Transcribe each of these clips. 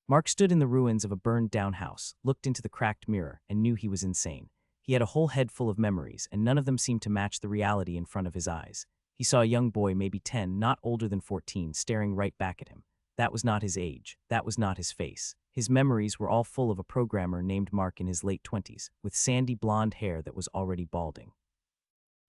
Mark stood in the ruins of a burned-down house, looked into the cracked mirror, and knew he was insane. He had a whole head full of memories, and none of them seemed to match the reality in front of his eyes. He saw a young boy, maybe 10, not older than 14, staring right back at him. That was not his age. That was not his face. His memories were all full of a programmer named Mark in his late 20s, with sandy blonde hair that was already balding.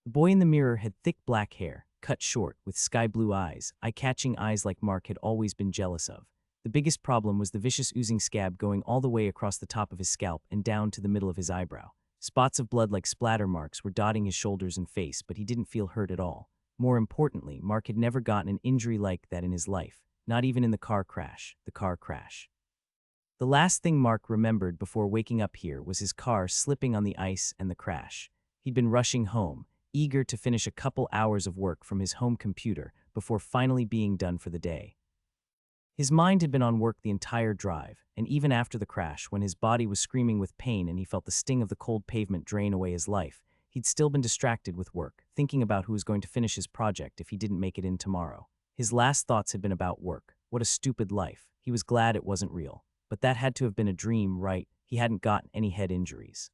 The boy in the mirror had thick black hair, cut short, with sky-blue eyes, eye-catching eyes like Mark had always been jealous of. The biggest problem was the vicious oozing scab going all the way across the top of his scalp and down to the middle of his eyebrow. Spots of blood like splatter marks were dotting his shoulders and face, but he didn't feel hurt at all. More importantly, Mark had never gotten an injury like that in his life, not even in the car crash. The last thing Mark remembered before waking up here was his car slipping on the ice and the crash. He'd been rushing home, eager to finish a couple hours of work from his home computer before finally being done for the day. His mind had been on work the entire drive, and even after the crash, when his body was screaming with pain and he felt the sting of the cold pavement drain away his life, he'd still been distracted with work, thinking about who was going to finish his project if he didn't make it in tomorrow. His last thoughts had been about work. What a stupid life. He was glad it wasn't real. But that had to have been a dream, right? He hadn't gotten any head injuries.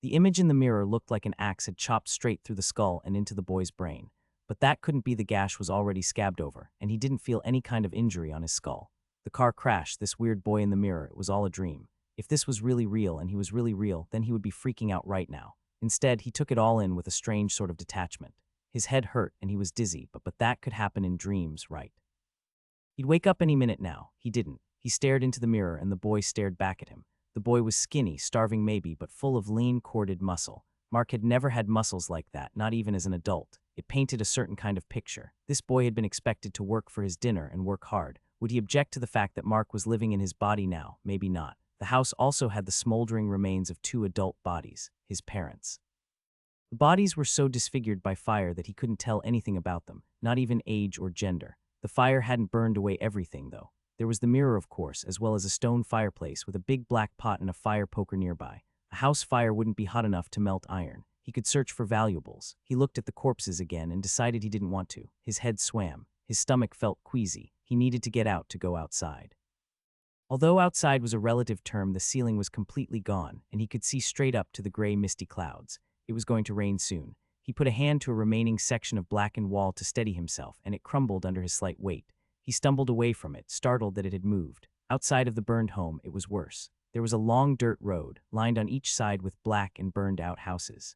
The image in the mirror looked like an axe had chopped straight through the skull and into the boy's brain. But that couldn't be. The gash was already scabbed over, and he didn't feel any kind of injury on his skull. The car crashed, this weird boy in the mirror, it was all a dream. If this was really real and he was really real, then he would be freaking out right now. Instead, he took it all in with a strange sort of detachment. His head hurt and he was dizzy, but that could happen in dreams, right? He'd wake up any minute now. He didn't. He stared into the mirror and the boy stared back at him. The boy was skinny, starving maybe, but full of lean, corded muscle. Mark had never had muscles like that, not even as an adult. It painted a certain kind of picture. This boy had been expected to work for his dinner and work hard. Would he object to the fact that Mark was living in his body now? Maybe not. The house also had the smoldering remains of 2 adult bodies, his parents. The bodies were so disfigured by fire that he couldn't tell anything about them, not even age or gender. The fire hadn't burned away everything, though. There was the mirror, of course, as well as a stone fireplace with a big black pot and a fire poker nearby. A house fire wouldn't be hot enough to melt iron. He could search for valuables. He looked at the corpses again and decided he didn't want to. His head swam. His stomach felt queasy. He needed to get out to go outside. Although outside was a relative term, the ceiling was completely gone, and he could see straight up to the gray, misty clouds. It was going to rain soon. He put a hand to a remaining section of blackened wall to steady himself, and it crumbled under his slight weight. He stumbled away from it, startled that it had moved. Outside of the burned home, it was worse. There was a long dirt road, lined on each side with black and burned-out houses.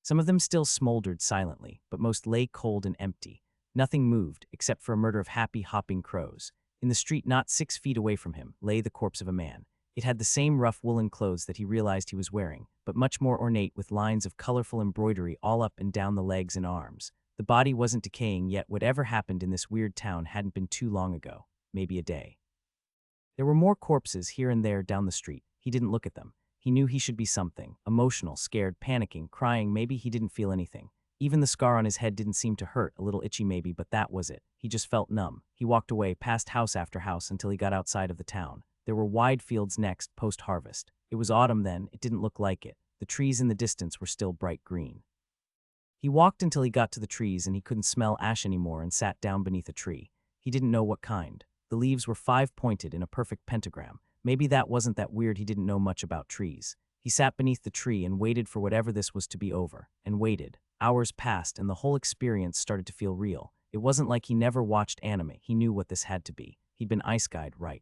Some of them still smoldered silently, but most lay cold and empty. Nothing moved, except for a murder of happy, hopping crows. In the street not 6 feet away from him lay the corpse of a man. It had the same rough woolen clothes that he realized he was wearing, but much more ornate with lines of colorful embroidery all up and down the legs and arms. The body wasn't decaying yet. Whatever happened in this weird town hadn't been too long ago, maybe a day. There were more corpses here and there down the street. He didn't look at them. He knew he should be something, emotional, scared, panicking, crying. Maybe he didn't feel anything. Even the scar on his head didn't seem to hurt, a little itchy maybe, but that was it. He just felt numb. He walked away, past house after house until he got outside of the town. There were wide fields next, post-harvest. It was autumn then. It didn't look like it. The trees in the distance were still bright green. He walked until he got to the trees and he couldn't smell ash anymore and sat down beneath a tree. He didn't know what kind. The leaves were 5-pointed in a perfect pentagram. Maybe that wasn't that weird. He didn't know much about trees. He sat beneath the tree and waited for whatever this was to be over, and waited. Hours passed and the whole experience started to feel real. It wasn't like he never watched anime. He knew what this had to be. He'd been ice-guyed, right?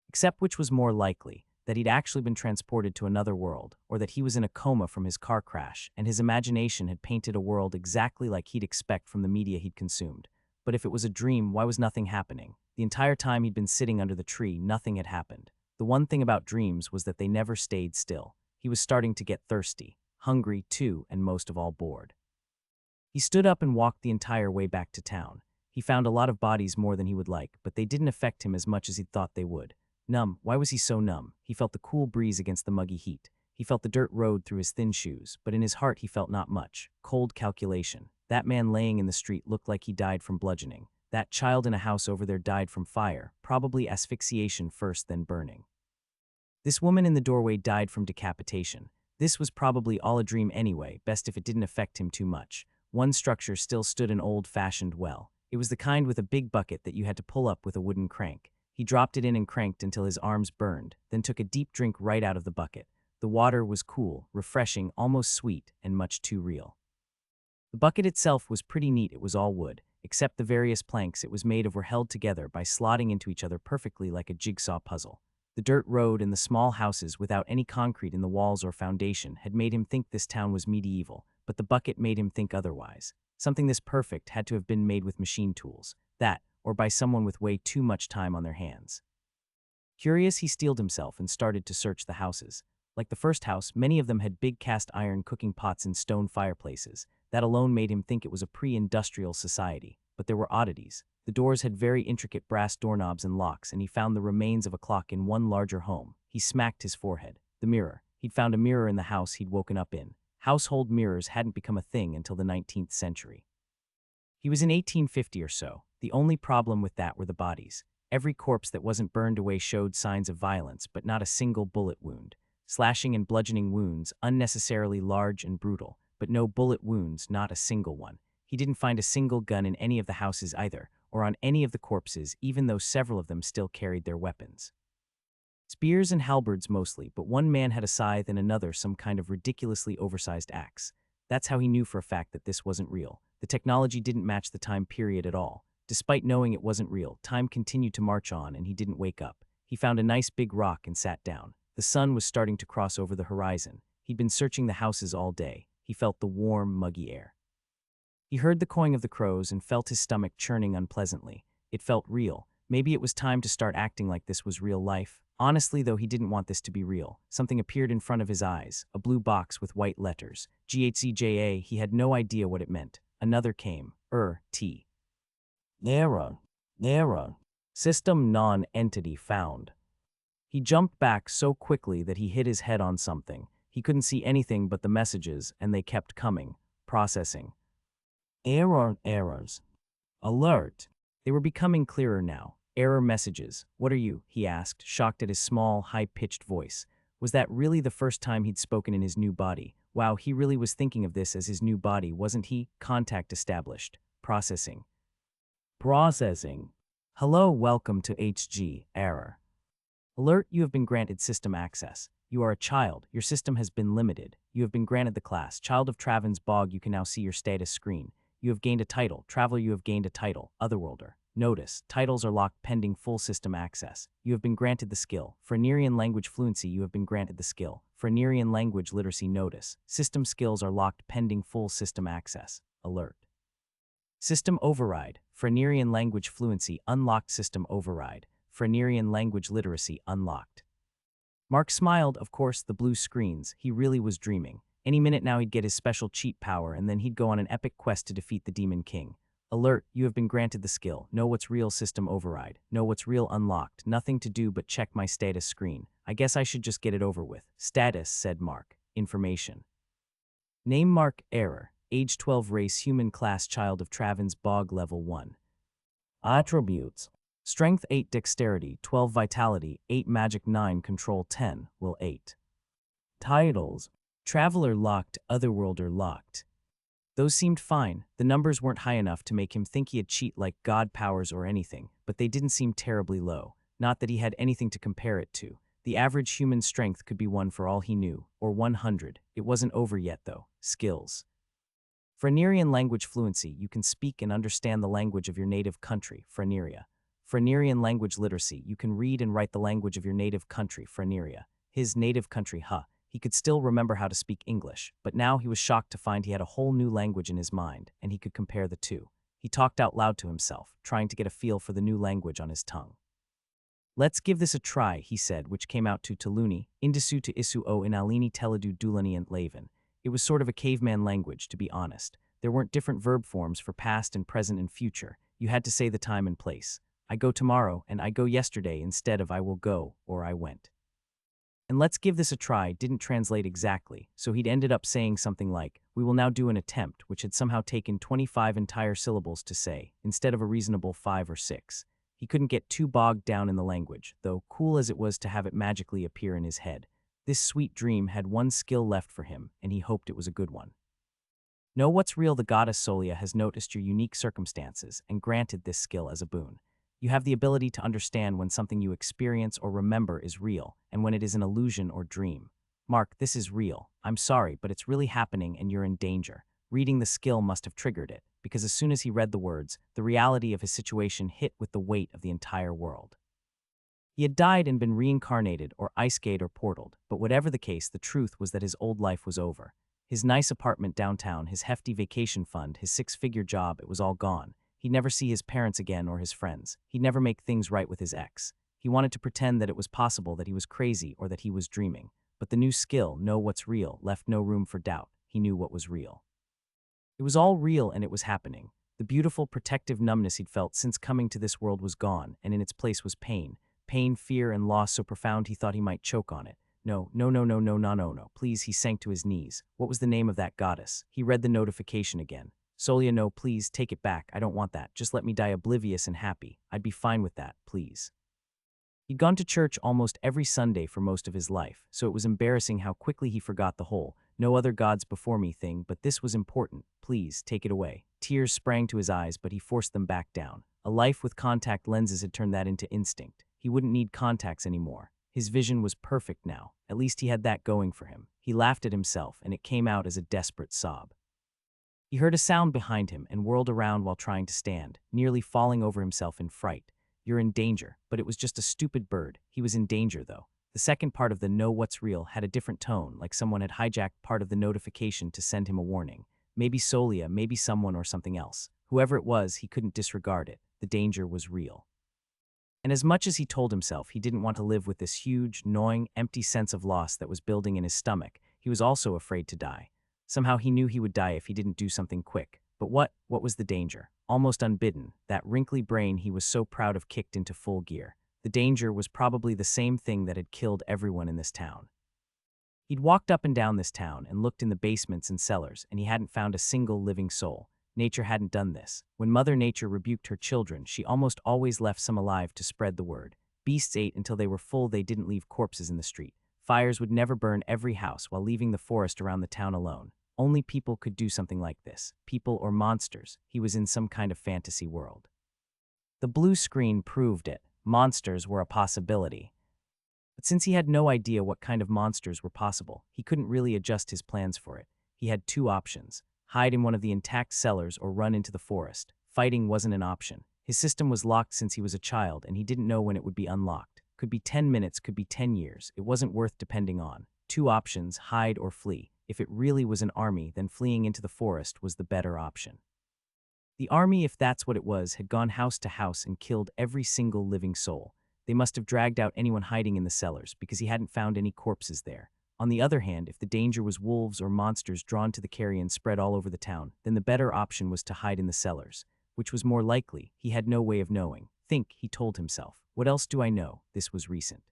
Except which was more likely, that he'd actually been transported to another world, or that he was in a coma from his car crash, and his imagination had painted a world exactly like he'd expect from the media he'd consumed. But if it was a dream, why was nothing happening? The entire time he'd been sitting under the tree, nothing had happened. The one thing about dreams was that they never stayed still. He was starting to get thirsty, hungry too, and most of all bored. He stood up and walked the entire way back to town. He found a lot of bodies more than he would like, but they didn't affect him as much as he'd thought they would. Numb. Why was he so numb? He felt the cool breeze against the muggy heat. He felt the dirt road through his thin shoes, but in his heart he felt not much. Cold calculation. That man laying in the street looked like he died from bludgeoning. That child in a house over there died from fire, probably asphyxiation first, then burning. This woman in the doorway died from decapitation. This was probably all a dream anyway, best if it didn't affect him too much. One structure still stood, an old-fashioned well. It was the kind with a big bucket that you had to pull up with a wooden crank. He dropped it in and cranked until his arms burned, then took a deep drink right out of the bucket. The water was cool, refreshing, almost sweet, and much too real. The bucket itself was pretty neat. It was all wood, except the various planks it was made of were held together by slotting into each other perfectly like a jigsaw puzzle. The dirt road and the small houses without any concrete in the walls or foundation had made him think this town was medieval, but the bucket made him think otherwise. Something this perfect had to have been made with machine tools. That, or by someone with way too much time on their hands. Curious, he steeled himself and started to search the houses. Like the first house, many of them had big cast iron cooking pots and stone fireplaces. That alone made him think it was a pre-industrial society. But there were oddities. The doors had very intricate brass doorknobs and locks, and he found the remains of a clock in one larger home. He smacked his forehead. The mirror. He'd found a mirror in the house he'd woken up in. Household mirrors hadn't become a thing until the 19th century. He was in 1850 or so. The only problem with that were the bodies. Every corpse that wasn't burned away showed signs of violence, but not a single bullet wound. Slashing and bludgeoning wounds, unnecessarily large and brutal, but no bullet wounds, not a single one. He didn't find a single gun in any of the houses either, or on any of the corpses, even though several of them still carried their weapons. Spears and halberds mostly, but one man had a scythe and another some kind of ridiculously oversized axe. That's how he knew for a fact that this wasn't real. The technology didn't match the time period at all. Despite knowing it wasn't real, time continued to march on and he didn't wake up. He found a nice big rock and sat down. The sun was starting to cross over the horizon. He'd been searching the houses all day. He felt the warm, muggy air. He heard the cawing of the crows and felt his stomach churning unpleasantly. It felt real. Maybe it was time to start acting like this was real life. Honestly, though, he didn't want this to be real. Something appeared in front of his eyes, a blue box with white letters. GHCJA, he had no idea what it meant. Another came. T. Error. System non-entity found. He jumped back so quickly that he hit his head on something. He couldn't see anything but the messages, and they kept coming. Processing. Errors. Alert. They were becoming clearer now. Error messages. What are you? He asked, shocked at his small, high-pitched voice. Was that really the first time he'd spoken in his new body? Wow, he really was thinking of this as his new body, wasn't he? Contact established. Processing. Hello, welcome to HG. Error. Alert, you have been granted system access. You are a child. Your system has been limited. You have been granted the class. Child of Travan's Bog, you can now see your status screen. You have gained a title. Traveler, you have gained a title. Otherworlder. Notice, titles are locked pending full system access. You have been granted the skill. Frenerian language fluency, you have been granted the skill. Frenerian language literacy notice. System skills are locked pending full system access. Alert. System override. Frenerian language fluency unlocked. System override. Frenerian language literacy unlocked. Mark smiled, of course, the blue screens. He really was dreaming. Any minute now he'd get his special cheat power and then he'd go on an epic quest to defeat the Demon King. Alert, you have been granted the skill. Know what's real. System override. Know what's real unlocked. Nothing to do but check my status screen. I guess I should just get it over with. Status, said Mark. Information. Name Mark. Error. Age 12, race human, class child of Travan's Bog, level 1. Attributes. Strength 8, dexterity 12, vitality 8, magic 9, control 10, will 8. Titles. Traveler locked, Otherworlder locked. Those seemed fine. The numbers weren't high enough to make him think he'd cheat like god powers or anything, but they didn't seem terribly low. Not that he had anything to compare it to. The average human strength could be 1 for all he knew, or 100. It wasn't over yet, though. Skills. Frenerian language fluency, you can speak and understand the language of your native country, Freneria. Frenerian language literacy, you can read and write the language of your native country, Freneria. His native country, He could still remember how to speak English, but now he was shocked to find he had a whole new language in his mind, and he could compare the two. He talked out loud to himself, trying to get a feel for the new language on his tongue. Let's give this a try, he said, which came out to Taluni, Indisu to Isu o Inalini Teledu Dulani and Laven. It was sort of a caveman language, to be honest. There weren't different verb forms for past and present and future. You had to say the time and place. I go tomorrow, and I go yesterday instead of I will go, or I went. And let's give this a try didn't translate exactly, so he'd ended up saying something like, we will now do an attempt, which had somehow taken 25 entire syllables to say, instead of a reasonable 5 or 6. He couldn't get too bogged down in the language, though cool as it was to have it magically appear in his head. This sweet dream had one skill left for him, and he hoped it was a good one. Know what's real. The goddess Solia has noticed your unique circumstances and granted this skill as a boon. You have the ability to understand when something you experience or remember is real and when it is an illusion or dream. Mark, this is real. I'm sorry, but it's really happening and you're in danger. Reading the skill must have triggered it, because as soon as he read the words, the reality of his situation hit with the weight of the entire world. He had died and been reincarnated or ice-gate or portaled, but whatever the case, the truth was that his old life was over. His nice apartment downtown, his hefty vacation fund, his six-figure job, it was all gone. He'd never see his parents again or his friends. He'd never make things right with his ex. He wanted to pretend that it was possible that he was crazy or that he was dreaming. But the new skill, know what's real, left no room for doubt. He knew what was real. It was all real and it was happening. The beautiful, protective numbness he'd felt since coming to this world was gone, and in its place was pain. Pain, fear, and loss so profound he thought he might choke on it. No, no, no, no, no, no, no, no. Please, he sank to his knees. What was the name of that goddess? He read the notification again. Solia, no, please, take it back. I don't want that. Just let me die oblivious and happy. I'd be fine with that, please. He'd gone to church almost every Sunday for most of his life, so it was embarrassing how quickly he forgot the whole "no other gods before me" thing, but this was important. Please, take it away. Tears sprang to his eyes, but he forced them back down. A life with contact lenses had turned that into instinct. He wouldn't need contacts anymore. His vision was perfect now. At least he had that going for him. He laughed at himself, and it came out as a desperate sob. He heard a sound behind him and whirled around while trying to stand, nearly falling over himself in fright. You're in danger, but it was just a stupid bird. He was in danger, though. The second part of the know what's real had a different tone, like someone had hijacked part of the notification to send him a warning. Maybe Solia, maybe someone or something else. Whoever it was, he couldn't disregard it. The danger was real. And as much as he told himself he didn't want to live with this huge, gnawing, empty sense of loss that was building in his stomach, he was also afraid to die. Somehow he knew he would die if he didn't do something quick. But what was the danger? Almost unbidden, that wrinkly brain he was so proud of kicked into full gear. The danger was probably the same thing that had killed everyone in this town. He'd walked up and down this town and looked in the basements and cellars, and he hadn't found a single living soul. Nature hadn't done this. When Mother Nature rebuked her children, she almost always left some alive to spread the word. Beasts ate until they were full. They didn't leave corpses in the street. Fires would never burn every house while leaving the forest around the town alone. Only people could do something like this. People or monsters. He was in some kind of fantasy world. The blue screen proved it. Monsters were a possibility. But since he had no idea what kind of monsters were possible, he couldn't really adjust his plans for it. He had two options: hide in one of the intact cellars or run into the forest. Fighting wasn't an option. His system was locked since he was a child, and he didn't know when it would be unlocked. Could be 10 minutes, could be 10 years. It wasn't worth depending on. Two options: hide or flee. If it really was an army, then fleeing into the forest was the better option. The army, if that's what it was, had gone house to house and killed every single living soul. They must have dragged out anyone hiding in the cellars, because he hadn't found any corpses there. On the other hand, if the danger was wolves or monsters drawn to the carrion spread all over the town, then the better option was to hide in the cellars. Which was more likely? He had no way of knowing. Think, he told himself. What else do I know? This was recent.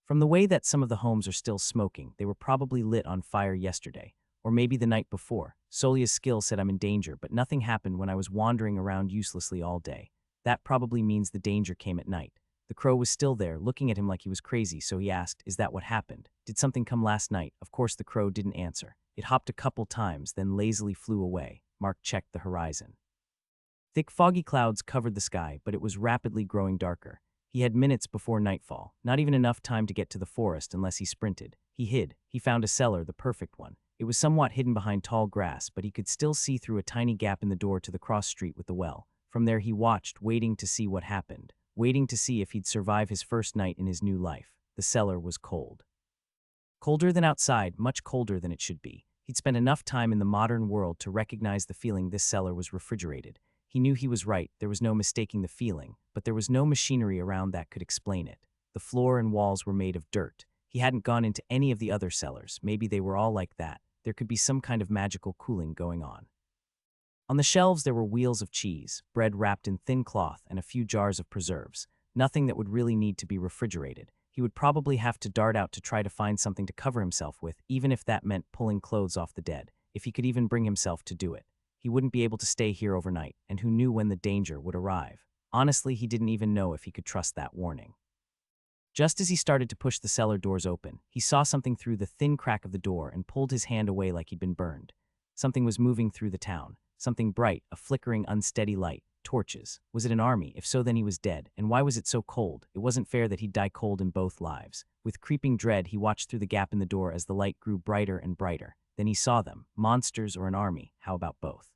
From the way that some of the homes are still smoking, they were probably lit on fire yesterday, or maybe the night before. Solia's skill said I'm in danger, but nothing happened when I was wandering around uselessly all day. That probably means the danger came at night. The crow was still there, looking at him like he was crazy, so he asked, is that what happened? Did something come last night? Of course the crow didn't answer. It hopped a couple times, then lazily flew away. Mark checked the horizon. Thick foggy clouds covered the sky, but it was rapidly growing darker. He had minutes before nightfall, not even enough time to get to the forest unless he sprinted. He hid. He found a cellar, the perfect one. It was somewhat hidden behind tall grass, but he could still see through a tiny gap in the door to the cross street with the well. From there he watched, waiting to see what happened, waiting to see if he'd survive his first night in his new life. The cellar was cold. Colder than outside, much colder than it should be. He'd spent enough time in the modern world to recognize the feeling this cellar was refrigerated. He knew he was right, there was no mistaking the feeling, but there was no machinery around that could explain it. The floor and walls were made of dirt. He hadn't gone into any of the other cellars. Maybe they were all like that. There could be some kind of magical cooling going on. On the shelves there were wheels of cheese, bread wrapped in thin cloth, and a few jars of preserves. Nothing that would really need to be refrigerated. He would probably have to dart out to try to find something to cover himself with, even if that meant pulling clothes off the dead, if he could even bring himself to do it. He wouldn't be able to stay here overnight, and who knew when the danger would arrive? Honestly, he didn't even know if he could trust that warning. Just as he started to push the cellar doors open, he saw something through the thin crack of the door and pulled his hand away like he'd been burned. Something was moving through the town. Something bright, a flickering, unsteady light. torches. Was it an army? If so, then he was dead. And why was it so cold? It wasn't fair that he'd die cold in both lives. With creeping dread, he watched through the gap in the door as the light grew brighter and brighter. Then he saw them. Monsters or an army? How about both?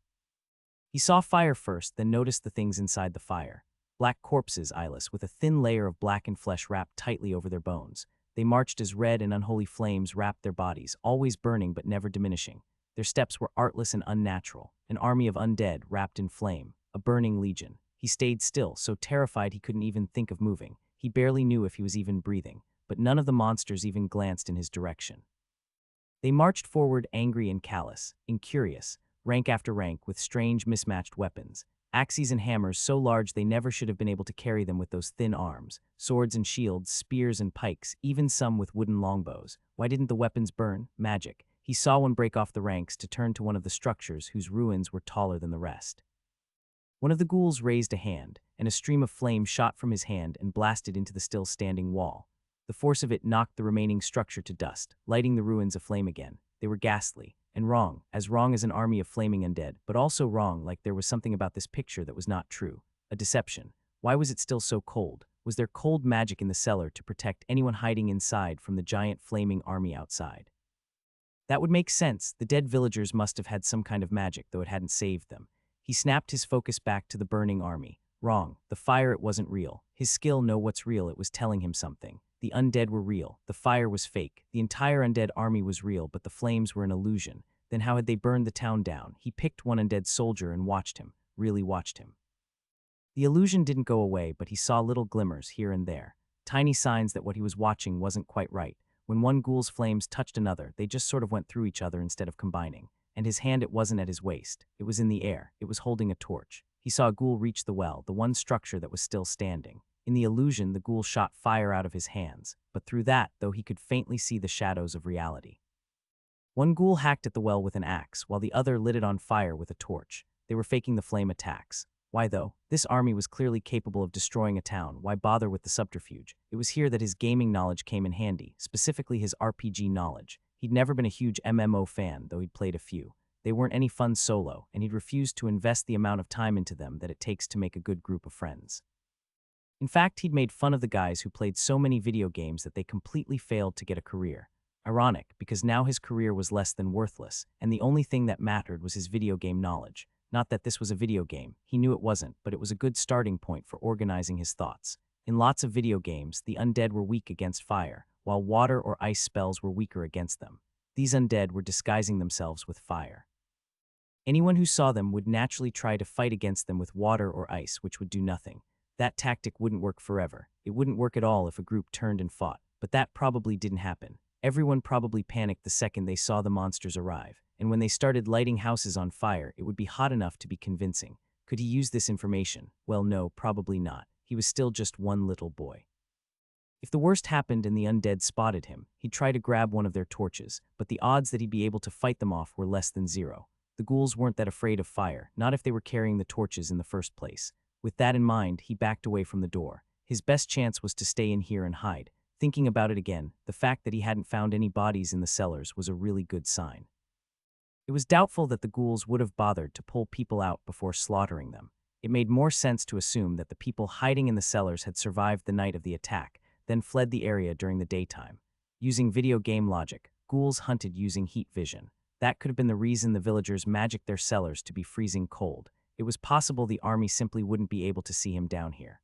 He saw fire first, then noticed the things inside the fire. Black corpses, eyeless, with a thin layer of blackened flesh wrapped tightly over their bones. They marched as red and unholy flames wrapped their bodies, always burning but never diminishing. Their steps were artless and unnatural, an army of undead wrapped in flame, a burning legion. He stayed still, so terrified he couldn't even think of moving. He barely knew if he was even breathing, but none of the monsters even glanced in his direction. They marched forward angry and callous, incurious, rank after rank with strange mismatched weapons. Axes and hammers so large they never should have been able to carry them with those thin arms. Swords and shields, spears and pikes, even some with wooden longbows. Why didn't the weapons burn? Magic. He saw one break off the ranks to turn to one of the structures whose ruins were taller than the rest. One of the ghouls raised a hand, and a stream of flame shot from his hand and blasted into the still standing wall. The force of it knocked the remaining structure to dust, lighting the ruins aflame again. They were ghastly, and wrong as an army of flaming undead, but also wrong like there was something about this picture that was not true. A deception. Why was it still so cold? Was there cold magic in the cellar to protect anyone hiding inside from the giant flaming army outside? That would make sense. The dead villagers must have had some kind of magic, though it hadn't saved them. He snapped his focus back to the burning army. Wrong. The fire, it wasn't real. His skill know what's real, it was telling him something. The undead were real. The fire was fake. The entire undead army was real, but the flames were an illusion. Then how had they burned the town down? He picked one undead soldier and watched him. Really watched him. The illusion didn't go away, but he saw little glimmers here and there. Tiny signs that what he was watching wasn't quite right. When one ghoul's flames touched another, they just sort of went through each other instead of combining. And his hand, it wasn't at his waist. It was in the air. It was holding a torch. He saw a ghoul reach the well, the one structure that was still standing. In the illusion, the ghoul shot fire out of his hands. But through that, though, he could faintly see the shadows of reality. One ghoul hacked at the well with an axe, while the other lit it on fire with a torch. They were faking the flame attacks. Why, though? This army was clearly capable of destroying a town. Why bother with the subterfuge? It was here that his gaming knowledge came in handy, specifically his RPG knowledge. He'd never been a huge MMO fan, though he'd played a few. They weren't any fun solo, and he'd refused to invest the amount of time into them that it takes to make a good group of friends. In fact, he'd made fun of the guys who played so many video games that they completely failed to get a career. Ironic, because now his career was less than worthless, and the only thing that mattered was his video game knowledge. Not that this was a video game, he knew it wasn't, but it was a good starting point for organizing his thoughts. In lots of video games, the undead were weak against fire, while water or ice spells were weaker against them. These undead were disguising themselves with fire. Anyone who saw them would naturally try to fight against them with water or ice, which would do nothing. That tactic wouldn't work forever. It wouldn't work at all if a group turned and fought, but that probably didn't happen. Everyone probably panicked the second they saw the monsters arrive, and when they started lighting houses on fire, it would be hot enough to be convincing. Could he use this information? Well, no, probably not. He was still just one little boy. If the worst happened and the undead spotted him, he'd try to grab one of their torches, but the odds that he'd be able to fight them off were less than zero. The ghouls weren't that afraid of fire, not if they were carrying the torches in the first place. With that in mind, he backed away from the door. His best chance was to stay in here and hide. Thinking about it again, the fact that he hadn't found any bodies in the cellars was a really good sign. It was doubtful that the ghouls would have bothered to pull people out before slaughtering them. It made more sense to assume that the people hiding in the cellars had survived the night of the attack, then fled the area during the daytime. Using video game logic, ghouls hunted using heat vision. That could have been the reason the villagers magicked their cellars to be freezing cold. It was possible the army simply wouldn't be able to see him down here.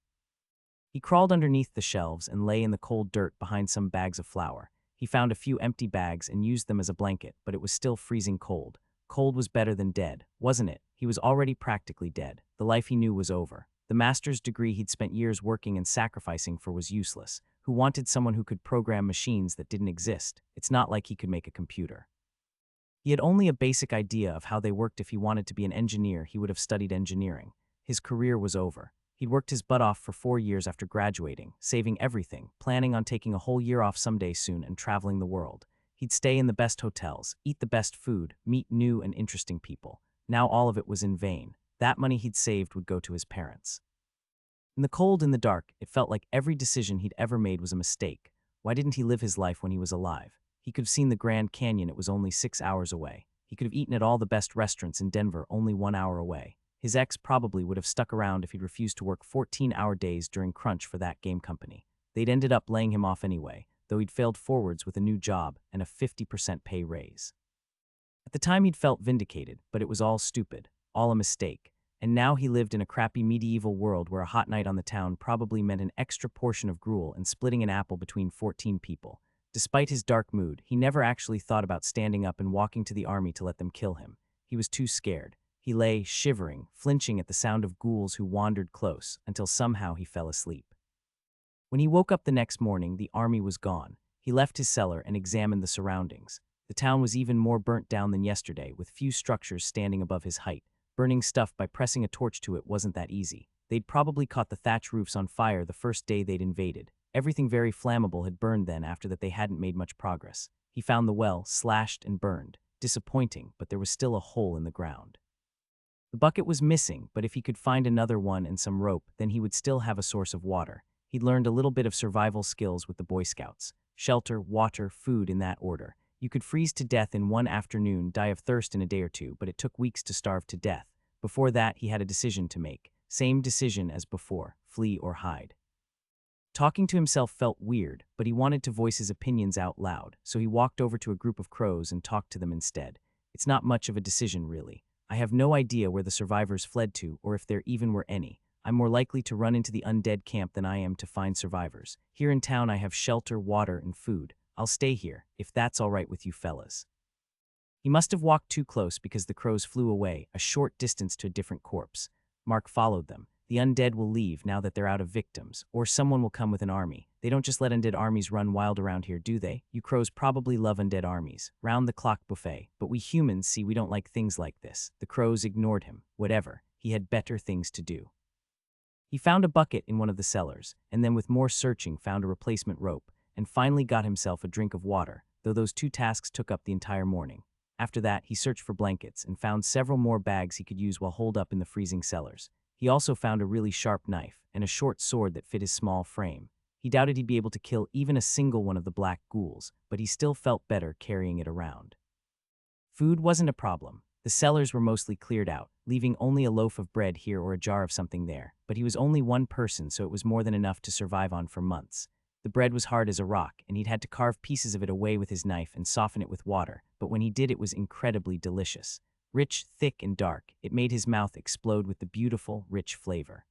He crawled underneath the shelves and lay in the cold dirt behind some bags of flour. He found a few empty bags and used them as a blanket, but it was still freezing cold. Cold was better than dead, wasn't it? He was already practically dead. The life he knew was over. The master's degree he'd spent years working and sacrificing for was useless. Who wanted someone who could program machines that didn't exist? It's not like he could make a computer. He had only a basic idea of how they worked. If he wanted to be an engineer, he would have studied engineering. His career was over. He'd worked his butt off for 4 years after graduating, saving everything, planning on taking a whole year off someday soon and traveling the world. He'd stay in the best hotels, eat the best food, meet new and interesting people. Now all of it was in vain. That money he'd saved would go to his parents. In the cold and the dark, it felt like every decision he'd ever made was a mistake. Why didn't he live his life when he was alive? He could have seen the Grand Canyon, it was only 6 hours away. He could have eaten at all the best restaurants in Denver, only 1 hour away. His ex probably would have stuck around if he'd refused to work 14-hour days during crunch for that game company. They'd ended up laying him off anyway, though he'd failed forwards with a new job and a 50% pay raise. At the time he'd felt vindicated, but it was all stupid, all a mistake, and now he lived in a crappy medieval world where a hot night on the town probably meant an extra portion of gruel and splitting an apple between 14 people. Despite his dark mood, he never actually thought about standing up and walking to the army to let them kill him. He was too scared. He lay, shivering, flinching at the sound of ghouls who wandered close, until somehow he fell asleep. When he woke up the next morning, the army was gone. He left his cellar and examined the surroundings. The town was even more burnt down than yesterday, with few structures standing above his height. Burning stuff by pressing a torch to it wasn't that easy. They'd probably caught the thatch roofs on fire the first day they'd invaded. Everything very flammable had burned then after that they hadn't made much progress. He found the well, slashed and burned. Disappointing, but there was still a hole in the ground. The bucket was missing, but if he could find another one and some rope, then he would still have a source of water. He'd learned a little bit of survival skills with the Boy Scouts. Shelter, water, food in that order. You could freeze to death in one afternoon, die of thirst in a day or two, but it took weeks to starve to death. Before that, he had a decision to make. Same decision as before, flee or hide. Talking to himself felt weird, but he wanted to voice his opinions out loud, so he walked over to a group of crows and talked to them instead. It's not much of a decision, really. I have no idea where the survivors fled to or if there even were any. I'm more likely to run into the undead camp than I am to find survivors. Here in town I have shelter, water, and food. I'll stay here, if that's all right with you fellas. He must have walked too close because the crows flew away, a short distance to a different corpse. Mark followed them. The undead will leave now that they're out of victims, or someone will come with an army. They don't just let undead armies run wild around here, do they? You crows probably love undead armies. Round-the-clock buffet. But we humans see we don't like things like this. The crows ignored him. Whatever. He had better things to do. He found a bucket in one of the cellars, and then with more searching found a replacement rope, and finally got himself a drink of water, though those two tasks took up the entire morning. After that, he searched for blankets and found several more bags he could use while holed up in the freezing cellars. He also found a really sharp knife and a short sword that fit his small frame. He doubted he'd be able to kill even a single one of the black ghouls, but he still felt better carrying it around. Food wasn't a problem. The cellars were mostly cleared out, leaving only a loaf of bread here or a jar of something there, but he was only one person, so it was more than enough to survive on for months. The bread was hard as a rock, and he'd had to carve pieces of it away with his knife and soften it with water, but when he did it was incredibly delicious. Rich, thick, and dark, it made his mouth explode with the beautiful, rich flavor.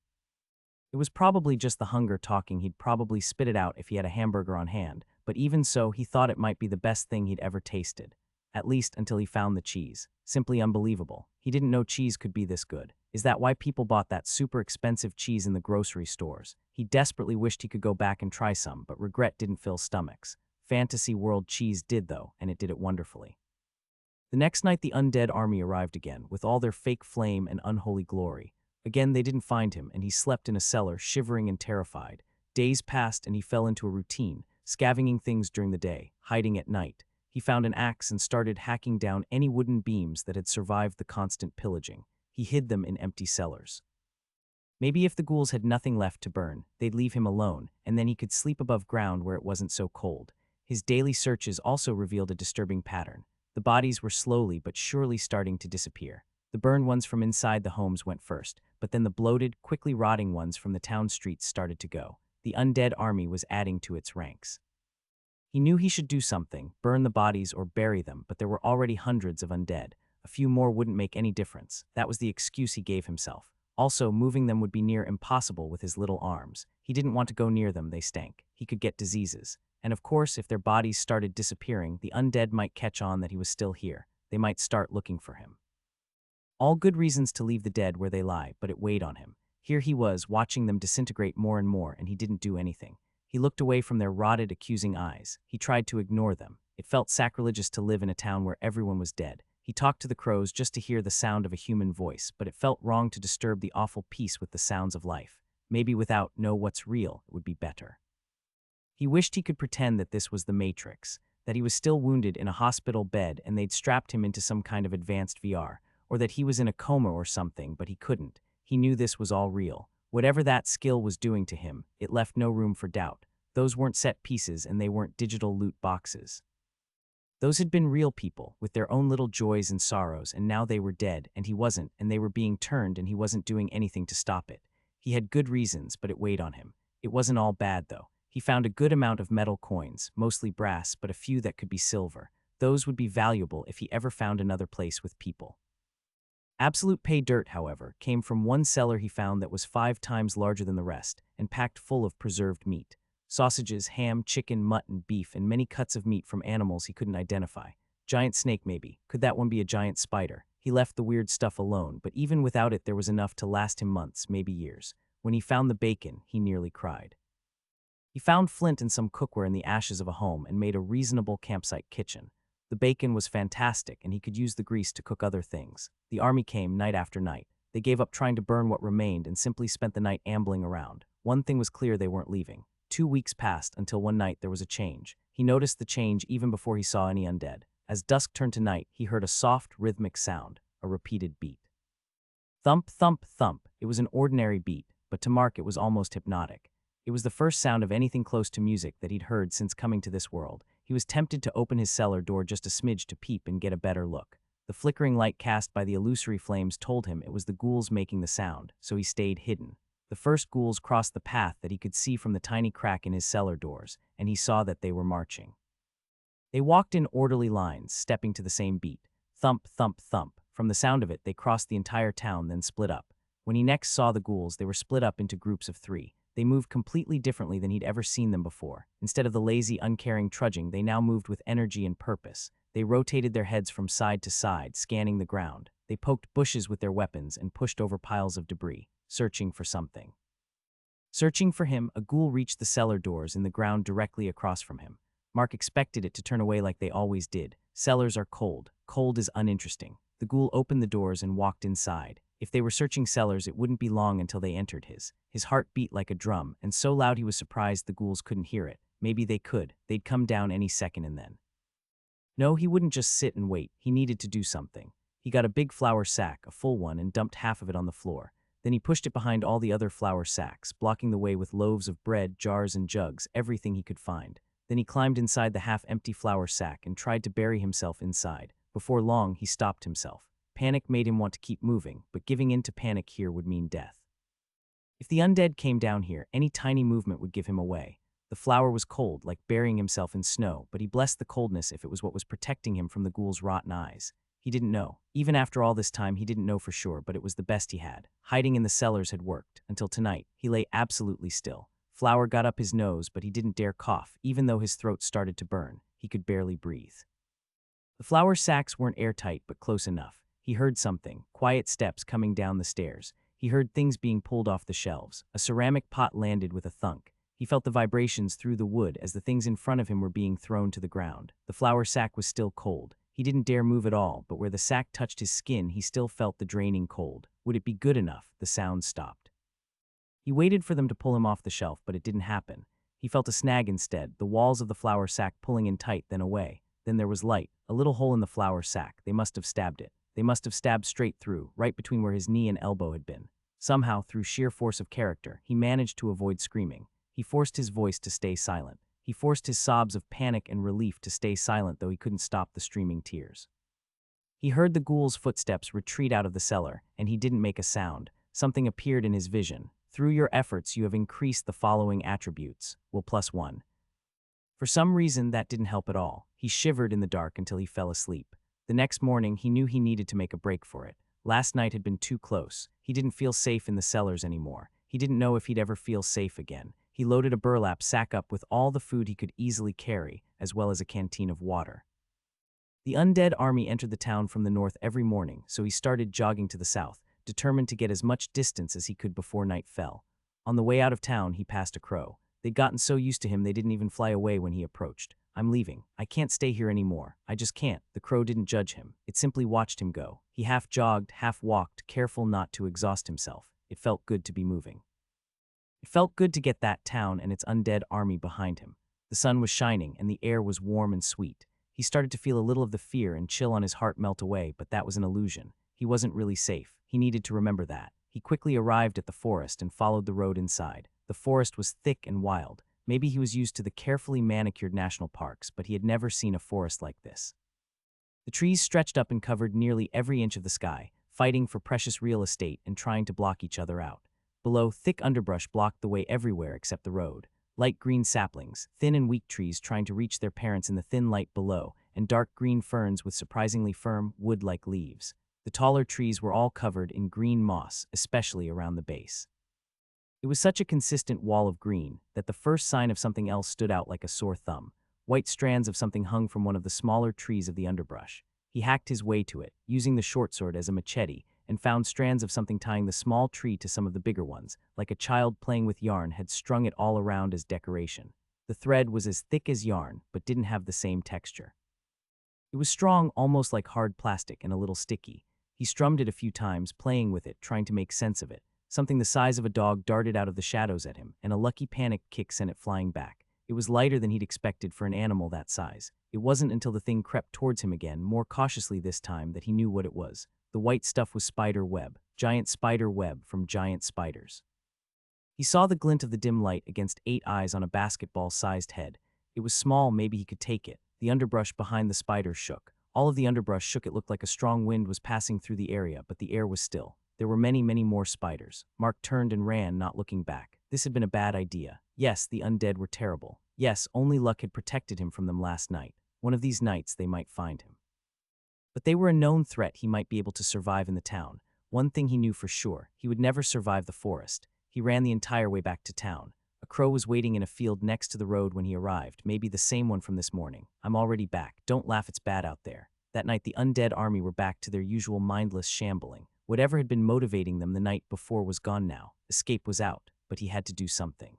It was probably just the hunger talking. He'd probably spit it out if he had a hamburger on hand, but even so, he thought it might be the best thing he'd ever tasted. At least until he found the cheese. Simply unbelievable. He didn't know cheese could be this good. Is that why people bought that super expensive cheese in the grocery stores? He desperately wished he could go back and try some, but regret didn't fill stomachs. Fantasy world cheese did though, and it did it wonderfully. The next night the undead army arrived again, with all their fake flame and unholy glory. Again they didn't find him, and he slept in a cellar, shivering and terrified. Days passed and he fell into a routine, scavenging things during the day, hiding at night. He found an axe and started hacking down any wooden beams that had survived the constant pillaging. He hid them in empty cellars. Maybe if the ghouls had nothing left to burn, they'd leave him alone, and then he could sleep above ground where it wasn't so cold. His daily searches also revealed a disturbing pattern. The bodies were slowly but surely starting to disappear. The burned ones from inside the homes went first, but then the bloated, quickly rotting ones from the town streets started to go. The undead army was adding to its ranks. He knew he should do something, burn the bodies or bury them, but there were already hundreds of undead. A few more wouldn't make any difference. That was the excuse he gave himself. Also, moving them would be near impossible with his little arms. He didn't want to go near them, they stank. He could get diseases. And of course, if their bodies started disappearing, the undead might catch on that he was still here. They might start looking for him. All good reasons to leave the dead where they lie, but it weighed on him. Here he was, watching them disintegrate more and more, and he didn't do anything. He looked away from their rotted, accusing eyes. He tried to ignore them. It felt sacrilegious to live in a town where everyone was dead. He talked to the crows just to hear the sound of a human voice, but it felt wrong to disturb the awful peace with the sounds of life. Maybe without know what's real, it would be better. He wished he could pretend that this was the Matrix, that he was still wounded in a hospital bed and they'd strapped him into some kind of advanced VR, or that he was in a coma or something, but he couldn't. He knew this was all real. Whatever that skill was doing to him, it left no room for doubt. Those weren't set pieces and they weren't digital loot boxes. Those had been real people, with their own little joys and sorrows, and now they were dead, and he wasn't, and they were being turned, and he wasn't doing anything to stop it. He had good reasons, but it weighed on him. It wasn't all bad, though. He found a good amount of metal coins, mostly brass, but a few that could be silver. Those would be valuable if he ever found another place with people. Absolute pay dirt, however, came from one cellar he found that was 5 times larger than the rest, and packed full of preserved meat. Sausages, ham, chicken, mutton, beef, and many cuts of meat from animals he couldn't identify. Giant snake, maybe. Could that one be a giant spider? He left the weird stuff alone, but even without it there was enough to last him months, maybe years. When he found the bacon, he nearly cried. He found flint and some cookware in the ashes of a home and made a reasonable campsite kitchen. The bacon was fantastic, and he could use the grease to cook other things. The army came night after night. They gave up trying to burn what remained and simply spent the night ambling around. One thing was clear: they weren't leaving. 2 weeks passed until one night there was a change. He noticed the change even before he saw any undead. As dusk turned to night, he heard a soft, rhythmic sound, a repeated beat. Thump, thump, thump. It was an ordinary beat, but to Mark it was almost hypnotic. It was the first sound of anything close to music that he'd heard since coming to this world. He was tempted to open his cellar door just a smidge to peep and get a better look. The flickering light cast by the illusory flames told him it was the ghouls making the sound, so he stayed hidden. The first ghouls crossed the path that he could see from the tiny crack in his cellar doors, and he saw that they were marching. They walked in orderly lines, stepping to the same beat. Thump, thump, thump. From the sound of it, they crossed the entire town, then split up. When he next saw the ghouls, they were split up into groups of 3. They moved completely differently than he'd ever seen them before. Instead of the lazy, uncaring trudging, they now moved with energy and purpose. They rotated their heads from side to side, scanning the ground. They poked bushes with their weapons and pushed over piles of debris, searching for something. Searching for him, a ghoul reached the cellar doors in the ground directly across from him. Mark expected it to turn away like they always did. Cellars are cold. Cold is uninteresting. The ghoul opened the doors and walked inside. If they were searching cellars, it wouldn't be long until they entered his. His heart beat like a drum, and so loud he was surprised the ghouls couldn't hear it. Maybe they could. They'd come down any second and then. No, he wouldn't just sit and wait. He needed to do something. He got a big flour sack, a full one, and dumped half of it on the floor. Then he pushed it behind all the other flour sacks, blocking the way with loaves of bread, jars and jugs, everything he could find. Then he climbed inside the half-empty flour sack and tried to bury himself inside. Before long, he stopped himself. Panic made him want to keep moving, but giving in to panic here would mean death. If the undead came down here, any tiny movement would give him away. The flour was cold, like burying himself in snow, but he blessed the coldness if it was what was protecting him from the ghouls' rotten eyes. He didn't know. Even after all this time, he didn't know for sure, but it was the best he had. Hiding in the cellars had worked. Until tonight, he lay absolutely still. Flour got up his nose, but he didn't dare cough, even though his throat started to burn. He could barely breathe. The flour sacks weren't airtight, but close enough. He heard something, quiet steps coming down the stairs. He heard things being pulled off the shelves. A ceramic pot landed with a thunk. He felt the vibrations through the wood as the things in front of him were being thrown to the ground. The flour sack was still cold. He didn't dare move at all, but where the sack touched his skin, he still felt the draining cold. Would it be good enough? The sound stopped. He waited for them to pull him off the shelf, but it didn't happen. He felt a snag instead, the walls of the flour sack pulling in tight, then away. Then there was light, a little hole in the flour sack. They must have stabbed it. They must have stabbed straight through, right between where his knee and elbow had been. Somehow, through sheer force of character, he managed to avoid screaming. He forced his voice to stay silent. He forced his sobs of panic and relief to stay silent, though he couldn't stop the streaming tears. He heard the ghoul's footsteps retreat out of the cellar, and he didn't make a sound. Something appeared in his vision. Through your efforts, you have increased the following attributes. Will +1. For some reason, that didn't help at all. He shivered in the dark until he fell asleep. The next morning, he knew he needed to make a break for it. Last night had been too close. He didn't feel safe in the cellars anymore. He didn't know if he'd ever feel safe again. He loaded a burlap sack up with all the food he could easily carry, as well as a canteen of water. The undead army entered the town from the north every morning, so he started jogging to the south, determined to get as much distance as he could before night fell. On the way out of town, he passed a crow. They'd gotten so used to him they didn't even fly away when he approached. I'm leaving. I can't stay here anymore. I just can't. The crow didn't judge him. It simply watched him go. He half jogged, half walked, careful not to exhaust himself. It felt good to be moving. It felt good to get that town and its undead army behind him. The sun was shining and the air was warm and sweet. He started to feel a little of the fear and chill on his heart melt away, but that was an illusion. He wasn't really safe. He needed to remember that. He quickly arrived at the forest and followed the road inside. The forest was thick and wild. Maybe he was used to the carefully manicured national parks, but he had never seen a forest like this. The trees stretched up and covered nearly every inch of the sky, fighting for precious real estate and trying to block each other out. Below, thick underbrush blocked the way everywhere except the road. Light green saplings, thin and weak trees trying to reach their parents in the thin light below, and dark green ferns with surprisingly firm, wood-like leaves. The taller trees were all covered in green moss, especially around the base. It was such a consistent wall of green that the first sign of something else stood out like a sore thumb. White strands of something hung from one of the smaller trees of the underbrush. He hacked his way to it, using the short sword as a machete, and found strands of something tying the small tree to some of the bigger ones, like a child playing with yarn had strung it all around as decoration. The thread was as thick as yarn, but didn't have the same texture. It was strong, almost like hard plastic, and a little sticky. He strummed it a few times, playing with it, trying to make sense of it. Something the size of a dog darted out of the shadows at him, and a lucky panic kick sent it flying back. It was lighter than he'd expected for an animal that size. It wasn't until the thing crept towards him again, more cautiously this time, that he knew what it was. The white stuff was spider web, giant spider web from giant spiders. He saw the glint of the dim light against 8 eyes on a basketball-sized head. It was small, maybe he could take it. The underbrush behind the spider shook. All of the underbrush shook. It looked like a strong wind was passing through the area, but the air was still. There were many, many more spiders. Mark turned and ran, not looking back. This had been a bad idea. Yes, the undead were terrible. Yes, only luck had protected him from them last night. One of these nights they might find him. But they were a known threat. He might be able to survive in the town. One thing he knew for sure, he would never survive the forest. He ran the entire way back to town. A crow was waiting in a field next to the road when he arrived, maybe the same one from this morning. "I'm already back. Don't laugh, it's bad out there." That night the undead army were back to their usual mindless shambling. Whatever had been motivating them the night before was gone now. Escape was out, but he had to do something.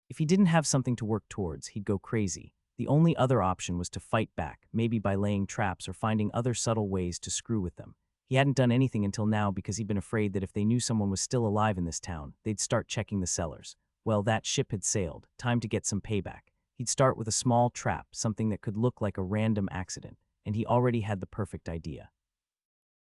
If he didn't have something to work towards, he'd go crazy. The only other option was to fight back, maybe by laying traps or finding other subtle ways to screw with them. He hadn't done anything until now because he'd been afraid that if they knew someone was still alive in this town, they'd start checking the cellars. Well, that ship had sailed. Time to get some payback. He'd start with a small trap, something that could look like a random accident, and he already had the perfect idea.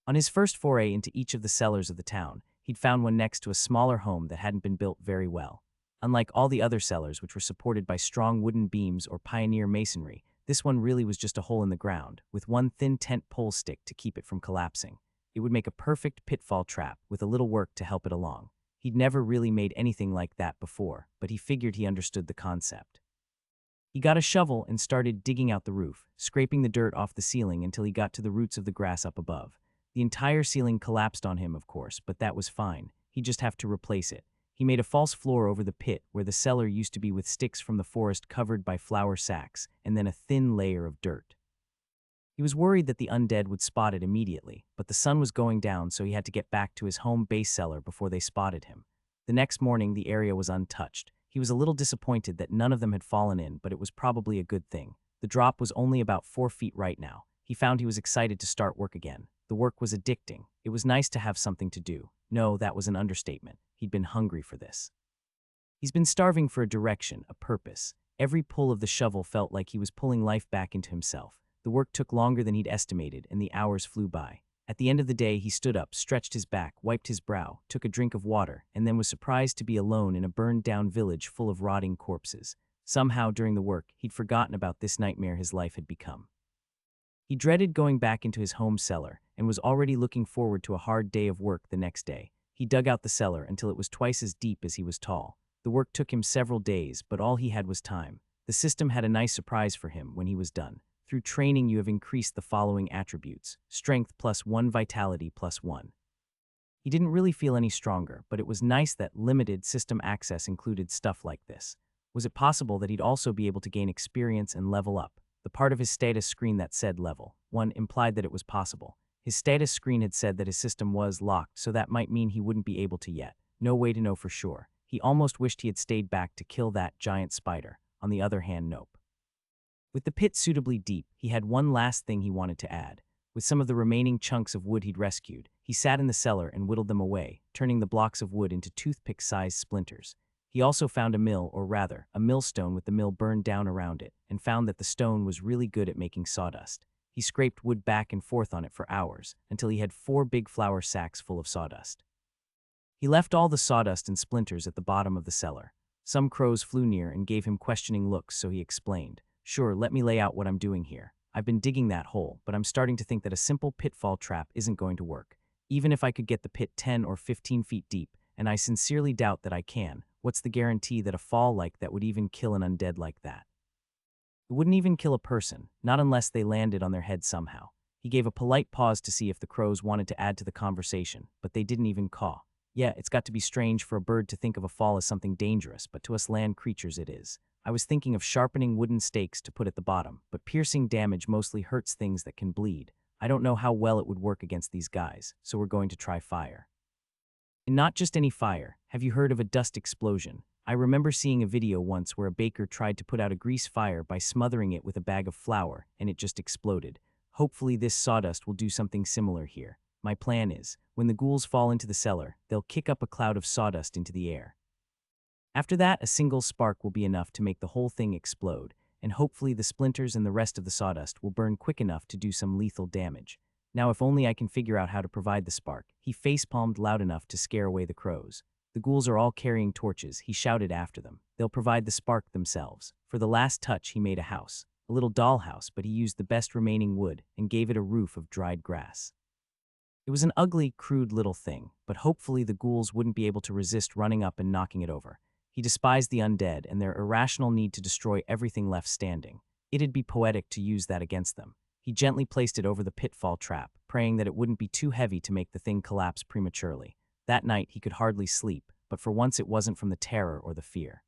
On his first foray into each of the cellars of the town, he'd found one next to a smaller home that hadn't been built very well. Unlike all the other cellars, which were supported by strong wooden beams or pioneer masonry, this one really was just a hole in the ground, with one thin tent pole stick to keep it from collapsing. It would make a perfect pitfall trap, with a little work to help it along. He'd never really made anything like that before, but he figured he understood the concept. He got a shovel and started digging out the roof, scraping the dirt off the ceiling until he got to the roots of the grass up above. The entire ceiling collapsed on him, of course, but that was fine. He'd just have to replace it. He made a false floor over the pit where the cellar used to be, with sticks from the forest covered by flour sacks, and then a thin layer of dirt. He was worried that the undead would spot it immediately, but the sun was going down, so he had to get back to his home base cellar before they spotted him. The next morning, the area was untouched. He was a little disappointed that none of them had fallen in, but it was probably a good thing. The drop was only about 4 feet right now. He found he was excited to start work again. The work was addicting. It was nice to have something to do. No, that was an understatement. He'd been hungry for this. He's been starving for a direction, a purpose. Every pull of the shovel felt like he was pulling life back into himself. The work took longer than he'd estimated, and the hours flew by. At the end of the day, he stood up, stretched his back, wiped his brow, took a drink of water, and then was surprised to be alone in a burned-down village full of rotting corpses. Somehow, during the work, he'd forgotten about this nightmare his life had become. He dreaded going back into his home cellar and was already looking forward to a hard day of work the next day. He dug out the cellar until it was twice as deep as he was tall. The work took him several days, but all he had was time. The system had a nice surprise for him when he was done. Through training, you have increased the following attributes: strength +1, vitality +1. He didn't really feel any stronger, but it was nice that limited system access included stuff like this. Was it possible that he'd also be able to gain experience and level up? The part of his status screen that said level 1 implied that it was possible. His status screen had said that his system was locked, so that might mean he wouldn't be able to yet. No way to know for sure. He almost wished he had stayed back to kill that giant spider. On the other hand, nope. With the pit suitably deep, he had one last thing he wanted to add. With some of the remaining chunks of wood he'd rescued, he sat in the cellar and whittled them away, turning the blocks of wood into toothpick-sized splinters. He also found a mill, or rather, a millstone with the mill burned down around it, and found that the stone was really good at making sawdust. He scraped wood back and forth on it for hours, until he had 4 big flour sacks full of sawdust. He left all the sawdust and splinters at the bottom of the cellar. Some crows flew near and gave him questioning looks, so he explained, "Sure, let me lay out what I'm doing here. I've been digging that hole, but I'm starting to think that a simple pitfall trap isn't going to work. Even if I could get the pit 10 or 15 feet deep, and I sincerely doubt that I can, what's the guarantee that a fall like that would even kill an undead like that? It wouldn't even kill a person, not unless they landed on their head somehow." He gave a polite pause to see if the crows wanted to add to the conversation, but they didn't even caw. Yeah, it's got to be strange for a bird to think of a fall as something dangerous, but to us land creatures it is. I was thinking of sharpening wooden stakes to put at the bottom, but piercing damage mostly hurts things that can bleed. I don't know how well it would work against these guys, so we're going to try fire. And not just any fire. Have you heard of a dust explosion? I remember seeing a video once where a baker tried to put out a grease fire by smothering it with a bag of flour, and it just exploded. Hopefully this sawdust will do something similar here. My plan is, when the ghouls fall into the cellar, they'll kick up a cloud of sawdust into the air. After that, a single spark will be enough to make the whole thing explode, and hopefully the splinters and the rest of the sawdust will burn quick enough to do some lethal damage. Now if only I can figure out how to provide the spark. He facepalmed loud enough to scare away the crows. The ghouls are all carrying torches, he shouted after them. They'll provide the spark themselves. For the last touch, he made a house. A little dollhouse, but he used the best remaining wood and gave it a roof of dried grass. It was an ugly, crude little thing, but hopefully the ghouls wouldn't be able to resist running up and knocking it over. He despised the undead and their irrational need to destroy everything left standing. It'd be poetic to use that against them. He gently placed it over the pitfall trap, praying that it wouldn't be too heavy to make the thing collapse prematurely. That night he could hardly sleep, but for once it wasn't from the terror or the fear.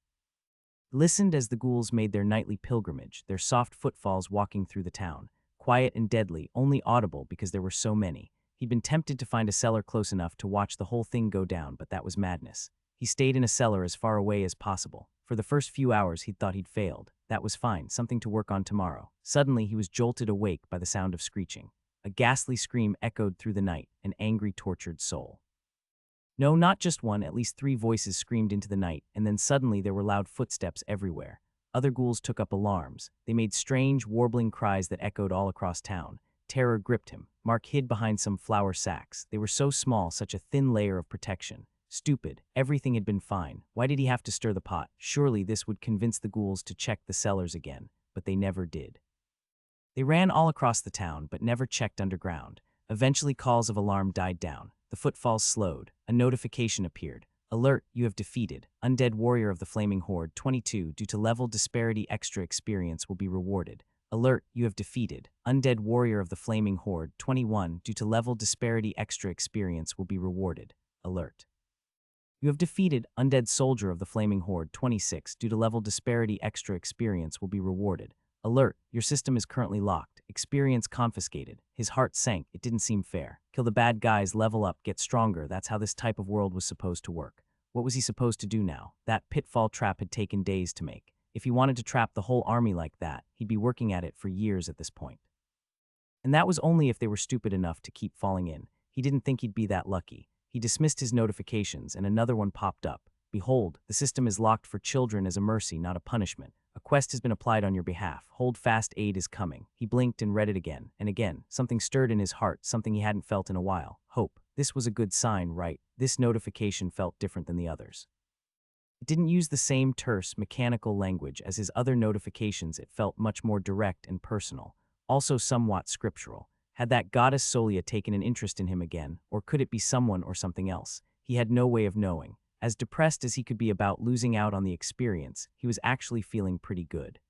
Listened as the ghouls made their nightly pilgrimage, their soft footfalls walking through the town, quiet and deadly, only audible because there were so many. He'd been tempted to find a cellar close enough to watch the whole thing go down, but that was madness. He stayed in a cellar as far away as possible. For the first few hours he'd thought he'd failed. That was fine, something to work on tomorrow. Suddenly he was jolted awake by the sound of screeching. A ghastly scream echoed through the night, an angry, tortured soul. No, not just one, at least 3 voices screamed into the night, and then suddenly there were loud footsteps everywhere. Other ghouls took up alarms. They made strange, warbling cries that echoed all across town. Terror gripped him. Mark hid behind some flour sacks. They were so small, such a thin layer of protection. Stupid. Everything had been fine. Why did he have to stir the pot? Surely this would convince the ghouls to check the cellars again, but they never did. They ran all across the town, but never checked underground. Eventually calls of alarm died down. The footfalls slowed. A notification appeared. Alert, you have defeated. Undead Warrior of the Flaming Horde 22 due to level disparity extra experience will be rewarded. Alert, you have defeated. Undead Warrior of the Flaming Horde 21 due to level disparity extra experience will be rewarded. Alert. You have defeated Undead Soldier of the Flaming Horde 26 due to level disparity extra experience will be rewarded. Alert, your system is currently locked. Experience confiscated. His heart sank. It didn't seem fair. Kill the bad guys, level up, get stronger. That's how this type of world was supposed to work. What was he supposed to do now? That pitfall trap had taken days to make. If he wanted to trap the whole army like that, he'd be working at it for years at this point. And that was only if they were stupid enough to keep falling in. He didn't think he'd be that lucky. He dismissed his notifications, and another one popped up. Behold, the system is locked for children as a mercy, not a punishment. A quest has been applied on your behalf. Hold fast, aid is coming. He blinked and read it again, and again. Something stirred in his heart, something he hadn't felt in a while. Hope. This was a good sign, right? This notification felt different than the others. It didn't use the same terse, mechanical language as his other notifications. It felt much more direct and personal, also somewhat scriptural. Had that goddess Solia taken an interest in him again, or could it be someone or something else? He had no way of knowing. As depressed as he could be about losing out on the experience, he was actually feeling pretty good.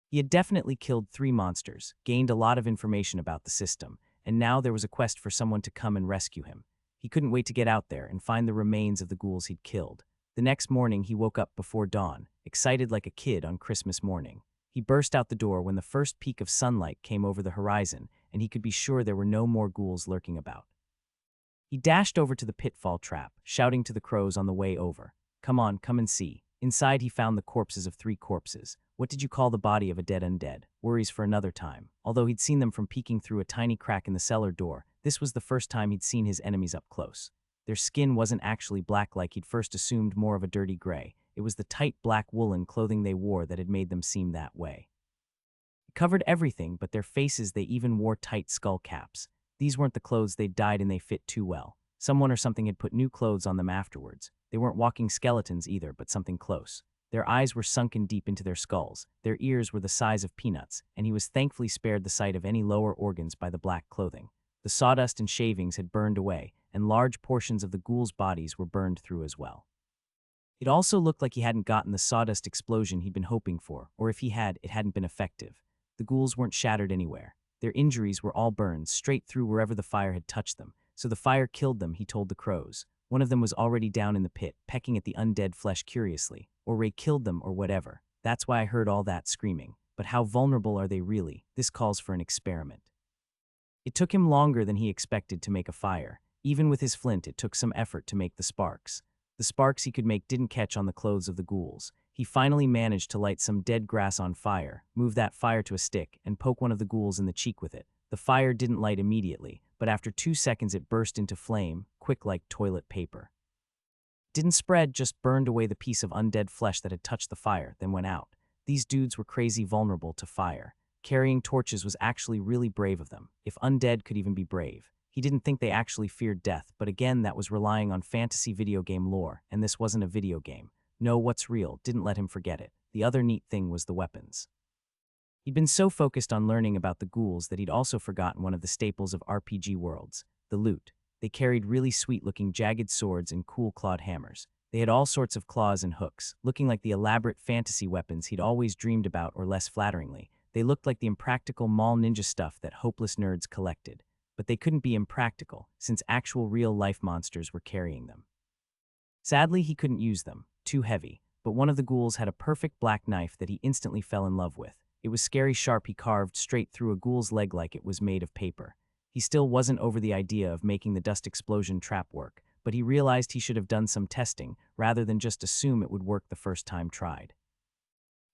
He had definitely killed 3 monsters, gained a lot of information about the system, and now there was a quest for someone to come and rescue him. He couldn't wait to get out there and find the remains of the ghouls he'd killed. The next morning he woke up before dawn, excited like a kid on Christmas morning. He burst out the door when the first peak of sunlight came over the horizon, and he could be sure there were no more ghouls lurking about. He dashed over to the pitfall trap, shouting to the crows on the way over. Come on, come and see. Inside he found the corpses of 3 corpses. What did you call the body of a dead undead? Worries for another time. Although he'd seen them from peeking through a tiny crack in the cellar door, this was the first time he'd seen his enemies up close. Their skin wasn't actually black like he'd first assumed, more of a dirty gray. It was the tight black woolen clothing they wore that had made them seem that way. It covered everything but their faces. They even wore tight skull caps. These weren't the clothes they'd dyed and they fit too well. Someone or something had put new clothes on them afterwards. They weren't walking skeletons either, but something close. Their eyes were sunken deep into their skulls, their ears were the size of peanuts, and he was thankfully spared the sight of any lower organs by the black clothing. The sawdust and shavings had burned away, and large portions of the ghouls' bodies were burned through as well. It also looked like he hadn't gotten the sawdust explosion he'd been hoping for, or if he had, it hadn't been effective. The ghouls weren't shattered anywhere. Their injuries were all burned straight through wherever the fire had touched them, so the fire killed them, he told the crows. One of them was already down in the pit, pecking at the undead flesh curiously. Or Ray killed them or whatever. That's why I heard all that screaming. But how vulnerable are they really? This calls for an experiment. It took him longer than he expected to make a fire. Even with his flint, it took some effort to make the sparks. The sparks he could make didn't catch on the clothes of the ghouls. He finally managed to light some dead grass on fire, move that fire to a stick, and poke one of the ghouls in the cheek with it. The fire didn't light immediately, but after 2 seconds it burst into flame, quick like toilet paper. Didn't spread, just burned away the piece of undead flesh that had touched the fire, then went out. These dudes were crazy vulnerable to fire. Carrying torches was actually really brave of them, if undead could even be brave. He didn't think they actually feared death, but again that was relying on fantasy video game lore, and this wasn't a video game. No, what's real didn't let him forget it. The other neat thing was the weapons. He'd been so focused on learning about the ghouls that he'd also forgotten one of the staples of RPG worlds, the loot. They carried really sweet-looking jagged swords and cool clawed hammers. They had all sorts of claws and hooks, looking like the elaborate fantasy weapons he'd always dreamed about, or less flatteringly, they looked like the impractical mall ninja stuff that hopeless nerds collected. But they couldn't be impractical, since actual real-life monsters were carrying them. Sadly, he couldn't use them, too heavy, but one of the ghouls had a perfect black knife that he instantly fell in love with. It was scary sharp. He carved straight through a ghoul's leg like it was made of paper. He still wasn't over the idea of making the dust explosion trap work, but he realized he should have done some testing, rather than just assume it would work the first time tried.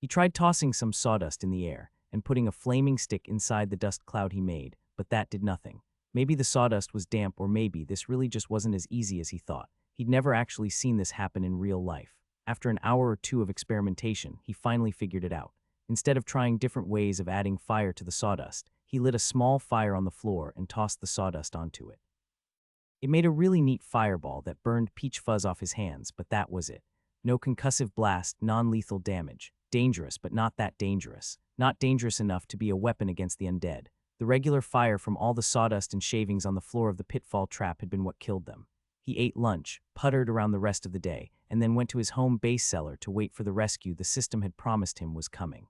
He tried tossing some sawdust in the air, and putting a flaming stick inside the dust cloud he made, but that did nothing. Maybe the sawdust was damp, or maybe this really just wasn't as easy as he thought. He'd never actually seen this happen in real life. After an hour or two of experimentation, he finally figured it out. Instead of trying different ways of adding fire to the sawdust, he lit a small fire on the floor and tossed the sawdust onto it. It made a really neat fireball that burned peach fuzz off his hands, but that was it. No concussive blast, non-lethal damage. Dangerous, but not that dangerous. Not dangerous enough to be a weapon against the undead. The regular fire from all the sawdust and shavings on the floor of the pitfall trap had been what killed them. He ate lunch, puttered around the rest of the day, and then went to his home base cellar to wait for the rescue the system had promised him was coming.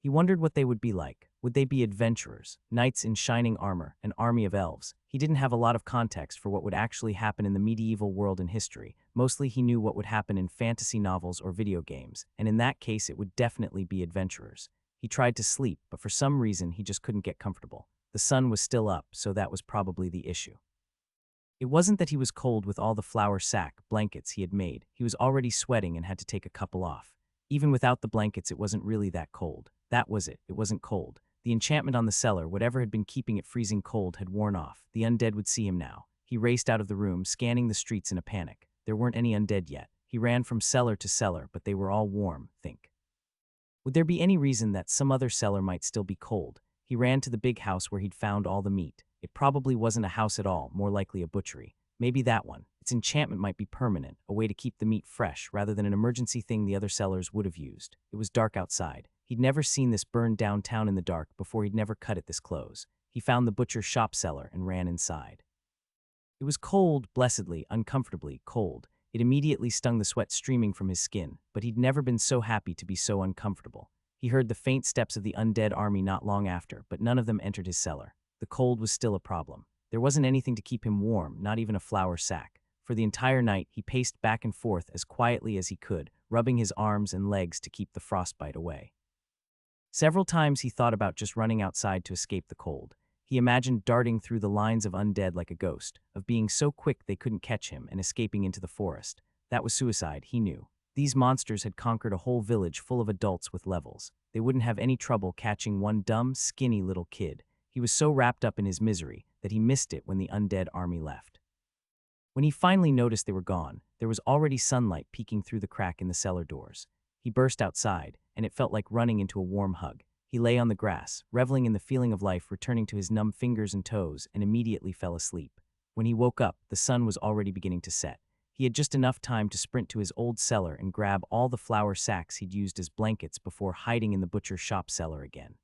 He wondered what they would be like. Would they be adventurers, knights in shining armor, an army of elves? He didn't have a lot of context for what would actually happen in the medieval world in history. Mostly he knew what would happen in fantasy novels or video games, and in that case it would definitely be adventurers. He tried to sleep, but for some reason he just couldn't get comfortable. The sun was still up, so that was probably the issue. It wasn't that he was cold with all the flour sack blankets he had made. He was already sweating and had to take a couple off. Even without the blankets, it wasn't really that cold. That was it. It wasn't cold. The enchantment on the cellar, whatever had been keeping it freezing cold, had worn off. The undead would see him now. He raced out of the room, scanning the streets in a panic. There weren't any undead yet. He ran from cellar to cellar, but they were all warm, think. Would there be any reason that some other cellar might still be cold? He ran to the big house where he'd found all the meat. It probably wasn't a house at all, more likely a butchery. Maybe that one. Its enchantment might be permanent, a way to keep the meat fresh rather than an emergency thing the other cellars would have used. It was dark outside. He'd never seen this burned downtown in the dark before. He'd never cut it this close. He found the butcher's shop cellar and ran inside. It was cold, blessedly, uncomfortably cold. It immediately stung the sweat streaming from his skin, but he'd never been so happy to be so uncomfortable. He heard the faint steps of the undead army not long after, but none of them entered his cellar. The cold was still a problem. There wasn't anything to keep him warm, not even a flour sack. For the entire night, he paced back and forth as quietly as he could, rubbing his arms and legs to keep the frostbite away. Several times he thought about just running outside to escape the cold. He imagined darting through the lines of undead like a ghost, of being so quick they couldn't catch him and escaping into the forest. That was suicide, he knew. These monsters had conquered a whole village full of adults with levels. They wouldn't have any trouble catching one dumb, skinny little kid. He was so wrapped up in his misery that he missed it when the undead army left. When he finally noticed they were gone, there was already sunlight peeking through the crack in the cellar doors. He burst outside, and it felt like running into a warm hug. He lay on the grass, reveling in the feeling of life returning to his numb fingers and toes, and immediately fell asleep. When he woke up, the sun was already beginning to set. He had just enough time to sprint to his old cellar and grab all the flour sacks he'd used as blankets before hiding in the butcher shop cellar again.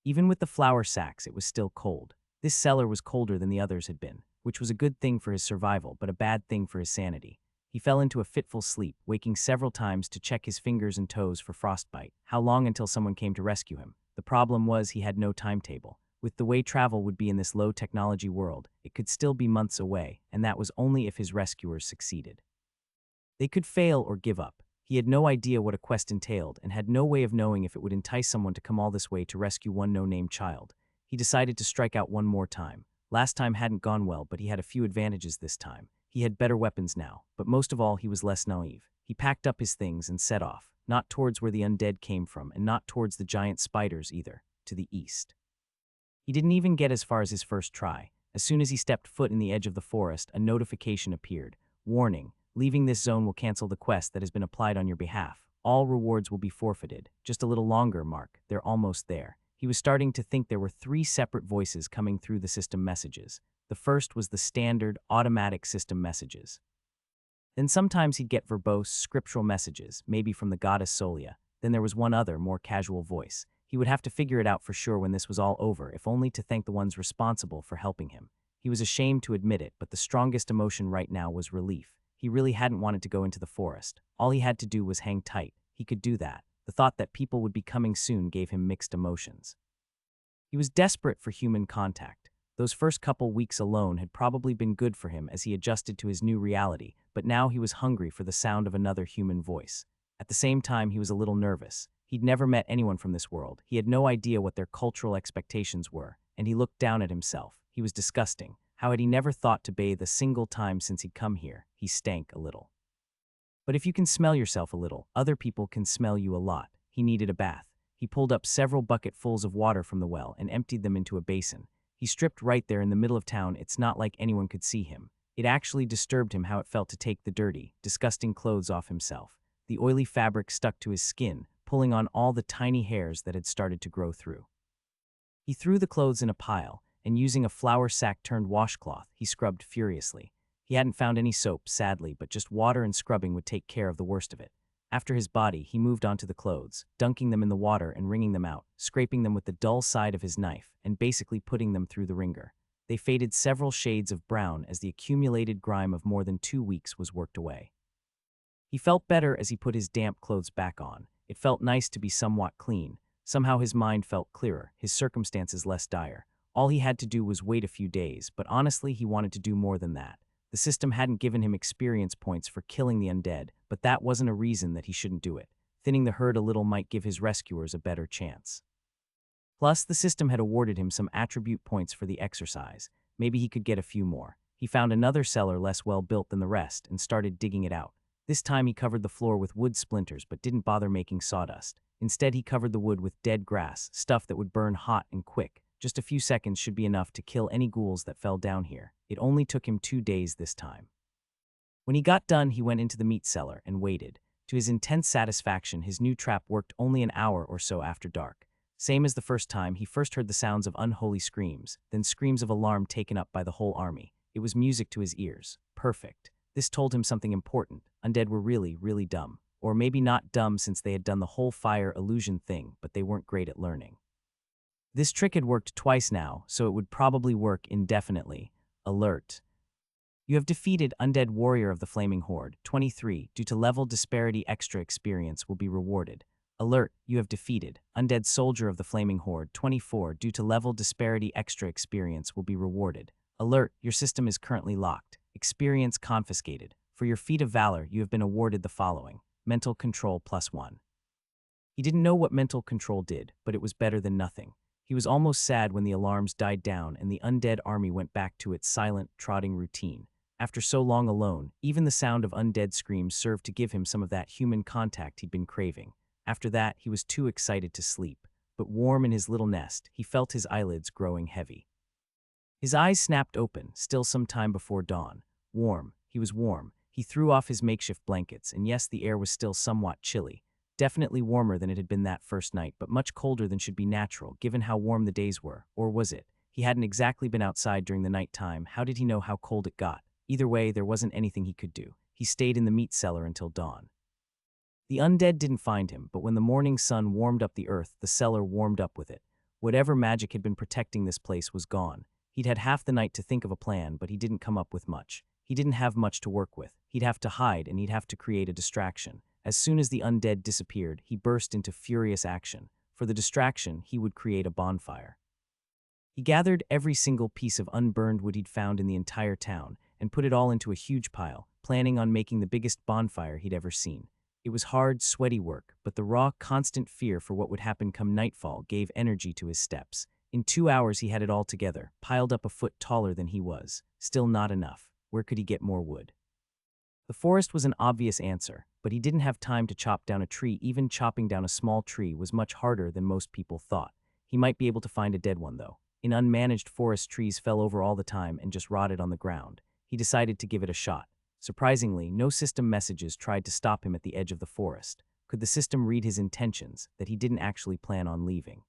Even with the flour sacks, it was still cold. This cellar was colder than the others had been, which was a good thing for his survival but a bad thing for his sanity. He fell into a fitful sleep, waking several times to check his fingers and toes for frostbite. How long until someone came to rescue him? The problem was he had no timetable. With the way travel would be in this low-technology world, it could still be months away, and that was only if his rescuers succeeded. They could fail or give up. He had no idea what a quest entailed and had no way of knowing if it would entice someone to come all this way to rescue one no-name child. He decided to strike out one more time. Last time hadn't gone well, but he had a few advantages this time. He had better weapons now, but most of all, he was less naive. He packed up his things and set off, not towards where the undead came from and not towards the giant spiders either, to the east. He didn't even get as far as his first try. As soon as he stepped foot in the edge of the forest, a notification appeared. Warning, leaving this zone will cancel the quest that has been applied on your behalf. All rewards will be forfeited. Just a little longer, Mark. They're almost there. He was starting to think there were 3 separate voices coming through the system messages. The first was the standard, automatic system messages. Then sometimes he'd get verbose, scriptural messages, maybe from the goddess Solia. Then there was one other, more casual voice. He would have to figure it out for sure when this was all over, if only to thank the ones responsible for helping him. He was ashamed to admit it, but the strongest emotion right now was relief. He really hadn't wanted to go into the forest. All he had to do was hang tight. He could do that. The thought that people would be coming soon gave him mixed emotions. He was desperate for human contact. Those first couple weeks alone had probably been good for him as he adjusted to his new reality, but now he was hungry for the sound of another human voice. At the same time, he was a little nervous. He'd never met anyone from this world. He had no idea what their cultural expectations were, and he looked down at himself. He was disgusting. How had he never thought to bathe a single time since he'd come here? He stank a little. But if you can smell yourself a little, other people can smell you a lot. He needed a bath. He pulled up several bucketfuls of water from the well and emptied them into a basin. He stripped right there in the middle of town. It's not like anyone could see him. It actually disturbed him how it felt to take the dirty, disgusting clothes off himself. The oily fabric stuck to his skin, pulling on all the tiny hairs that had started to grow through. He threw the clothes in a pile, and using a flour sack-turned washcloth, he scrubbed furiously. He hadn't found any soap, sadly, but just water and scrubbing would take care of the worst of it. After his body, he moved on to the clothes, dunking them in the water and wringing them out, scraping them with the dull side of his knife, and basically putting them through the wringer. They faded several shades of brown as the accumulated grime of more than 2 weeks was worked away. He felt better as he put his damp clothes back on. It felt nice to be somewhat clean. Somehow his mind felt clearer, his circumstances less dire. All he had to do was wait a few days, but honestly he wanted to do more than that. The system hadn't given him experience points for killing the undead, but that wasn't a reason that he shouldn't do it. Thinning the herd a little might give his rescuers a better chance. Plus, the system had awarded him some attribute points for the exercise. Maybe he could get a few more. He found another cellar less well built than the rest and started digging it out. This time he covered the floor with wood splinters but didn't bother making sawdust. Instead, he covered the wood with dead grass, stuff that would burn hot and quick. Just a few seconds should be enough to kill any ghouls that fell down here. It only took him 2 days this time. When he got done, he went into the meat cellar and waited. To his intense satisfaction, his new trap worked only an hour or so after dark. Same as the first time, he first heard the sounds of unholy screams, then screams of alarm taken up by the whole army. It was music to his ears. Perfect. This told him something important. Undead were really, really dumb. Or maybe not dumb since they had done the whole fire illusion thing, but they weren't great at learning. This trick had worked twice now, so it would probably work indefinitely. Alert. You have defeated Undead Warrior of the Flaming Horde, 23, due to level disparity extra experience will be rewarded. Alert, you have defeated Undead Soldier of the Flaming Horde, 24, due to level disparity extra experience will be rewarded. Alert, your system is currently locked. Experience confiscated. For your feat of valor, you have been awarded the following. Mental Control +1. He didn't know what mental control did, but it was better than nothing. He was almost sad when the alarms died down and the undead army went back to its silent, trotting routine. After so long alone, even the sound of undead screams served to give him some of that human contact he'd been craving. After that, he was too excited to sleep. But warm in his little nest, he felt his eyelids growing heavy. His eyes snapped open, still some time before dawn. Warm. He was warm. He threw off his makeshift blankets, and yes, the air was still somewhat chilly. Definitely warmer than it had been that first night, but much colder than should be natural, given how warm the days were. Or was it? He hadn't exactly been outside during the night time. How did he know how cold it got? Either way, there wasn't anything he could do. He stayed in the meat cellar until dawn. The undead didn't find him, but when the morning sun warmed up the earth, the cellar warmed up with it. Whatever magic had been protecting this place was gone. He'd had half the night to think of a plan, but he didn't come up with much. He didn't have much to work with. He'd have to hide, and he'd have to create a distraction. As soon as the undead disappeared, he burst into furious action. For the distraction, he would create a bonfire. He gathered every single piece of unburned wood he'd found in the entire town and put it all into a huge pile, planning on making the biggest bonfire he'd ever seen. It was hard, sweaty work, but the raw, constant fear for what would happen come nightfall gave energy to his steps. In 2 hours he had it all together, piled up a foot taller than he was. Still not enough. Where could he get more wood? The forest was an obvious answer, but he didn't have time to chop down a tree. Even chopping down a small tree was much harder than most people thought. He might be able to find a dead one, though. In unmanaged forest, trees fell over all the time and just rotted on the ground. He decided to give it a shot. Surprisingly, no system messages tried to stop him at the edge of the forest. Could the system read his intentions, that he didn't actually plan on leaving?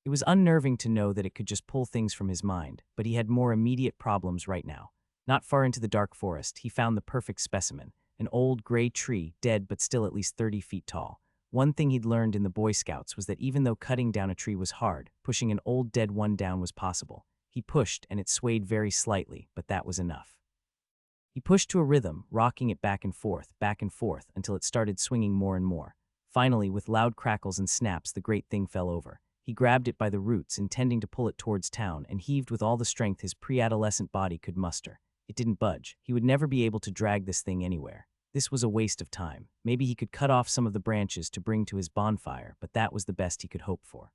It was unnerving to know that it could just pull things from his mind, but he had more immediate problems right now. Not far into the dark forest, he found the perfect specimen, an old gray tree, dead but still at least 30 feet tall. One thing he'd learned in the Boy Scouts was that even though cutting down a tree was hard, pushing an old dead one down was possible. He pushed, and it swayed very slightly, but that was enough. He pushed to a rhythm, rocking it back and forth, until it started swinging more and more. Finally, with loud crackles and snaps, the great thing fell over. He grabbed it by the roots, intending to pull it towards town, and heaved with all the strength his pre-adolescent body could muster. It didn't budge. He would never be able to drag this thing anywhere. This was a waste of time. Maybe he could cut off some of the branches to bring to his bonfire, but that was the best he could hope for.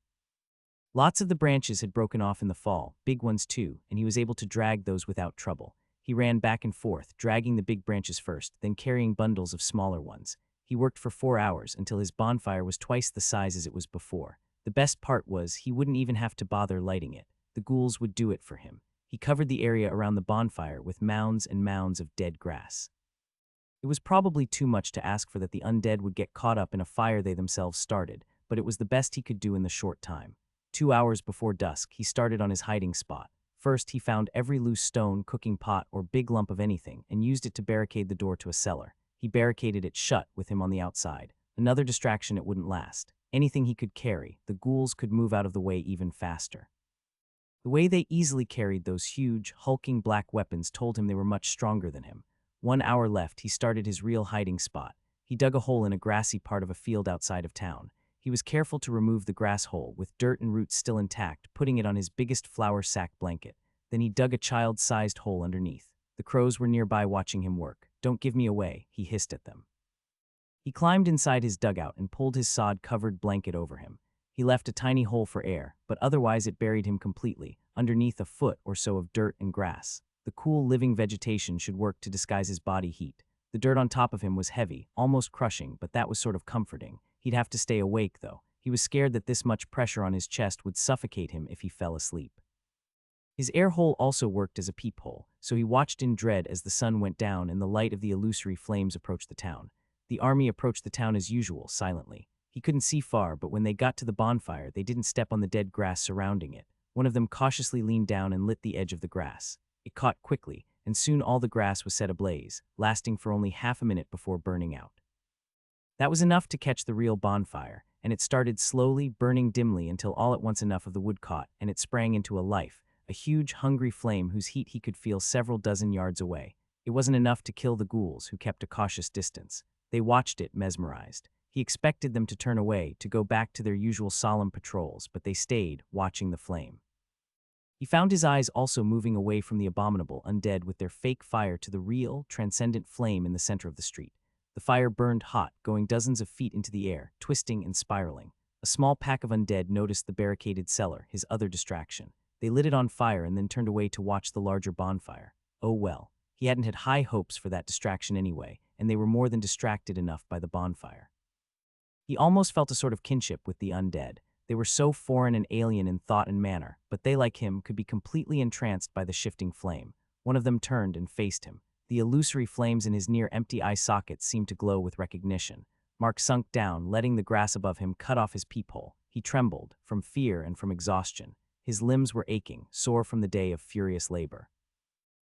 Lots of the branches had broken off in the fall, big ones too, and he was able to drag those without trouble. He ran back and forth, dragging the big branches first, then carrying bundles of smaller ones. He worked for 4 hours until his bonfire was twice the size as it was before. The best part was he wouldn't even have to bother lighting it. The ghouls would do it for him. He covered the area around the bonfire with mounds and mounds of dead grass. It was probably too much to ask for that the undead would get caught up in a fire they themselves started, but it was the best he could do in the short time. 2 hours before dusk, he started on his hiding spot. First, he found every loose stone, cooking pot, or big lump of anything and used it to barricade the door to a cellar. He barricaded it shut with him on the outside. Another distraction, it wouldn't last. Anything he could carry, the ghouls could move out of the way even faster. The way they easily carried those huge, hulking black weapons told him they were much stronger than him. 1 hour left, he started his real hiding spot. He dug a hole in a grassy part of a field outside of town. He was careful to remove the grass hole, with dirt and roots still intact, putting it on his biggest flour sack blanket. Then he dug a child-sized hole underneath. The crows were nearby watching him work. "Don't give me away," he hissed at them. He climbed inside his dugout and pulled his sod-covered blanket over him. He left a tiny hole for air, but otherwise it buried him completely, underneath a foot or so of dirt and grass. The cool, living vegetation should work to disguise his body heat. The dirt on top of him was heavy, almost crushing, but that was sort of comforting. He'd have to stay awake, though. He was scared that this much pressure on his chest would suffocate him if he fell asleep. His air hole also worked as a peephole, so he watched in dread as the sun went down and the light of the illusory flames approached the town. The army approached the town as usual, silently. He couldn't see far, but when they got to the bonfire, they didn't step on the dead grass surrounding it. One of them cautiously leaned down and lit the edge of the grass. It caught quickly, and soon all the grass was set ablaze, lasting for only half a minute before burning out. That was enough to catch the real bonfire, and it started slowly, burning dimly until all at once enough of the wood caught, and it sprang into a life, a huge, hungry flame whose heat he could feel several dozen yards away. It wasn't enough to kill the ghouls, who kept a cautious distance. They watched it, mesmerized. He expected them to turn away, to go back to their usual solemn patrols, but they stayed, watching the flame. He found his eyes also moving away from the abominable undead with their fake fire to the real, transcendent flame in the center of the street. The fire burned hot, going dozens of feet into the air, twisting and spiraling. A small pack of undead noticed the barricaded cellar, his other distraction. They lit it on fire and then turned away to watch the larger bonfire. Oh well, he hadn't had high hopes for that distraction anyway, and they were more than distracted enough by the bonfire. He almost felt a sort of kinship with the undead. They were so foreign and alien in thought and manner, but they, like him, could be completely entranced by the shifting flame. One of them turned and faced him. The illusory flames in his near-empty eye sockets seemed to glow with recognition. Mark sunk down, letting the grass above him cut off his peephole. He trembled, from fear and from exhaustion. His limbs were aching, sore from the day of furious labor.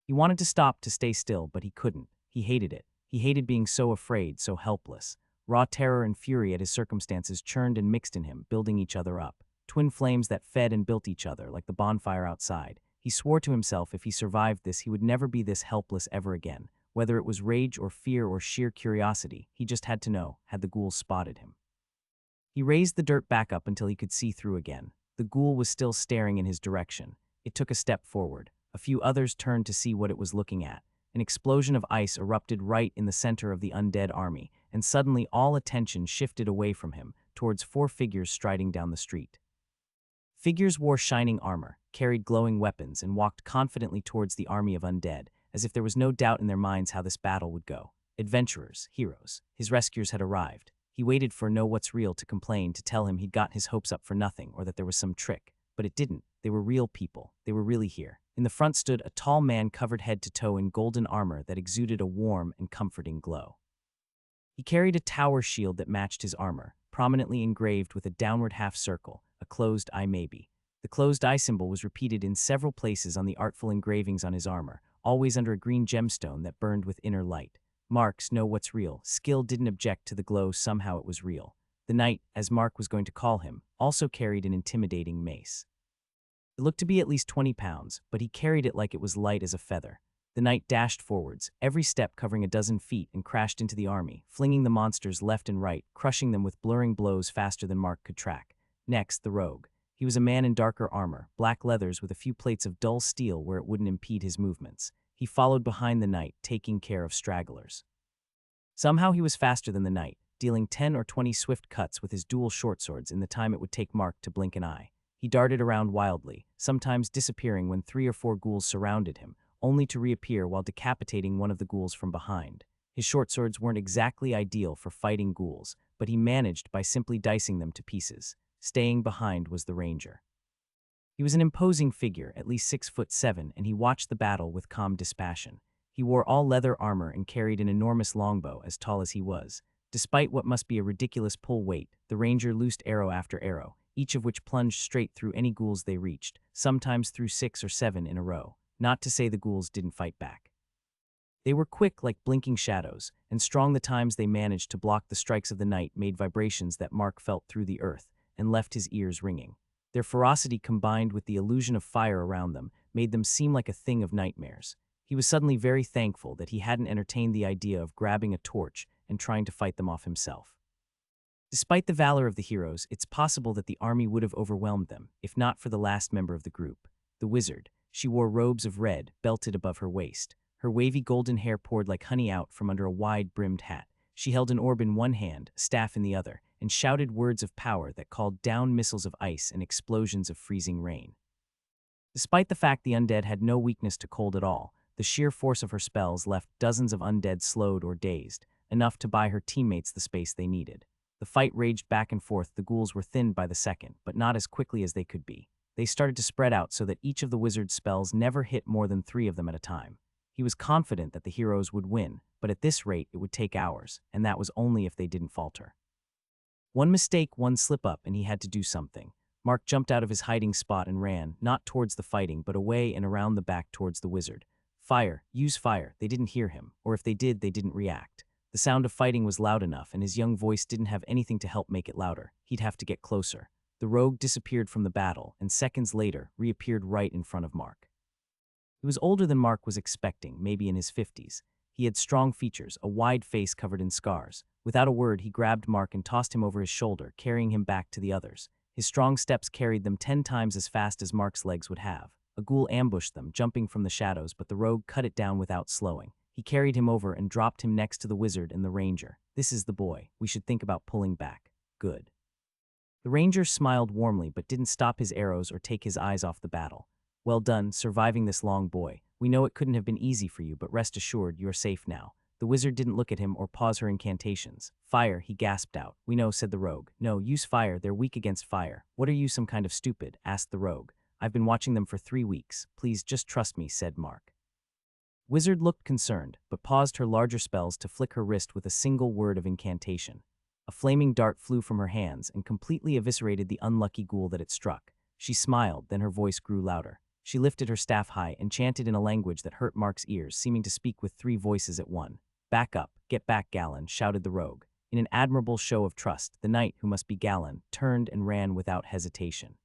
He wanted to stop to stay still, but he couldn't. He hated it. He hated being so afraid, so helpless. Raw terror and fury at his circumstances churned and mixed in him, building each other up. Twin flames that fed and built each other, like the bonfire outside. He swore to himself if he survived this, he would never be this helpless ever again. Whether it was rage or fear or sheer curiosity, he just had to know, had the ghouls spotted him. He raised the dirt back up until he could see through again. The ghoul was still staring in his direction. It took a step forward. A few others turned to see what it was looking at. An explosion of ice erupted right in the center of the undead army, and suddenly all attention shifted away from him, towards 4 figures striding down the street. Figures wore shining armor, carried glowing weapons, and walked confidently towards the army of undead, as if there was no doubt in their minds how this battle would go. Adventurers, heroes. His rescuers had arrived. He waited for Know What's Real to complain, to tell him he'd gotten his hopes up for nothing, or that there was some trick. But it didn't. They were real people. They were really here. In the front stood a tall man covered head to toe in golden armor that exuded a warm and comforting glow. He carried a tower shield that matched his armor, prominently engraved with a downward half circle, a closed eye maybe. The closed eye symbol was repeated in several places on the artful engravings on his armor, always under a green gemstone that burned with inner light. Mark's Know What's Real skill didn't object to the glow, somehow it was real. The knight, as Mark was going to call him, also carried an intimidating mace. It looked to be at least 20 pounds, but he carried it like it was light as a feather. The knight dashed forwards, every step covering a dozen feet, and crashed into the army, flinging the monsters left and right, crushing them with blurring blows faster than Mark could track. Next, the rogue. He was a man in darker armor, black leathers with a few plates of dull steel where it wouldn't impede his movements. He followed behind the knight, taking care of stragglers. Somehow he was faster than the knight, dealing 10 or 20 swift cuts with his dual short swords in the time it would take Mark to blink an eye. He darted around wildly, sometimes disappearing when 3 or 4 ghouls surrounded him, only to reappear while decapitating one of the ghouls from behind. His short swords weren't exactly ideal for fighting ghouls, but he managed by simply dicing them to pieces. Staying behind was the ranger. He was an imposing figure, at least 6'7", and he watched the battle with calm dispassion. He wore all leather armor and carried an enormous longbow, as tall as he was. Despite what must be a ridiculous pull weight, the ranger loosed arrow after arrow, each of which plunged straight through any ghouls they reached, sometimes through 6 or 7 in a row. Not to say the ghouls didn't fight back. They were quick like blinking shadows, and strong. The times they managed to block the strikes of the knight made vibrations that Mark felt through the earth and left his ears ringing. Their ferocity, combined with the illusion of fire around them, made them seem like a thing of nightmares. He was suddenly very thankful that he hadn't entertained the idea of grabbing a torch and trying to fight them off himself. Despite the valor of the heroes, it's possible that the army would have overwhelmed them, if not for the last member of the group, the wizard. She wore robes of red, belted above her waist. Her wavy golden hair poured like honey out from under a wide-brimmed hat. She held an orb in one hand, a staff in the other, and shouted words of power that called down missiles of ice and explosions of freezing rain. Despite the fact the undead had no weakness to cold at all, the sheer force of her spells left dozens of undead slowed or dazed, enough to buy her teammates the space they needed. The fight raged back and forth. The ghouls were thinned by the second, but not as quickly as they could be. They started to spread out so that each of the wizard's spells never hit more than 3 of them at a time. He was confident that the heroes would win, but at this rate it would take hours, and that was only if they didn't falter. One mistake, one slip-up, and he had to do something. Mark jumped out of his hiding spot and ran, not towards the fighting, but away and around the back towards the wizard. Fire, use fire. They didn't hear him, or if they did, they didn't react. The sound of fighting was loud enough, and his young voice didn't have anything to help make it louder. He'd have to get closer. The rogue disappeared from the battle, and seconds later reappeared right in front of Mark. He was older than Mark was expecting, maybe in his 50s. He had strong features, a wide face covered in scars. Without a word, he grabbed Mark and tossed him over his shoulder, carrying him back to the others. His strong steps carried them 10 times as fast as Mark's legs would have. A ghoul ambushed them, jumping from the shadows, but the rogue cut it down without slowing. He carried him over and dropped him next to the wizard and the ranger. This is the boy. We should think about pulling back. Good. The ranger smiled warmly but didn't stop his arrows or take his eyes off the battle. Well done, surviving this long, boy. We know it couldn't have been easy for you, but rest assured, you're safe now. The wizard didn't look at him or pause her incantations. Fire, he gasped out. We know, said the rogue. No, use fire, they're weak against fire. What are you, some kind of stupid? Asked the rogue. I've been watching them for 3 weeks. Please, just trust me, said Mark. Wizard looked concerned, but paused her larger spells to flick her wrist with a single word of incantation. A flaming dart flew from her hands and completely eviscerated the unlucky ghoul that it struck. She smiled, then her voice grew louder. She lifted her staff high and chanted in a language that hurt Mark's ears, seeming to speak with three voices at one. "Back up, get back, Galen," shouted the rogue. In an admirable show of trust, the knight, who must be Galen, turned and ran without hesitation.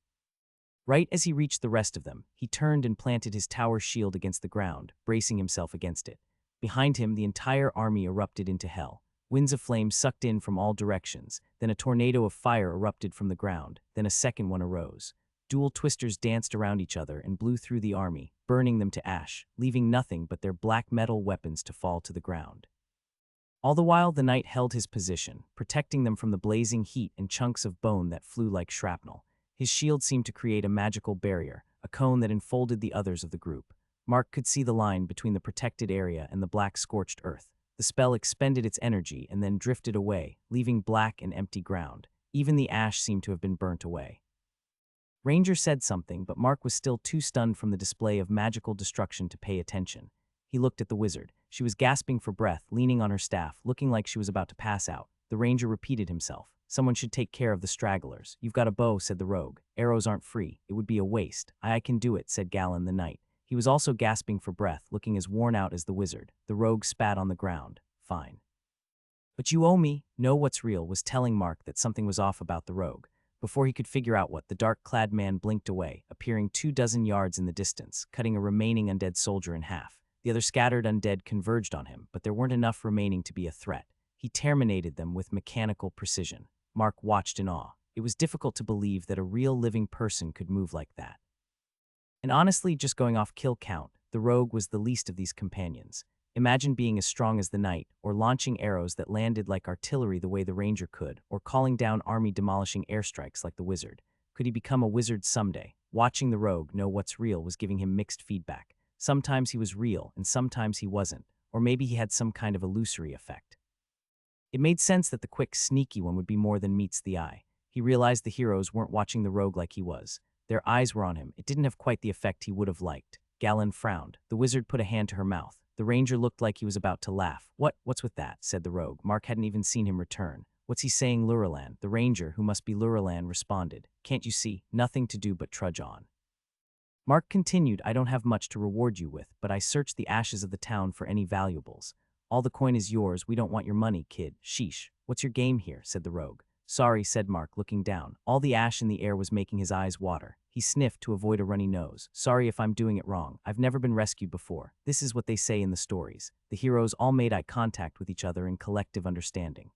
Right as he reached the rest of them, he turned and planted his tower shield against the ground, bracing himself against it. Behind him, the entire army erupted into hell. Winds of flame sucked in from all directions, then a tornado of fire erupted from the ground, then a second one arose. Dual twisters danced around each other and blew through the army, burning them to ash, leaving nothing but their black metal weapons to fall to the ground. All the while, the knight held his position, protecting them from the blazing heat and chunks of bone that flew like shrapnel. His shield seemed to create a magical barrier, a cone that enfolded the others of the group. Mark could see the line between the protected area and the black scorched earth. The spell expended its energy and then drifted away, leaving black and empty ground. Even the ash seemed to have been burnt away. Ranger said something, but Mark was still too stunned from the display of magical destruction to pay attention. He looked at the wizard. She was gasping for breath, leaning on her staff, looking like she was about to pass out. The ranger repeated himself. "Someone should take care of the stragglers." "You've got a bow," said the rogue. "Arrows aren't free. It would be a waste." I can do it," said Galen the knight. He was also gasping for breath, looking as worn out as the wizard. The rogue spat on the ground. "Fine. But you owe me." "Know what's real," was telling Mark that something was off about the rogue. Before he could figure out what, the dark-clad man blinked away, appearing 24 yards in the distance, cutting a remaining undead soldier in half. The other scattered undead converged on him, but there weren't enough remaining to be a threat. He terminated them with mechanical precision. Mark watched in awe. It was difficult to believe that a real living person could move like that. And honestly, just going off kill count, the rogue was the least of these companions. Imagine being as strong as the knight, or launching arrows that landed like artillery the way the ranger could, or calling down army-demolishing airstrikes like the wizard. Could he become a wizard someday? Watching the rogue know what's real was giving him mixed feedback. Sometimes he was real, and sometimes he wasn't, or maybe he had some kind of illusory effect. It made sense that the quick, sneaky one would be more than meets the eye. He realized the heroes weren't watching the rogue like he was. Their eyes were on him. It didn't have quite the effect he would have liked. Galen frowned. The wizard put a hand to her mouth. The ranger looked like he was about to laugh. What's with that?" said the rogue. Mark hadn't even seen him return. "What's he saying, Luralan?" The ranger, who must be Luralan, responded. "Can't you see? Nothing to do but trudge on." Mark continued. "I don't have much to reward you with, but I searched the ashes of the town for any valuables. All the coin is yours. We don't want your money, kid." "Sheesh. What's your game here?" said the rogue. "Sorry," said Mark, looking down. All the ash in the air was making his eyes water. He sniffed to avoid a runny nose. "Sorry if I'm doing it wrong. I've never been rescued before. This is what they say in the stories." The heroes all made eye contact with each other in collective understanding.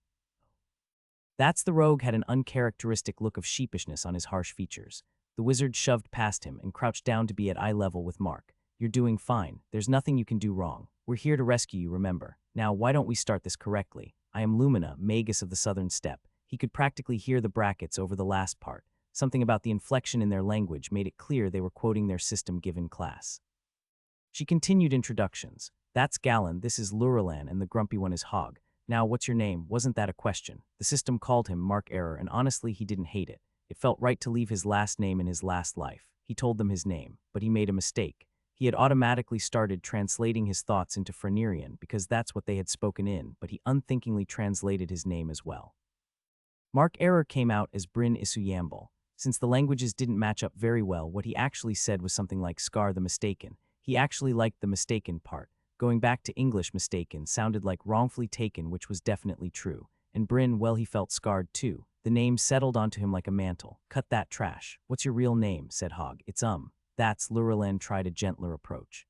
The rogue had an uncharacteristic look of sheepishness on his harsh features. The wizard shoved past him and crouched down to be at eye level with Mark. "You're doing fine. There's nothing you can do wrong. We're here to rescue you, remember. Now, why don't we start this correctly? I am Lumina, Magus of the Southern Steppe." He could practically hear the brackets over the last part. Something about the inflection in their language made it clear they were quoting their system-given class. She continued introductions. "That's Galen, this is Luralan, and the grumpy one is Hog. Now, what's your name?" Wasn't that a question? The system called him Mark Error, and honestly, he didn't hate it. It felt right to leave his last name in his last life. He told them his name, but he made a mistake. He had automatically started translating his thoughts into Frenerian because that's what they had spoken in, but he unthinkingly translated his name as well. Mark Error came out as Bryn Isuyambel. Since the languages didn't match up very well, what he actually said was something like Scar the Mistaken. He actually liked the mistaken part. Going back to English, mistaken sounded like wrongfully taken, which was definitely true. And Bryn, well, he felt scarred too. The name settled onto him like a mantle. "Cut that trash. What's your real name?" said Hog. "It's That's Luralan tried a gentler approach.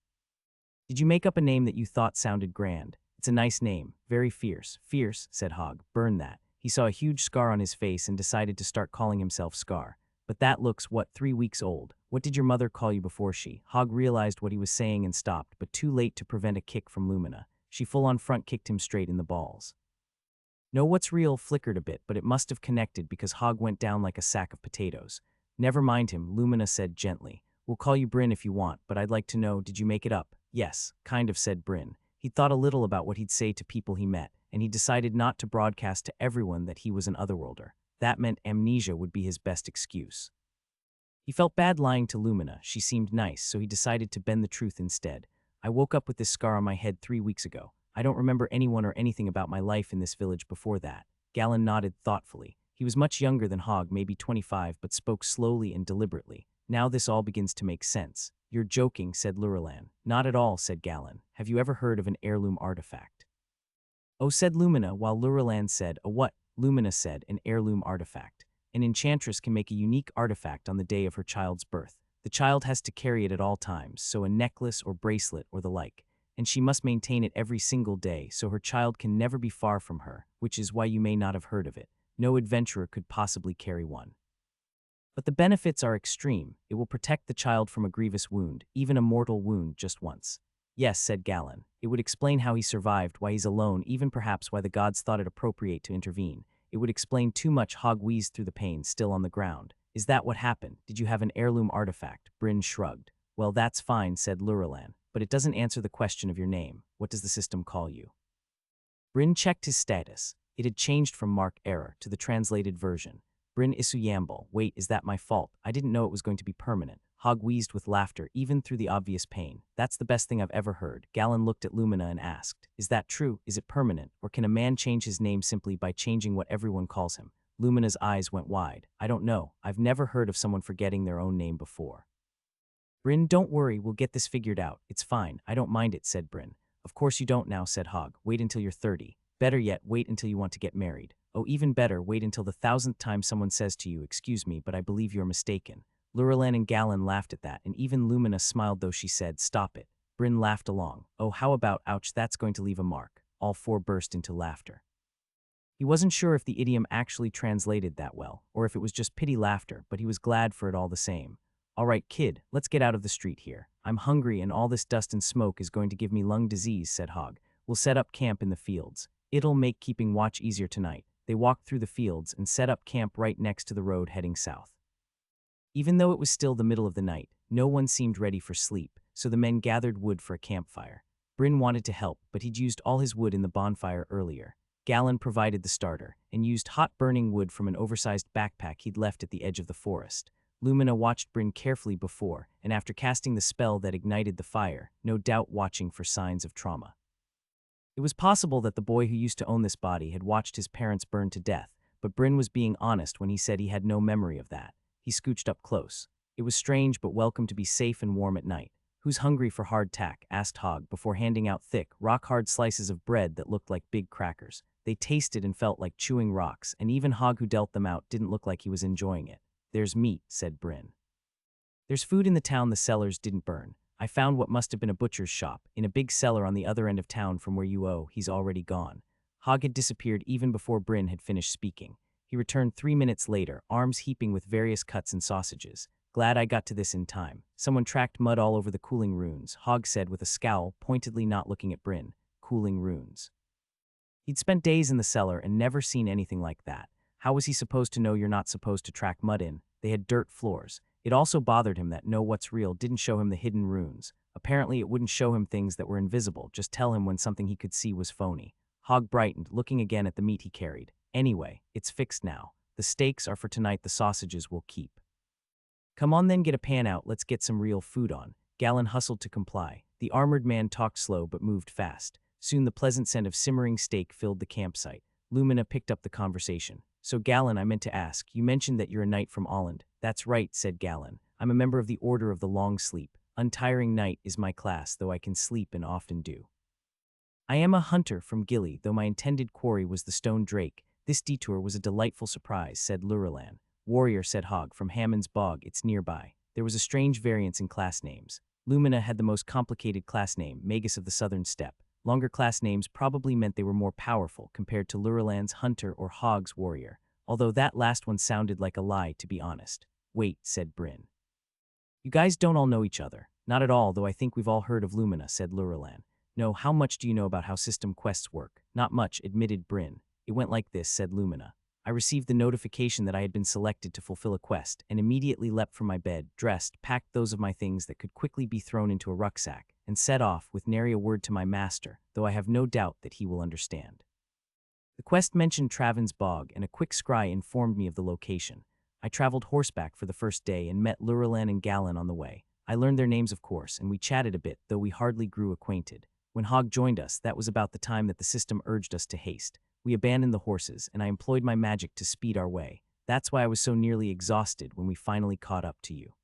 "Did you make up a name that you thought sounded grand?" "It's a nice name. Very fierce." "Fierce," said Hog. "Burn that." He saw a huge scar on his face and decided to start calling himself Scar. "But that looks, 3 weeks old. What did your mother call you before she?" Hog realized what he was saying and stopped, but too late to prevent a kick from Lumina. She full-on front kicked him straight in the balls. Know what's real flickered a bit, but it must have connected because Hog went down like a sack of potatoes. "Never mind him," Lumina said gently. "We'll call you Bryn if you want, but I'd like to know, did you make it up?" "Yes, kind of," said Bryn. He'd thought a little about what he'd say to people he met, and he decided not to broadcast to everyone that he was an otherworlder. That meant amnesia would be his best excuse. He felt bad lying to Lumina. She seemed nice, so he decided to bend the truth instead. "I woke up with this scar on my head 3 weeks ago. I don't remember anyone or anything about my life in this village before that." Galen nodded thoughtfully. He was much younger than Hog, maybe 25, but spoke slowly and deliberately. Now this all begins to make sense. You're joking, said Lurilan. Not at all, said Galen. Have you ever heard of an heirloom artifact? Oh, said Lumina, while Lurilan said, a what? Lumina said, an heirloom artifact. An enchantress can make a unique artifact on the day of her child's birth. The child has to carry it at all times, so a necklace or bracelet or the like. And she must maintain it every single day, so her child can never be far from her, which is why you may not have heard of it. No adventurer could possibly carry one. But the benefits are extreme. It will protect the child from a grievous wound, even a mortal wound, just once. Yes, said Galen. It would explain how he survived, why he's alone, even perhaps why the gods thought it appropriate to intervene. It would explain too much. Hog wheezed through the pain, still on the ground. Is that what happened? Did you have an heirloom artifact? Bryn shrugged. Well, that's fine, said Lurilan, but it doesn't answer the question of your name. What does the system call you? Bryn checked his status. It had changed from mark error to the translated version. Bryn Isuyamble. Wait, is that my fault? I didn't know it was going to be permanent. Hog wheezed with laughter, even through the obvious pain. That's the best thing I've ever heard. Galen looked at Lumina and asked, is that true? Is it permanent? Or can a man change his name simply by changing what everyone calls him? Lumina's eyes went wide. I don't know. I've never heard of someone forgetting their own name before. Bryn, don't worry. We'll get this figured out. It's fine. I don't mind it, said Bryn. Of course you don't now, said Hog. Wait until you're 30. Better yet, wait until you want to get married. Oh, even better, wait until the 1000th time someone says to you, excuse me, but I believe you're mistaken. Lurilan and Galen laughed at that, and even Lumina smiled though she said, stop it. Bryn laughed along. Oh, how about, ouch, that's going to leave a mark. All four burst into laughter. He wasn't sure if the idiom actually translated that well, or if it was just pity laughter, but he was glad for it all the same. All right, kid, let's get out of the street here. I'm hungry and all this dust and smoke is going to give me lung disease, said Hog. We'll set up camp in the fields. It'll make keeping watch easier tonight. They walked through the fields and set up camp right next to the road heading south. Even though it was still the middle of the night, no one seemed ready for sleep, so the men gathered wood for a campfire. Bryn wanted to help, but he'd used all his wood in the bonfire earlier. Galen provided the starter, and used hot burning wood from an oversized backpack he'd left at the edge of the forest. Lumina watched Bryn carefully before, and after casting the spell that ignited the fire, no doubt watching for signs of trauma. It was possible that the boy who used to own this body had watched his parents burn to death, but Bryn was being honest when he said he had no memory of that. He scooched up close. It was strange but welcome to be safe and warm at night. Who's hungry for hardtack? Asked Hog before handing out thick, rock-hard slices of bread that looked like big crackers. They tasted and felt like chewing rocks, and even Hog who dealt them out didn't look like he was enjoying it. There's meat, said Bryn. There's food in the town the cellars didn't burn. I found what must have been a butcher's shop, in a big cellar on the other end of town from where you owe. He's already gone. Hog had disappeared even before Bryn had finished speaking. He returned 3 minutes later, arms heaping with various cuts and sausages. Glad I got to this in time. Someone tracked mud all over the cooling runes, Hog said with a scowl, pointedly not looking at Bryn. Cooling runes. He'd spent days in the cellar and never seen anything like that. How was he supposed to know you're not supposed to track mud in? They had dirt floors. It also bothered him that Know What's Real didn't show him the hidden runes. Apparently it wouldn't show him things that were invisible, just tell him when something he could see was phony. Hog brightened, looking again at the meat he carried. Anyway, it's fixed now. The steaks are for tonight, the sausages will keep. Come on then, get a pan out, let's get some real food on. Galen hustled to comply. The armored man talked slow but moved fast. Soon the pleasant scent of simmering steak filled the campsite. Lumina picked up the conversation. So Galen, I meant to ask, you mentioned that you're a knight from Holland. That's right, said Galen. I'm a member of the Order of the Long Sleep. Untiring Knight is my class, though I can sleep and often do. I am a hunter from Gilly, though my intended quarry was the stone drake. This detour was a delightful surprise, said Lurilan. Warrior, said Hog, from Hammond's Bog, it's nearby. There was a strange variance in class names. Lumina had the most complicated class name, Magus of the Southern Steppe. Longer class names probably meant they were more powerful compared to Lurilan's Hunter or Hog's Warrior, although that last one sounded like a lie, to be honest. Wait, said Bryn. You guys don't all know each other. Not at all, though I think we've all heard of Lumina, said Lurilan. No, how much do you know about how system quests work? Not much, admitted Bryn. It went like this, said Lumina. I received the notification that I had been selected to fulfill a quest, and immediately leapt from my bed, dressed, packed those of my things that could quickly be thrown into a rucksack, and set off with nary a word to my master, though I have no doubt that he will understand. The quest mentioned Traven's Bog, and a quick scry informed me of the location. I traveled horseback for the first day and met Lurilan and Galen on the way. I learned their names, of course, and we chatted a bit, though we hardly grew acquainted. When Hog joined us, that was about the time that the system urged us to haste. We abandoned the horses, and I employed my magic to speed our way. That's why I was so nearly exhausted when we finally caught up to you.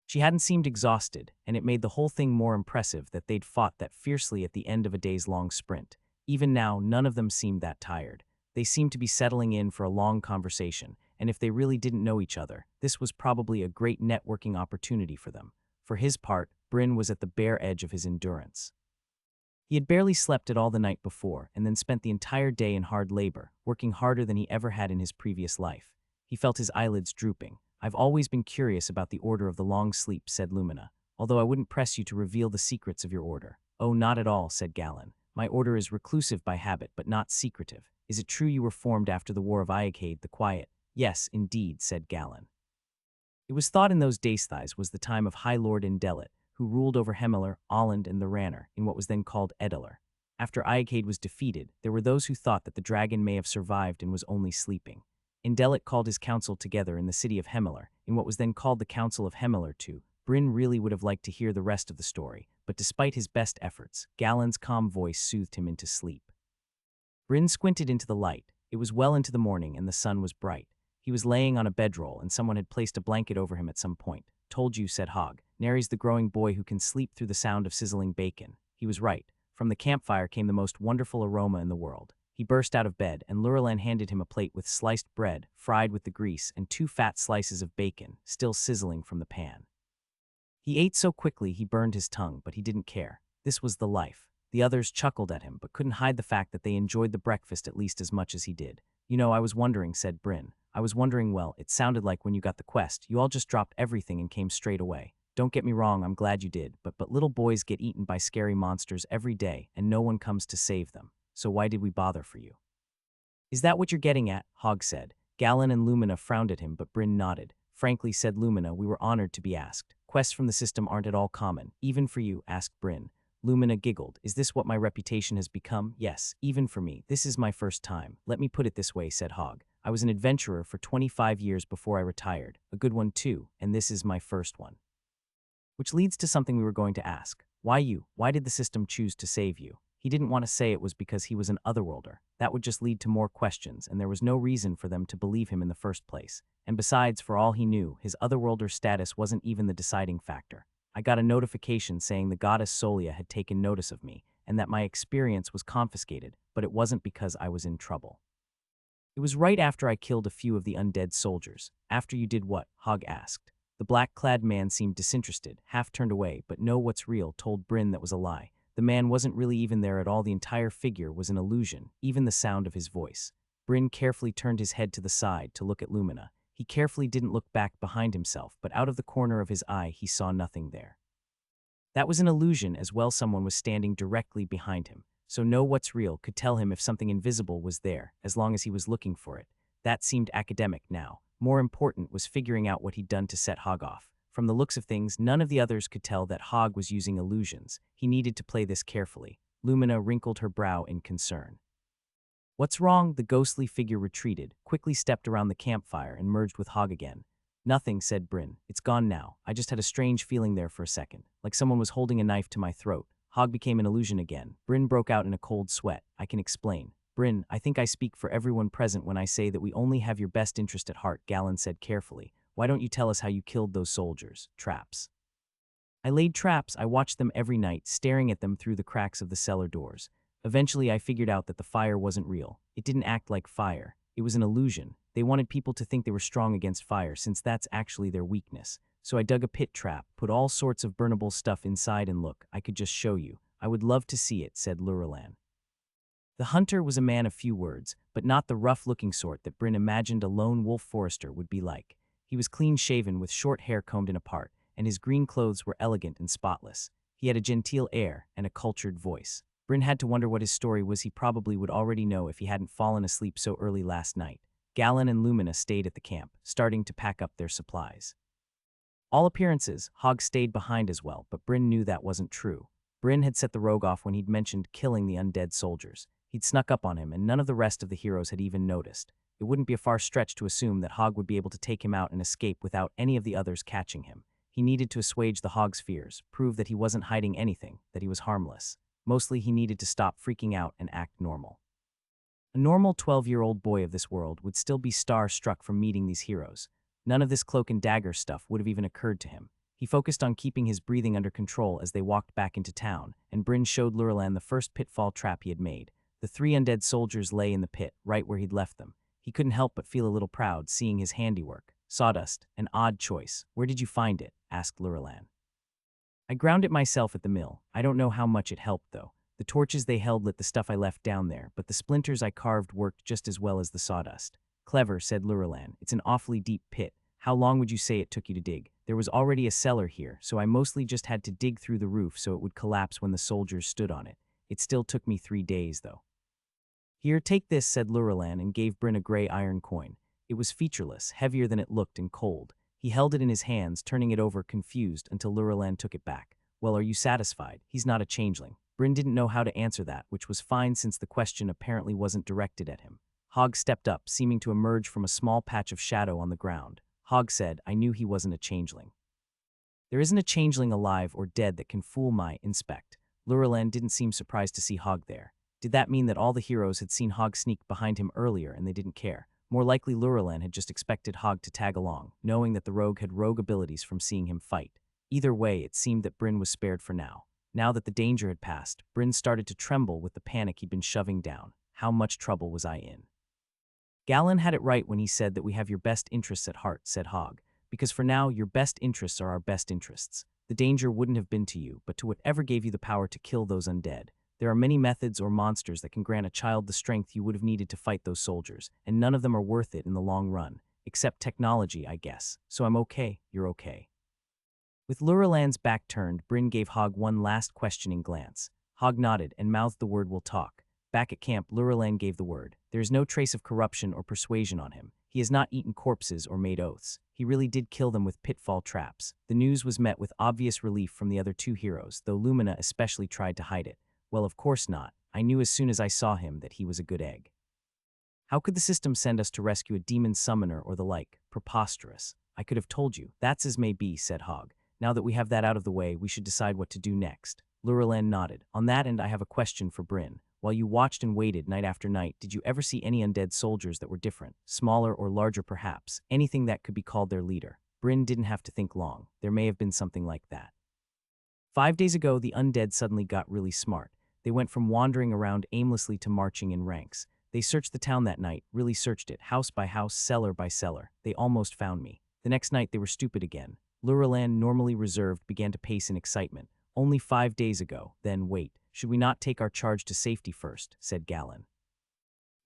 She hadn't seemed exhausted, and it made the whole thing more impressive that they'd fought that fiercely at the end of a days-long sprint. Even now, none of them seemed that tired. They seemed to be settling in for a long conversation, and if they really didn't know each other, this was probably a great networking opportunity for them. For his part, Bryn was at the bare edge of his endurance. He had barely slept at all the night before, and then spent the entire day in hard labor, working harder than he ever had in his previous life. He felt his eyelids drooping. "I've always been curious about the order of the long sleep," said Lumina, "although I wouldn't press you to reveal the secrets of your order." "Oh, not at all," said Galen. "My order is reclusive by habit, but not secretive. Is it true you were formed after the War of Iacade the Quiet?" "Yes, indeed," said Galen. It was thought in those daysthies was the time of High Lord Indelit, who ruled over Hemeler, Olland, and the Ranner, in what was then called Edeler. After Iacade was defeated, there were those who thought that the dragon may have survived and was only sleeping. Indelit called his council together in the city of Hemeler, in what was then called the Council of Hemeler too. Bryn really would have liked to hear the rest of the story, but despite his best efforts, Galen's calm voice soothed him into sleep. Bryn squinted into the light. It was well into the morning and the sun was bright. He was laying on a bedroll and someone had placed a blanket over him at some point. "Told you," said Hogg. "Nary's the growing boy who can sleep through the sound of sizzling bacon." He was right. From the campfire came the most wonderful aroma in the world. He burst out of bed, and Lurelin handed him a plate with sliced bread, fried with the grease, and 2 fat slices of bacon, still sizzling from the pan. He ate so quickly he burned his tongue, but he didn't care. This was the life. The others chuckled at him, but couldn't hide the fact that they enjoyed the breakfast at least as much as he did. "You know, I was wondering," said Bryn. "I was wondering, well, it sounded like when you got the quest, you all just dropped everything and came straight away. Don't get me wrong, I'm glad you did, but little boys get eaten by scary monsters every day, and no one comes to save them. So why did we bother for you?" "Is that what you're getting at?" Hogg said. Galen and Lumina frowned at him, but Bryn nodded. "Frankly," said Lumina, "we were honored to be asked. Quests from the system aren't at all common, even for you," asked Bryn. Lumina giggled. "Is this what my reputation has become?" "Yes, even for me. This is my first time. Let me put it this way," said Hogg. "I was an adventurer for 25 years before I retired. A good one too, and this is my first one." Which leads to something we were going to ask. Why you? Why did the system choose to save you? He didn't want to say it was because he was an otherworlder. That would just lead to more questions, and there was no reason for them to believe him in the first place. And besides, for all he knew, his otherworlder status wasn't even the deciding factor. "I got a notification saying the goddess Solia had taken notice of me, and that my experience was confiscated, but it wasn't because I was in trouble. It was right after I killed a few of the undead soldiers." "After you did what?" Hogg asked. The black-clad man seemed disinterested, half turned away, but "No, what's real," told Bryn that was a lie. The man wasn't really even there at all. The entire figure was an illusion, even the sound of his voice. Bryn carefully turned his head to the side to look at Lumina. He carefully didn't look back behind himself, but out of the corner of his eye he saw nothing there. That was an illusion as well. Someone was standing directly behind him. So "No, what's real" could tell him if something invisible was there, as long as he was looking for it. That seemed academic now. More important was figuring out what he'd done to set Hogg off. From the looks of things, none of the others could tell that Hogg was using illusions. He needed to play this carefully. Lumina wrinkled her brow in concern. "What's wrong?" The ghostly figure retreated, quickly stepped around the campfire, and merged with Hogg again. "Nothing," said Bryn. "It's gone now. I just had a strange feeling there for a second, like someone was holding a knife to my throat." Hogg became an illusion again. Bryn broke out in a cold sweat. "I can explain." "Bryn, I think I speak for everyone present when I say that we only have your best interest at heart," Galen said carefully. "Why don't you tell us how you killed those soldiers?" "Traps. I laid traps. I watched them every night, staring at them through the cracks of the cellar doors. Eventually, I figured out that the fire wasn't real. It didn't act like fire. It was an illusion. They wanted people to think they were strong against fire, since that's actually their weakness. So I dug a pit trap, put all sorts of burnable stuff inside, and look, I could just show you. I would love to see it," said Lurelin. The hunter was a man of few words, but not the rough-looking sort that Bryn imagined a lone wolf forester would be like. He was clean-shaven with short hair combed in a part, and his green clothes were elegant and spotless. He had a genteel air and a cultured voice. Bryn had to wonder what his story was. He probably would already know if he hadn't fallen asleep so early last night. Galen and Lumina stayed at the camp, starting to pack up their supplies. All appearances, Hogg stayed behind as well, but Bryn knew that wasn't true. Bryn had set the rogue off when he'd mentioned killing the undead soldiers. He'd snuck up on him, and none of the rest of the heroes had even noticed. It wouldn't be a far stretch to assume that Hogg would be able to take him out and escape without any of the others catching him. He needed to assuage the Hogg's fears, prove that he wasn't hiding anything, that he was harmless. Mostly he needed to stop freaking out and act normal. A normal 12-year-old boy of this world would still be star-struck from meeting these heroes. None of this cloak and dagger stuff would have even occurred to him. He focused on keeping his breathing under control as they walked back into town, and Bryn showed Lurlan the first pitfall trap he had made. The 3 undead soldiers lay in the pit, right where he'd left them. He couldn't help but feel a little proud seeing his handiwork. Sawdust, an odd choice. Where did you find it? Asked Lurlan. I ground it myself at the mill. I don't know how much it helped, though. The torches they held lit the stuff I left down there, but the splinters I carved worked just as well as the sawdust. Clever, said Lurlan. It's an awfully deep pit. How long would you say it took you to dig? There was already a cellar here, so I mostly just had to dig through the roof so it would collapse when the soldiers stood on it. It still took me 3 days, though. Here, take this, said Lurlan, and gave Bryn a gray iron coin. It was featureless, heavier than it looked, and cold. He held it in his hands, turning it over confused until Lurlan took it back. Well, are you satisfied? He's not a changeling. Bryn didn't know how to answer that, which was fine since the question apparently wasn't directed at him. Hogg stepped up, seeming to emerge from a small patch of shadow on the ground. Hogg said, I knew he wasn't a changeling. There isn't a changeling alive or dead that can fool my inspect. Lurlan didn't seem surprised to see Hogg there. Did that mean that all the heroes had seen Hogg sneak behind him earlier and they didn't care? More likely Lurlan had just expected Hogg to tag along, knowing that the rogue had rogue abilities from seeing him fight. Either way, it seemed that Bryn was spared for now. Now that the danger had passed, Bryn started to tremble with the panic he'd been shoving down. How much trouble was I in? Galen had it right when he said that we have your best interests at heart, said Hogg, because for now your best interests are our best interests. The danger wouldn't have been to you, but to whatever gave you the power to kill those undead. There are many methods or monsters that can grant a child the strength you would have needed to fight those soldiers, and none of them are worth it in the long run. Except technology, I guess. So I'm okay, you're okay. With Lurlan's back turned, Bryn gave Hogg one last questioning glance. Hogg nodded and mouthed the word we'll talk. Back at camp, Lurlan gave the word. There is no trace of corruption or persuasion on him. He has not eaten corpses or made oaths. He really did kill them with pitfall traps. The news was met with obvious relief from the other 2 heroes, though Lumina especially tried to hide it. Well, of course not. I knew as soon as I saw him that he was a good egg. How could the system send us to rescue a demon summoner or the like? Preposterous. I could have told you. That's as may be, said Hogg. Now that we have that out of the way, we should decide what to do next. Lurlan nodded. On that end, I have a question for Bryn. While you watched and waited night after night, did you ever see any undead soldiers that were different? Smaller or larger perhaps? Anything that could be called their leader? Bryn didn't have to think long. There may have been something like that. 5 days ago, the undead suddenly got really smart. They went from wandering around aimlessly to marching in ranks. They searched the town that night, really searched it, house by house, cellar by cellar. They almost found me. The next night, they were stupid again. Lurlan, normally reserved, began to pace in excitement. Only 5 days ago. Then wait. Should we not take our charge to safety first? Said Galen.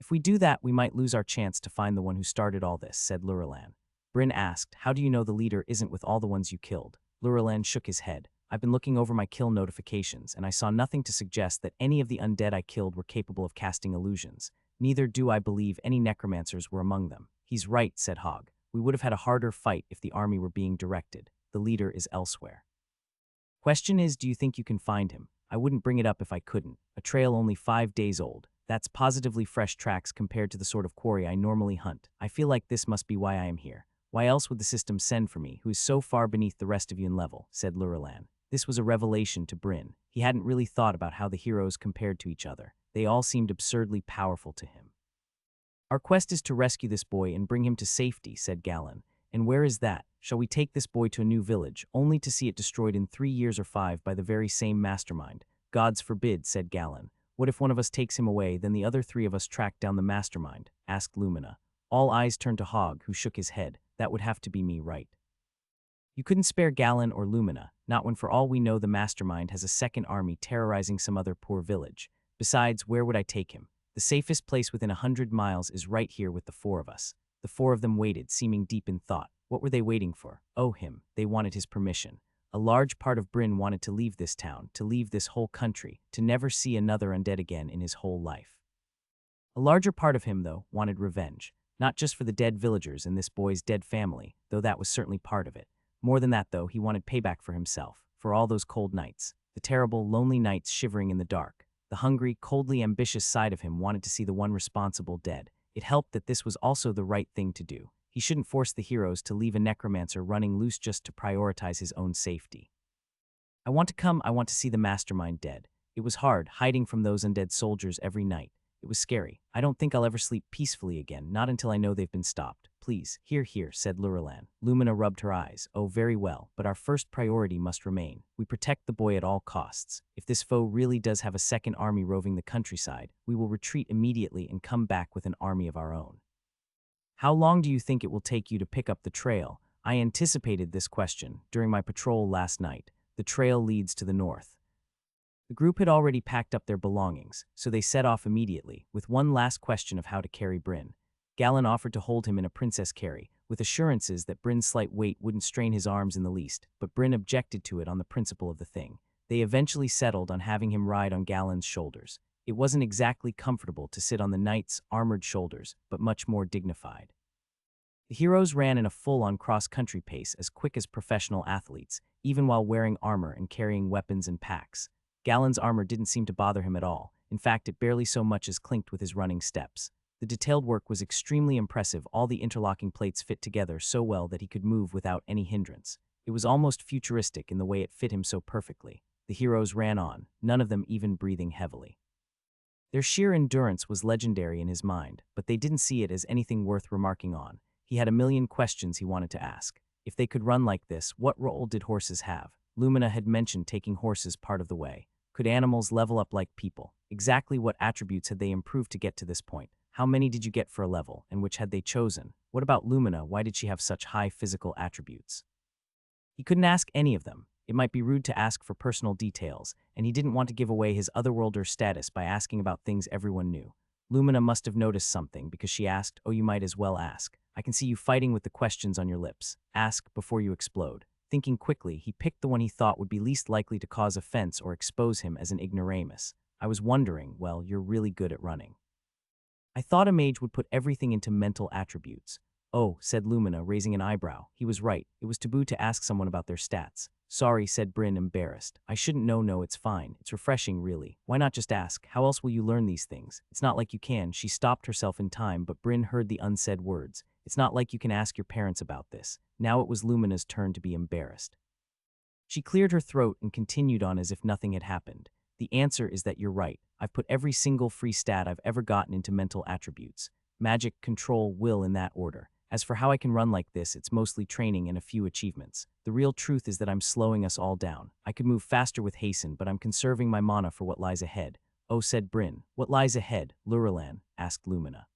If we do that, we might lose our chance to find the one who started all this, said Lurlan. Bryn asked, how do you know the leader isn't with all the ones you killed? Lurlan shook his head. I've been looking over my kill notifications, and I saw nothing to suggest that any of the undead I killed were capable of casting illusions. Neither do I believe any necromancers were among them. He's right, said Hogg. We would have had a harder fight if the army were being directed. The leader is elsewhere. Question is, do you think you can find him? I wouldn't bring it up if I couldn't. A trail only 5 days old. That's positively fresh tracks compared to the sort of quarry I normally hunt. I feel like this must be why I am here. Why else would the system send for me, who is so far beneath the rest of you in level, said Lurlan. This was a revelation to Bryn. He hadn't really thought about how the heroes compared to each other. They all seemed absurdly powerful to him. Our quest is to rescue this boy and bring him to safety, said Galen. And where is that? Shall we take this boy to a new village, only to see it destroyed in 3 years or 5 by the very same mastermind? Gods forbid, said Galen. What if one of us takes him away, then the other 3 of us track down the mastermind? Asked Lumina. All eyes turned to Hogg, who shook his head. That would have to be me, right? You couldn't spare Galen or Lumina, not when for all we know the mastermind has a second army terrorizing some other poor village. Besides, where would I take him? The safest place within 100 miles is right here with the 4 of us. The 4 of them waited, seeming deep in thought. What were they waiting for? Oh, him. They wanted his permission. A large part of Bryn wanted to leave this town, to leave this whole country, to never see another undead again in his whole life. A larger part of him, though, wanted revenge. Not just for the dead villagers and this boy's dead family, though that was certainly part of it. More than that, though, he wanted payback for himself, for all those cold nights, the terrible, lonely nights shivering in the dark. The hungry, coldly ambitious side of him wanted to see the one responsible dead. It helped that this was also the right thing to do. He shouldn't force the heroes to leave a necromancer running loose just to prioritize his own safety. I want to see the mastermind dead. It was hard, hiding from those undead soldiers every night. It was scary. I don't think I'll ever sleep peacefully again, not until I know they've been stopped. please. Here, here, said Lurilan. Lumina rubbed her eyes. Oh, very well, but our first priority must remain. We protect the boy at all costs. If this foe really does have a second army roving the countryside, we will retreat immediately and come back with an army of our own. How long do you think it will take you to pick up the trail? I anticipated this question during my patrol last night. The trail leads to the north. The group had already packed up their belongings, so they set off immediately, with one last question of how to carry Bryn. Galen offered to hold him in a princess carry, with assurances that Bryn's slight weight wouldn't strain his arms in the least, but Bryn objected to it on the principle of the thing. They eventually settled on having him ride on Galen's shoulders. It wasn't exactly comfortable to sit on the knight's armored shoulders, but much more dignified. The heroes ran in a full-on cross-country pace as quick as professional athletes, even while wearing armor and carrying weapons and packs. Galen's armor didn't seem to bother him at all. In fact, it barely so much as clinked with his running steps. The detailed work was extremely impressive. All the interlocking plates fit together so well that he could move without any hindrance. It was almost futuristic in the way it fit him so perfectly. The heroes ran on, none of them even breathing heavily. Their sheer endurance was legendary in his mind, but they didn't see it as anything worth remarking on. He had a million questions he wanted to ask. If they could run like this, what role did horses have? Lumina had mentioned taking horses part of the way. Could animals level up like people? Exactly what attributes had they improved to get to this point? How many did you get for a level, and which had they chosen? What about Lumina? Why did she have such high physical attributes? He couldn't ask any of them. It might be rude to ask for personal details, and he didn't want to give away his otherworlder status by asking about things everyone knew. Lumina must have noticed something because she asked, "Oh, you might as well ask. I can see you fighting with the questions on your lips. Ask before you explode." Thinking quickly, he picked the one he thought would be least likely to cause offense or expose him as an ignoramus. I was wondering, well, you're really good at running. I thought a mage would put everything into mental attributes. Oh, said Lumina, raising an eyebrow. He was right. It was taboo to ask someone about their stats. Sorry, said Bryn, embarrassed. I shouldn't know. No, it's fine. It's refreshing, really. Why not just ask? How else will you learn these things? It's not like you can. She stopped herself in time, but Bryn heard the unsaid words. It's not like you can ask your parents about this. Now it was Lumina's turn to be embarrassed. She cleared her throat and continued on as if nothing had happened. The answer is that you're right. I've put every single free stat I've ever gotten into mental attributes. Magic, control, will in that order. As for how I can run like this, it's mostly training and a few achievements. The real truth is that I'm slowing us all down. I could move faster with hasten, but I'm conserving my mana for what lies ahead. Oh, said Bryn. What lies ahead, Lurilan? Asked Lumina.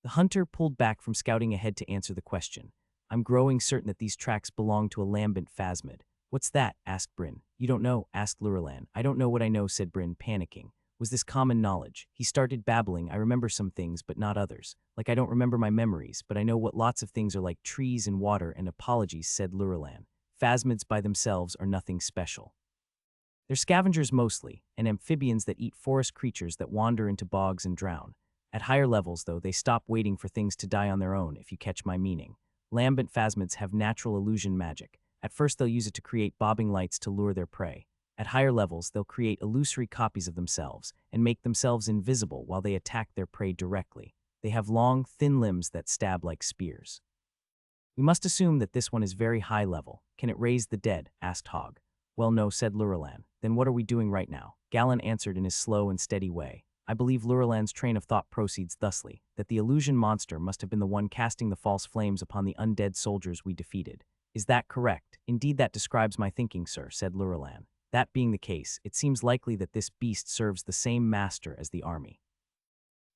The hunter pulled back from scouting ahead to answer the question. I'm growing certain that these tracks belong to a lambent phasmid. What's that? Asked Bryn. You don't know? Asked Lurilan. I don't know what I know, said Bryn, panicking. Was this common knowledge? He started babbling. I remember some things, but not others. Like I don't remember my memories, but I know what lots of things are like trees and water and apologies, said Lurilan. Phasmids by themselves are nothing special. They're scavengers mostly, and amphibians that eat forest creatures that wander into bogs and drown. At higher levels, though, they stop waiting for things to die on their own, if you catch my meaning. Lambent phasmids have natural illusion magic. At first, they'll use it to create bobbing lights to lure their prey. At higher levels, they'll create illusory copies of themselves and make themselves invisible while they attack their prey directly. They have long, thin limbs that stab like spears. We must assume that this one is very high level. Can it raise the dead? Asked Hogg. Well, no, said Lurilan. Then what are we doing right now? Galen answered in his slow and steady way. I believe Lurilan's train of thought proceeds thusly, that the illusion monster must have been the one casting the false flames upon the undead soldiers we defeated. Is that correct? Indeed, that describes my thinking, sir, said Lurilan. That being the case, it seems likely that this beast serves the same master as the army.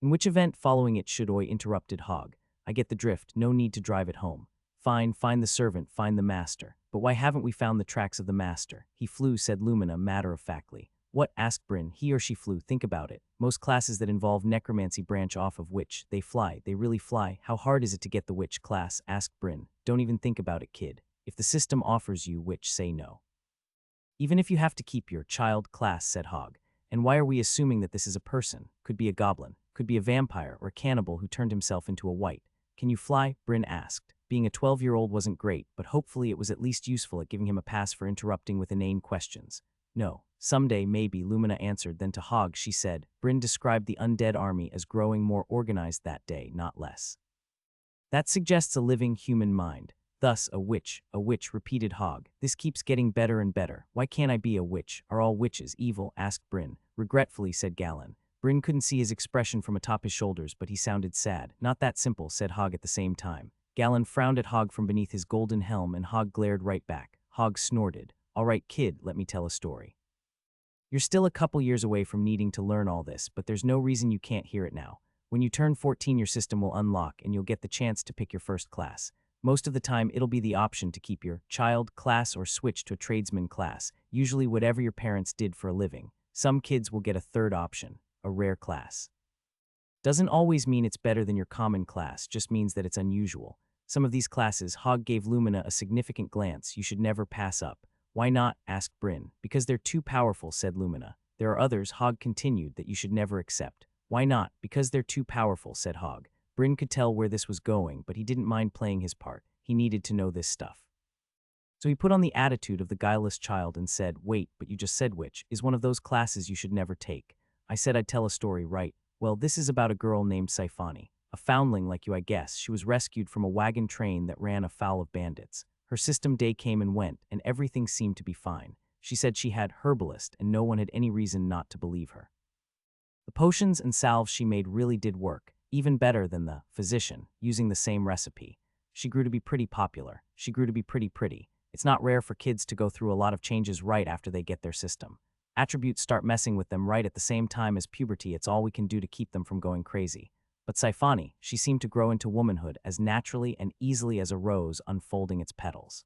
In which event following it should I? Interrupted Hogg. I get the drift, no need to drive it home. Fine, find the servant, find the master. But why haven't we found the tracks of the master? He flew, said Lumina matter-of-factly. What? Asked Bryn. He or she flew, think about it. Most classes that involve necromancy branch off of witch. They fly, they really fly. How hard is it to get the witch class? Asked Bryn. Don't even think about it, kid. If the system offers you witch, say no. Even if you have to keep your child class, said Hogg. And why are we assuming that this is a person? Could be a goblin, could be a vampire or a cannibal who turned himself into a white. Can you fly? Bryn asked. Being a 12-year-old wasn't great, but hopefully it was at least useful at giving him a pass for interrupting with inane questions. No, someday maybe, Lumina answered. Then to Hogg she said, Bryn described the undead army as growing more organized that day, not less. That suggests a living human mind. Thus, a witch, repeated Hogg. This keeps getting better and better. Why can't I be a witch? Are all witches evil? Asked Bryn. Regretfully, said Galen. Bryn couldn't see his expression from atop his shoulders, but he sounded sad. Not that simple, said Hogg at the same time. Galen frowned at Hogg from beneath his golden helm, and Hogg glared right back. Hogg snorted. All right, kid, let me tell a story. You're still a couple years away from needing to learn all this, but there's no reason you can't hear it now. When you turn 14, your system will unlock, and you'll get the chance to pick your first class. Most of the time, it'll be the option to keep your child class or switch to a tradesman class, usually whatever your parents did for a living. Some kids will get a third option, a rare class. Doesn't always mean it's better than your common class, just means that it's unusual. Some of these classes, Hogg gave Lumina a significant glance, you should never pass up. Why not? Asked Bryn. Because they're too powerful, said Lumina. There are others, Hogg continued, that you should never accept. Why not? Because they're too powerful, said Hogg. Bryn could tell where this was going, but he didn't mind playing his part. He needed to know this stuff. So he put on the attitude of the guileless child and said, wait, but you just said which is one of those classes you should never take. I said I'd tell a story, right? Well, this is about a girl named Saifani. A foundling like you, I guess. She was rescued from a wagon train that ran afoul of bandits. Her system day came and went, and everything seemed to be fine. She said she had herbalist, and no one had any reason not to believe her. The potions and salves she made really did work, even better than the physician, using the same recipe. She grew to be pretty popular. She grew to be pretty. It's not rare for kids to go through a lot of changes right after they get their system. Attributes start messing with them right at the same time as puberty. It's all we can do to keep them from going crazy. But Saifani, she seemed to grow into womanhood as naturally and easily as a rose unfolding its petals.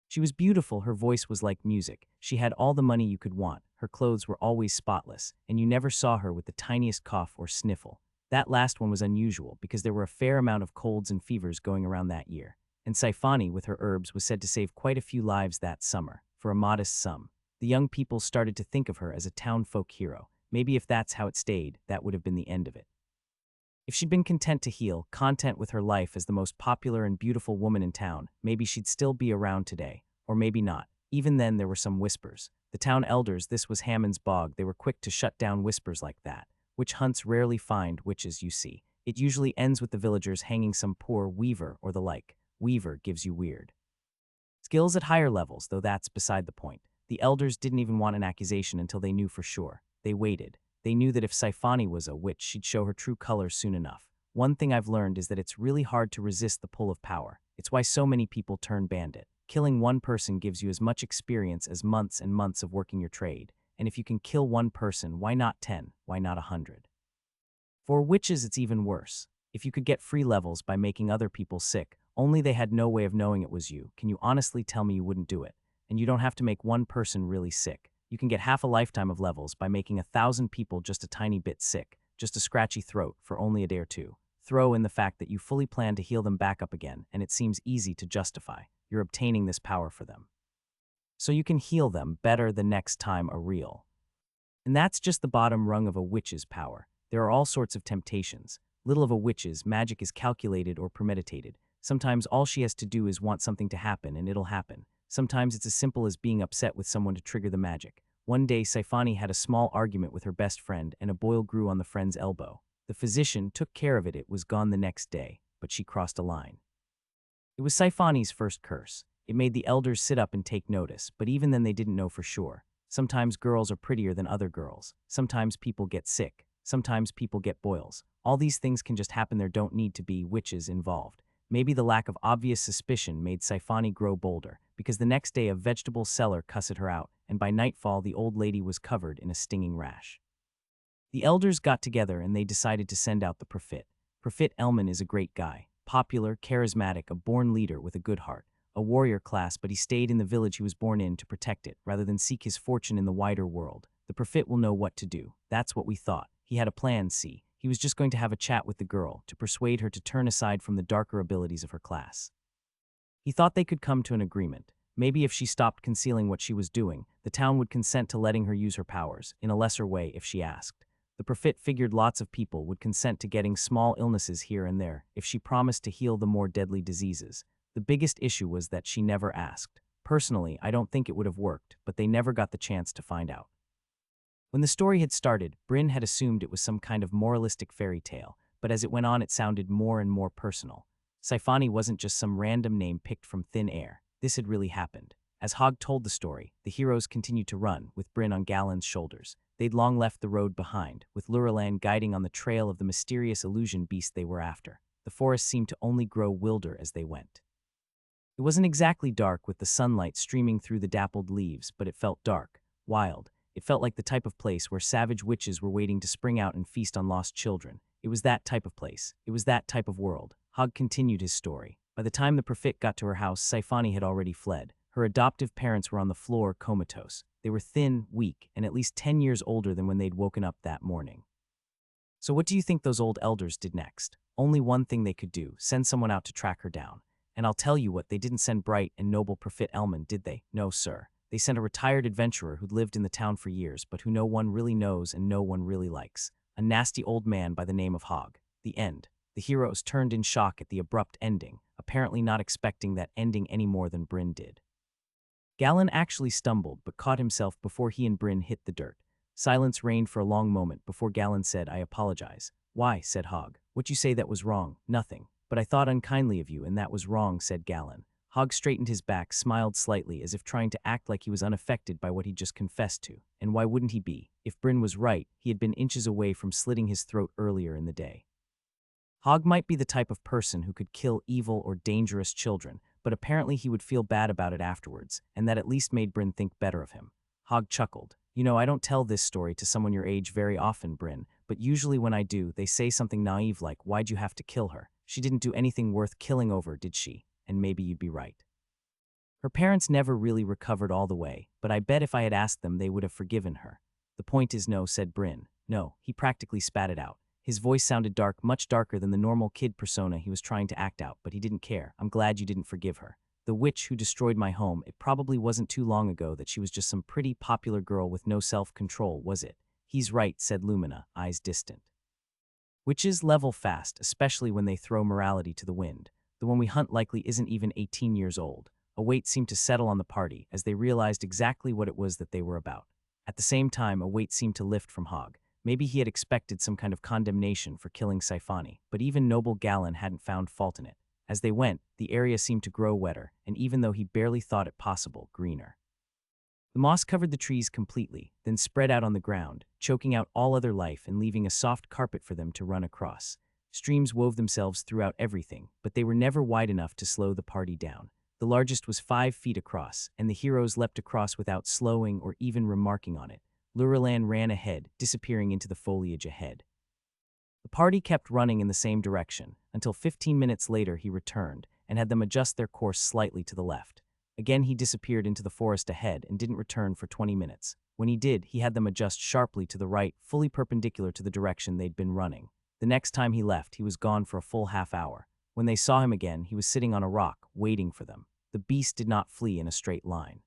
She was beautiful, her voice was like music, she had all the money you could want, her clothes were always spotless, and you never saw her with the tiniest cough or sniffle. That last one was unusual because there were a fair amount of colds and fevers going around that year, and Saifani, with her herbs, was said to save quite a few lives that summer, for a modest sum. The young people started to think of her as a townfolk hero. Maybe if that's how it stayed, that would have been the end of it. If she'd been content to heal, content with her life as the most popular and beautiful woman in town, maybe she'd still be around today. Or maybe not. Even then, there were some whispers. The town elders, this was Hammond's bog, they were quick to shut down whispers like that. Witch hunts rarely find witches, you see. It usually ends with the villagers hanging some poor weaver or the like. Weaver gives you weird skills at higher levels, though that's beside the point. The elders didn't even want an accusation until they knew for sure. They waited. They knew that if Saifani was a witch, she'd show her true colors soon enough. One thing I've learned is that it's really hard to resist the pull of power. It's why so many people turn bandit. Killing one person gives you as much experience as months and months of working your trade. And if you can kill one person, why not 10? Why not 100? For witches, it's even worse. If you could get free levels by making other people sick, only they had no way of knowing it was you, can you honestly tell me you wouldn't do it? And you don't have to make one person really sick. You can get half a lifetime of levels by making 1,000 people just a tiny bit sick, just a scratchy throat for only a day or two. Throw in the fact that you fully plan to heal them back up again, and it seems easy to justify. You're obtaining this power for them. So you can heal them better the next time a real. And that's just the bottom rung of a witch's power. There are all sorts of temptations. Little of a witch's magic is calculated or premeditated. Sometimes all she has to do is want something to happen and it'll happen. Sometimes it's as simple as being upset with someone to trigger the magic. One day, Saifani had a small argument with her best friend and a boil grew on the friend's elbow. The physician took care of it. It was gone the next day, but she crossed a line. It was Saifani's first curse. It made the elders sit up and take notice, but even then they didn't know for sure. Sometimes girls are prettier than other girls. Sometimes people get sick. Sometimes people get boils. All these things can just happen. There don't need to be witches involved. Maybe the lack of obvious suspicion made Saifani grow bolder, because the next day a vegetable seller cussed her out, and by nightfall the old lady was covered in a stinging rash. The elders got together and they decided to send out the prophet. Prophet Elman is a great guy, popular, charismatic, a born leader with a good heart, a warrior class, but he stayed in the village he was born in to protect it, rather than seek his fortune in the wider world. The prophet will know what to do. That's what we thought. He had a plan, see. He was just going to have a chat with the girl, to persuade her to turn aside from the darker abilities of her class. He thought they could come to an agreement. Maybe if she stopped concealing what she was doing, the town would consent to letting her use her powers, in a lesser way if she asked. The prophet figured lots of people would consent to getting small illnesses here and there, if she promised to heal the more deadly diseases. The biggest issue was that she never asked. Personally, I don't think it would have worked, but they never got the chance to find out. When the story had started, Bryn had assumed it was some kind of moralistic fairy tale, but as it went on it sounded more and more personal. Saifani wasn't just some random name picked from thin air. This had really happened. As Hogg told the story, the heroes continued to run, with Bryn on Galen's shoulders. They'd long left the road behind, with Luralan guiding on the trail of the mysterious illusion beast they were after. The forest seemed to only grow wilder as they went. It wasn't exactly dark with the sunlight streaming through the dappled leaves, but it felt dark, wild. It felt like the type of place where savage witches were waiting to spring out and feast on lost children. It was that type of place. It was that type of world. Hogg continued his story. By the time the prophet got to her house, Saifani had already fled. Her adoptive parents were on the floor, comatose. They were thin, weak, and at least 10 years older than when they'd woken up that morning. So what do you think those old elders did next? Only one thing they could do, send someone out to track her down. And I'll tell you what, they didn't send bright and noble Prophet Elman, did they? No, sir. They sent a retired adventurer who'd lived in the town for years, but who no one really knows and no one really likes. A nasty old man by the name of Hogg. The end. The heroes turned in shock at the abrupt ending, apparently not expecting that ending any more than Bryn did. Galen actually stumbled, but caught himself before he and Bryn hit the dirt. Silence reigned for a long moment before Galen said, "I apologize." "Why?" said Hogg. "What you say that was wrong?" "Nothing. But I thought unkindly of you, and that was wrong," said Galen. Hogg straightened his back, smiled slightly, as if trying to act like he was unaffected by what he'd just confessed to. And why wouldn't he be? If Bryn was right, he had been inches away from slitting his throat earlier in the day. Hogg might be the type of person who could kill evil or dangerous children, but apparently he would feel bad about it afterwards, and that at least made Bryn think better of him. Hogg chuckled. "You know, I don't tell this story to someone your age very often, Bryn, but usually when I do, they say something naive like, 'Why'd you have to kill her? She didn't do anything worth killing over, did she?' And maybe you'd be right. Her parents never really recovered all the way, but I bet if I had asked them, they would have forgiven her." "The point is no," said Bryn. "No," he practically spat it out. His voice sounded dark, much darker than the normal kid persona he was trying to act out, but he didn't care. "I'm glad you didn't forgive her. The witch who destroyed my home, it probably wasn't too long ago that she was just some pretty popular girl with no self-control, was it?" "He's right," said Lumina, eyes distant. "Witches level fast, especially when they throw morality to the wind. The one we hunt likely isn't even 18 years old." A weight seemed to settle on the party as they realized exactly what it was that they were about. At the same time, a weight seemed to lift from Hogg. Maybe he had expected some kind of condemnation for killing Saifani, but even noble Galen hadn't found fault in it. As they went, the area seemed to grow wetter, and even though he barely thought it possible, greener. The moss covered the trees completely, then spread out on the ground, choking out all other life and leaving a soft carpet for them to run across. Streams wove themselves throughout everything, but they were never wide enough to slow the party down. The largest was 5 feet across, and the heroes leapt across without slowing or even remarking on it. Luralan ran ahead, disappearing into the foliage ahead. The party kept running in the same direction, until 15 minutes later he returned, and had them adjust their course slightly to the left. Again he disappeared into the forest ahead and didn't return for 20 minutes. When he did, he had them adjust sharply to the right, fully perpendicular to the direction they'd been running. The next time he left, he was gone for a full half hour. When they saw him again, he was sitting on a rock, waiting for them. The beast did not flee in a straight line.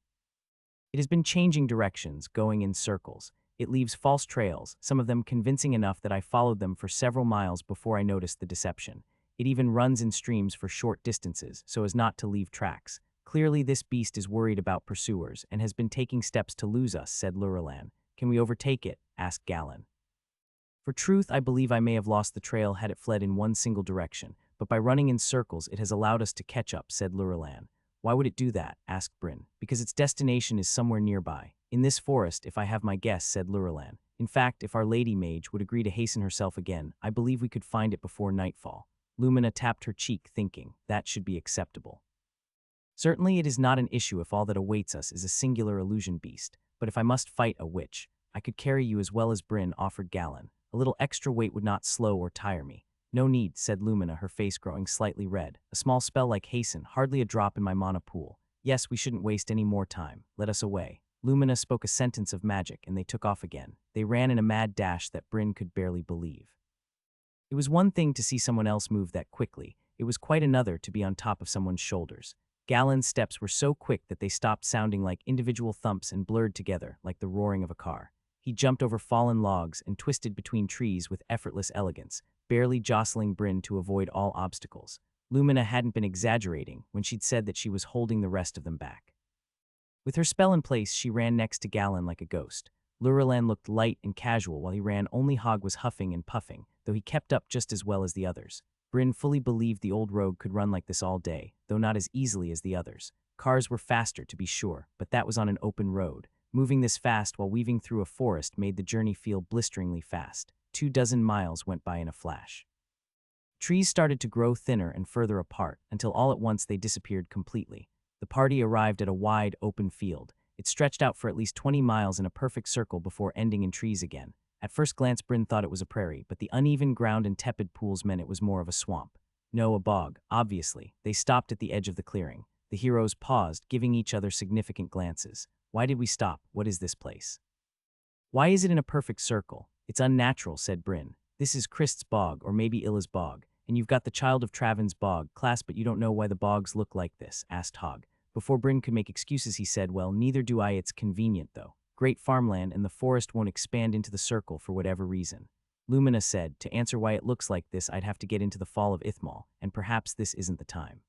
It has been changing directions, going in circles. It leaves false trails, some of them convincing enough that I followed them for several miles before I noticed the deception. It even runs in streams for short distances, so as not to leave tracks. Clearly this beast is worried about pursuers and has been taking steps to lose us, said Luralan. Can we overtake it? Asked Galen. For truth, I believe I may have lost the trail had it fled in one single direction, but by running in circles it has allowed us to catch up, said Luralan. Why would it do that? Asked Bryn. Because its destination is somewhere nearby. In this forest, if I have my guess, said Luralan. In fact, if our lady mage would agree to hasten herself again, I believe we could find it before nightfall. Lumina tapped her cheek, thinking, that should be acceptable. Certainly it is not an issue if all that awaits us is a singular illusion beast, but if I must fight a witch, I could carry you as well as Bryn, offered Galen. A little extra weight would not slow or tire me. No need, said Lumina, her face growing slightly red. A small spell like hasten, hardly a drop in my mana pool. Yes, we shouldn't waste any more time. Let us away. Lumina spoke a sentence of magic, and they took off again. They ran in a mad dash that Bryn could barely believe. It was one thing to see someone else move that quickly. It was quite another to be on top of someone's shoulders. Galen's steps were so quick that they stopped sounding like individual thumps and blurred together like the roaring of a car. He jumped over fallen logs and twisted between trees with effortless elegance, barely jostling Bryn to avoid all obstacles. Lumina hadn't been exaggerating when she'd said that she was holding the rest of them back. With her spell in place, she ran next to Galen like a ghost. Luralan looked light and casual while he ran. Only Hogg was huffing and puffing, though he kept up just as well as the others. Bryn fully believed the old rogue could run like this all day, though not as easily as the others. Cars were faster, to be sure, but that was on an open road. Moving this fast while weaving through a forest made the journey feel blisteringly fast. 24 miles went by in a flash. Trees started to grow thinner and further apart, until all at once they disappeared completely. The party arrived at a wide, open field. It stretched out for at least 20 miles in a perfect circle before ending in trees again. At first glance, Bryn thought it was a prairie, but the uneven ground and tepid pools meant it was more of a swamp. No, a bog, obviously. They stopped at the edge of the clearing. The heroes paused, giving each other significant glances. Why did we stop? What is this place? Why is it in a perfect circle? It's unnatural, said Bryn. This is Christ's bog, or maybe Illa's bog. And you've got the child of Travan's bog, class, but you don't know why the bogs look like this, asked Hogg. Before Bryn could make excuses, he said, well, neither do I. It's convenient, though. Great farmland, and the forest won't expand into the circle for whatever reason. Lumina said, to answer why it looks like this, I'd have to get into the fall of Ithmal, and perhaps this isn't the time.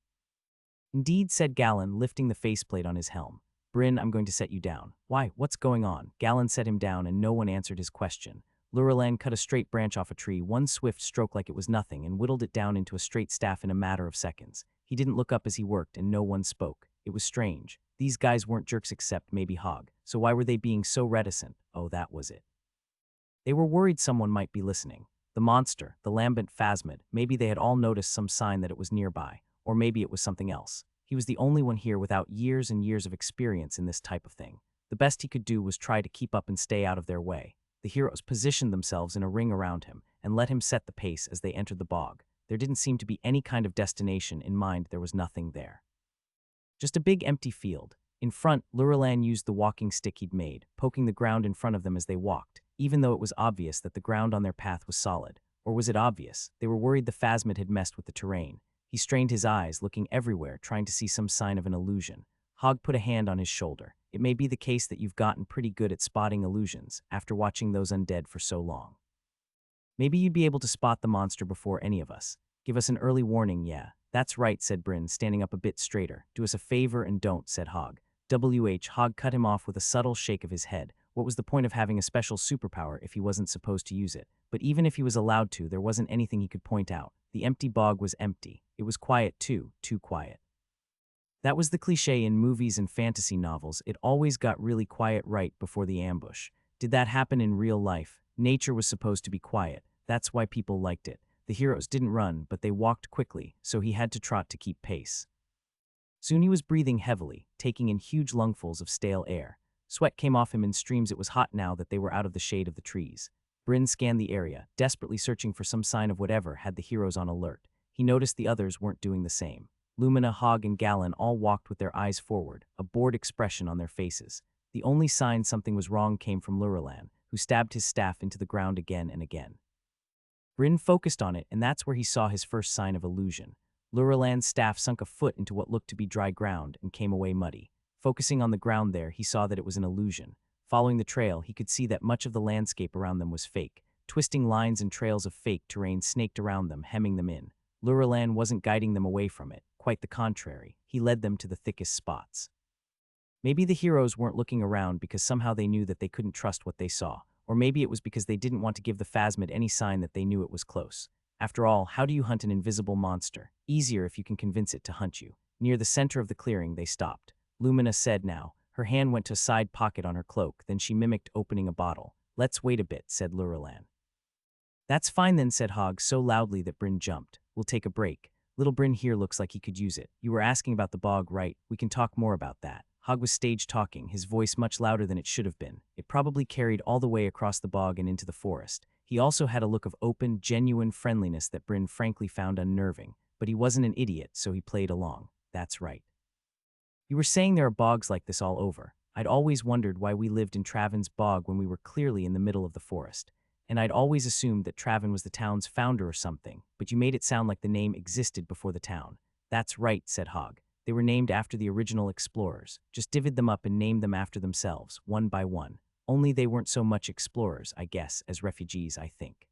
Indeed, said Galen, lifting the faceplate on his helm. Bryn, I'm going to set you down. Why? What's going on? Galen set him down, and no one answered his question. Lurelin cut a straight branch off a tree, one swift stroke like it was nothing, and whittled it down into a straight staff in a matter of seconds. He didn't look up as he worked, and no one spoke. It was strange. These guys weren't jerks except maybe Hogg. So why were they being so reticent? Oh, that was it. They were worried someone might be listening. The monster, the lambent phasmid, maybe they had all noticed some sign that it was nearby, or maybe it was something else. He was the only one here without years and years of experience in this type of thing. The best he could do was try to keep up and stay out of their way. The heroes positioned themselves in a ring around him and let him set the pace as they entered the bog. There didn't seem to be any kind of destination in mind. There was nothing there. Just a big empty field. In front, Lurelin used the walking stick he'd made, poking the ground in front of them as they walked, even though it was obvious that the ground on their path was solid. Or was it obvious? They were worried the phasmid had messed with the terrain. He strained his eyes, looking everywhere, trying to see some sign of an illusion. Hogg put a hand on his shoulder. It may be the case that you've gotten pretty good at spotting illusions after watching those undead for so long. Maybe you'd be able to spot the monster before any of us. Give us an early warning, yeah. That's right, said Bryn, standing up a bit straighter. Do us a favor and don't, said Hogg. Hogg cut him off with a subtle shake of his head. What was the point of having a special superpower if he wasn't supposed to use it? But even if he was allowed to, there wasn't anything he could point out. The empty bog was empty. It was quiet too quiet. That was the cliché in movies and fantasy novels. It always got really quiet right before the ambush. Did that happen in real life? Nature was supposed to be quiet. That's why people liked it. The heroes didn't run, but they walked quickly, so he had to trot to keep pace. Soon he was breathing heavily, taking in huge lungfuls of stale air. Sweat came off him in streams. It was hot now that they were out of the shade of the trees. Bryn scanned the area, desperately searching for some sign of whatever had the heroes on alert. He noticed the others weren't doing the same. Lumina, Hogg, and Galen all walked with their eyes forward, a bored expression on their faces. The only sign something was wrong came from Lurelin, who stabbed his staff into the ground again and again. Bryn focused on it, and that's where he saw his first sign of illusion. Lurelin's staff sunk a foot into what looked to be dry ground and came away muddy. Focusing on the ground there, he saw that it was an illusion. Following the trail, he could see that much of the landscape around them was fake. Twisting lines and trails of fake terrain snaked around them, hemming them in. Lurelin wasn't guiding them away from it. Quite the contrary. He led them to the thickest spots. Maybe the heroes weren't looking around because somehow they knew that they couldn't trust what they saw. Or maybe it was because they didn't want to give the phasmid any sign that they knew it was close. After all, how do you hunt an invisible monster? Easier if you can convince it to hunt you. Near the center of the clearing, they stopped. Lumina said now. Her hand went to a side pocket on her cloak, then she mimicked opening a bottle. Let's wait a bit, said Lurelin. That's fine then, said Hogg so loudly that Bryn jumped. We'll take a break. Little Bryn here looks like he could use it. You were asking about the bog, right? We can talk more about that. Hogg was stage talking, his voice much louder than it should have been. It probably carried all the way across the bog and into the forest. He also had a look of open, genuine friendliness that Bryn frankly found unnerving. But he wasn't an idiot, so he played along. That's right. You were saying there are bogs like this all over. I'd always wondered why we lived in Travan's bog when we were clearly in the middle of the forest. And I'd always assumed that Travan was the town's founder or something, but you made it sound like the name existed before the town. That's right, said Hogg. They were named after the original explorers. Just divvied them up and named them after themselves, one by one. Only they weren't so much explorers, I guess, as refugees, I think.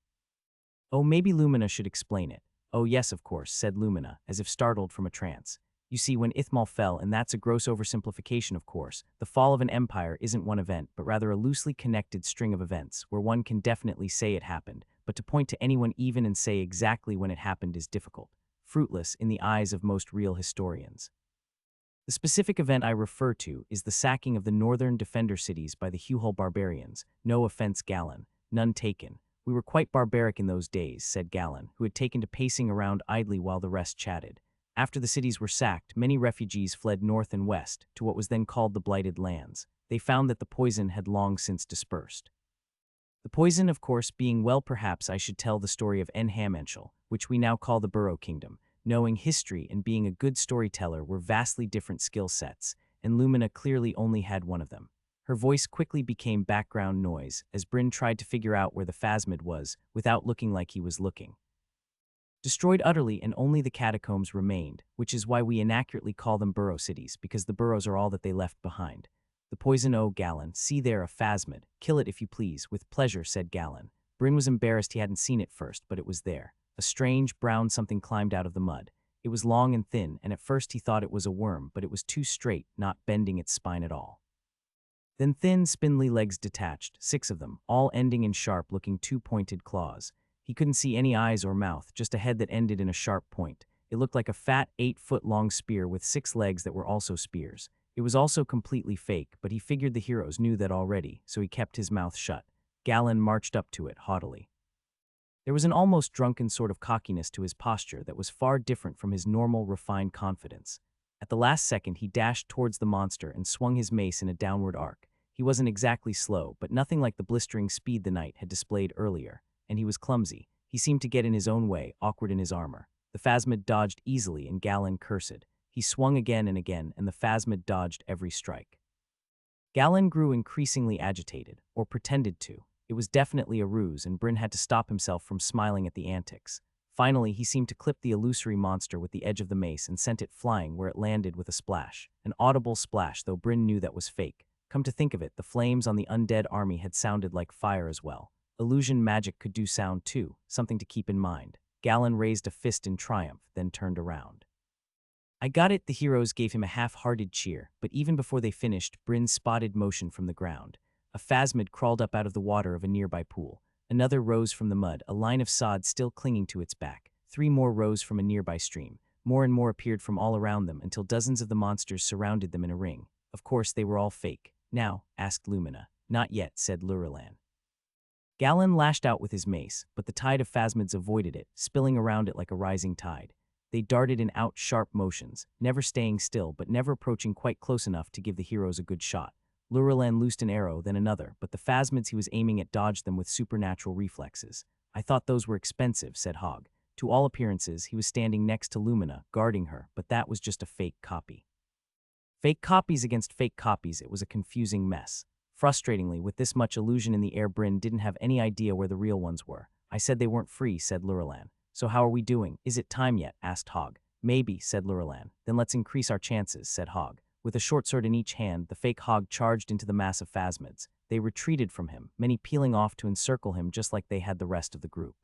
Oh, maybe Lumina should explain it. Oh yes, of course, said Lumina, as if startled from a trance. You see, when Ithmal fell, and that's a gross oversimplification, of course, the fall of an empire isn't one event, but rather a loosely connected string of events, where one can definitely say it happened, but to point to anyone even and say exactly when it happened is difficult, fruitless in the eyes of most real historians. The specific event I refer to is the sacking of the northern defender cities by the Huhul barbarians. No offense, Galen. None taken. We were quite barbaric in those days, said Galen, who had taken to pacing around idly while the rest chatted. After the cities were sacked, many refugees fled north and west to what was then called the Blighted Lands. They found that the poison had long since dispersed. The poison, of course, being, well, perhaps I should tell the story of Manhwaedit, which we now call the Burrow Kingdom. Knowing history and being a good storyteller were vastly different skill sets, and Lumina clearly only had one of them. Her voice quickly became background noise as Bryn tried to figure out where the phasmid was without looking like he was looking. Destroyed utterly, and only the catacombs remained, which is why we inaccurately call them burrow cities, because the burrows are all that they left behind. The poison, oh, Galen, see there, a phasmid. Kill it if you please. With pleasure, said Galen. Bryn was embarrassed he hadn't seen it first, but it was there. A strange, brown something climbed out of the mud. It was long and thin, and at first he thought it was a worm, but it was too straight, not bending its spine at all. Then thin, spindly legs detached, 6 of them, all ending in sharp-looking two-pointed claws. He couldn't see any eyes or mouth, just a head that ended in a sharp point. It looked like a fat, 8-foot-long spear with 6 legs that were also spears. It was also completely fake, but he figured the heroes knew that already, so he kept his mouth shut. Galen marched up to it haughtily. There was an almost drunken sort of cockiness to his posture that was far different from his normal, refined confidence. At the last second, he dashed towards the monster and swung his mace in a downward arc. He wasn't exactly slow, but nothing like the blistering speed the knight had displayed earlier, and he was clumsy. He seemed to get in his own way, awkward in his armor. The phasmid dodged easily, and Galen cursed. He swung again and again, and the phasmid dodged every strike. Galen grew increasingly agitated, or pretended to. It was definitely a ruse, and Bryn had to stop himself from smiling at the antics. Finally, he seemed to clip the illusory monster with the edge of the mace and sent it flying, where it landed with a splash. An audible splash, though Bryn knew that was fake. Come to think of it, the flames on the undead army had sounded like fire as well. Illusion magic could do sound too, something to keep in mind. Galen raised a fist in triumph, then turned around. I got it, the heroes gave him a half-hearted cheer, but even before they finished, Bryn spotted motion from the ground. A phasmid crawled up out of the water of a nearby pool. Another rose from the mud, a line of sod still clinging to its back. 3 more rose from a nearby stream. More and more appeared from all around them until dozens of the monsters surrounded them in a ring. Of course, they were all fake. Now, asked Lumina. Not yet, said Lurilan. Galen lashed out with his mace, but the tide of phasmids avoided it, spilling around it like a rising tide. They darted in out sharp motions, never staying still but never approaching quite close enough to give the heroes a good shot. Lurilan loosed an arrow, then another, but the phasmids he was aiming at dodged them with supernatural reflexes. I thought those were expensive, said Hogg. To all appearances, he was standing next to Lumina, guarding her, but that was just a fake copy. Fake copies against fake copies, it was a confusing mess. Frustratingly, with this much illusion in the air, Bryn didn't have any idea where the real ones were. I said they weren't free, said Lurilan. So how are we doing? Is it time yet? Asked Hogg. Maybe, said Lurilan. Then let's increase our chances, said Hogg. With a short sword in each hand, the fake Hogg charged into the mass of phasmids. They retreated from him, many peeling off to encircle him just like they had the rest of the group.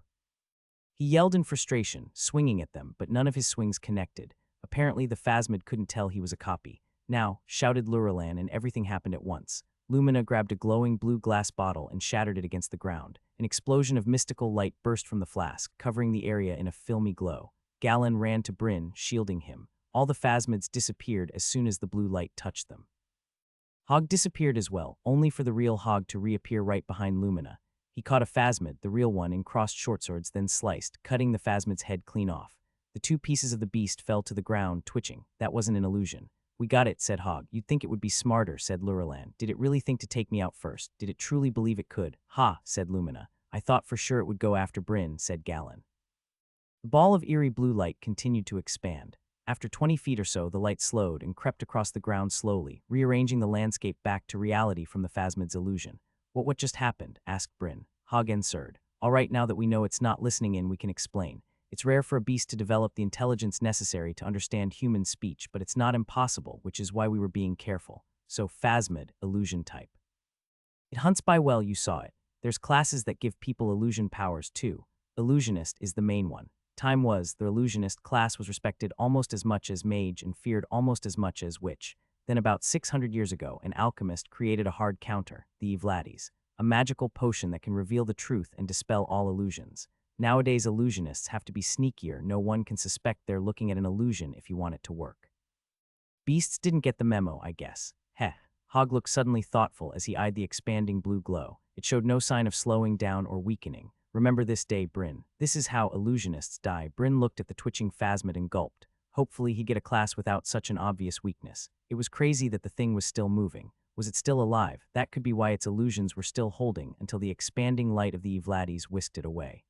He yelled in frustration, swinging at them, but none of his swings connected. Apparently, the phasmid couldn't tell he was a copy. Now, shouted Lurilan, and everything happened at once. Lumina grabbed a glowing blue glass bottle and shattered it against the ground. An explosion of mystical light burst from the flask, covering the area in a filmy glow. Galen ran to Bryn, shielding him. All the phasmids disappeared as soon as the blue light touched them. Hogg disappeared as well, only for the real Hogg to reappear right behind Lumina. He caught a phasmid, the real one, in crossed shortswords, then sliced, cutting the phasmid's head clean off. The 2 pieces of the beast fell to the ground, twitching. That wasn't an illusion. We got it, said Hogg. You'd think it would be smarter, said Lurilan. Did it really think to take me out first? Did it truly believe it could? Ha, said Lumina. I thought for sure it would go after Bryn, said Galen. The ball of eerie blue light continued to expand. After 20 feet or so, the light slowed and crept across the ground slowly, rearranging the landscape back to reality from the phasmid's illusion. What just happened? Asked Bryn. Hogg answered. All right, now that we know it's not listening in, we can explain. It's rare for a beast to develop the intelligence necessary to understand human speech, but it's not impossible, which is why we were being careful. So, phasmid, illusion type. It hunts by well, you saw it. There's classes that give people illusion powers too. Illusionist is the main one. Time was, the illusionist class was respected almost as much as mage and feared almost as much as witch. Then about 600 years ago, an alchemist created a hard counter, the Evladis, a magical potion that can reveal the truth and dispel all illusions. Nowadays, illusionists have to be sneakier. No one can suspect they're looking at an illusion if you want it to work. Beasts didn't get the memo, I guess. Heh. Hog looked suddenly thoughtful as he eyed the expanding blue glow. It showed no sign of slowing down or weakening. Remember this day, Bryn. This is how illusionists die. Bryn looked at the twitching phasmid and gulped. Hopefully he'd get a class without such an obvious weakness. It was crazy that the thing was still moving. Was it still alive? That could be why its illusions were still holding until the expanding light of the Evlades whisked it away.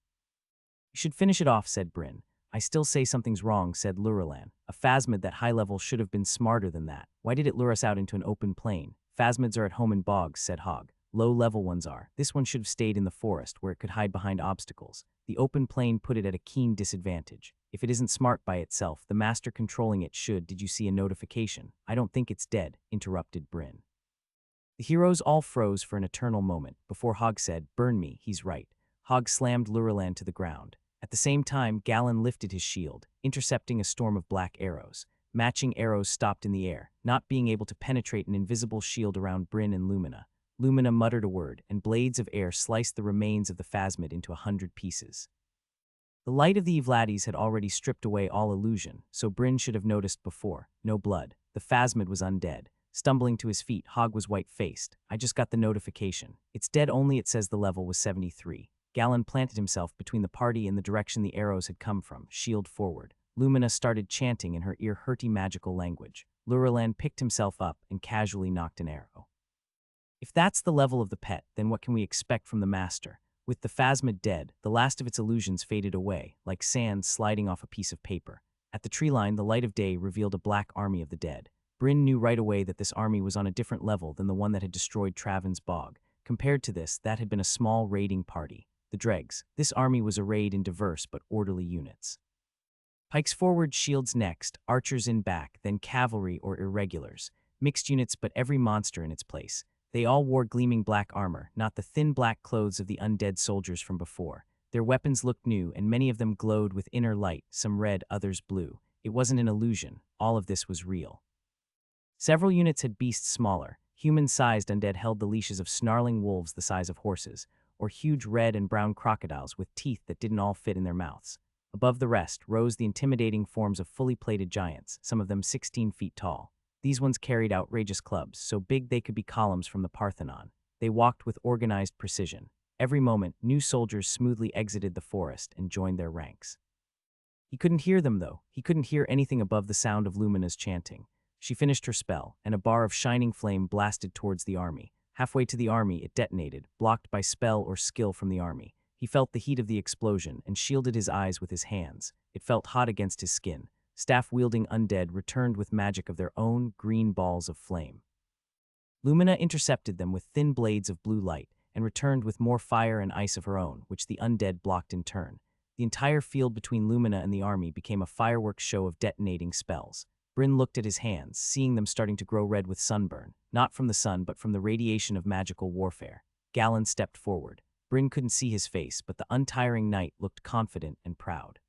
You should finish it off, said Bryn. I still say something's wrong, said Luralan. A phasmid that high level should have been smarter than that. Why did it lure us out into an open plain? Phasmids are at home in bogs, said Hog. Low-level ones are. This one should have stayed in the forest, where it could hide behind obstacles. The open plain put it at a keen disadvantage. If it isn't smart by itself, the master controlling it should. Did you see a notification? I don't think it's dead, interrupted Bryn. The heroes all froze for an eternal moment, before Hog said, burn me, he's right. Hog slammed Luralan to the ground. At the same time, Galen lifted his shield, intercepting a storm of black arrows. Matching arrows stopped in the air, not being able to penetrate an invisible shield around Bryn and Lumina. Lumina muttered a word, and blades of air sliced the remains of the phasmid into 100 pieces. The light of the Evlades had already stripped away all illusion, so Bryn should have noticed before. No blood. The phasmid was undead. Stumbling to his feet, Hog was white-faced. I just got the notification. It's dead, only it says the level was 73. Galen planted himself between the party and the direction the arrows had come from, shield forward. Lumina started chanting in her ear-hurty magical language. Luralan picked himself up and casually knocked an arrow. If that's the level of the pet, then what can we expect from the master? With the phasmid dead, the last of its illusions faded away, like sand sliding off a piece of paper. At the tree line, the light of day revealed a black army of the dead. Bryn knew right away that this army was on a different level than the one that had destroyed Travan's bog. Compared to this, that had been a small raiding party. The dregs. This army was arrayed in diverse but orderly units. Pikes forward, shields next, archers in back, then cavalry or irregulars. Mixed units, but every monster in its place. They all wore gleaming black armor, not the thin black clothes of the undead soldiers from before. Their weapons looked new, and many of them glowed with inner light, some red, others blue. It wasn't an illusion. All of this was real. Several units had beasts smaller. Human-sized undead held the leashes of snarling wolves the size of horses, or huge red and brown crocodiles with teeth that didn't all fit in their mouths. Above the rest rose the intimidating forms of fully plated giants, some of them 16 feet tall. These ones carried outrageous clubs, so big they could be columns from the Parthenon. They walked with organized precision. Every moment, new soldiers smoothly exited the forest and joined their ranks. He couldn't hear them, though. He couldn't hear anything above the sound of Lumina's chanting. She finished her spell, and a bar of shining flame blasted towards the army. Halfway to the army, it detonated, blocked by spell or skill from the army. He felt the heat of the explosion and shielded his eyes with his hands. It felt hot against his skin. Staff-wielding undead returned with magic of their own, green balls of flame. Lumina intercepted them with thin blades of blue light and returned with more fire and ice of her own, which the undead blocked in turn. The entire field between Lumina and the army became a fireworks show of detonating spells. Bryn looked at his hands, seeing them starting to grow red with sunburn, not from the sun but from the radiation of magical warfare. Galen stepped forward. Bryn couldn't see his face, but the untiring knight looked confident and proud.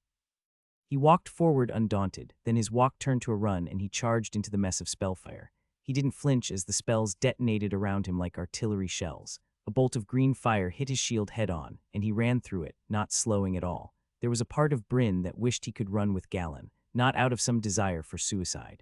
He walked forward undaunted, then his walk turned to a run and he charged into the mess of spellfire. He didn't flinch as the spells detonated around him like artillery shells. A bolt of green fire hit his shield head-on, and he ran through it, not slowing at all. There was a part of Bryn that wished he could run with Galen, not out of some desire for suicide.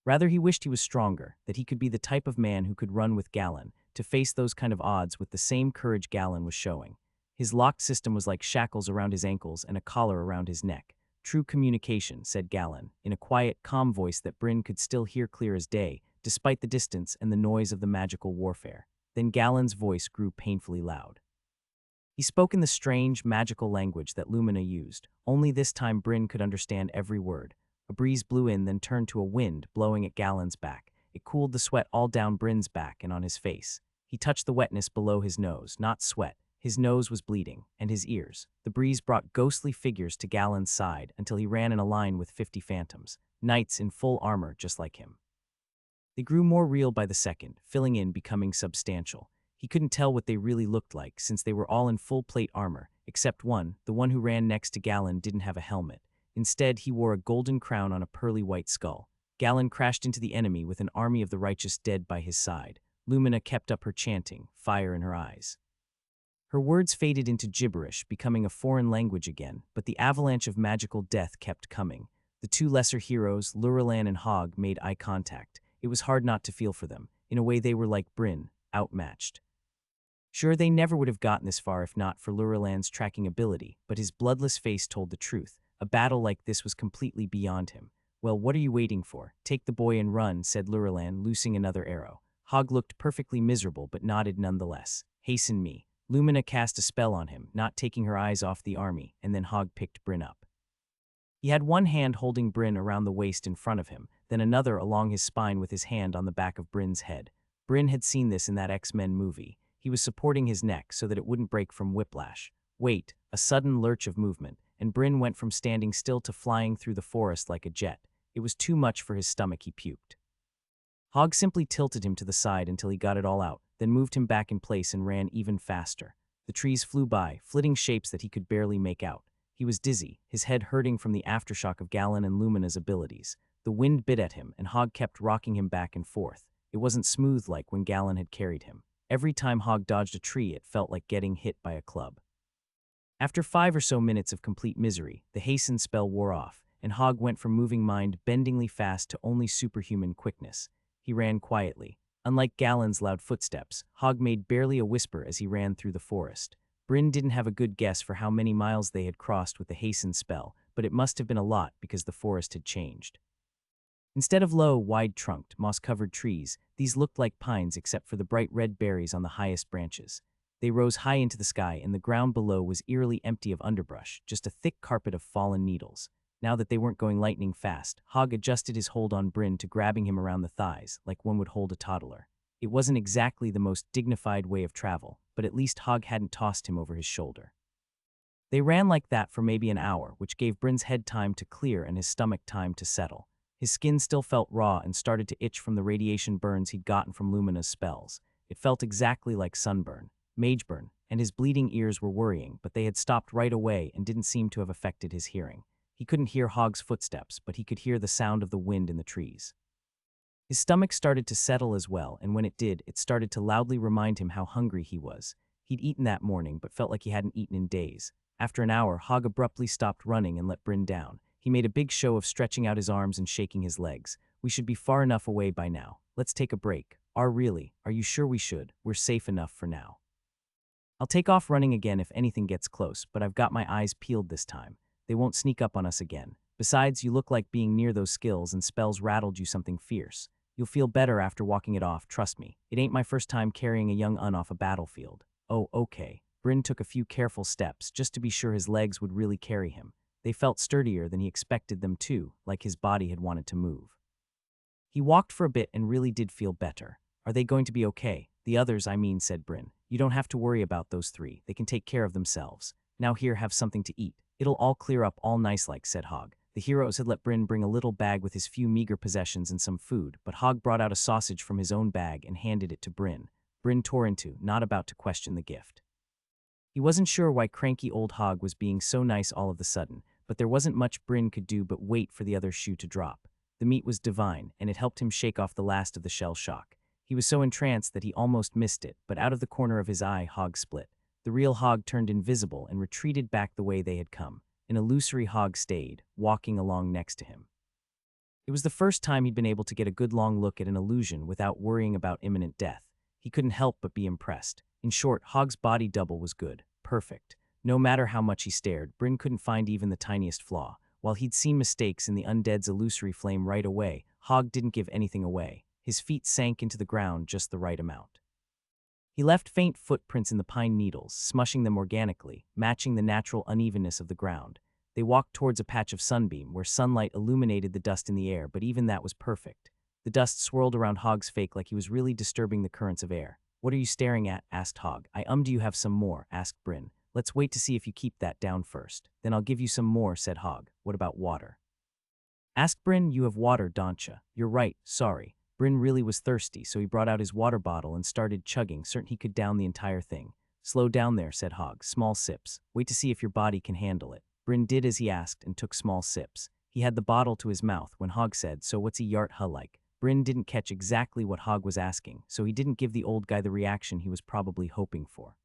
Rather, he wished he was stronger, that he could be the type of man who could run with Galen, to face those kind of odds with the same courage Galen was showing. His locked system was like shackles around his ankles and a collar around his neck. True communication, said Galen, in a quiet, calm voice that Bryn could still hear clear as day, despite the distance and the noise of the magical warfare. Then Galen's voice grew painfully loud. He spoke in the strange, magical language that Lumina used. Only this time Bryn could understand every word. A breeze blew in, then turned to a wind, blowing at Galen's back. It cooled the sweat all down Bryn's back and on his face. He touched the wetness below his nose, not sweat. His nose was bleeding, and his ears. The breeze brought ghostly figures to Galen's side until he ran in a line with 50 phantoms, knights in full armor just like him. They grew more real by the second, filling in, becoming substantial. He couldn't tell what they really looked like since they were all in full plate armor, except one. The one who ran next to Galen didn't have a helmet. Instead, he wore a golden crown on a pearly white skull. Galen crashed into the enemy with an army of the righteous dead by his side. Lumina kept up her chanting, fire in her eyes. Her words faded into gibberish, becoming a foreign language again, but the avalanche of magical death kept coming. The two lesser heroes, Lurelin and Hogg, made eye contact. It was hard not to feel for them. In a way, they were like Bryn, outmatched. Sure, they never would have gotten this far if not for Lureland's tracking ability, but his bloodless face told the truth. A battle like this was completely beyond him. Well, what are you waiting for? Take the boy and run, said Lureland, loosing another arrow. Hogg looked perfectly miserable but nodded nonetheless. Hasten me. Lumina cast a spell on him, not taking her eyes off the army, and then Hogg picked Bryn up. He had one hand holding Bryn around the waist in front of him, then another along his spine with his hand on the back of Bryn's head. Bryn had seen this in that X-Men movie. He was supporting his neck so that it wouldn't break from whiplash. Wait, a sudden lurch of movement, and Bryn went from standing still to flying through the forest like a jet. It was too much for his stomach, he puked. Hogg simply tilted him to the side until he got it all out, then moved him back in place and ran even faster. The trees flew by, flitting shapes that he could barely make out. He was dizzy, his head hurting from the aftershock of Galen and Lumina's abilities. The wind bit at him, and Hogg kept rocking him back and forth. It wasn't smooth like when Galen had carried him. Every time Hogg dodged a tree, it felt like getting hit by a club. After 5 or so minutes of complete misery, the hasten spell wore off, and Hogg went from moving mind bendingly fast to only superhuman quickness. He ran quietly. Unlike Galen's loud footsteps, Hogg made barely a whisper as he ran through the forest. Bryn didn't have a good guess for how many miles they had crossed with the hasten spell, but it must have been a lot because the forest had changed. Instead of low, wide-trunked, moss-covered trees, these looked like pines except for the bright red berries on the highest branches. They rose high into the sky, and the ground below was eerily empty of underbrush, just a thick carpet of fallen needles. Now that they weren't going lightning fast, Hogg adjusted his hold on Bryn to grabbing him around the thighs, like one would hold a toddler. It wasn't exactly the most dignified way of travel, but at least Hogg hadn't tossed him over his shoulder. They ran like that for maybe an hour, which gave Bryn's head time to clear and his stomach time to settle. His skin still felt raw and started to itch from the radiation burns he'd gotten from Lumina's spells. It felt exactly like sunburn, mageburn, and his bleeding ears were worrying, but they had stopped right away and didn't seem to have affected his hearing. He couldn't hear Hogg's footsteps, but he could hear the sound of the wind in the trees. His stomach started to settle as well, and when it did, it started to loudly remind him how hungry he was. He'd eaten that morning, but felt like he hadn't eaten in days. After an hour, Hogg abruptly stopped running and let Bryn down. He made a big show of stretching out his arms and shaking his legs. We should be far enough away by now. Let's take a break. Really? Are you sure we should? We're safe enough for now. I'll take off running again if anything gets close, but I've got my eyes peeled this time. They won't sneak up on us again. Besides, you look like being near those skills and spells rattled you something fierce. You'll feel better after walking it off, trust me. It ain't my first time carrying a young un off a battlefield. Oh, okay. Bryn took a few careful steps just to be sure his legs would really carry him. They felt sturdier than he expected them to, like his body had wanted to move. He walked for a bit and really did feel better. Are they going to be okay? The others, I mean, said Bryn. You don't have to worry about those 3. They can take care of themselves. Now here, have something to eat. It'll all clear up all nice like, said Hogg. The heroes had let Bryn bring a little bag with his few meager possessions and some food, but Hogg brought out a sausage from his own bag and handed it to Bryn. Bryn tore into, not about to question the gift. He wasn't sure why cranky old Hogg was being so nice all of a sudden, but there wasn't much Bryn could do but wait for the other shoe to drop. The meat was divine, and it helped him shake off the last of the shell shock. He was so entranced that he almost missed it, but out of the corner of his eye, Hogg split. The real Hogg turned invisible and retreated back the way they had come. An illusory Hogg stayed, walking along next to him. It was the first time he'd been able to get a good long look at an illusion without worrying about imminent death. He couldn't help but be impressed. In short, Hogg's body double was good, perfect. No matter how much he stared, Bryn couldn't find even the tiniest flaw. While he'd seen mistakes in the undead's illusory flame right away, Hogg didn't give anything away. His feet sank into the ground just the right amount. He left faint footprints in the pine needles, smushing them organically, matching the natural unevenness of the ground. They walked towards a patch of sunbeam where sunlight illuminated the dust in the air, but even that was perfect. The dust swirled around Hogg's face like he was really disturbing the currents of air. What are you staring at? Asked Hogg. Do you have some more? Asked Bryn. Let's wait to see if you keep that down first. Then I'll give you some more, said Hogg. What about water? Asked Bryn. You have water, don't ya? You're right, sorry. Bryn really was thirsty, so he brought out his water bottle and started chugging, certain he could down the entire thing. Slow down there, said Hogg. Small sips. Wait to see if your body can handle it. Bryn did as he asked and took small sips. He had the bottle to his mouth when Hogg said, so what's a yart huh like? Bryn didn't catch exactly what Hogg was asking, so he didn't give the old guy the reaction he was probably hoping for.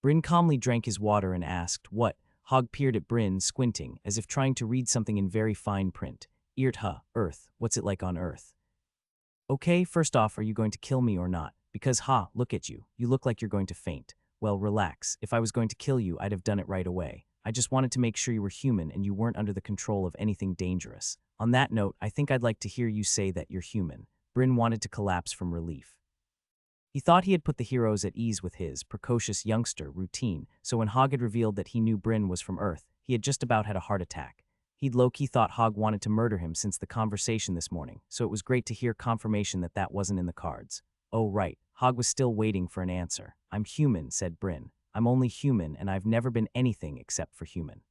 Bryn calmly drank his water and asked, what? Hog peered at Bryn, squinting, as if trying to read something in very fine print. Earth, what's it like on Earth? Okay, first off, are you going to kill me or not? Because look at you. You look like you're going to faint. Well, relax. If I was going to kill you, I'd have done it right away. I just wanted to make sure you were human and you weren't under the control of anything dangerous. On that note, I think I'd like to hear you say that you're human. Bryn wanted to collapse from relief. He thought he had put the heroes at ease with his precocious youngster routine, so when Hog had revealed that he knew Bryn was from Earth, he had just about had a heart attack. He'd low-key thought Hog wanted to murder him since the conversation this morning, so it was great to hear confirmation that that wasn't in the cards. Oh right, Hog was still waiting for an answer. I'm human, said Bryn. I'm only human and I've never been anything except for human.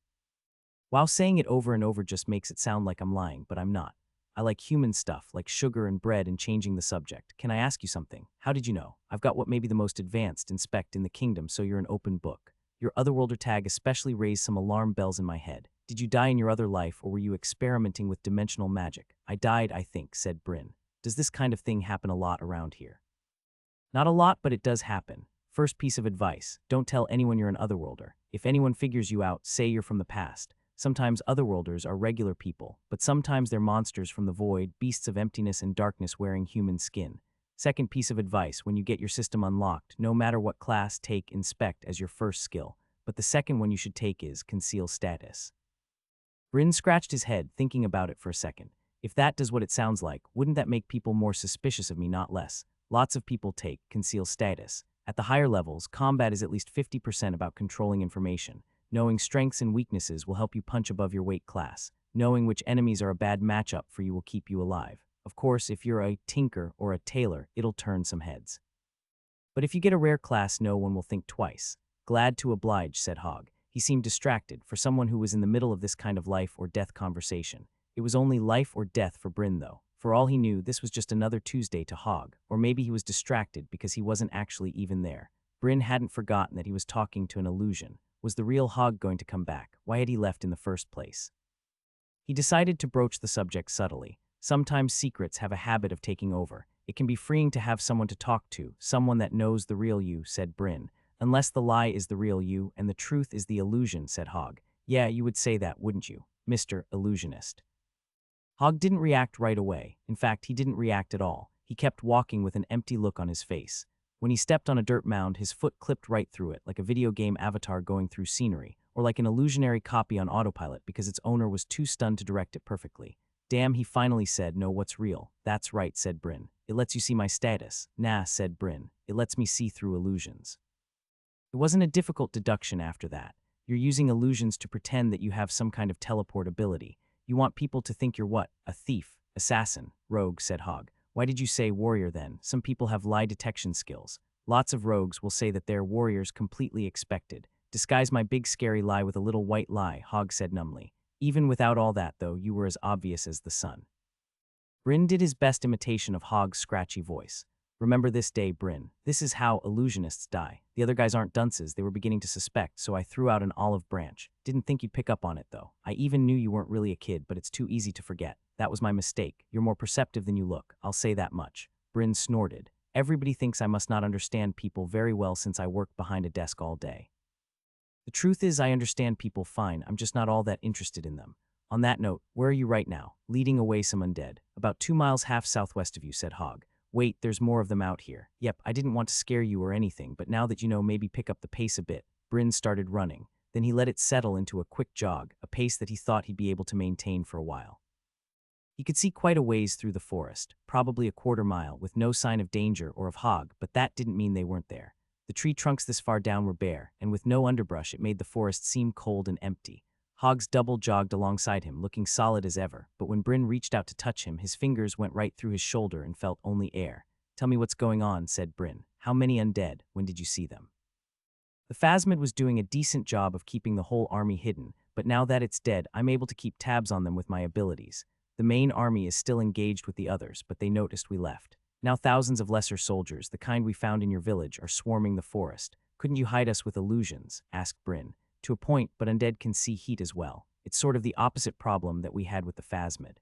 While saying it over and over just makes it sound like I'm lying, but I'm not. I like human stuff, like sugar and bread and changing the subject. Can I ask you something? How did you know? I've got what may be the most advanced inspect in the kingdom, so you're an open book. Your Otherworlder tag especially raised some alarm bells in my head. Did you die in your other life, or were you experimenting with dimensional magic? I died, I think, said Bryn. Does this kind of thing happen a lot around here? Not a lot, but it does happen. First piece of advice, don't tell anyone you're an Otherworlder. If anyone figures you out, say you're from the past. Sometimes Otherworlders are regular people, but sometimes they're monsters from the void, beasts of emptiness and darkness wearing human skin. Second piece of advice, when you get your system unlocked, no matter what class, take Inspect as your first skill, but the second one you should take is Conceal Status. Bryn scratched his head, thinking about it for a second. If that does what it sounds like, wouldn't that make people more suspicious of me, not less? Lots of people take Conceal Status. At the higher levels, combat is at least 50% about controlling information. Knowing strengths and weaknesses will help you punch above your weight class. Knowing which enemies are a bad matchup for you will keep you alive. Of course, if you're a tinker or a tailor, it'll turn some heads. But if you get a rare class, no one will think twice. Glad to oblige, said Hog. He seemed distracted, for someone who was in the middle of this kind of life or death conversation. It was only life or death for Bryn, though. For all he knew, this was just another Tuesday to Hog, or maybe he was distracted because he wasn't actually even there. Bryn hadn't forgotten that he was talking to an illusion. Was the real Hog going to come back? Why had he left in the first place? He decided to broach the subject subtly. Sometimes secrets have a habit of taking over. It can be freeing to have someone to talk to, someone that knows the real you, said Bryn. Unless the lie is the real you and the truth is the illusion, said Hog. Yeah, you would say that, wouldn't you, Mr. Illusionist? Hog didn't react right away. In fact, he didn't react at all. He kept walking with an empty look on his face. When he stepped on a dirt mound, his foot clipped right through it, like a video game avatar going through scenery, or like an illusionary copy on autopilot because its owner was too stunned to direct it perfectly. Damn, he finally said, no, what's real? That's right, said Bryn. It lets you see my status. Nah, said Bryn. It lets me see through illusions. It wasn't a difficult deduction after that. You're using illusions to pretend that you have some kind of teleport ability. You want people to think you're what? A thief, assassin, rogue, said Hog. Why did you say warrior then? Some people have lie detection skills. Lots of rogues will say that they're warriors completely expected. Disguise my big scary lie with a little white lie, Hog said numbly. Even without all that, though, you were as obvious as the sun. Bryn did his best imitation of Hog's scratchy voice. Remember this day, Bryn. This is how illusionists die. The other guys aren't dunces, they were beginning to suspect, so I threw out an olive branch. Didn't think you'd pick up on it, though. I even knew you weren't really a kid, but it's too easy to forget. That was my mistake. You're more perceptive than you look. I'll say that much. Bryn snorted. Everybody thinks I must not understand people very well since I worked behind a desk all day. The truth is I understand people fine, I'm just not all that interested in them. On that note, where are you right now? Leading away some undead. About 2 miles half southwest of you, said Hog. Wait, there's more of them out here. Yep, I didn't want to scare you or anything, but now that you know, maybe pick up the pace a bit. Bryn started running. Then he let it settle into a quick jog, a pace that he thought he'd be able to maintain for a while. He could see quite a ways through the forest, probably a quarter mile, with no sign of danger or of Hog, but that didn't mean they weren't there. The tree trunks this far down were bare, and with no underbrush it made the forest seem cold and empty. Hog's double jogged alongside him, looking solid as ever, but when Bryn reached out to touch him, his fingers went right through his shoulder and felt only air. Tell me what's going on, said Bryn. How many undead? When did you see them? The phasmid was doing a decent job of keeping the whole army hidden, but now that it's dead, I'm able to keep tabs on them with my abilities. The main army is still engaged with the others, but they noticed we left. Now thousands of lesser soldiers, the kind we found in your village, are swarming the forest. Couldn't you hide us with illusions? Asked Bryn. To a point, but undead can see heat as well. It's sort of the opposite problem that we had with the phasmid.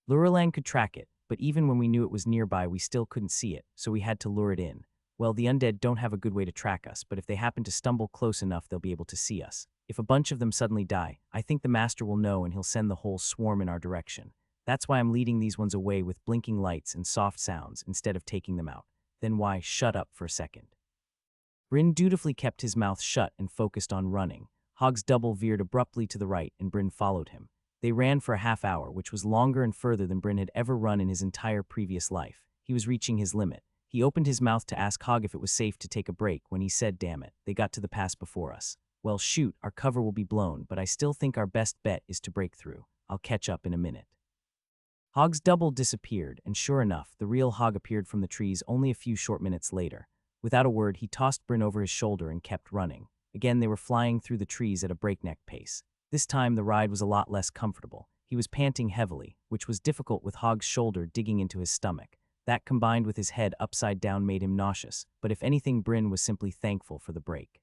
Luralang could track it, but even when we knew it was nearby we still couldn't see it, so we had to lure it in. Well, the undead don't have a good way to track us, but if they happen to stumble close enough, they'll be able to see us. If a bunch of them suddenly die, I think the master will know and he'll send the whole swarm in our direction. That's why I'm leading these ones away with blinking lights and soft sounds instead of taking them out. Then why, shut up for a second. Bryn dutifully kept his mouth shut and focused on running. Hog's double veered abruptly to the right and Bryn followed him. They ran for a half hour, which was longer and further than Bryn had ever run in his entire previous life. He was reaching his limit. He opened his mouth to ask Hog if it was safe to take a break when he said, "Damn it, they got to the pass before us. Well, shoot, our cover will be blown, but I still think our best bet is to break through. I'll catch up in a minute." Hog's double disappeared, and sure enough, the real Hog appeared from the trees only a few short minutes later. Without a word, he tossed Bryn over his shoulder and kept running. Again, they were flying through the trees at a breakneck pace. This time, the ride was a lot less comfortable. He was panting heavily, which was difficult with Hog's shoulder digging into his stomach. That combined with his head upside down made him nauseous, but if anything, Bryn was simply thankful for the break.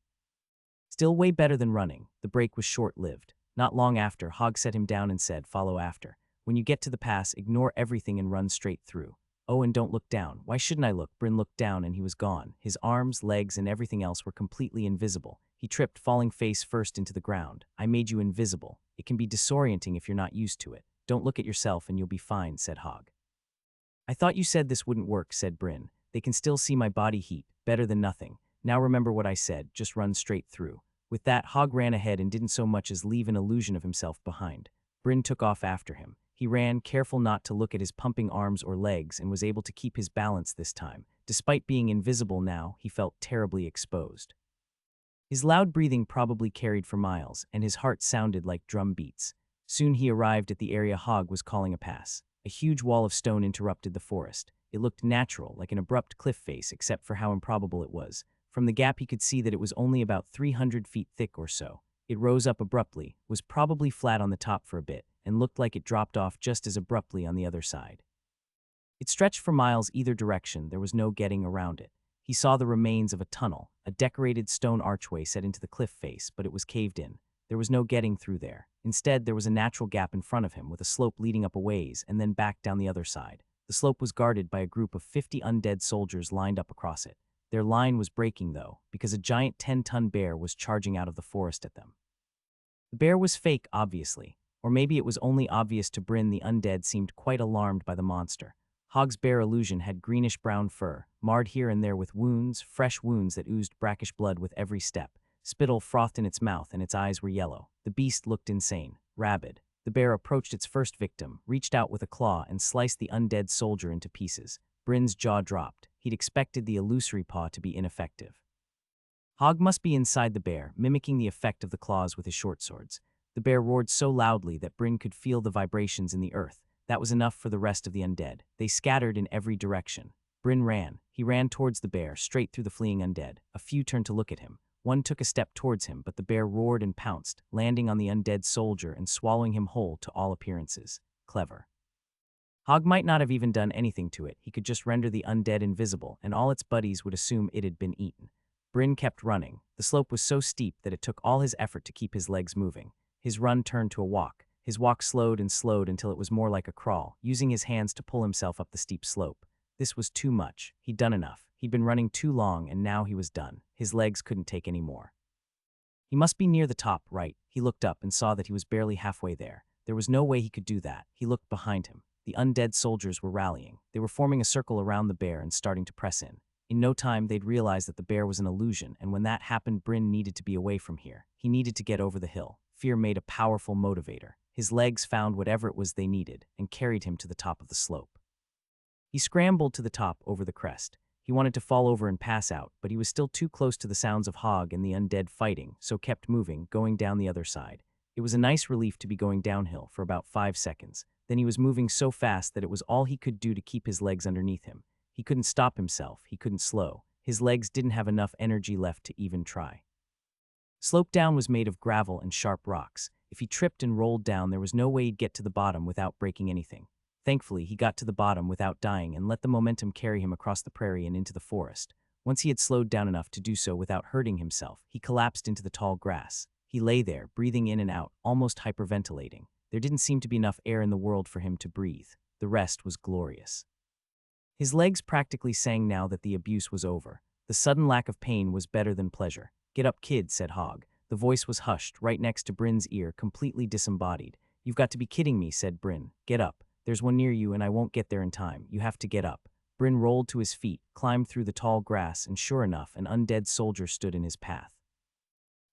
Still way better than running, the break was short-lived. Not long after, Hog set him down and said, "Follow after. When you get to the pass, ignore everything and run straight through. Oh, and don't look down." "Why shouldn't I look?" Bryn looked down and he was gone. His arms, legs, and everything else were completely invisible. He tripped, falling face first into the ground. "I made you invisible. It can be disorienting if you're not used to it. Don't look at yourself and you'll be fine," said Hog. "I thought you said this wouldn't work," said Bryn. "They can still see my body heat. Better than nothing. Now remember what I said, just run straight through." With that, Hog ran ahead and didn't so much as leave an illusion of himself behind. Bryn took off after him. He ran, careful not to look at his pumping arms or legs, and was able to keep his balance this time. Despite being invisible now, he felt terribly exposed. His loud breathing probably carried for miles, and his heart sounded like drum beats. Soon he arrived at the area Hog was calling a pass. A huge wall of stone interrupted the forest. It looked natural, like an abrupt cliff face, except for how improbable it was. From the gap he could see that it was only about 300 feet thick or so. It rose up abruptly, was probably flat on the top for a bit, and looked like it dropped off just as abruptly on the other side. It stretched for miles either direction, there was no getting around it. He saw the remains of a tunnel, a decorated stone archway set into the cliff face, but it was caved in. There was no getting through there. Instead, there was a natural gap in front of him with a slope leading up a ways and then back down the other side. The slope was guarded by a group of 50 undead soldiers lined up across it. Their line was breaking, though, because a giant 10-ton bear was charging out of the forest at them. The bear was fake, obviously. Or maybe it was only obvious to Bryn. The undead seemed quite alarmed by the monster. Hog's bear illusion had greenish-brown fur, marred here and there with wounds, fresh wounds that oozed brackish blood with every step. Spittle frothed in its mouth and its eyes were yellow. The beast looked insane, rabid. The bear approached its first victim, reached out with a claw and sliced the undead soldier into pieces. Bryn's jaw dropped. He'd expected the illusory paw to be ineffective. Hog must be inside the bear, mimicking the effect of the claws with his short swords. The bear roared so loudly that Bryn could feel the vibrations in the earth. That was enough for the rest of the undead. They scattered in every direction. Bryn ran. He ran towards the bear, straight through the fleeing undead. A few turned to look at him. One took a step towards him, but the bear roared and pounced, landing on the undead soldier and swallowing him whole to all appearances. Clever. Hog might not have even done anything to it. He could just render the undead invisible, and all its buddies would assume it had been eaten. Bryn kept running. The slope was so steep that it took all his effort to keep his legs moving. His run turned to a walk. His walk slowed and slowed until it was more like a crawl, using his hands to pull himself up the steep slope. This was too much. He'd done enough. He'd been running too long, and now he was done. His legs couldn't take any more. He must be near the top, right? He looked up and saw that he was barely halfway there. There was no way he could do that. He looked behind him. The undead soldiers were rallying. They were forming a circle around the bear and starting to press in. In no time, they'd realize that the bear was an illusion, and when that happened, Bryn needed to be away from here. He needed to get over the hill. Fear made a powerful motivator. His legs found whatever it was they needed and carried him to the top of the slope. He scrambled to the top over the crest. He wanted to fall over and pass out, but he was still too close to the sounds of Hog and the undead fighting, so kept moving, going down the other side. It was a nice relief to be going downhill for about 5 seconds. Then he was moving so fast that it was all he could do to keep his legs underneath him. He couldn't stop himself, he couldn't slow. His legs didn't have enough energy left to even try. Slope down was made of gravel and sharp rocks. If he tripped and rolled down, there was no way he'd get to the bottom without breaking anything. Thankfully, he got to the bottom without dying and let the momentum carry him across the prairie and into the forest. Once he had slowed down enough to do so without hurting himself, he collapsed into the tall grass. He lay there, breathing in and out, almost hyperventilating. There didn't seem to be enough air in the world for him to breathe. The rest was glorious. His legs practically sang now that the abuse was over. The sudden lack of pain was better than pleasure. "Get up, kid," said Hog. The voice was hushed, right next to Bryn's ear, completely disembodied. "You've got to be kidding me," said Bryn. "Get up. There's one near you and I won't get there in time. You have to get up." Bryn rolled to his feet, climbed through the tall grass, and sure enough, an undead soldier stood in his path.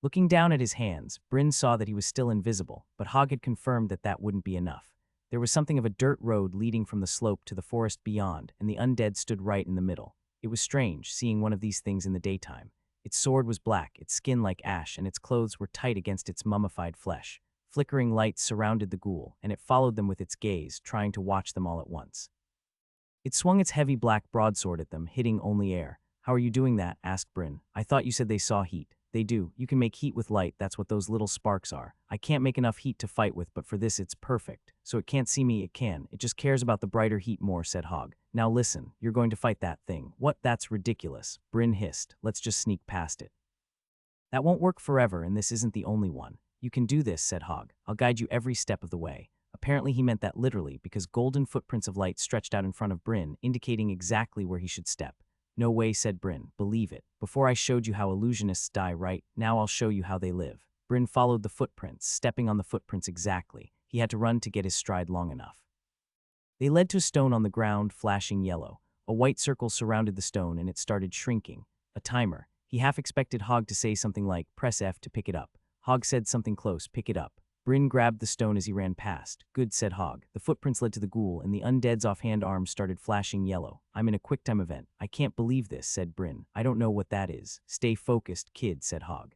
Looking down at his hands, Bryn saw that he was still invisible, but Hog had confirmed that that wouldn't be enough. There was something of a dirt road leading from the slope to the forest beyond, and the undead stood right in the middle. It was strange, seeing one of these things in the daytime. Its sword was black, its skin like ash, and its clothes were tight against its mummified flesh. Flickering lights surrounded the ghoul, and it followed them with its gaze, trying to watch them all at once. It swung its heavy black broadsword at them, hitting only air. "How are you doing that?" asked Bryn. "I thought you said they saw heat." "They do. You can make heat with light, that's what those little sparks are. I can't make enough heat to fight with, but for this it's perfect. So it can't see me, it can. It just cares about the brighter heat more," said Hog. "Now listen, you're going to fight that thing." "What? That's ridiculous," Bryn hissed. "Let's just sneak past it." "That won't work forever, and this isn't the only one." "You can do this," said Hog. "I'll guide you every step of the way." Apparently he meant that literally, because golden footprints of light stretched out in front of Bryn, indicating exactly where he should step. "No way," said Bryn. "Believe it. Before I showed you how illusionists die, right? Now I'll show you how they live." Bryn followed the footprints, stepping on the footprints exactly. He had to run to get his stride long enough. They led to a stone on the ground, flashing yellow. A white circle surrounded the stone, and it started shrinking. A timer. He half expected Hog to say something like, "Press F to pick it up." Hog said something close, "Pick it up." Bryn grabbed the stone as he ran past. "Good," said Hog. The footprints led to the ghoul, and the undead's offhand arms started flashing yellow. "I'm in a QuickTime event." "I can't believe this," said Bryn. "I don't know what that is." "Stay focused, kid," said Hog.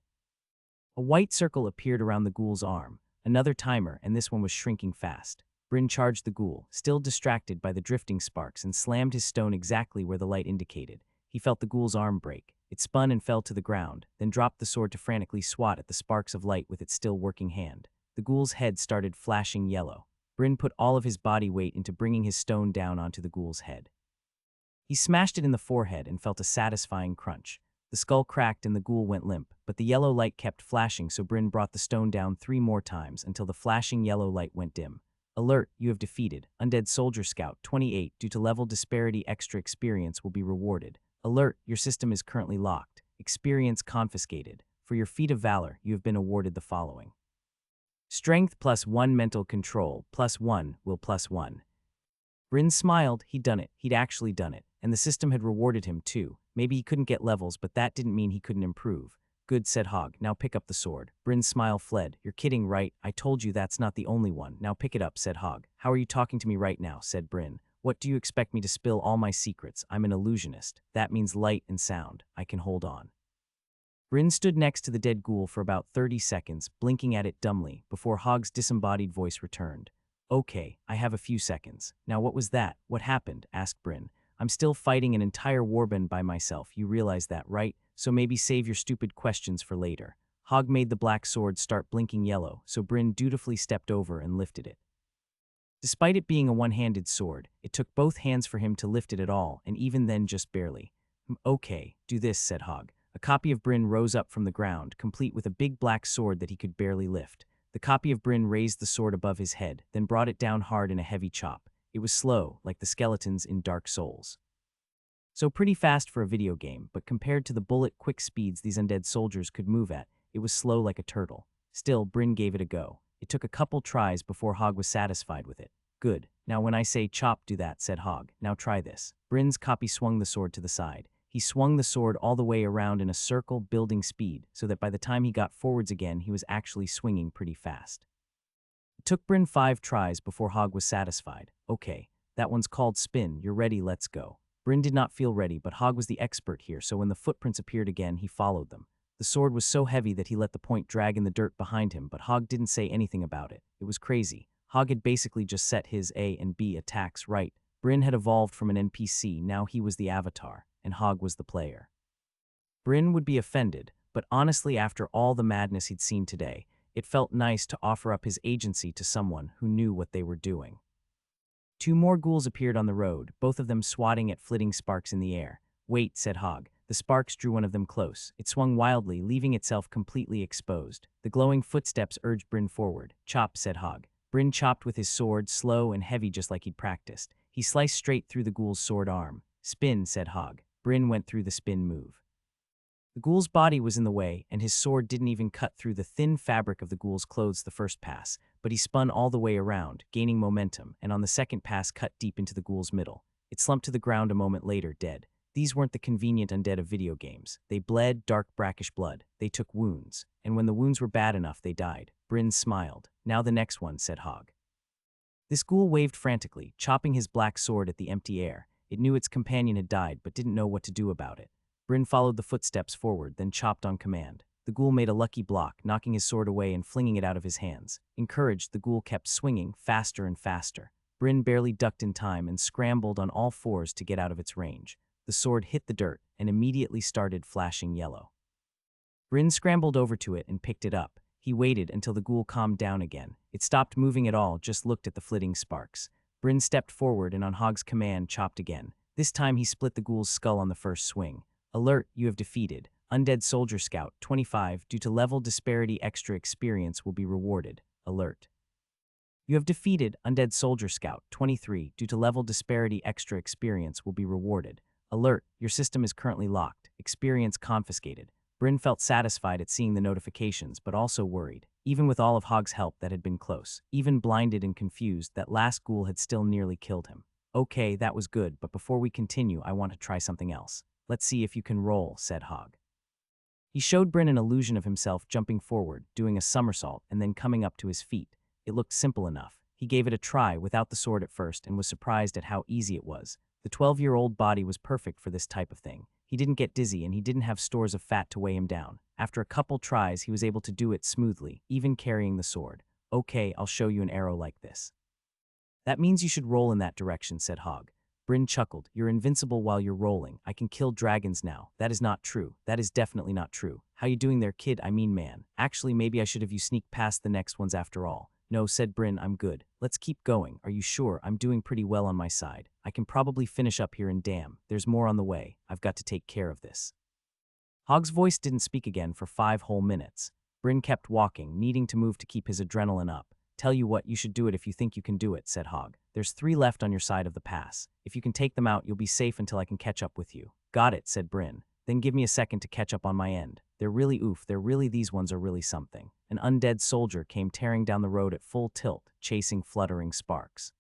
A white circle appeared around the ghoul's arm. Another timer, and this one was shrinking fast. Bryn charged the ghoul, still distracted by the drifting sparks, and slammed his stone exactly where the light indicated. He felt the ghoul's arm break. It spun and fell to the ground, then dropped the sword to frantically swat at the sparks of light with its still working hand. The ghoul's head started flashing yellow. Bryn put all of his body weight into bringing his stone down onto the ghoul's head. He smashed it in the forehead and felt a satisfying crunch. The skull cracked and the ghoul went limp, but the yellow light kept flashing, so Bryn brought the stone down 3 more times until the flashing yellow light went dim. "Alert, you have defeated. Undead Soldier Scout 28 due to level disparity extra experience will be rewarded. Alert, your system is currently locked. Experience confiscated. For your feat of valor, you have been awarded the following. Strength +1, mental control +1, will +1. Bryn smiled. He'd done it. He'd actually done it. And the system had rewarded him too. Maybe he couldn't get levels, but that didn't mean he couldn't improve. "Good," said Hog. "Now pick up the sword." Bryn's smile fled. "You're kidding, right? I told you that's not the only one. Now pick it up," said Hog. "How are you talking to me right now?" said Bryn. "What do you expect me to spill all my secrets? I'm an illusionist. That means light and sound. I can hold on." Bryn stood next to the dead ghoul for about 30 seconds, blinking at it dumbly, before Hog's disembodied voice returned. "Okay, I have a few seconds. Now what was that? What happened?" asked Bryn. "I'm still fighting an entire warband by myself, you realize that, right? So maybe save your stupid questions for later." Hog made the black sword start blinking yellow, so Bryn dutifully stepped over and lifted it. Despite it being a one-handed sword, it took both hands for him to lift it at all, and even then just barely. "Okay, do this," said Hog. A copy of Bryn rose up from the ground, complete with a big black sword that he could barely lift. The copy of Bryn raised the sword above his head, then brought it down hard in a heavy chop. It was slow, like the skeletons in Dark Souls. So pretty fast for a video game, but compared to the bullet-quick speeds these undead soldiers could move at, it was slow like a turtle. Still, Bryn gave it a go. It took a couple tries before Hog was satisfied with it. "Good. Now when I say chop, do that," said Hog. "Now try this." Bryn's copy swung the sword to the side. He swung the sword all the way around in a circle, building speed, so that by the time he got forwards again, he was actually swinging pretty fast. It took Bryn 5 tries before Hog was satisfied. "Okay, that one's called spin. You're ready, let's go." Bryn did not feel ready, but Hog was the expert here, so when the footprints appeared again, he followed them. The sword was so heavy that he let the point drag in the dirt behind him, but Hog didn't say anything about it. It was crazy. Hog had basically just set his A and B attacks right. Bryn had evolved from an NPC, now he was the avatar, and Hog was the player. Bryn would be offended, but honestly after all the madness he'd seen today, it felt nice to offer up his agency to someone who knew what they were doing. 2 more ghouls appeared on the road, both of them swatting at flitting sparks in the air. "Wait," said Hog. The sparks drew one of them close. It swung wildly, leaving itself completely exposed. The glowing footsteps urged Bryn forward. "Chop," said Hog. Bryn chopped with his sword, slow and heavy just like he'd practiced. He sliced straight through the ghoul's sword arm. "Spin," said Hog. Bryn went through the spin move. The ghoul's body was in the way, and his sword didn't even cut through the thin fabric of the ghoul's clothes the first pass, but he spun all the way around, gaining momentum, and on the second pass cut deep into the ghoul's middle. It slumped to the ground a moment later, dead. These weren't the convenient undead of video games. They bled dark brackish blood. They took wounds, and when the wounds were bad enough, they died. Bryn smiled. Now the next one, said Hogg. This ghoul waved frantically, chopping his black sword at the empty air. It knew its companion had died, but didn't know what to do about it. Bryn followed the footsteps forward, then chopped on command. The ghoul made a lucky block, knocking his sword away and flinging it out of his hands. Encouraged, the ghoul kept swinging, faster and faster. Bryn barely ducked in time and scrambled on all fours to get out of its range. The sword hit the dirt and immediately started flashing yellow. Bryn scrambled over to it and picked it up. He waited until the ghoul calmed down again. It stopped moving at all, just looked at the flitting sparks. Bryn stepped forward and on Hogg's command chopped again. This time he split the ghoul's skull on the first swing. Alert, you have defeated. Undead Soldier Scout, 25, due to level disparity extra experience will be rewarded. Alert. You have defeated Undead Soldier Scout, 23, due to level disparity extra experience will be rewarded. Alert, your system is currently locked. Experience confiscated. Bryn felt satisfied at seeing the notifications, but also worried. Even with all of Hogg's help, that had been close. Even blinded and confused, that last ghoul had still nearly killed him. Okay, that was good, but before we continue, I want to try something else. Let's see if you can roll, said Hogg. He showed Bryn an illusion of himself jumping forward, doing a somersault, and then coming up to his feet. It looked simple enough. He gave it a try without the sword at first and was surprised at how easy it was. The 12-year-old body was perfect for this type of thing. He didn't get dizzy and he didn't have stores of fat to weigh him down. After a couple tries, he was able to do it smoothly, even carrying the sword. Okay, I'll show you an arrow like this. That means you should roll in that direction, said Hogg. Bryn chuckled. You're invincible while you're rolling. I can kill dragons now. That is not true. That is definitely not true. How you doing there, kid? I mean, man. Actually, maybe I should have you sneak past the next ones after all. No, said Bryn, I'm good. Let's keep going. Are you sure? I'm doing pretty well on my side. I can probably finish up here and damn, there's more on the way. I've got to take care of this. Hogg's voice didn't speak again for 5 whole minutes. Bryn kept walking, needing to move to keep his adrenaline up. Tell you what, you should do it if you think you can do it, said Hogg. There's 3 left on your side of the pass. If you can take them out, you'll be safe until I can catch up with you. Got it, said Bryn. Then give me a second to catch up on my end. These ones are really something. An undead soldier came tearing down the road at full tilt, chasing fluttering sparks.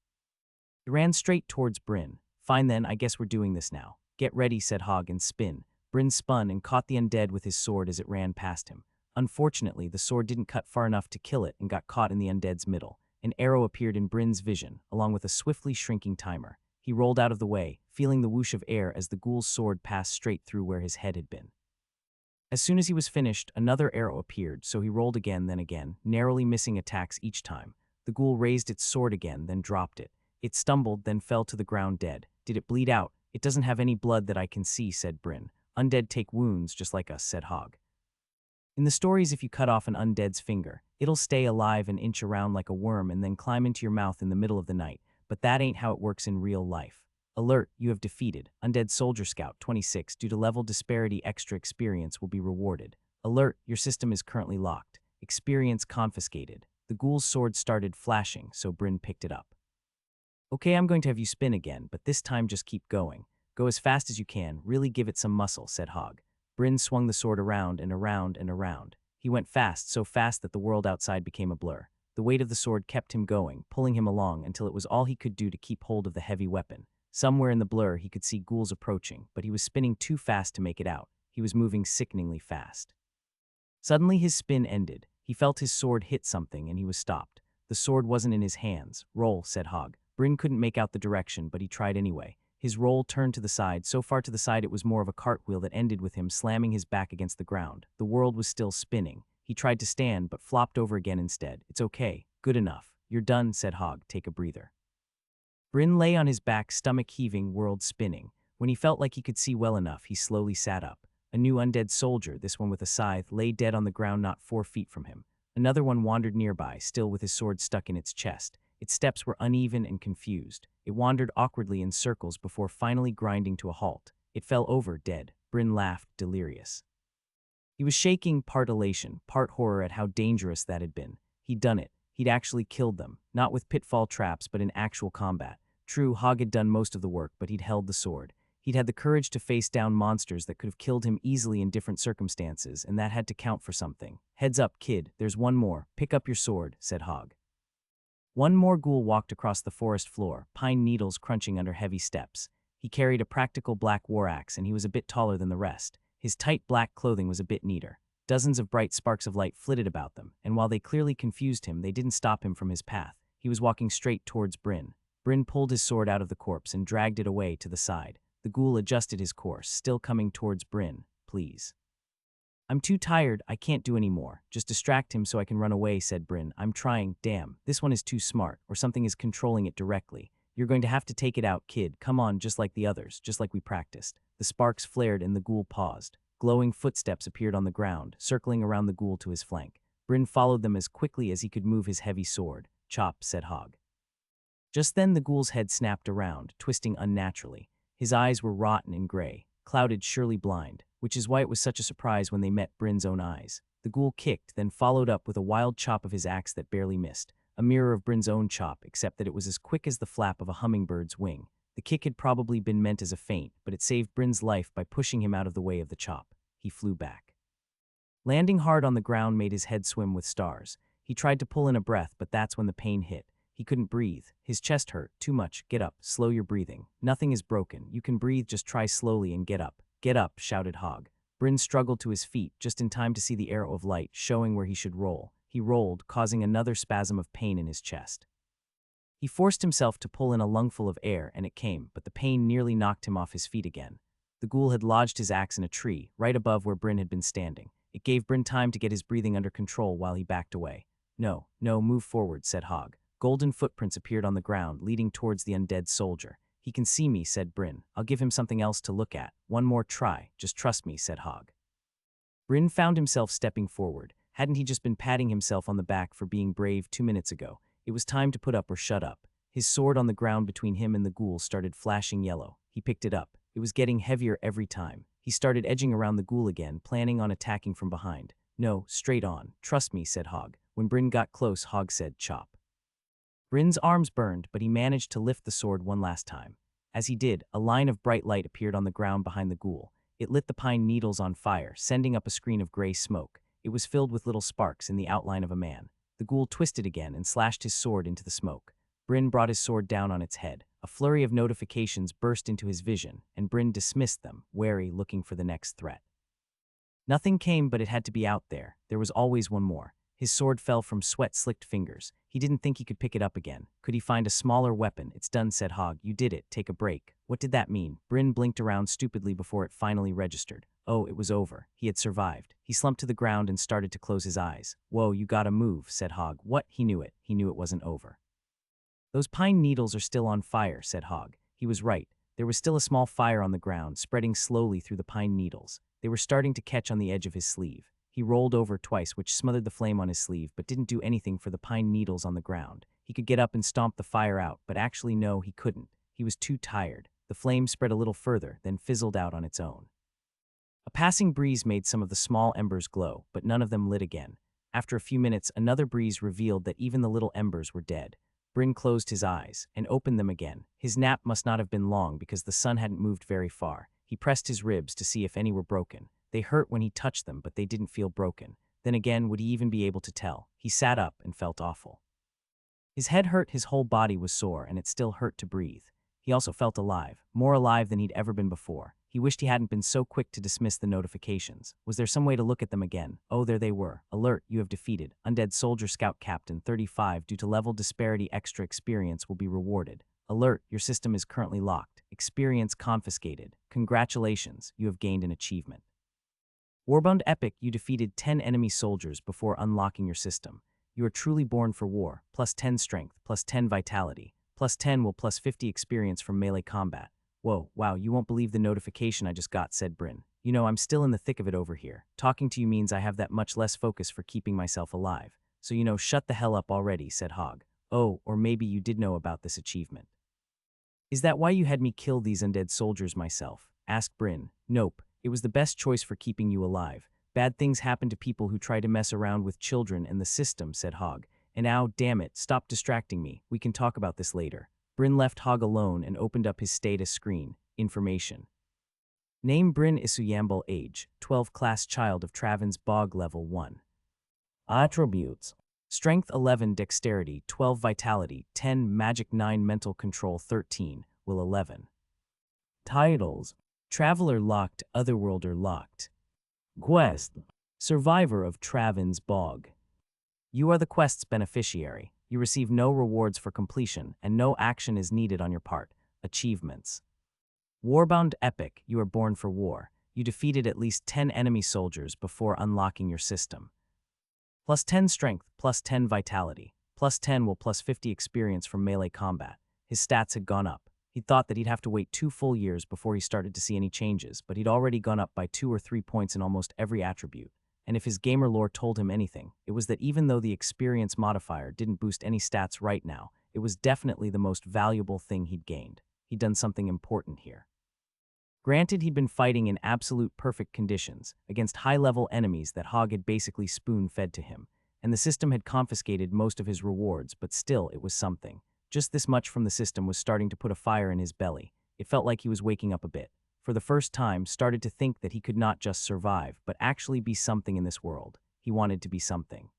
He ran straight towards Bryn. Fine then, I guess we're doing this now. Get ready, said Hogg, and spin. Bryn spun and caught the undead with his sword as it ran past him. Unfortunately, the sword didn't cut far enough to kill it and got caught in the undead's middle. An arrow appeared in Bryn's vision, along with a swiftly shrinking timer. He rolled out of the way, feeling the whoosh of air as the ghoul's sword passed straight through where his head had been. As soon as he was finished, another arrow appeared, so he rolled again, then again, narrowly missing attacks each time. The ghoul raised its sword again, then dropped it. It stumbled, then fell to the ground dead. Did it bleed out? It doesn't have any blood that I can see, said Bryn. Undead take wounds just like us, said Hogg. In the stories, if you cut off an undead's finger, it'll stay alive and inch around like a worm and then climb into your mouth in the middle of the night, but that ain't how it works in real life. Alert, you have defeated. Undead Soldier Scout, 26, due to level disparity extra experience will be rewarded. Alert, your system is currently locked. Experience confiscated. The ghoul's sword started flashing, so Bryn picked it up. Okay, I'm going to have you spin again, but this time just keep going. Go as fast as you can, really give it some muscle, said Hogg. Bryn swung the sword around and around and around. He went fast, so fast that the world outside became a blur. The weight of the sword kept him going, pulling him along until it was all he could do to keep hold of the heavy weapon. Somewhere in the blur he could see ghouls approaching, but he was spinning too fast to make it out. He was moving sickeningly fast. Suddenly his spin ended. He felt his sword hit something and he was stopped. The sword wasn't in his hands. Roll, said Hogg. Bryn couldn't make out the direction, but he tried anyway. His roll turned to the side, so far to the side it was more of a cartwheel that ended with him slamming his back against the ground. The world was still spinning. He tried to stand, but flopped over again instead. It's okay. Good enough. You're done, said Hogg. Take a breather. Bryn lay on his back, stomach heaving, world spinning. When he felt like he could see well enough, he slowly sat up. A new undead soldier, this one with a scythe, lay dead on the ground not 4 feet from him. Another one wandered nearby, still with his sword stuck in its chest. Its steps were uneven and confused. It wandered awkwardly in circles before finally grinding to a halt. It fell over, dead. Bryn laughed, delirious. He was shaking, part elation, part horror at how dangerous that had been. He'd done it. He'd actually killed them, not with pitfall traps but in actual combat. True, Hogg had done most of the work, but he'd held the sword. He'd had the courage to face down monsters that could have killed him easily in different circumstances, and that had to count for something. "Heads up, kid, there's one more. Pick up your sword," said Hogg. One more ghoul walked across the forest floor, pine needles crunching under heavy steps. He carried a practical black war axe, and he was a bit taller than the rest. His tight black clothing was a bit neater. Dozens of bright sparks of light flitted about them, and while they clearly confused him, they didn't stop him from his path. He was walking straight towards Bryn. Bryn pulled his sword out of the corpse and dragged it away to the side. The ghoul adjusted his course, still coming towards Bryn. "Please." "I'm too tired, I can't do any more. Just distract him so I can run away," said Bryn. "I'm trying. Damn, this one is too smart, or something is controlling it directly. You're going to have to take it out, kid. Come on, just like the others, just like we practiced." The sparks flared and the ghoul paused. Glowing footsteps appeared on the ground, circling around the ghoul to his flank. Bryn followed them as quickly as he could move his heavy sword. "Chop," said Hogg. Just then the ghoul's head snapped around, twisting unnaturally. His eyes were rotten and gray, clouded, surely blind, which is why it was such a surprise when they met Bryn's own eyes. The ghoul kicked, then followed up with a wild chop of his axe that barely missed, a mirror of Bryn's own chop, except that it was as quick as the flap of a hummingbird's wing. The kick had probably been meant as a feint, but it saved Bryn's life by pushing him out of the way of the chop. He flew back. Landing hard on the ground made his head swim with stars. He tried to pull in a breath, but that's when the pain hit. He couldn't breathe. His chest hurt. "Too much. Get up. Slow your breathing. Nothing is broken. You can breathe, just try slowly and get up." "Get up," shouted Hogg. Bryn struggled to his feet, just in time to see the arrow of light showing where he should roll. He rolled, causing another spasm of pain in his chest. He forced himself to pull in a lungful of air, and it came, but the pain nearly knocked him off his feet again. The ghoul had lodged his axe in a tree, right above where Bryn had been standing. It gave Bryn time to get his breathing under control while he backed away. No, move forward," said Hogg. Golden footprints appeared on the ground, leading towards the undead soldier. "He can see me," said Bryn. "I'll give him something else to look at. One more try. Just trust me," said Hogg. Bryn found himself stepping forward. Hadn't he just been patting himself on the back for being brave 2 minutes ago? It was time to put up or shut up. His sword on the ground between him and the ghoul started flashing yellow. He picked it up. It was getting heavier every time. He started edging around the ghoul again, planning on attacking from behind. "No, straight on. Trust me," said Hogg. When Bryn got close, Hogg said, "Chop." Bryn's arms burned, but he managed to lift the sword one last time. As he did, a line of bright light appeared on the ground behind the ghoul. It lit the pine needles on fire, sending up a screen of gray smoke. It was filled with little sparks in the outline of a man. The ghoul twisted again and slashed his sword into the smoke. Bryn brought his sword down on its head. A flurry of notifications burst into his vision, and Bryn dismissed them, wary, looking for the next threat. Nothing came, but it had to be out there. There was always one more. His sword fell from sweat-slicked fingers. He didn't think he could pick it up again. Could he find a smaller weapon? "It's done," said Hogg. "You did it. Take a break." What did that mean? Bryn blinked around stupidly before it finally registered. Oh, it was over. He had survived. He slumped to the ground and started to close his eyes. "Whoa, you gotta move," said Hogg. "What?" He knew it. He knew it wasn't over. "Those pine needles are still on fire," said Hogg. He was right. There was still a small fire on the ground, spreading slowly through the pine needles. They were starting to catch on the edge of his sleeve. He rolled over twice, which smothered the flame on his sleeve, but didn't do anything for the pine needles on the ground. He could get up and stomp the fire out, but actually no, he couldn't. He was too tired. The flame spread a little further, then fizzled out on its own. A passing breeze made some of the small embers glow, but none of them lit again. After a few minutes, another breeze revealed that even the little embers were dead. Bryn closed his eyes and opened them again. His nap must not have been long because the sun hadn't moved very far. He pressed his ribs to see if any were broken. They hurt when he touched them, but they didn't feel broken. Then again, would he even be able to tell? He sat up and felt awful. His head hurt, his whole body was sore, and it still hurt to breathe. He also felt alive, more alive than he'd ever been before. He wished he hadn't been so quick to dismiss the notifications. Was there some way to look at them again? Oh, there they were. "Alert, you have defeated. Undead Soldier Scout Captain 35 due to level disparity extra experience will be rewarded. Alert, your system is currently locked. Experience confiscated. Congratulations, you have gained an achievement. Warbound Epic, you defeated 10 enemy soldiers before unlocking your system. You are truly born for war. Plus 10 strength, plus 10 vitality. Plus 10 will plus 50 experience from melee combat. Whoa, wow, you won't believe the notification I just got, said Bryn. You know, I'm still in the thick of it over here. Talking to you means I have that much less focus for keeping myself alive. So shut the hell up already, said Hogg. Oh, or maybe you did know about this achievement. Is that why you had me kill these undead soldiers myself? Asked Bryn. Nope, it was the best choice for keeping you alive. Bad things happen to people who try to mess around with children and the system, said Hogg. And now, damn it, stop distracting me. We can talk about this later. Bryn left Hogg alone and opened up his status screen. Information. Name Bryn Isuyambal age, 12 class child of Travan's Bog level 1. Attributes. Strength 11 dexterity 12 vitality 10 magic 9 mental control 13 will 11. Titles. Traveler locked Otherworlder locked. Quest. Survivor of Travan's Bog. You are the quest's beneficiary. You receive no rewards for completion, and no action is needed on your part. Achievements. Warbound Epic, you are born for war. You defeated at least 10 enemy soldiers before unlocking your system. Plus 10 strength, plus 10 vitality. Plus 10 will plus 50 experience from melee combat. His stats had gone up. He thought that he'd have to wait 2 full years before he started to see any changes, but he'd already gone up by 2 or 3 points in almost every attribute. And if his gamer lore told him anything, it was that even though the experience modifier didn't boost any stats right now, it was definitely the most valuable thing he'd gained. He'd done something important here. Granted, he'd been fighting in absolute perfect conditions, against high-level enemies that Hogg had basically spoon-fed to him, and the system had confiscated most of his rewards, but still it was something. Just this much from the system was starting to put a fire in his belly. It felt like he was waking up a bit. For the first time, started to think that he could not just survive, but actually be something in this world. He wanted to be something.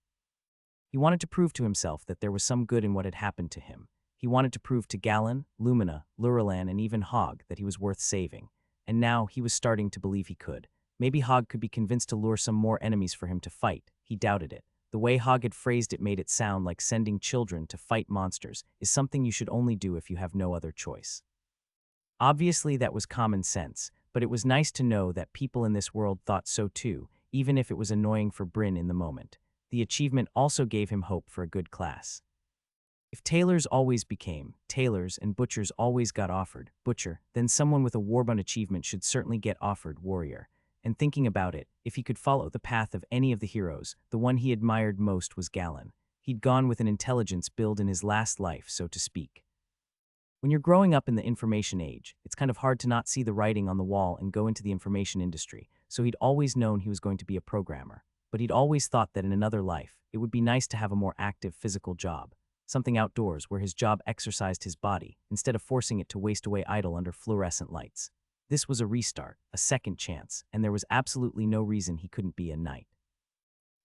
He wanted to prove to himself that there was some good in what had happened to him. He wanted to prove to Galen, Lumina, Luralan, and even Hogg that he was worth saving. And now he was starting to believe he could. Maybe Hogg could be convinced to lure some more enemies for him to fight. He doubted it. The way Hogg had phrased it made it sound like sending children to fight monsters is something you should only do if you have no other choice. Obviously, that was common sense, but it was nice to know that people in this world thought so too, even if it was annoying for Bryn in the moment. The achievement also gave him hope for a good class. If tailors always became tailors and butchers always got offered butcher, then someone with a Warbound achievement should certainly get offered warrior. And thinking about it, if he could follow the path of any of the heroes, the one he admired most was Galen. He'd gone with an intelligence build in his last life, so to speak. When you're growing up in the information age, it's kind of hard to not see the writing on the wall and go into the information industry, so he'd always known he was going to be a programmer. But he'd always thought that in another life, it would be nice to have a more active physical job. Something outdoors where his job exercised his body, instead of forcing it to waste away idle under fluorescent lights. This was a restart, a second chance, and there was absolutely no reason he couldn't be a knight.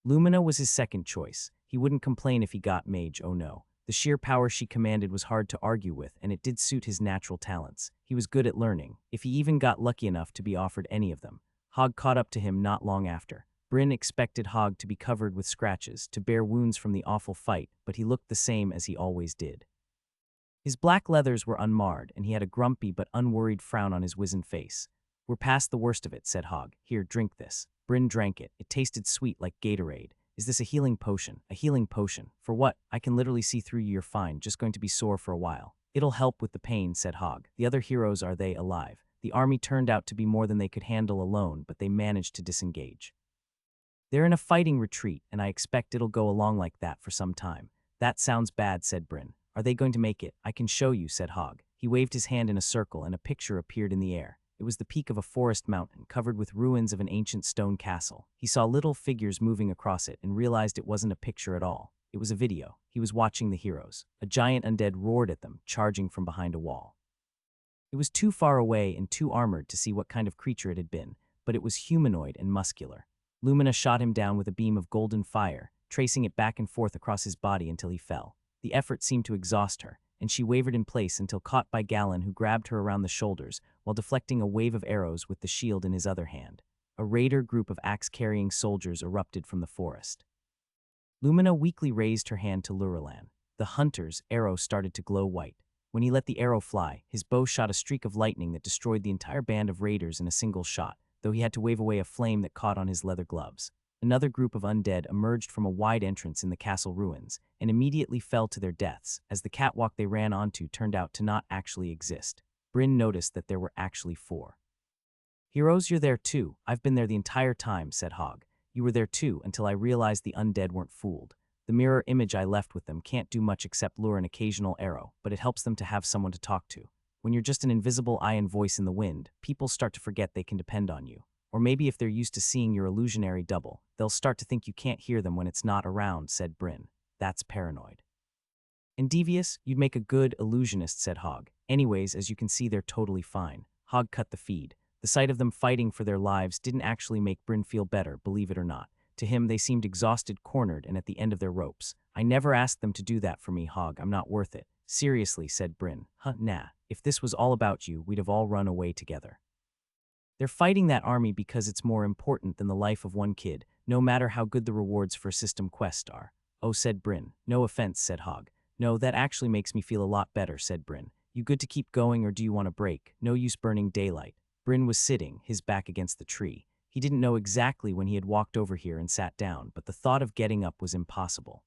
Lumina was his second choice. He wouldn't complain if he got mage, oh no. The sheer power she commanded was hard to argue with, and it did suit his natural talents. He was good at learning, if he even got lucky enough to be offered any of them. Hogg caught up to him not long after. Bryn expected Hogg to be covered with scratches, to bear wounds from the awful fight, but he looked the same as he always did. His black leathers were unmarred, and he had a grumpy but unworried frown on his wizened face. "We're past the worst of it," said Hogg. "Here, drink this." Bryn drank it. It tasted sweet like Gatorade. "Is this a healing potion?" "A healing potion? For what? I can literally see through you. You're fine, just going to be sore for a while." "It'll help with the pain," said Hogg. "The other heroes, are they alive?" The army turned out to be more than they could handle alone, but they managed to disengage. "They're in a fighting retreat, and I expect it'll go along like that for some time." "That sounds bad," said Bryn. "Are they going to make it?" "I can show you," said Hogg. He waved his hand in a circle, and a picture appeared in the air. It was the peak of a forest mountain, covered with ruins of an ancient stone castle. He saw little figures moving across it and realized it wasn't a picture at all. It was a video. He was watching the heroes. A giant undead roared at them, charging from behind a wall. It was too far away and too armored to see what kind of creature it had been, but it was humanoid and muscular. Lumina shot him down with a beam of golden fire, tracing it back and forth across his body until he fell. The effort seemed to exhaust her, and she wavered in place until caught by Galen, who grabbed her around the shoulders while deflecting a wave of arrows with the shield in his other hand. A raider group of axe-carrying soldiers erupted from the forest. Lumina weakly raised her hand to Luralan. The hunter's arrow started to glow white. When he let the arrow fly, his bow shot a streak of lightning that destroyed the entire band of raiders in a single shot, though he had to wave away a flame that caught on his leather gloves. Another group of undead emerged from a wide entrance in the castle ruins and immediately fell to their deaths, as the catwalk they ran onto turned out to not actually exist. Bryn noticed that there were actually 4. "Heroes, you're there too. I've been there the entire time," said Hogg. "You were there too until I realized the undead weren't fooled. The mirror image I left with them can't do much except lure an occasional arrow, but it helps them to have someone to talk to. When you're just an invisible eye and voice in the wind, people start to forget they can depend on you. Or maybe if they're used to seeing your illusionary double, they'll start to think you can't hear them when it's not around," said Bryn. "That's paranoid." "And devious, you'd make a good illusionist," said Hogg. "Anyways, as you can see, they're totally fine." Hogg cut the feed. The sight of them fighting for their lives didn't actually make Bryn feel better, believe it or not. To him, they seemed exhausted, cornered, and at the end of their ropes. I never asked them to do that for me, Hog. I'm not worth it. Seriously, said Bryn. Huh, nah. If this was all about you, we'd have all run away together. They're fighting that army because it's more important than the life of one kid, no matter how good the rewards for a system quest are. Oh, said Bryn. No offense, said Hog. No, that actually makes me feel a lot better, said Bryn. You good to keep going or do you want a break? No use burning daylight. Bryn was sitting, his back against the tree. He didn't know exactly when he had walked over here and sat down, but the thought of getting up was impossible.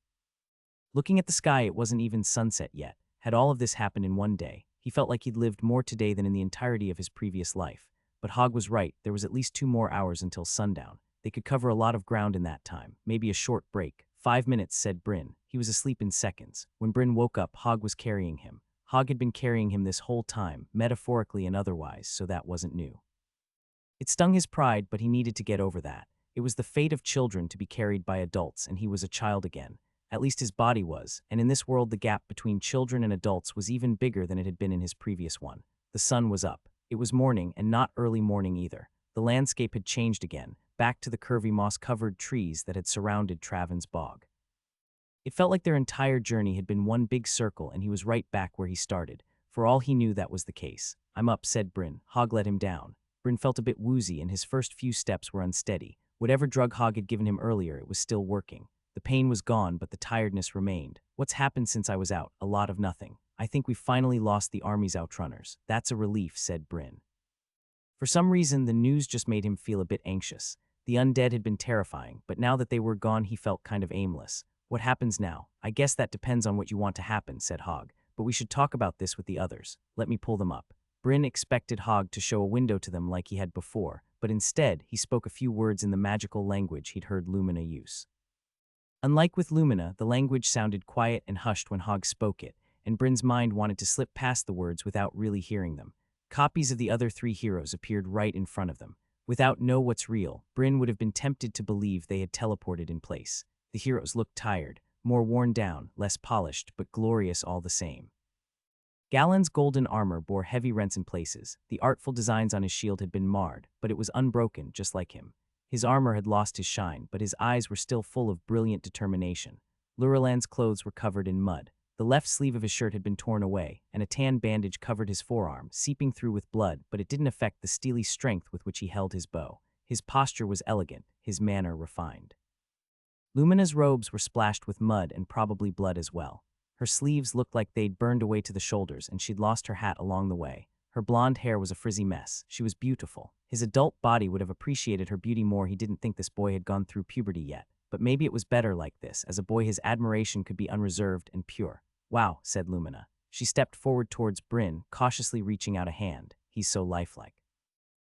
Looking at the sky, it wasn't even sunset yet. Had all of this happened in one day, he felt like he'd lived more today than in the entirety of his previous life. But Hog was right, there was at least 2 more hours until sundown. They could cover a lot of ground in that time, maybe a short break. 5 minutes, said Bryn. He was asleep in seconds. When Bryn woke up, Hog was carrying him. Hog had been carrying him this whole time, metaphorically and otherwise, so that wasn't new. It stung his pride, but he needed to get over that. It was the fate of children to be carried by adults, and he was a child again. At least his body was, and in this world the gap between children and adults was even bigger than it had been in his previous one. The sun was up. It was morning, and not early morning either. The landscape had changed again, back to the curvy moss-covered trees that had surrounded Traven's bog. It felt like their entire journey had been one big circle, and he was right back where he started. For all he knew, that was the case. I'm up, said Bryn. Hog let him down. Bryn felt a bit woozy, and his first few steps were unsteady. Whatever drug Hog had given him earlier, it was still working. The pain was gone, but the tiredness remained. What's happened since I was out? A lot of nothing. I think we finally lost the army's outrunners. That's a relief, said Bryn. For some reason, the news just made him feel a bit anxious. The undead had been terrifying, but now that they were gone, he felt kind of aimless. What happens now? I guess that depends on what you want to happen, said Hog. But we should talk about this with the others. Let me pull them up. Bryn expected Hog to show a window to them like he had before, but instead, he spoke a few words in the magical language he'd heard Lumina use. Unlike with Lumina, the language sounded quiet and hushed when Hog spoke it, and Bryn's mind wanted to slip past the words without really hearing them. Copies of the other 3 heroes appeared right in front of them. Without know what's real, Bryn would have been tempted to believe they had teleported in place. The heroes looked tired, more worn down, less polished, but glorious all the same. Galen's golden armor bore heavy rents in places. The artful designs on his shield had been marred, but it was unbroken, just like him. His armor had lost his shine, but his eyes were still full of brilliant determination. Luralan's clothes were covered in mud. The left sleeve of his shirt had been torn away, and a tan bandage covered his forearm, seeping through with blood, but it didn't affect the steely strength with which he held his bow. His posture was elegant, his manner refined. Lumina's robes were splashed with mud and probably blood as well. Her sleeves looked like they'd burned away to the shoulders, and she'd lost her hat along the way. Her blonde hair was a frizzy mess. She was beautiful. His adult body would have appreciated her beauty more. He didn't think this boy had gone through puberty yet. But maybe it was better like this. As a boy, his admiration could be unreserved and pure. Wow, said Lumina. She stepped forward towards Bryn, cautiously reaching out a hand. He's so lifelike.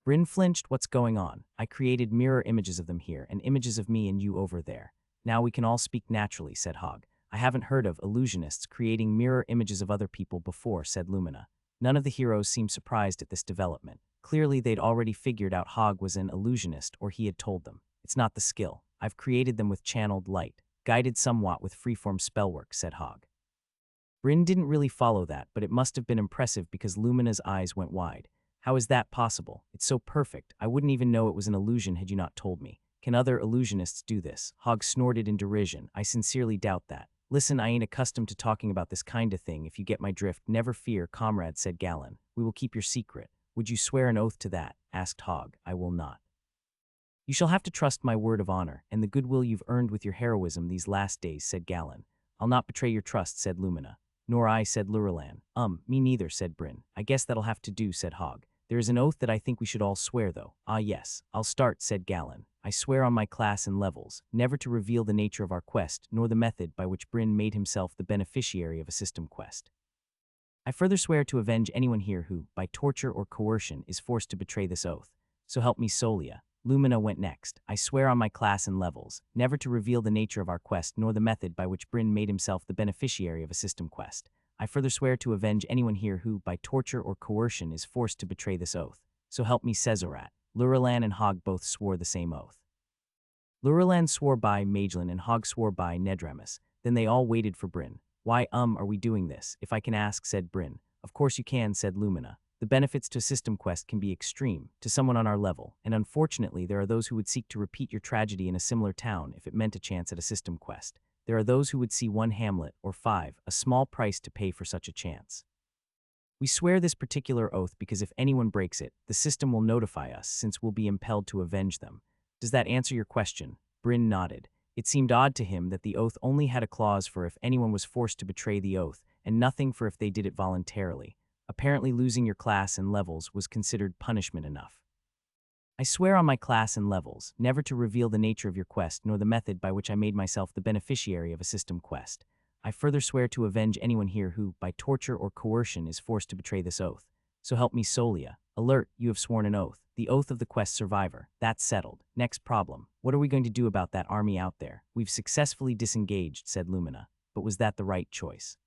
Bryn flinched. What's going on? I created mirror images of them here, and images of me and you over there. Now we can all speak naturally, said Hog. I haven't heard of illusionists creating mirror images of other people before, said Lumina. None of the heroes seemed surprised at this development. Clearly, they'd already figured out Hog was an illusionist, or he had told them. It's not the skill. I've created them with channeled light, guided somewhat with freeform spellwork, said Hog. Bryn didn't really follow that, but it must have been impressive because Lumina's eyes went wide. How is that possible? It's so perfect. I wouldn't even know it was an illusion had you not told me. Can other illusionists do this? Hog snorted in derision. I sincerely doubt that. Listen, I ain't accustomed to talking about this kind of thing, if you get my drift. Never fear, comrade, said Galen. We will keep your secret. Would you swear an oath to that? Asked Hog. I will not. You shall have to trust my word of honor, and the goodwill you've earned with your heroism these last days, said Galen. I'll not betray your trust, said Lumina. Nor I, said Luralan. Me neither, said Bryn. I guess that'll have to do, said Hog. There is an oath that I think we should all swear, though. Ah, yes. I'll start, said Galen. I swear on my class and levels, never to reveal the nature of our quest, nor the method by which Bryn made himself the beneficiary of a system quest. I further swear to avenge anyone here who, by torture or coercion, is forced to betray this oath. So help me Solia. Lumina went next. I swear on my class and levels, never to reveal the nature of our quest, nor the method by which Bryn made himself the beneficiary of a system quest. I further swear to avenge anyone here who, by torture or coercion, is forced to betray this oath. So help me Cesarat. Luralan and Hog both swore the same oath. Luralan swore by Magellan and Hog swore by Nedramus. Then they all waited for Bryn. Why, are we doing this? If I can ask, said Bryn. Of course you can, said Lumina. The benefits to a system quest can be extreme to someone on our level, and unfortunately there are those who would seek to repeat your tragedy in a similar town if it meant a chance at a system quest. There are those who would see one hamlet, or 5, a small price to pay for such a chance. We swear this particular oath because if anyone breaks it, the system will notify us since we'll be impelled to avenge them. Does that answer your question? Bryn nodded. It seemed odd to him that the oath only had a clause for if anyone was forced to betray the oath, and nothing for if they did it voluntarily. Apparently losing your class and levels was considered punishment enough. I swear on my class and levels, never to reveal the nature of your quest nor the method by which I made myself the beneficiary of a system quest. I further swear to avenge anyone here who, by torture or coercion, is forced to betray this oath. So help me Solia. Alert, you have sworn an oath. The oath of the quest survivor. That's settled. Next problem. What are we going to do about that army out there? We've successfully disengaged, said Lumina. But was that the right choice?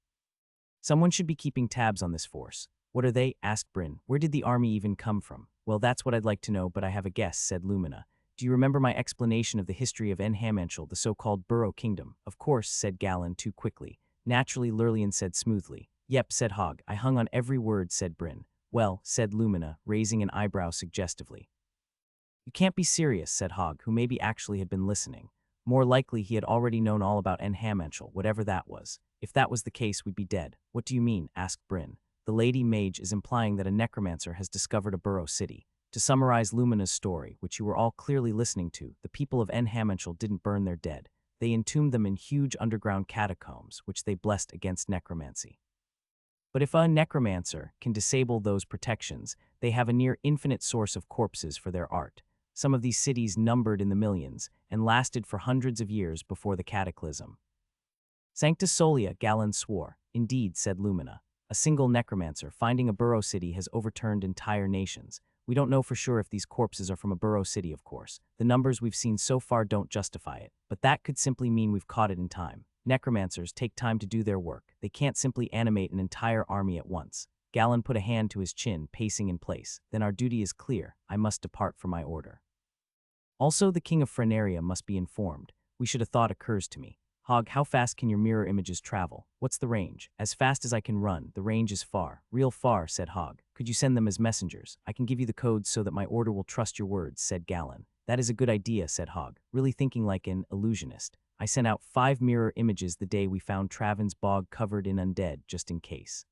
Someone should be keeping tabs on this force. What are they? Asked Bryn. Where did the army even come from? Well, that's what I'd like to know, but I have a guess, said Lumina. Do you remember my explanation of the history of Enhamanchel, the so-called Burrow Kingdom? Of course, said Galen too quickly. Naturally, Lurlian said smoothly. Yep, said Hogg. I hung on every word, said Bryn. Well, said Lumina, raising an eyebrow suggestively. You can't be serious, said Hogg, who maybe actually had been listening. More likely he had already known all about Enhamanchel, whatever that was. If that was the case, we'd be dead. What do you mean? Asked Bryn. The Lady Mage is implying that a necromancer has discovered a burrow city. To summarize Lumina's story, which you were all clearly listening to, the people of Enhamanchel didn't burn their dead. They entombed them in huge underground catacombs, which they blessed against necromancy. But if a necromancer can disable those protections, they have a near infinite source of corpses for their art. Some of these cities numbered in the millions and lasted for hundreds of years before the cataclysm. Sanctus Solia, Galen swore. Indeed, said Lumina. A single necromancer finding a burrow city has overturned entire nations. We don't know for sure if these corpses are from a burrow city, of course. The numbers we've seen so far don't justify it, but that could simply mean we've caught it in time. Necromancers take time to do their work. They can't simply animate an entire army at once. Galen put a hand to his chin, pacing in place. Then our duty is clear. I must depart from my order. Also, the king of Frenaria must be informed. We should have thought occurs to me. Hogg, how fast can your mirror images travel? What's the range? As fast as I can run. The range is far. Real far, said Hogg. Could you send them as messengers? I can give you the codes so that my order will trust your words, said Galen. That is a good idea, said Hogg, really thinking like an illusionist. I sent out 5 mirror images the day we found Traven's bog covered in undead, just in case.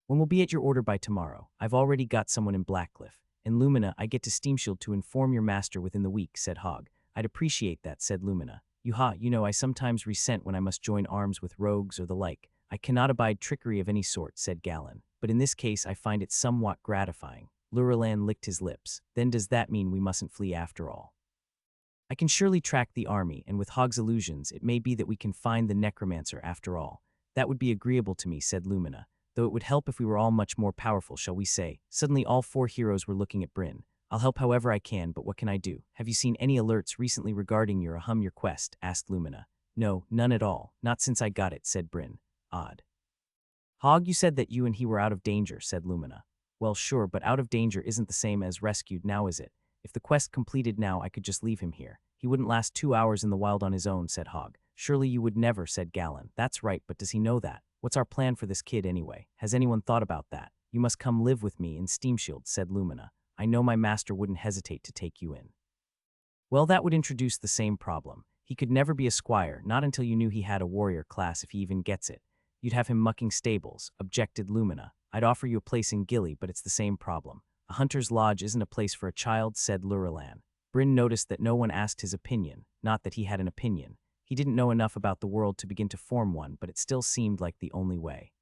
When we'll be at your order by tomorrow. I've already got someone in Blackcliff. And Lumina, I get to Steamshield to inform your master within the week, said Hogg. I'd appreciate that, said Lumina. You know, I sometimes resent when I must join arms with rogues or the like. I cannot abide trickery of any sort, said Galen. But in this case, I find it somewhat gratifying. Lurilan licked his lips. Then does that mean we mustn't flee after all? I can surely track the army, and with Hogg's illusions, it may be that we can find the necromancer after all. That would be agreeable to me, said Lumina, though it would help if we were all much more powerful, shall we say. Suddenly all 4 heroes were looking at Bryn. I'll help however I can, but what can I do? Have you seen any alerts recently regarding your your quest? Asked Lumina. No, none at all. Not since I got it, said Bryn. Odd. Hogg, you said that you and he were out of danger, said Lumina. Well, sure, but out of danger isn't the same as rescued now, is it? If the quest completed now, I could just leave him here. He wouldn't last 2 hours in the wild on his own, said Hogg. Surely you would never, said Galen. That's right, but does he know that? What's our plan for this kid anyway? Has anyone thought about that? You must come live with me in Steamshield, said Lumina. I know my master wouldn't hesitate to take you in. Well, that would introduce the same problem. He could never be a squire, not until you knew he had a warrior class if he even gets it. You'd have him mucking stables, objected Lumina. I'd offer you a place in Gilly, but it's the same problem. A hunter's lodge isn't a place for a child, said Lurilan. Bryn noticed that no one asked his opinion, not that he had an opinion. He didn't know enough about the world to begin to form one, but it still seemed like the only way.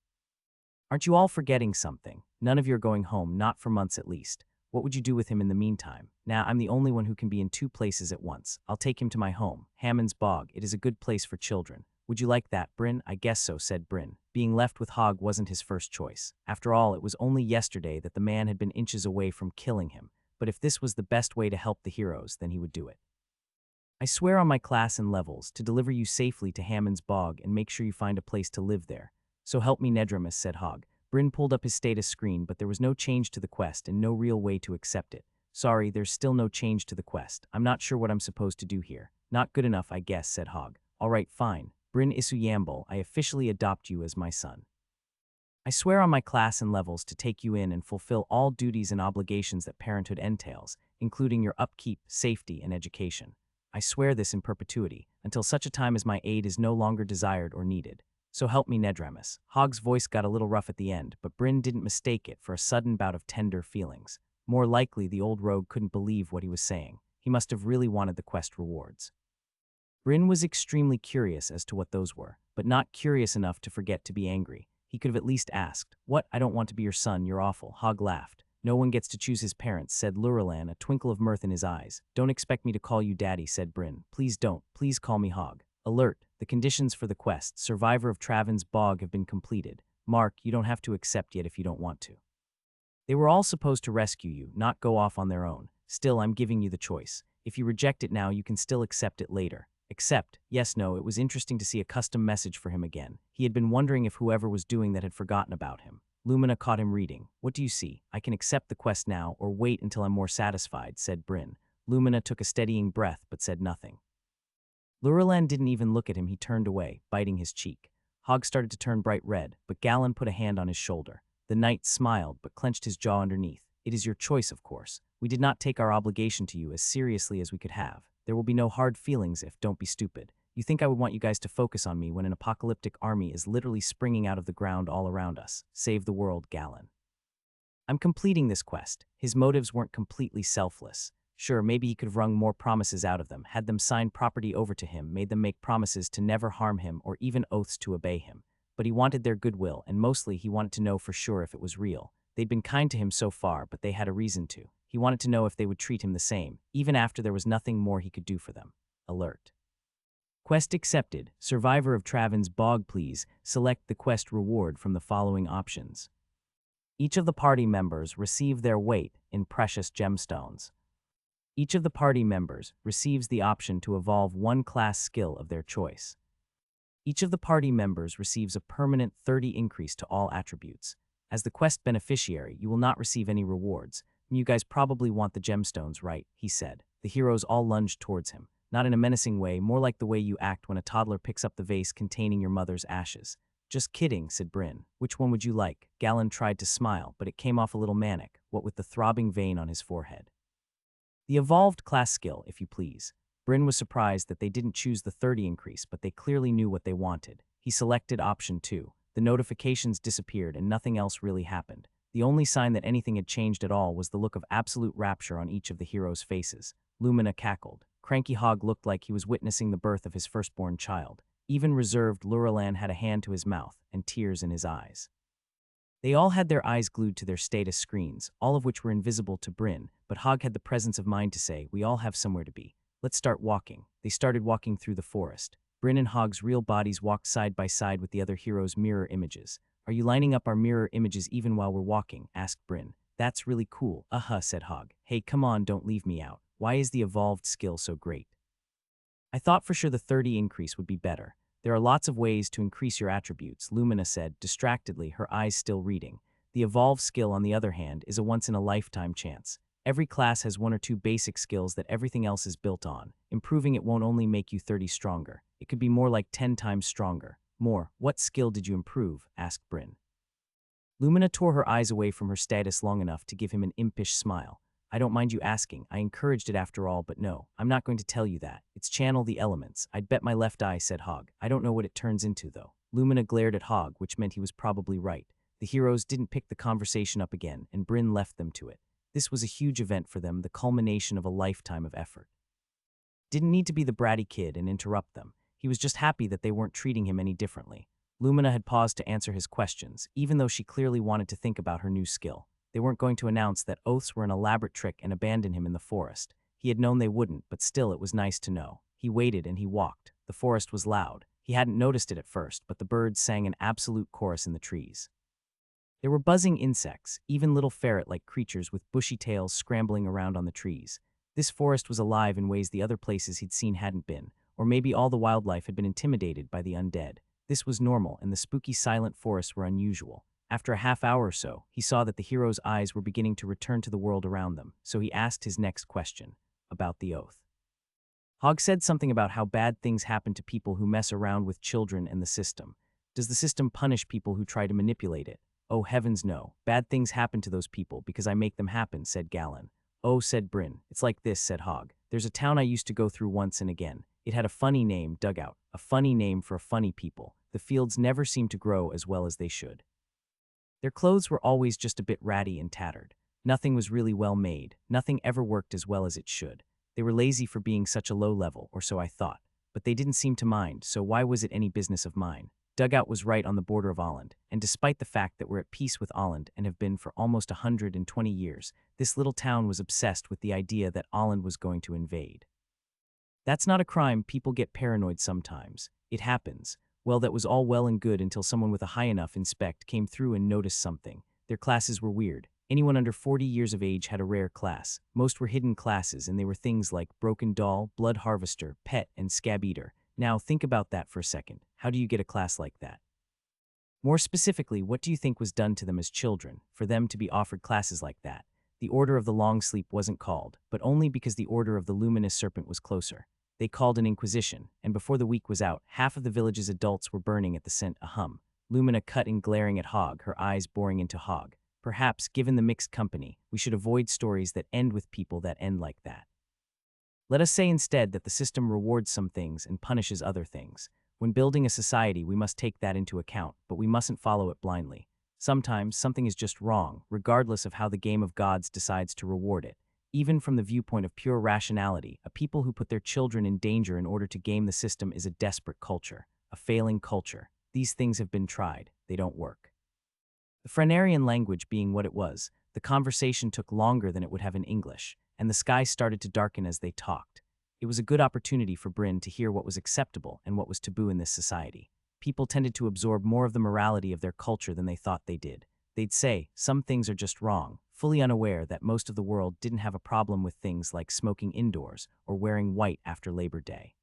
Aren't you all forgetting something? None of you are going home, not for months at least. What would you do with him in the meantime? Now, I'm the only one who can be in 2 places at once. I'll take him to my home, Hammond's Bog. It is a good place for children. Would you like that, Bryn? I guess so, said Bryn. Being left with Hogg wasn't his first choice. After all, it was only yesterday that the man had been inches away from killing him. But if this was the best way to help the heroes, then he would do it. I swear on my class and levels to deliver you safely to Hammond's Bog and make sure you find a place to live there. So help me, Nedramus, said Hogg. Bryn pulled up his status screen, but there was no change to the quest and no real way to accept it. Sorry, there's still no change to the quest. I'm not sure what I'm supposed to do here. Not good enough, I guess, said Hogg. All right, fine. Bryn Isuyamble, I officially adopt you as my son. I swear on my class and levels to take you in and fulfill all duties and obligations that parenthood entails, including your upkeep, safety, and education. I swear this in perpetuity, until such a time as my aid is no longer desired or needed. So help me, Nedramus. Hog's voice got a little rough at the end, but Bryn didn't mistake it for a sudden bout of tender feelings. More likely, the old rogue couldn't believe what he was saying. He must have really wanted the quest rewards. Bryn was extremely curious as to what those were, but not curious enough to forget to be angry. He could have at least asked, "What? I don't want to be your son, you're awful." Hog laughed. "No one gets to choose his parents," said Luralan, a twinkle of mirth in his eyes. "Don't expect me to call you daddy," said Bryn. "Please don't. Please call me Hog." Alert. The conditions for the quest, Survivor of Traven's Bog, have been completed. Mark, you don't have to accept yet if you don't want to. They were all supposed to rescue you, not go off on their own. Still, I'm giving you the choice. If you reject it now, you can still accept it later. Accept. Yes, no, it was interesting to see a custom message for him again. He had been wondering if whoever was doing that had forgotten about him. Lumina caught him reading. "What do you see? I can accept the quest now, or wait until I'm more satisfied," said Bryn. Lumina took a steadying breath, but said nothing. Luralan didn't even look at him. He turned away, biting his cheek. Hog started to turn bright red, but Galen put a hand on his shoulder. The knight smiled, but clenched his jaw underneath. "It is your choice, of course. We did not take our obligation to you as seriously as we could have. There will be no hard feelings if, don't be stupid. You think I would want you guys to focus on me when an apocalyptic army is literally springing out of the ground all around us. Save the world, Galen. I'm completing this quest." His motives weren't completely selfless. Sure, maybe he could have wrung more promises out of them, had them sign property over to him, made them make promises to never harm him or even oaths to obey him. But he wanted their goodwill, and mostly he wanted to know for sure if it was real. They'd been kind to him so far, but they had a reason to. He wanted to know if they would treat him the same, even after there was nothing more he could do for them. Alert. Quest accepted. Survivor of Traven's Bog, please select the quest reward from the following options. Each of the party members receive their weight in precious gemstones. Each of the party members receives the option to evolve one class skill of their choice. Each of the party members receives a permanent 30 increase to all attributes. As the quest beneficiary, you will not receive any rewards. "You guys probably want the gemstones, right?" he said. The heroes all lunged towards him, not in a menacing way, more like the way you act when a toddler picks up the vase containing your mother's ashes. "Just kidding," said Bryn. "Which one would you like?" Galen tried to smile, but it came off a little manic, what with the throbbing vein on his forehead. "The evolved class skill, if you please." Bryn was surprised that they didn't choose the 30 increase, but they clearly knew what they wanted. He selected option 2. The notifications disappeared and nothing else really happened. The only sign that anything had changed at all was the look of absolute rapture on each of the heroes' faces. Lumina cackled. Cranky Hog looked like he was witnessing the birth of his firstborn child. Even reserved Luralan had a hand to his mouth and tears in his eyes. They all had their eyes glued to their status screens, all of which were invisible to Bryn, but Hog had the presence of mind to say, "We all have somewhere to be. Let's start walking." They started walking through the forest. Bryn and Hog's real bodies walked side by side with the other heroes' mirror images. "Are you lining up our mirror images even while we're walking?" asked Bryn. "That's really cool." Said Hog. "Hey, come on, don't leave me out. Why is the evolved skill so great?" "I thought for sure the 30 increase would be better. There are lots of ways to increase your attributes," Lumina said, distractedly, her eyes still reading. "The evolve skill, on the other hand, is a once-in-a-lifetime chance. Every class has 1 or 2 basic skills that everything else is built on. Improving it won't only make you 30 stronger. It could be more like 10 times stronger." "More? What skill did you improve?" asked Bryn. Lumina tore her eyes away from her status long enough to give him an impish smile. "I don't mind you asking. I encouraged it after all, but no, I'm not going to tell you that. It's channel the elements. I'd bet my left eye," said Hog. "I don't know what it turns into, though." Lumina glared at Hog, which meant he was probably right. The heroes didn't pick the conversation up again, and Bryn left them to it. This was a huge event for them, the culmination of a lifetime of effort. Didn't need to be the bratty kid and interrupt them. He was just happy that they weren't treating him any differently. Lumina had paused to answer his questions, even though she clearly wanted to think about her new skill. They weren't going to announce that oaths were an elaborate trick and abandon him in the forest. He had known they wouldn't, but still it was nice to know. He waited and he walked. The forest was loud. He hadn't noticed it at first, but the birds sang an absolute chorus in the trees. There were buzzing insects, even little ferret-like creatures with bushy tails scrambling around on the trees. This forest was alive in ways the other places he'd seen hadn't been, or maybe all the wildlife had been intimidated by the undead. This was normal, and the spooky silent forests were unusual. After a half hour or so, he saw that the hero's eyes were beginning to return to the world around them, so he asked his next question, about the oath. Hog said something about how bad things happen to people who mess around with children and the system. Does the system punish people who try to manipulate it? Oh heavens no, bad things happen to those people because I make them happen, said Galen. Oh, said Bryn. It's like this, said Hogg. There's a town I used to go through once and again. It had a funny name, Dugout, a funny name for a funny people. The fields never seemed to grow as well as they should. Their clothes were always just a bit ratty and tattered. Nothing was really well made. Nothing ever worked as well as it should. They were lazy for being such a low level, or so I thought. But they didn't seem to mind, so why was it any business of mine? Dugout was right on the border of Holland, and despite the fact that we're at peace with Holland and have been for almost 120 years, this little town was obsessed with the idea that Holland was going to invade. That's not a crime. People get paranoid sometimes. It happens. Well, that was all well and good until someone with a high enough inspect came through and noticed something. Their classes were weird. Anyone under 40 years of age had a rare class. Most were hidden classes, and they were things like broken doll, blood harvester, pet, and scab eater. Now, think about that for a second. How do you get a class like that? More specifically, what do you think was done to them as children, for them to be offered classes like that? The Order of the Long Sleep wasn't called, but only because the Order of the Luminous Serpent was closer. They called an inquisition, and before the week was out, half of the village's adults were burning at the scent ahum. Lumina cut and glaring at Hogg, her eyes boring into Hogg. Perhaps, given the mixed company, we should avoid stories that end with people that end like that. Let us say instead that the system rewards some things and punishes other things. When building a society, we must take that into account, but we mustn't follow it blindly. Sometimes something is just wrong, regardless of how the game of gods decides to reward it. Even from the viewpoint of pure rationality, a people who put their children in danger in order to game the system is a desperate culture, a failing culture. These things have been tried. They don't work. The Frenarian language being what it was, the conversation took longer than it would have in English, and the sky started to darken as they talked. It was a good opportunity for Bryn to hear what was acceptable and what was taboo in this society. People tended to absorb more of the morality of their culture than they thought they did. They'd say, some things are just wrong, fully unaware that most of the world didn't have a problem with things like smoking indoors or wearing white after Labor Day.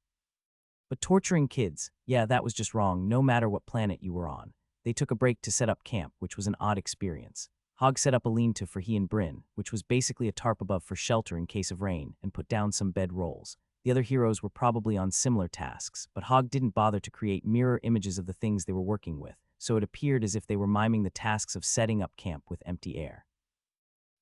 But torturing kids, yeah, that was just wrong, no matter what planet you were on. They took a break to set up camp, which was an odd experience. Hogg set up a lean-to for he and Bryn, which was basically a tarp above for shelter in case of rain, and put down some bed rolls. The other heroes were probably on similar tasks, but Hogg didn't bother to create mirror images of the things they were working with, so it appeared as if they were miming the tasks of setting up camp with empty air.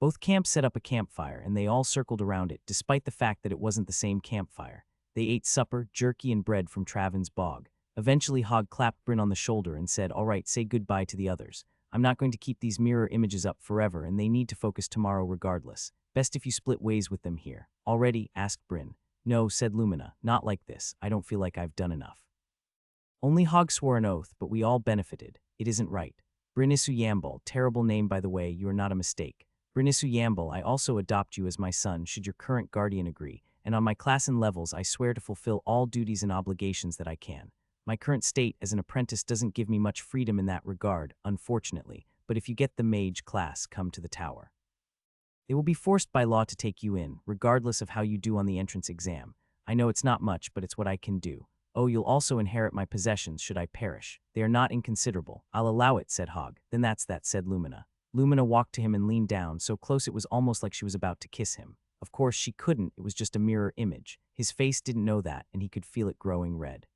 Both camps set up a campfire, and they all circled around it, despite the fact that it wasn't the same campfire. They ate supper, jerky, and bread from Travin's bog. Eventually, Hogg clapped Bryn on the shoulder and said, "All right, say goodbye to the others. I'm not going to keep these mirror images up forever, and they need to focus tomorrow regardless. Best if you split ways with them here." "Already?" asked Bryn. "No," said Lumina, "not like this. I don't feel like I've done enough." Only Hogg swore an oath, but we all benefited. It isn't right. Brinisu Yambol, terrible name by the way, you are not a mistake. Brinisu Yambol, I also adopt you as my son should your current guardian agree, and on my class and levels I swear to fulfill all duties and obligations that I can. My current state as an apprentice doesn't give me much freedom in that regard, unfortunately, but if you get the mage class, come to the tower. They will be forced by law to take you in, regardless of how you do on the entrance exam. I know it's not much, but it's what I can do. Oh, you'll also inherit my possessions should I perish. They are not inconsiderable. I'll allow it, said Hogg. Then that's that, said Lumina. Lumina walked to him and leaned down, so close it was almost like she was about to kiss him. Of course, she couldn't, it was just a mirror image. His face didn't know that, and he could feel it growing red.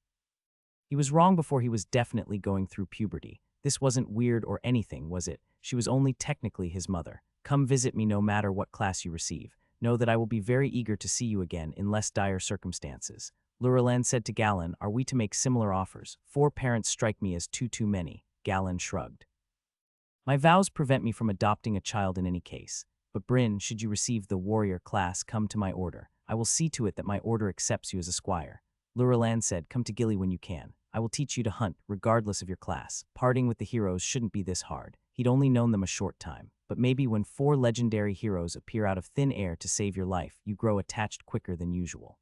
He was wrong before he was definitely going through puberty. This wasn't weird or anything, was it? She was only technically his mother. Come visit me no matter what class you receive. Know that I will be very eager to see you again in less dire circumstances. Lurelin said to Galen, are we to make similar offers? 4 parents strike me as too many. Galen shrugged. My vows prevent me from adopting a child in any case. But Bryn, should you receive the warrior class, come to my order. I will see to it that my order accepts you as a squire. Lurelin said, come to Gilly when you can. I will teach you to hunt, regardless of your class. Parting with the heroes shouldn't be this hard. He'd only known them a short time. But maybe when 4 legendary heroes appear out of thin air to save your life, you grow attached quicker than usual.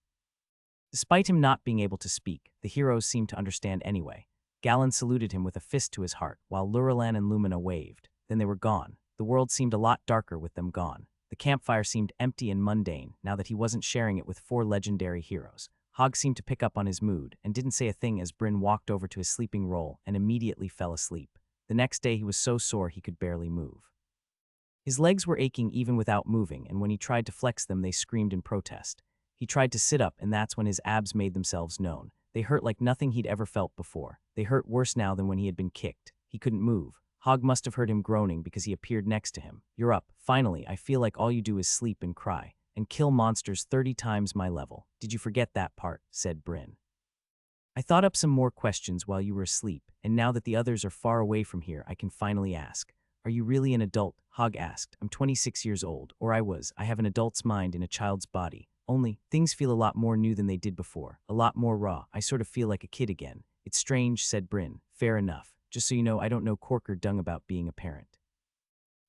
Despite him not being able to speak, the heroes seemed to understand anyway. Galen saluted him with a fist to his heart, while Lurelin and Lumina waved. Then they were gone. The world seemed a lot darker with them gone. The campfire seemed empty and mundane, now that he wasn't sharing it with 4 legendary heroes. Hogg seemed to pick up on his mood, and didn't say a thing as Bryn walked over to his sleeping roll and immediately fell asleep. The next day he was so sore he could barely move. His legs were aching even without moving, and when he tried to flex them they screamed in protest. He tried to sit up, and that's when his abs made themselves known. They hurt like nothing he'd ever felt before. They hurt worse now than when he had been kicked. He couldn't move. Hog must have heard him groaning because he appeared next to him. You're up. Finally, I feel like all you do is sleep and cry, and kill monsters 30 times my level. Did you forget that part? Said Bryn. I thought up some more questions while you were asleep, and now that the others are far away from here, I can finally ask. Are you really an adult? Hog asked. I'm 26 years old, or I was. I have an adult's mind in a child's body. Only, things feel a lot more new than they did before, a lot more raw. I sort of feel like a kid again. It's strange, said Bryn. Fair enough. Just so you know, I don't know cork or dung about being a parent.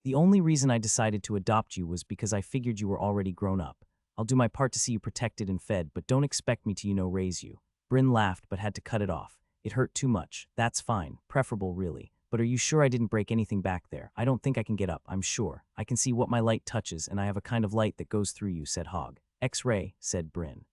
The only reason I decided to adopt you was because I figured you were already grown up. I'll do my part to see you protected and fed, but don't expect me to, raise you. Bryn laughed but had to cut it off. It hurt too much. That's fine. Preferable, really. But are you sure I didn't break anything back there? I don't think I can get up, I'm sure. I can see what my light touches, and I have a kind of light that goes through you, said Hog. X-ray, said Bryn.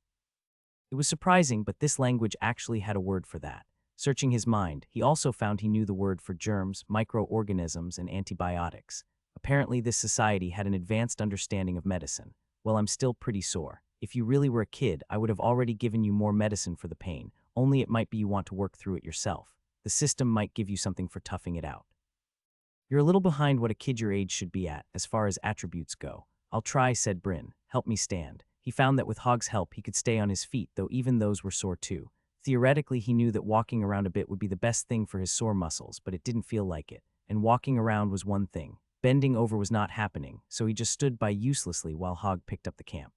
It was surprising, but this language actually had a word for that. Searching his mind, he also found he knew the word for germs, microorganisms, and antibiotics. Apparently, this society had an advanced understanding of medicine. Well, I'm still pretty sore. If you really were a kid, I would have already given you more medicine for the pain, only it might be you want to work through it yourself. The system might give you something for toughing it out. You're a little behind what a kid your age should be at, as far as attributes go. I'll try, said Bryn. Help me stand. He found that with Hog's help he could stay on his feet, though even those were sore too. Theoretically, he knew that walking around a bit would be the best thing for his sore muscles, but it didn't feel like it. And walking around was one thing. Bending over was not happening, so he just stood by uselessly while Hog picked up the camp.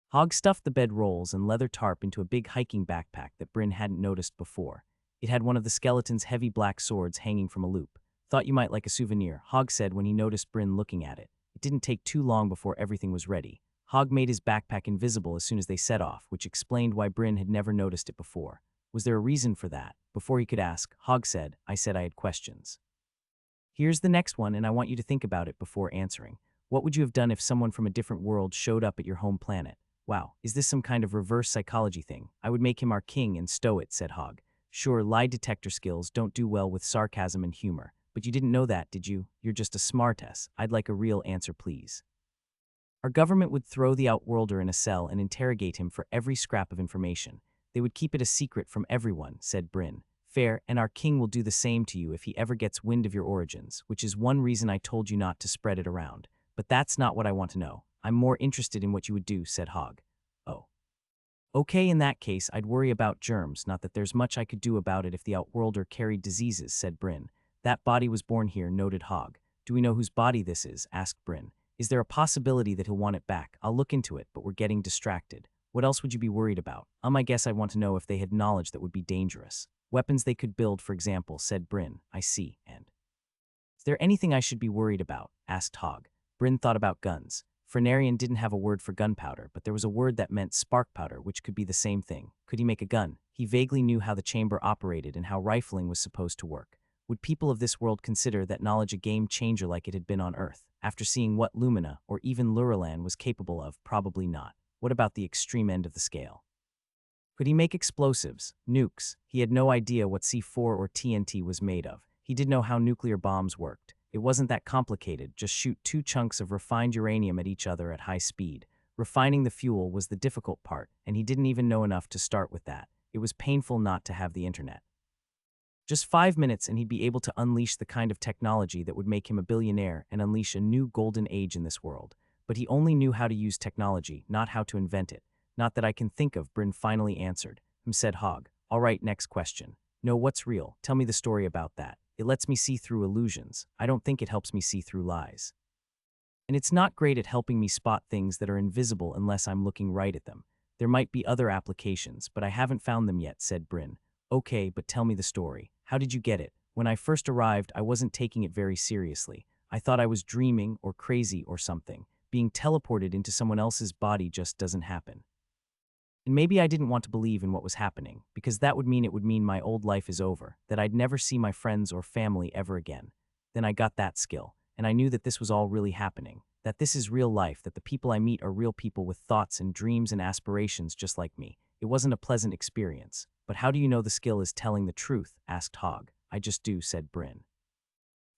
Hog stuffed the bed rolls and leather tarp into a big hiking backpack that Bryn hadn't noticed before. It had one of the skeleton's heavy black swords hanging from a loop. Thought you might like a souvenir, Hog said when he noticed Bryn looking at it. It didn't take too long before everything was ready. Hog made his backpack invisible as soon as they set off, which explained why Bryn had never noticed it before. Was there a reason for that? Before he could ask, Hog said, I said I had questions. Here's the next one, and I want you to think about it before answering. What would you have done if someone from a different world showed up at your home planet? Wow, is this some kind of reverse psychology thing? I would make him our king and stow it, said Hog. Sure, lie detector skills don't do well with sarcasm and humor, but you didn't know that, did you? You're just a smartass. I'd like a real answer, please. Our government would throw the Outworlder in a cell and interrogate him for every scrap of information. They would keep it a secret from everyone, said Bryn. Fair, and our king will do the same to you if he ever gets wind of your origins, which is one reason I told you not to spread it around. But that's not what I want to know. I'm more interested in what you would do, said Hog. Oh. Okay, in that case, I'd worry about germs, not that there's much I could do about it if the Outworlder carried diseases, said Bryn. That body was born here, noted Hog. Do we know whose body this is? Asked Bryn. Is there a possibility that he'll want it back? I'll look into it, but we're getting distracted. What else would you be worried about? I guess I'd want to know if they had knowledge that would be dangerous. Weapons they could build, for example, said Bryn. I see, and... Is there anything I should be worried about? Asked Hog. Bryn thought about guns. Frenarian didn't have a word for gunpowder, but there was a word that meant spark powder, which could be the same thing. Could he make a gun? He vaguely knew how the chamber operated and how rifling was supposed to work. Would people of this world consider that knowledge a game changer like it had been on Earth? After seeing what Lumina, or even Luralan, was capable of, probably not. What about the extreme end of the scale? Could he make explosives, nukes? He had no idea what C4 or TNT was made of. He didn't know how nuclear bombs worked. It wasn't that complicated, just shoot 2 chunks of refined uranium at each other at high speed. Refining the fuel was the difficult part, and he didn't even know enough to start with that. It was painful not to have the internet. Just 5 minutes and he'd be able to unleash the kind of technology that would make him a billionaire and unleash a new golden age in this world. But he only knew how to use technology, not how to invent it. Not that I can think of, Bryn finally answered. Said Hog. All right, next question. No, what's real? Tell me the story about that. It lets me see through illusions. I don't think it helps me see through lies. And it's not great at helping me spot things that are invisible unless I'm looking right at them. There might be other applications, but I haven't found them yet, said Bryn. Okay, but tell me the story. How did you get it? When I first arrived, I wasn't taking it very seriously. I thought I was dreaming or crazy or something. Being teleported into someone else's body just doesn't happen. And maybe I didn't want to believe in what was happening, because that would mean my old life is over, that I'd never see my friends or family ever again. Then I got that skill, and I knew that this was all really happening, that this is real life, that the people I meet are real people with thoughts and dreams and aspirations just like me. It wasn't a pleasant experience. But how do you know the skill is telling the truth? Asked Hog. I just do, said Bryn.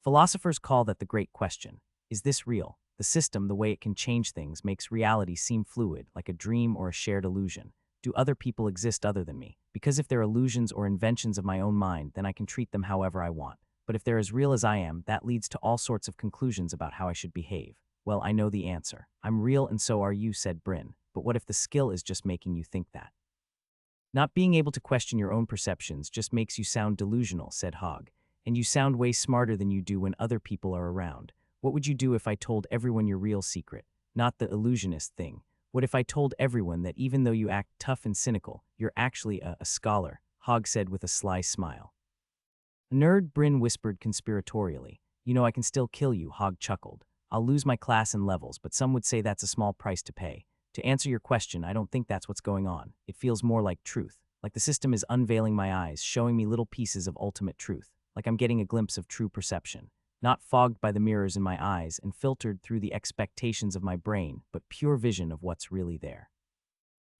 Philosophers call that the great question. Is this real? The system, the way it can change things, makes reality seem fluid, like a dream or a shared illusion. Do other people exist other than me? Because if they're illusions or inventions of my own mind, then I can treat them however I want. But if they're as real as I am, that leads to all sorts of conclusions about how I should behave. Well, I know the answer. I'm real and so are you, said Bryn. But what if the skill is just making you think that? Not being able to question your own perceptions just makes you sound delusional, said Hogg. And you sound way smarter than you do when other people are around. What would you do if I told everyone your real secret? Not the illusionist thing. What if I told everyone that even though you act tough and cynical, you're actually a scholar? Hogg said with a sly smile. Nerd, Bryn whispered conspiratorially. You know I can still kill you, Hogg chuckled. I'll lose my class and levels, but some would say that's a small price to pay. To answer your question, I don't think that's what's going on. It feels more like truth. Like the system is unveiling my eyes, showing me little pieces of ultimate truth. Like I'm getting a glimpse of true perception. Not fogged by the mirrors in my eyes and filtered through the expectations of my brain, but pure vision of what's really there.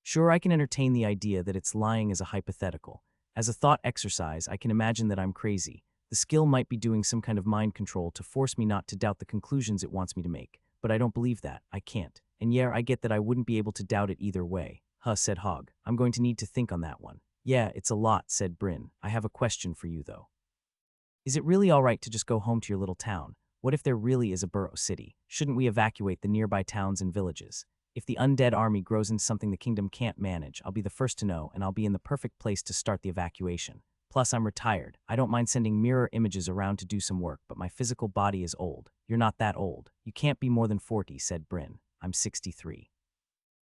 Sure, I can entertain the idea that it's lying as a hypothetical. As a thought exercise, I can imagine that I'm crazy. The skill might be doing some kind of mind control to force me not to doubt the conclusions it wants me to make. But I don't believe that. I can't. And yeah, I get that I wouldn't be able to doubt it either way. Huh, said Hogg. I'm going to need to think on that one. Yeah, it's a lot, said Bryn. I have a question for you, though. Is it really all right to just go home to your little town? What if there really is a borough city? Shouldn't we evacuate the nearby towns and villages? If the undead army grows into something the kingdom can't manage, I'll be the first to know, and I'll be in the perfect place to start the evacuation. Plus, I'm retired. I don't mind sending mirror images around to do some work, but my physical body is old. You're not that old. You can't be more than 40, said Bryn. I'm 63.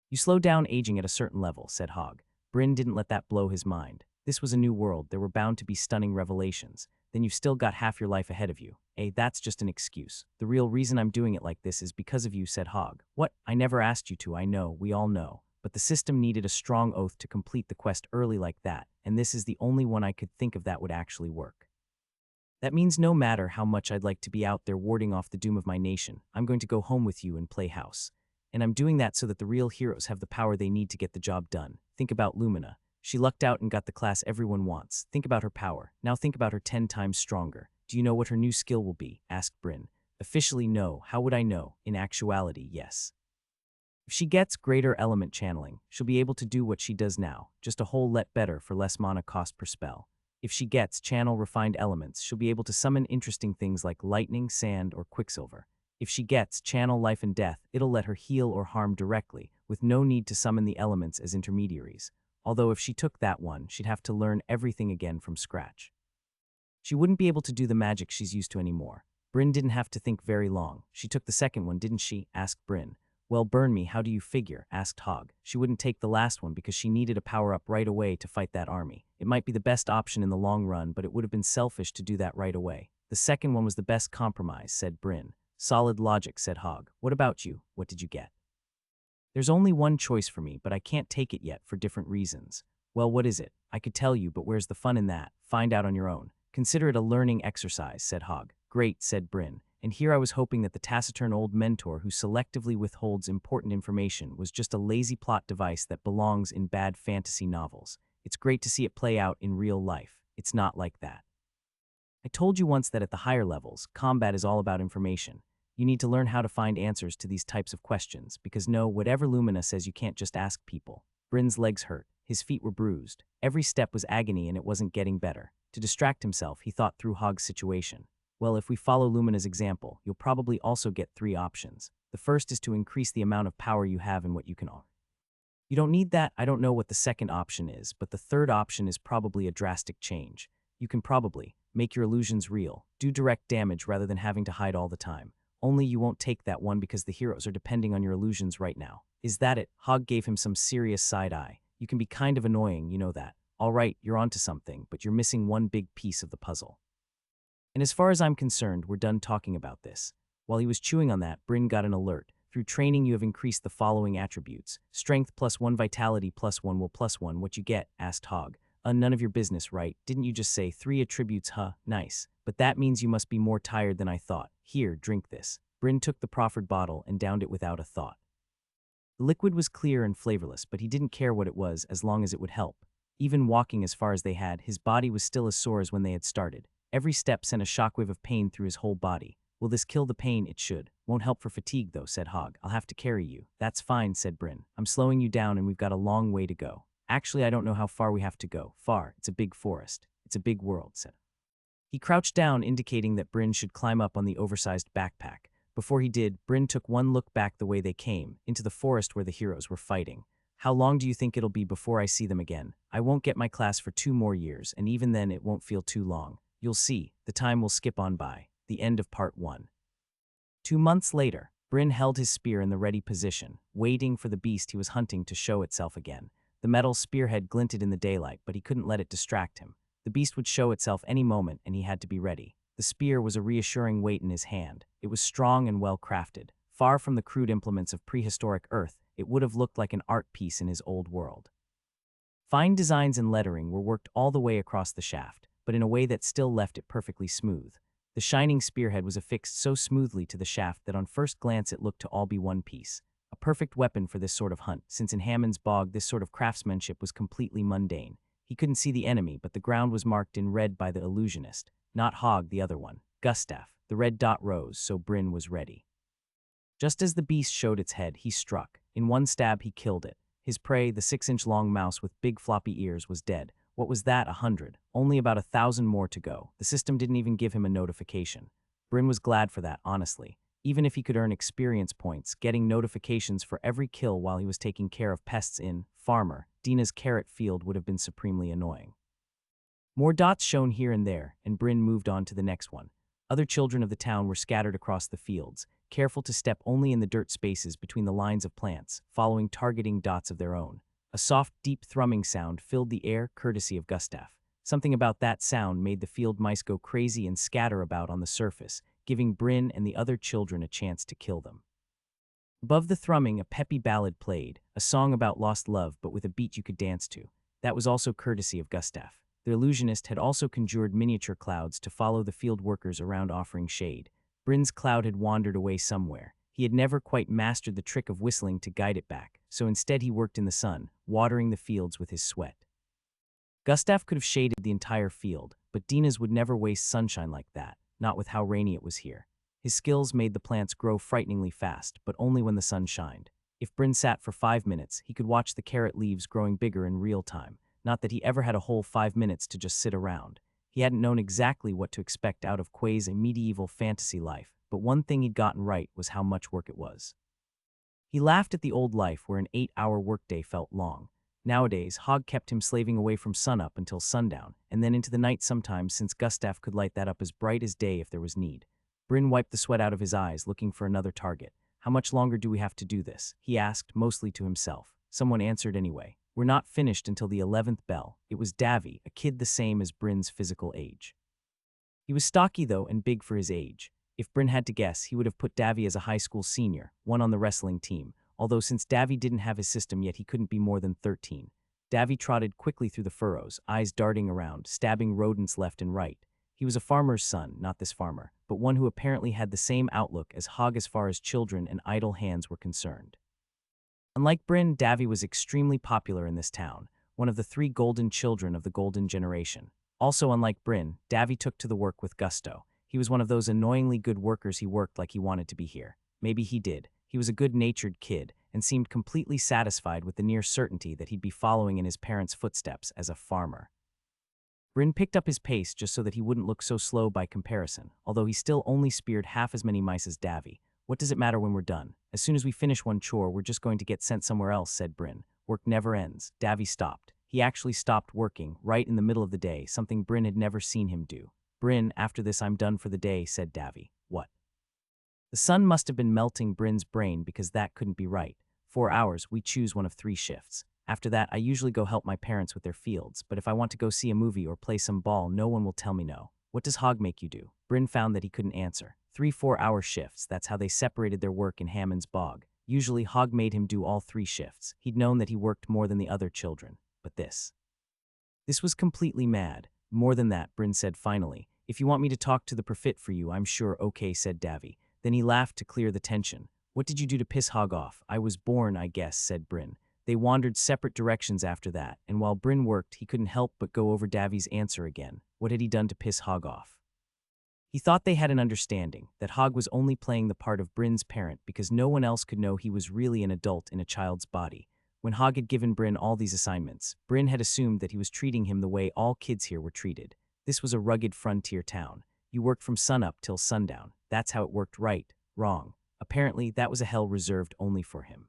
You slow down aging at a certain level, said Hogg. Bryn didn't let that blow his mind. This was a new world. There were bound to be stunning revelations. Then you've still got half your life ahead of you. That's just an excuse. The real reason I'm doing it like this is because of you, said Hogg. What? I never asked you to, I know, we all know. But the system needed a strong oath to complete the quest early like that, and this is the only one I could think of that would actually work. That means no matter how much I'd like to be out there warding off the doom of my nation, I'm going to go home with you and play house. And I'm doing that so that the real heroes have the power they need to get the job done. Think about Lumina. She lucked out and got the class everyone wants. Think about her power. Now think about her 10 times stronger. Do you know what her new skill will be? Asked Bryn. Officially, no. How would I know? In actuality, yes. If she gets greater element channeling, she'll be able to do what she does now, just a whole lot better for less mana cost per spell. If she gets channel refined elements, she'll be able to summon interesting things like lightning, sand, or quicksilver. If she gets channel life and death, it'll let her heal or harm directly, with no need to summon the elements as intermediaries. Although if she took that one, she'd have to learn everything again from scratch. She wouldn't be able to do the magic she's used to anymore. Bryn didn't have to think very long. She took the second one, didn't she? Asked Bryn. Well, burn me, how do you figure? Asked Hogg. She wouldn't take the last one because she needed a power-up right away to fight that army. It might be the best option in the long run, but it would have been selfish to do that right away. The second one was the best compromise, said Bryn. Solid logic, said Hogg. What about you? What did you get? There's only one choice for me, but I can't take it yet for different reasons. Well, what is it? I could tell you, but where's the fun in that? Find out on your own. Consider it a learning exercise, said Hogg. Great, said Bryn. And here I was hoping that the taciturn old mentor who selectively withholds important information was just a lazy plot device that belongs in bad fantasy novels. It's great to see it play out in real life. It's not like that. I told you once that at the higher levels, combat is all about information. You need to learn how to find answers to these types of questions, because no, whatever Lumina says, you can't just ask people. Bryn's legs hurt. His feet were bruised. Every step was agony and it wasn't getting better. To distract himself, he thought through Hogg's situation. Well, if we follow Lumina's example, you'll probably also get 3 options. The first is to increase the amount of power you have and what you can offer. You don't need that. I don't know what the second option is, but the third option is probably a drastic change. You can probably make your illusions real, do direct damage rather than having to hide all the time. Only you won't take that one because the heroes are depending on your illusions right now. Is that it? Hogg gave him some serious side-eye. You can be kind of annoying, you know that. All right, you're onto something, but you're missing one big piece of the puzzle. And as far as I'm concerned, we're done talking about this. While he was chewing on that, Bryn got an alert. Through training, you have increased the following attributes. Strength +1, vitality +1, will +1. What you get? Asked Hogg. None of your business, right? Didn't you just say 3 attributes, huh? Nice. But that means you must be more tired than I thought. Here, drink this. Bryn took the proffered bottle and downed it without a thought. The liquid was clear and flavorless, but he didn't care what it was as long as it would help. Even walking as far as they had, his body was still as sore as when they had started. Every step sent a shockwave of pain through his whole body. Will this kill the pain? It should. Won't help for fatigue, though, said Hogg. I'll have to carry you. That's fine, said Bryn. I'm slowing you down and we've got a long way to go. Actually, I don't know how far we have to go. Far. It's a big forest. It's a big world, said. He crouched down, indicating that Bryn should climb up on the oversized backpack. Before he did, Bryn took one look back the way they came, into the forest where the heroes were fighting. How long do you think it'll be before I see them again? I won't get my class for 2 more years, and even then it won't feel too long. You'll see, the time will skip on by. The end of part 1. 2 months later, Bryn held his spear in the ready position, waiting for the beast he was hunting to show itself again. The metal spearhead glinted in the daylight, but he couldn't let it distract him. The beast would show itself any moment, and he had to be ready. The spear was a reassuring weight in his hand. It was strong and well-crafted. Far from the crude implements of prehistoric Earth, it would have looked like an art piece in his old world. Fine designs and lettering were worked all the way across the shaft, but in a way that still left it perfectly smooth. The shining spearhead was affixed so smoothly to the shaft that on first glance it looked to all be one piece. A perfect weapon for this sort of hunt, since in Hammond's bog this sort of craftsmanship was completely mundane. He couldn't see the enemy, but the ground was marked in red by the illusionist. Not Hogg, the other one. Gustav. The red dot rose, so Bryn was ready. Just as the beast showed its head, he struck. In one stab, he killed it. His prey, the 6-inch-long mouse with big floppy ears, was dead. What was that? 100. Only about 1,000 more to go. The system didn't even give him a notification. Bryn was glad for that, honestly. Even if he could earn experience points, getting notifications for every kill while he was taking care of pests in Farmer, Dina's carrot field would have been supremely annoying. More dots shone here and there, and Bryn moved on to the next one. Other children of the town were scattered across the fields, careful to step only in the dirt spaces between the lines of plants, following targeting dots of their own. A soft, deep thrumming sound filled the air, courtesy of Gustav. Something about that sound made the field mice go crazy and scatter about on the surface, giving Bryn and the other children a chance to kill them. Above the thrumming, a peppy ballad played, a song about lost love but with a beat you could dance to. That was also courtesy of Gustav. The illusionist had also conjured miniature clouds to follow the field workers around, offering shade. Bryn's cloud had wandered away somewhere. He had never quite mastered the trick of whistling to guide it back, so instead he worked in the sun, watering the fields with his sweat. Gustav could have shaded the entire field, but Dina's would never waste sunshine like that, not with how rainy it was here. His skills made the plants grow frighteningly fast, but only when the sun shined. If Bryn sat for 5 minutes, he could watch the carrot leaves growing bigger in real time. Not that he ever had a whole 5 minutes to just sit around. He hadn't known exactly what to expect out of Quay's medieval fantasy life, but one thing he'd gotten right was how much work it was. He laughed at the old life where an 8-hour workday felt long. Nowadays, Hogg kept him slaving away from sunup until sundown, and then into the night sometimes, since Gustav could light that up as bright as day if there was need. Bryn wiped the sweat out of his eyes, looking for another target. How much longer do we have to do this? He asked, mostly to himself. Someone answered anyway. We're not finished until the 11th bell. It was Davy, a kid the same as Bryn's physical age. He was stocky, though, and big for his age. If Bryn had to guess, he would have put Davy as a high school senior, one on the wrestling team, although since Davy didn't have his system yet, he couldn't be more than 13. Davy trotted quickly through the furrows, eyes darting around, stabbing rodents left and right. He was a farmer's son, not this farmer, but one who apparently had the same outlook as Hogg as far as children and idle hands were concerned. Unlike Bryn, Davy was extremely popular in this town, one of the 3 golden children of the golden generation. Also, unlike Bryn, Davy took to the work with gusto. He was one of those annoyingly good workers. He worked like he wanted to be here. Maybe he did. He was a good-natured kid and seemed completely satisfied with the near certainty that he'd be following in his parents' footsteps as a farmer. Bryn picked up his pace just so that he wouldn't look so slow by comparison, although he still only speared half as many mice as Davy. What does it matter when we're done? As soon as we finish one chore, we're just going to get sent somewhere else, said Bryn. Work never ends. Davy stopped. He actually stopped working, right in the middle of the day, something Bryn had never seen him do. Bryn, after this I'm done for the day, said Davy. What? The sun must have been melting Bryn's brain, because that couldn't be right. 4 hours, we choose one of 3 shifts. After that, I usually go help my parents with their fields, but if I want to go see a movie or play some ball, no one will tell me no. What does Hogg make you do? Bryn found that he couldn't answer. 3 4-hour shifts, that's how they separated their work in Hammond's bog. Usually, Hogg made him do all 3 shifts. He'd known that he worked more than the other children. But this was completely mad. More than that, Bryn said finally. If you want me to talk to the prophet for you, I'm sure, okay, said Davy. Then he laughed to clear the tension. What did you do to piss Hogg off? I was born, I guess, said Bryn. They wandered separate directions after that, and while Bryn worked, he couldn't help but go over Davy's answer again. What had he done to piss Hogg off? He thought they had an understanding, that Hogg was only playing the part of Bryn's parent because no one else could know he was really an adult in a child's body. When Hogg had given Bryn all these assignments, Bryn had assumed that he was treating him the way all kids here were treated. This was a rugged frontier town. You worked from sunup till sundown. That's how it worked. Right, wrong. Apparently, that was a hell reserved only for him.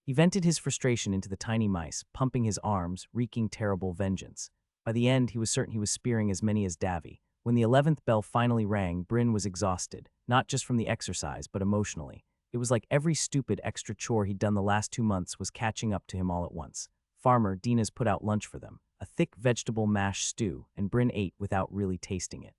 He vented his frustration into the tiny mice, pumping his arms, wreaking terrible vengeance. By the end, he was certain he was spearing as many as Davy. When the 11th bell finally rang, Bryn was exhausted, not just from the exercise, but emotionally. It was like every stupid extra chore he'd done the last 2 months was catching up to him all at once. Farmer Dina's put out lunch for them, a thick vegetable mash stew, and Bryn ate without really tasting it.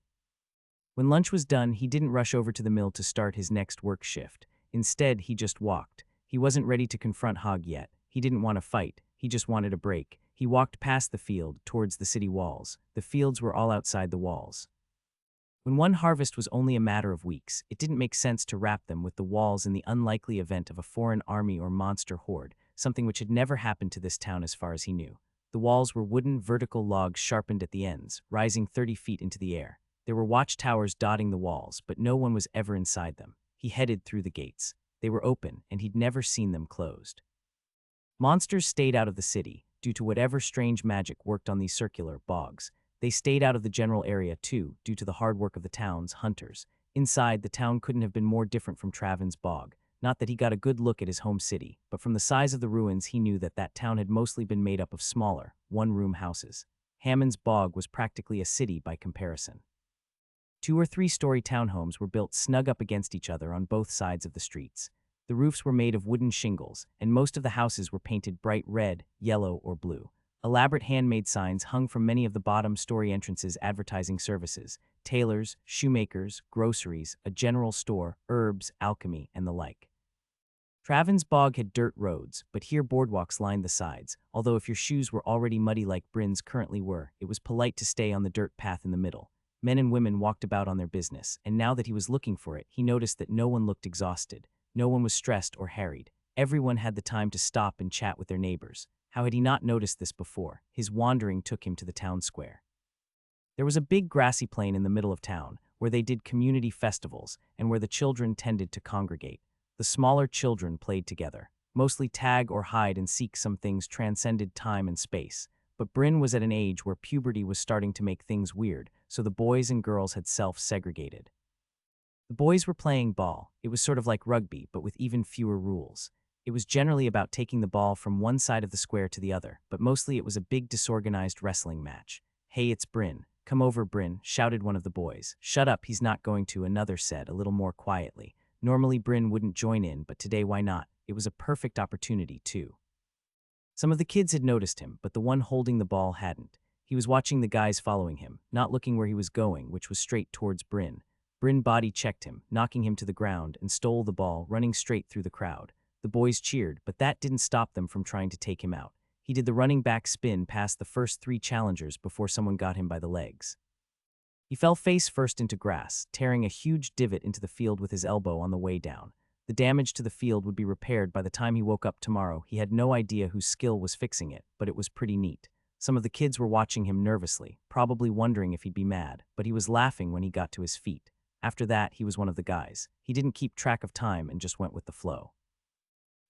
When lunch was done, he didn't rush over to the mill to start his next work shift. Instead, he just walked. He wasn't ready to confront Hog yet. He didn't want to fight. He just wanted a break. He walked past the field, towards the city walls. The fields were all outside the walls. When one harvest was only a matter of weeks, it didn't make sense to wrap them with the walls in the unlikely event of a foreign army or monster horde, something which had never happened to this town as far as he knew. The walls were wooden, vertical logs sharpened at the ends, rising 30 feet into the air. There were watchtowers dotting the walls, but no one was ever inside them. He headed through the gates. They were open, and he'd never seen them closed. Monsters stayed out of the city, due to whatever strange magic worked on these circular bogs. They stayed out of the general area, too, due to the hard work of the town's hunters. Inside, the town couldn't have been more different from Traven's bog. Not that he got a good look at his home city, but from the size of the ruins he knew that that town had mostly been made up of smaller, one-room houses. Hammond's bog was practically a city by comparison. 2- or 3-story townhomes were built snug up against each other on both sides of the streets. The roofs were made of wooden shingles, and most of the houses were painted bright red, yellow, or blue. Elaborate handmade signs hung from many of the bottom-story entrances advertising services: tailors, shoemakers, groceries, a general store, herbs, alchemy, and the like. Traven's bog had dirt roads, but here boardwalks lined the sides, although if your shoes were already muddy like Bryn's currently were, it was polite to stay on the dirt path in the middle. Men and women walked about on their business, and now that he was looking for it, he noticed that no one looked exhausted. No one was stressed or harried. Everyone had the time to stop and chat with their neighbors. How had he not noticed this before? His wandering took him to the town square. There was a big grassy plain in the middle of town, where they did community festivals, and where the children tended to congregate. The smaller children played together. Mostly tag or hide and seek. Some things transcended time and space. But Bryn was at an age where puberty was starting to make things weird, so the boys and girls had self-segregated. The boys were playing ball. It was sort of like rugby, but with even fewer rules. It was generally about taking the ball from one side of the square to the other, but mostly it was a big disorganized wrestling match. "Hey, it's Bryn. Come over, Bryn," shouted one of the boys. "Shut up, he's not going to," another said, a little more quietly. Normally Bryn wouldn't join in, but today why not? It was a perfect opportunity, too. Some of the kids had noticed him, but the one holding the ball hadn't. He was watching the guys following him, not looking where he was going, which was straight towards Bryn. Bryn body checked him, knocking him to the ground, and stole the ball, running straight through the crowd. The boys cheered, but that didn't stop them from trying to take him out. He did the running back spin past the first 3 challengers before someone got him by the legs. He fell face first into grass, tearing a huge divot into the field with his elbow on the way down. The damage to the field would be repaired by the time he woke up tomorrow. He had no idea whose skill was fixing it, but it was pretty neat. Some of the kids were watching him nervously, probably wondering if he'd be mad, but he was laughing when he got to his feet. After that, he was one of the guys. He didn't keep track of time and just went with the flow.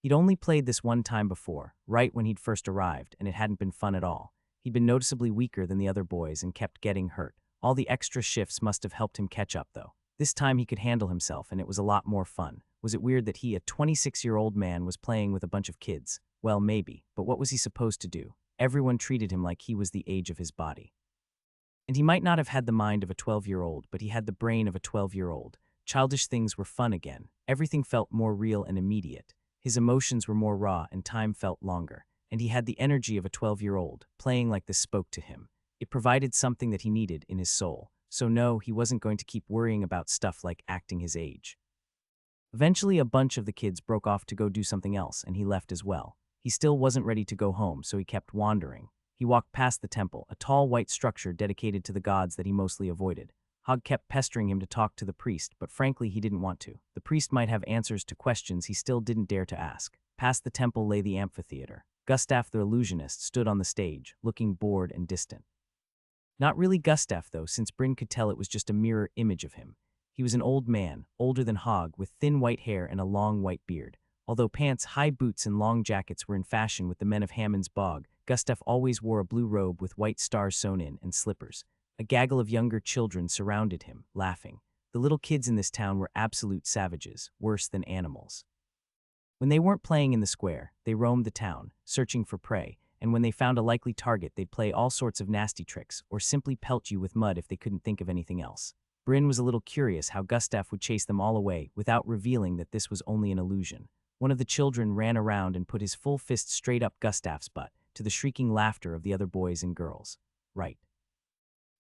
He'd only played this one time before, right when he'd first arrived, and it hadn't been fun at all. He'd been noticeably weaker than the other boys and kept getting hurt. All the extra shifts must have helped him catch up, though. This time he could handle himself, and it was a lot more fun. Was it weird that he, a 26-year-old man, was playing with a bunch of kids? Well, maybe, but what was he supposed to do? Everyone treated him like he was the age of his body. And he might not have had the mind of a 12-year-old, but he had the brain of a 12-year-old. Childish things were fun again. Everything felt more real and immediate. His emotions were more raw and time felt longer. And he had the energy of a 12-year-old. Playing like this spoke to him. It provided something that he needed in his soul. So no, he wasn't going to keep worrying about stuff like acting his age. Eventually, a bunch of the kids broke off to go do something else, and he left as well. He still wasn't ready to go home, so he kept wandering. He walked past the temple, a tall white structure dedicated to the gods that he mostly avoided. Hog kept pestering him to talk to the priest, but frankly he didn't want to. The priest might have answers to questions he still didn't dare to ask. Past the temple lay the amphitheater. Gustav the illusionist stood on the stage, looking bored and distant. Not really Gustav though, since Bryn could tell it was just a mirror image of him. He was an old man, older than Hog, with thin white hair and a long white beard. Although pants, high boots, and long jackets were in fashion with the men of Hammond's bog, Gustav always wore a blue robe with white stars sewn in and slippers. A gaggle of younger children surrounded him, laughing. The little kids in this town were absolute savages, worse than animals. When they weren't playing in the square, they roamed the town, searching for prey, and when they found a likely target, they'd play all sorts of nasty tricks or simply pelt you with mud if they couldn't think of anything else. Bryn was a little curious how Gustav would chase them all away without revealing that this was only an illusion. One of the children ran around and put his full fist straight up Gustav's butt, to the shrieking laughter of the other boys and girls. Right.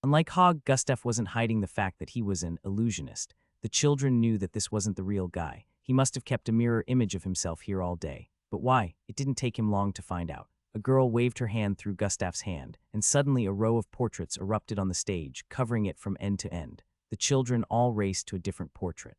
Unlike Hogg, Gustav wasn't hiding the fact that he was an illusionist. The children knew that this wasn't the real guy. He must have kept a mirror image of himself here all day. But why? It didn't take him long to find out. A girl waved her hand through Gustav's hand, and suddenly a row of portraits erupted on the stage, covering it from end to end. The children all raced to a different portrait.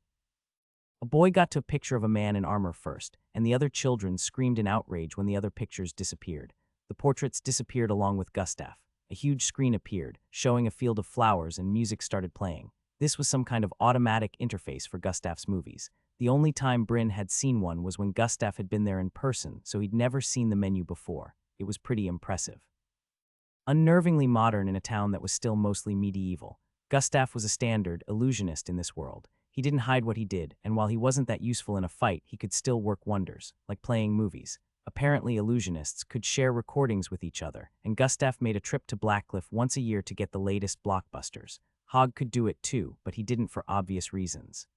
A boy got to a picture of a man in armor first, and the other children screamed in outrage when the other pictures disappeared. The portraits disappeared along with Gustav. A huge screen appeared, showing a field of flowers, and music started playing. This was some kind of automatic interface for Gustav's movies. The only time Bryn had seen one was when Gustav had been there in person, so he'd never seen the menu before. It was pretty impressive. Unnervingly modern in a town that was still mostly medieval, Gustav was a standard illusionist in this world. He didn't hide what he did, and while he wasn't that useful in a fight, he could still work wonders, like playing movies. Apparently, illusionists could share recordings with each other, and Gustav made a trip to Blackcliff once a year to get the latest blockbusters. Hogg could do it too, but he didn't for obvious reasons.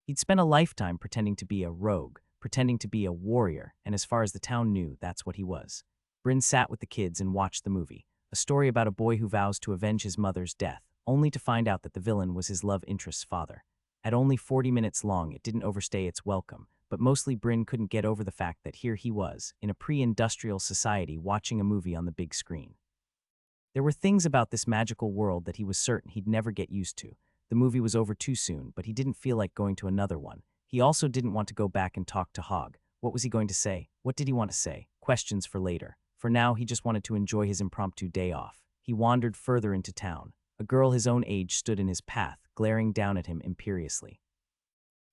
He'd spent a lifetime pretending to be a rogue, pretending to be a warrior, and as far as the town knew, that's what he was. Bryn sat with the kids and watched the movie, a story about a boy who vows to avenge his mother's death, only to find out that the villain was his love interest's father. At only 40 minutes long, it didn't overstay its welcome, but mostly Bryn couldn't get over the fact that here he was, in a pre-industrial society, watching a movie on the big screen. There were things about this magical world that he was certain he'd never get used to. The movie was over too soon, but he didn't feel like going to another one. He also didn't want to go back and talk to Hogg. What was he going to say? What did he want to say? Questions for later. For now, he just wanted to enjoy his impromptu day off. He wandered further into town. A girl his own age stood in his path, glaring down at him imperiously.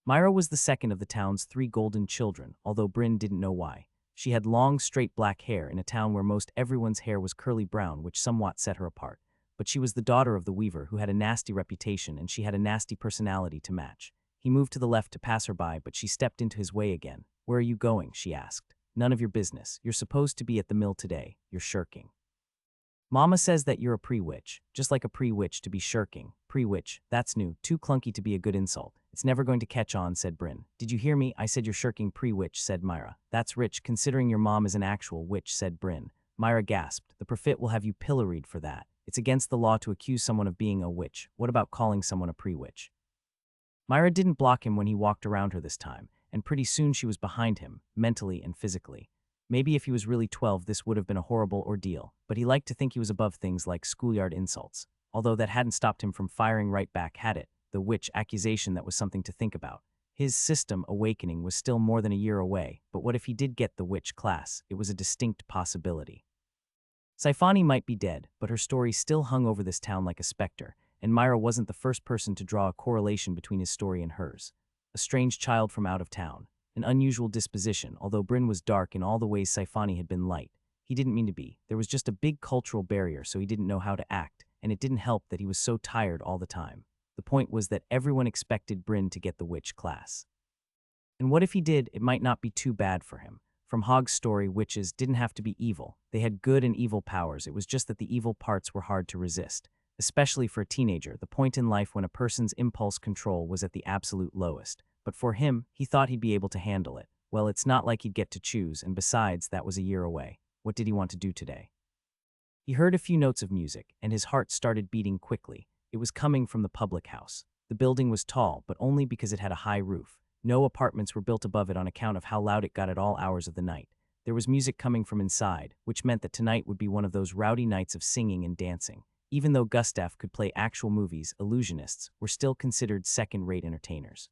Myra was the second of the town's 3 golden children, although Bryn didn't know why. She had long, straight black hair in a town where most everyone's hair was curly brown, which somewhat set her apart. But she was the daughter of the weaver, who had a nasty reputation, and she had a nasty personality to match. He moved to the left to pass her by, but she stepped into his way again. "Where are you going?" she asked. "None of your business. You're supposed to be at the mill today. You're shirking." "Mama says that you're a pre-witch, just like a pre-witch to be shirking." "Pre-witch, that's new, too clunky to be a good insult. It's never going to catch on," said Bryn. "Did you hear me? I said you're shirking, pre-witch," said Myra. "That's rich, considering your mom is an actual witch," said Bryn. Myra gasped. "The prophet will have you pilloried for that. It's against the law to accuse someone of being a witch. What about calling someone a pre-witch?" Myra didn't block him when he walked around her this time, and pretty soon she was behind him, mentally and physically. Maybe if he was really 12, this would have been a horrible ordeal, but he liked to think he was above things like schoolyard insults. Although that hadn't stopped him from firing right back, had it? The witch accusation, that was something to think about. His system awakening was still more than a year away, but what if he did get the witch class? It was a distinct possibility. Saifani might be dead, but her story still hung over this town like a specter, and Myra wasn't the first person to draw a correlation between his story and hers. A strange child from out of town. An unusual disposition, although Bryn was dark in all the ways Saifani had been light. He didn't mean to be. There was just a big cultural barrier, so he didn't know how to act, and it didn't help that he was so tired all the time. The point was that everyone expected Bryn to get the witch class. And what if he did? It might not be too bad for him. From Hogg's story, witches didn't have to be evil. They had good and evil powers. It was just that the evil parts were hard to resist. Especially for a teenager, the point in life when a person's impulse control was at the absolute lowest. But for him, he thought he'd be able to handle it. Well, it's not like he'd get to choose, and besides, that was a year away. What did he want to do today? He heard a few notes of music, and his heart started beating quickly. It was coming from the public house. The building was tall, but only because it had a high roof. No apartments were built above it on account of how loud it got at all hours of the night. There was music coming from inside, which meant that tonight would be one of those rowdy nights of singing and dancing. Even though Gustav could play actual movies, illusionists were still considered second-rate entertainers.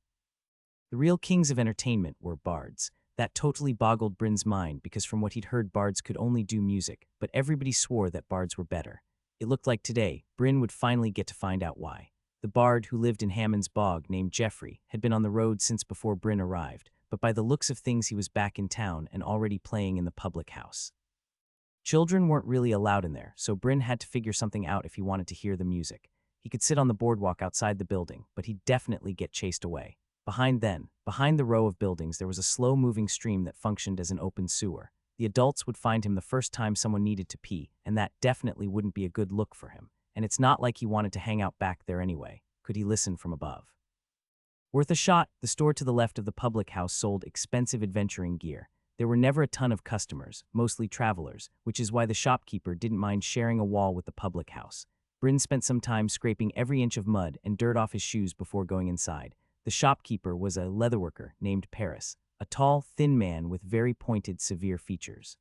The real kings of entertainment were bards. That totally boggled Bryn's mind because from what he'd heard, bards could only do music, but everybody swore that bards were better. It looked like today, Bryn would finally get to find out why. The bard who lived in Hammond's Bog, named Geoffrey, had been on the road since before Bryn arrived, but by the looks of things he was back in town and already playing in the public house. Children weren't really allowed in there, so Bryn had to figure something out if he wanted to hear the music. He could sit on the boardwalk outside the building, but he'd definitely get chased away. Behind the row of buildings, there was a slow-moving stream that functioned as an open sewer. The adults would find him the first time someone needed to pee, and that definitely wouldn't be a good look for him. And it's not like he wanted to hang out back there anyway. Could he listen from above? Worth a shot, the store to the left of the public house sold expensive adventuring gear. There were never a ton of customers, mostly travelers, which is why the shopkeeper didn't mind sharing a wall with the public house. Bryn spent some time scraping every inch of mud and dirt off his shoes before going inside. The shopkeeper was a leatherworker named Paris, a tall, thin man with very pointed, severe features.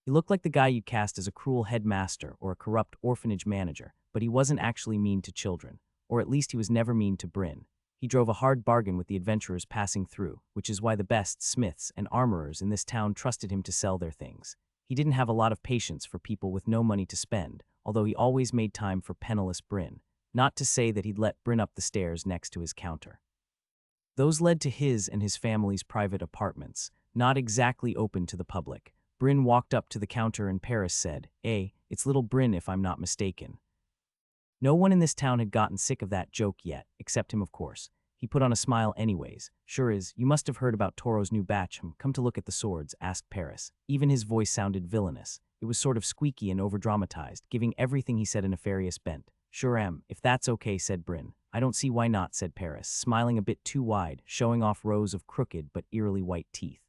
He looked like the guy you'd cast as a cruel headmaster or a corrupt orphanage manager, but he wasn't actually mean to children, or at least he was never mean to Bryn. He drove a hard bargain with the adventurers passing through, which is why the best smiths and armorers in this town trusted him to sell their things. He didn't have a lot of patience for people with no money to spend, although he always made time for penniless Bryn, not to say that he'd let Bryn up the stairs next to his counter. Those led to his and his family's private apartments, not exactly open to the public. Bryn walked up to the counter and Paris said, it's little Bryn if I'm not mistaken." No one in this town had gotten sick of that joke yet, except him of course. He put on a smile anyways. "Sure is, you must have heard about Toro's new batch. Come to look at the swords," asked Paris. Even his voice sounded villainous. It was sort of squeaky and overdramatized, giving everything he said a nefarious bent. "Sure am, if that's okay," said Bryn. "I don't see why not," said Paris, smiling a bit too wide, showing off rows of crooked but eerily white teeth.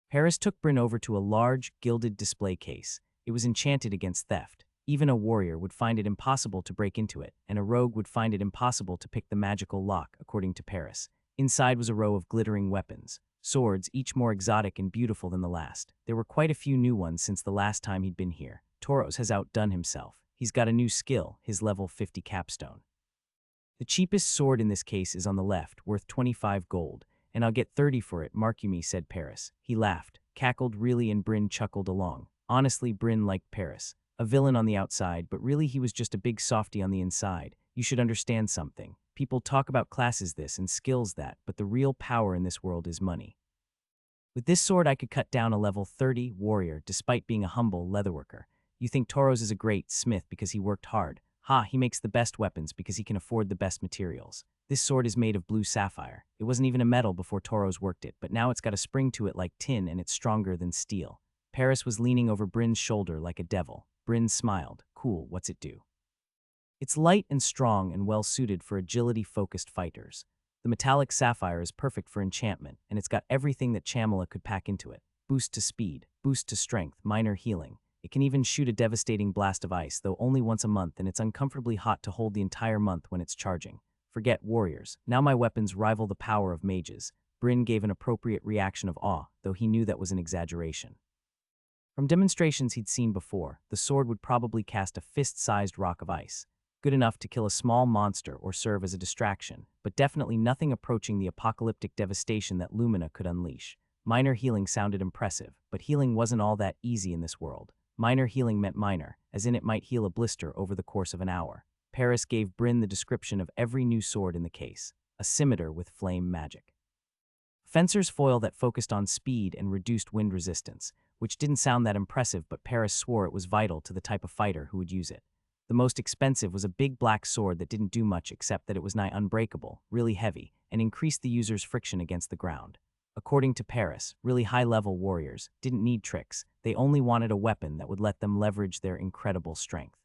Paris took Bryn over to a large, gilded display case. It was enchanted against theft. Even a warrior would find it impossible to break into it, and a rogue would find it impossible to pick the magical lock, according to Paris. Inside was a row of glittering weapons, swords, each more exotic and beautiful than the last. There were quite a few new ones since the last time he'd been here. Toros has outdone himself. He's got a new skill, his level 50 capstone. "The cheapest sword in this case is on the left, worth 25 gold, and I'll get 30 for it, mark you me," said Paris. He laughed, cackled really, and Bryn chuckled along. Honestly, Bryn liked Paris. A villain on the outside, but really he was just a big softy on the inside. You should understand something. People talk about classes this and skills that, but the real power in this world is money. With this sword I could cut down a level 30 warrior despite being a humble leatherworker. You think Toros is a great smith because he worked hard. Ha, he makes the best weapons because he can afford the best materials. This sword is made of blue sapphire. It wasn't even a metal before Toros worked it, but now it's got a spring to it like tin and it's stronger than steel." Paris was leaning over Bryn's shoulder like a devil. Bryn smiled. "Cool, what's it do?" "It's light and strong and well-suited for agility-focused fighters. The metallic sapphire is perfect for enchantment, and it's got everything that Chamela could pack into it. Boost to speed, boost to strength, minor healing. It can even shoot a devastating blast of ice, though only once a month, and it's uncomfortably hot to hold the entire month when it's charging. Forget warriors. Now my weapons rival the power of mages." Bryn gave an appropriate reaction of awe, though he knew that was an exaggeration. From demonstrations he'd seen before, the sword would probably cast a fist-sized rock of ice, good enough to kill a small monster or serve as a distraction, but definitely nothing approaching the apocalyptic devastation that Lumina could unleash. Minor healing sounded impressive, but healing wasn't all that easy in this world. Minor healing meant minor, as in it might heal a blister over the course of an hour. Paris gave Bryn the description of every new sword in the case: a scimitar with flame magic, fencer's foil that focused on speed and reduced wind resistance, which didn't sound that impressive, but Paris swore it was vital to the type of fighter who would use it. The most expensive was a big black sword that didn't do much except that it was nigh unbreakable, really heavy, and increased the user's friction against the ground. According to Paris, really high-level warriors didn't need tricks. They only wanted a weapon that would let them leverage their incredible strength.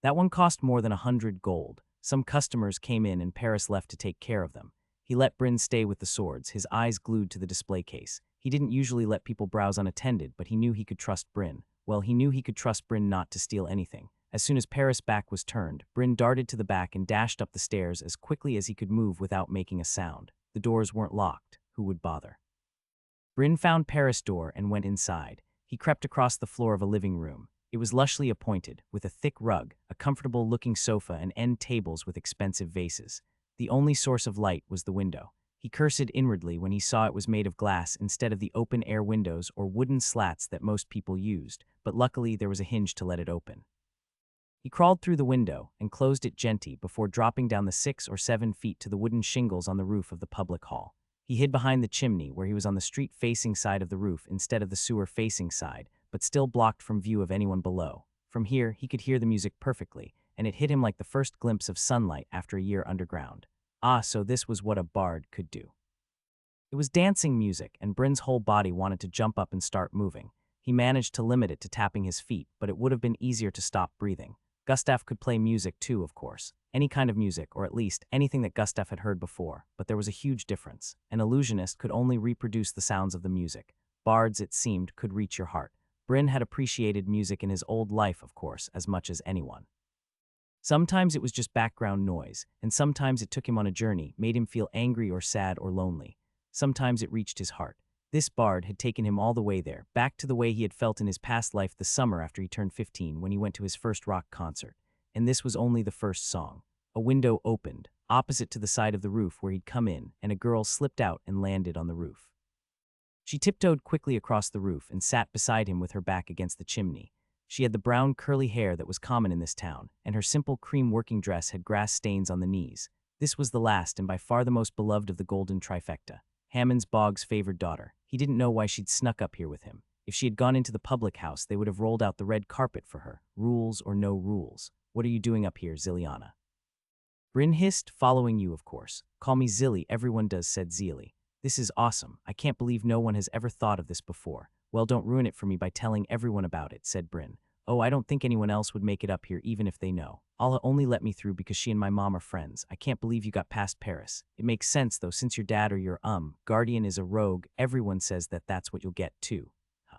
That one cost more than 100 gold. Some customers came in and Paris left to take care of them. He let Bryn stay with the swords, his eyes glued to the display case. He didn't usually let people browse unattended, but he knew he could trust Bryn. Well, he knew he could trust Bryn not to steal anything. As soon as Paris' back was turned, Bryn darted to the back and dashed up the stairs as quickly as he could move without making a sound. The doors weren't locked. Who would bother? Bryn found Paris' door and went inside. He crept across the floor of a living room. It was lushly appointed, with a thick rug, a comfortable-looking sofa, and end tables with expensive vases. The only source of light was the window. He cursed inwardly when he saw it was made of glass instead of the open-air windows or wooden slats that most people used, but luckily there was a hinge to let it open. He crawled through the window and closed it gently before dropping down the 6 or 7 feet to the wooden shingles on the roof of the public hall. He hid behind the chimney where he was on the street-facing side of the roof instead of the sewer-facing side, but still blocked from view of anyone below. From here, he could hear the music perfectly, and it hit him like the first glimpse of sunlight after a year underground. Ah, so this was what a bard could do. It was dancing music, and Bryn's whole body wanted to jump up and start moving. He managed to limit it to tapping his feet, but it would have been easier to stop breathing. Gustav could play music too, of course. Any kind of music, or at least anything that Gustav had heard before, but there was a huge difference. An illusionist could only reproduce the sounds of the music. Bards, it seemed, could reach your heart. Bryn had appreciated music in his old life, of course, as much as anyone. Sometimes it was just background noise, and sometimes it took him on a journey, made him feel angry or sad or lonely. Sometimes it reached his heart. This bard had taken him all the way there, back to the way he had felt in his past life the summer after he turned 15 when he went to his first rock concert. And this was only the first song. A window opened, opposite to the side of the roof where he'd come in, and a girl slipped out and landed on the roof. She tiptoed quickly across the roof and sat beside him with her back against the chimney. She had the brown curly hair that was common in this town, and her simple cream working dress had grass stains on the knees. This was the last and by far the most beloved of the golden trifecta. Hammond's Boggs' favored daughter. He didn't know why she'd snuck up here with him. If she had gone into the public house, they would have rolled out the red carpet for her. Rules or no rules. What are you doing up here, Ziliana? Bryn hissed, following you, of course. Call me Zilly, everyone does, said Zeely. This is awesome. I can't believe no one has ever thought of this before. Well, don't ruin it for me by telling everyone about it, said Bryn. Oh, I don't think anyone else would make it up here even if they know. Allah only let me through because she and my mom are friends. I can't believe you got past Paris. It makes sense, though, since your dad or your guardian is a rogue, everyone says that that's what you'll get, too. Huh.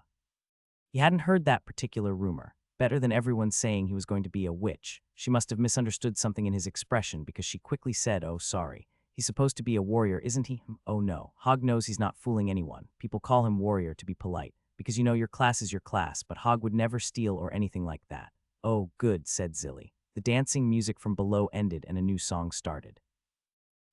He hadn't heard that particular rumor. Better than everyone saying he was going to be a witch. She must have misunderstood something in his expression because she quickly said, oh, sorry. He's supposed to be a warrior, isn't he? Oh, no. Hog knows he's not fooling anyone. People call him warrior to be polite. Because you know your class is your class, but Hog would never steal or anything like that. Oh, good, said Zilly. The dancing music from below ended and a new song started.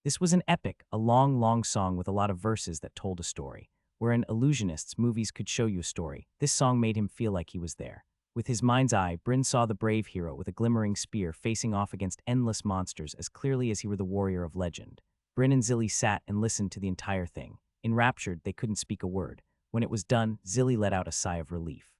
This was an epic, a long, long song with a lot of verses that told a story. Wherein illusionists' movies could show you a story, this song made him feel like he was there. With his mind's eye, Bryn saw the brave hero with a glimmering spear facing off against endless monsters as clearly as he were the warrior of legend. Bryn and Zilly sat and listened to the entire thing. Enraptured, they couldn't speak a word. When it was done, Zilly let out a sigh of relief.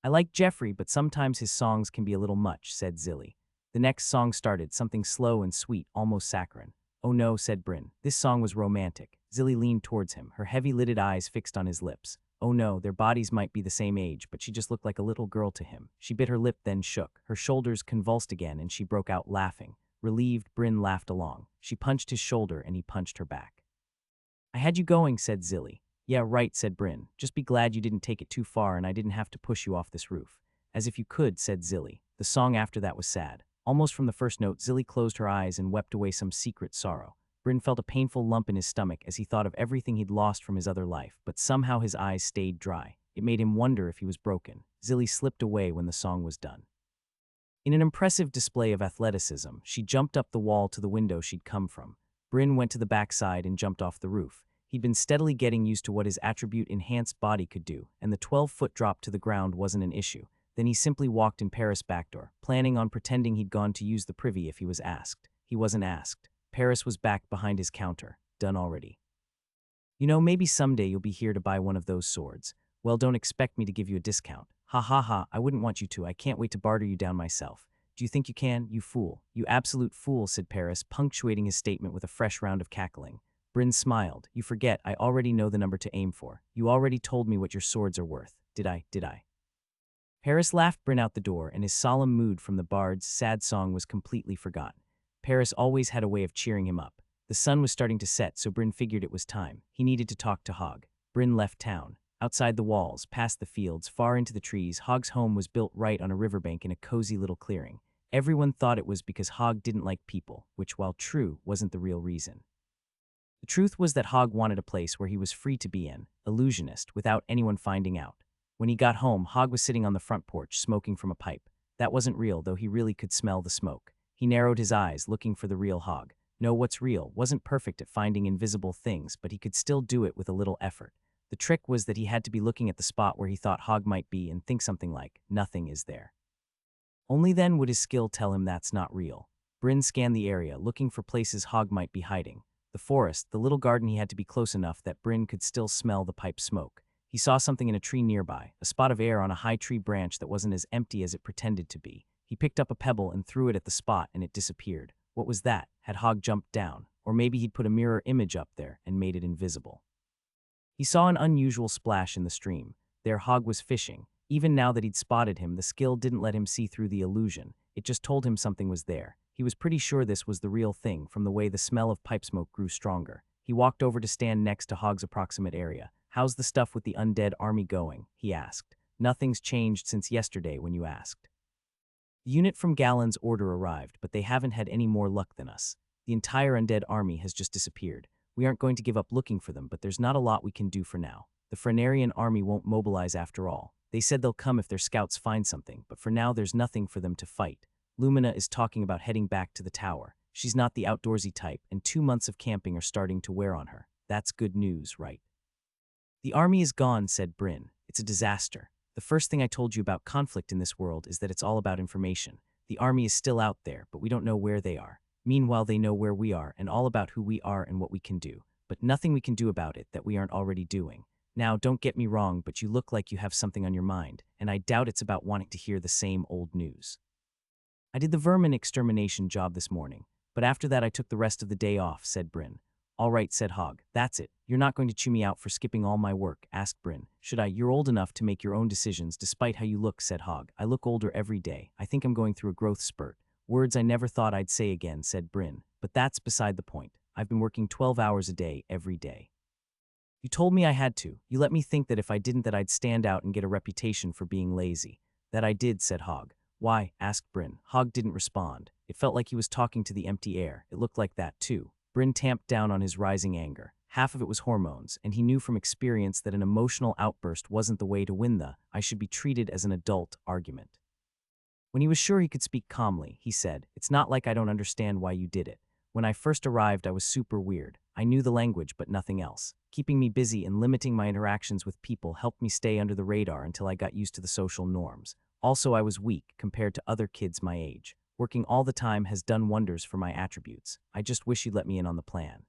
I like Jeffrey, but sometimes his songs can be a little much, said Zilly. The next song started, something slow and sweet, almost saccharine. Oh no, said Bryn. This song was romantic. Zilly leaned towards him, her heavy-lidded eyes fixed on his lips. Oh no, their bodies might be the same age, but she just looked like a little girl to him. She bit her lip, then shook. Her shoulders convulsed again, and she broke out laughing. Relieved, Bryn laughed along. She punched his shoulder, and he punched her back. I had you going, said Zilly. Yeah, right, said Bryn. Just be glad you didn't take it too far and I didn't have to push you off this roof. As if you could, said Zilly. The song after that was sad. Almost from the first note, Zilly closed her eyes and wept away some secret sorrow. Bryn felt a painful lump in his stomach as he thought of everything he'd lost from his other life, but somehow his eyes stayed dry. It made him wonder if he was broken. Zilly slipped away when the song was done. In an impressive display of athleticism, she jumped up the wall to the window she'd come from. Bryn went to the backside and jumped off the roof. He'd been steadily getting used to what his attribute-enhanced body could do, and the 12-foot drop to the ground wasn't an issue. Then he simply walked in Paris' back door, planning on pretending he'd gone to use the privy if he was asked. He wasn't asked. Paris was back behind his counter. Done already. You know, maybe someday you'll be here to buy one of those swords. Well, don't expect me to give you a discount. Ha ha ha, I wouldn't want you to. I can't wait to barter you down myself. Do you think you can, you fool? You absolute fool, said Paris, punctuating his statement with a fresh round of cackling. Bryn smiled. You forget, I already know the number to aim for. You already told me what your swords are worth. Did I? Paris laughed Bryn out the door, and his solemn mood from the bard's sad song was completely forgotten. Paris always had a way of cheering him up. The sun was starting to set, so Bryn figured it was time. He needed to talk to Hog. Bryn left town. Outside the walls, past the fields, far into the trees, Hog's home was built right on a riverbank in a cozy little clearing. Everyone thought it was because Hog didn't like people, which, while true, wasn't the real reason. The truth was that Hog wanted a place where he was free to be an illusionist without anyone finding out. When he got home, Hog was sitting on the front porch, smoking from a pipe. That wasn't real, though he really could smell the smoke. He narrowed his eyes, looking for the real Hog. No, what's real wasn't perfect at finding invisible things, but he could still do it with a little effort. The trick was that he had to be looking at the spot where he thought Hog might be and think something like, nothing is there. Only then would his skill tell him that's not real. Bryn scanned the area, looking for places Hog might be hiding. The forest, the little garden. He had to be close enough that Bryn could still smell the pipe smoke. He saw something in a tree nearby, a spot of air on a high tree branch that wasn't as empty as it pretended to be. He picked up a pebble and threw it at the spot, and it disappeared. What was that? Had Hog jumped down? Or maybe he'd put a mirror image up there and made it invisible. He saw an unusual splash in the stream. There Hog was fishing. Even now that he'd spotted him, the skill didn't let him see through the illusion. It just told him something was there. He was pretty sure this was the real thing from the way the smell of pipe smoke grew stronger. He walked over to stand next to Hog's approximate area. "How's the stuff with the undead army going?" he asked. "Nothing's changed since yesterday when you asked." The unit from Gallon's order arrived, but they haven't had any more luck than us. The entire undead army has just disappeared. We aren't going to give up looking for them, but there's not a lot we can do for now. The Frenarian army won't mobilize after all. They said they'll come if their scouts find something, but for now there's nothing for them to fight. Lumina is talking about heading back to the tower. She's not the outdoorsy type, and 2 months of camping are starting to wear on her. That's good news, right? "The army is gone," said Bryn. "It's a disaster. The first thing I told you about conflict in this world is that it's all about information. The army is still out there, but we don't know where they are. Meanwhile, they know where we are and all about who we are and what we can do. But nothing we can do about it that we aren't already doing. Now, don't get me wrong, but you look like you have something on your mind, and I doubt it's about wanting to hear the same old news. I did the vermin extermination job this morning, but after that I took the rest of the day off," said Bryn. "All right," said Hog. "That's it. You're not going to chew me out for skipping all my work," asked Bryn. "Should I? You're old enough to make your own decisions despite how you look," said Hog. "I look older every day. I think I'm going through a growth spurt." "Words I never thought I'd say again," said Bryn. "But that's beside the point. I've been working 12 hours a day, every day. You told me I had to. You let me think that if I didn't that I'd stand out and get a reputation for being lazy." "That I did," said Hog. "Why?" asked Bryn. Hog didn't respond. It felt like he was talking to the empty air. It looked like that, too. Bryn tamped down on his rising anger. Half of it was hormones, and he knew from experience that an emotional outburst wasn't the way to win the "I should be treated as an adult" argument. When he was sure he could speak calmly, he said, "It's not like I don't understand why you did it. When I first arrived, I was super weird. I knew the language, but nothing else. Keeping me busy and limiting my interactions with people helped me stay under the radar until I got used to the social norms. Also, I was weak compared to other kids my age. Working all the time has done wonders for my attributes. I just wish you'd let me in on the plan."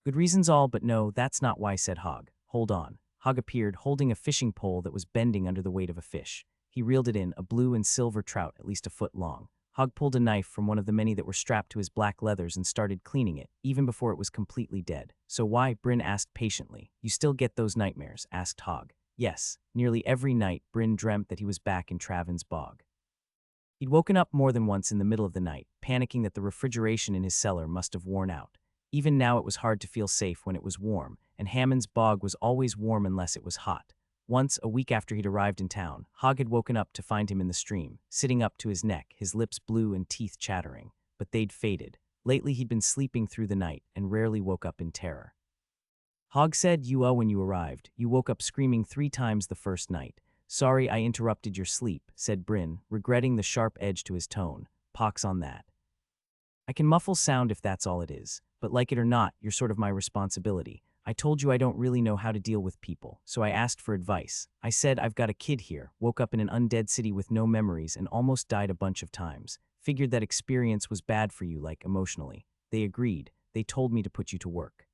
"Good reasons all, but no, that's not why," said Hog. "Hold on." Hog appeared, holding a fishing pole that was bending under the weight of a fish. He reeled it in, a blue and silver trout at least a foot long. Hog pulled a knife from one of the many that were strapped to his black leathers and started cleaning it, even before it was completely dead. "So why?" Bryn asked patiently. "You still get those nightmares?" asked Hog. Yes, nearly every night Bryn dreamt that he was back in Traven's bog. He'd woken up more than once in the middle of the night, panicking that the refrigeration in his cellar must have worn out. Even now it was hard to feel safe when it was warm, and Hammond's bog was always warm unless it was hot. Once, a week after he'd arrived in town, Hog had woken up to find him in the stream, sitting up to his neck, his lips blue and teeth chattering. But they'd faded. Lately he'd been sleeping through the night and rarely woke up in terror. Hog said, when you arrived, you woke up screaming 3 times the first night. "Sorry I interrupted your sleep," said Bryn, regretting the sharp edge to his tone. "Pox on that. I can muffle sound if that's all it is. But like it or not, you're sort of my responsibility. I told you I don't really know how to deal with people, so I asked for advice. I said I've got a kid here, woke up in an undead city with no memories and almost died a bunch of times. Figured that experience was bad for you, like emotionally. They agreed. They told me to put you to work.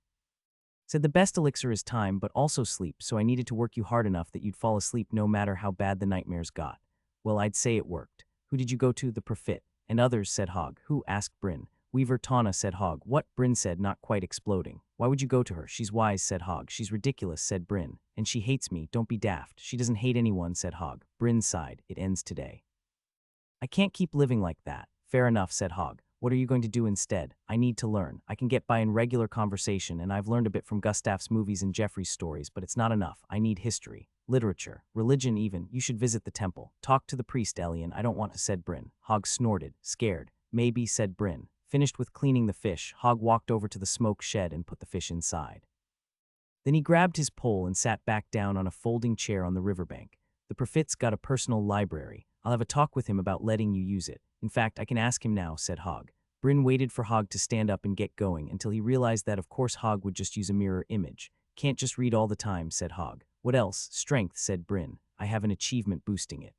Said the best elixir is time, but also sleep, so I needed to work you hard enough that you'd fall asleep no matter how bad the nightmares got. Well, I'd say it worked. Who did you go to?" "The Prophet." "And others," said Hog. "Who?" asked Bryn. "Weaver Tawna," said Hog. "What?" Bryn said, not quite exploding. "Why would you go to her? She's wise," said Hog. "She's ridiculous," said Bryn. "And she hates me. Don't be daft." "She doesn't hate anyone," said Hog. Bryn sighed. "It ends today." "I can't keep living like that." "Fair enough," said Hog. "What are you going to do instead?" "I need to learn. I can get by in regular conversation, and I've learned a bit from Gustav's movies and Jeffrey's stories, but it's not enough. I need history, literature, religion even. You should visit the temple. Talk to the priest, Elian." "I don't want to," said Bryn. Hog snorted, scared. "Maybe," said Bryn. Finished with cleaning the fish, Hog walked over to the smoke shed and put the fish inside. Then he grabbed his pole and sat back down on a folding chair on the riverbank. "The Prophet's got a personal library. I'll have a talk with him about letting you use it. In fact, I can ask him now," said Hog. Bryn waited for Hog to stand up and get going until he realized that of course Hog would just use a mirror image. "Can't just read all the time," said Hog. "What else?" "Strength," said Bryn. "I have an achievement boosting it.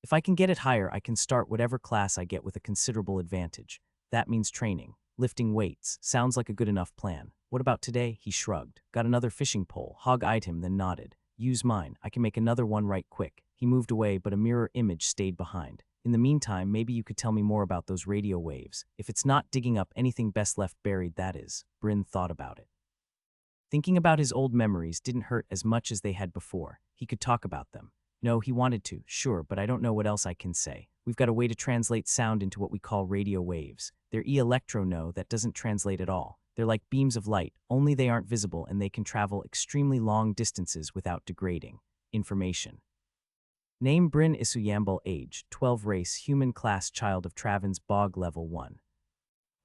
If I can get it higher, I can start whatever class I get with a considerable advantage. That means training. Lifting weights. Sounds like a good enough plan. What about today? He shrugged. Got another fishing pole. Hog eyed him, then nodded. Use mine. I can make another one right quick. He moved away, but a mirror image stayed behind. In the meantime, maybe you could tell me more about those radio waves. If it's not digging up anything best left buried, that is. Bryn thought about it. Thinking about his old memories didn't hurt as much as they had before. He could talk about them. No, he wanted to, sure, but I don't know what else I can say. We've got a way to translate sound into what we call radio waves. They're electro no, that doesn't translate at all. They're like beams of light, only they aren't visible and they can travel extremely long distances without degrading information. Name Bryn Isuyambul, age 12, race human, class child of Travan's Bog, level 1.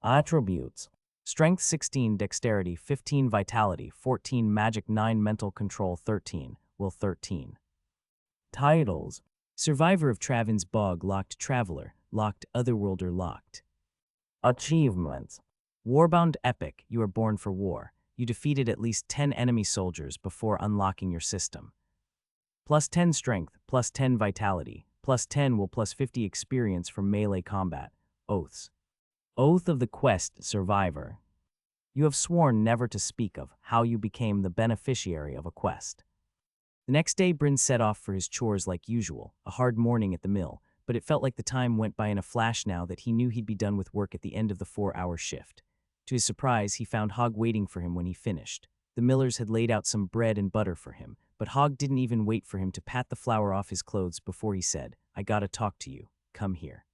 Attributes: Strength 16, Dexterity 15, Vitality 14, Magic 9, Mental Control 13, Will 13. Titles: Survivor of Travan's Bog, Locked Traveler, Locked Otherworlder, Locked. Achievements: Warbound Epic, you are born for war. You defeated at least 10 enemy soldiers before unlocking your system. Plus 10 Strength, plus 10 Vitality, plus 10 Will, plus 50 Experience from melee combat. Oaths: Oath of the Quest Survivor. You have sworn never to speak of how you became the beneficiary of a quest. The next day, Bryn set off for his chores like usual, a hard morning at the mill, but it felt like the time went by in a flash now that he knew he'd be done with work at the end of the 4-hour shift. To his surprise, he found Hog waiting for him when he finished. The millers had laid out some bread and butter for him, but Hog didn't even wait for him to pat the flour off his clothes before he said, "I gotta talk to you. Come here."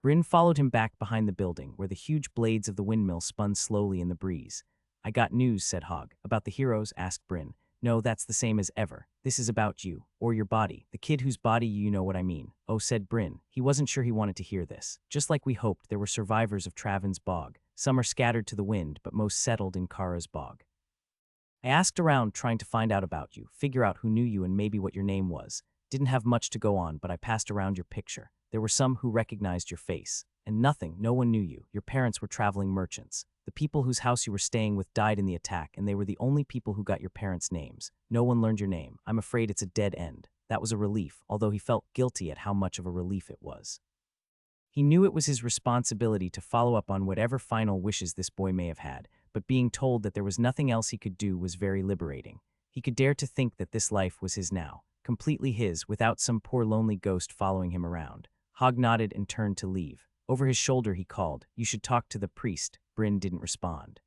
Bryn followed him back behind the building, where the huge blades of the windmill spun slowly in the breeze. "I got news," said Hog. "About the heroes?" asked Bryn. "No, that's the same as ever. This is about you, or your body, the kid whose body you know what I mean." "Oh," said Bryn. He wasn't sure he wanted to hear this. Just like we hoped, there were survivors of Travan's Bog. Some are scattered to the wind, but most settled in Kara's Bog. "I asked around trying to find out about you, figure out who knew you and maybe what your name was. Didn't have much to go on, but I passed around your picture. There were some who recognized your face. And no one knew you. Your parents were traveling merchants. The people whose house you were staying with died in the attack, and they were the only people who got your parents' names. No one learned your name. I'm afraid it's a dead end." That was a relief, although he felt guilty at how much of a relief it was. He knew it was his responsibility to follow up on whatever final wishes this boy may have had, but being told that there was nothing else he could do was very liberating. He could dare to think that this life was his now, completely his, without some poor lonely ghost following him around. Hog nodded and turned to leave. Over his shoulder he called, "You should talk to the priest." Bryn didn't respond.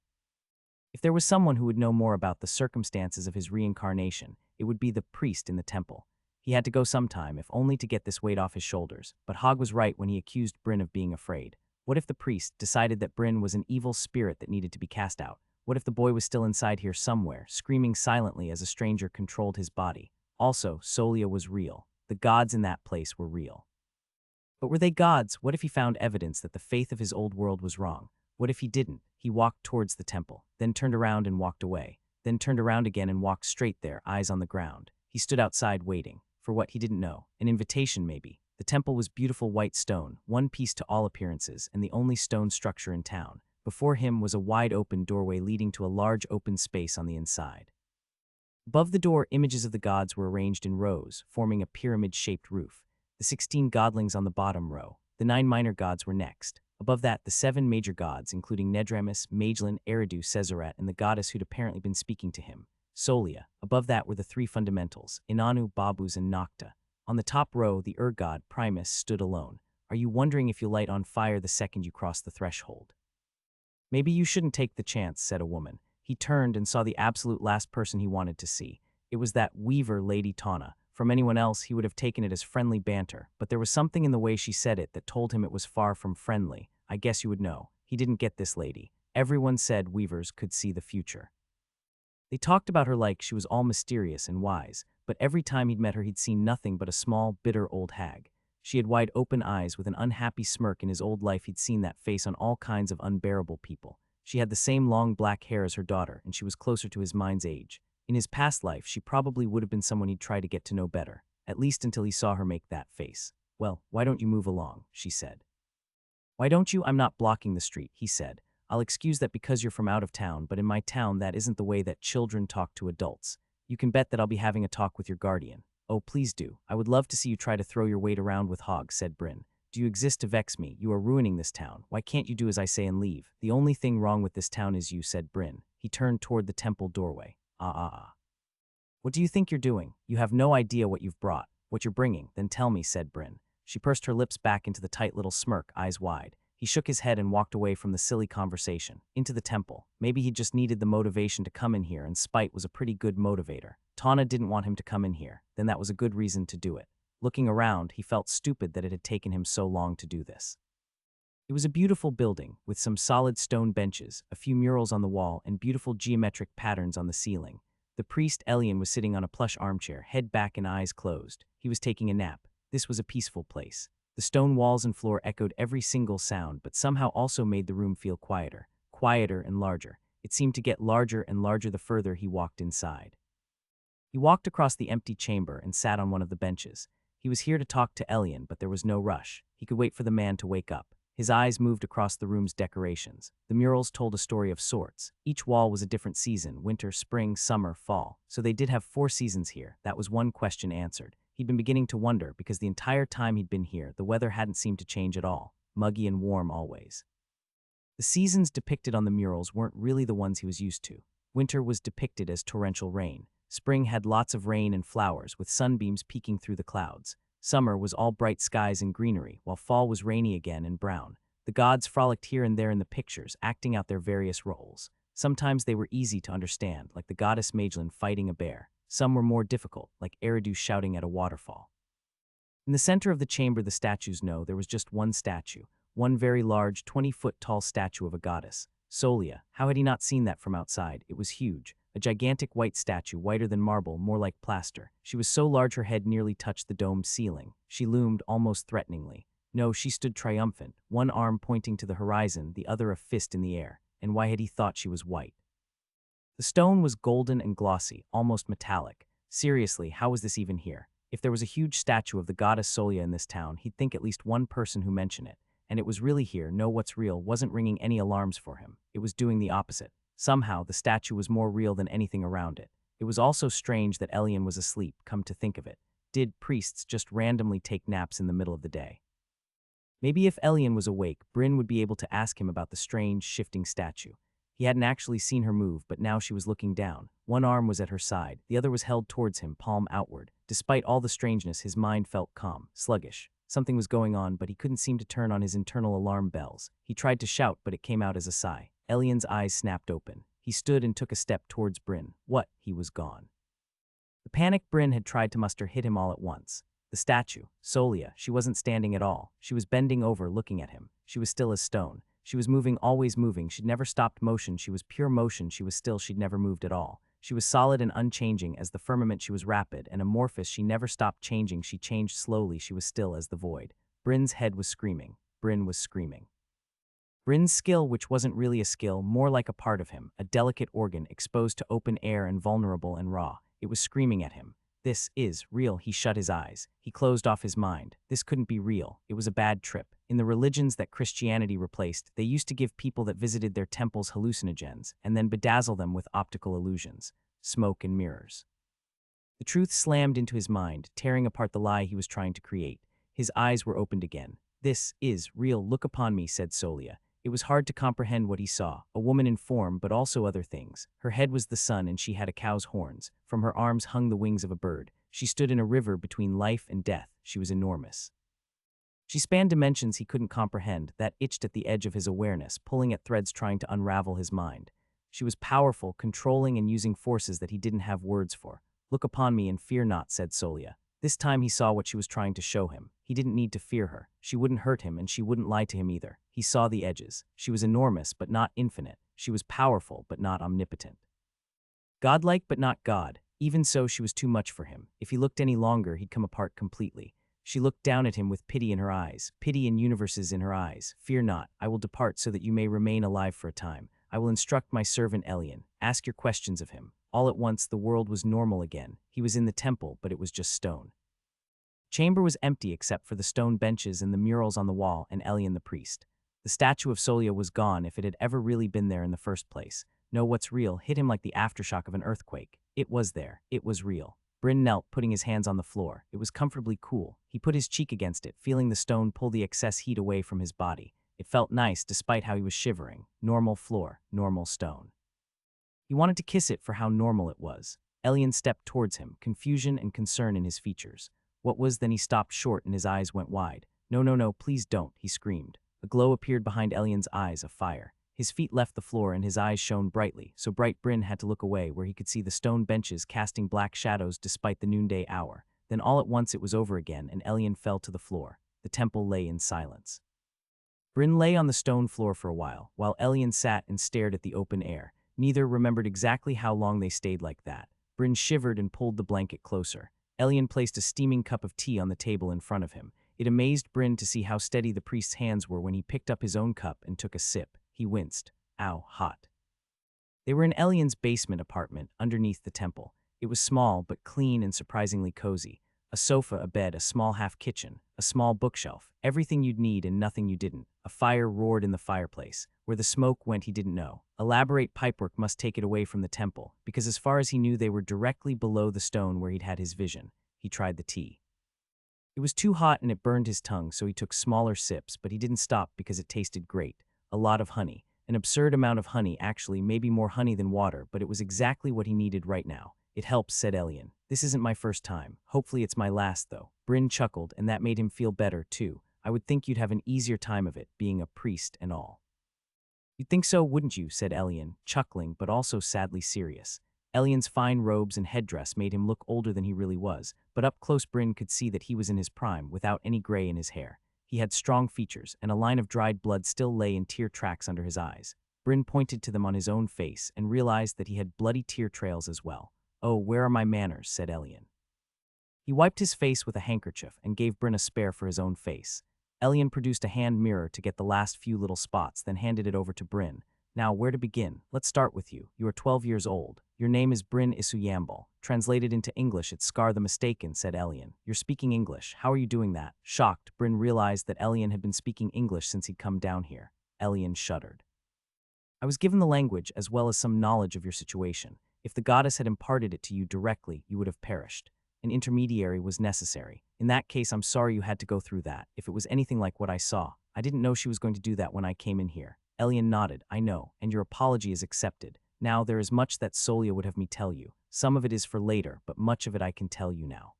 If there was someone who would know more about the circumstances of his reincarnation, it would be the priest in the temple. He had to go sometime, if only to get this weight off his shoulders, but Hog was right when he accused Bryn of being afraid. What if the priest decided that Bryn was an evil spirit that needed to be cast out? What if the boy was still inside here somewhere, screaming silently as a stranger controlled his body? Also, Solia was real. The gods in that place were real. But were they gods? What if he found evidence that the faith of his old world was wrong? What if he didn't? He walked towards the temple, then turned around and walked away, then turned around again and walked straight there, eyes on the ground. He stood outside waiting. For what he didn't know. An invitation, maybe. The temple was beautiful white stone, one piece to all appearances, and the only stone structure in town. Before him was a wide-open doorway leading to a large open space on the inside. Above the door, images of the gods were arranged in rows, forming a pyramid-shaped roof. The 16 godlings on the bottom row. The 9 minor gods were next. Above that, the 7 major gods, including Nedramus, Magellan, Eridu, Cesaret, and the goddess who'd apparently been speaking to him, Solia. Above that were the 3 fundamentals, Inannu, Babus, and Nocta. On the top row, the god, Primus, stood alone. "Are you wondering if you'll light on fire the second you cross the threshold?" "Maybe you shouldn't take the chance," said a woman. He turned and saw the absolute last person he wanted to see. It was that weaver, Lady Tawna. From anyone else, he would have taken it as friendly banter, but there was something in the way she said it that told him it was far from friendly. I guess you would know. He didn't get this lady. Everyone said weavers could see the future. They talked about her like she was all mysterious and wise, but every time he'd met her he'd seen nothing but a small, bitter old hag. She had wide open eyes with an unhappy smirk. In his old life he'd seen that face on all kinds of unbearable people. She had the same long black hair as her daughter, and she was closer to his mind's age. In his past life, she probably would have been someone he'd try to get to know better, at least until he saw her make that face. "Well, why don't you move along?" she said. "Why don't you? I'm not blocking the street," he said. "I'll excuse that because you're from out of town, but in my town that isn't the way that children talk to adults. You can bet that I'll be having a talk with your guardian." "Oh, please do. I would love to see you try to throw your weight around with Hog," said Bryn. "Do you exist to vex me? You are ruining this town. Why can't you do as I say and leave?" "The only thing wrong with this town is you," said Bryn. He turned toward the temple doorway. Ah. What do you think you're doing? You have no idea what you've brought. What you're bringing, then tell me, said Bryn. She pursed her lips back into the tight little smirk, eyes wide. He shook his head and walked away from the silly conversation, into the temple. Maybe he just needed the motivation to come in here, and spite was a pretty good motivator. Tana didn't want him to come in here, then that was a good reason to do it. Looking around, he felt stupid that it had taken him so long to do this. It was a beautiful building, with some solid stone benches, a few murals on the wall, and beautiful geometric patterns on the ceiling. The priest Elian was sitting on a plush armchair, head back and eyes closed. He was taking a nap. This was a peaceful place. The stone walls and floor echoed every single sound, but somehow also made the room feel quieter and larger. It seemed to get larger and larger the further he walked inside. He walked across the empty chamber and sat on one of the benches. He was here to talk to Elian, but there was no rush. He could wait for the man to wake up. His eyes moved across the room's decorations. The murals told a story of sorts. Each wall was a different season: winter, spring, summer, fall. So they did have 4 seasons here. That was one question answered. He'd been beginning to wonder, because the entire time he'd been here, the weather hadn't seemed to change at all. Muggy and warm always. The seasons depicted on the murals weren't really the ones he was used to. Winter was depicted as torrential rain. Spring had lots of rain and flowers, with sunbeams peeking through the clouds. Summer was all bright skies and greenery, while fall was rainy again and brown. The gods frolicked here and there in the pictures, acting out their various roles. Sometimes they were easy to understand, like the goddess Magellan fighting a bear. Some were more difficult, like Eridu shouting at a waterfall. In the center of the chamber, the statues know, there was just one statue, one very large, 20-foot-tall statue of a goddess. Solia, how had he not seen that from outside? It was huge. A gigantic white statue, whiter than marble, more like plaster. She was so large her head nearly touched the domed ceiling. She loomed almost threateningly. No, she stood triumphant, one arm pointing to the horizon, the other a fist in the air. And why had he thought she was white? The stone was golden and glossy, almost metallic. Seriously, how was this even here? If there was a huge statue of the goddess Solia in this town, he'd think at least one person who mentioned it. And it was really here. No, what's real wasn't ringing any alarms for him. It was doing the opposite. Somehow, the statue was more real than anything around it. It was also strange that Elian was asleep, come to think of it. Did priests just randomly take naps in the middle of the day? Maybe if Elian was awake, Bryn would be able to ask him about the strange, shifting statue. He hadn't actually seen her move, but now she was looking down. One arm was at her side, the other was held towards him, palm outward. Despite all the strangeness, his mind felt calm, sluggish. Something was going on, but he couldn't seem to turn on his internal alarm bells. He tried to shout, but it came out as a sigh. Elian's eyes snapped open. He stood and took a step towards Bryn. What? He was gone. The panic Bryn had tried to muster hit him all at once. The statue, Solia, she wasn't standing at all. She was bending over, looking at him. She was still as stone. She was moving, always moving. She'd never stopped motion. She was pure motion. She was still. She'd never moved at all. She was solid and unchanging as the firmament. She was rapid and amorphous. She never stopped changing. She changed slowly. She was still as the void. Bryn's head was screaming. Bryn was screaming. Bryn's skill, which wasn't really a skill, more like a part of him, a delicate organ exposed to open air and vulnerable and raw. It was screaming at him. This is real. He shut his eyes. He closed off his mind. This couldn't be real. It was a bad trip. In the religions that Christianity replaced, they used to give people that visited their temples hallucinogens and then bedazzle them with optical illusions, smoke and mirrors. The truth slammed into his mind, tearing apart the lie he was trying to create. His eyes were opened again. This is real. Look upon me, said Solia. It was hard to comprehend what he saw, a woman in form, but also other things. Her head was the sun, and she had a cow's horns. From her arms hung the wings of a bird. She stood in a river between life and death. She was enormous. She spanned dimensions he couldn't comprehend, that itched at the edge of his awareness, pulling at threads trying to unravel his mind. She was powerful, controlling and using forces that he didn't have words for. Look upon me and fear not, said Solia. This time he saw what she was trying to show him. He didn't need to fear her. She wouldn't hurt him, and she wouldn't lie to him either. He saw the edges. She was enormous, but not infinite. She was powerful, but not omnipotent. Godlike, but not God. Even so, she was too much for him. If he looked any longer, he'd come apart completely. She looked down at him with pity in her eyes, pity and universes in her eyes. Fear not. I will depart so that you may remain alive for a time. I will instruct my servant Elian. Ask your questions of him. All at once, the world was normal again. He was in the temple, but it was just stone. Chamber was empty except for the stone benches and the murals on the wall and Elian the priest. The statue of Solia was gone if it had ever really been there in the first place. No, what's real hit him like the aftershock of an earthquake. It was there. It was real. Bryn knelt, putting his hands on the floor. It was comfortably cool. He put his cheek against it, feeling the stone pull the excess heat away from his body. It felt nice despite how he was shivering. Normal floor, normal stone. He wanted to kiss it for how normal it was. Elian stepped towards him, confusion and concern in his features. What was then he stopped short and his eyes went wide. No, no, no, please don't, he screamed. A glow appeared behind Elian's eyes, a fire. His feet left the floor and his eyes shone brightly, so bright Bryn had to look away where he could see the stone benches casting black shadows despite the noonday hour. Then all at once it was over again and Elian fell to the floor. The temple lay in silence. Bryn lay on the stone floor for a while Elian sat and stared at the open air. Neither remembered exactly how long they stayed like that. Bryn shivered and pulled the blanket closer. Elian placed a steaming cup of tea on the table in front of him. It amazed Bryn to see how steady the priest's hands were when he picked up his own cup and took a sip. He winced. Ow, hot. They were in Elian's basement apartment underneath the temple. It was small but clean and surprisingly cozy. A sofa, a bed, a small half-kitchen, a small bookshelf, everything you'd need and nothing you didn't. A fire roared in the fireplace. Where the smoke went he didn't know. Elaborate pipework must take it away from the temple, because as far as he knew they were directly below the stone where he'd had his vision. He tried the tea. It was too hot and it burned his tongue, so he took smaller sips, but he didn't stop because it tasted great. A lot of honey. An absurd amount of honey, actually, maybe more honey than water, but it was exactly what he needed right now. It helps, said Elian. This isn't my first time. Hopefully it's my last, though. Bryn chuckled, and that made him feel better, too. I would think you'd have an easier time of it, being a priest and all. You'd think so, wouldn't you, said Elian, chuckling, but also sadly serious. Elian's fine robes and headdress made him look older than he really was, but up close Bryn could see that he was in his prime, without any gray in his hair. He had strong features, and a line of dried blood still lay in tear tracks under his eyes. Bryn pointed to them on his own face and realized that he had bloody tear trails as well. Oh, where are my manners, said Elian. He wiped his face with a handkerchief and gave Bryn a spare for his own face. Elian produced a hand mirror to get the last few little spots, then handed it over to Bryn. Now, where to begin? Let's start with you. You are 12 years old. Your name is Bryn Isuyambal. Translated into English, it's Scar the Mistaken, said Elian. You're speaking English. How are you doing that? Shocked, Bryn realized that Elian had been speaking English since he'd come down here. Elian shuddered. I was given the language as well as some knowledge of your situation. If the goddess had imparted it to you directly, you would have perished. An intermediary was necessary. In that case, I'm sorry you had to go through that. If it was anything like what I saw, I didn't know she was going to do that when I came in here. Elian nodded. I know, and your apology is accepted. Now, there is much that Solia would have me tell you. Some of it is for later, but much of it I can tell you now.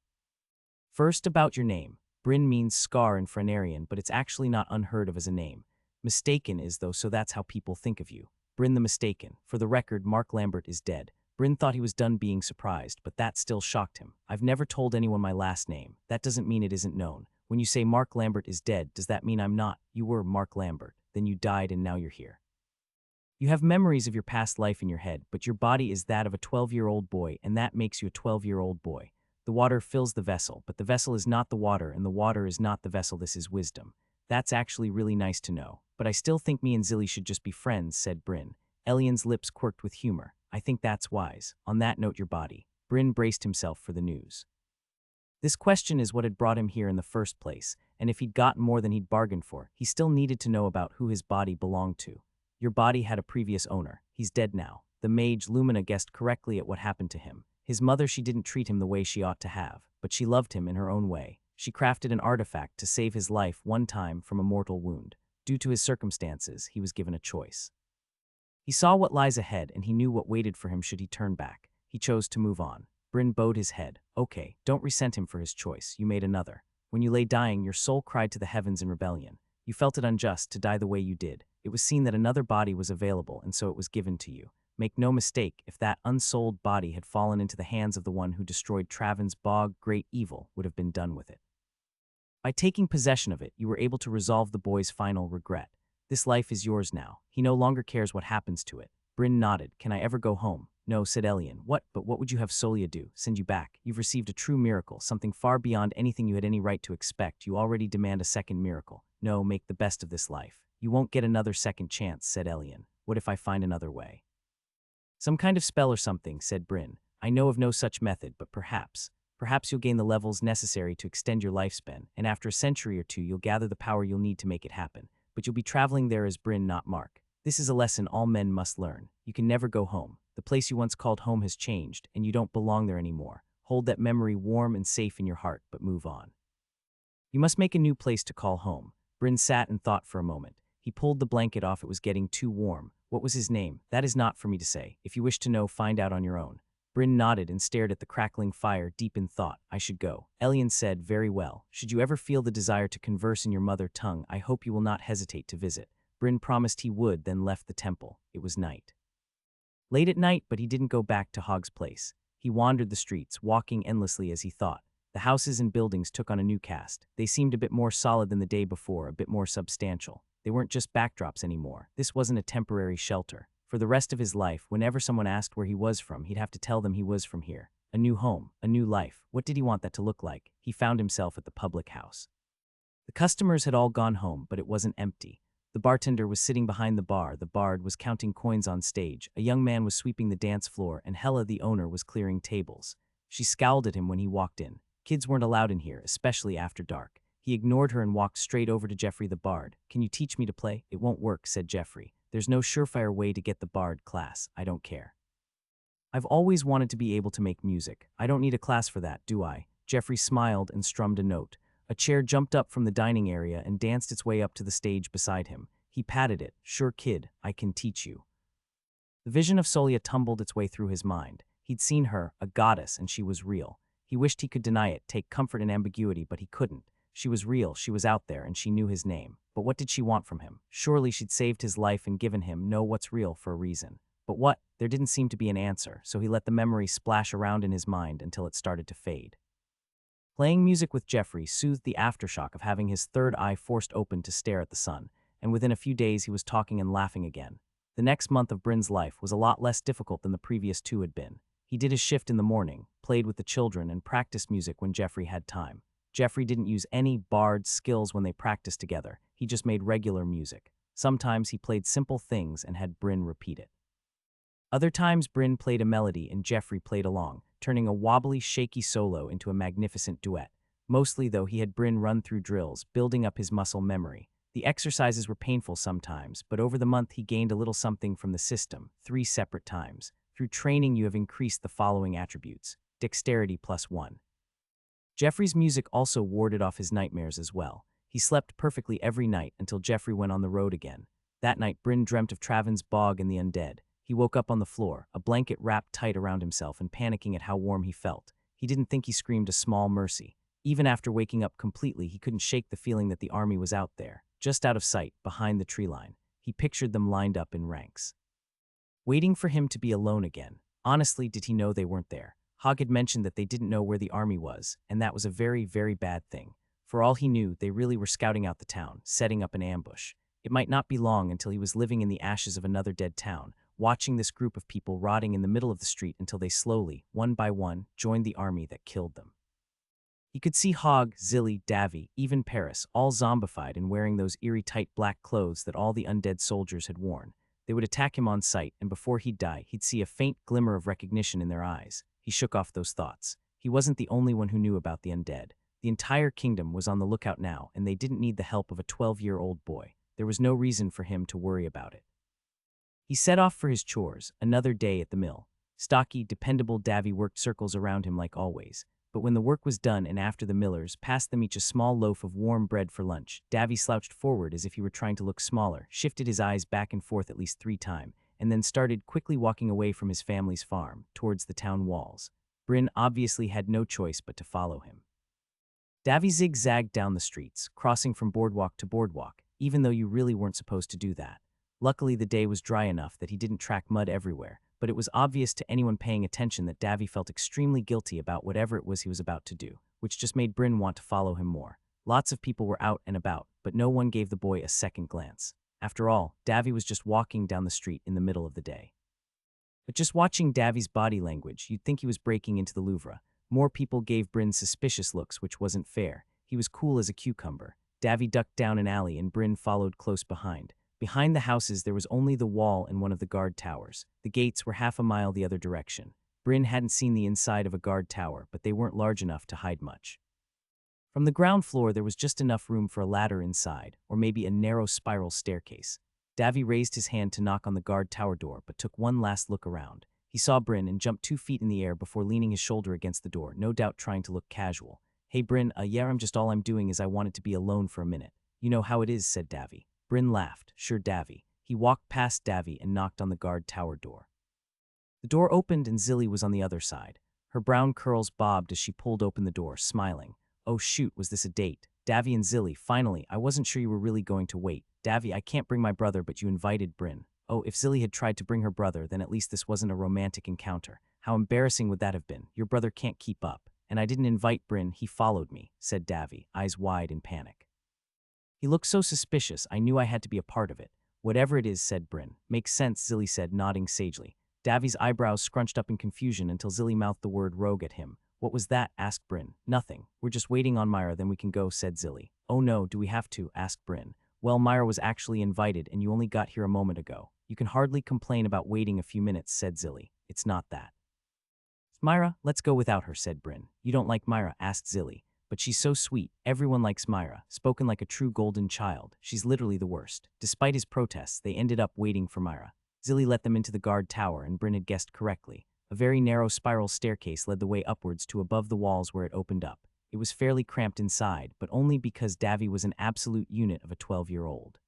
First, about your name. Bryn means scar in Frenarian, but it's actually not unheard of as a name. Mistaken is, though, so that's how people think of you. Bryn the Mistaken. For the record, Mark Lambert is dead. Bryn thought he was done being surprised, but that still shocked him. I've never told anyone my last name. That doesn't mean it isn't known. When you say Mark Lambert is dead, does that mean I'm not? You were Mark Lambert. Then you died and now you're here. You have memories of your past life in your head, but your body is that of a 12-year-old boy, and that makes you a 12-year-old boy. The water fills the vessel, but the vessel is not the water, and the water is not the vessel. This is wisdom. That's actually really nice to know. But I still think me and Zilly should just be friends, said Bryn. Elian's lips quirked with humor. I think that's wise. On that note, your body. Bryn braced himself for the news. This question is what had brought him here in the first place, and if he'd gotten more than he'd bargained for, he still needed to know about who his body belonged to. Your body had a previous owner. He's dead now. The mage Lumina guessed correctly at what happened to him. His mother, she didn't treat him the way she ought to have, but she loved him in her own way. She crafted an artifact to save his life one time from a mortal wound. Due to his circumstances, he was given a choice. He saw what lies ahead, and he knew what waited for him should he turn back. He chose to move on. Bryn bowed his head. Okay, don't resent him for his choice. You made another. When you lay dying, your soul cried to the heavens in rebellion. You felt it unjust to die the way you did. It was seen that another body was available, and so it was given to you. Make no mistake, if that unsouled body had fallen into the hands of the one who destroyed Travan's bog, great evil would have been done with it. By taking possession of it, you were able to resolve the boy's final regret. This life is yours now. He no longer cares what happens to it. Bryn nodded. Can I ever go home? No, said Elian. What? But what would you have Solia do? Send you back? You've received a true miracle, something far beyond anything you had any right to expect. You already demand a second miracle. No, make the best of this life. You won't get another second chance, said Elian. What if I find another way? Some kind of spell or something, said Bryn. I know of no such method, but perhaps. Perhaps you'll gain the levels necessary to extend your lifespan, and after a century or two you'll gather the power you'll need to make it happen. But you'll be traveling there as Bryn, not Mark. This is a lesson all men must learn. You can never go home. The place you once called home has changed, and you don't belong there anymore. Hold that memory warm and safe in your heart, but move on. You must make a new place to call home. Bryn sat and thought for a moment. He pulled the blanket off. It was getting too warm. What was his name? That is not for me to say. If you wish to know, find out on your own. Bryn nodded and stared at the crackling fire, deep in thought. I should go. Elian said, very well. Should you ever feel the desire to converse in your mother tongue, I hope you will not hesitate to visit. Bryn promised he would, then left the temple. It was night. Late at night, but he didn't go back to Hog's place. He wandered the streets, walking endlessly as he thought. The houses and buildings took on a new cast. They seemed a bit more solid than the day before, a bit more substantial. They weren't just backdrops anymore. This wasn't a temporary shelter. For the rest of his life, whenever someone asked where he was from, he'd have to tell them he was from here. A new home, a new life. What did he want that to look like? He found himself at the public house. The customers had all gone home, but it wasn't empty. The bartender was sitting behind the bar, the bard was counting coins on stage, a young man was sweeping the dance floor, and Hella, the owner, was clearing tables. She scowled at him when he walked in. Kids weren't allowed in here, especially after dark. He ignored her and walked straight over to Jeffrey the bard. Can you teach me to play? It won't work, said Jeffrey. There's no surefire way to get the bard class. I don't care. I've always wanted to be able to make music. I don't need a class for that, do I? Jeffrey smiled and strummed a note. A chair jumped up from the dining area and danced its way up to the stage beside him. He patted it. Sure, kid, I can teach you. The vision of Solia tumbled its way through his mind. He'd seen her, a goddess, and she was real. He wished he could deny it, take comfort in ambiguity, but he couldn't. She was real, she was out there, and she knew his name. But what did she want from him? Surely she'd saved his life and given him know what's real for a reason. But what? There didn't seem to be an answer, so he let the memory splash around in his mind until it started to fade. Playing music with Jeffrey soothed the aftershock of having his third eye forced open to stare at the sun, and within a few days he was talking and laughing again. The next month of Bryn's life was a lot less difficult than the previous two had been. He did his shift in the morning, played with the children, and practiced music when Jeffrey had time. Jeffrey didn't use any bard skills when they practiced together. He just made regular music. Sometimes he played simple things and had Bryn repeat it. Other times Bryn played a melody and Jeffrey played along, turning a wobbly, shaky solo into a magnificent duet. Mostly, though, he had Bryn run through drills, building up his muscle memory. The exercises were painful sometimes, but over the month he gained a little something from the system, 3 separate times. Through training you have increased the following attributes. Dexterity +1. Jeffrey's music also warded off his nightmares as well. He slept perfectly every night until Jeffrey went on the road again. That night Bryn dreamt of Travan's bog and the undead. He woke up on the floor, a blanket wrapped tight around himself and panicking at how warm he felt. He didn't think he screamed a small mercy. Even after waking up completely, he couldn't shake the feeling that the army was out there, just out of sight, behind the tree line. He pictured them lined up in ranks, waiting for him to be alone again. Honestly, did he know they weren't there? Hog had mentioned that they didn't know where the army was, and that was a very, very bad thing. For all he knew, they really were scouting out the town, setting up an ambush. It might not be long until he was living in the ashes of another dead town, watching this group of people rotting in the middle of the street until they slowly, one by one, joined the army that killed them. He could see Hog, Zilly, Davy, even Paris, all zombified and wearing those eerie tight black clothes that all the undead soldiers had worn. They would attack him on sight, and before he'd die, he'd see a faint glimmer of recognition in their eyes. He shook off those thoughts. He wasn't the only one who knew about the undead. The entire kingdom was on the lookout now, and they didn't need the help of a 12-year-old boy. There was no reason for him to worry about it. He set off for his chores, another day at the mill. Stocky, dependable Davy worked circles around him like always. But when the work was done and after the millers passed them each a small loaf of warm bread for lunch, Davy slouched forward as if he were trying to look smaller, shifted his eyes back and forth at least 3 times, and then started quickly walking away from his family's farm, towards the town walls. Bryn obviously had no choice but to follow him. Davy zigzagged down the streets, crossing from boardwalk to boardwalk, even though you really weren't supposed to do that. Luckily, the day was dry enough that he didn't track mud everywhere, but it was obvious to anyone paying attention that Davy felt extremely guilty about whatever it was he was about to do, which just made Bryn want to follow him more. Lots of people were out and about, but no one gave the boy a second glance. After all, Davy was just walking down the street in the middle of the day. But just watching Davy's body language, you'd think he was breaking into the Louvre. More people gave Bryn suspicious looks, which wasn't fair. He was cool as a cucumber. Davy ducked down an alley and Bryn followed close behind. Behind the houses, there was only the wall and one of the guard towers. The gates were half a mile the other direction. Bryn hadn't seen the inside of a guard tower, but they weren't large enough to hide much. From the ground floor, there was just enough room for a ladder inside, or maybe a narrow spiral staircase. Davy raised his hand to knock on the guard tower door, but took one last look around. He saw Bryn and jumped 2 feet in the air before leaning his shoulder against the door, no doubt trying to look casual. Hey Bryn, yeah, I'm doing is I wanted to be alone for a minute. You know how it is, said Davy. Bryn laughed. Sure, Davy. He walked past Davy and knocked on the guard tower door. The door opened and Zilly was on the other side. Her brown curls bobbed as she pulled open the door, smiling. Oh shoot, was this a date? Davy and Zilly, finally, I wasn't sure you were really going to wait. Davy, I can't bring my brother, but you invited Bryn. Oh, if Zilly had tried to bring her brother, then at least this wasn't a romantic encounter. How embarrassing would that have been? Your brother can't keep up. And I didn't invite Bryn, he followed me, said Davy, eyes wide in panic. He looked so suspicious, I knew I had to be a part of it. Whatever it is, said Bryn. Makes sense, Zilly said, nodding sagely. Davy's eyebrows scrunched up in confusion until Zilly mouthed the word rogue at him. What was that? Asked Bryn. Nothing. We're just waiting on Myra, then we can go, said Zilly. Oh no, do we have to? Asked Bryn. Well, Myra was actually invited and you only got here a moment ago. You can hardly complain about waiting a few minutes, said Zilly. It's not that. Myra, let's go without her, said Bryn. You don't like Myra? Asked Zilly. But she's so sweet. Everyone likes Myra, spoken like a true golden child. She's literally the worst. Despite his protests, they ended up waiting for Myra. Zilly let them into the guard tower and Bryn had guessed correctly. A very narrow spiral staircase led the way upwards to above the walls where it opened up. It was fairly cramped inside, but only because Davy was an absolute unit of a 12-year-old.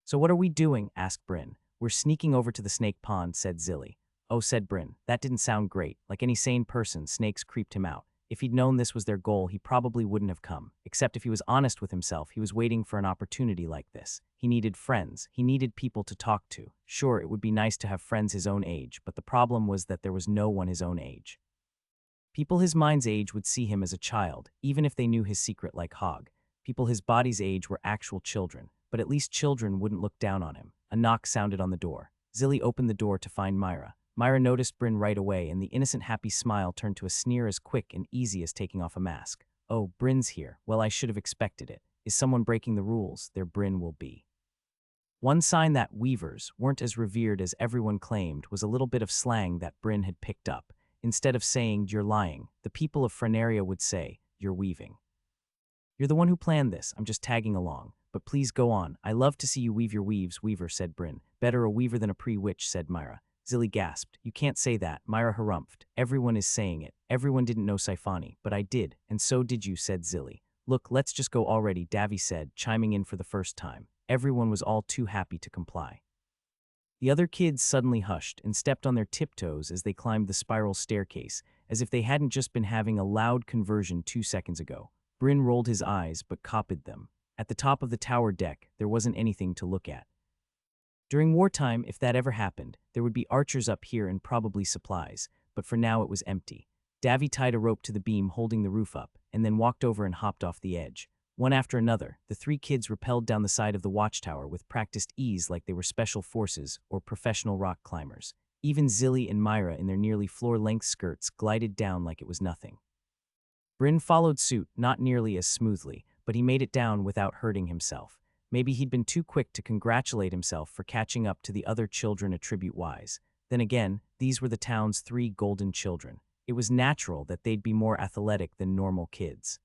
So what are we doing? Asked Bryn. We're sneaking over to the snake pond, said Zilly. Oh, said Bryn. That didn't sound great. Like any sane person, snakes creeped him out. If he'd known this was their goal, he probably wouldn't have come. Except if he was honest with himself, he was waiting for an opportunity like this. He needed friends. He needed people to talk to. Sure, it would be nice to have friends his own age, but the problem was that there was no one his own age. People his mind's age would see him as a child, even if they knew his secret like Hog. People his body's age were actual children, but at least children wouldn't look down on him. A knock sounded on the door. Zilly opened the door to find Myra. Myra noticed Bryn right away, and the innocent happy smile turned to a sneer as quick and easy as taking off a mask. Oh, Bryn's here. Well, I should have expected it. Is someone breaking the rules? Their Bryn will be. One sign that weavers weren't as revered as everyone claimed was a little bit of slang that Bryn had picked up. Instead of saying, you're lying, the people of Frenaria would say, you're weaving. You're the one who planned this. I'm just tagging along. But please go on. I love to see you weave your weaves, Weaver, said Bryn. Better a weaver than a pre-witch, said Myra. Zilly gasped. You can't say that. Myra harumphed. Everyone is saying it. Everyone didn't know Siphonie, but I did, and so did you, said Zilly. Look, let's just go already, Davy said, chiming in for the first time. Everyone was all too happy to comply. The other kids suddenly hushed and stepped on their tiptoes as they climbed the spiral staircase, as if they hadn't just been having a loud conversion 2 seconds ago. Bryn rolled his eyes but copied them. At the top of the tower deck, there wasn't anything to look at. During wartime, if that ever happened, there would be archers up here and probably supplies, but for now it was empty. Davy tied a rope to the beam holding the roof up, and then walked over and hopped off the edge. One after another, the 3 kids rappelled down the side of the watchtower with practiced ease like they were special forces or professional rock climbers. Even Zilly and Myra in their nearly floor-length skirts glided down like it was nothing. Bryn followed suit, not nearly as smoothly, but he made it down without hurting himself. Maybe he'd been too quick to congratulate himself for catching up to the other children attribute-wise. Then again, these were the town's 3 golden children. It was natural that they'd be more athletic than normal kids.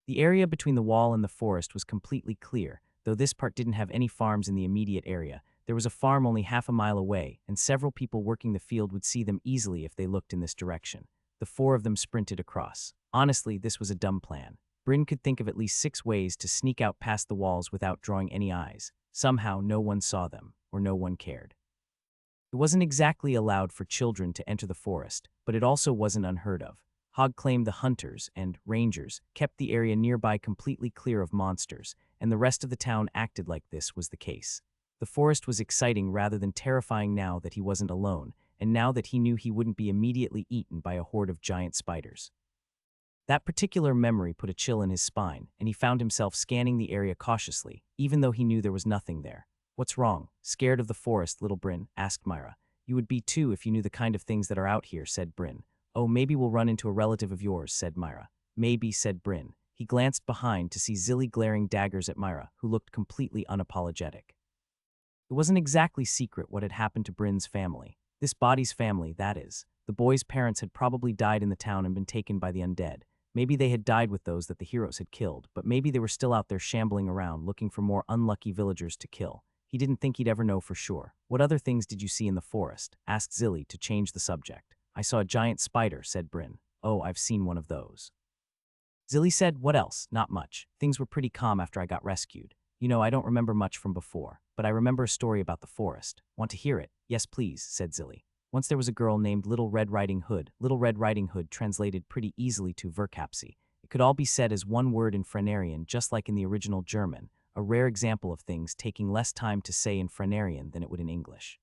The area between the wall and the forest was completely clear, though this part didn't have any farms in the immediate area. There was a farm only half a mile away, and several people working the field would see them easily if they looked in this direction. The 4 of them sprinted across. Honestly, this was a dumb plan. Bryn could think of at least 6 ways to sneak out past the walls without drawing any eyes. Somehow, no one saw them, or no one cared. It wasn't exactly allowed for children to enter the forest, but it also wasn't unheard of. Hogg claimed the hunters and rangers kept the area nearby completely clear of monsters, and the rest of the town acted like this was the case. The forest was exciting rather than terrifying now that he wasn't alone, and now that he knew he wouldn't be immediately eaten by a horde of giant spiders. That particular memory put a chill in his spine, and he found himself scanning the area cautiously, even though he knew there was nothing there. What's wrong? Scared of the forest, little Bryn? Asked Myra. You would be too if you knew the kind of things that are out here, said Bryn. Oh, maybe we'll run into a relative of yours, said Myra. Maybe, said Bryn. He glanced behind to see Zilly glaring daggers at Myra, who looked completely unapologetic. It wasn't exactly secret what had happened to Bryn's family. This body's family, that is. The boy's parents had probably died in the town and been taken by the undead. Maybe they had died with those that the heroes had killed, but maybe they were still out there shambling around looking for more unlucky villagers to kill. He didn't think he'd ever know for sure. What other things did you see in the forest? Asked Zilly to change the subject. I saw a giant spider, said Bryn. Oh, I've seen one of those. Zilly said, what else? Not much. Things were pretty calm after I got rescued. I don't remember much from before, but I remember a story about the forest. Want to hear it? Yes, please, said Zilly. Once there was a girl named Little Red Riding Hood. Little Red Riding Hood translated pretty easily to Verkapsi. It could all be said as one word in Frenarian, just like in the original German, a rare example of things taking less time to say in Frenarian than it would in English.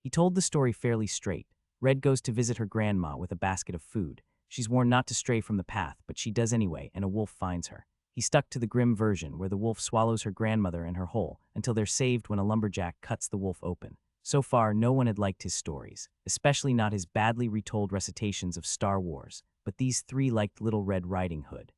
He told the story fairly straight. Red goes to visit her grandma with a basket of food. She's warned not to stray from the path, but she does anyway, and a wolf finds her. He stuck to the grim version, where the wolf swallows her grandmother and her whole, until they're saved when a lumberjack cuts the wolf open. So far, no one had liked his stories, especially not his badly retold recitations of Star Wars, but these three liked Little Red Riding Hood.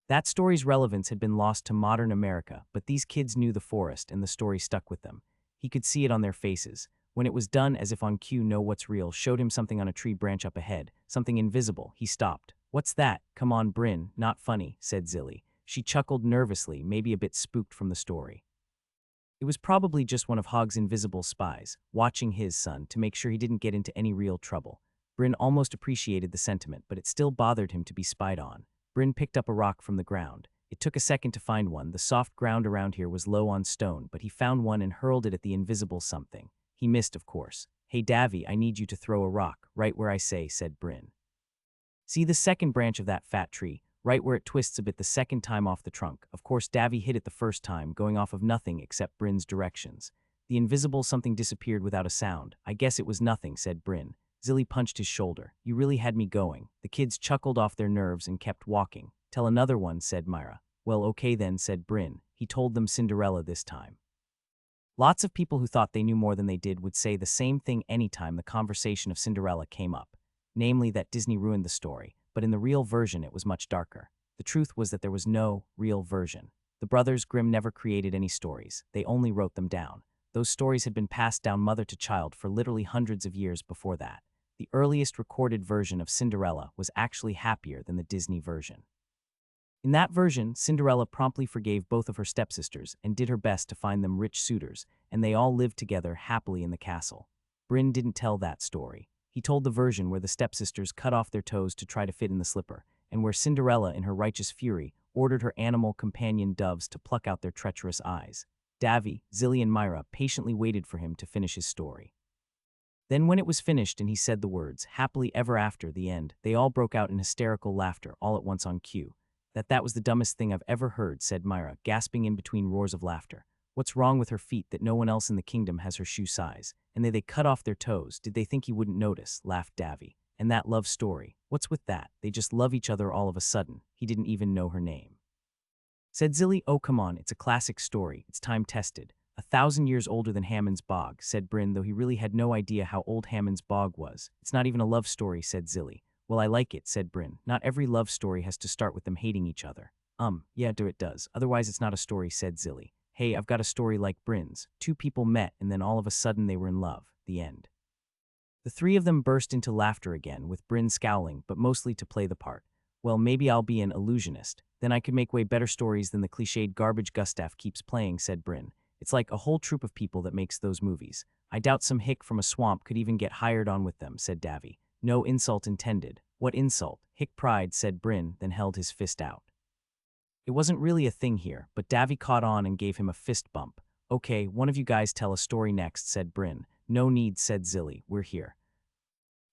That story's relevance had been lost to modern America, but these kids knew the forest and the story stuck with them. He could see it on their faces. When it was done as if on cue, Know What's Real showed him something on a tree branch up ahead, something invisible. He stopped. What's that? Come on, Bryn, not funny, said Zilly. She chuckled nervously, maybe a bit spooked from the story. It was probably just one of Hogg's invisible spies, watching his son to make sure he didn't get into any real trouble. Bryn almost appreciated the sentiment, but it still bothered him to be spied on. Bryn picked up a rock from the ground. It took a second to find one. The soft ground around here was low on stone, but he found one and hurled it at the invisible something. He missed, of course. Hey, Davy, I need you to throw a rock, right where I say, said Bryn. See the second branch of that fat tree, right where it twists a bit the second time off the trunk. Of course, Davy hit it the first time, going off of nothing except Bryn's directions. The invisible something disappeared without a sound. I guess it was nothing, said Bryn. Zilly punched his shoulder. You really had me going. The kids chuckled off their nerves and kept walking. Tell another one, said Myra. Well, okay then, said Bryn. He told them Cinderella this time. Lots of people who thought they knew more than they did would say the same thing anytime the conversation of Cinderella came up, namely that Disney ruined the story, but in the real version it was much darker. The truth was that there was no real version. The brothers Grimm never created any stories, they only wrote them down. Those stories had been passed down mother to child for literally hundreds of years before that. The earliest recorded version of Cinderella was actually happier than the Disney version. In that version, Cinderella promptly forgave both of her stepsisters and did her best to find them rich suitors, and they all lived together happily in the castle. Bryn didn't tell that story. He told the version where the stepsisters cut off their toes to try to fit in the slipper, and where Cinderella, in her righteous fury, ordered her animal companion doves to pluck out their treacherous eyes. Davy, Zilly, and Myra patiently waited for him to finish his story. Then when it was finished and he said the words, happily ever after, the end, they all broke out in hysterical laughter all at once on cue. That was the dumbest thing I've ever heard, said Myra, gasping in between roars of laughter. What's wrong with her feet that no one else in the kingdom has her shoe size? And they cut off their toes. Did they think he wouldn't notice? Laughed Davy. And that love story. What's with that? They just love each other all of a sudden. He didn't even know her name. Said Zilly, oh come on, it's a classic story. It's time-tested. 1,000 years older than Hammond's Bog, said Bryn, though he really had no idea how old Hammond's Bog was. It's not even a love story, said Zilly. Well, I like it, said Bryn. Not every love story has to start with them hating each other. Yeah, it does. Otherwise it's not a story, said Zilly. Hey, I've got a story like Bryn's. Two people met and then all of a sudden they were in love. The end. The three of them burst into laughter again, with Bryn scowling, but mostly to play the part. Well, maybe I'll be an illusionist. Then I could make way better stories than the cliched garbage Gustav keeps playing, said Bryn. It's like a whole troop of people that makes those movies. I doubt some hick from a swamp could even get hired on with them, said Davy. No insult intended. What insult? Hick pride, said Bryn, then held his fist out. It wasn't really a thing here, but Davy caught on and gave him a fist bump. Okay, one of you guys tell a story next, said Bryn. No need, said Zilly. We're here.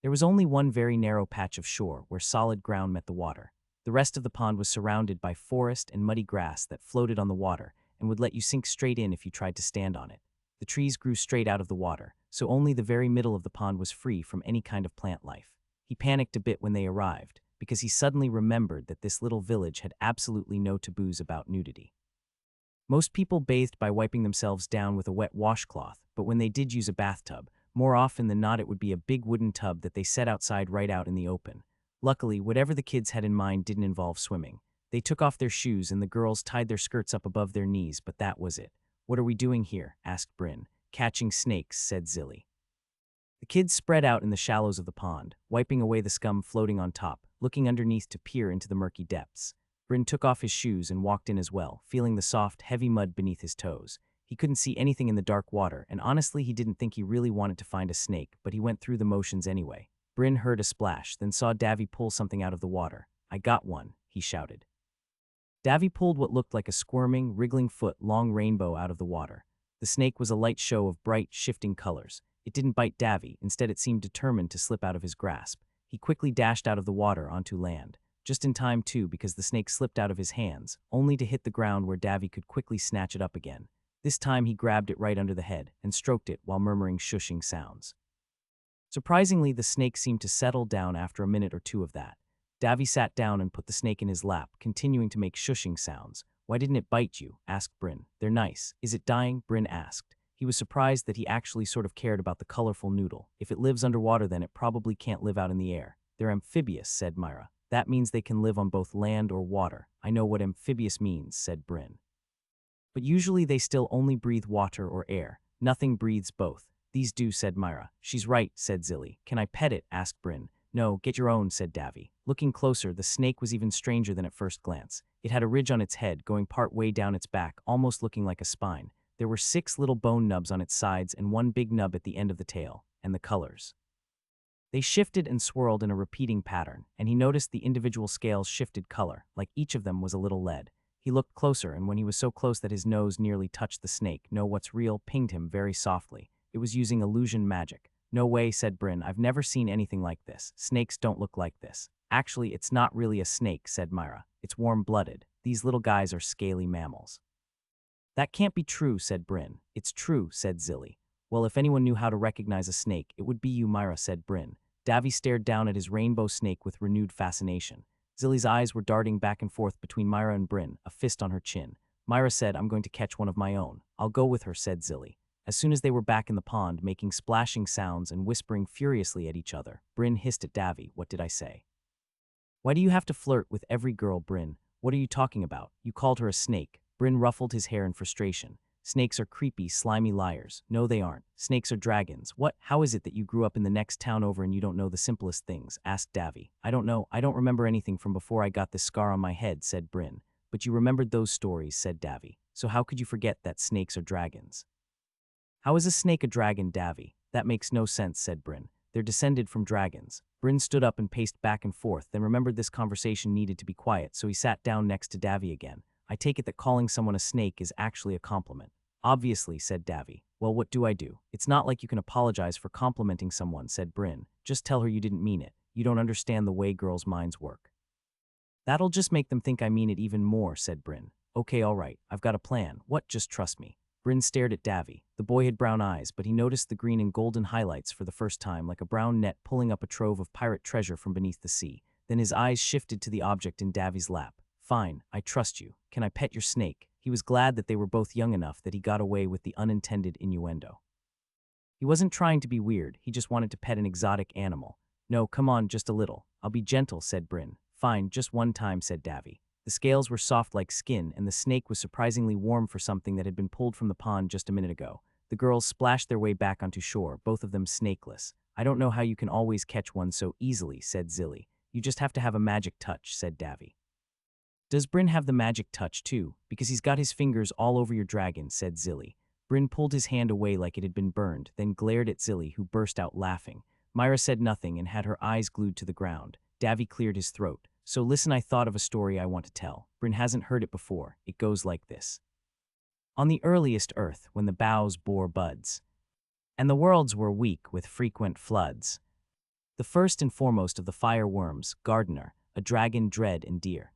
There was only one very narrow patch of shore where solid ground met the water. The rest of the pond was surrounded by forest and muddy grass that floated on the water and would let you sink straight in if you tried to stand on it. The trees grew straight out of the water, so only the very middle of the pond was free from any kind of plant life. He panicked a bit when they arrived, because he suddenly remembered that this little village had absolutely no taboos about nudity. Most people bathed by wiping themselves down with a wet washcloth, but when they did use a bathtub, more often than not it would be a big wooden tub that they set outside right out in the open. Luckily, whatever the kids had in mind didn't involve swimming. They took off their shoes and the girls tied their skirts up above their knees, but that was it. What are we doing here? Asked Bryn. Catching snakes, said Zilly. The kids spread out in the shallows of the pond, wiping away the scum floating on top, looking underneath to peer into the murky depths. Bryn took off his shoes and walked in as well, feeling the soft, heavy mud beneath his toes. He couldn't see anything in the dark water, and honestly he didn't think he really wanted to find a snake, but he went through the motions anyway. Bryn heard a splash, then saw Davy pull something out of the water. I got one, he shouted. Davy pulled what looked like a squirming, wriggling foot-long rainbow out of the water. The snake was a light show of bright, shifting colors. It didn't bite Davy, instead it seemed determined to slip out of his grasp. He quickly dashed out of the water onto land. Just in time, too, because the snake slipped out of his hands, only to hit the ground where Davy could quickly snatch it up again. This time he grabbed it right under the head and stroked it while murmuring shushing sounds. Surprisingly, the snake seemed to settle down after a minute or two of that. Davy sat down and put the snake in his lap, continuing to make shushing sounds. "Why didn't it bite you?" asked Bryn. "They're nice." "Is it dying?" Bryn asked. He was surprised that he actually sort of cared about the colorful noodle. "If it lives underwater, then it probably can't live out in the air." "They're amphibious," said Myra. "That means they can live on both land or water." "I know what amphibious means," said Bryn. "But usually they still only breathe water or air. Nothing breathes both." "These do," said Myra. "She's right," said Zilly. "Can I pet it?" asked Bryn. "No, get your own," said Davy. Looking closer, the snake was even stranger than at first glance. It had a ridge on its head, going part way down its back, almost looking like a spine. There were 6 little bone nubs on its sides and 1 big nub at the end of the tail, and the colors. They shifted and swirled in a repeating pattern, and he noticed the individual scales shifted color, like each of them was a little lead. He looked closer, and when he was so close that his nose nearly touched the snake, "Know what's real?" pinged him very softly. It was using illusion magic. "No way," said Bryn. "I've never seen anything like this. Snakes don't look like this." "Actually, it's not really a snake," said Myra. "It's warm-blooded. These little guys are scaly mammals." "That can't be true," said Bryn. "It's true," said Zilly. "Well, if anyone knew how to recognize a snake, it would be you," Myra said. Bryn. Davy stared down at his rainbow snake with renewed fascination. Zilly's eyes were darting back and forth between Myra and Bryn, a fist on her chin. Myra said, "I'm going to catch one of my own." "I'll go with her," said Zilly. As soon as they were back in the pond, making splashing sounds and whispering furiously at each other, Bryn hissed at Davy. "What did I say? Why do you have to flirt with every girl, Bryn? What are you talking about? You called her a snake." Bryn ruffled his hair in frustration. "Snakes are creepy, slimy liars." "No, they aren't. Snakes are dragons." "What? How is it that you grew up in the next town over and you don't know the simplest things?" asked Davy. "I don't know. I don't remember anything from before I got this scar on my head," said Bryn. "But you remembered those stories," said Davy. "So how could you forget that snakes are dragons?" "How is a snake a dragon, Davy?" "That makes no sense," said Bryn. "They're descended from dragons." Bryn stood up and paced back and forth, then remembered this conversation needed to be quiet, so he sat down next to Davy again. "I take it that calling someone a snake is actually a compliment." "Obviously," said Davy. "Well, what do I do?" "It's not like you can apologize for complimenting someone," said Bryn. "Just tell her you didn't mean it. You don't understand the way girls' minds work." "That'll just make them think I mean it even more," said Bryn. "Okay, all right. I've got a plan. What? Just trust me." Bryn stared at Davy. The boy had brown eyes, but he noticed the green and golden highlights for the first time, like a brown net pulling up a trove of pirate treasure from beneath the sea. Then his eyes shifted to the object in Davy's lap. "Fine, I trust you. Can I pet your snake?" He was glad that they were both young enough that he got away with the unintended innuendo. He wasn't trying to be weird, he just wanted to pet an exotic animal. "No, come on, just a little. I'll be gentle," said Bryn. "Fine, just one time," said Davy. The scales were soft like skin, and the snake was surprisingly warm for something that had been pulled from the pond just a minute ago. The girls splashed their way back onto shore, both of them snakeless. "I don't know how you can always catch one so easily," said Zilly. "You just have to have a magic touch," said Davy. "Does Bryn have the magic touch too? Because he's got his fingers all over your dragon," said Zilly. Bryn pulled his hand away like it had been burned, then glared at Zilly, who burst out laughing. Myra said nothing and had her eyes glued to the ground. Davy cleared his throat. "So listen, I thought of a story I want to tell. Bryn hasn't heard it before. It goes like this. On the earliest earth, when the boughs bore buds, and the worlds were weak with frequent floods, the first and foremost of the fire worms, Gardener, a dragon dread and dear,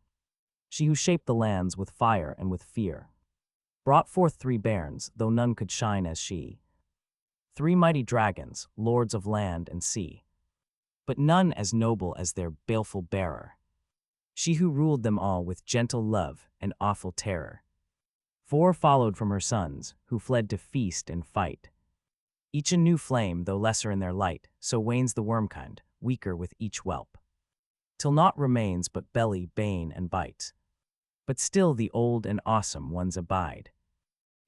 she who shaped the lands with fire and with fear, brought forth 3 bairns, though none could shine as she. 3 mighty dragons, lords of land and sea, but none as noble as their baleful bearer, she who ruled them all with gentle love and awful terror. 4 followed from her sons, who fled to feast and fight. Each a new flame, though lesser in their light, so wanes the wormkind, weaker with each whelp, till naught remains but belly, bane, and bite. But still the old and awesome ones abide.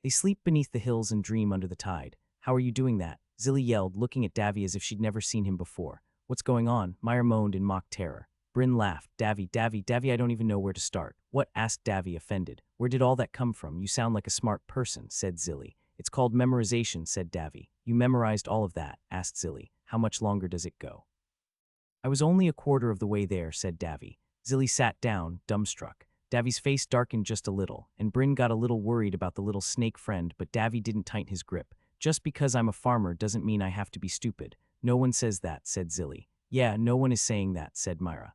They sleep beneath the hills and dream under the tide." "How are you doing that?" Zilly yelled, looking at Davy as if she'd never seen him before. "What's going on?" Myra moaned in mock terror. Bryn laughed. Davy, I don't even know where to start." "What?" asked Davy, offended. "Where did all that come from? You sound like a smart person," said Zilly. "It's called memorization," said Davy. "You memorized all of that?" asked Zilly. "How much longer does it go?" "I was only a quarter of the way there," said Davy. Zilly sat down, dumbstruck. Davy's face darkened just a little, and Bryn got a little worried about the little snake friend, but Davy didn't tighten his grip. Just because I'm a farmer doesn't mean I have to be stupid. No one says that, said Zilly. Yeah, no one is saying that, said Myra.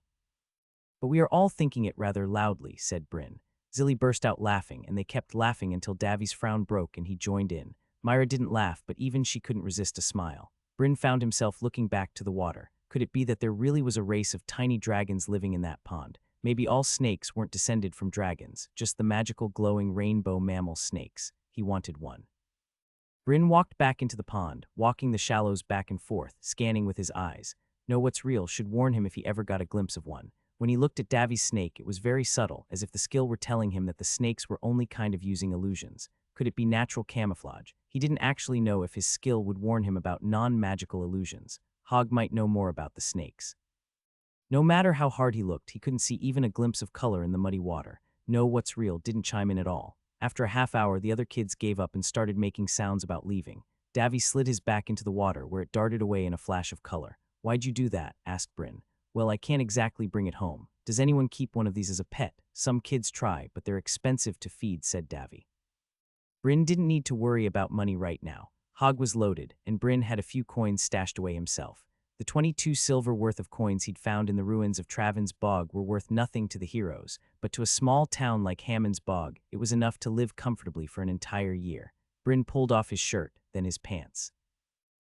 But we are all thinking it rather loudly, said Bryn. Zilly burst out laughing, and they kept laughing until Davy's frown broke and he joined in. Myra didn't laugh, but even she couldn't resist a smile. Bryn found himself looking back to the water. Could it be that there really was a race of tiny dragons living in that pond? Maybe all snakes weren't descended from dragons, just the magical glowing rainbow mammal snakes. He wanted one. Bryn walked back into the pond, walking the shallows back and forth, scanning with his eyes. Know what's real should warn him if he ever got a glimpse of one. When he looked at Davy's snake, it was very subtle, as if the skill were telling him that the snakes were only kind of using illusions. Could it be natural camouflage? He didn't actually know if his skill would warn him about non-magical illusions. Hog might know more about the snakes. No matter how hard he looked, he couldn't see even a glimpse of color in the muddy water. Know what's real didn't chime in at all. After a half hour, the other kids gave up and started making sounds about leaving. Davy slid his back into the water, where it darted away in a flash of color. Why'd you do that? Asked Bryn. Well, I can't exactly bring it home. Does anyone keep one of these as a pet? Some kids try, but they're expensive to feed, said Davy. Bryn didn't need to worry about money right now. Hog was loaded, and Bryn had a few coins stashed away himself. The 22 silver worth of coins he'd found in the ruins of Traven's Bog were worth nothing to the heroes, but to a small town like Hammond's Bog, it was enough to live comfortably for an entire year. Bryn pulled off his shirt, then his pants.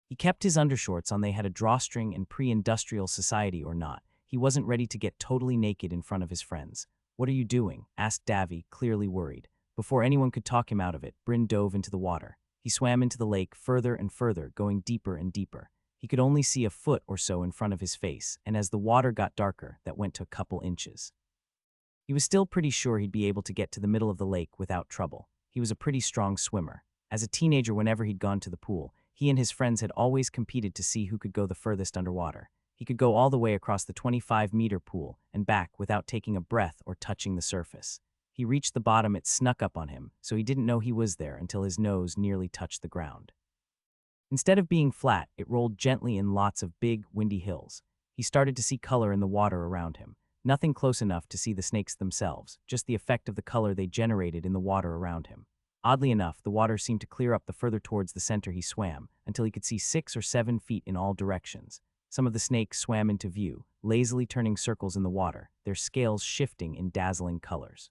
He kept his undershorts on. They had a drawstring and pre-industrial society or not. He wasn't ready to get totally naked in front of his friends. What are you doing? Asked Davy, clearly worried. Before anyone could talk him out of it, Bryn dove into the water. He swam into the lake further and further, going deeper and deeper. He could only see a foot or so in front of his face, and as the water got darker, that went to a couple inches. He was still pretty sure he'd be able to get to the middle of the lake without trouble. He was a pretty strong swimmer. As a teenager, whenever he'd gone to the pool, he and his friends had always competed to see who could go the furthest underwater. He could go all the way across the 25-meter pool and back without taking a breath or touching the surface. He reached the bottom. It snuck up on him, so he didn't know he was there until his nose nearly touched the ground. Instead of being flat, it rolled gently in lots of big, windy hills. He started to see color in the water around him. Nothing close enough to see the snakes themselves, just the effect of the color they generated in the water around him. Oddly enough, the water seemed to clear up the further towards the center he swam, until he could see 6 or 7 feet in all directions. Some of the snakes swam into view, lazily turning circles in the water, their scales shifting in dazzling colors.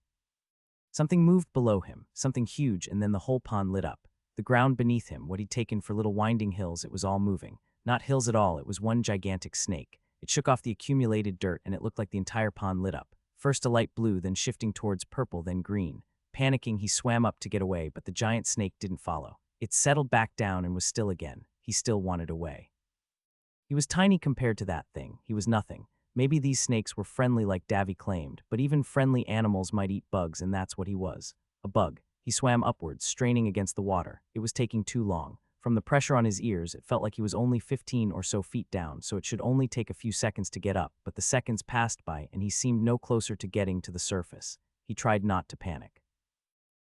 Something moved below him, something huge, and then the whole pond lit up. The ground beneath him, what he'd taken for little winding hills, it was all moving. Not hills at all, it was one gigantic snake. It shook off the accumulated dirt, and it looked like the entire pond lit up. First a light blue, then shifting towards purple, then green. Panicking, he swam up to get away, but the giant snake didn't follow. It settled back down and was still again. He still wanted away. He was tiny compared to that thing. He was nothing. Maybe these snakes were friendly like Davy claimed, but even friendly animals might eat bugs, and that's what he was. A bug. He swam upwards, straining against the water. It was taking too long. From the pressure on his ears, it felt like he was only 15 or so feet down, so it should only take a few seconds to get up, but the seconds passed by, and he seemed no closer to getting to the surface. He tried not to panic.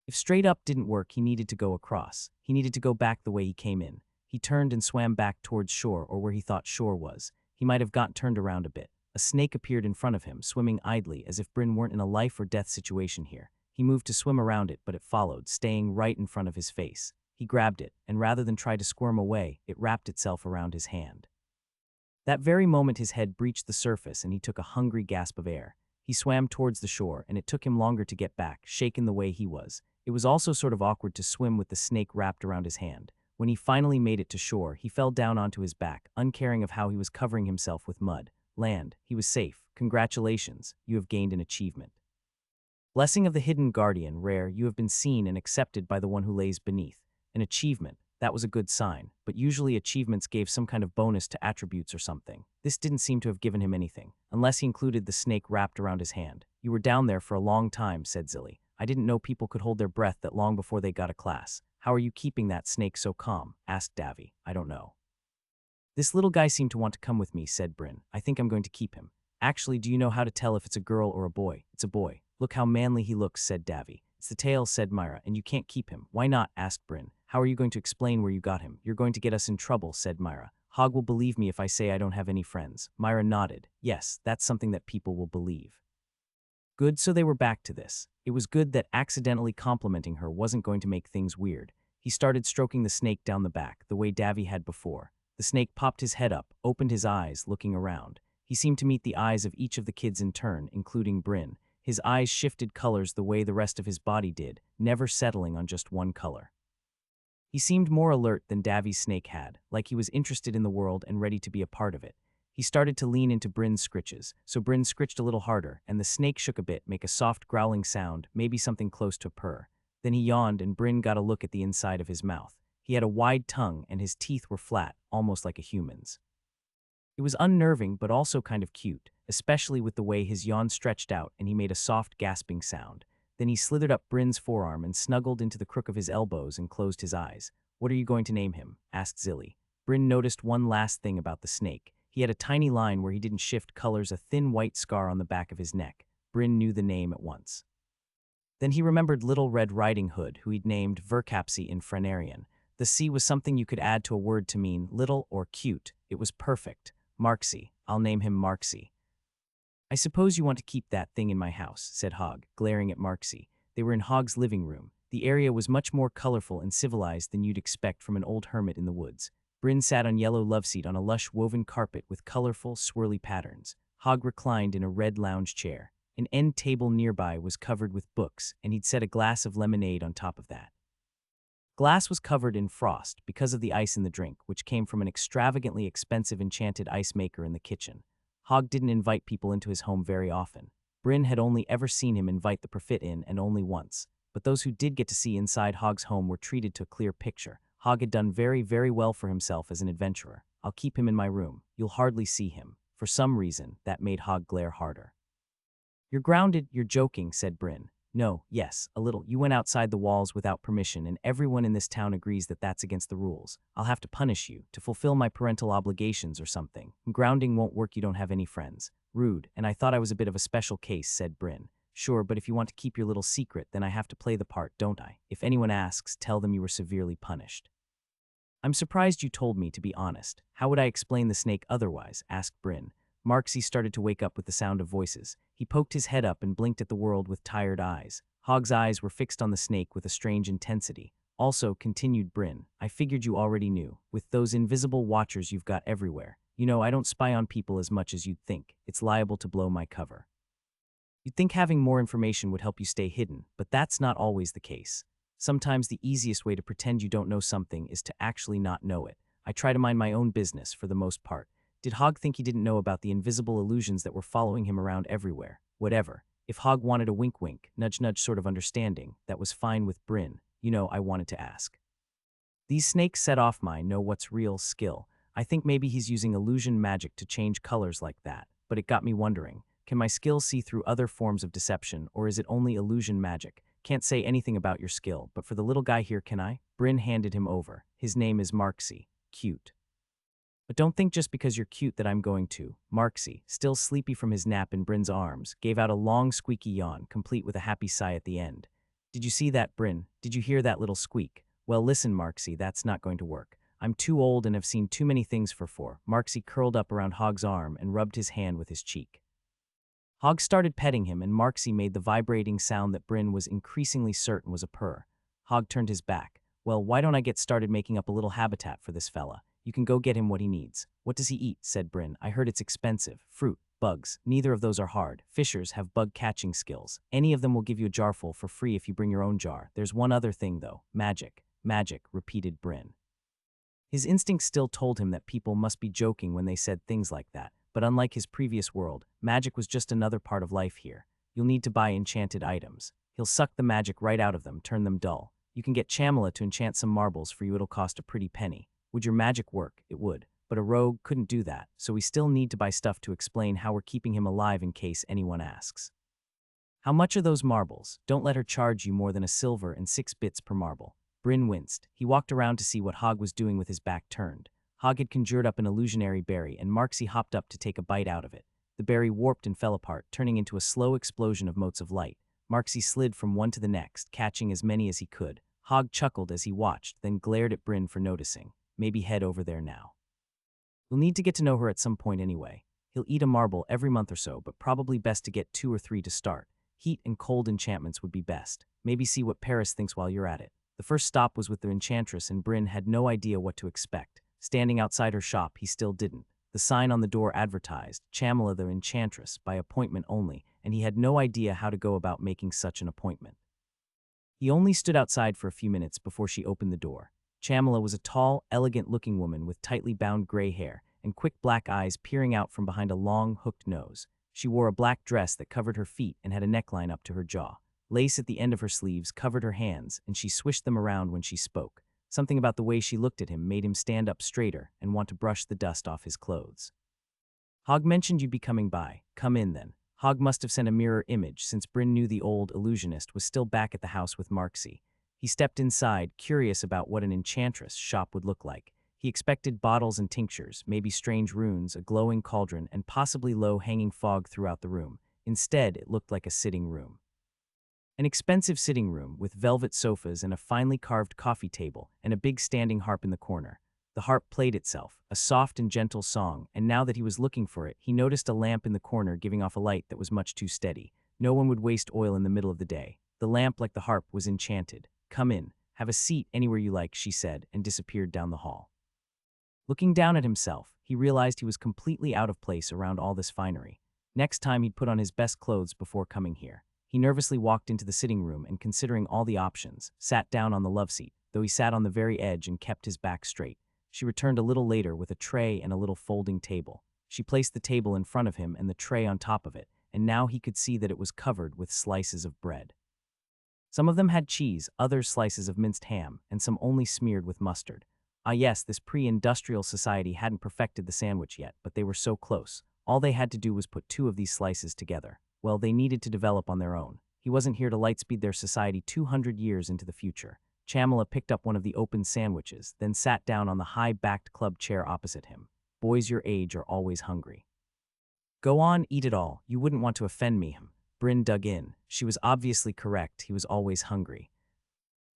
If straight up didn't work, he needed to go across. He needed to go back the way he came in. He turned and swam back towards shore, or where he thought shore was. He might have gotten turned around a bit. A snake appeared in front of him, swimming idly, as if Bryn weren't in a life-or-death situation here. He moved to swim around it, but it followed, staying right in front of his face. He grabbed it, and rather than try to squirm away, it wrapped itself around his hand. That very moment his head breached the surface, and he took a hungry gasp of air. He swam towards the shore, and it took him longer to get back, shaken the way he was. It was also sort of awkward to swim with the snake wrapped around his hand. When he finally made it to shore, he fell down onto his back, uncaring of how he was covering himself with mud. Land. He was safe. Congratulations. You have gained an achievement. Blessing of the Hidden Guardian, rare. You have been seen and accepted by the one who lays beneath. An achievement. That was a good sign, but usually achievements gave some kind of bonus to attributes or something. This didn't seem to have given him anything, unless he included the snake wrapped around his hand. You were down there for a long time, said Zilly. I didn't know people could hold their breath that long before they got a class. How are you keeping that snake so calm? Asked Davy. I don't know. This little guy seemed to want to come with me, said Bryn. I think I'm going to keep him. Actually, do you know how to tell if it's a girl or a boy? It's a boy. Look how manly he looks, said Davy. It's the tail, said Myra, and you can't keep him. Why not? Asked Bryn. How are you going to explain where you got him? You're going to get us in trouble, said Myra. Hog will believe me if I say I don't have any friends. Myra nodded. Yes, that's something that people will believe. Good, so they were back to this. It was good that accidentally complimenting her wasn't going to make things weird. He started stroking the snake down the back, the way Davy had before. The snake popped his head up, opened his eyes, looking around. He seemed to meet the eyes of each of the kids in turn, including Bryn. His eyes shifted colors the way the rest of his body did, never settling on just one color. He seemed more alert than Davy's snake had, like he was interested in the world and ready to be a part of it. He started to lean into Bryn's scritches, so Bryn scritched a little harder, and the snake shook a bit, make a soft growling sound, maybe something close to a purr. Then he yawned and Bryn got a look at the inside of his mouth. He had a wide tongue and his teeth were flat, almost like a human's. It was unnerving but also kind of cute, especially with the way his yawn stretched out and he made a soft gasping sound. Then he slithered up Bryn's forearm and snuggled into the crook of his elbows and closed his eyes. "What are you going to name him?" asked Zilly. Bryn noticed one last thing about the snake. He had a tiny line where he didn't shift colors, a thin white scar on the back of his neck. Bryn knew the name at once. Then he remembered Little Red Riding Hood, who he'd named Vercapsy in Frenarian. The C was something you could add to a word to mean little or cute. It was perfect. Marksy. I'll name him Marksy. "I suppose you want to keep that thing in my house," said Hogg, glaring at Marksy. They were in Hogg's living room. The area was much more colorful and civilized than you'd expect from an old hermit in the woods. Bryn sat on yellow loveseat on a lush woven carpet with colorful, swirly patterns. Hogg reclined in a red lounge chair. An end table nearby was covered with books, and he'd set a glass of lemonade on top of that. Glass was covered in frost because of the ice in the drink, which came from an extravagantly expensive enchanted ice maker in the kitchen. Hogg didn't invite people into his home very often. Bryn had only ever seen him invite the Profit in, and only once. But those who did get to see inside Hogg's home were treated to a clear picture. Hogg had done very, very well for himself as an adventurer. "I'll keep him in my room. You'll hardly see him." For some reason, that made Hogg glare harder. "You're grounded, you're joking," said Bryn. "No, yes, a little. You went outside the walls without permission, and everyone in this town agrees that that's against the rules. I'll have to punish you, to fulfill my parental obligations or something. Grounding won't work, you don't have any friends." "Rude, and I thought I was a bit of a special case," said Bryn. "Sure, but if you want to keep your little secret, then I have to play the part, don't I? If anyone asks, tell them you were severely punished." "I'm surprised you told me, to be honest. How would I explain the snake otherwise?" asked Bryn. Marksy started to wake up with the sound of voices. He poked his head up and blinked at the world with tired eyes. Hogg's eyes were fixed on the snake with a strange intensity. "Also," continued Bryn, "I figured you already knew. With those invisible watchers you've got everywhere. You know, I don't spy on people as much as you'd think. It's liable to blow my cover. You'd think having more information would help you stay hidden, but that's not always the case. Sometimes the easiest way to pretend you don't know something is to actually not know it. I try to mind my own business for the most part." Did Hogg think he didn't know about the invisible illusions that were following him around everywhere? Whatever. If Hogg wanted a wink-wink, nudge-nudge sort of understanding, that was fine with Bryn. You know, I wanted to ask. "These snakes set off my know-what's-real skill. I think maybe he's using illusion magic to change colors like that, but it got me wondering. Can my skill see through other forms of deception, or is it only illusion magic? Can't say anything about your skill, but for the little guy here, can I?" Bryn handed him over. "His name is Marksy. Cute. But don't think just because you're cute that I'm going to." Marksy, still sleepy from his nap in Bryn's arms, gave out a long squeaky yawn, complete with a happy sigh at the end. "Did you see that, Bryn? Did you hear that little squeak? Well, listen, Marksy, that's not going to work. I'm too old and have seen too many things for four." Marksy curled up around Hogg's arm and rubbed his hand with his cheek. Hogg started petting him, and Marksy made the vibrating sound that Bryn was increasingly certain was a purr. Hogg turned his back. "Well, why don't I get started making up a little habitat for this fella? You can go get him what he needs." "What does he eat?" said Bryn. "I heard it's expensive. Fruit, bugs. Neither of those are hard. Fishers have bug-catching skills. Any of them will give you a jarful for free if you bring your own jar. There's one other thing, though. Magic." "Magic," repeated Bryn. His instincts still told him that people must be joking when they said things like that, but unlike his previous world, magic was just another part of life here. You'll need to buy enchanted items. He'll suck the magic right out of them, turn them dull. You can get Chamala to enchant some marbles for you. It'll cost a pretty penny. Would your magic work? It would. But a rogue couldn't do that, so we still need to buy stuff to explain how we're keeping him alive in case anyone asks. "How much are those marbles?" "Don't let her charge you more than a silver and 6 bits per marble." Bryn winced. He walked around to see what Hogg was doing with his back turned. Hogg had conjured up an illusionary berry, and Marksy hopped up to take a bite out of it. The berry warped and fell apart, turning into a slow explosion of motes of light. Marksy slid from one to the next, catching as many as he could. Hogg chuckled as he watched, then glared at Bryn for noticing. "Maybe head over there now. We'll need to get to know her at some point anyway. He'll eat a marble every month or so, but probably best to get 2 or 3 to start. Heat and cold enchantments would be best. Maybe see what Paris thinks while you're at it. The first stop was with the enchantress, and Bryn had no idea what to expect. Standing outside her shop, he still didn't. The sign on the door advertised, Chamela the Enchantress, by appointment only, and he had no idea how to go about making such an appointment. He only stood outside for a few minutes before she opened the door. Chamela was a tall, elegant-looking woman with tightly bound gray hair and quick black eyes peering out from behind a long, hooked nose. She wore a black dress that covered her feet and had a neckline up to her jaw. Lace at the end of her sleeves covered her hands, and she swished them around when she spoke. Something about the way she looked at him made him stand up straighter and want to brush the dust off his clothes. Hogg mentioned you'd be coming by. Come in, then. Hogg must have sent a mirror image, since Bryn knew the old illusionist was still back at the house with Marksy. He stepped inside, curious about what an enchantress shop would look like. He expected bottles and tinctures, maybe strange runes, a glowing cauldron, and possibly low-hanging fog throughout the room. Instead, it looked like a sitting room. An expensive sitting room with velvet sofas and a finely carved coffee table and a big standing harp in the corner. The harp played itself, a soft and gentle song, and now that he was looking for it, he noticed a lamp in the corner giving off a light that was much too steady. No one would waste oil in the middle of the day. The lamp, like the harp, was enchanted. Come in, have a seat anywhere you like, she said, and disappeared down the hall. Looking down at himself, he realized he was completely out of place around all this finery. Next time he'd put on his best clothes before coming here. He nervously walked into the sitting room and, considering all the options, sat down on the love seat, though he sat on the very edge and kept his back straight. She returned a little later with a tray and a little folding table. She placed the table in front of him and the tray on top of it, and now he could see that it was covered with slices of bread. Some of them had cheese, others slices of minced ham, and some only smeared with mustard. Ah yes, this pre-industrial society hadn't perfected the sandwich yet, but they were so close. All they had to do was put two of these slices together. Well, they needed to develop on their own. He wasn't here to lightspeed their society 200 years into the future. Chamela picked up one of the open sandwiches, then sat down on the high-backed club chair opposite him. Boys your age are always hungry. Go on, eat it all. You wouldn't want to offend me. Bryn dug in. She was obviously correct. He was always hungry.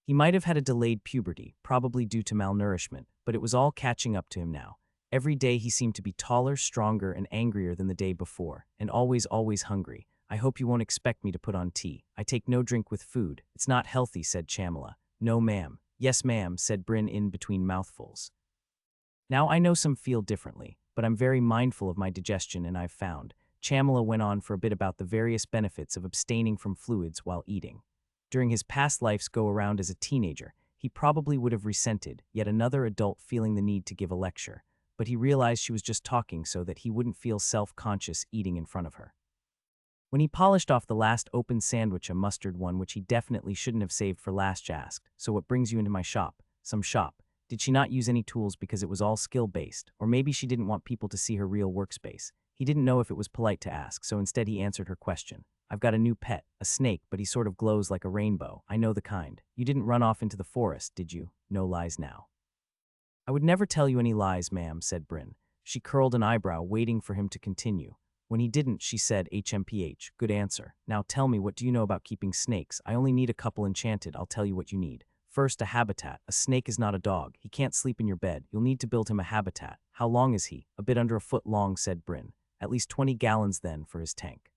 He might have had a delayed puberty, probably due to malnourishment, but it was all catching up to him now. Every day he seemed to be taller, stronger, and angrier than the day before, and always hungry. I hope you won't expect me to put on tea. I take no drink with food. It's not healthy, said Chamela. No, ma'am. Yes, ma'am, said Bryn in between mouthfuls. Now I know some feel differently, but I'm very mindful of my digestion, and I've found. Chamela went on for a bit about the various benefits of abstaining from fluids while eating. During his past life's go-around as a teenager, he probably would have resented yet another adult feeling the need to give a lecture, but he realized she was just talking so that he wouldn't feel self-conscious eating in front of her. When he polished off the last open sandwich, a mustard one which he definitely shouldn't have saved for last, she asked, "So what brings you into my shop?" Some shop. Did she not use any tools because it was all skill-based, or maybe she didn't want people to see her real workspace? He didn't know if it was polite to ask, so instead he answered her question. I've got a new pet, a snake, but he sort of glows like a rainbow. I know the kind. You didn't run off into the forest, did you? No lies now. I would never tell you any lies, ma'am, said Bryn. She curled an eyebrow, waiting for him to continue. When he didn't, she said, HMPH, good answer. Now tell me, what do you know about keeping snakes? I only need a couple enchanted. I'll tell you what you need. First, a habitat. A snake is not a dog. He can't sleep in your bed. You'll need to build him a habitat. How long is he? A bit under a foot long, said Bryn. At least 20 gallons then for his tank.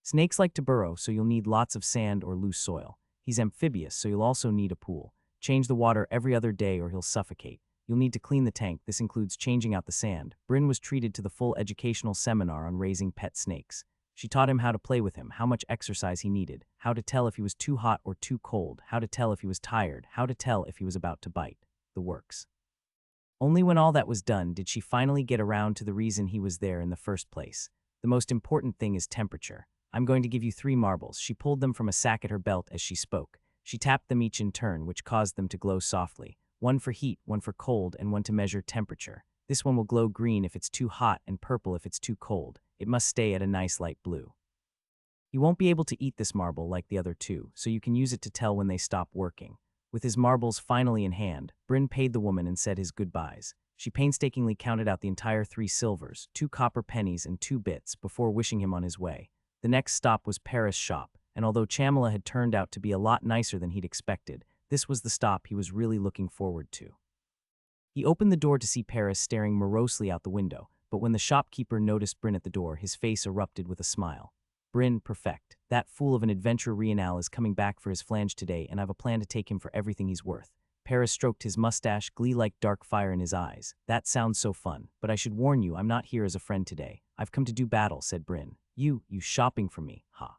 Snakes like to burrow, so you'll need lots of sand or loose soil. He's amphibious, so you'll also need a pool. Change the water every other day or he'll suffocate. You'll need to clean the tank. This includes changing out the sand. Bryn was treated to the full educational seminar on raising pet snakes. She taught him how to play with him, how much exercise he needed, how to tell if he was too hot or too cold, how to tell if he was tired, how to tell if he was about to bite. The works. Only when all that was done did she finally get around to the reason he was there in the first place. The most important thing is temperature. I'm going to give you 3 marbles. She pulled them from a sack at her belt as she spoke. She tapped them each in turn, which caused them to glow softly. 1 for heat, 1 for cold, and 1 to measure temperature. This one will glow green if it's too hot and purple if it's too cold. It must stay at a nice light blue. You won't be able to eat this marble like the other 2, so you can use it to tell when they stop working. With his marbles finally in hand, Bryn paid the woman and said his goodbyes. She painstakingly counted out the entire 3 silvers, 2 copper pennies, and 2 bits before wishing him on his way. The next stop was Paris' shop, and although Chamela had turned out to be a lot nicer than he'd expected, this was the stop he was really looking forward to. He opened the door to see Paris staring morosely out the window, but when the shopkeeper noticed Bryn at the door, his face erupted with a smile. Bryn, perfect. That fool of an adventurer Rienal is coming back for his flange today, and I've a plan to take him for everything he's worth. Paris stroked his mustache, glee like dark fire in his eyes. That sounds so fun, but I should warn you, I'm not here as a friend today. I've come to do battle, said Bryn. You shopping for me, ha.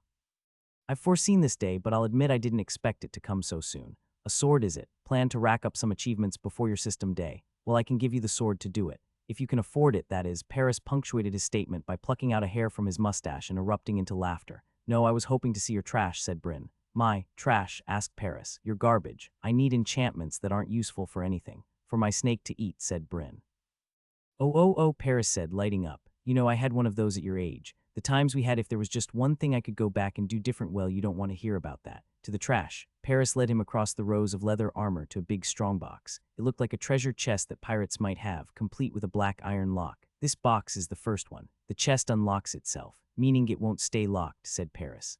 I've foreseen this day, but I'll admit I didn't expect it to come so soon. A sword, is it? Plan to rack up some achievements before your system day. Well, I can give you the sword to do it. If you can afford it, that is. Paris punctuated his statement by plucking out a hair from his mustache and erupting into laughter. No, I was hoping to see your trash, said Bryn. My trash, asked Paris. Your garbage. I need enchantments that aren't useful for anything. For my snake to eat, said Bryn. Oh, Paris said, lighting up. You know, I had one of those at your age. The times we had, if there was just one thing I could go back and do different, well, you don't want to hear about that. To the trash. Paris led him across the rows of leather armor to a big strongbox. It looked like a treasure chest that pirates might have, complete with a black iron lock. This box is the first one. The chest unlocks itself, meaning it won't stay locked, said Paris.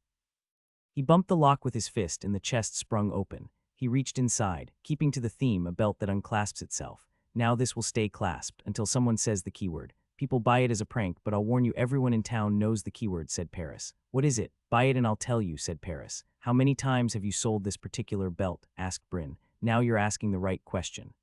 He bumped the lock with his fist and the chest sprung open. He reached inside, keeping to the theme, a belt that unclasps itself. Now this will stay clasped until someone says the keyword. People buy it as a prank, but I'll warn you, everyone in town knows the keyword, said Paris. What is it? Buy it and I'll tell you, said Paris. How many times have you sold this particular belt? Asked Bryn. Now you're asking the right question.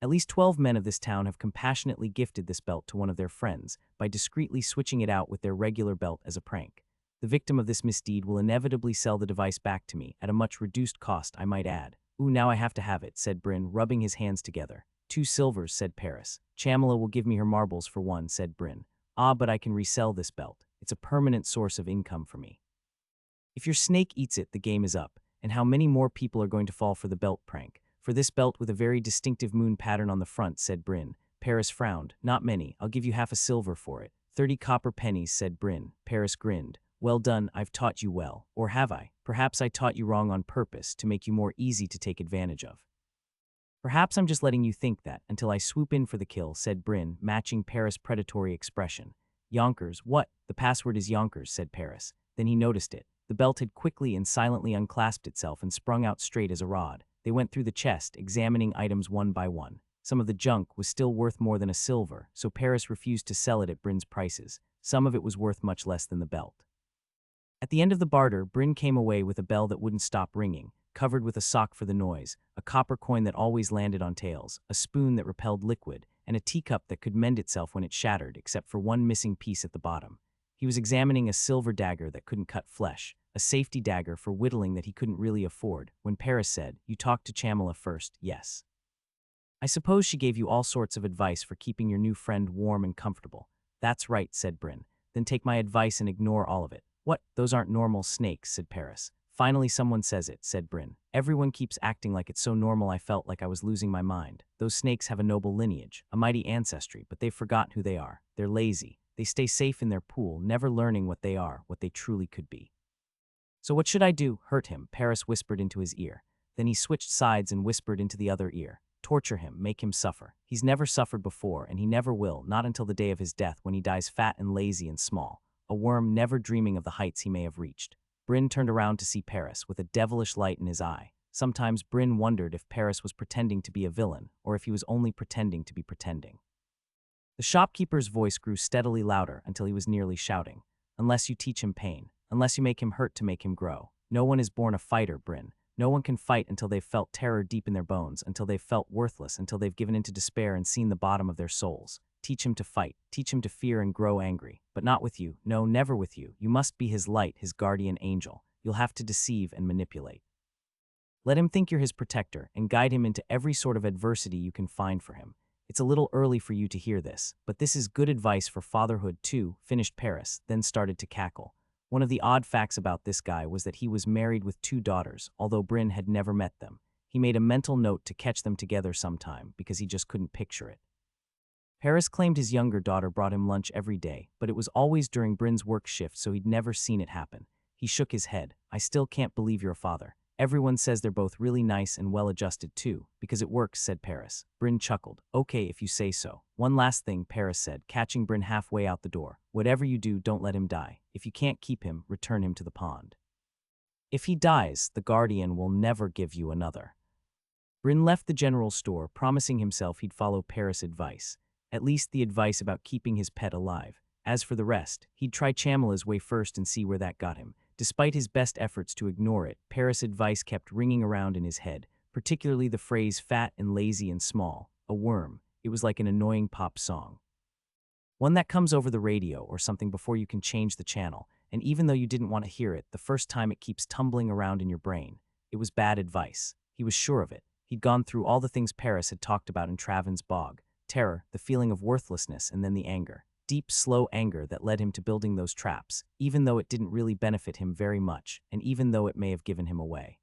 At least 12 men of this town have compassionately gifted this belt to one of their friends by discreetly switching it out with their regular belt as a prank. The victim of this misdeed will inevitably sell the device back to me, at a much reduced cost, I might add. Ooh, now I have to have it, said Bryn, rubbing his hands together. 2 silvers, said Paris. Chamela will give me her marbles for 1, said Bryn. Ah, but I can resell this belt. It's a permanent source of income for me. If your snake eats it, the game is up. And how many more people are going to fall for the belt prank? For this belt with a very distinctive moon pattern on the front, said Bryn. Paris frowned. Not many. I'll give you half a silver for it. 30 copper pennies, said Bryn. Paris grinned. Well done, I've taught you well. Or have I? Perhaps I taught you wrong on purpose to make you more easy to take advantage of. Perhaps I'm just letting you think that until I swoop in for the kill, said Bryn, matching Paris' predatory expression. Yonkers, what? The password is Yonkers, said Paris. Then he noticed it. The belt had quickly and silently unclasped itself and sprung out straight as a rod. They went through the chest, examining items one by one. Some of the junk was still worth more than a silver, so Paris refused to sell it at Bryn's prices. Some of it was worth much less than the belt. At the end of the barter, Bryn came away with a bell that wouldn't stop ringing, covered with a sock for the noise, a copper coin that always landed on tails, a spoon that repelled liquid, and a teacup that could mend itself when it shattered, except for one missing piece at the bottom. He was examining a silver dagger that couldn't cut flesh, a safety dagger for whittling that he couldn't really afford, when Paris said, You talked to Chamela first, yes. I suppose she gave you all sorts of advice for keeping your new friend warm and comfortable. That's right, said Bryn. Then take my advice and ignore all of it. What? Those aren't normal snakes, said Paris. Finally someone says it, said Bryn. Everyone keeps acting like it's so normal I felt like I was losing my mind. Those snakes have a noble lineage, a mighty ancestry, but they've forgotten who they are. They're lazy. They stay safe in their pool, never learning what they are, what they truly could be. So what should I do? Hurt him, Paris whispered into his ear. Then he switched sides and whispered into the other ear. Torture him, make him suffer. He's never suffered before, and he never will, not until the day of his death when he dies fat and lazy and small, a worm never dreaming of the heights he may have reached. Bryn turned around to see Paris, with a devilish light in his eye. Sometimes Bryn wondered if Paris was pretending to be a villain, or if he was only pretending to be pretending. The shopkeeper's voice grew steadily louder until he was nearly shouting. Unless you teach him pain, unless you make him hurt to make him grow. No one is born a fighter, Bryn. No one can fight until they've felt terror deep in their bones, until they've felt worthless, until they've given into despair and seen the bottom of their souls. Teach him to fight, teach him to fear and grow angry. But not with you, no, never with you. You must be his light, his guardian angel. You'll have to deceive and manipulate. Let him think you're his protector and guide him into every sort of adversity you can find for him. It's a little early for you to hear this, but this is good advice for fatherhood too, finished Paris, then started to cackle. One of the odd facts about this guy was that he was married with 2 daughters, although Bryn had never met them. He made a mental note to catch them together sometime because he just couldn't picture it. Paris claimed his younger daughter brought him lunch every day, but it was always during Bryn's work shift, so he'd never seen it happen. He shook his head. I still can't believe you're a father. Everyone says they're both really nice and well-adjusted too, because it works, said Paris. Bryn chuckled. Okay, if you say so. One last thing, Paris said, catching Bryn halfway out the door. Whatever you do, don't let him die. If you can't keep him, return him to the pond. If he dies, the guardian will never give you another. Bryn left the general store, promising himself he'd follow Paris' advice. At least the advice about keeping his pet alive. As for the rest, he'd try Chamela's way first and see where that got him. Despite his best efforts to ignore it, Paris' advice kept ringing around in his head, particularly the phrase fat and lazy and small, a worm. It was like an annoying pop song. One that comes over the radio or something before you can change the channel, and even though you didn't want to hear it, the first time it keeps tumbling around in your brain. It was bad advice. He was sure of it. He'd gone through all the things Paris had talked about in Travan's bog. Terror, the feeling of worthlessness, and then the anger. Deep, slow anger that led him to building those traps, even though it didn't really benefit him very much, and even though it may have given him away.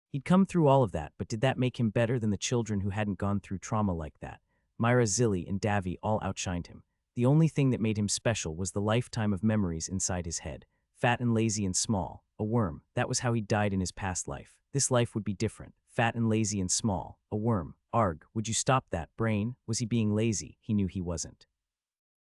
He'd come through all of that, but did that make him better than the children who hadn't gone through trauma like that? Myra, Zilly, and Davy all outshined him. The only thing that made him special was the lifetime of memories inside his head. Fat and lazy and small, a worm. That was how he died in his past life. This life would be different. Fat and lazy and small, a worm. Arg, would you stop that, brain? Was he being lazy? He knew he wasn't.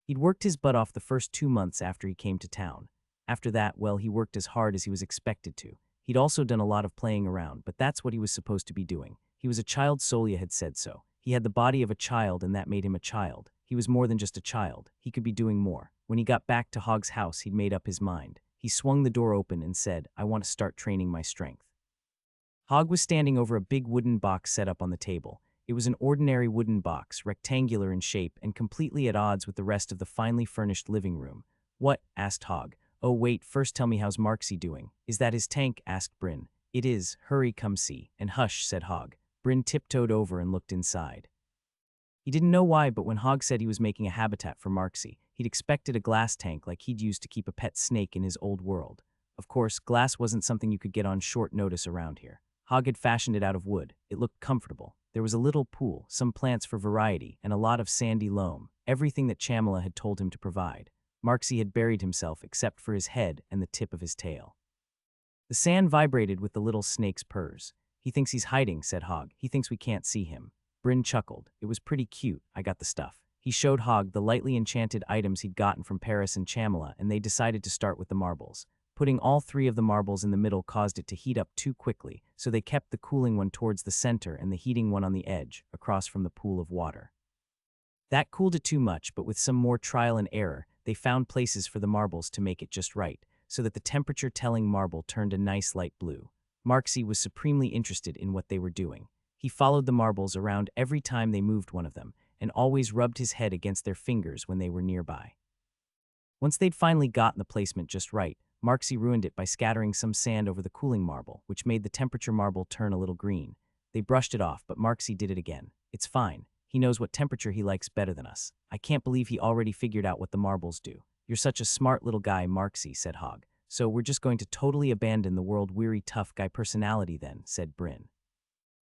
He'd worked his butt off the first 2 months after he came to town. After that, well, he worked as hard as he was expected to. He'd also done a lot of playing around, but that's what he was supposed to be doing. He was a child, Solia had said so. He had the body of a child, and that made him a child. He was more than just a child. He could be doing more. When he got back to Hog's house, he'd made up his mind. He swung the door open and said, I want to start training my strength. Hog was standing over a big wooden box set up on the table. It was an ordinary wooden box, rectangular in shape and completely at odds with the rest of the finely furnished living room. What? Asked Hog. Oh wait, first tell me how's Marksy doing. Is that his tank? Asked Bryn. It is. Hurry, come see. And hush, said Hog. Bryn tiptoed over and looked inside. He didn't know why, but when Hog said he was making a habitat for Marksy, he'd expected a glass tank like he'd used to keep a pet snake in his old world. Of course, glass wasn't something you could get on short notice around here. Hog had fashioned it out of wood. It looked comfortable. There was a little pool, some plants for variety, and a lot of sandy loam, everything that Chamela had told him to provide. Marksy had buried himself except for his head and the tip of his tail. The sand vibrated with the little snake's purrs. He thinks he's hiding, said Hog. He thinks we can't see him. Bryn chuckled. It was pretty cute. I got the stuff. He showed Hog the lightly enchanted items he'd gotten from Paris and Chamela, and they decided to start with the marbles. Putting all 3 of the marbles in the middle caused it to heat up too quickly, so they kept the cooling one towards the center and the heating one on the edge, across from the pool of water. That cooled it too much, but with some more trial and error, they found places for the marbles to make it just right, so that the temperature-telling marble turned a nice light blue. Marksy was supremely interested in what they were doing. He followed the marbles around every time they moved one of them, and always rubbed his head against their fingers when they were nearby. Once they'd finally gotten the placement just right, Marksy ruined it by scattering some sand over the cooling marble, which made the temperature marble turn a little green. They brushed it off, but Marksy did it again. It's fine. He knows what temperature he likes better than us. I can't believe he already figured out what the marbles do. You're such a smart little guy, Marksy, said Hog. So we're just going to totally abandon the world-weary tough guy personality then, said Bryn.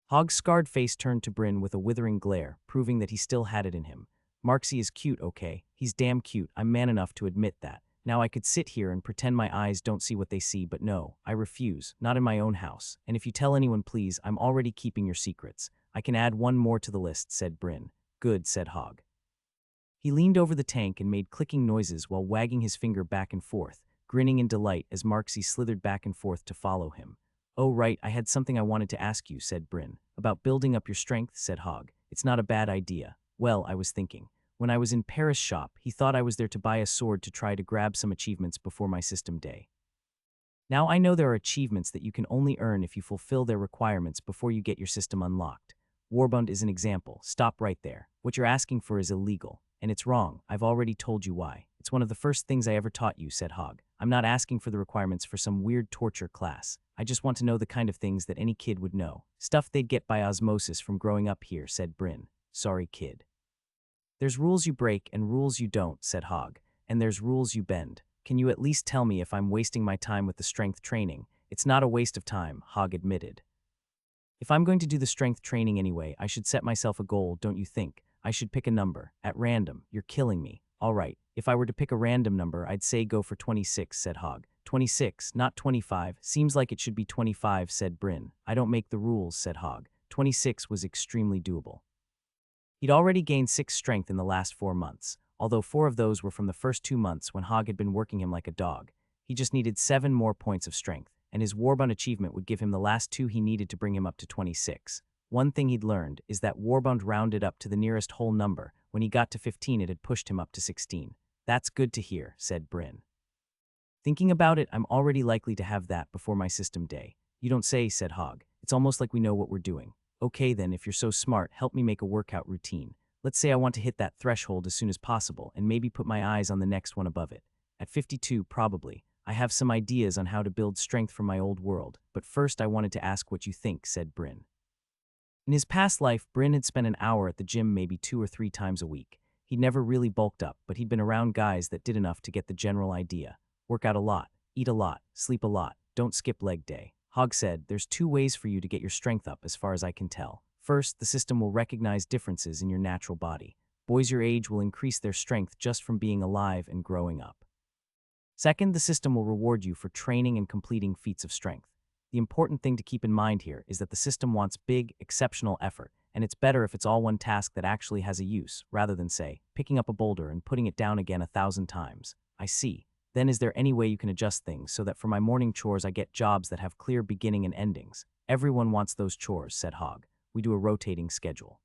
Hog's scarred face turned to Bryn with a withering glare, proving that he still had it in him. Marksy is cute, okay? He's damn cute. I'm man enough to admit that. Now I could sit here and pretend my eyes don't see what they see, but no, I refuse, not in my own house. And if you tell anyone, please, I'm already keeping your secrets. I can add one more to the list, said Bryn. Good, said Hog. He leaned over the tank and made clicking noises while wagging his finger back and forth, grinning in delight as Marksy slithered back and forth to follow him. Oh right, I had something I wanted to ask you, said Bryn. About building up your strength, said Hog. It's not a bad idea. Well, I was thinking. When I was in Paris' shop, he thought I was there to buy a sword to try to grab some achievements before my system day. Now I know there are achievements that you can only earn if you fulfill their requirements before you get your system unlocked. Warbund is an example. Stop right there. What you're asking for is illegal. And it's wrong. I've already told you why. It's one of the first things I ever taught you, said Hog. I'm not asking for the requirements for some weird torture class. I just want to know the kind of things that any kid would know. Stuff they'd get by osmosis from growing up here, said Bryn. Sorry, kid. There's rules you break and rules you don't, said Hog. And there's rules you bend. Can you at least tell me if I'm wasting my time with the strength training? It's not a waste of time, Hog admitted. If I'm going to do the strength training anyway, I should set myself a goal, don't you think? I should pick a number. At random. You're killing me. All right. If I were to pick a random number, I'd say go for 26, said Hog. 26, not 25. Seems like it should be 25, said Bryn. I don't make the rules, said Hog. 26 was extremely doable. He'd already gained 6 strength in the last 4 months, although 4 of those were from the first 2 months when Hog had been working him like a dog. He just needed 7 more points of strength, and his Warbund achievement would give him the last 2 he needed to bring him up to 26. One thing he'd learned is that Warbund rounded up to the nearest whole number. When he got to 15, it had pushed him up to 16. That's good to hear, said Bryn. Thinking about it, I'm already likely to have that before my system day. You don't say, said Hog. It's almost like we know what we're doing. Okay then, if you're so smart, help me make a workout routine. Let's say I want to hit that threshold as soon as possible and maybe put my eyes on the next one above it. At 52, probably. I have some ideas on how to build strength from my old world, but first I wanted to ask what you think, said Bryn. In his past life, Bryn had spent an hour at the gym maybe 2 or 3 times a week. He'd never really bulked up, but he'd been around guys that did enough to get the general idea. Work out a lot, eat a lot, sleep a lot, don't skip leg day. Hog said, there's 2 ways for you to get your strength up as far as I can tell. First, the system will recognize differences in your natural body. Boys your age will increase their strength just from being alive and growing up. Second, the system will reward you for training and completing feats of strength. The important thing to keep in mind here is that the system wants big, exceptional effort, and it's better if it's all one task that actually has a use, rather than, say, picking up a boulder and putting it down again 1,000 times. I see. Then is there any way you can adjust things so that for my morning chores I get jobs that have clear beginning and endings? Everyone wants those chores, said Hog. We do a rotating schedule.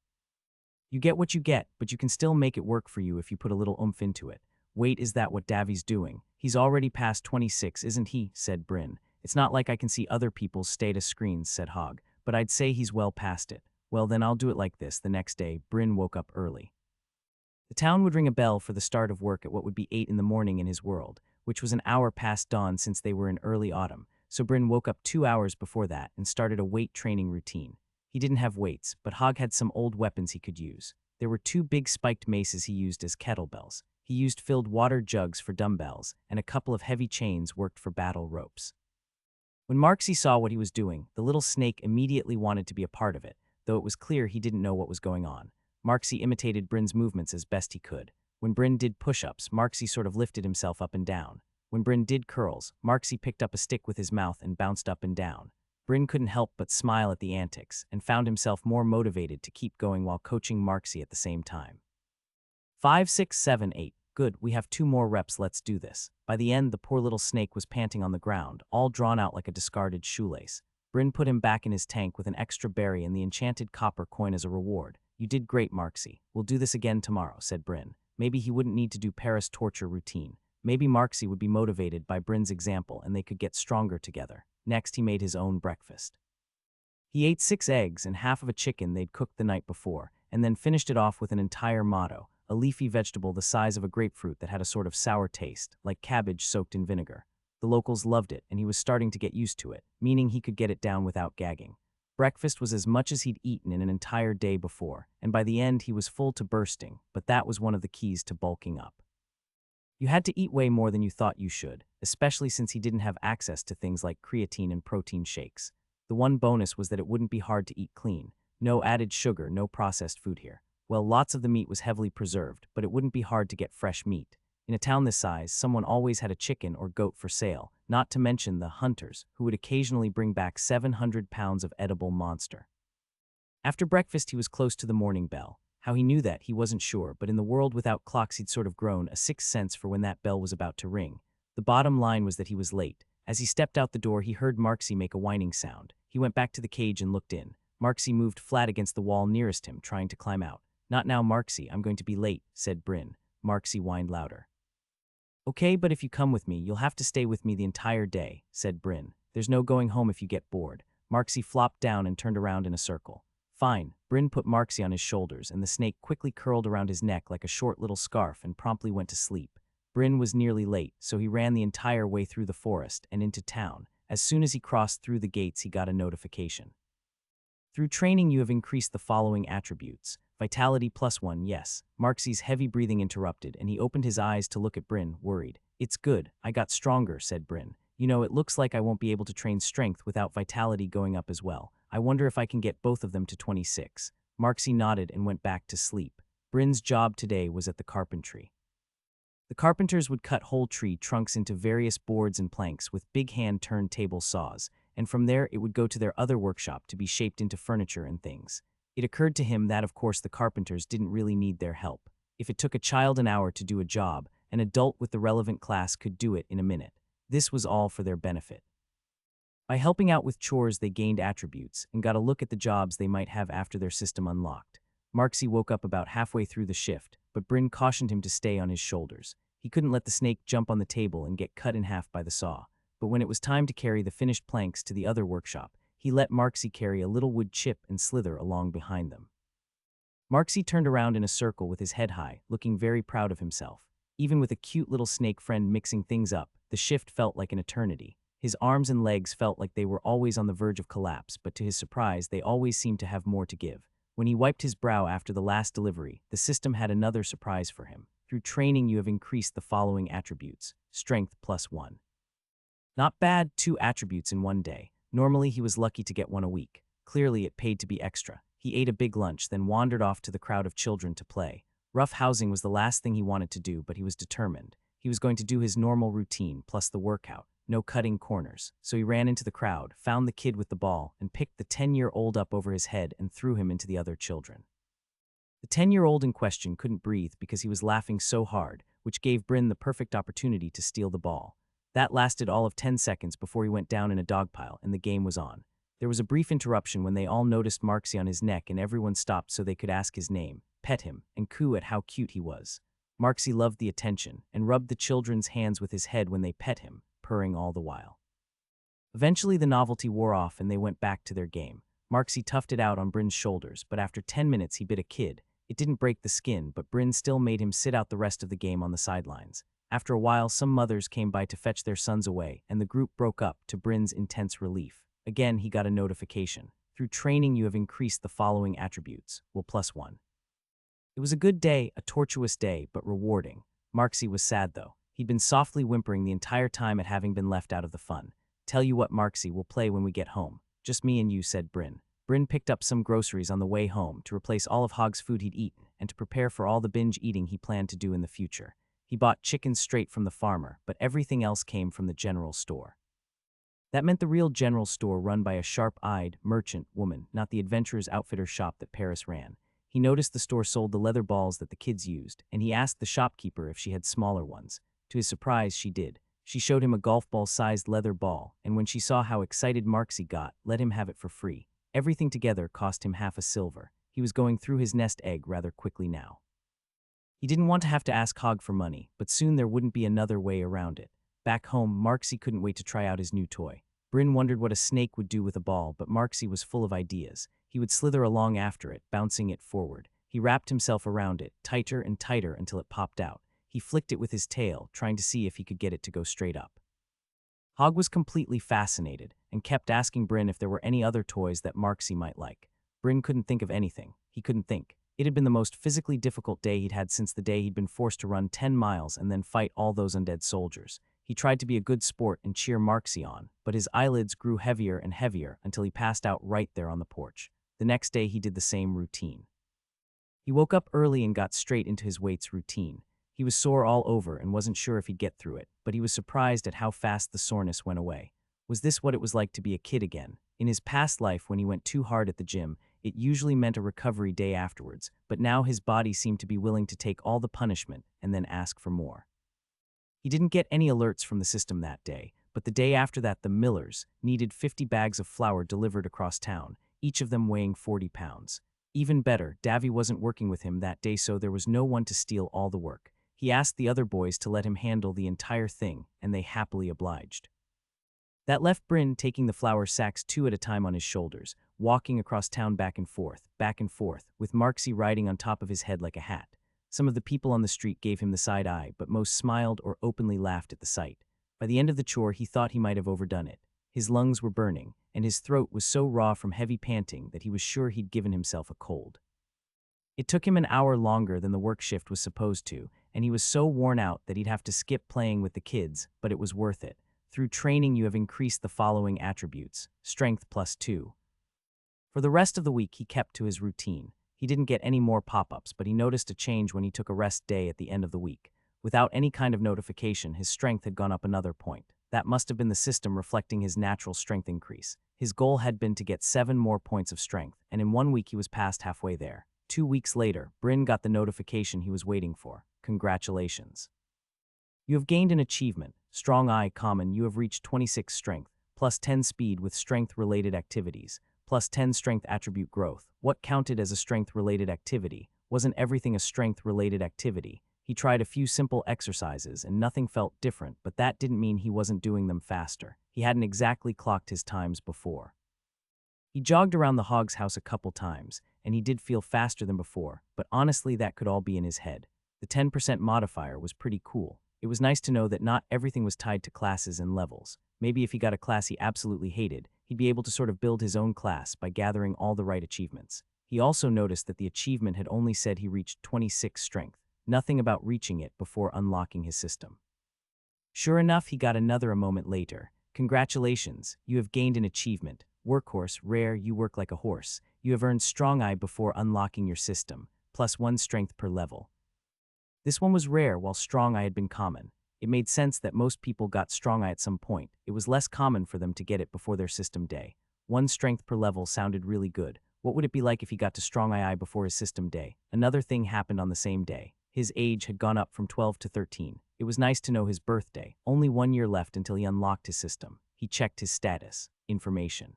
You get what you get, but you can still make it work for you if you put a little oomph into it. Wait, is that what Davy's doing? He's already past 26, isn't he? Said Bryn. It's not like I can see other people's status screens, said Hog, but I'd say he's well past it. Well, then I'll do it like this. The next day, Bryn woke up early. The town would ring a bell for the start of work at what would be 8 in the morning in his world, which was an hour past dawn since they were in early autumn, so Bryn woke up 2 hours before that and started a weight training routine. He didn't have weights, but Hog had some old weapons he could use. There were 2 big spiked maces he used as kettlebells. He used filled water jugs for dumbbells, and a couple of heavy chains worked for battle ropes. When Marksy saw what he was doing, the little snake immediately wanted to be a part of it, though it was clear he didn't know what was going on. Marksy imitated Bryn's movements as best he could. When Bryn did push-ups, Marksy sort of lifted himself up and down. When Bryn did curls, Marksy picked up a stick with his mouth and bounced up and down. Bryn couldn't help but smile at the antics, and found himself more motivated to keep going while coaching Marksy at the same time. 5, 6, 7, 8. Good, we have 2 more reps, let's do this. By the end, the poor little snake was panting on the ground, all drawn out like a discarded shoelace. Bryn put him back in his tank with an extra berry and the enchanted copper coin as a reward. You did great, Marksy. We'll do this again tomorrow, said Bryn. Maybe he wouldn't need to do Paris torture routine. Maybe Marksy would be motivated by Bryn's example and they could get stronger together. Next, he made his own breakfast. He ate 6 eggs and half of a chicken they'd cooked the night before, and then finished it off with an entire motto, a leafy vegetable the size of a grapefruit that had a sort of sour taste, like cabbage soaked in vinegar. The locals loved it, and he was starting to get used to it, meaning he could get it down without gagging. Breakfast was as much as he'd eaten in an entire day before, and by the end he was full to bursting, but that was one of the keys to bulking up. You had to eat way more than you thought you should, especially since he didn't have access to things like creatine and protein shakes. The one bonus was that it wouldn't be hard to eat clean. No added sugar, no processed food here. Well, lots of the meat was heavily preserved, but it wouldn't be hard to get fresh meat. In a town this size, someone always had a chicken or goat for sale, not to mention the hunters, who would occasionally bring back 700 pounds of edible monster. After breakfast, he was close to the morning bell. How he knew that, he wasn't sure, but in the world without clocks he'd sort of grown a 6th sense for when that bell was about to ring. The bottom line was that he was late. As he stepped out the door, he heard Marksy make a whining sound. He went back to the cage and looked in. Marksy moved flat against the wall nearest him, trying to climb out. Not now, Marksy, I'm going to be late, said Bryn. Marksy whined louder. Okay, but if you come with me, you'll have to stay with me the entire day, said Bryn. There's no going home if you get bored. Marksy flopped down and turned around in a circle. Fine. Bryn put Marksy on his shoulders, and the snake quickly curled around his neck like a short little scarf and promptly went to sleep. Bryn was nearly late, so he ran the entire way through the forest and into town. As soon as he crossed through the gates, he got a notification. Through training, you have increased the following attributes. Vitality +1, yes. Marksy's heavy breathing interrupted, and he opened his eyes to look at Bryn, worried. It's good. I got stronger, said Bryn. You know, it looks like I won't be able to train strength without vitality going up as well. I wonder if I can get both of them to 26. Marksy nodded and went back to sleep. Bryn's job today was at the carpentry. The carpenters would cut whole tree trunks into various boards and planks with big hand turntable saws, and from there it would go to their other workshop to be shaped into furniture and things. It occurred to him that, of course, the carpenters didn't really need their help. If it took a child an hour to do a job, an adult with the relevant class could do it in a minute. This was all for their benefit. By helping out with chores, they gained attributes and got a look at the jobs they might have after their system unlocked. Marksy woke up about halfway through the shift, but Bryn cautioned him to stay on his shoulders. He couldn't let the snake jump on the table and get cut in half by the saw. But when it was time to carry the finished planks to the other workshop, he let Marksy carry a little wood chip and slither along behind them. Marksy turned around in a circle with his head high, looking very proud of himself. Even with a cute little snake friend mixing things up, the shift felt like an eternity. His arms and legs felt like they were always on the verge of collapse, but to his surprise, they always seemed to have more to give. When he wiped his brow after the last delivery, the system had another surprise for him. Through training, you have increased the following attributes. Strength +1. Not bad, 2 attributes in one day. Normally, he was lucky to get one a week. Clearly, it paid to be extra. He ate a big lunch, then wandered off to the crowd of children to play. Rough housing was the last thing he wanted to do, but he was determined. He was going to do his normal routine, plus the workout. No cutting corners. So he ran into the crowd, found the kid with the ball, and picked the 10-year-old up over his head and threw him into the other children. The 10-year-old in question couldn't breathe because he was laughing so hard, which gave Bryn the perfect opportunity to steal the ball. That lasted all of 10 seconds before he went down in a dog pile and the game was on. There was a brief interruption when they all noticed Marksy on his neck and everyone stopped so they could ask his name, pet him, and coo at how cute he was. Marksy loved the attention and rubbed the children's hands with his head when they pet him, purring all the while. Eventually the novelty wore off and they went back to their game. Marksy toughed it out on Bryn's shoulders, but after 10 minutes he bit a kid. It didn't break the skin, but Bryn still made him sit out the rest of the game on the sidelines. After a while, some mothers came by to fetch their sons away, and the group broke up, to Bryn's intense relief. Again, he got a notification. Through training, you have increased the following attributes. Well, +1. It was a good day, a tortuous day, but rewarding. Marksy was sad, though. He'd been softly whimpering the entire time at having been left out of the fun. Tell you what, Marksy, we'll play when we get home. Just me and you, said Bryn. Bryn picked up some groceries on the way home to replace all of Hog's food he'd eaten and to prepare for all the binge eating he planned to do in the future. He bought chickens straight from the farmer, but everything else came from the general store. That meant the real general store run by a sharp-eyed merchant woman, not the adventurer's outfitter shop that Paris ran. He noticed the store sold the leather balls that the kids used, and he asked the shopkeeper if she had smaller ones. To his surprise, she did. She showed him a golf ball-sized leather ball, and when she saw how excited Marksy got, let him have it for free. Everything together cost him half a silver. He was going through his nest egg rather quickly now. He didn't want to have to ask Hog for money, but soon there wouldn't be another way around it. Back home, Marksy couldn't wait to try out his new toy. Bryn wondered what a snake would do with a ball, but Marksy was full of ideas. He would slither along after it, bouncing it forward. He wrapped himself around it, tighter and tighter until it popped out. He flicked it with his tail, trying to see if he could get it to go straight up. Hog was completely fascinated and kept asking Bryn if there were any other toys that Marksy might like. Bryn couldn't think of anything. He couldn't think. It had been the most physically difficult day he'd had since the day he'd been forced to run 10 miles and then fight all those undead soldiers. He tried to be a good sport and cheer Marksy on, but his eyelids grew heavier and heavier until he passed out right there on the porch. The next day he did the same routine. He woke up early and got straight into his weights routine. He was sore all over and wasn't sure if he'd get through it, but he was surprised at how fast the soreness went away. Was this what it was like to be a kid again? In his past life, when he went too hard at the gym, it usually meant a recovery day afterwards, but now his body seemed to be willing to take all the punishment and then ask for more. He didn't get any alerts from the system that day, but the day after that the Millers needed 50 bags of flour delivered across town, each of them weighing 40 pounds. Even better, Davy wasn't working with him that day, so there was no one to steal all the work. He asked the other boys to let him handle the entire thing, and they happily obliged. That left Bryn taking the flour sacks 2 at a time on his shoulders, walking across town back and forth, with Marksy riding on top of his head like a hat. Some of the people on the street gave him the side eye, but most smiled or openly laughed at the sight. By the end of the chore, he thought he might have overdone it. His lungs were burning, and his throat was so raw from heavy panting that he was sure he'd given himself a cold. It took him an hour longer than the work shift was supposed to, and he was so worn out that he'd have to skip playing with the kids, but it was worth it. Through training, you have increased the following attributes. Strength +2. For the rest of the week, he kept to his routine. He didn't get any more pop-ups, but he noticed a change when he took a rest day at the end of the week. Without any kind of notification, his strength had gone up another point. That must have been the system reflecting his natural strength increase. His goal had been to get 7 more points of strength, and in 1 week he was past halfway there. 2 weeks later, Bryn got the notification he was waiting for. Congratulations. You have gained an achievement. Strong Eye Common. You have reached 26 strength, +10 speed with strength-related activities, +10 strength attribute growth. What counted as a strength-related activity? Wasn't everything a strength-related activity? He tried a few simple exercises and nothing felt different, but that didn't mean he wasn't doing them faster. He hadn't exactly clocked his times before. He jogged around the hog's house a couple times, and he did feel faster than before, but honestly that could all be in his head. The 10% modifier was pretty cool. It was nice to know that not everything was tied to classes and levels. Maybe if he got a class he absolutely hated, he'd be able to sort of build his own class by gathering all the right achievements. He also noticed that the achievement had only said he reached 26 strength, nothing about reaching it before unlocking his system. Sure enough, he got another a moment later. Congratulations, you have gained an achievement. Workhorse, rare, you work like a horse. You have earned Strong Eye before unlocking your system, +1 strength per level. This one was rare while Strong Eye had been common. It made sense that most people got Strong Eye at some point. It was less common for them to get it before their system day. 1 strength per level sounded really good. What would it be like if he got to Strong Eye before his system day? Another thing happened on the same day. His age had gone up from 12 to 13. It was nice to know his birthday. Only 1 year left until he unlocked his system. He checked his status. Information.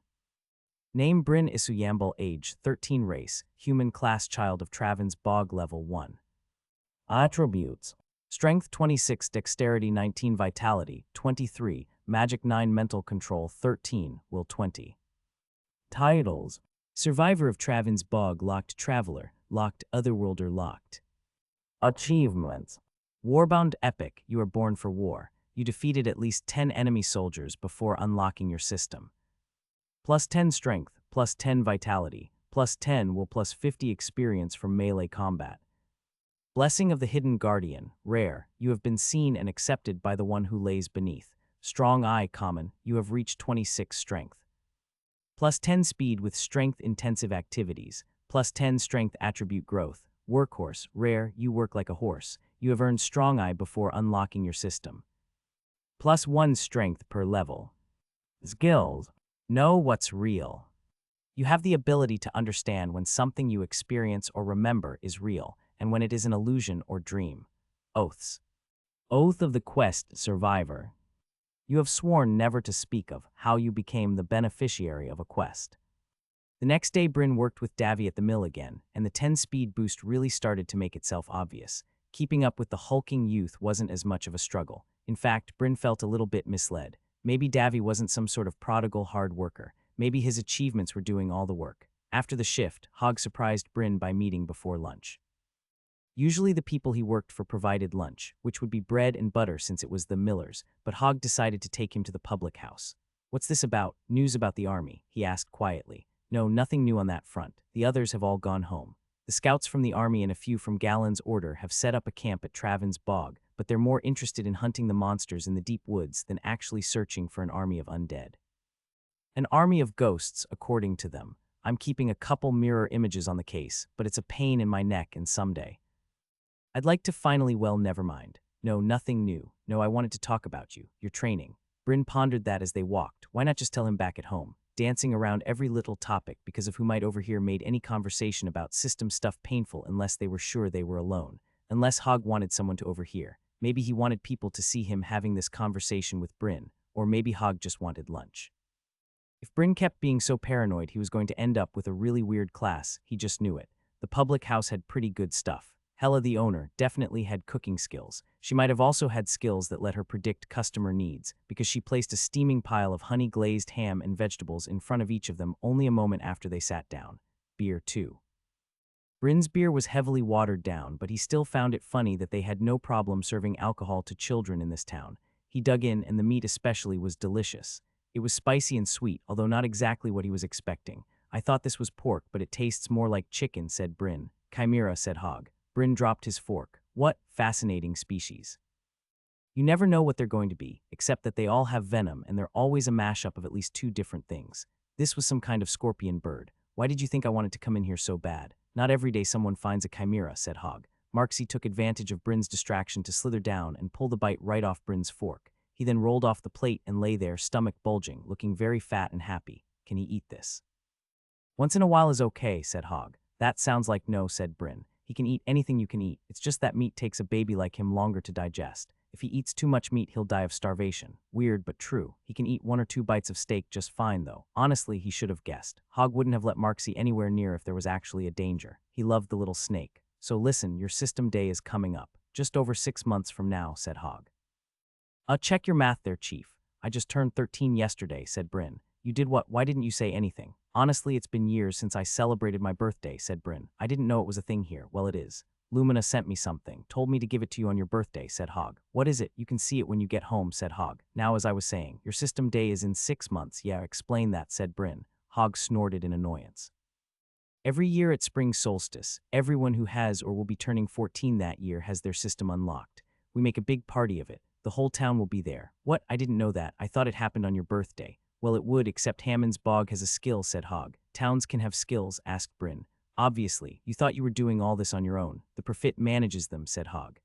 Name Bryn Isuyambal, age 13, race, human, class child of Travan's Bog, level 1. Attributes. Strength 26, dexterity 19, vitality 23, magic 9, mental control 13, will 20. Titles. Survivor of Travan's Bog, locked traveler, locked otherworlder, locked. Achievements. Warbound epic, you are born for war. You defeated at least 10 enemy soldiers before unlocking your system. +10 strength, +10 vitality, +10 will, +50 experience from melee combat. Blessing of the Hidden Guardian, rare, you have been seen and accepted by the one who lays beneath. Strong Eye, common, you have reached 26 strength. +10 speed with strength-intensive activities, +10 strength attribute growth. Workhorse, rare, you work like a horse. You have earned Strong Eye before unlocking your system. +1 strength per level. Skills. Know what's real. You have the ability to understand when something you experience or remember is real, and when it is an illusion or dream. Oaths. Oath of the Quest Survivor. You have sworn never to speak of how you became the beneficiary of a quest. The next day, Bryn worked with Davy at the mill again, and the 10 speed boost really started to make itself obvious. Keeping up with the hulking youth wasn't as much of a struggle. In fact, Bryn felt a little bit misled. Maybe Davy wasn't some sort of prodigal hard worker. Maybe his achievements were doing all the work. After the shift, Hogg surprised Bryn by meeting before lunch. Usually the people he worked for provided lunch, which would be bread and butter since it was the miller's, but Hogg decided to take him to the public house. "What's this about? News about the army?" he asked quietly. "No, nothing new on that front. The others have all gone home. The scouts from the army and a few from Gallen's order have set up a camp at Travan's Bog, but they're more interested in hunting the monsters in the deep woods than actually searching for an army of undead. An army of ghosts, according to them. I'm keeping a couple mirror images on the case, but it's a pain in my neck, and someday I'd like to finally, well, never mind. No, nothing new. No, I wanted to talk about you, your training." Bryn pondered that as they walked. Why not just tell him back at home? Dancing around every little topic because of who might overhear made any conversation about system stuff painful unless they were sure they were alone. Unless Hogg wanted someone to overhear. Maybe he wanted people to see him having this conversation with Bryn, or maybe Hogg just wanted lunch. If Bryn kept being so paranoid he was going to end up with a really weird class, he just knew it. The public house had pretty good stuff. Hella, the owner, definitely had cooking skills. She might have also had skills that let her predict customer needs, because she placed a steaming pile of honey-glazed ham and vegetables in front of each of them only a moment after they sat down. Beer, too. Bryn's beer was heavily watered down, but he still found it funny that they had no problem serving alcohol to children in this town. He dug in, and the meat especially was delicious. It was spicy and sweet, although not exactly what he was expecting. "I thought this was pork, but it tastes more like chicken," said Bryn. "Chimera," said Hogg. Bryn dropped his fork. "What fascinating species." You never know what they're going to be, except that they all have venom and they're always a mashup of at least 2 different things. This was some kind of scorpion bird. "Why did you think I wanted to come in here so bad?" "Not every day someone finds a chimera," said Hogg. Marksy took advantage of Bryn's distraction to slither down and pull the bite right off Bryn's fork. He then rolled off the plate and lay there, stomach bulging, looking very fat and happy. "Can he eat this?" "Once in a while is okay," said Hogg. "That sounds like no," said Bryn. "He can eat anything you can eat. It's just that meat takes a baby like him longer to digest. If he eats too much meat, he'll die of starvation." Weird, but true. He can eat 1 or 2 bites of steak just fine, though. Honestly, he should have guessed. Hogg wouldn't have let Marksy anywhere near if there was actually a danger. He loved the little snake. "So listen, your system day is coming up. Just over 6 months from now, said Hogg. Check your math there, Chief. I just turned 13 yesterday, said Bryn. You did what? Why didn't you say anything? Honestly, it's been years since I celebrated my birthday, said Bryn. I didn't know it was a thing here. Well, it is. Lumina sent me something, told me to give it to you on your birthday, said Hogg. What is it? You can see it when you get home, said Hogg. Now, as I was saying, your system day is in 6 months. Yeah, explain that, said Bryn. Hogg snorted in annoyance. Every year at spring solstice, everyone who has or will be turning 14 that year has their system unlocked. We make a big party of it. The whole town will be there. What? I didn't know that. I thought it happened on your birthday. Well, it would, except Hammond's Bog has a skill, said Hogg. Towns can have skills, asked Bryn. Obviously, you thought you were doing all this on your own. The Prophet manages them, said Hogg.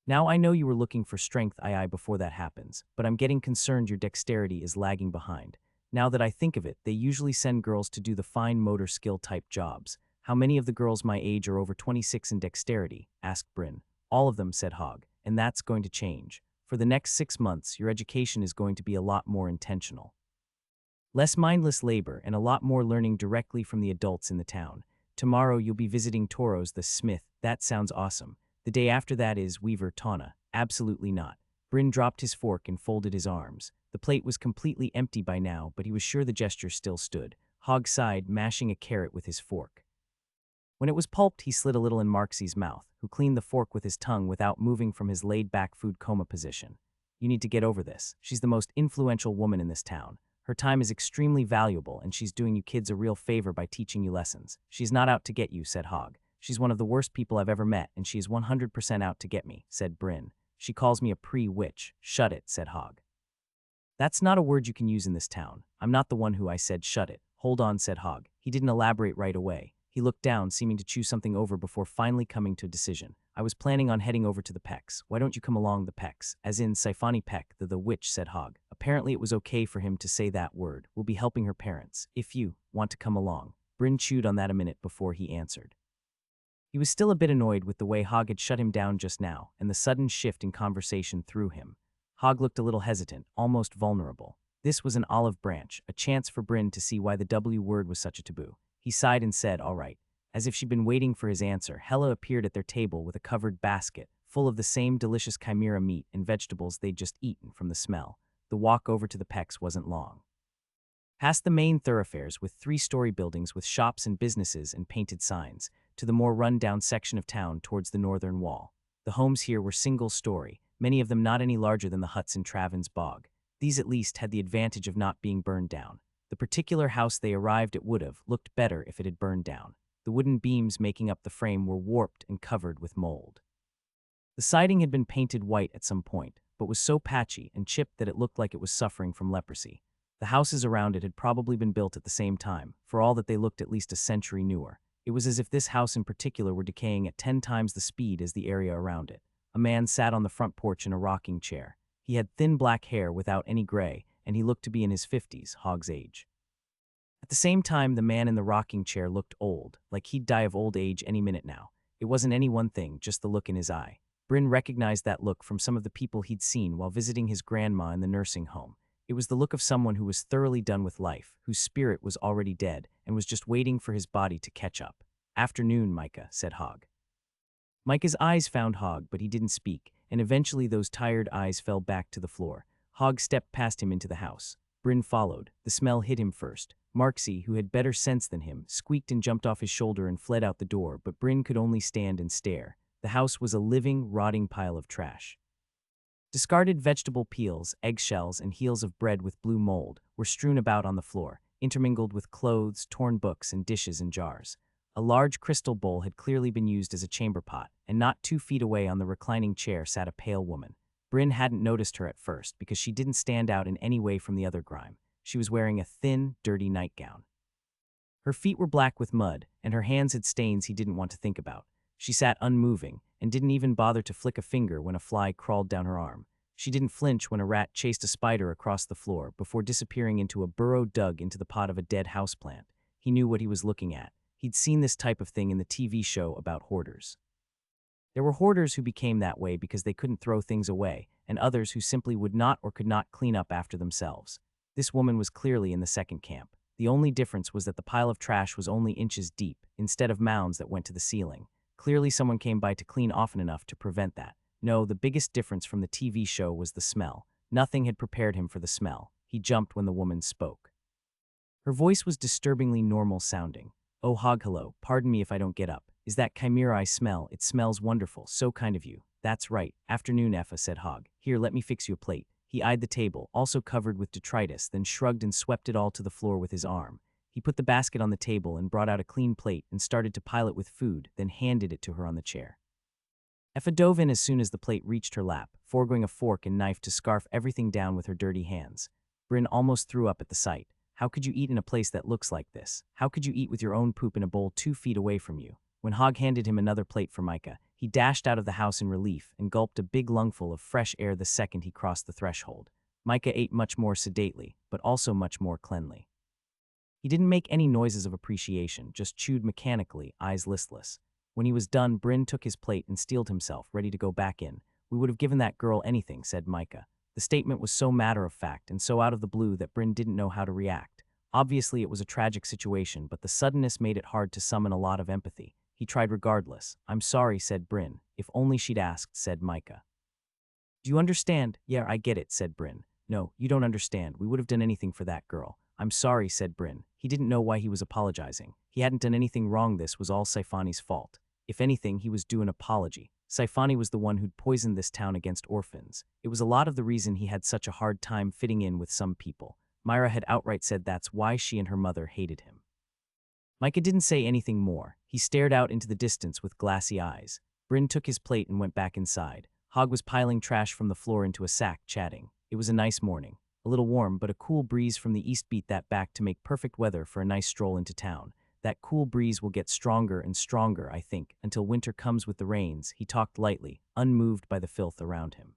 Now I know you were looking for strength II before that happens, but I'm getting concerned your dexterity is lagging behind. Now that I think of it, they usually send girls to do the fine motor skill type jobs. How many of the girls my age are over 26 in dexterity? Asked Bryn. All of them, said Hogg, and that's going to change. For the next 6 months, your education is going to be a lot more intentional. Less mindless labor and a lot more learning directly from the adults in the town. Tomorrow you'll be visiting Toros the smith. That sounds awesome. The day after that is Weaver Tana. Absolutely not. Bryn dropped his fork and folded his arms. The plate was completely empty by now, but he was sure the gesture still stood. Hogg sighed, mashing a carrot with his fork. When it was pulped, he slid a little in Marxie's mouth, who cleaned the fork with his tongue without moving from his laid-back food coma position. You need to get over this. She's the most influential woman in this town. Her time is extremely valuable, and she's doing you kids a real favor by teaching you lessons. She's not out to get you, said Hogg. She's one of the worst people I've ever met, and she's 100% out to get me, said Bryn. She calls me a pre-witch. Shut it, said Hogg. That's not a word you can use in this town. I'm not the one who I said shut it. Hold on, said Hogg. He didn't elaborate right away. He looked down, seeming to chew something over before finally coming to a decision. I was planning on heading over to the Pecks. Why don't you come along the Pecks? As in Siphony Peck, the witch, said Hogg. Apparently it was okay for him to say that word. We'll be helping her parents. If you want to come along. Bryn chewed on that a minute before he answered. He was still a bit annoyed with the way Hogg had shut him down just now, and the sudden shift in conversation threw him. Hogg looked a little hesitant, almost vulnerable. This was an olive branch, a chance for Bryn to see why the W word was such a taboo. He sighed and said, all right. As if she'd been waiting for his answer, Hella appeared at their table with a covered basket, full of the same delicious chimera meat and vegetables they'd just eaten from the smell. The walk over to the Pecks wasn't long. Past the main thoroughfares with 3-story buildings with shops and businesses and painted signs, to the more run-down section of town towards the northern wall. The homes here were single-story, many of them not any larger than the huts in Traven's Bog. These at least had the advantage of not being burned down. The particular house they arrived at would have looked better if it had burned down. The wooden beams making up the frame were warped and covered with mold. The siding had been painted white at some point, but was so patchy and chipped that it looked like it was suffering from leprosy. The houses around it had probably been built at the same time, for all that they looked at least a century newer. It was as if this house in particular were decaying at 10 times the speed as the area around it. A man sat on the front porch in a rocking chair. He had thin black hair without any gray, and he looked to be in his 50s, Hogg's age. At the same time, the man in the rocking chair looked old, like he'd die of old age any minute now. It wasn't any one thing, just the look in his eye. Bryn recognized that look from some of the people he'd seen while visiting his grandma in the nursing home. It was the look of someone who was thoroughly done with life, whose spirit was already dead, and was just waiting for his body to catch up. Afternoon, Micah, said Hogg. Micah's eyes found Hogg, but he didn't speak, and eventually those tired eyes fell back to the floor. Hogg stepped past him into the house. Bryn followed. The smell hit him first. Marxie, who had better sense than him, squeaked and jumped off his shoulder and fled out the door, but Bryn could only stand and stare. The house was a living, rotting pile of trash. Discarded vegetable peels, eggshells, and heels of bread with blue mold were strewn about on the floor, intermingled with clothes, torn books, and dishes and jars. A large crystal bowl had clearly been used as a chamber pot, and not 2 feet away on the reclining chair sat a pale woman. Bryn hadn't noticed her at first because she didn't stand out in any way from the other grime. She was wearing a thin, dirty nightgown. Her feet were black with mud, and her hands had stains he didn't want to think about. She sat unmoving, and didn't even bother to flick a finger when a fly crawled down her arm. She didn't flinch when a rat chased a spider across the floor before disappearing into a burrow dug into the pot of a dead houseplant. He knew what he was looking at. He'd seen this type of thing in the TV show about hoarders. There were hoarders who became that way because they couldn't throw things away, and others who simply would not or could not clean up after themselves. This woman was clearly in the second camp. The only difference was that the pile of trash was only inches deep, instead of mounds that went to the ceiling. Clearly someone came by to clean often enough to prevent that. No, the biggest difference from the TV show was the smell. Nothing had prepared him for the smell. He jumped when the woman spoke. Her voice was disturbingly normal sounding. "Oh, Hog, hello. Pardon me if I don't get up. Is that chimera I smell? It smells wonderful. So kind of you." "That's right. Afternoon, Effa," said Hog. "Here, let me fix you a plate." He eyed the table, also covered with detritus, then shrugged and swept it all to the floor with his arm. He put the basket on the table and brought out a clean plate and started to pile it with food, then handed it to her on the chair. Effa dove in as soon as the plate reached her lap, foregoing a fork and knife to scarf everything down with her dirty hands. Bryn almost threw up at the sight. How could you eat in a place that looks like this? How could you eat with your own poop in a bowl 2 feet away from you? When Hog handed him another plate for Micah, he dashed out of the house in relief and gulped a big lungful of fresh air the second he crossed the threshold. Micah ate much more sedately, but also much more cleanly. He didn't make any noises of appreciation, just chewed mechanically, eyes listless. When he was done, Bryn took his plate and steeled himself, ready to go back in. "We would have given that girl anything," said Micah. The statement was so matter-of-fact and so out of the blue that Bryn didn't know how to react. Obviously, it was a tragic situation, but the suddenness made it hard to summon a lot of empathy. He tried regardless. "I'm sorry," said Bryn. "If only she'd asked," said Micah. "Do you understand?" "Yeah, I get it," said Bryn. "No, you don't understand. We would have done anything for that girl." "I'm sorry," said Bryn. He didn't know why he was apologizing. He hadn't done anything wrong. This was all Saifani's fault. If anything, he was due an apology. Saifani was the one who'd poisoned this town against orphans. It was a lot of the reason he had such a hard time fitting in with some people. Myra had outright said that's why she and her mother hated him. Micah didn't say anything more. He stared out into the distance with glassy eyes. Bryn took his plate and went back inside. Hog was piling trash from the floor into a sack, chatting. It was a nice morning. A little warm, but a cool breeze from the east beat that back to make perfect weather for a nice stroll into town. That cool breeze will get stronger and stronger, I think, until winter comes with the rains. He talked lightly, unmoved by the filth around him.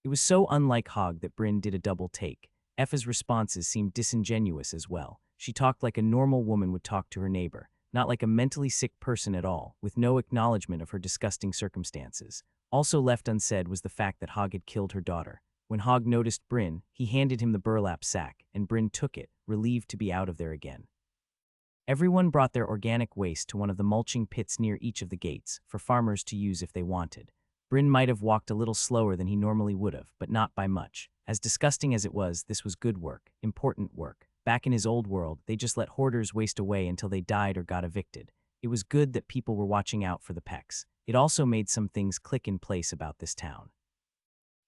It was so unlike Hog that Bryn did a double take. Effa's responses seemed disingenuous as well. She talked like a normal woman would talk to her neighbor, not like a mentally sick person at all, with no acknowledgement of her disgusting circumstances. Also left unsaid was the fact that Hog had killed her daughter. When Hog noticed Bryn, he handed him the burlap sack, and Bryn took it, relieved to be out of there again. Everyone brought their organic waste to one of the mulching pits near each of the gates, for farmers to use if they wanted. Bryn might have walked a little slower than he normally would have, but not by much. As disgusting as it was, this was good work, important work. Back in his old world, they just let hoarders waste away until they died or got evicted. It was good that people were watching out for the pecks. It also made some things click in place about this town.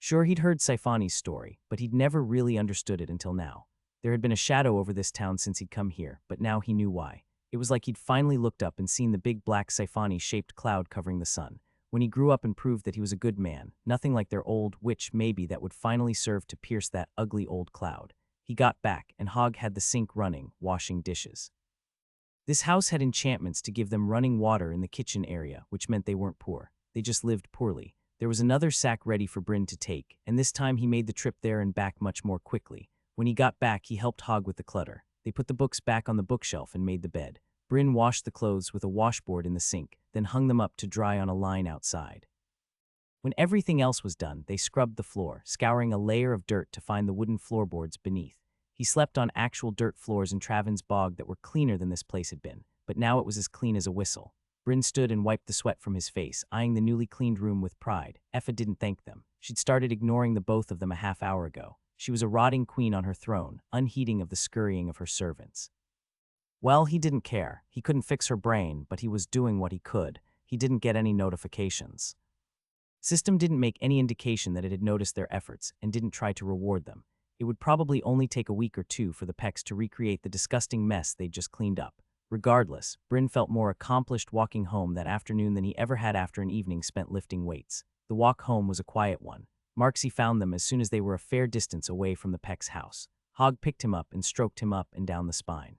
Sure, he'd heard Saifani's story, but he'd never really understood it until now. There had been a shadow over this town since he'd come here, but now he knew why. It was like he'd finally looked up and seen the big black Saifani-shaped cloud covering the sun. When he grew up and proved that he was a good man, nothing like their old witch maybe that would finally serve to pierce that ugly old cloud. He got back, and Hog had the sink running, washing dishes. This house had enchantments to give them running water in the kitchen area, which meant they weren't poor. They just lived poorly. There was another sack ready for Bryn to take, and this time he made the trip there and back much more quickly. When he got back, he helped Hog with the clutter. They put the books back on the bookshelf and made the bed. Bryn washed the clothes with a washboard in the sink, then hung them up to dry on a line outside. When everything else was done, they scrubbed the floor, scouring a layer of dirt to find the wooden floorboards beneath. He slept on actual dirt floors in Travin's bog that were cleaner than this place had been, but now it was as clean as a whistle. Bryn stood and wiped the sweat from his face, eyeing the newly cleaned room with pride. Effa didn't thank them. She'd started ignoring the both of them a half hour ago. She was a rotting queen on her throne, unheeding of the scurrying of her servants. Well, he didn't care. He couldn't fix her brain, but he was doing what he could. He didn't get any notifications. System didn't make any indication that it had noticed their efforts and didn't try to reward them. It would probably only take a week or two for the Pecks to recreate the disgusting mess they'd just cleaned up. Regardless, Bryn felt more accomplished walking home that afternoon than he ever had after an evening spent lifting weights. The walk home was a quiet one. Marksy found them as soon as they were a fair distance away from the Peck's house. Hog picked him up and stroked him up and down the spine.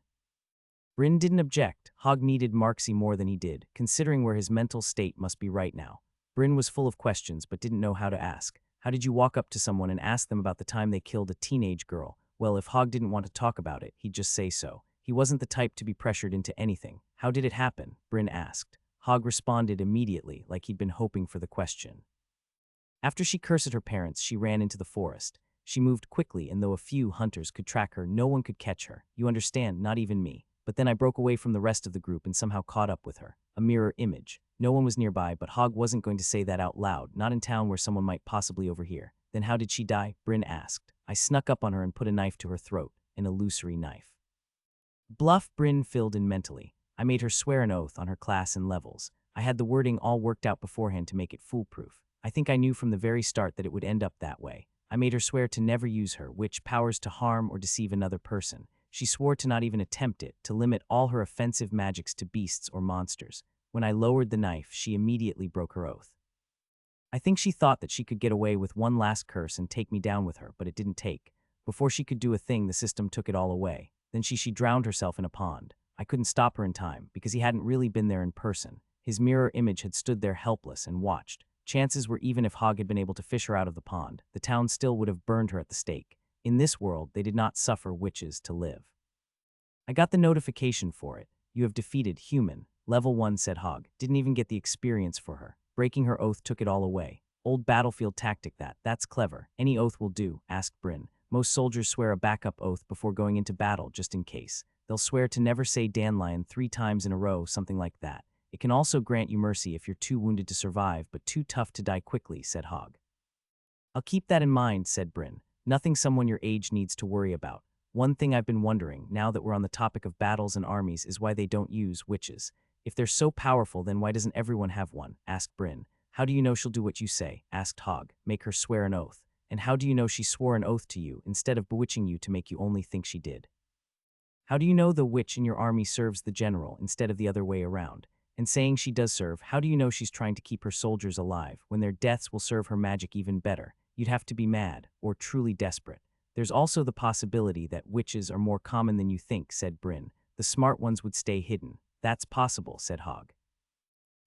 Bryn didn't object. Hog needed Marksy more than he did, considering where his mental state must be right now. Bryn was full of questions but didn't know how to ask. How did you walk up to someone and ask them about the time they killed a teenage girl? Well, if Hog didn't want to talk about it, he'd just say so. He wasn't the type to be pressured into anything. How did it happen? Bryn asked. Hog responded immediately, like he'd been hoping for the question. After she cursed her parents, she ran into the forest. She moved quickly, and though a few hunters could track her, no one could catch her. You understand, not even me. but then I broke away from the rest of the group and somehow caught up with her. A mirror image. No one was nearby, but Hogg wasn't going to say that out loud, not in town where someone might possibly overhear. Then how did she die? Bryn asked. I snuck up on her and put a knife to her throat, an illusory knife. Bluff, Bryn filled in mentally. I made her swear an oath on her class and levels. I had the wording all worked out beforehand to make it foolproof. I think I knew from the very start that it would end up that way. I made her swear to never use her witch powers to harm or deceive another person. She swore to not even attempt it, to limit all her offensive magics to beasts or monsters. When I lowered the knife, she immediately broke her oath. I think she thought that she could get away with one last curse and take me down with her, but it didn't take. Before she could do a thing, the system took it all away. Then she drowned herself in a pond. I couldn't stop her in time, because he hadn't really been there in person. His mirror image had stood there helpless and watched. Chances were even if Hogg had been able to fish her out of the pond, the town still would have burned her at the stake. In this world, they did not suffer witches to live. I got the notification for it. You have defeated human. Level 1, said Hogg. Didn't even get the experience for her. Breaking her oath took it all away. Old battlefield tactic that's clever. Any oath will do, asked Bryn. Most soldiers swear a backup oath before going into battle, just in case. They'll swear to never say dandelion 3 times in a row, something like that. It can also grant you mercy if you're too wounded to survive, but too tough to die quickly, said Hogg. I'll keep that in mind, said Bryn. Nothing someone your age needs to worry about. One thing I've been wondering, now that we're on the topic of battles and armies, is why they don't use witches. If they're so powerful, then why doesn't everyone have one? Asked Bryn. How do you know she'll do what you say? Asked Hogg. Make her swear an oath. And how do you know she swore an oath to you, instead of bewitching you to make you only think she did? How do you know the witch in your army serves the general, instead of the other way around? And saying she does serve, how do you know she's trying to keep her soldiers alive, when their deaths will serve her magic even better? You'd have to be mad, or truly desperate. There's also the possibility that witches are more common than you think, said Bryn. The smart ones would stay hidden. That's possible, said Hogg.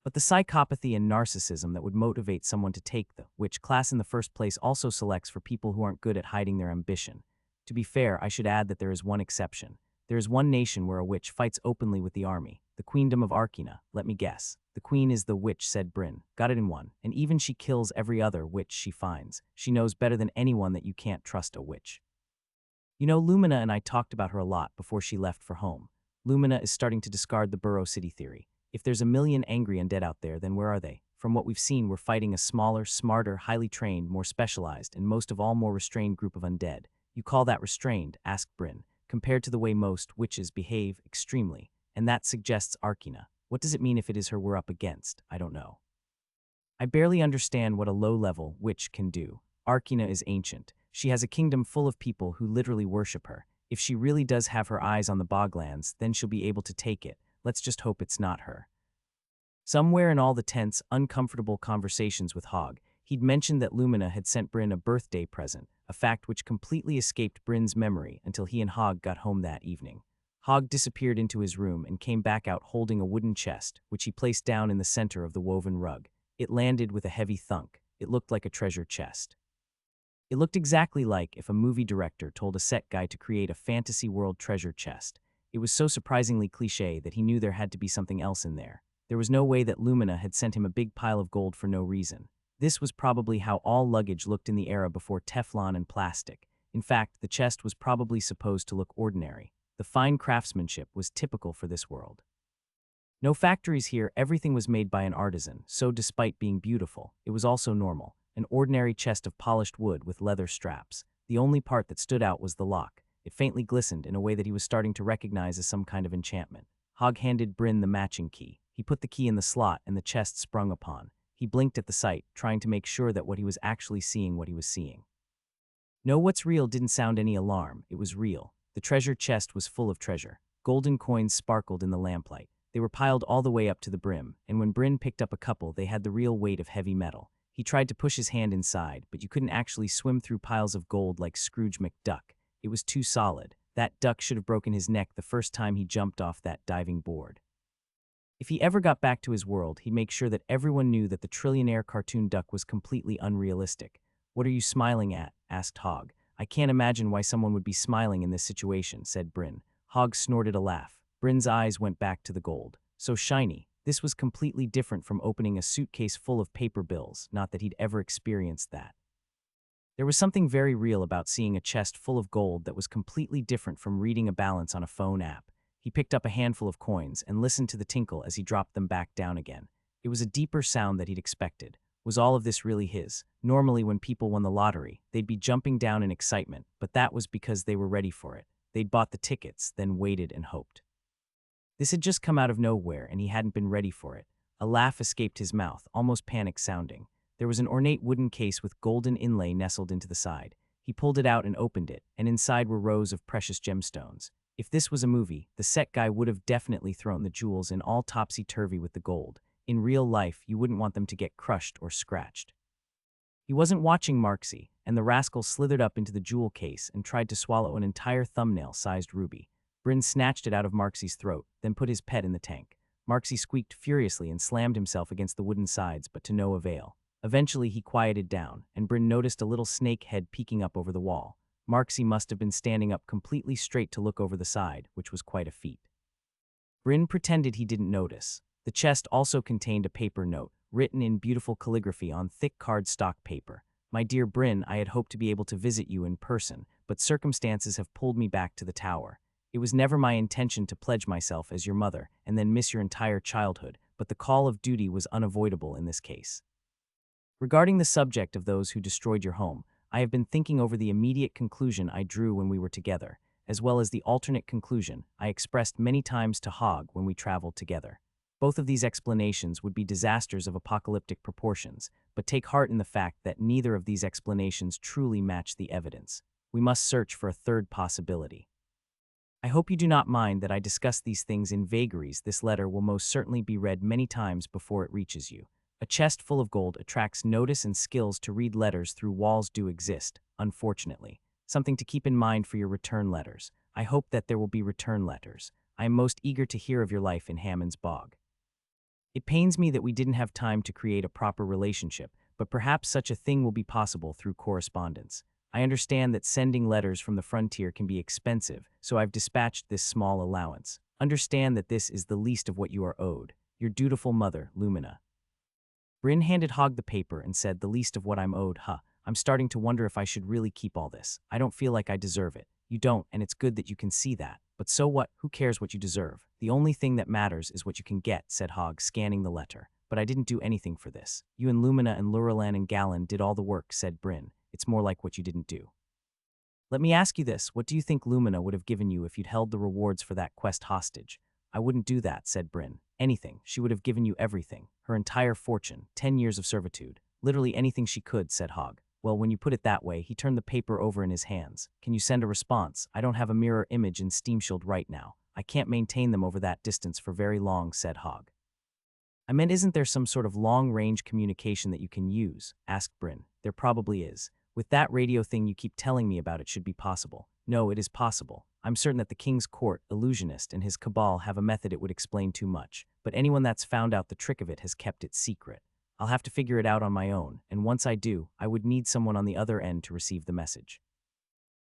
But the psychopathy and narcissism that would motivate someone to take the witch class in the first place also selects for people who aren't good at hiding their ambition. To be fair, I should add that there is one exception. There is one nation where a witch fights openly with the army, the Queendom of Arkina. Let me guess. The queen is the witch, said Bryn. Got it in one. And even she kills every other witch she finds. She knows better than anyone that you can't trust a witch. You know, Lumina and I talked about her a lot before she left for home. Lumina is starting to discard the Burrow City theory. If there's a million angry undead out there, then where are they? From what we've seen, we're fighting a smaller, smarter, highly trained, more specialized, and most of all more restrained group of undead. You call that restrained? Asked Bryn. Compared to the way most witches behave, extremely. And that suggests Arkina. What does it mean if it is her we're up against? I don't know. I barely understand what a low-level witch can do. Arkina is ancient. She has a kingdom full of people who literally worship her. If she really does have her eyes on the Boglands, then she'll be able to take it. Let's just hope it's not her. Somewhere in all the tense, uncomfortable conversations with Hogg, he'd mentioned that Lumina had sent Bryn a birthday present, a fact which completely escaped Bryn's memory until he and Hogg got home that evening. Hogg disappeared into his room and came back out holding a wooden chest, which he placed down in the center of the woven rug. It landed with a heavy thunk. It looked like a treasure chest. It looked exactly like if a movie director told a set guy to create a fantasy world treasure chest. It was so surprisingly cliché that he knew there had to be something else in there. There was no way that Lumina had sent him a big pile of gold for no reason. This was probably how all luggage looked in the era before Teflon and plastic. In fact, the chest was probably supposed to look ordinary. The fine craftsmanship was typical for this world. No factories here, everything was made by an artisan, so despite being beautiful, it was also normal. An ordinary chest of polished wood with leather straps. The only part that stood out was the lock. It faintly glistened in a way that he was starting to recognize as some kind of enchantment. Hogg handed Bryn the matching key. He put the key in the slot and the chest sprung upon. He blinked at the sight, trying to make sure that what he was actually seeing what he was seeing. No, what's real didn't sound any alarm. It was real. The treasure chest was full of treasure. Golden coins sparkled in the lamplight. They were piled all the way up to the brim, and when Bryn picked up a couple, they had the real weight of heavy metal. He tried to push his hand inside, but you couldn't actually swim through piles of gold like Scrooge McDuck. It was too solid. That duck should have broken his neck the first time he jumped off that diving board. If he ever got back to his world, he'd make sure that everyone knew that the trillionaire cartoon duck was completely unrealistic. What are you smiling at? Asked Hogg. I can't imagine why someone would be smiling in this situation, said Bryn. Hogg snorted a laugh. Bryn's eyes went back to the gold. So shiny. This was completely different from opening a suitcase full of paper bills, not that he'd ever experienced that. There was something very real about seeing a chest full of gold that was completely different from reading a balance on a phone app. He picked up a handful of coins and listened to the tinkle as he dropped them back down again. It was a deeper sound than he'd expected. Was all of this really his? Normally, when people won the lottery, they'd be jumping down in excitement, but that was because they were ready for it. They'd bought the tickets, then waited and hoped. This had just come out of nowhere, and he hadn't been ready for it. A laugh escaped his mouth, almost panic-sounding. There was an ornate wooden case with golden inlay nestled into the side. He pulled it out and opened it, and inside were rows of precious gemstones. If this was a movie, the set guy would have definitely thrown the jewels in all topsy-turvy with the gold. In real life, you wouldn't want them to get crushed or scratched. He wasn't watching Marksy, and the rascal slithered up into the jewel case and tried to swallow an entire thumbnail-sized ruby. Bryn snatched it out of Marksy's throat, then put his pet in the tank. Marksy squeaked furiously and slammed himself against the wooden sides, but to no avail. Eventually, he quieted down, and Bryn noticed a little snake head peeking up over the wall. Marksy must have been standing up completely straight to look over the side, which was quite a feat. Bryn pretended he didn't notice. The chest also contained a paper note, written in beautiful calligraphy on thick cardstock paper. My dear Bryn, I had hoped to be able to visit you in person, but circumstances have pulled me back to the tower. It was never my intention to pledge myself as your mother and then miss your entire childhood, but the call of duty was unavoidable in this case. Regarding the subject of those who destroyed your home, I have been thinking over the immediate conclusion I drew when we were together, as well as the alternate conclusion I expressed many times to Hogg when we traveled together. Both of these explanations would be disasters of apocalyptic proportions, but take heart in the fact that neither of these explanations truly match the evidence. We must search for a third possibility. I hope you do not mind that I discuss these things in vagaries. This letter will most certainly be read many times before it reaches you. A chest full of gold attracts notice, and skills to read letters through walls do exist, unfortunately. Something to keep in mind for your return letters. I hope that there will be return letters. I am most eager to hear of your life in Hammond's Bog. It pains me that we didn't have time to create a proper relationship, but perhaps such a thing will be possible through correspondence. I understand that sending letters from the frontier can be expensive, so I've dispatched this small allowance. Understand that this is the least of what you are owed. Your dutiful mother, Lumina. Bryn handed Hogg the paper and said, the least of what I'm owed, huh? I'm starting to wonder if I should really keep all this. I don't feel like I deserve it. You don't, and it's good that you can see that. But so what? Who cares what you deserve? The only thing that matters is what you can get, said Hogg, scanning the letter. But I didn't do anything for this. You and Lumina and Luralan and Galen did all the work, said Bryn. It's more like what you didn't do. Let me ask you this. What do you think Lumina would have given you if you'd held the rewards for that quest hostage? I wouldn't do that, said Bryn. Anything. She would have given you everything. Her entire fortune. 10 years of servitude. Literally anything she could, said Hogg. Well, when you put it that way, he turned the paper over in his hands. Can you send a response? I don't have a mirror image in SteamShield right now. I can't maintain them over that distance for very long, said Hogg. I meant, isn't there some sort of long-range communication that you can use? Asked Bryn. There probably is. With that radio thing you keep telling me about, it should be possible. No, it is possible. I'm certain that the King's Court, illusionist, and his cabal have a method it would explain too much, but anyone that's found out the trick of it has kept it secret. I'll have to figure it out on my own, and once I do, I would need someone on the other end to receive the message.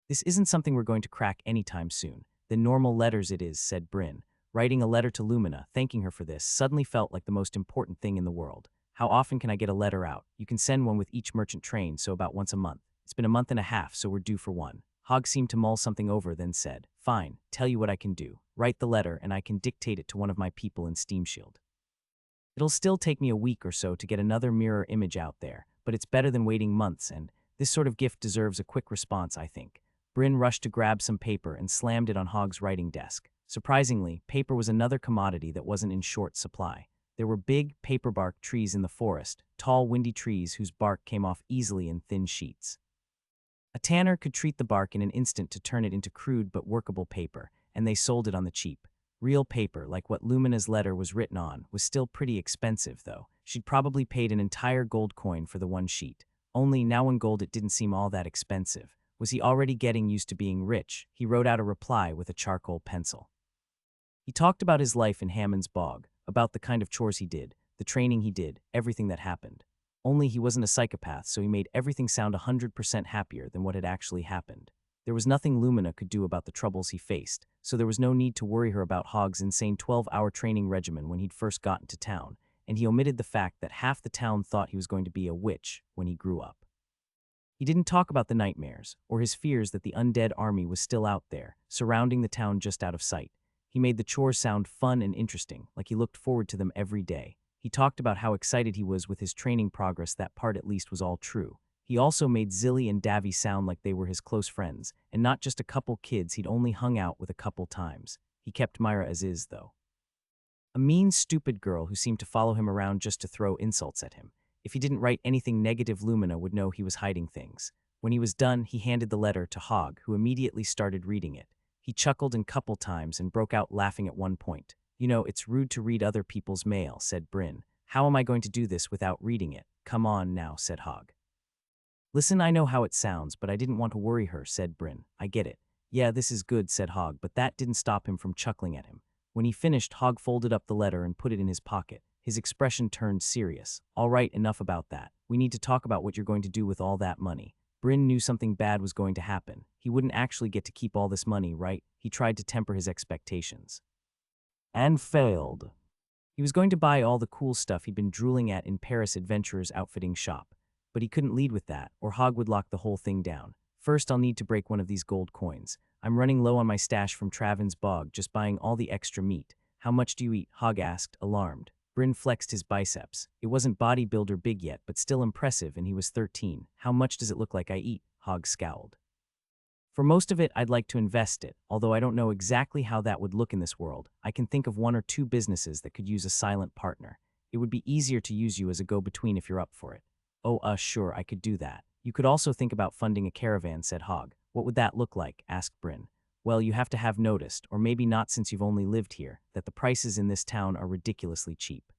This isn't something we're going to crack anytime soon. The normal letters it is, said Bryn. Writing a letter to Lumina, thanking her for this, suddenly felt like the most important thing in the world. How often can I get a letter out? You can send one with each merchant train, so about once a month. It's been a month and a half, so we're due for one. Hogg seemed to mull something over, then said, Fine, tell you what I can do. Write the letter, and I can dictate it to one of my people in SteamShield. It'll still take me a week or so to get another mirror image out there, but it's better than waiting months, and this sort of gift deserves a quick response, I think. Bryn rushed to grab some paper and slammed it on Hogg's writing desk. Surprisingly, paper was another commodity that wasn't in short supply. There were big, paperbark trees in the forest, tall, windy trees whose bark came off easily in thin sheets. A tanner could treat the bark in an instant to turn it into crude but workable paper, and they sold it on the cheap. Real paper, like what Lumina's letter was written on, was still pretty expensive, though. She'd probably paid an entire gold coin for the one sheet. Only now in gold it didn't seem all that expensive. Was he already getting used to being rich? He wrote out a reply with a charcoal pencil. He talked about his life in Hammond's Bog, about the kind of chores he did, the training he did, everything that happened. Only he wasn't a psychopath, so he made everything sound 100% happier than what had actually happened. There was nothing Lumina could do about the troubles he faced, so there was no need to worry her about Hogg's insane 12-hour training regimen when he'd first gotten to town, and he omitted the fact that half the town thought he was going to be a witch when he grew up. He didn't talk about the nightmares, or his fears that the undead army was still out there, surrounding the town just out of sight. He made the chores sound fun and interesting, like he looked forward to them every day. He talked about how excited he was with his training progress. That part at least was all true. He also made Zilly and Davy sound like they were his close friends, and not just a couple kids he'd only hung out with a couple times. He kept Myra as is, though. A mean, stupid girl who seemed to follow him around just to throw insults at him. If he didn't write anything negative, Lumina would know he was hiding things. When he was done, he handed the letter to Hogg, who immediately started reading it. He chuckled a couple times and broke out laughing at one point. "You know, it's rude to read other people's mail," said Bryn. "How am I going to do this without reading it?" "Come on now," said Hogg. "Listen, I know how it sounds, but I didn't want to worry her," said Bryn. "I get it." "Yeah, this is good," said Hogg, but that didn't stop him from chuckling at him. When he finished, Hogg folded up the letter and put it in his pocket. His expression turned serious. "All right, enough about that. We need to talk about what you're going to do with all that money." Bryn knew something bad was going to happen. He wouldn't actually get to keep all this money, right? He tried to temper his expectations. And failed. He was going to buy all the cool stuff he'd been drooling at in Paris Adventurer's outfitting shop. But he couldn't lead with that, or Hogg would lock the whole thing down. "First, I'll need to break one of these gold coins. I'm running low on my stash from Travin's bog, just buying all the extra meat." "How much do you eat?" Hogg asked, alarmed. Bryn flexed his biceps. It wasn't bodybuilder big yet, but still impressive, and he was 13. "How much does it look like I eat?" Hogg scowled. "For most of it, I'd like to invest it, although I don't know exactly how that would look in this world. I can think of one or two businesses that could use a silent partner. It would be easier to use you as a go-between if you're up for it." "Oh, sure, I could do that. You could also think about funding a caravan," said Hogg. "What would that look like?" asked Bryn. "Well, you have to have noticed, or maybe not since you've only lived here, that the prices in this town are ridiculously cheap.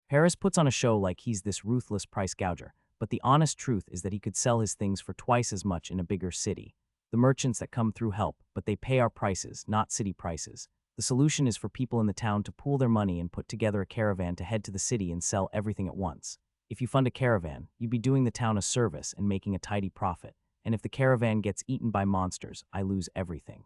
Paris puts on a show like he's this ruthless price gouger, but the honest truth is that he could sell his things for twice as much in a bigger city. The merchants that come through help, but they pay our prices, not city prices. The solution is for people in the town to pool their money and put together a caravan to head to the city and sell everything at once. If you fund a caravan, you'd be doing the town a service and making a tidy profit. And if the caravan gets eaten by monsters, I lose everything."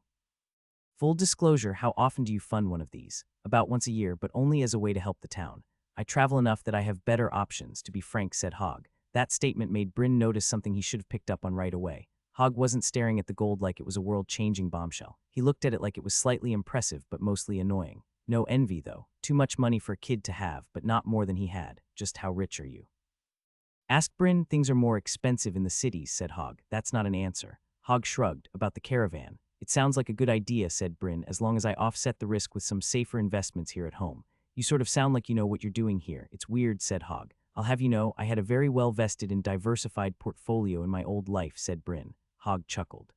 Full disclosure, how often do you fund one of these? "About once a year, but only as a way to help the town. I travel enough that I have better options, to be frank," said Hogg. That statement made Bryn notice something he should have picked up on right away. Hogg wasn't staring at the gold like it was a world-changing bombshell. He looked at it like it was slightly impressive, but mostly annoying. No envy, though. Too much money for a kid to have, but not more than he had. Just how rich are you? "Ask Bryn. Things are more expensive in the cities," said Hogg. "That's not an answer." Hogg shrugged. "About the caravan. It sounds like a good idea," said Bryn, "as long as I offset the risk with some safer investments here at home." "You sort of sound like you know what you're doing here." "It's weird," said Hogg. "I'll have you know, I had a very well-vested and diversified portfolio in my old life," said Bryn. Hogg chuckled.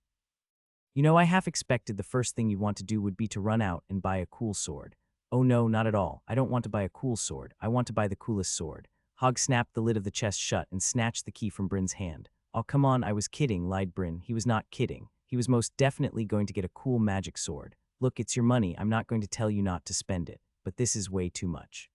"You know, I half expected the first thing you'd want to do would be to run out and buy a cool sword." "Oh no, not at all. I don't want to buy a cool sword. I want to buy the coolest sword." Hogg snapped the lid of the chest shut and snatched the key from Bryn's hand. "Oh, come on, I was kidding," lied Bryn. He was not kidding. He was most definitely going to get a cool magic sword. "Look, it's your money. I'm not going to tell you not to spend it. But this is way too much.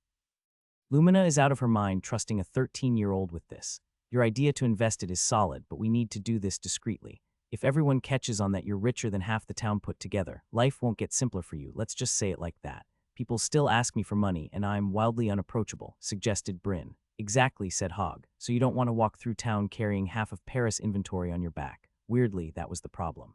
Lumina is out of her mind trusting a 13-year-old with this. Your idea to invest it is solid, but we need to do this discreetly. If everyone catches on that you're richer than half the town put together, life won't get simpler for you. Let's just say it like that. People still ask me for money, and I'm wildly unapproachable," suggested Bryn. "Exactly," said Hogg. "So you don't want to walk through town carrying half of Paris inventory on your back." Weirdly, that was the problem.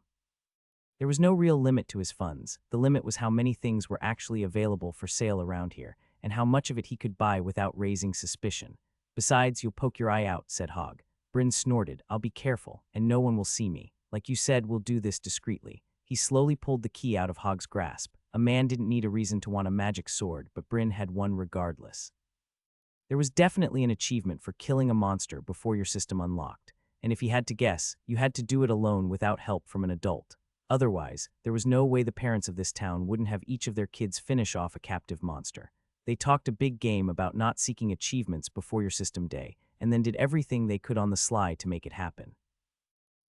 There was no real limit to his funds. The limit was how many things were actually available for sale around here, and how much of it he could buy without raising suspicion. "Besides, you'll poke your eye out," said Hogg. Bryn snorted. "I'll be careful, and no one will see me. Like you said, we'll do this discreetly." He slowly pulled the key out of Hogg's grasp. A man didn't need a reason to want a magic sword, but Bryn had one regardless. There was definitely an achievement for killing a monster before your system unlocked, and if he had to guess, you had to do it alone without help from an adult. Otherwise, there was no way the parents of this town wouldn't have each of their kids finish off a captive monster. They talked a big game about not seeking achievements before your system day, and then did everything they could on the sly to make it happen.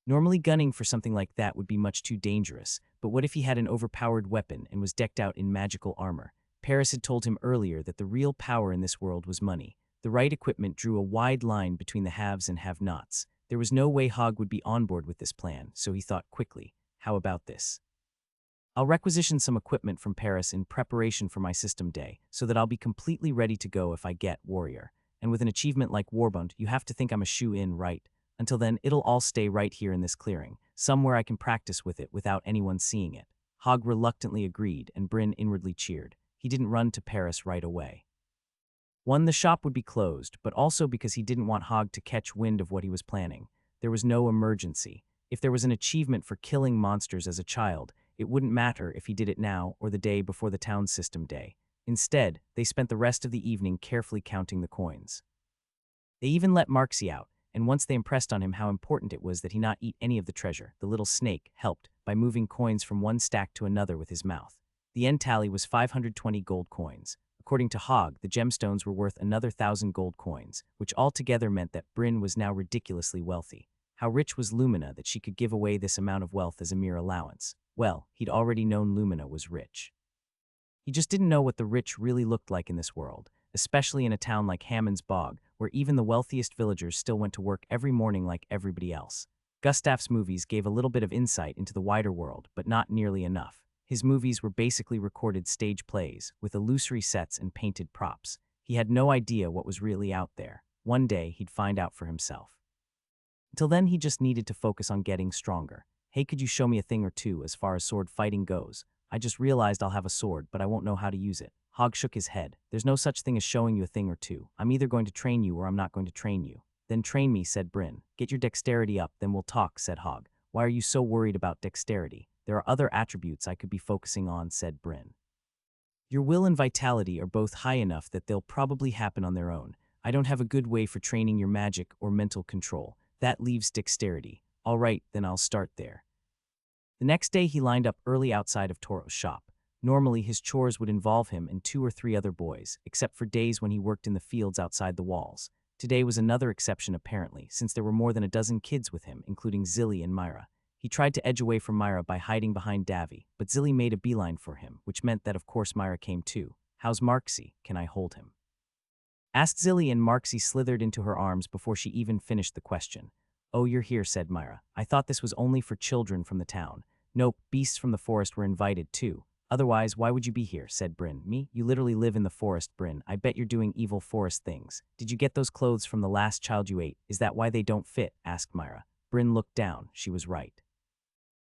Normally gunning for something like that would be much too dangerous, but what if he had an overpowered weapon and was decked out in magical armor? Paris had told him earlier that the real power in this world was money. The right equipment drew a wide line between the haves and have-nots. There was no way Hogg would be on board with this plan, so he thought quickly. How about this? I'll requisition some equipment from Paris in preparation for my system day, so that I'll be completely ready to go if I get warrior. And with an achievement like Warbund, you have to think I'm a shoe-in, right? Until then, it'll all stay right here in this clearing, somewhere I can practice with it without anyone seeing it. Hogg reluctantly agreed, and Bryn inwardly cheered. He didn't run to Paris right away. One, the shop would be closed, but also because he didn't want Hogg to catch wind of what he was planning. There was no emergency. If there was an achievement for killing monsters as a child, it wouldn't matter if he did it now or the day before the town system day. Instead, they spent the rest of the evening carefully counting the coins. They even let Marksy out, and once they impressed on him how important it was that he not eat any of the treasure, the little snake helped by moving coins from one stack to another with his mouth. The end tally was 520 gold coins. According to Hogg, the gemstones were worth another 1,000 gold coins, which altogether meant that Bryn was now ridiculously wealthy. How rich was Lumina that she could give away this amount of wealth as a mere allowance? Well, he'd already known Lumina was rich. He just didn't know what the rich really looked like in this world, especially in a town like Hammond's Bog, where even the wealthiest villagers still went to work every morning like everybody else. Gustav's movies gave a little bit of insight into the wider world, but not nearly enough. His movies were basically recorded stage plays, with illusory sets and painted props. He had no idea what was really out there. One day, he'd find out for himself. Until then, he just needed to focus on getting stronger. Hey, could you show me a thing or two as far as sword fighting goes? I just realized I'll have a sword, but I won't know how to use it. Hogg shook his head. There's no such thing as showing you a thing or two. I'm either going to train you or I'm not going to train you. Then train me, said Bryn. Get your dexterity up, then we'll talk, said Hogg. Why are you so worried about dexterity? There are other attributes I could be focusing on, said Bryn. Your will and vitality are both high enough that they'll probably happen on their own. I don't have a good way for training your magic or mental control. That leaves dexterity. All right, then I'll start there. The next day he lined up early outside of Toro's shop. Normally his chores would involve him and 2 or 3 other boys, except for days when he worked in the fields outside the walls. Today was another exception apparently, since there were more than a dozen kids with him, including Zilly and Myra. He tried to edge away from Myra by hiding behind Davy, but Zilly made a beeline for him, which meant that of course Myra came too. How's Marksy? Can I hold him? Asked Zilly, and Marksy slithered into her arms before she even finished the question. Oh, you're here, said Myra. I thought this was only for children from the town. Nope, beasts from the forest were invited too. Otherwise, why would you be here, said Bryn. Me? You literally live in the forest, Bryn. I bet you're doing evil forest things. Did you get those clothes from the last child you ate? Is that why they don't fit? Asked Myra. Bryn looked down. She was right.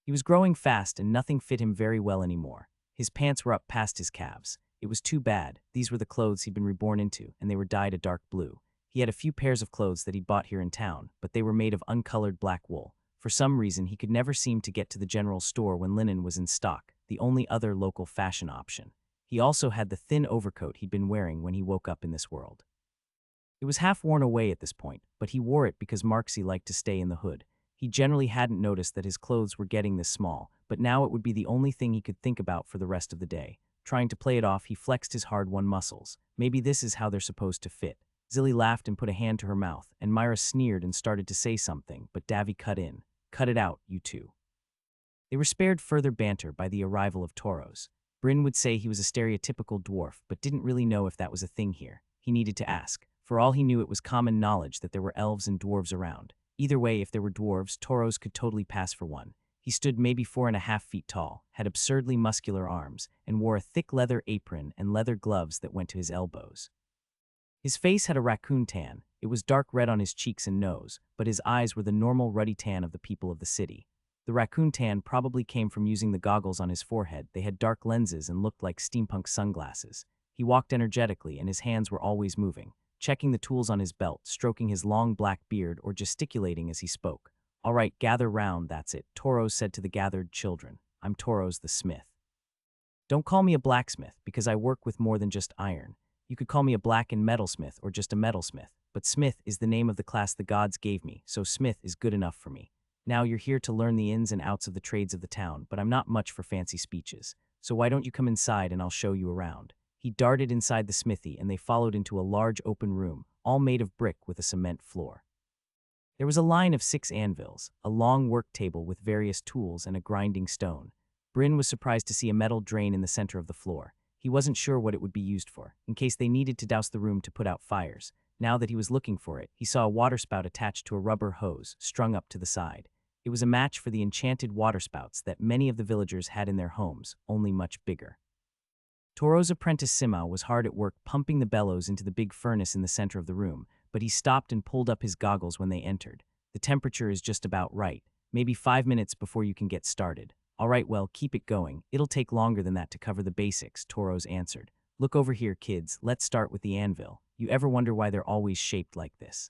He was growing fast and nothing fit him very well anymore. His pants were up past his calves. It was too bad. These were the clothes he'd been reborn into, and they were dyed a dark blue. He had a few pairs of clothes that he'd bought here in town, but they were made of uncolored black wool. For some reason, he could never seem to get to the general store when linen was in stock, the only other local fashion option. He also had the thin overcoat he'd been wearing when he woke up in this world. It was half worn away at this point, but he wore it because Marksy liked to stay in the hood. He generally hadn't noticed that his clothes were getting this small, but now it would be the only thing he could think about for the rest of the day. Trying to play it off, he flexed his hard-won muscles. Maybe this is how they're supposed to fit. Zilly laughed and put a hand to her mouth, and Myra sneered and started to say something, but Davy cut in. Cut it out, you two. They were spared further banter by the arrival of Toros. Bryn would say he was a stereotypical dwarf, but didn't really know if that was a thing here. He needed to ask. For all he knew, it was common knowledge that there were elves and dwarves around. Either way, if there were dwarves, Toros could totally pass for one. He stood maybe 4.5 feet tall, had absurdly muscular arms, and wore a thick leather apron and leather gloves that went to his elbows. His face had a raccoon tan. It was dark red on his cheeks and nose, but his eyes were the normal ruddy tan of the people of the city. The raccoon tan probably came from using the goggles on his forehead. They had dark lenses and looked like steampunk sunglasses. He walked energetically, and his hands were always moving, checking the tools on his belt, stroking his long black beard, or gesticulating as he spoke. All right, gather round, that's it, Toros said to the gathered children. I'm Toros the smith. Don't call me a blacksmith, because I work with more than just iron. You could call me a black and metalsmith or just a metalsmith, but smith is the name of the class the gods gave me, so smith is good enough for me. Now you're here to learn the ins and outs of the trades of the town, but I'm not much for fancy speeches, so why don't you come inside and I'll show you around. He darted inside the smithy, and they followed into a large open room, all made of brick with a cement floor. There was a line of 6 anvils, a long work table with various tools, and a grinding stone. Bryn was surprised to see a metal drain in the center of the floor. He wasn't sure what it would be used for, in case they needed to douse the room to put out fires. Now that he was looking for it, he saw a waterspout attached to a rubber hose, strung up to the side. It was a match for the enchanted waterspouts that many of the villagers had in their homes, only much bigger. Toro's apprentice Sima was hard at work pumping the bellows into the big furnace in the center of the room, but he stopped and pulled up his goggles when they entered. The temperature is just about right, maybe 5 minutes before you can get started. All right, well, keep it going. It'll take longer than that to cover the basics, Toros answered. Look over here, kids. Let's start with the anvil. You ever wonder why they're always shaped like this?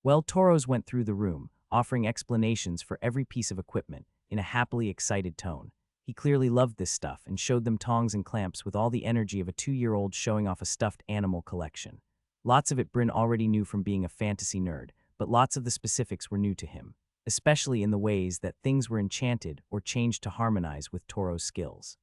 Well, Toros went through the room, offering explanations for every piece of equipment in a happily excited tone. He clearly loved this stuff and showed them tongs and clamps with all the energy of a 2-year-old showing off a stuffed animal collection. Lots of it Bryn already knew from being a fantasy nerd, but lots of the specifics were new to him, especially in the ways that things were enchanted or changed to harmonize with Toro's skills.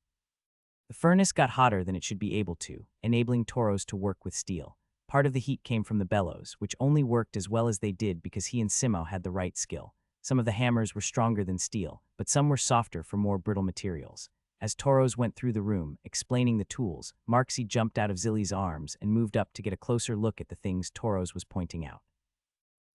The furnace got hotter than it should be able to, enabling Toros to work with steel. Part of the heat came from the bellows, which only worked as well as they did because he and Simo had the right skill. Some of the hammers were stronger than steel, but some were softer for more brittle materials. As Toros went through the room, explaining the tools, Marxie jumped out of Zilly's arms and moved up to get a closer look at the things Toros was pointing out.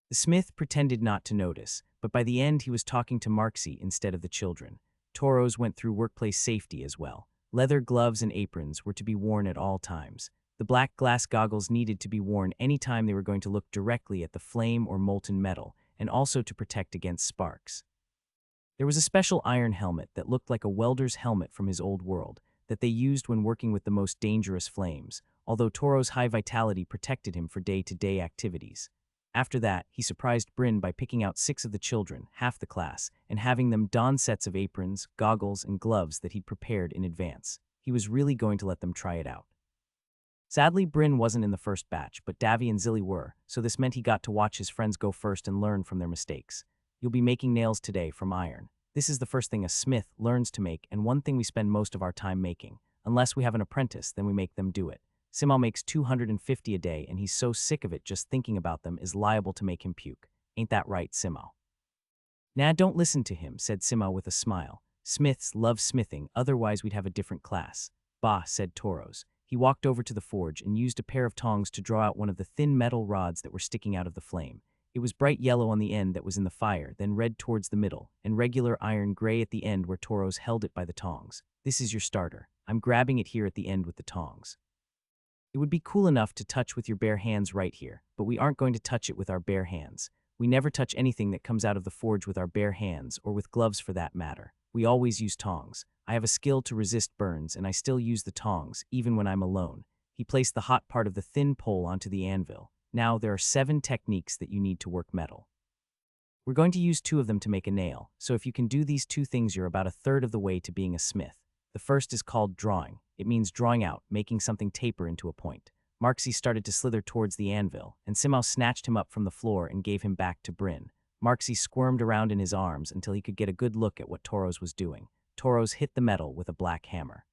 The smith pretended not to notice, but by the end he was talking to Marxie instead of the children. Toros went through workplace safety as well. Leather gloves and aprons were to be worn at all times. The black glass goggles needed to be worn anytime they were going to look directly at the flame or molten metal, and also to protect against sparks. There was a special iron helmet that looked like a welder's helmet from his old world, that they used when working with the most dangerous flames, although Toro's high vitality protected him for day-to-day activities. After that, he surprised Bryn by picking out 6 of the children, half the class, and having them don sets of aprons, goggles, and gloves that he'd prepared in advance. He was really going to let them try it out. Sadly, Bryn wasn't in the first batch, but Davy and Zilly were, so this meant he got to watch his friends go first and learn from their mistakes. You'll be making nails today from iron. This is the first thing a smith learns to make, and one thing we spend most of our time making. Unless we have an apprentice, then we make them do it. Simo makes 250 a day, and he's so sick of it just thinking about them is liable to make him puke. Ain't that right, Simo? Nah, don't listen to him, said Simo with a smile. Smiths love smithing, otherwise we'd have a different class. Bah, said Toros. He walked over to the forge and used a pair of tongs to draw out one of the thin metal rods that were sticking out of the flame. It was bright yellow on the end that was in the fire, then red towards the middle, and regular iron gray at the end where Toros held it by the tongs. This is your starter. I'm grabbing it here at the end with the tongs. It would be cool enough to touch with your bare hands right here, but we aren't going to touch it with our bare hands. We never touch anything that comes out of the forge with our bare hands, or with gloves for that matter. We always use tongs. I have a skill to resist burns, and I still use the tongs, even when I'm alone. He placed the hot part of the thin pole onto the anvil. Now, there are 7 techniques that you need to work metal. We're going to use 2 of them to make a nail, so if you can do these 2 things, you're about a third of the way to being a smith. The first is called drawing. It means drawing out, making something taper into a point. Marxie started to slither towards the anvil, and Simo snatched him up from the floor and gave him back to Bryn. Marxie squirmed around in his arms until he could get a good look at what Toros was doing. Toros hit the metal with a black hammer.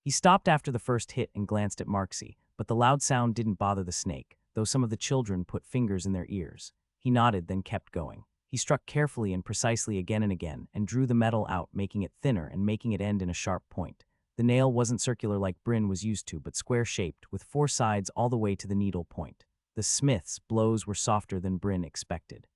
He stopped after the first hit and glanced at Marxie, but the loud sound didn't bother the snake, though some of the children put fingers in their ears. He nodded, then kept going. He struck carefully and precisely again and again, and drew the metal out, making it thinner and making it end in a sharp point. The nail wasn't circular like Bryn was used to, but square-shaped, with 4 sides all the way to the needle point. The smith's blows were softer than Bryn expected.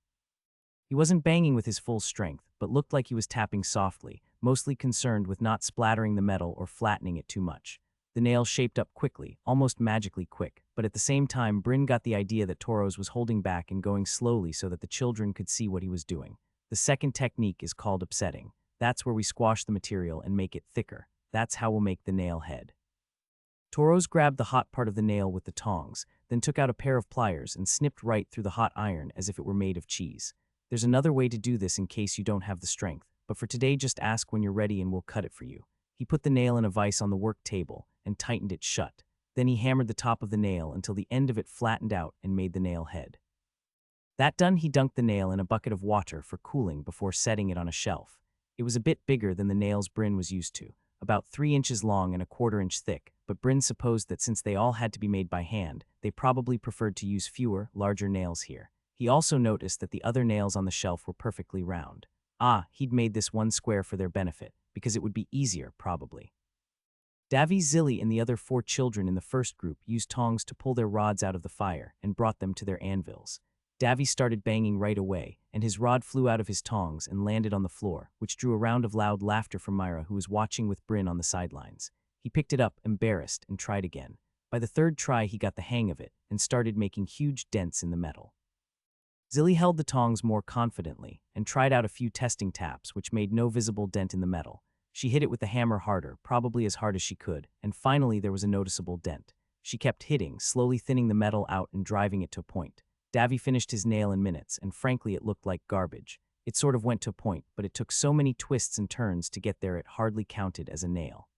He wasn't banging with his full strength, but looked like he was tapping softly, mostly concerned with not splattering the metal or flattening it too much. The nail shaped up quickly, almost magically quick, but at the same time Bryn got the idea that Toros was holding back and going slowly so that the children could see what he was doing. The second technique is called upsetting. That's where we squash the material and make it thicker. That's how we'll make the nail head. Toros grabbed the hot part of the nail with the tongs, then took out a pair of pliers and snipped right through the hot iron as if it were made of cheese. There's another way to do this in case you don't have the strength, but for today just ask when you're ready and we'll cut it for you. He put the nail in a vise on the work table and tightened it shut. Then he hammered the top of the nail until the end of it flattened out and made the nail head. That done, he dunked the nail in a bucket of water for cooling before setting it on a shelf. It was a bit bigger than the nails Bryn was used to, about 3 inches long and a 1/4 inch thick, but Bryn supposed that since they all had to be made by hand, they probably preferred to use fewer, larger nails here. He also noticed that the other nails on the shelf were perfectly round. He'd made this one square for their benefit, because it would be easier, probably. Davy, Zilly, and the other 4 children in the first group used tongs to pull their rods out of the fire and brought them to their anvils. Davy started banging right away, and his rod flew out of his tongs and landed on the floor, which drew a round of loud laughter from Myra, who was watching with Bryn on the sidelines. He picked it up, embarrassed, and tried again. By the 3rd try, he got the hang of it and started making huge dents in the metal. Zilly held the tongs more confidently and tried out a few testing taps, which made no visible dent in the metal. She hit it with the hammer harder, probably as hard as she could, and finally there was a noticeable dent. She kept hitting, slowly thinning the metal out and driving it to a point. Davy finished his nail in minutes, and frankly it looked like garbage. It sort of went to a point, but it took so many twists and turns to get there it hardly counted as a nail.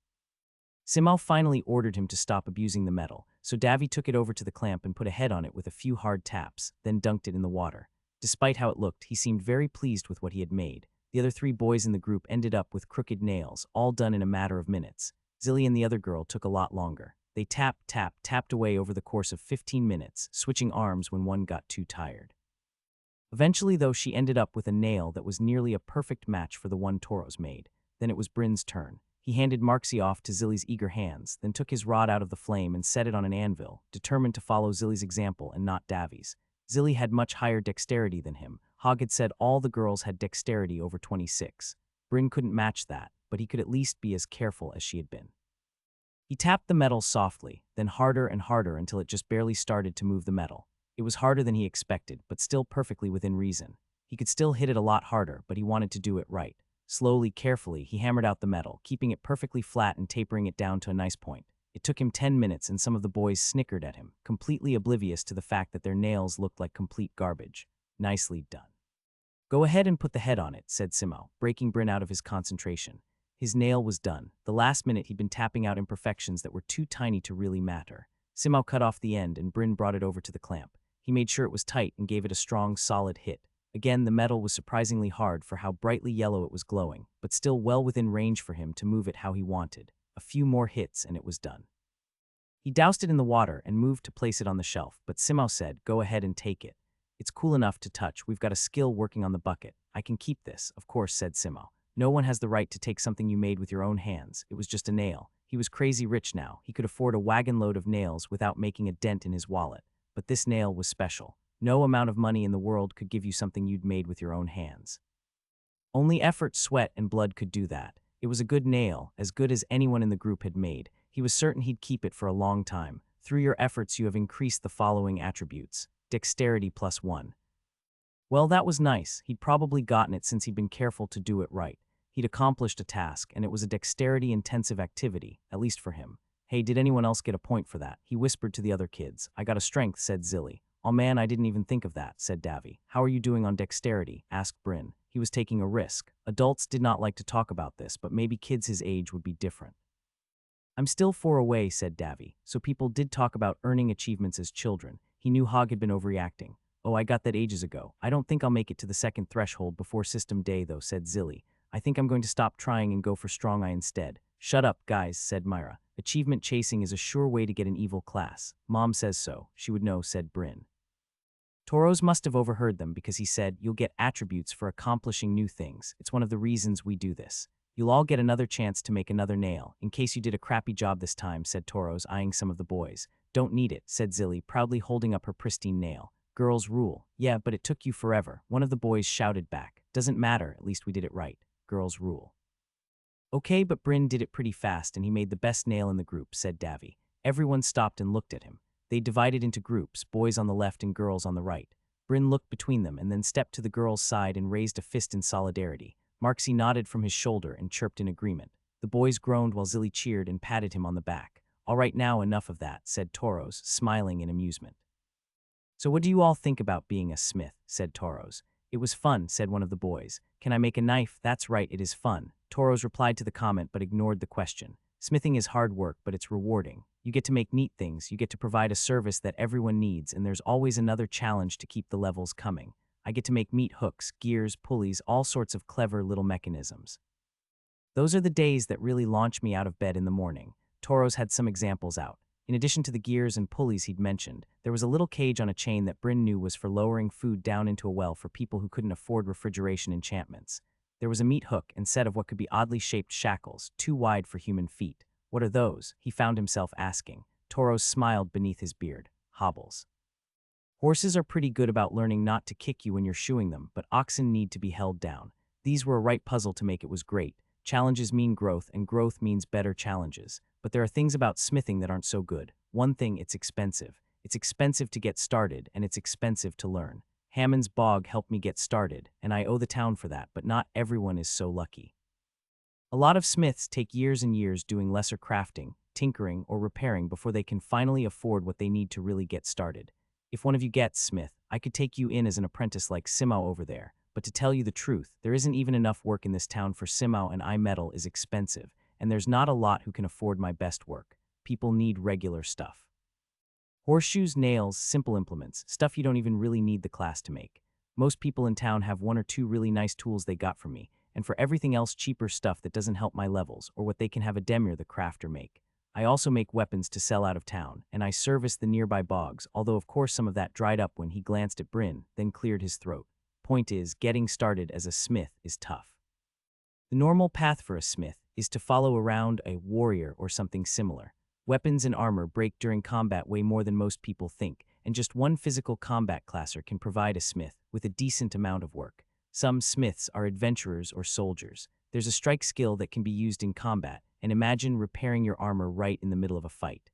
Simao finally ordered him to stop abusing the metal, so Davy took it over to the clamp and put a head on it with a few hard taps, then dunked it in the water. Despite how it looked, he seemed very pleased with what he had made. The other 3 boys in the group ended up with crooked nails, all done in a matter of minutes. Zilly and the other girl took a lot longer. They tapped away over the course of 15 minutes, switching arms when one got too tired. Eventually, though, she ended up with a nail that was nearly a perfect match for the one Toros made. Then it was Bryn's turn. He handed Marxie off to Zilly's eager hands, then took his rod out of the flame and set it on an anvil, determined to follow Zilly's example and not Davy's. Zilly had much higher dexterity than him. Hogg had said all the girls had dexterity over 26. Bryn couldn't match that, but he could at least be as careful as she had been. He tapped the metal softly, then harder and harder until it just barely started to move the metal. It was harder than he expected, but still perfectly within reason. He could still hit it a lot harder, but he wanted to do it right. Slowly, carefully, he hammered out the metal, keeping it perfectly flat and tapering it down to a nice point. It took him 10 minutes and some of the boys snickered at him, completely oblivious to the fact that their nails looked like complete garbage. Nicely done. Go ahead and put the head on it, said Simao, breaking Bryn out of his concentration. His nail was done. The last minute he'd been tapping out imperfections that were too tiny to really matter. Simao cut off the end and Bryn brought it over to the clamp. He made sure it was tight and gave it a strong, solid hit. Again, the metal was surprisingly hard for how brightly yellow it was glowing, but still well within range for him to move it how he wanted. A few more hits and it was done. He doused it in the water and moved to place it on the shelf, but Simao said, "Go ahead and take it. It's cool enough to touch. We've got a skill working on the bucket. I can keep this, of course," said Simao. "No one has the right to take something you made with your own hands. It was just a nail." He was crazy rich now. He could afford a wagon load of nails without making a dent in his wallet. But this nail was special. No amount of money in the world could give you something you'd made with your own hands. Only effort, sweat, and blood could do that. It was a good nail, as good as anyone in the group had made. He was certain he'd keep it for a long time. Through your efforts, you have increased the following attributes. Dexterity +1. Well, that was nice. He'd probably gotten it since he'd been careful to do it right. He'd accomplished a task, and it was a dexterity-intensive activity, at least for him. "Hey, did anyone else get a point for that?" He whispered to the other kids. "I got a strength," said Zilly. "Oh man, I didn't even think of that," said Davy. "How are you doing on dexterity?" asked Bryn. He was taking a risk. Adults did not like to talk about this, but maybe kids his age would be different. "I'm still 4 away," said Davy. So people did talk about earning achievements as children. He knew Hogg had been overreacting. "Oh, I got that ages ago. I don't think I'll make it to the second threshold before system day though," said Zilly. "I think I'm going to stop trying and go for strong eye instead." "Shut up, guys," said Myra. "Achievement chasing is a sure way to get an evil class. Mom says so. She would know," said Bryn. Toros must have overheard them because he said, "You'll get attributes for accomplishing new things. It's one of the reasons we do this. You'll all get another chance to make another nail, in case you did a crappy job this time," said Toros, eyeing some of the boys. "Don't need it," said Zilly, proudly holding up her pristine nail. "Girls rule." "Yeah, but it took you forever," one of the boys shouted back. "Doesn't matter, at least we did it right. Girls rule." "Okay, but Bryn did it pretty fast and he made the best nail in the group," said Davy. Everyone stopped and looked at him. They divided into groups, boys on the left and girls on the right. Bryn looked between them and then stepped to the girls' side and raised a fist in solidarity. Marxie nodded from his shoulder and chirped in agreement. The boys groaned while Zilly cheered and patted him on the back. "All right, now enough of that," said Toros, smiling in amusement. "So what do you all think about being a smith?" said Toros. "It was fun," said one of the boys. "Can I make a knife?" "That's right, it is fun." Toros replied to the comment but ignored the question. "Smithing is hard work, but it's rewarding. You get to make neat things, you get to provide a service that everyone needs, and there's always another challenge to keep the levels coming. I get to make meat hooks, gears, pulleys, all sorts of clever little mechanisms. Those are the days that really launch me out of bed in the morning." Toros had some examples out. In addition to the gears and pulleys he'd mentioned, there was a little cage on a chain that Bryn knew was for lowering food down into a well for people who couldn't afford refrigeration enchantments. There was a meat hook and set of what could be oddly shaped shackles, too wide for human feet. "What are those?" he found himself asking. Toros smiled beneath his beard. "Hobbles. Horses are pretty good about learning not to kick you when you're shoeing them, but oxen need to be held down. These were a right puzzle to make. It was great. Challenges mean growth, and growth means better challenges. But there are things about smithing that aren't so good. One thing, it's expensive. It's expensive to get started, and it's expensive to learn. Hammond's bog helped me get started, and I owe the town for that, but not everyone is so lucky. A lot of smiths take years and years doing lesser crafting, tinkering, or repairing before they can finally afford what they need to really get started. If one of you gets smith, I could take you in as an apprentice like Simao over there, but to tell you the truth, there isn't even enough work in this town for Simao, and metal is expensive, and there's not a lot who can afford my best work. People need regular stuff. Horseshoes, nails, simple implements, stuff you don't even really need the class to make. Most people in town have one or two really nice tools they got from me, and for everything else cheaper stuff that doesn't help my levels, or what they can have a demure the crafter make. I also make weapons to sell out of town, and I service the nearby bogs, although of course some of that dried up when he glanced at Bryn, then cleared his throat. Point is, getting started as a smith is tough. The normal path for a smith is to follow around a warrior or something similar. Weapons and armor break during combat way more than most people think, and just one physical combat classer can provide a smith with a decent amount of work. Some smiths are adventurers or soldiers. There's a strike skill that can be used in combat, and imagine repairing your armor right in the middle of a fight.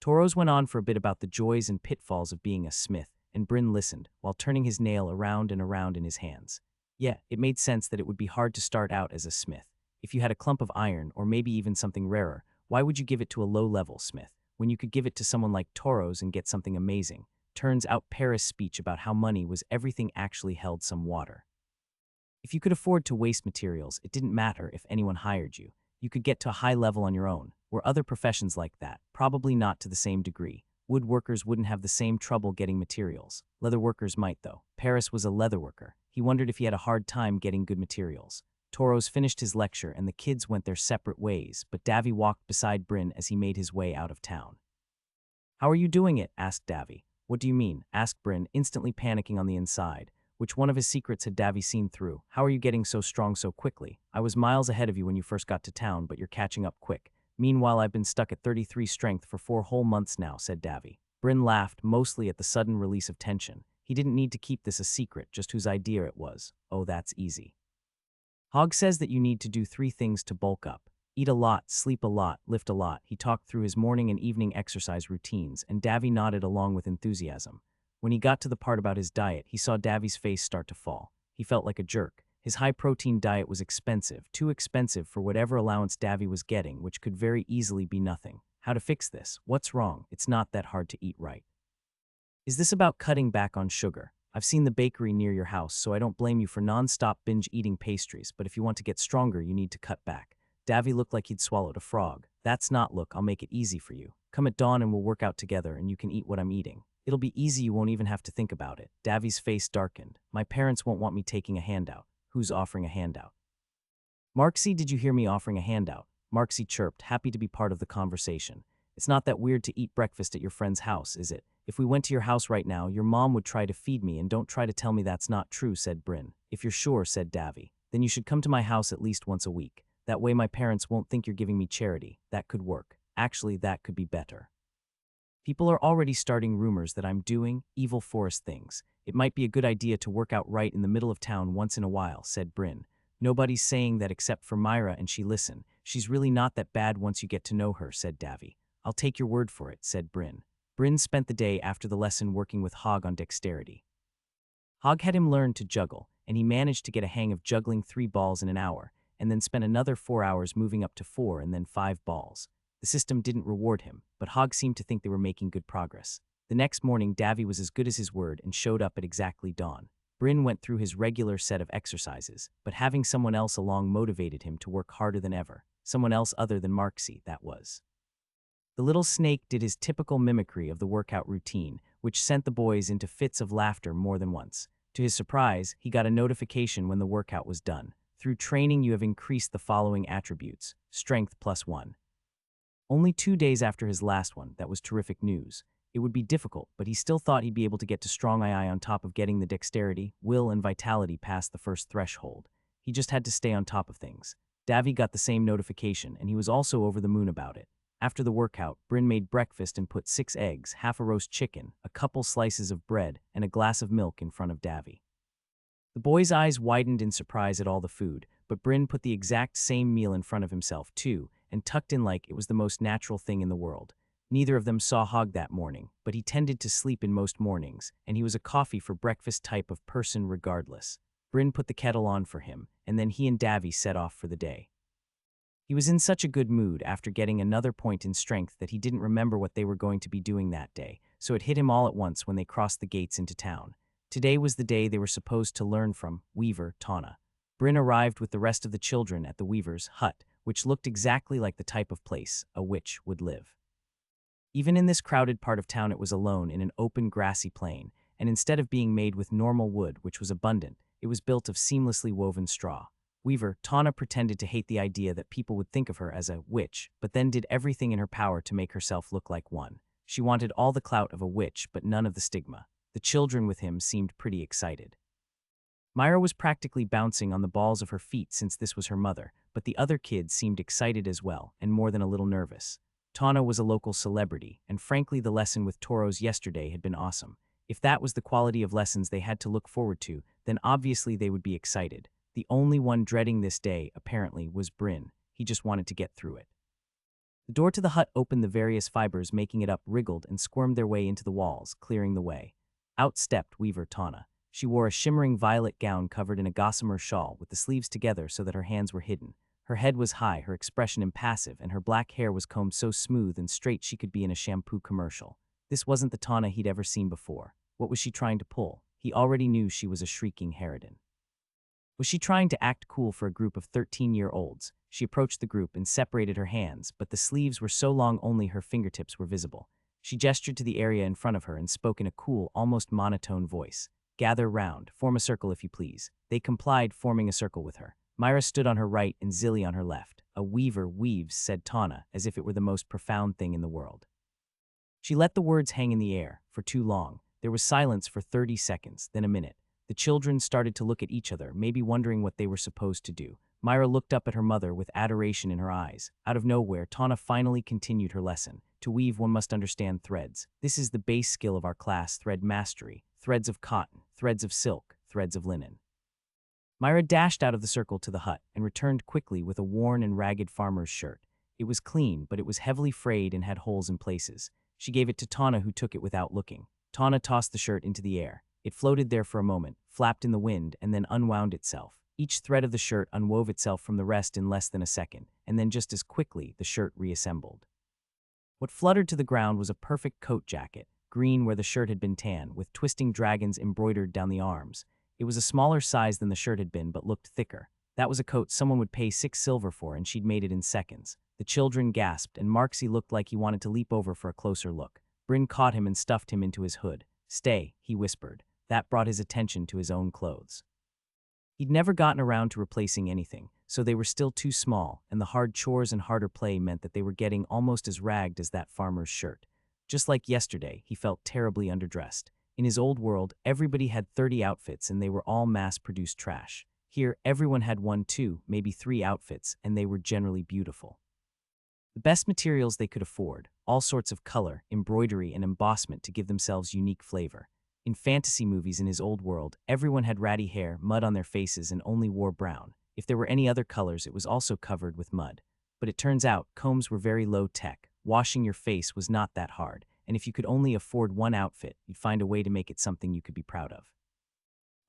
Toros went on for a bit about the joys and pitfalls of being a smith, and Bryn listened, while turning his nail around and around in his hands. Yeah, it made sense that it would be hard to start out as a smith. If you had a clump of iron, or maybe even something rarer, why would you give it to a low-level smith, when you could give it to someone like Toros and get something amazing? Turns out Paris' speech about how money was everything actually held some water. If you could afford to waste materials, it didn't matter if anyone hired you. You could get to a high level on your own. Were other professions like that? Probably not to the same degree. Woodworkers wouldn't have the same trouble getting materials. Leatherworkers might, though. Paris was a leatherworker. He wondered if he had a hard time getting good materials. Toros finished his lecture and the kids went their separate ways, but Davy walked beside Bryn as he made his way out of town. "How are you doing it?" asked Davy. "What do you mean?" asked Bryn, instantly panicking on the inside. Which one of his secrets had Davy seen through? "How are you getting so strong so quickly? I was miles ahead of you when you first got to town, but you're catching up quick. Meanwhile, I've been stuck at 33 strength for 4 whole months now," said Davy. Bryn laughed, mostly at the sudden release of tension. He didn't need to keep this a secret, just whose idea it was. "Oh, that's easy. Hogg says that you need to do 3 things to bulk up. Eat a lot, sleep a lot, lift a lot." He talked through his morning and evening exercise routines, and Davy nodded along with enthusiasm. When he got to the part about his diet, he saw Davy's face start to fall. He felt like a jerk. His high-protein diet was expensive, too expensive for whatever allowance Davy was getting, which could very easily be nothing. How to fix this? What's wrong? It's not that hard to eat right. Is this about cutting back on sugar? I've seen the bakery near your house, so I don't blame you for non-stop binge-eating pastries, but if you want to get stronger, you need to cut back. Davy looked like he'd swallowed a frog. "That's not look, I'll make it easy for you. Come at dawn and we'll work out together and you can eat what I'm eating. It'll be easy, you won't even have to think about it." Davy's face darkened. "My parents won't want me taking a handout." "Who's offering a handout?" "Marksy, did you hear me offering a handout?" Marksy chirped, happy to be part of the conversation. "It's not that weird to eat breakfast at your friend's house, is it? If we went to your house right now, your mom would try to feed me, and don't try to tell me that's not true," said Bryn. "If you're sure," said Davy, "then you should come to my house at least once a week. That way my parents won't think you're giving me charity." "That could work. Actually, that could be better. People are already starting rumors that I'm doing evil forest things. It might be a good idea to work out right in the middle of town once in a while," said Bryn. "Nobody's saying that except for Myra, and she listen. She's really not that bad once you get to know her," said Davy. "I'll take your word for it," said Bryn. Bryn spent the day after the lesson working with Hogg on dexterity. Hogg had him learn to juggle, and he managed to get a hang of juggling 3 balls in an hour, and then spent another 4 hours moving up to 4 and then 5 balls. The system didn't reward him, but Hogg seemed to think they were making good progress. The next morning, Davy was as good as his word and showed up at exactly dawn. Bryn went through his regular set of exercises, but having someone else along motivated him to work harder than ever. Someone else other than Marksy, that was. The little snake did his typical mimicry of the workout routine, which sent the boys into fits of laughter more than once. To his surprise, he got a notification when the workout was done. "Through training, you have increased the following attributes. Strength +1. Only 2 days after his last one, that was terrific news. It would be difficult, but he still thought he'd be able to get to strong II on top of getting the dexterity, will, and vitality past the first threshold. He just had to stay on top of things. Davy got the same notification, and he was also over the moon about it. After the workout, Bryn made breakfast and put 6 eggs, half a roast chicken, a couple slices of bread, and a glass of milk in front of Davy. The boy's eyes widened in surprise at all the food, but Bryn put the exact same meal in front of himself, too, and tucked in like it was the most natural thing in the world. Neither of them saw Hog that morning, but he tended to sleep in most mornings, and he was a coffee for breakfast type of person regardless. Bryn put the kettle on for him, and then he and Davy set off for the day. He was in such a good mood after getting another point in strength that he didn't remember what they were going to be doing that day, so it hit him all at once when they crossed the gates into town. Today was the day they were supposed to learn from Weaver Tana. Bryn arrived with the rest of the children at the Weaver's hut, which looked exactly like the type of place a witch would live. Even in this crowded part of town, it was alone in an open grassy plain, and instead of being made with normal wood, which was abundant, it was built of seamlessly woven straw. Weaver Tana pretended to hate the idea that people would think of her as a witch, but then did everything in her power to make herself look like one. She wanted all the clout of a witch, but none of the stigma. The children with him seemed pretty excited. Myra was practically bouncing on the balls of her feet since this was her mother, but the other kids seemed excited as well, and more than a little nervous. Tana was a local celebrity, and frankly the lesson with Toros yesterday had been awesome. If that was the quality of lessons they had to look forward to, then obviously they would be excited. The only one dreading this day, apparently, was Bryn. He just wanted to get through it. The door to the hut opened, the various fibers making it up wriggled and squirmed their way into the walls, clearing the way. Out stepped Weaver Tana. She wore a shimmering violet gown covered in a gossamer shawl with the sleeves together so that her hands were hidden. Her head was high, her expression impassive, and her black hair was combed so smooth and straight she could be in a shampoo commercial. This wasn't the Tana he'd ever seen before. What was she trying to pull? He already knew she was a shrieking harridan. Was she trying to act cool for a group of 13-year-olds? She approached the group and separated her hands, but the sleeves were so long only her fingertips were visible. She gestured to the area in front of her and spoke in a cool, almost monotone voice. "Gather round, form a circle if you please." They complied, forming a circle with her. Myra stood on her right and Zilly on her left. "A weaver weaves," said Tana, as if it were the most profound thing in the world. She let the words hang in the air for too long. There was silence for 30 seconds, then a minute. The children started to look at each other, maybe wondering what they were supposed to do. Myra looked up at her mother with adoration in her eyes. Out of nowhere, Tana finally continued her lesson. To weave, one must understand threads. This is the base skill of our class, thread mastery. Threads of cotton, threads of silk, threads of linen. Myra dashed out of the circle to the hut and returned quickly with a worn and ragged farmer's shirt. It was clean, but it was heavily frayed and had holes in places. She gave it to Tana, who took it without looking. Tana tossed the shirt into the air. It floated there for a moment, flapped in the wind, and then unwound itself. Each thread of the shirt unwove itself from the rest in less than a second, and then just as quickly the shirt reassembled. What fluttered to the ground was a perfect coat jacket, green where the shirt had been tan, with twisting dragons embroidered down the arms. It was a smaller size than the shirt had been, but looked thicker. That was a coat someone would pay 6 silver for, and she'd made it in seconds. The children gasped, and Marksy looked like he wanted to leap over for a closer look. Bryn caught him and stuffed him into his hood. "Stay," he whispered. That brought his attention to his own clothes. He'd never gotten around to replacing anything, so they were still too small, and the hard chores and harder play meant that they were getting almost as ragged as that farmer's shirt. Just like yesterday, he felt terribly underdressed. In his old world, everybody had 30 outfits and they were all mass-produced trash. Here, everyone had 1, 2, maybe 3 outfits, and they were generally beautiful. The best materials they could afford, all sorts of color, embroidery, and embossment to give themselves unique flavor. In fantasy movies in his old world, everyone had ratty hair, mud on their faces, and only wore brown. If there were any other colors, it was also covered with mud. But it turns out, combs were very low-tech. Washing your face was not that hard, and if you could only afford one outfit, you'd find a way to make it something you could be proud of.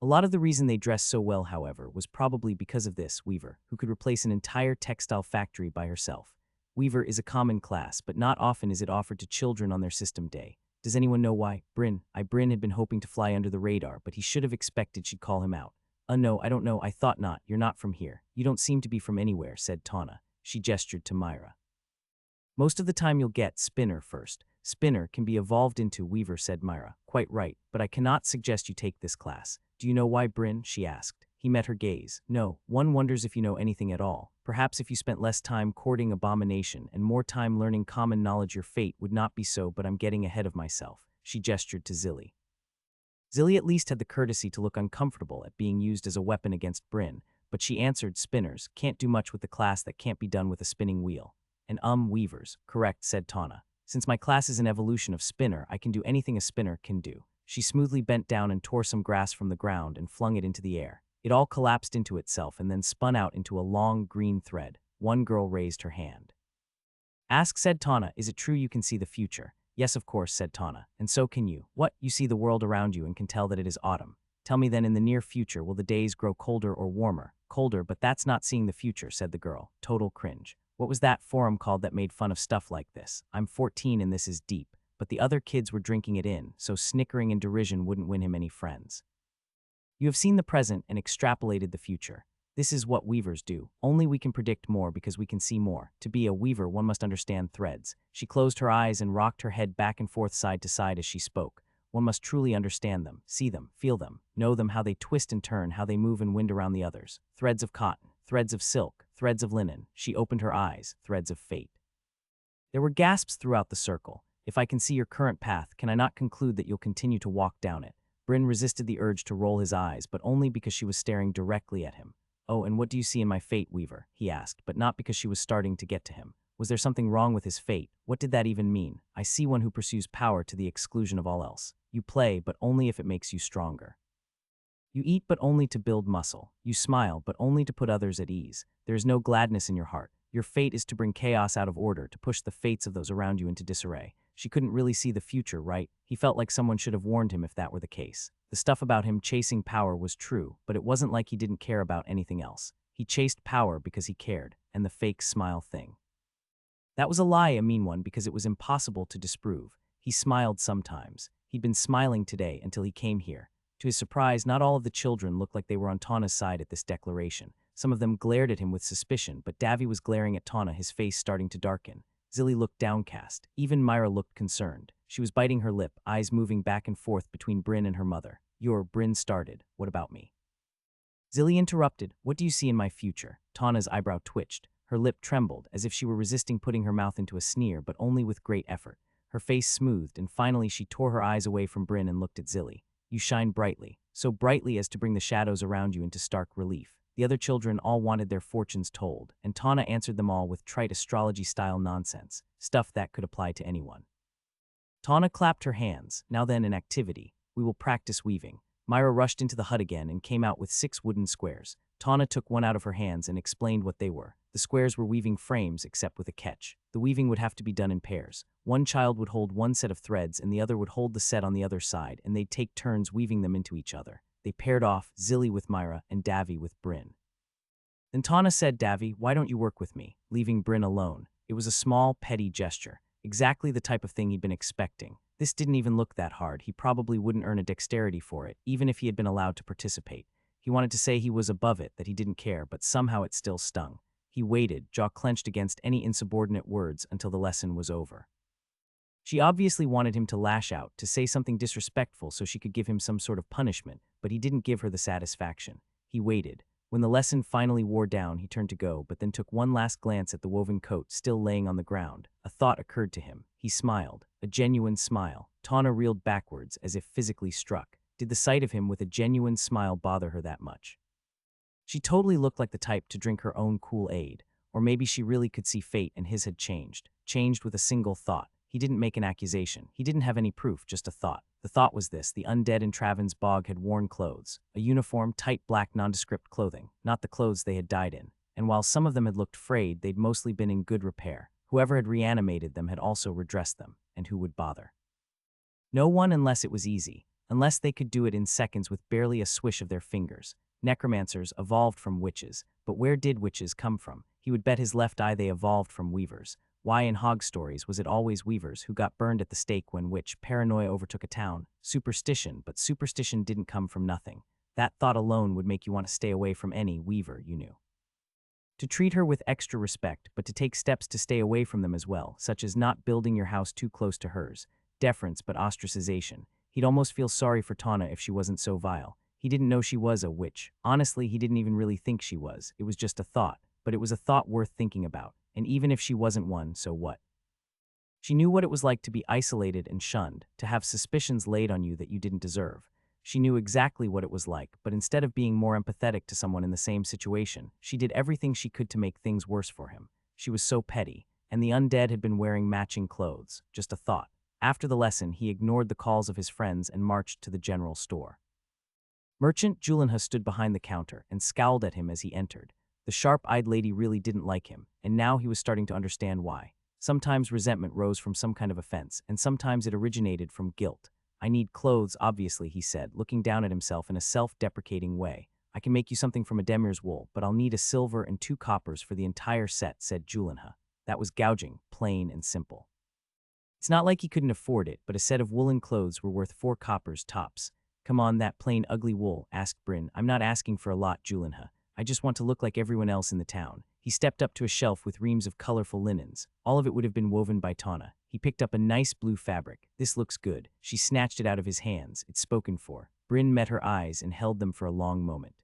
A lot of the reason they dressed so well, however, was probably because of this Weaver, who could replace an entire textile factory by herself. Weaver is a common class, but not often is it offered to children on their system day. Does anyone know why? Bryn had been hoping to fly under the radar, but he should have expected she'd call him out. No, I don't know, I thought not. You're not from here. You don't seem to be from anywhere," said Tana. She gestured to Myra. "Most of the time you'll get Spinner first. Spinner can be evolved into Weaver," said Myra. "Quite right, but I cannot suggest you take this class." "Do you know why, Bryn?" she asked. He met her gaze. "No, one wonders if you know anything at all. Perhaps if you spent less time courting abomination and more time learning common knowledge, your fate would not be so, but I'm getting ahead of myself." She gestured to Zilly. Zilly at least had the courtesy to look uncomfortable at being used as a weapon against Bryn, but she answered, "Spinners can't do much with the class that can't be done with a spinning wheel." "And weavers, correct," said Tana. "Since my class is an evolution of spinner, I can do anything a spinner can do." She smoothly bent down and tore some grass from the ground and flung it into the air. It all collapsed into itself and then spun out into a long green thread. One girl raised her hand. Ask, said Tana, is it true you can see the future? Yes, of course, said Tana, and so can you. What? You see the world around you and can tell that it is autumn. Tell me then, in the near future, will the days grow colder or warmer? Colder, but that's not seeing the future, said the girl. Total cringe. What was that forum called that made fun of stuff like this? I'm 14 and this is deep. But the other kids were drinking it in, so snickering and derision wouldn't win him any friends. You have seen the present and extrapolated the future. This is what weavers do. Only we can predict more because we can see more. To be a weaver, one must understand threads. She closed her eyes and rocked her head back and forth side to side as she spoke. One must truly understand them, see them, feel them, know them, how they twist and turn, how they move and wind around the others. Threads of cotton, threads of silk, threads of linen. She opened her eyes, threads of fate. There were gasps throughout the circle. If I can see your current path, can I not conclude that you'll continue to walk down it? Bryn resisted the urge to roll his eyes, but only because she was staring directly at him. Oh, and what do you see in my fate, Weaver? He asked, but not because she was starting to get to him. Was there something wrong with his fate? What did that even mean? I see one who pursues power to the exclusion of all else. You play, but only if it makes you stronger. You eat, but only to build muscle. You smile, but only to put others at ease. There is no gladness in your heart. Your fate is to bring chaos out of order, to push the fates of those around you into disarray. She couldn't really see the future, right? He felt like someone should have warned him if that were the case. The stuff about him chasing power was true, but it wasn't like he didn't care about anything else. He chased power because he cared, and the fake smile thing. That was a lie, a mean one, because it was impossible to disprove. He smiled sometimes. He'd been smiling today until he came here. To his surprise, not all of the children looked like they were on Tana's side at this declaration. Some of them glared at him with suspicion, but Davy was glaring at Tana, his face starting to darken. Zilly looked downcast. Even Myra looked concerned. She was biting her lip, eyes moving back and forth between Bryn and her mother. Bryn started. What about me? Zilly interrupted. What do you see in my future? Tana's eyebrow twitched. Her lip trembled, as if she were resisting putting her mouth into a sneer, but only with great effort. Her face smoothed, and finally she tore her eyes away from Bryn and looked at Zilly. You shine brightly, so brightly as to bring the shadows around you into stark relief. The other children all wanted their fortunes told, and Tana answered them all with trite astrology-style nonsense, stuff that could apply to anyone. Tana clapped her hands. Now then, an activity. We will practice weaving. Myra rushed into the hut again and came out with 6 wooden squares. Tana took one out of her hands and explained what they were. The squares were weaving frames, except with a catch. The weaving would have to be done in pairs. One child would hold one set of threads and the other would hold the set on the other side, and they'd take turns weaving them into each other. They paired off, Zilly with Myra and Davy with Bryn. Then Tana said, Davy, why don't you work with me, leaving Bryn alone? It was a small, petty gesture, exactly the type of thing he'd been expecting. This didn't even look that hard. He probably wouldn't earn a dexterity for it, even if he had been allowed to participate. He wanted to say he was above it, that he didn't care, but somehow it still stung. He waited, jaw clenched against any insubordinate words, until the lesson was over. She obviously wanted him to lash out, to say something disrespectful so she could give him some sort of punishment, but he didn't give her the satisfaction. He waited. When the lesson finally wore down, he turned to go, but then took one last glance at the woven coat still laying on the ground. A thought occurred to him. He smiled, a genuine smile. Tana reeled backwards, as if physically struck. Did the sight of him with a genuine smile bother her that much? She totally looked like the type to drink her own Kool-Aid. Or maybe she really could see fate and his had changed. Changed with a single thought. He didn't make an accusation. He didn't have any proof, just a thought. The thought was this: the undead in Traven's bog had worn clothes. A uniform, tight black nondescript clothing, not the clothes they had died in. And while some of them had looked frayed, they'd mostly been in good repair. Whoever had reanimated them had also redressed them. And who would bother? No one, unless it was easy. Unless they could do it in seconds with barely a swish of their fingers. Necromancers evolved from witches. But where did witches come from? He would bet his left eye they evolved from weavers. Why in hog stories was it always weavers who got burned at the stake when witch paranoia overtook a town? Superstition, but superstition didn't come from nothing. That thought alone would make you want to stay away from any weaver you knew. To treat her with extra respect, but to take steps to stay away from them as well, such as not building your house too close to hers. Deference, but ostracization. He'd almost feel sorry for Tana if she wasn't so vile. He didn't know she was a witch. Honestly, he didn't even really think she was. It was just a thought. But it was a thought worth thinking about. And even if she wasn't one, so what? She knew what it was like to be isolated and shunned, to have suspicions laid on you that you didn't deserve. She knew exactly what it was like, but instead of being more empathetic to someone in the same situation, she did everything she could to make things worse for him. She was so petty, and the undead had been wearing matching clothes. Just a thought. After the lesson, he ignored the calls of his friends and marched to the general store. Merchant Julinha stood behind the counter and scowled at him as he entered. The sharp-eyed lady really didn't like him, and now he was starting to understand why. Sometimes resentment rose from some kind of offense, and sometimes it originated from guilt. I need clothes, obviously, he said, looking down at himself in a self-deprecating way. I can make you something from a demir's wool, but I'll need a silver and 2 coppers for the entire set, said Julinha. That was gouging, plain and simple. It's not like he couldn't afford it, but a set of woolen clothes were worth 4 coppers tops. Come on, that plain ugly wool, asked Bryn. I'm not asking for a lot, Julinha. I just want to look like everyone else in the town. He stepped up to a shelf with reams of colorful linens. All of it would have been woven by Tana. He picked up a nice blue fabric. This looks good. She snatched it out of his hands. It's spoken for. Bryn met her eyes and held them for a long moment.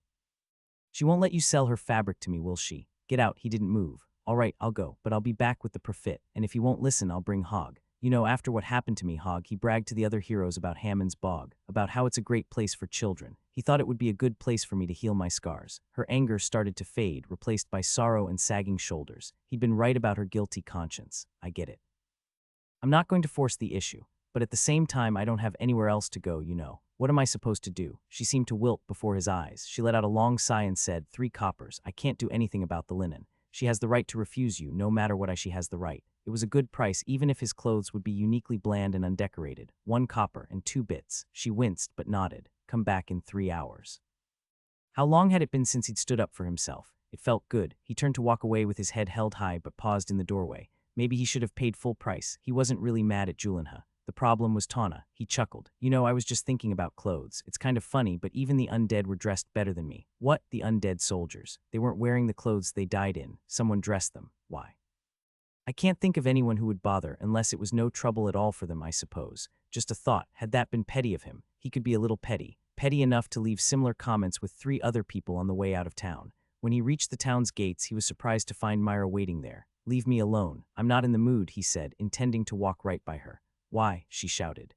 She won't let you sell her fabric to me, will she? Get out, he didn't move. All right, I'll go, but I'll be back with the profit, and if he won't listen, I'll bring Hog. You know, after what happened to me, Hog, he bragged to the other heroes about Hammond's Bog, about how it's a great place for children. He thought it would be a good place for me to heal my scars. Her anger started to fade, replaced by sorrow and sagging shoulders. He'd been right about her guilty conscience. I get it. I'm not going to force the issue, but at the same time, I don't have anywhere else to go, you know. What am I supposed to do? She seemed to wilt before his eyes. She let out a long sigh and said, 3 coppers. I can't do anything about the linen. She has the right to refuse you, no matter what. She has the right. It was a good price, even if his clothes would be uniquely bland and undecorated. 1 copper and 2 bits. She winced, but nodded. Come back in 3 hours. How long had it been since he'd stood up for himself? It felt good. He turned to walk away with his head held high, but paused in the doorway. Maybe he should have paid full price. He wasn't really mad at Julinha. The problem was Tana. He chuckled. You know, I was just thinking about clothes. It's kind of funny, but even the undead were dressed better than me. What? The undead soldiers. They weren't wearing the clothes they died in. Someone dressed them. Why? I can't think of anyone who would bother unless it was no trouble at all for them, I suppose. Just a thought. Had that been petty of him? He could be a little petty. Petty enough to leave similar comments with 3 other people on the way out of town. When he reached the town's gates, he was surprised to find Myra waiting there. Leave me alone. I'm not in the mood, he said, intending to walk right by her. Why? She shouted.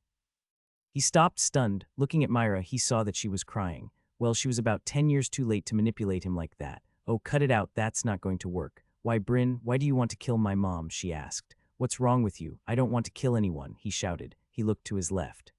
He stopped, stunned. Looking at Myra, he saw that she was crying. Well, she was about 10 years too late to manipulate him like that. Oh, cut it out, that's not going to work. Why, Bryn, why do you want to kill my mom? She asked. What's wrong with you? I don't want to kill anyone, he shouted. He looked to his left.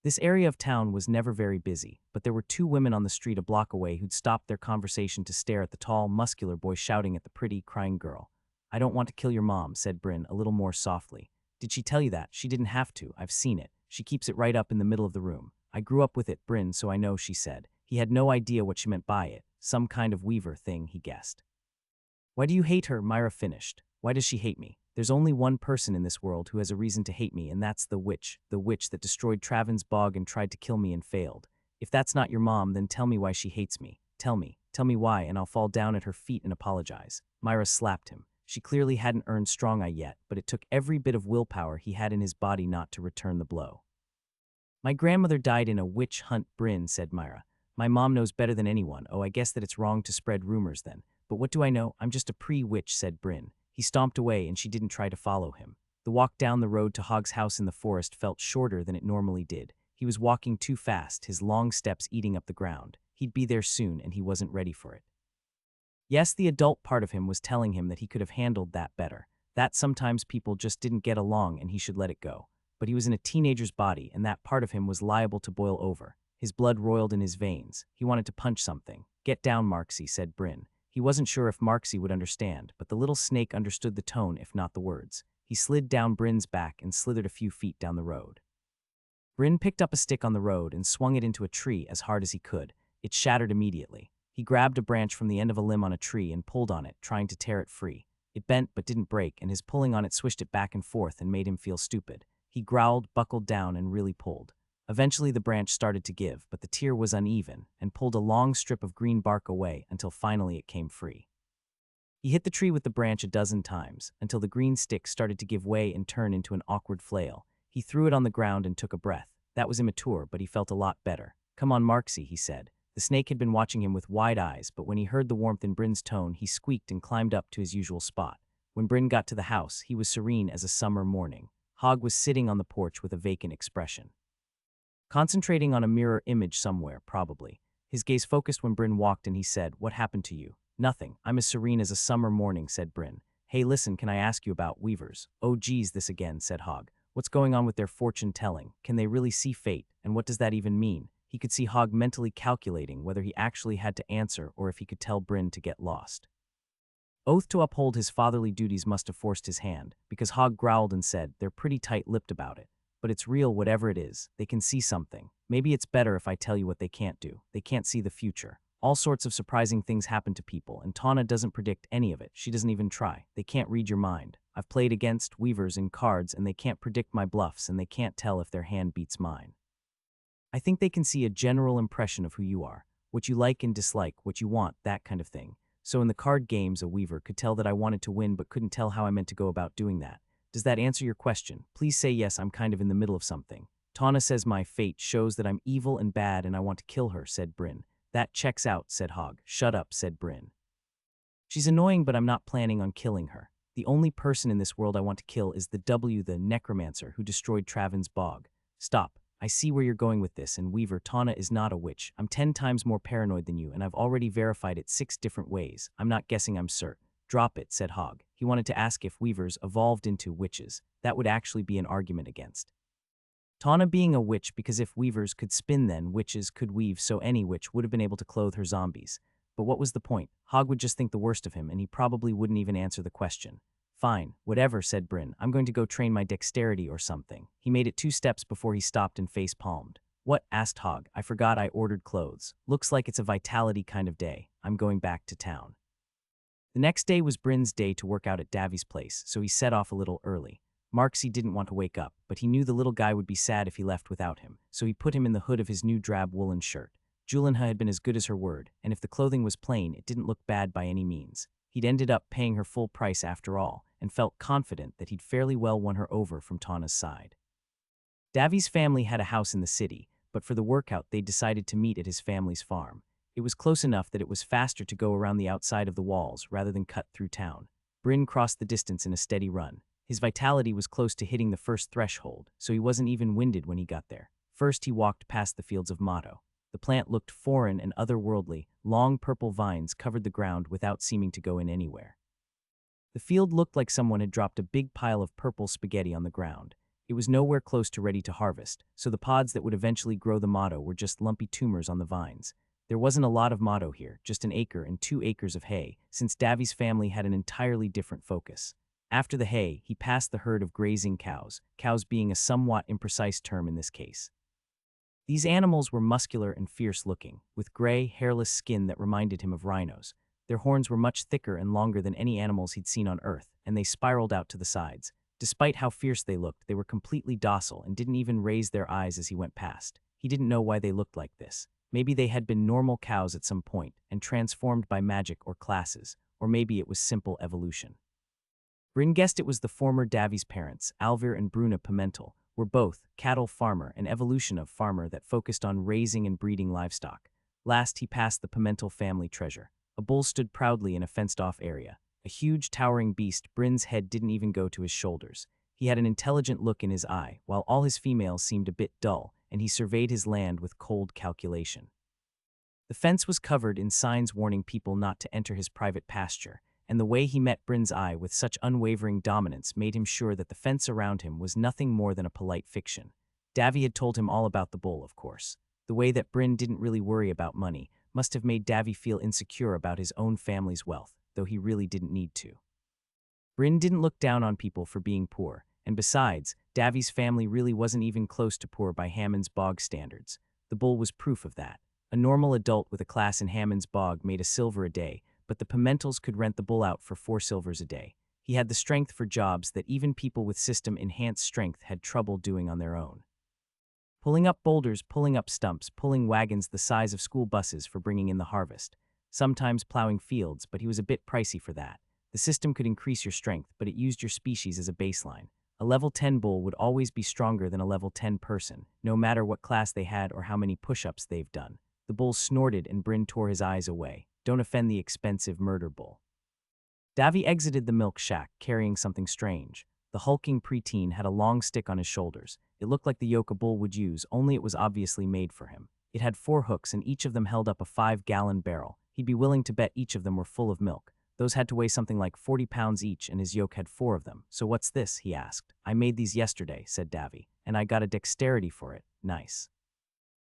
This area of town was never very busy, but there were 2 women on the street a block away who'd stopped their conversation to stare at the tall, muscular boy shouting at the pretty, crying girl. I don't want to kill your mom, said Bryn, a little more softly. Did she tell you that? She didn't have to. I've seen it. She keeps it right up in the middle of the room. I grew up with it, Bryn, so I know, she said. He had no idea what she meant by it. Some kind of weaver thing, he guessed. Why do you hate her? Myra finished. Why does she hate me? There's only one person in this world who has a reason to hate me, and that's the witch that destroyed Travan's bog and tried to kill me and failed. If that's not your mom, then tell me why she hates me. Tell me why, and I'll fall down at her feet and apologize. Myra slapped him. She clearly hadn't earned strong eye yet, but it took every bit of willpower he had in his body not to return the blow. My grandmother died in a witch hunt, Bryn, said Myra. My mom knows better than anyone. Oh, I guess that it's wrong to spread rumors then. But what do I know? I'm just a pre-witch, said Bryn. He stomped away and she didn't try to follow him. The walk down the road to Hog's house in the forest felt shorter than it normally did. He was walking too fast, his long steps eating up the ground. He'd be there soon and he wasn't ready for it. Yes, the adult part of him was telling him that he could have handled that better, that sometimes people just didn't get along and he should let it go. But he was in a teenager's body and that part of him was liable to boil over. His blood roiled in his veins. He wanted to punch something. Get down, Marksy, said Bryn. He wasn't sure if Marksy would understand, but the little snake understood the tone if not the words. He slid down Bryn's back and slithered a few feet down the road. Bryn picked up a stick on the road and swung it into a tree as hard as he could. It shattered immediately. He grabbed a branch from the end of a limb on a tree and pulled on it, trying to tear it free. It bent but didn't break, and his pulling on it swished it back and forth and made him feel stupid. He growled, buckled down, and really pulled. Eventually the branch started to give, but the tear was uneven and pulled a long strip of green bark away until finally it came free. He hit the tree with the branch a dozen times until the green stick started to give way and turn into an awkward flail. He threw it on the ground and took a breath. That was immature, but he felt a lot better. Come on, Marksy, he said. The snake had been watching him with wide eyes, but when he heard the warmth in Bryn's tone, he squeaked and climbed up to his usual spot. When Bryn got to the house, he was serene as a summer morning. Hog was sitting on the porch with a vacant expression, concentrating on a mirror image somewhere, probably. His gaze focused when Bryn walked and he said, What happened to you? Nothing. I'm as serene as a summer morning, said Bryn. Hey, listen, can I ask you about weavers? Oh geez, this again, said Hog. What's going on with their fortune-telling? Can they really see fate? And what does that even mean? He could see Hog mentally calculating whether he actually had to answer or if he could tell Bryn to get lost. Oath to uphold his fatherly duties must have forced his hand, because Hog growled and said, "They're pretty tight-lipped about it. But it's real whatever it is. They can see something. Maybe it's better if I tell you what they can't do. They can't see the future. All sorts of surprising things happen to people, and Tawna doesn't predict any of it. She doesn't even try. They can't read your mind. I've played against weavers in cards, and they can't predict my bluffs, and they can't tell if their hand beats mine. I think they can see a general impression of who you are, what you like and dislike, what you want, that kind of thing. So in the card games, a weaver could tell that I wanted to win but couldn't tell how I meant to go about doing that. Does that answer your question? Please say yes, I'm kind of in the middle of something. Tawna says my fate shows that I'm evil and bad and I want to kill her, said Bryn. That checks out, said Hog. Shut up, said Bryn. She's annoying, but I'm not planning on killing her. The only person in this world I want to kill is the necromancer who destroyed Traven's bog. Stop. I see where you're going with this, and Weaver, Tawna is not a witch. I'm 10 times more paranoid than you, and I've already verified it 6 different ways. I'm not guessing, I'm certain. Drop it, said Hog. He wanted to ask if weavers evolved into witches. That would actually be an argument against Tawna being a witch, because if weavers could spin, then witches could weave, so any witch would have been able to clothe her zombies. But what was the point? Hog would just think the worst of him, and he probably wouldn't even answer the question. Fine, whatever, said Bryn. I'm going to go train my dexterity or something. He made it 2 steps before he stopped and face-palmed. What? Asked Hog. I forgot I ordered clothes. Looks like it's a vitality kind of day. I'm going back to town. The next day was Bryn's day to work out at Davy's place, so he set off a little early. Marksy didn't want to wake up, but he knew the little guy would be sad if he left without him, so he put him in the hood of his new drab woolen shirt. Julinha had been as good as her word, and if the clothing was plain, it didn't look bad by any means. He'd ended up paying her full price after all, and felt confident that he'd fairly well won her over from Tawna's side. Davy's family had a house in the city, but for the workout they decided to meet at his family's farm. It was close enough that it was faster to go around the outside of the walls rather than cut through town. Bryn crossed the distance in a steady run. His vitality was close to hitting the first threshold, so he wasn't even winded when he got there. First he walked past the fields of motto. The plant looked foreign and otherworldly. Long purple vines covered the ground without seeming to go in anywhere. The field looked like someone had dropped a big pile of purple spaghetti on the ground. It was nowhere close to ready to harvest, so the pods that would eventually grow the motto were just lumpy tumors on the vines. There wasn't a lot of motto here, just an acre and 2 acres of hay, since Davy's family had an entirely different focus. After the hay, he passed the herd of grazing cows, cows being a somewhat imprecise term in this case. These animals were muscular and fierce-looking, with gray, hairless skin that reminded him of rhinos. Their horns were much thicker and longer than any animals he'd seen on Earth, and they spiraled out to the sides. Despite how fierce they looked, they were completely docile and didn't even raise their eyes as he went past. He didn't know why they looked like this. Maybe they had been normal cows at some point and transformed by magic or classes, or maybe it was simple evolution. Bryn guessed it was the former Davy's parents, Alvir and Bruna Pimentel, were both cattle farmer, an evolution of farmer that focused on raising and breeding livestock. Last, he passed the Pimentel family treasure. A bull stood proudly in a fenced-off area. A huge, towering beast, Bryn's head didn't even go to his shoulders. He had an intelligent look in his eye, while all his females seemed a bit dull, and he surveyed his land with cold calculation. The fence was covered in signs warning people not to enter his private pasture, and the way he met Bryn's eye with such unwavering dominance made him sure that the fence around him was nothing more than a polite fiction. Davy had told him all about the bull, of course. The way that Bryn didn't really worry about money must have made Davy feel insecure about his own family's wealth, though he really didn't need to. Bryn didn't look down on people for being poor, and besides, Davy's family really wasn't even close to poor by Hammond's bog standards. The bull was proof of that. A normal adult with a class in Hammond's bog made $1 a day, but the Pimentels could rent the bull out for $4 a day. He had the strength for jobs that even people with system-enhanced strength had trouble doing on their own. Pulling up boulders, pulling up stumps, pulling wagons the size of school buses for bringing in the harvest. Sometimes plowing fields, but he was a bit pricey for that. The system could increase your strength, but it used your species as a baseline. A level 10 bull would always be stronger than a level 10 person, no matter what class they had or how many push-ups they've done. The bull snorted and Bryn tore his eyes away. Don't offend the expensive murder bull. Davy exited the milk shack, carrying something strange. The hulking preteen had a long stick on his shoulders. It looked like the yoke a bull would use, only it was obviously made for him. It had 4 hooks, and each of them held up a 5-gallon barrel. He'd be willing to bet each of them were full of milk. Those had to weigh something like 40 pounds each, and his yoke had 4 of them. So what's this? He asked. I made these yesterday, said Davy, and I got a dexterity for it. Nice.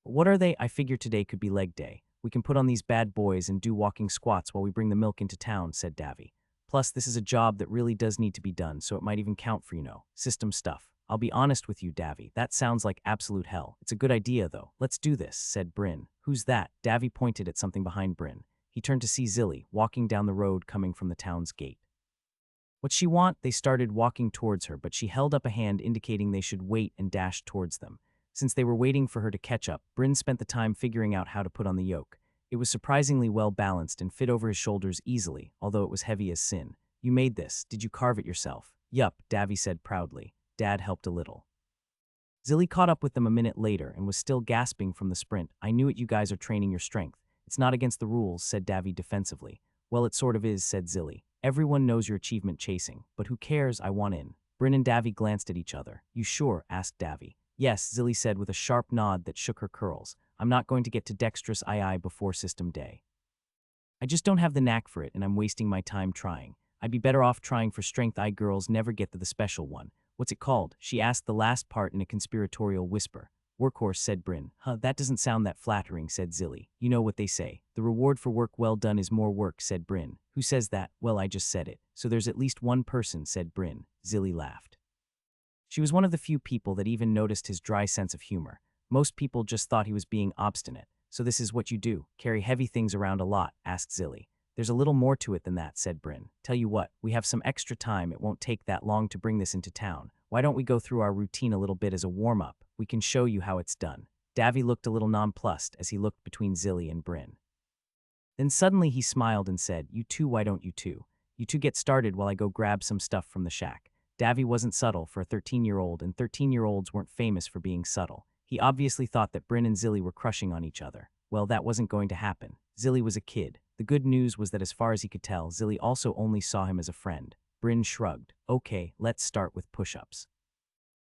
What are they? I figured today could be leg day. We can put on these bad boys and do walking squats while we bring the milk into town, said Davy. Plus, this is a job that really does need to be done, so it might even count for, system stuff. I'll be honest with you, Davy. That sounds like absolute hell. It's a good idea, though. Let's do this, said Bryn. Who's that? Davy pointed at something behind Bryn. He turned to see Zilly, walking down the road coming from the town's gate. What's she want? They started walking towards her, but she held up a hand indicating they should wait and dashed towards them. Since they were waiting for her to catch up, Bryn spent the time figuring out how to put on the yoke. It was surprisingly well balanced and fit over his shoulders easily, although it was heavy as sin. You made this. Did you carve it yourself? Yup, Davy said proudly. Dad helped a little. Zilly caught up with them a minute later and was still gasping from the sprint. I knew it, you guys are training your strength. It's not against the rules, said Davy defensively. Well, it sort of is, said Zilly. Everyone knows you're achievement chasing, but who cares? I want in. Bryn and Davy glanced at each other. You sure? Asked Davy. Yes, Zilly said with a sharp nod that shook her curls. I'm not going to get to dexterous II before system day. I just don't have the knack for it, and I'm wasting my time trying. I'd be better off trying for strength. I girls never get to the special one. What's it called? She asked the last part in a conspiratorial whisper. Workhorse, said Bryn. Huh, that doesn't sound that flattering, said Zilly. You know what they say. The reward for work well done is more work, said Bryn. Who says that? Well, I just said it. So there's at least one person, said Bryn. Zilly laughed. She was one of the few people that even noticed his dry sense of humor. Most people just thought he was being obstinate. So this is what you do, carry heavy things around a lot, asked Zilly. There's a little more to it than that, said Bryn. Tell you what, we have some extra time. It won't take that long to bring this into town. Why don't we go through our routine a little bit as a warm-up? We can show you how it's done. Davy looked a little nonplussed as he looked between Zilly and Bryn. Then suddenly he smiled and said, You two, why don't you two? You two get started while I go grab some stuff from the shack. Davy wasn't subtle for a 13-year-old, and 13-year-olds weren't famous for being subtle. He obviously thought that Bryn and Zilly were crushing on each other. Well, that wasn't going to happen. Zilly was a kid. The good news was that as far as he could tell, Zilly also only saw him as a friend. Bryn shrugged. Okay, let's start with push-ups.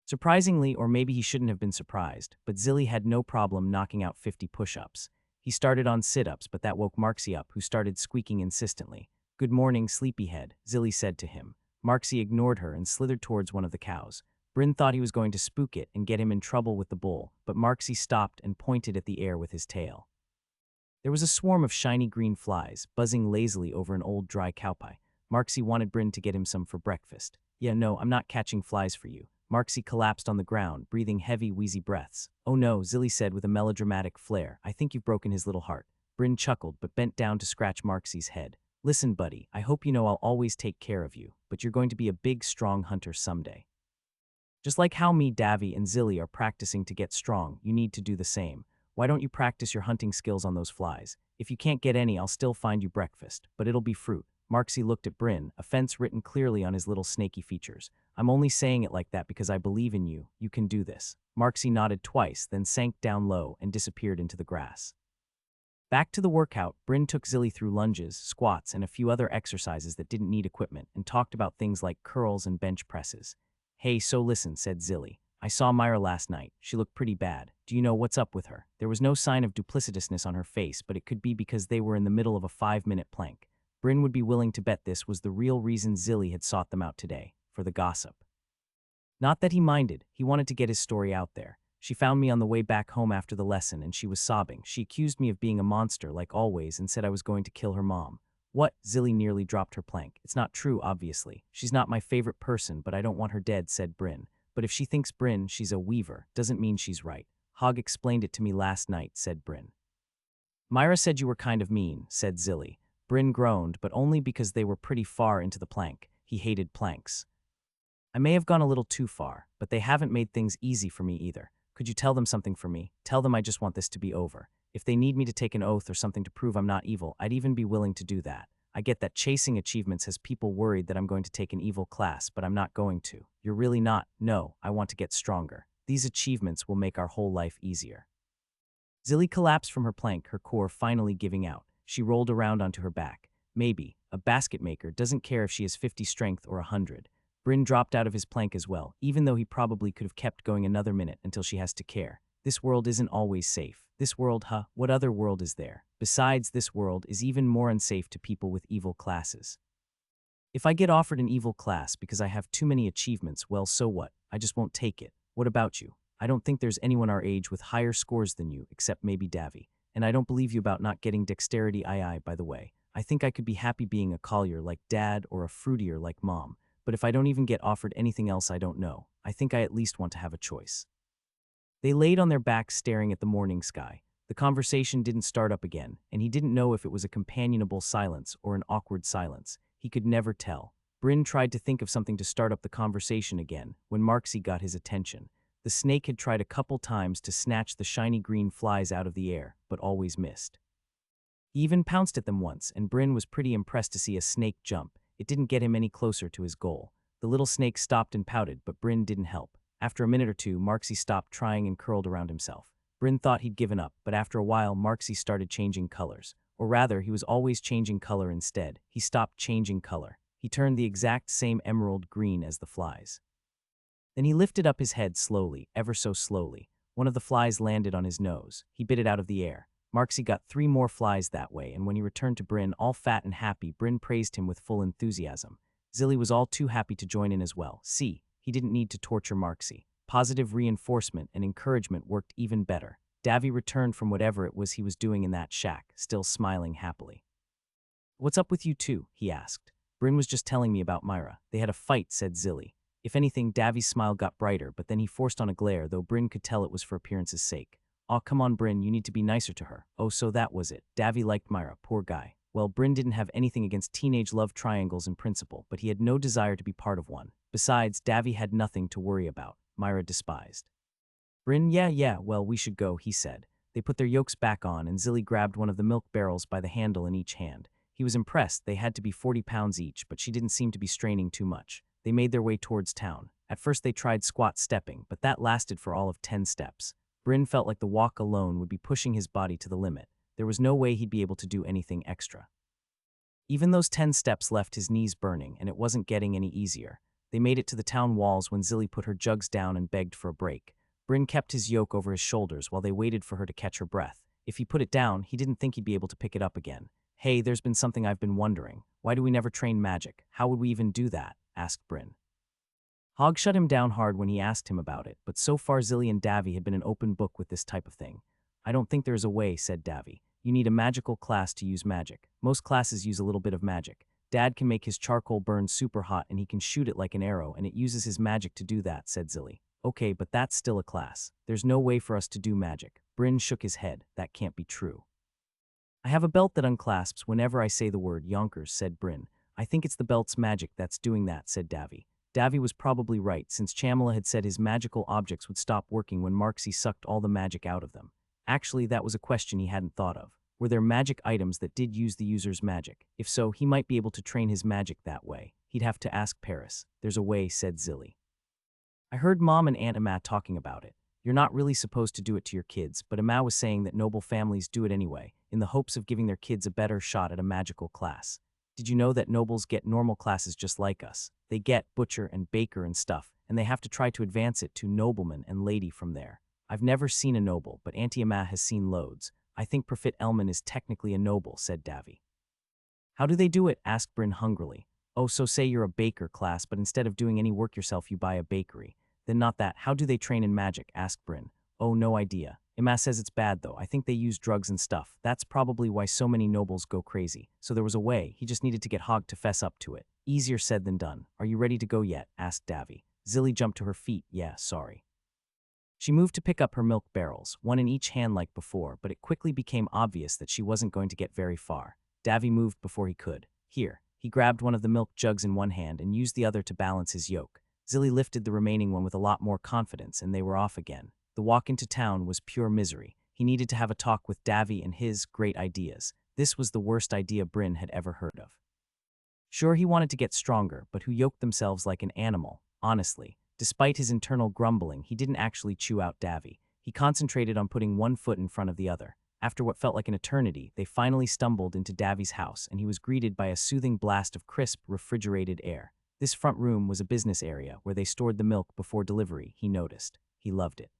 Surprisingly, or maybe he shouldn't have been surprised, but Zilly had no problem knocking out 50 push-ups. He started on sit-ups, but that woke Marksy up, who started squeaking insistently. Good morning, sleepyhead, Zilly said to him. Marksy ignored her and slithered towards one of the cows. Bryn thought he was going to spook it and get him in trouble with the bull, but Marksy stopped and pointed at the air with his tail. There was a swarm of shiny green flies, buzzing lazily over an old dry cowpie. Marksy wanted Bryn to get him some for breakfast. Yeah, no, I'm not catching flies for you. Marksy collapsed on the ground, breathing heavy, wheezy breaths. Oh no, Zilly said with a melodramatic flair. I think you've broken his little heart. Bryn chuckled, but bent down to scratch Marksy's head. Listen, buddy, I hope you know I'll always take care of you, but you're going to be a big, strong hunter someday. Just like how me, Davy, and Zilly are practicing to get strong, you need to do the same. Why don't you practice your hunting skills on those flies? If you can't get any, I'll still find you breakfast, but it'll be fruit. Marksy looked at Bryn, offense written clearly on his little snaky features. I'm only saying it like that because I believe in you. You can do this. Marksy nodded twice, then sank down low and disappeared into the grass. Back to the workout, Bryn took Zilly through lunges, squats, and a few other exercises that didn't need equipment, and talked about things like curls and bench presses. Hey, so listen, said Zilly. I saw Myra last night. She looked pretty bad. Do you know what's up with her? There was no sign of duplicitousness on her face, but it could be because they were in the middle of a 5-minute plank. Bryn would be willing to bet this was the real reason Zilly had sought them out today, for the gossip. Not that he minded, he wanted to get his story out there. She found me on the way back home after the lesson and she was sobbing. She accused me of being a monster, like always, and said I was going to kill her mom. What? Zilly nearly dropped her plank. It's not true, obviously. She's not my favorite person, but I don't want her dead, said Bryn. But if she thinks Bryn, she's a weaver, doesn't mean she's right. Hogg explained it to me last night, said Bryn. Myra said you were kind of mean, said Zilly. Bryn groaned, but only because they were pretty far into the plank. He hated planks. I may have gone a little too far, but they haven't made things easy for me either. Could you tell them something for me? Tell them I just want this to be over. If they need me to take an oath or something to prove I'm not evil, I'd even be willing to do that. I get that chasing achievements has people worried that I'm going to take an evil class, but I'm not going to. You're really not. No, I want to get stronger. These achievements will make our whole life easier. Zilly collapsed from her plank, her core finally giving out. She rolled around onto her back. Maybe. A basket maker doesn't care if she has 50 strength or 100. Bryn dropped out of his plank as well, even though he probably could have kept going another minute until she has to care. This world isn't always safe. This world, what other world is there? Besides, this world is even more unsafe to people with evil classes. If I get offered an evil class because I have too many achievements, well, so what? I just won't take it. What about you? I don't think there's anyone our age with higher scores than you, except maybe Davy. And I don't believe you about not getting dexterity II, by the way. I think I could be happy being a collier like Dad or a fruitier like Mom, but if I don't even get offered anything else I don't know, I think I at least want to have a choice." They laid on their backs staring at the morning sky. The conversation didn't start up again, and he didn't know if it was a companionable silence or an awkward silence. He could never tell. Bryn tried to think of something to start up the conversation again when Marksy got his attention. The snake had tried a couple times to snatch the shiny green flies out of the air, but always missed. He even pounced at them once, and Bryn was pretty impressed to see a snake jump. It didn't get him any closer to his goal. The little snake stopped and pouted, but Bryn didn't help. After a minute or two, Marksy stopped trying and curled around himself. Bryn thought he'd given up, but after a while, Marksy started changing colors. Or rather, he was always changing color instead. He stopped changing color. He turned the exact same emerald green as the flies. Then he lifted up his head slowly, ever so slowly. One of the flies landed on his nose. He bit it out of the air. Marksy got 3 more flies that way, and when he returned to Bryn, all fat and happy, Bryn praised him with full enthusiasm. Zilly was all too happy to join in as well. See, he didn't need to torture Marksy. Positive reinforcement and encouragement worked even better. Davy returned from whatever it was he was doing in that shack, still smiling happily. "What's up with you two?" he asked. "Bryn was just telling me about Myra. They had a fight," said Zilly. If anything, Davy's smile got brighter, but then he forced on a glare, though Bryn could tell it was for appearance's sake. "Aw, come on, Bryn, you need to be nicer to her." Oh, so that was it. Davy liked Myra, poor guy. Well, Bryn didn't have anything against teenage love triangles in principle, but he had no desire to be part of one. Besides, Davy had nothing to worry about. Myra despised. "Bryn, yeah, well, we should go," he said. They put their yokes back on, and Zilly grabbed one of the milk barrels by the handle in each hand. He was impressed. They had to be 40 pounds each, but she didn't seem to be straining too much. They made their way towards town. At first they tried squat stepping, but that lasted for all of 10 steps. Bryn felt like the walk alone would be pushing his body to the limit. There was no way he'd be able to do anything extra. Even those 10 steps left his knees burning, and it wasn't getting any easier. They made it to the town walls when Zilly put her jugs down and begged for a break. Bryn kept his yoke over his shoulders while they waited for her to catch her breath. If he put it down, he didn't think he'd be able to pick it up again. "Hey, there's been something I've been wondering. Why do we never train magic? How would we even do that?" asked Bryn. Hogg shut him down hard when he asked him about it, but so far Zilly and Davy had been an open book with this type of thing. "I don't think there's a way," said Davy. "You need a magical class to use magic. Most classes use a little bit of magic. Dad can make his charcoal burn super hot and he can shoot it like an arrow, and it uses his magic to do that," said Zilly. "Okay, but that's still a class. There's no way for us to do magic." Bryn shook his head. "That can't be true." "I have a belt that unclasps whenever I say the word Yonkers," said Bryn. "I think it's the belt's magic that's doing that," said Davy. Davy was probably right, since Chamala had said his magical objects would stop working when Marksy sucked all the magic out of them. Actually, that was a question he hadn't thought of. Were there magic items that did use the user's magic? If so, he might be able to train his magic that way. He'd have to ask Paris. "There's a way," said Zilly. "I heard Mom and Aunt Emma talking about it. You're not really supposed to do it to your kids, but Emma was saying that noble families do it anyway, in the hopes of giving their kids a better shot at a magical class. Did you know that nobles get normal classes just like us? They get butcher and baker and stuff, and they have to try to advance it to nobleman and lady from there. I've never seen a noble, but Auntie Emma has seen loads. I think Profit Elman is technically a noble," said Davy. "How do they do it?" asked Bryn hungrily. "Oh, so say you're a baker class, but instead of doing any work yourself, you buy a bakery. Then not that. How do they train in magic?" asked Bryn. "Oh, no idea. Emma says it's bad, though. I think they use drugs and stuff. That's probably why so many nobles go crazy. So there was a way. He just needed to get Hogg to fess up to it." "Easier said than done. Are you ready to go yet?" asked Davy. Zilly jumped to her feet. "Yeah, sorry." She moved to pick up her milk barrels, one in each hand like before, but it quickly became obvious that she wasn't going to get very far. Davy moved before he could. "Here." He grabbed one of the milk jugs in one hand and used the other to balance his yoke. Zilly lifted the remaining one with a lot more confidence, and they were off again. The walk into town was pure misery. He needed to have a talk with Davy and his great ideas. This was the worst idea Bryn had ever heard of. Sure, he wanted to get stronger, but who yoked themselves like an animal? Honestly, despite his internal grumbling, he didn't actually chew out Davy. He concentrated on putting one foot in front of the other. After what felt like an eternity, they finally stumbled into Davy's house, and he was greeted by a soothing blast of crisp, refrigerated air. This front room was a business area where they stored the milk before delivery, he noticed. He loved it.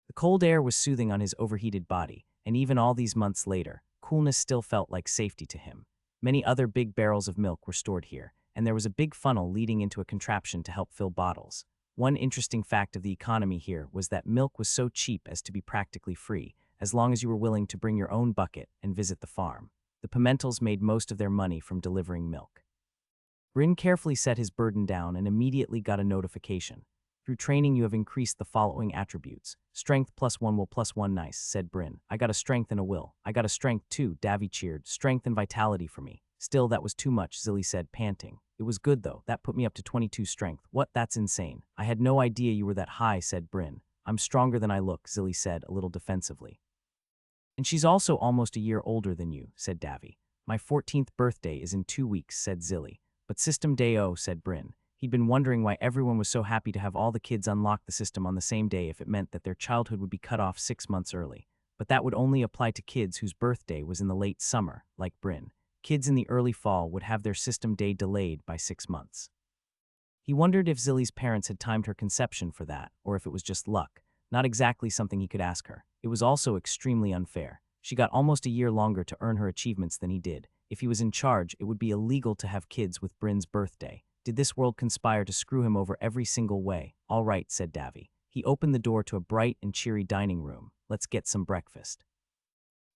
The cold air was soothing on his overheated body, and even all these months later, coolness still felt like safety to him. Many other big barrels of milk were stored here, and there was a big funnel leading into a contraption to help fill bottles. One interesting fact of the economy here was that milk was so cheap as to be practically free, as long as you were willing to bring your own bucket and visit the farm. The The Pimentals made most of their money from delivering milk. Bryn carefully set his burden down and immediately got a notification. Through training you have increased the following attributes. Strength +1 will +1 nice, said Bryn. I got a strength and a will. I got a strength too, Davy cheered. Strength and vitality for me. Still, that was too much, Zilly said, panting. It was good though, that put me up to 22 strength. What, that's insane. I had no idea you were that high, said Bryn. I'm stronger than I look, Zilly said, a little defensively. And she's also almost a year older than you, said Davy. My 14th birthday is in 2 weeks, said Zilly. But System Day-O, said Bryn. He'd been wondering why everyone was so happy to have all the kids unlock the system on the same day if it meant that their childhood would be cut off 6 months early. But that would only apply to kids whose birthday was in the late summer, like Bryn. Kids in the early fall would have their system day delayed by 6 months. He wondered if Zilly's parents had timed her conception for that, or if it was just luck. Not exactly something he could ask her. It was also extremely unfair. She got almost a year longer to earn her achievements than he did. If he was in charge, it would be illegal to have kids with Bryn's birthday. Did this world conspire to screw him over every single way? All right, said Davy. He opened the door to a bright and cheery dining room. Let's get some breakfast.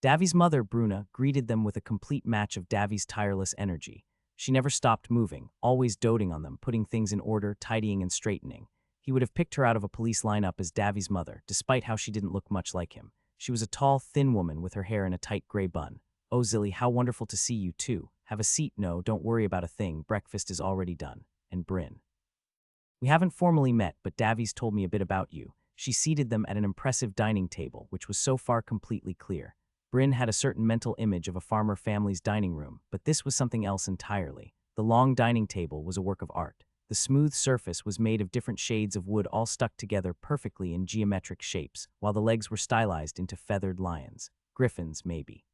Davy's mother, Bruna, greeted them with a complete match of Davy's tireless energy. She never stopped moving, always doting on them, putting things in order, tidying and straightening. He would have picked her out of a police lineup as Davy's mother, despite how she didn't look much like him. She was a tall, thin woman with her hair in a tight gray bun. Oh, Zilly, how wonderful to see you, too. Have a seat. No, don't worry about a thing. Breakfast is already done. And Bryn. We haven't formally met, but Davy's told me a bit about you. She seated them at an impressive dining table, which was so far completely clear. Bryn had a certain mental image of a farmer family's dining room, but this was something else entirely. The long dining table was a work of art. The smooth surface was made of different shades of wood all stuck together perfectly in geometric shapes, while the legs were stylized into feathered lions. Griffins, maybe.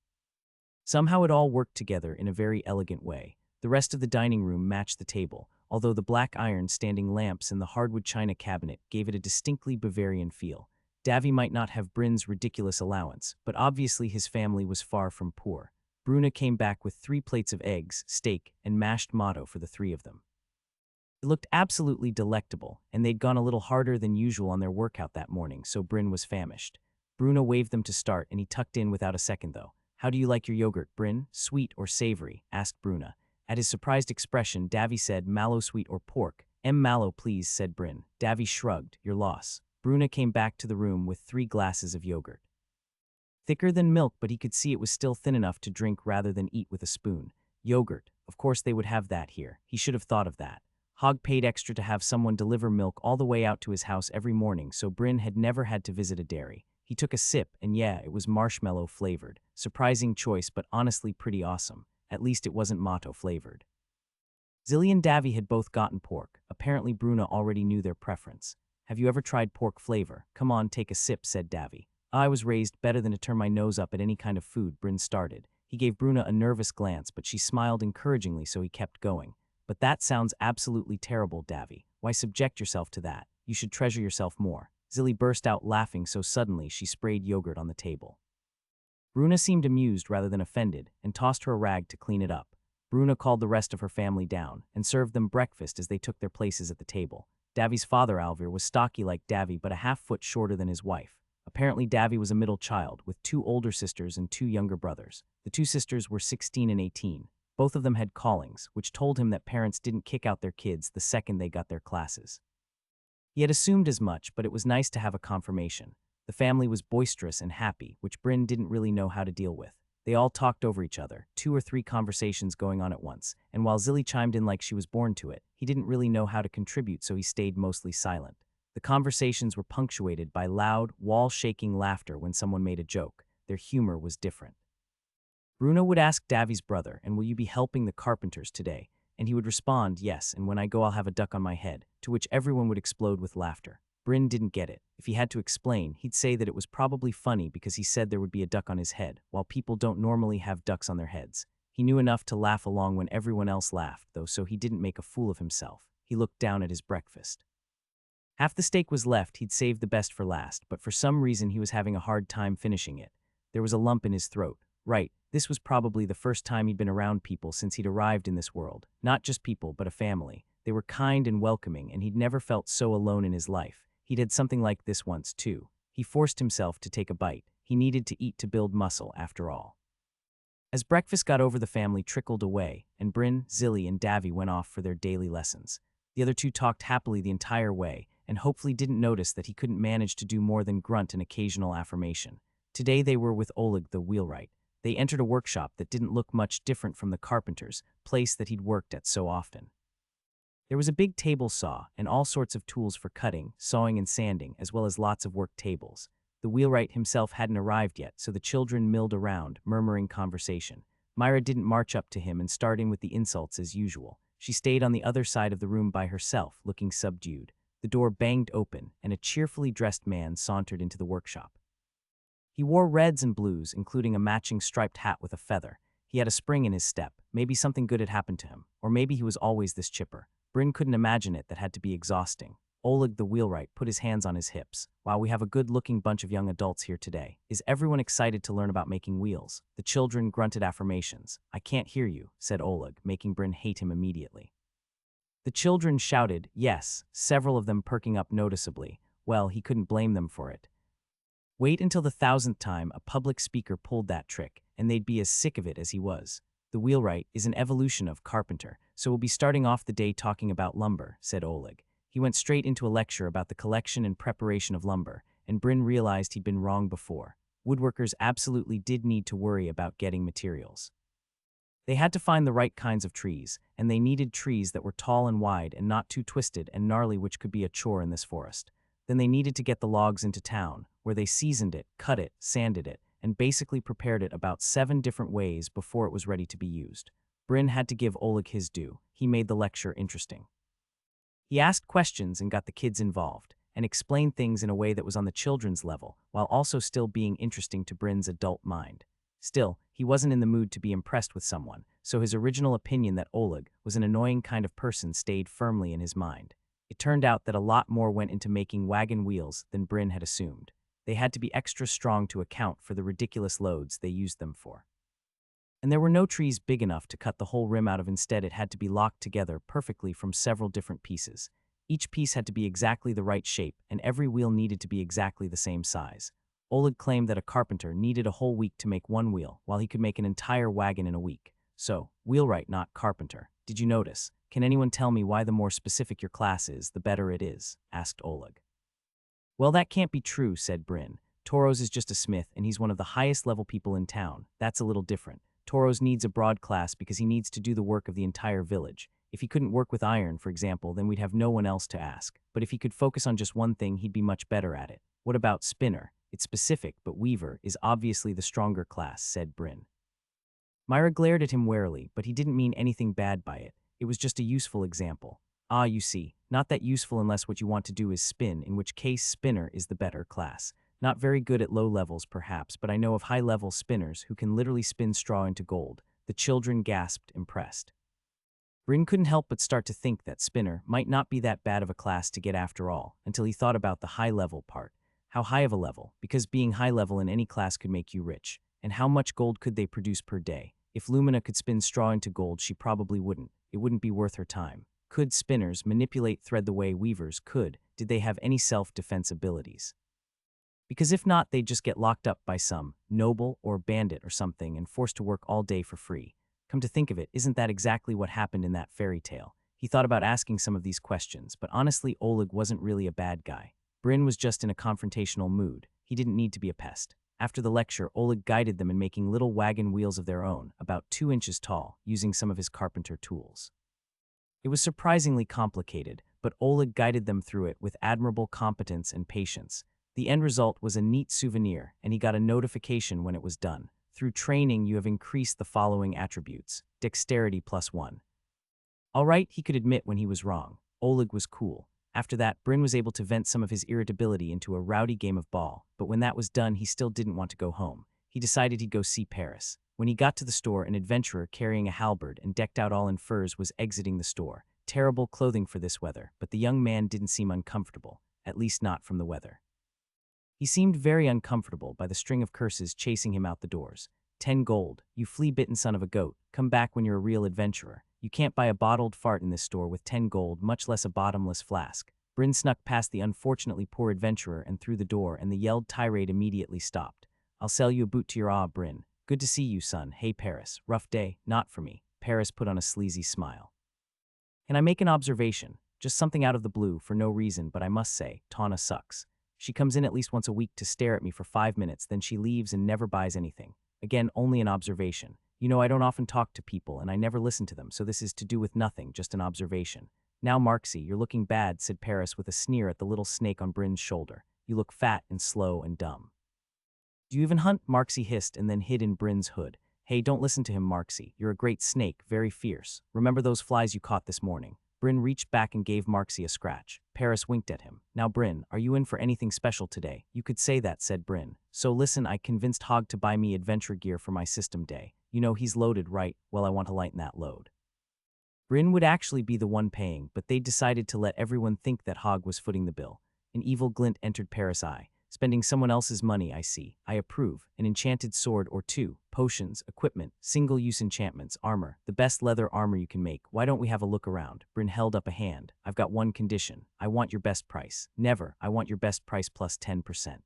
Somehow it all worked together in a very elegant way. The rest of the dining room matched the table, although the black iron standing lamps in the hardwood china cabinet gave it a distinctly Bavarian feel. Davy might not have Bryn's ridiculous allowance, but obviously his family was far from poor. Bruna came back with 3 plates of eggs, steak, and mashed motto for the 3 of them. It looked absolutely delectable, and they'd gone a little harder than usual on their workout that morning, so Bryn was famished. Bruna waved them to start, and he tucked in without a second, though. How do you like your yogurt, Bryn? Sweet or savory? Asked Bruna. At his surprised expression, Davy said, mallow sweet or pork? Mallow, please, said Bryn. Davy shrugged. Your loss. Bruna came back to the room with 3 glasses of yogurt. Thicker than milk, but he could see it was still thin enough to drink rather than eat with a spoon. Yogurt. Of course they would have that here. He should have thought of that. Hogg paid extra to have someone deliver milk all the way out to his house every morning, so Bryn had never had to visit a dairy. He took a sip, and yeah, it was marshmallow flavored. Surprising choice, but honestly pretty awesome. At least it wasn't motto flavored. Zilly and Davy had both gotten pork. Apparently Bruna already knew their preference. Have you ever tried pork flavor? Come on, take a sip, said Davy. I was raised better than to turn my nose up at any kind of food, Bryn started. He gave Bruna a nervous glance, but she smiled encouragingly, so he kept going. But that sounds absolutely terrible, Davy. Why subject yourself to that? You should treasure yourself more. Zilly burst out laughing so suddenly she sprayed yogurt on the table. Bruna seemed amused rather than offended, and tossed her a rag to clean it up. Bruna called the rest of her family down, and served them breakfast as they took their places at the table. Davy's father, Alvir, was stocky like Davy, but a half-foot shorter than his wife. Apparently Davy was a middle child, with 2 older sisters and 2 younger brothers. The 2 sisters were 16 and 18. Both of them had callings, which told him that parents didn't kick out their kids the second they got their classes. He had assumed as much, but it was nice to have a confirmation. The family was boisterous and happy, which Bryn didn't really know how to deal with. They all talked over each other, 2 or 3 conversations going on at once, and while Zilly chimed in like she was born to it, he didn't really know how to contribute, so he stayed mostly silent. The conversations were punctuated by loud, wall-shaking laughter when someone made a joke. Their humor was different. Bruna would ask Davy's brother, and will you be helping the carpenters today? And he would respond, yes, and when I go I'll have a duck on my head, to which everyone would explode with laughter. Bryn didn't get it. If he had to explain, he'd say that it was probably funny because he said there would be a duck on his head, while people don't normally have ducks on their heads. He knew enough to laugh along when everyone else laughed, though, so he didn't make a fool of himself. He looked down at his breakfast. Half the steak was left. He'd saved the best for last, but for some reason he was having a hard time finishing it. There was a lump in his throat. Right, this was probably the first time he'd been around people since he'd arrived in this world. Not just people, but a family. They were kind and welcoming, and he'd never felt so alone in his life. He'd had something like this once, too. He forced himself to take a bite. He needed to eat to build muscle, after all. As breakfast got over, the family trickled away, and Bryn, Zilly, and Davy went off for their daily lessons. The other two talked happily the entire way, and hopefully didn't notice that he couldn't manage to do more than grunt an occasional affirmation. Today they were with Oleg the wheelwright. They entered a workshop that didn't look much different from the carpenter's place that he'd worked at so often. There was a big table saw and all sorts of tools for cutting, sawing, and sanding, as well as lots of work tables. The wheelwright himself hadn't arrived yet, so the children milled around, murmuring conversation. Myra didn't march up to him and start in with the insults as usual. She stayed on the other side of the room by herself, looking subdued. The door banged open, and a cheerfully dressed man sauntered into the workshop. He wore reds and blues, including a matching striped hat with a feather. He had a spring in his step. Maybe something good had happened to him, or maybe he was always this chipper. Bryn couldn't imagine it. That had to be exhausting. Oleg the wheelwright put his hands on his hips. Wow, we have a good-looking bunch of young adults here today. Is everyone excited to learn about making wheels? The children grunted affirmations. I can't hear you, said Oleg, making Bryn hate him immediately. The children shouted, yes, several of them perking up noticeably. Well, he couldn't blame them for it. Wait until the 1000th time a public speaker pulled that trick, and they'd be as sick of it as he was. The wheelwright is an evolution of carpenter, so we'll be starting off the day talking about lumber, said Oleg. He went straight into a lecture about the collection and preparation of lumber, and Bryn realized he'd been wrong before. Woodworkers absolutely did need to worry about getting materials. They had to find the right kinds of trees, and they needed trees that were tall and wide and not too twisted and gnarly, which could be a chore in this forest. Then they needed to get the logs into town, where they seasoned it, cut it, sanded it, and basically prepared it about 7 different ways before it was ready to be used. Bryn had to give Oleg his due. He made the lecture interesting. He asked questions and got the kids involved, and explained things in a way that was on the children's level, while also still being interesting to Bryn's adult mind. Still, he wasn't in the mood to be impressed with someone, so his original opinion that Oleg was an annoying kind of person stayed firmly in his mind. It turned out that a lot more went into making wagon wheels than Bryn had assumed. They had to be extra strong to account for the ridiculous loads they used them for. And there were no trees big enough to cut the whole rim out of. Instead, it had to be locked together perfectly from several different pieces. Each piece had to be exactly the right shape, and every wheel needed to be exactly the same size. Oleg claimed that a carpenter needed a whole week to make one wheel, while he could make an entire wagon in a week. So, wheelwright, not carpenter. Did you notice? Can anyone tell me why the more specific your class is, the better it is? Asked Oleg. Well, that can't be true, said Bryn. Toros is just a smith, and he's one of the highest level people in town. That's a little different. Toros needs a broad class because he needs to do the work of the entire village. If he couldn't work with iron, for example, then we'd have no one else to ask. But if he could focus on just one thing, he'd be much better at it. What about spinner? It's specific, but weaver is obviously the stronger class, said Bryn. Myra glared at him warily, but he didn't mean anything bad by it. It was just a useful example. Ah, you see, not that useful unless what you want to do is spin, in which case spinner is the better class. Not very good at low levels, perhaps, but I know of high-level spinners who can literally spin straw into gold. The children gasped, impressed. Bryn couldn't help but start to think that spinner might not be that bad of a class to get after all, until he thought about the high-level part. How high of a level? Because being high-level in any class could make you rich. And how much gold could they produce per day? If Lumina could spin straw into gold, she probably wouldn't. It wouldn't be worth her time. Could spinners manipulate thread the way weavers could? Did they have any self-defense abilities? Because if not, they'd just get locked up by some noble or bandit or something and forced to work all day for free. Come to think of it, isn't that exactly what happened in that fairy tale? He thought about asking some of these questions, but honestly, Oleg wasn't really a bad guy. Bryn was just in a confrontational mood. He didn't need to be a pest. After the lecture, Oleg guided them in making little wagon wheels of their own, about 2 inches tall, using some of his carpenter tools. It was surprisingly complicated, but Oleg guided them through it with admirable competence and patience. The end result was a neat souvenir, and he got a notification when it was done. Through training, you have increased the following attributes. Dexterity +1. All right, he could admit when he was wrong. Oleg was cool. After that, Bryn was able to vent some of his irritability into a rowdy game of ball, but when that was done, he still didn't want to go home. He decided he'd go see Paris. When he got to the store, an adventurer carrying a halberd and decked out all in furs was exiting the store. Terrible clothing for this weather, but the young man didn't seem uncomfortable, at least not from the weather. He seemed very uncomfortable by the string of curses chasing him out the doors. 10 gold, you flea-bitten son of a goat, come back when you're a real adventurer. You can't buy a bottled fart in this store with 10 gold, much less a bottomless flask. Bryn snuck past the unfortunately poor adventurer and through the door, and the yelled tirade immediately stopped. I'll sell you a boot to your Bryn. Good to see you, son. Hey, Paris. Rough day? Not for me. Paris put on a sleazy smile. Can I make an observation? Just something out of the blue, for no reason, but I must say, Tawna sucks. She comes in at least once a week to stare at me for 5 minutes, then she leaves and never buys anything. Again, only an observation. You know, I don't often talk to people, and I never listen to them, so this is to do with nothing, just an observation. Now, Marksy, you're looking bad, said Paris with a sneer at the little snake on Bryn's shoulder. You look fat and slow and dumb. Do you even hunt? Marksy hissed and then hid in Bryn's hood. Hey, don't listen to him, Marksy. You're a great snake, very fierce. Remember those flies you caught this morning? Bryn reached back and gave Marksy a scratch. Paris winked at him. Now, Bryn, are you in for anything special today? You could say that, said Bryn. So listen, I convinced Hogg to buy me adventure gear for my system day. You know he's loaded, right? Well, I want to lighten that load. Bryn would actually be the one paying, but they decided to let everyone think that Hogg was footing the bill. An evil glint entered Paris' eye. Spending someone else's money, I see. I approve. An enchanted sword or two, potions, equipment, single-use enchantments, armor, the best leather armor you can make. Why don't we have a look around? Bryn held up a hand. I've got one condition. I want your best price. Never. I want your best price plus 10%.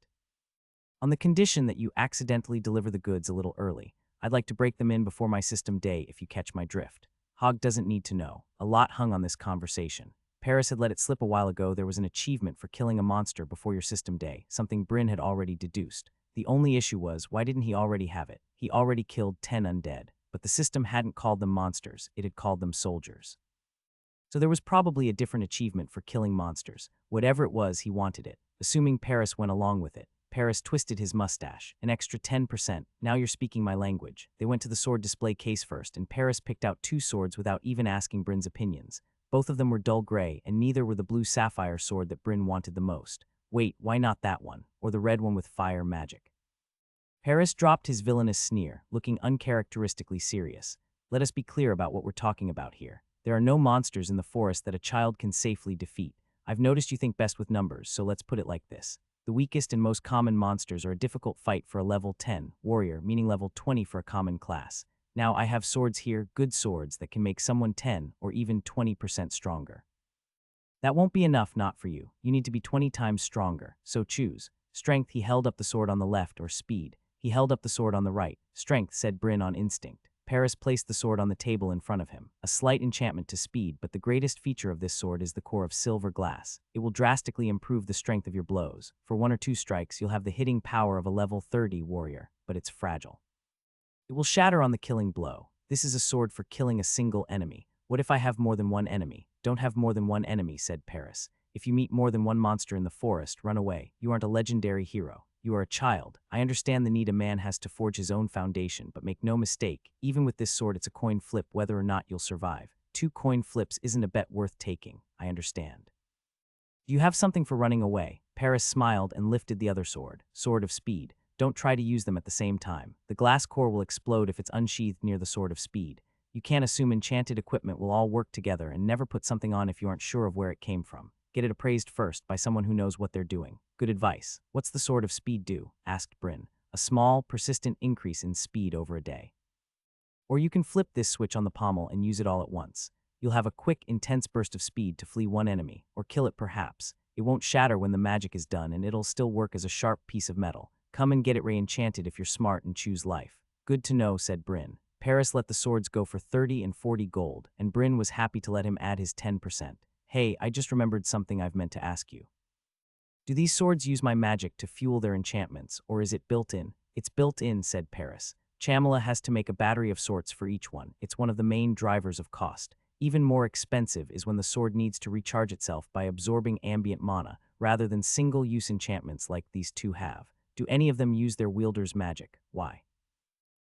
On the condition that you accidentally deliver the goods a little early. I'd like to break them in before my system day if you catch my drift. Hogg doesn't need to know. A lot hung on this conversation. Paris had let it slip a while ago there was an achievement for killing a monster before your system day, something Bryn had already deduced. The only issue was, why didn't he already have it? He already killed 10 undead, but the system hadn't called them monsters, it had called them soldiers. So there was probably a different achievement for killing monsters. Whatever it was, he wanted it. Assuming Paris went along with it. Paris twisted his mustache. An extra 10%. Now you're speaking my language. They went to the sword display case first, and Paris picked out 2 swords without even asking Bryn's opinions. Both of them were dull gray, and neither were the blue sapphire sword that Bryn wanted the most. Wait, why not that one? Or the red one with fire magic? Paris dropped his villainous sneer, looking uncharacteristically serious. Let us be clear about what we're talking about here. There are no monsters in the forest that a child can safely defeat. I've noticed you think best with numbers, so let's put it like this. The weakest and most common monsters are a difficult fight for a level 10 warrior, meaning level 20 for a common class. Now, I have swords here, good swords, that can make someone 10 or even 20% stronger. That won't be enough, not for you. You need to be 20 times stronger, so choose. Strength, he held up the sword on the left, or speed. He held up the sword on the right. Strength, said Bryn on instinct. Paris placed the sword on the table in front of him. A slight enchantment to speed, but the greatest feature of this sword is the core of silver glass. It will drastically improve the strength of your blows. For 1 or 2 strikes, you'll have the hitting power of a level 30 warrior, but it's fragile. It will shatter on the killing blow. This is a sword for killing a single enemy. What if I have more than one enemy? Don't have more than one enemy, said Paris. If you meet more than one monster in the forest, run away. You aren't a legendary hero. You are a child. I understand the need a man has to forge his own foundation, but make no mistake, even with this sword it's a coin flip whether or not you'll survive. 2 coin flips isn't a bet worth taking. I understand. Do you have something for running away? Paris smiled and lifted the other sword. Sword of speed. Don't try to use them at the same time. The glass core will explode if it's unsheathed near the sword of speed. You can't assume enchanted equipment will all work together, and never put something on if you aren't sure of where it came from. Get it appraised first by someone who knows what they're doing. Good advice. What's the sword of speed do? Asked Bryn. A small, persistent increase in speed over a day. Or you can flip this switch on the pommel and use it all at once. You'll have a quick, intense burst of speed to flee one enemy, or kill it perhaps. It won't shatter when the magic is done, and it'll still work as a sharp piece of metal. Come and get it re-enchanted if you're smart and choose life. Good to know, said Bryn. Paris let the swords go for 30 and 40 gold, and Bryn was happy to let him add his 10%. Hey, I just remembered something I've meant to ask you. Do these swords use my magic to fuel their enchantments, or is it built in? It's built in, said Paris. Chamala has to make a battery of sorts for each one. It's one of the main drivers of cost. Even more expensive is when the sword needs to recharge itself by absorbing ambient mana, rather than single-use enchantments like these 2 have. Do any of them use their wielder's magic? Why?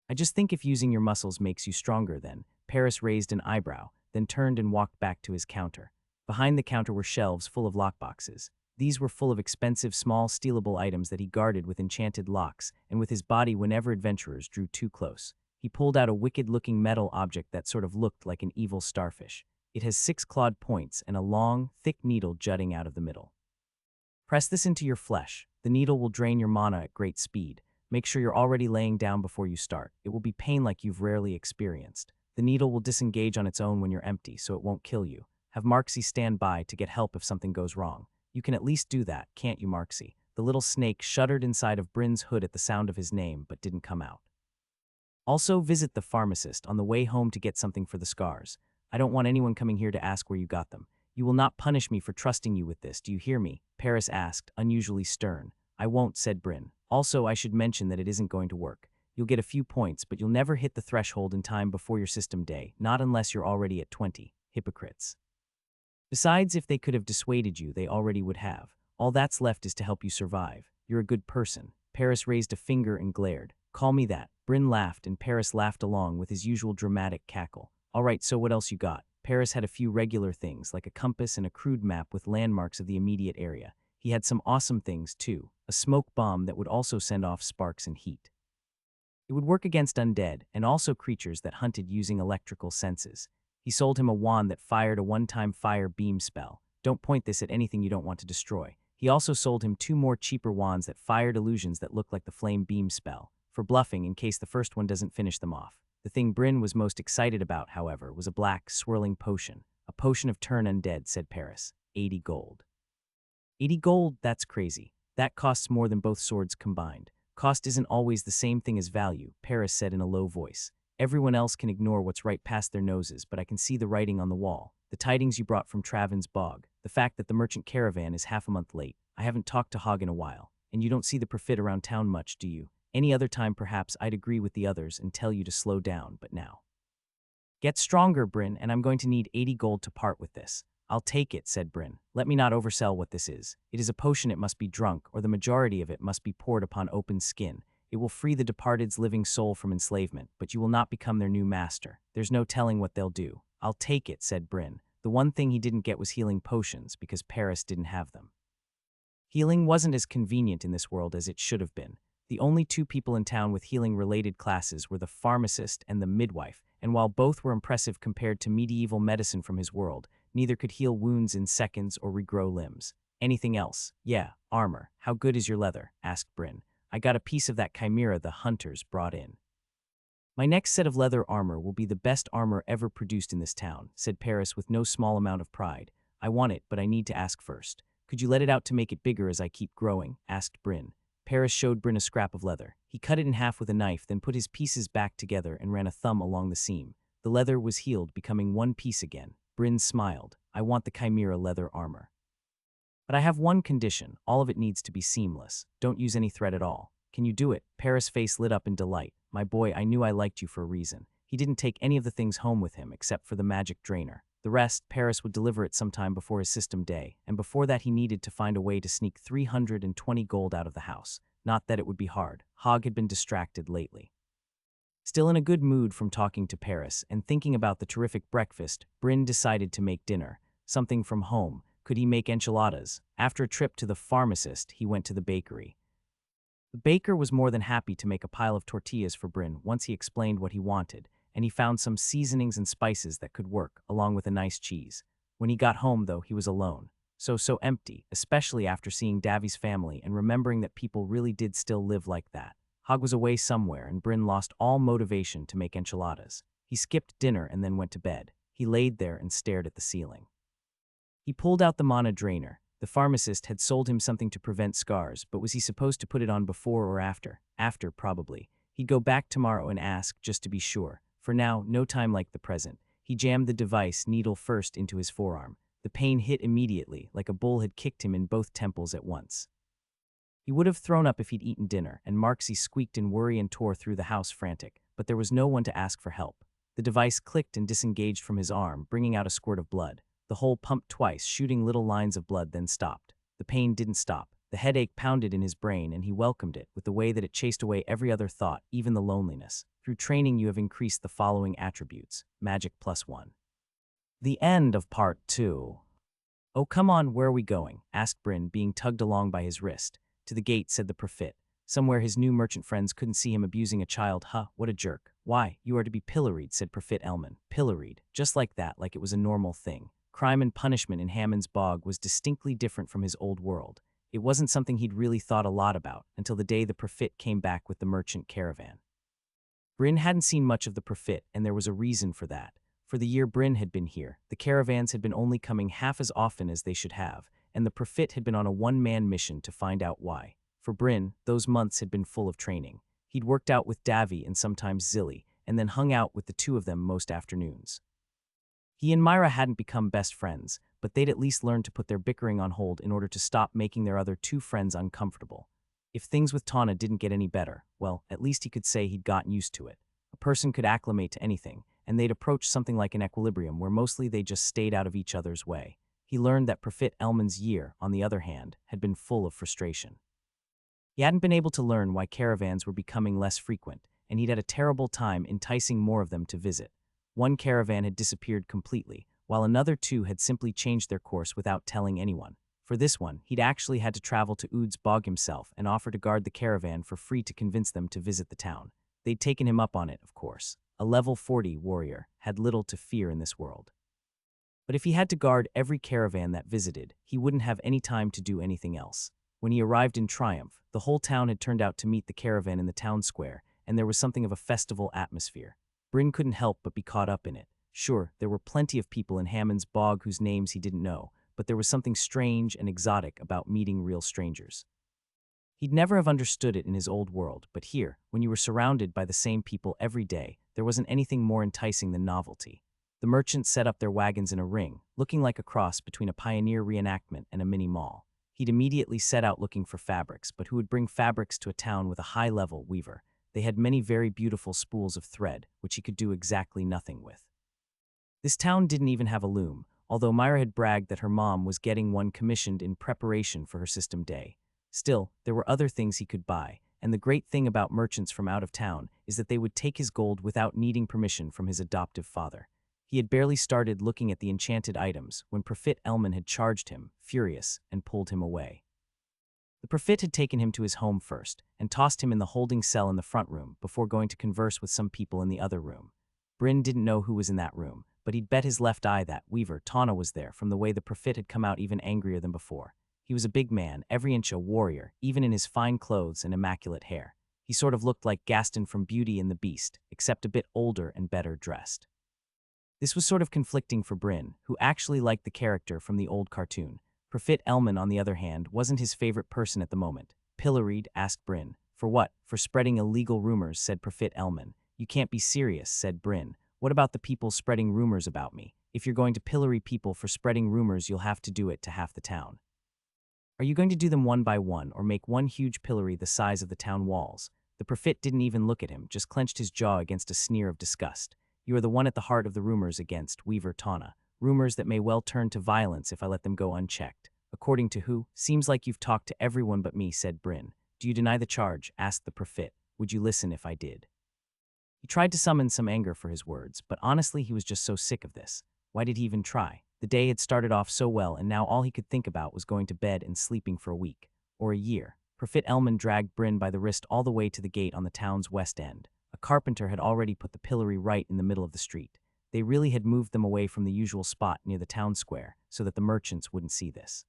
I just think if using your muscles makes you stronger then. Paris raised an eyebrow, then turned and walked back to his counter. Behind the counter were shelves full of lockboxes. These were full of expensive, small, stealable items that he guarded with enchanted locks, and with his body whenever adventurers drew too close. He pulled out a wicked-looking metal object that sort of looked like an evil starfish. It has 6 clawed points and a long, thick needle jutting out of the middle. Press this into your flesh. The needle will drain your mana at great speed. Make sure you're already laying down before you start. It will be pain like you've rarely experienced. The needle will disengage on its own when you're empty, so it won't kill you. Have Marksy stand by to get help if something goes wrong. You can at least do that, can't you, Marksy? The little snake shuddered inside of Bryn's hood at the sound of his name, but didn't come out. Also, visit the pharmacist on the way home to get something for the scars. I don't want anyone coming here to ask where you got them. You will not punish me for trusting you with this, do you hear me? Paris asked, unusually stern. I won't, said Bryn. Also, I should mention that it isn't going to work. You'll get a few points, but you'll never hit the threshold in time before your system day, not unless you're already at 20. Hypocrites. Besides, if they could have dissuaded you, they already would have. All that's left is to help you survive. You're a good person. Paris raised a finger and glared. Call me that. Bryn laughed, and Paris laughed along with his usual dramatic cackle. All right, so what else you got? Paris had a few regular things, like a compass and a crude map with landmarks of the immediate area. He had some awesome things, too. A smoke bomb that would also send off sparks and heat. It would work against undead, and also creatures that hunted using electrical senses. He sold him a wand that fired a one-time fire beam spell. Don't point this at anything you don't want to destroy. He also sold him 2 more cheaper wands that fired illusions that looked like the flame beam spell, for bluffing in case the first one doesn't finish them off. The thing Bryn was most excited about, however, was a black, swirling potion. A potion of turn undead, said Paris. 80 gold. 80 gold? That's crazy. That costs more than both swords combined. Cost isn't always the same thing as value, Paris said in a low voice. Everyone else can ignore what's right past their noses, but I can see the writing on the wall. The tidings you brought from Traven's bog. The fact that the merchant caravan is half a month late. I haven't talked to Hogg in a while. And you don't see the profit around town much, do you? Any other time perhaps I'd agree with the others and tell you to slow down, but now. Get stronger, Bryn, and I'm going to need 80 gold to part with this. I'll take it, said Bryn. Let me not oversell what this is. It is a potion. It must be drunk, or the majority of it must be poured upon open skin. It will free the departed's living soul from enslavement, but you will not become their new master. There's no telling what they'll do. I'll take it, said Bryn. The one thing he didn't get was healing potions, because Paris didn't have them. Healing wasn't as convenient in this world as it should have been. The only 2 people in town with healing-related classes were the pharmacist and the midwife, and while both were impressive compared to medieval medicine from his world, neither could heal wounds in seconds or regrow limbs. Anything else? Yeah, armor. How good is your leather? Asked Bryn. I got a piece of that chimera the hunters brought in. My next set of leather armor will be the best armor ever produced in this town, said Paris with no small amount of pride. I want it, but I need to ask first. Could you let it out to make it bigger as I keep growing? Asked Bryn. Paris showed Bryn a scrap of leather. He cut it in half with a knife, then put his pieces back together and ran a thumb along the seam. The leather was healed, becoming one piece again. Bryn smiled. I want the chimera leather armor. But I have one condition. All of it needs to be seamless. Don't use any thread at all. Can you do it? Paris' face lit up in delight. My boy, I knew I liked you for a reason. He didn't take any of the things home with him except for the magic drainer. The rest, Paris would deliver it sometime before his system day, and before that he needed to find a way to sneak 320 gold out of the house. Not that it would be hard. Hogg had been distracted lately. Still in a good mood from talking to Paris and thinking about the terrific breakfast, Bryn decided to make dinner. Something from home. Could he make enchiladas? After a trip to the pharmacist, he went to the bakery. The baker was more than happy to make a pile of tortillas for Bryn once he explained what he wanted, and he found some seasonings and spices that could work, along with a nice cheese. When he got home, though, he was alone. So empty, especially after seeing Davy's family and remembering that people really did still live like that. Hogg was away somewhere, and Bryn lost all motivation to make enchiladas. He skipped dinner and then went to bed. He laid there and stared at the ceiling. He pulled out the mana drainer. The pharmacist had sold him something to prevent scars, but was he supposed to put it on before or after? After, probably. He'd go back tomorrow and ask, just to be sure. For now, no time like the present. He jammed the device, needle first, into his forearm. The pain hit immediately, like a bull had kicked him in both temples at once. He would have thrown up if he'd eaten dinner, and Marksy squeaked in worry and tore through the house frantic, but there was no one to ask for help. The device clicked and disengaged from his arm, bringing out a squirt of blood. The hole pumped twice, shooting little lines of blood, then stopped. The pain didn't stop. The headache pounded in his brain, and he welcomed it with the way that it chased away every other thought, even the loneliness. Through training, you have increased the following attributes. Magic +1. The end of part 2. Oh, come on, where are we going? Asked Bryn, being tugged along by his wrist. To the gate, said the prophet. Somewhere his new merchant friends couldn't see him abusing a child. Huh, what a jerk. Why, you are to be pilloried, said Prophet Elman. Pilloried. Just like that, like it was a normal thing. Crime and punishment in Hammond's bog was distinctly different from his old world. It wasn't something he'd really thought a lot about until the day the prophet came back with the merchant caravan. Bryn hadn't seen much of the prophet, and there was a reason for that. For the year Bryn had been here, the caravans had been only coming half as often as they should have, and the prophet had been on a one-man mission to find out why. For Bryn, those months had been full of training. He'd worked out with Davy and sometimes Zilly, and then hung out with the two of them most afternoons. He and Myra hadn't become best friends, but they'd at least learned to put their bickering on hold in order to stop making their other two friends uncomfortable. If things with Tana didn't get any better, well, at least he could say he'd gotten used to it. A person could acclimate to anything, and they'd approach something like an equilibrium where mostly they just stayed out of each other's way. He learned that Profit Elman's year, on the other hand, had been full of frustration. He hadn't been able to learn why caravans were becoming less frequent, and he'd had a terrible time enticing more of them to visit. One caravan had disappeared completely, while another two had simply changed their course without telling anyone. For this one, he'd actually had to travel to Oud's bog himself and offer to guard the caravan for free to convince them to visit the town. They'd taken him up on it, of course. A level 40 warrior had little to fear in this world. But if he had to guard every caravan that visited, he wouldn't have any time to do anything else. When he arrived in triumph, the whole town had turned out to meet the caravan in the town square, and there was something of a festival atmosphere. Bryn couldn't help but be caught up in it. Sure, there were plenty of people in Hammond's bog whose names he didn't know, but there was something strange and exotic about meeting real strangers. He'd never have understood it in his old world, but here, when you were surrounded by the same people every day, there wasn't anything more enticing than novelty. The merchants set up their wagons in a ring, looking like a cross between a pioneer reenactment and a mini mall. He'd immediately set out looking for fabrics, but who would bring fabrics to a town with a high-level weaver? They had many very beautiful spools of thread, which he could do exactly nothing with. This town didn't even have a loom, although Myra had bragged that her mom was getting one commissioned in preparation for her system day. Still, there were other things he could buy, and the great thing about merchants from out of town is that they would take his gold without needing permission from his adoptive father. He had barely started looking at the enchanted items when Profit Elman had charged him, furious, and pulled him away. The Profit had taken him to his home first, and tossed him in the holding cell in the front room before going to converse with some people in the other room. Bryn didn't know who was in that room, but he'd bet his left eye that weaver Tana was there from the way the Profit had come out even angrier than before. He was a big man, every inch a warrior, even in his fine clothes and immaculate hair. He sort of looked like Gaston from Beauty and the Beast, except a bit older and better dressed. This was sort of conflicting for Bryn, who actually liked the character from the old cartoon. Profit Elman, on the other hand, wasn't his favorite person at the moment. Pilloried, asked Bryn. For what? For spreading illegal rumors, said Profit Elman. You can't be serious, said Bryn. What about the people spreading rumors about me? If you're going to pillory people for spreading rumors, you'll have to do it to half the town. Are you going to do them one by one, or make one huge pillory the size of the town walls? The Profit didn't even look at him, just clenched his jaw against a sneer of disgust. You are the one at the heart of the rumors against Weaver Tana. Rumors that may well turn to violence if I let them go unchecked. According to who? Seems like you've talked to everyone but me, said Bryn. Do you deny the charge? Asked the Profit. Would you listen if I did? He tried to summon some anger for his words, but honestly he was just so sick of this. Why did he even try? The day had started off so well, and now all he could think about was going to bed and sleeping for a week. Or a year. Profit Elman dragged Bryn by the wrist all the way to the gate on the town's west end. A carpenter had already put the pillory right in the middle of the street. They really had moved them away from the usual spot near the town square, so that the merchants wouldn't see this.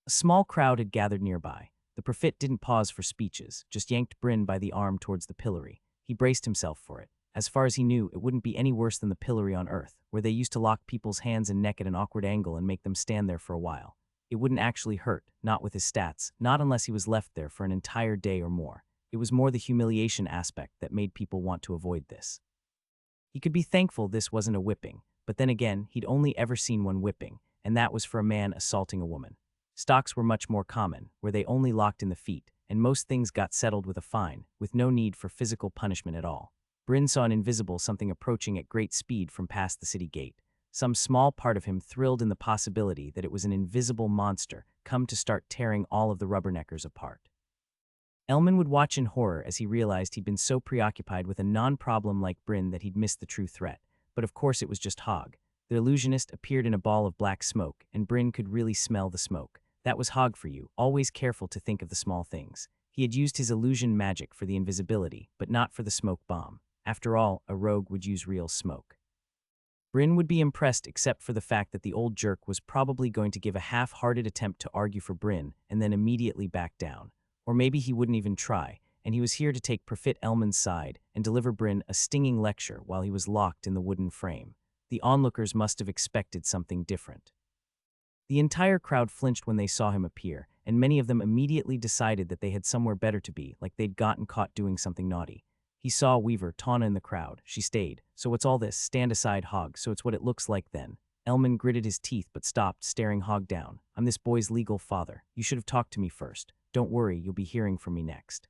A small crowd had gathered nearby. The Profit didn't pause for speeches, just yanked Bryn by the arm towards the pillory. He braced himself for it. As far as he knew, it wouldn't be any worse than the pillory on Earth, where they used to lock people's hands and neck at an awkward angle and make them stand there for a while. It wouldn't actually hurt, not with his stats, not unless he was left there for an entire day or more. It was more the humiliation aspect that made people want to avoid this. He could be thankful this wasn't a whipping, but then again, he'd only ever seen one whipping, and that was for a man assaulting a woman. Stocks were much more common, where they only locked in the feet, and most things got settled with a fine, with no need for physical punishment at all. Bryn saw an invisible something approaching at great speed from past the city gate. Some small part of him thrilled in the possibility that it was an invisible monster come to start tearing all of the rubberneckers apart. Elman would watch in horror as he realized he'd been so preoccupied with a non-problem like Bryn that he'd missed the true threat. But of course it was just Hog. The illusionist appeared in a ball of black smoke, and Bryn could really smell the smoke. That was Hog for you, always careful to think of the small things. He had used his illusion magic for the invisibility, but not for the smoke bomb. After all, a rogue would use real smoke. Bryn would be impressed except for the fact that the old jerk was probably going to give a half-hearted attempt to argue for Bryn and then immediately back down. Or maybe he wouldn't even try, and he was here to take Profit Elman's side and deliver Bryn a stinging lecture while he was locked in the wooden frame. The onlookers must have expected something different. The entire crowd flinched when they saw him appear, and many of them immediately decided that they had somewhere better to be, like they'd gotten caught doing something naughty. He saw Weaver, Tawna in the crowd. She stayed. So what's all this? Stand aside, Hog. So it's what it looks like then. Elman gritted his teeth but stopped, staring Hog down. I'm this boy's legal father. You should have talked to me first. Don't worry, you'll be hearing from me next.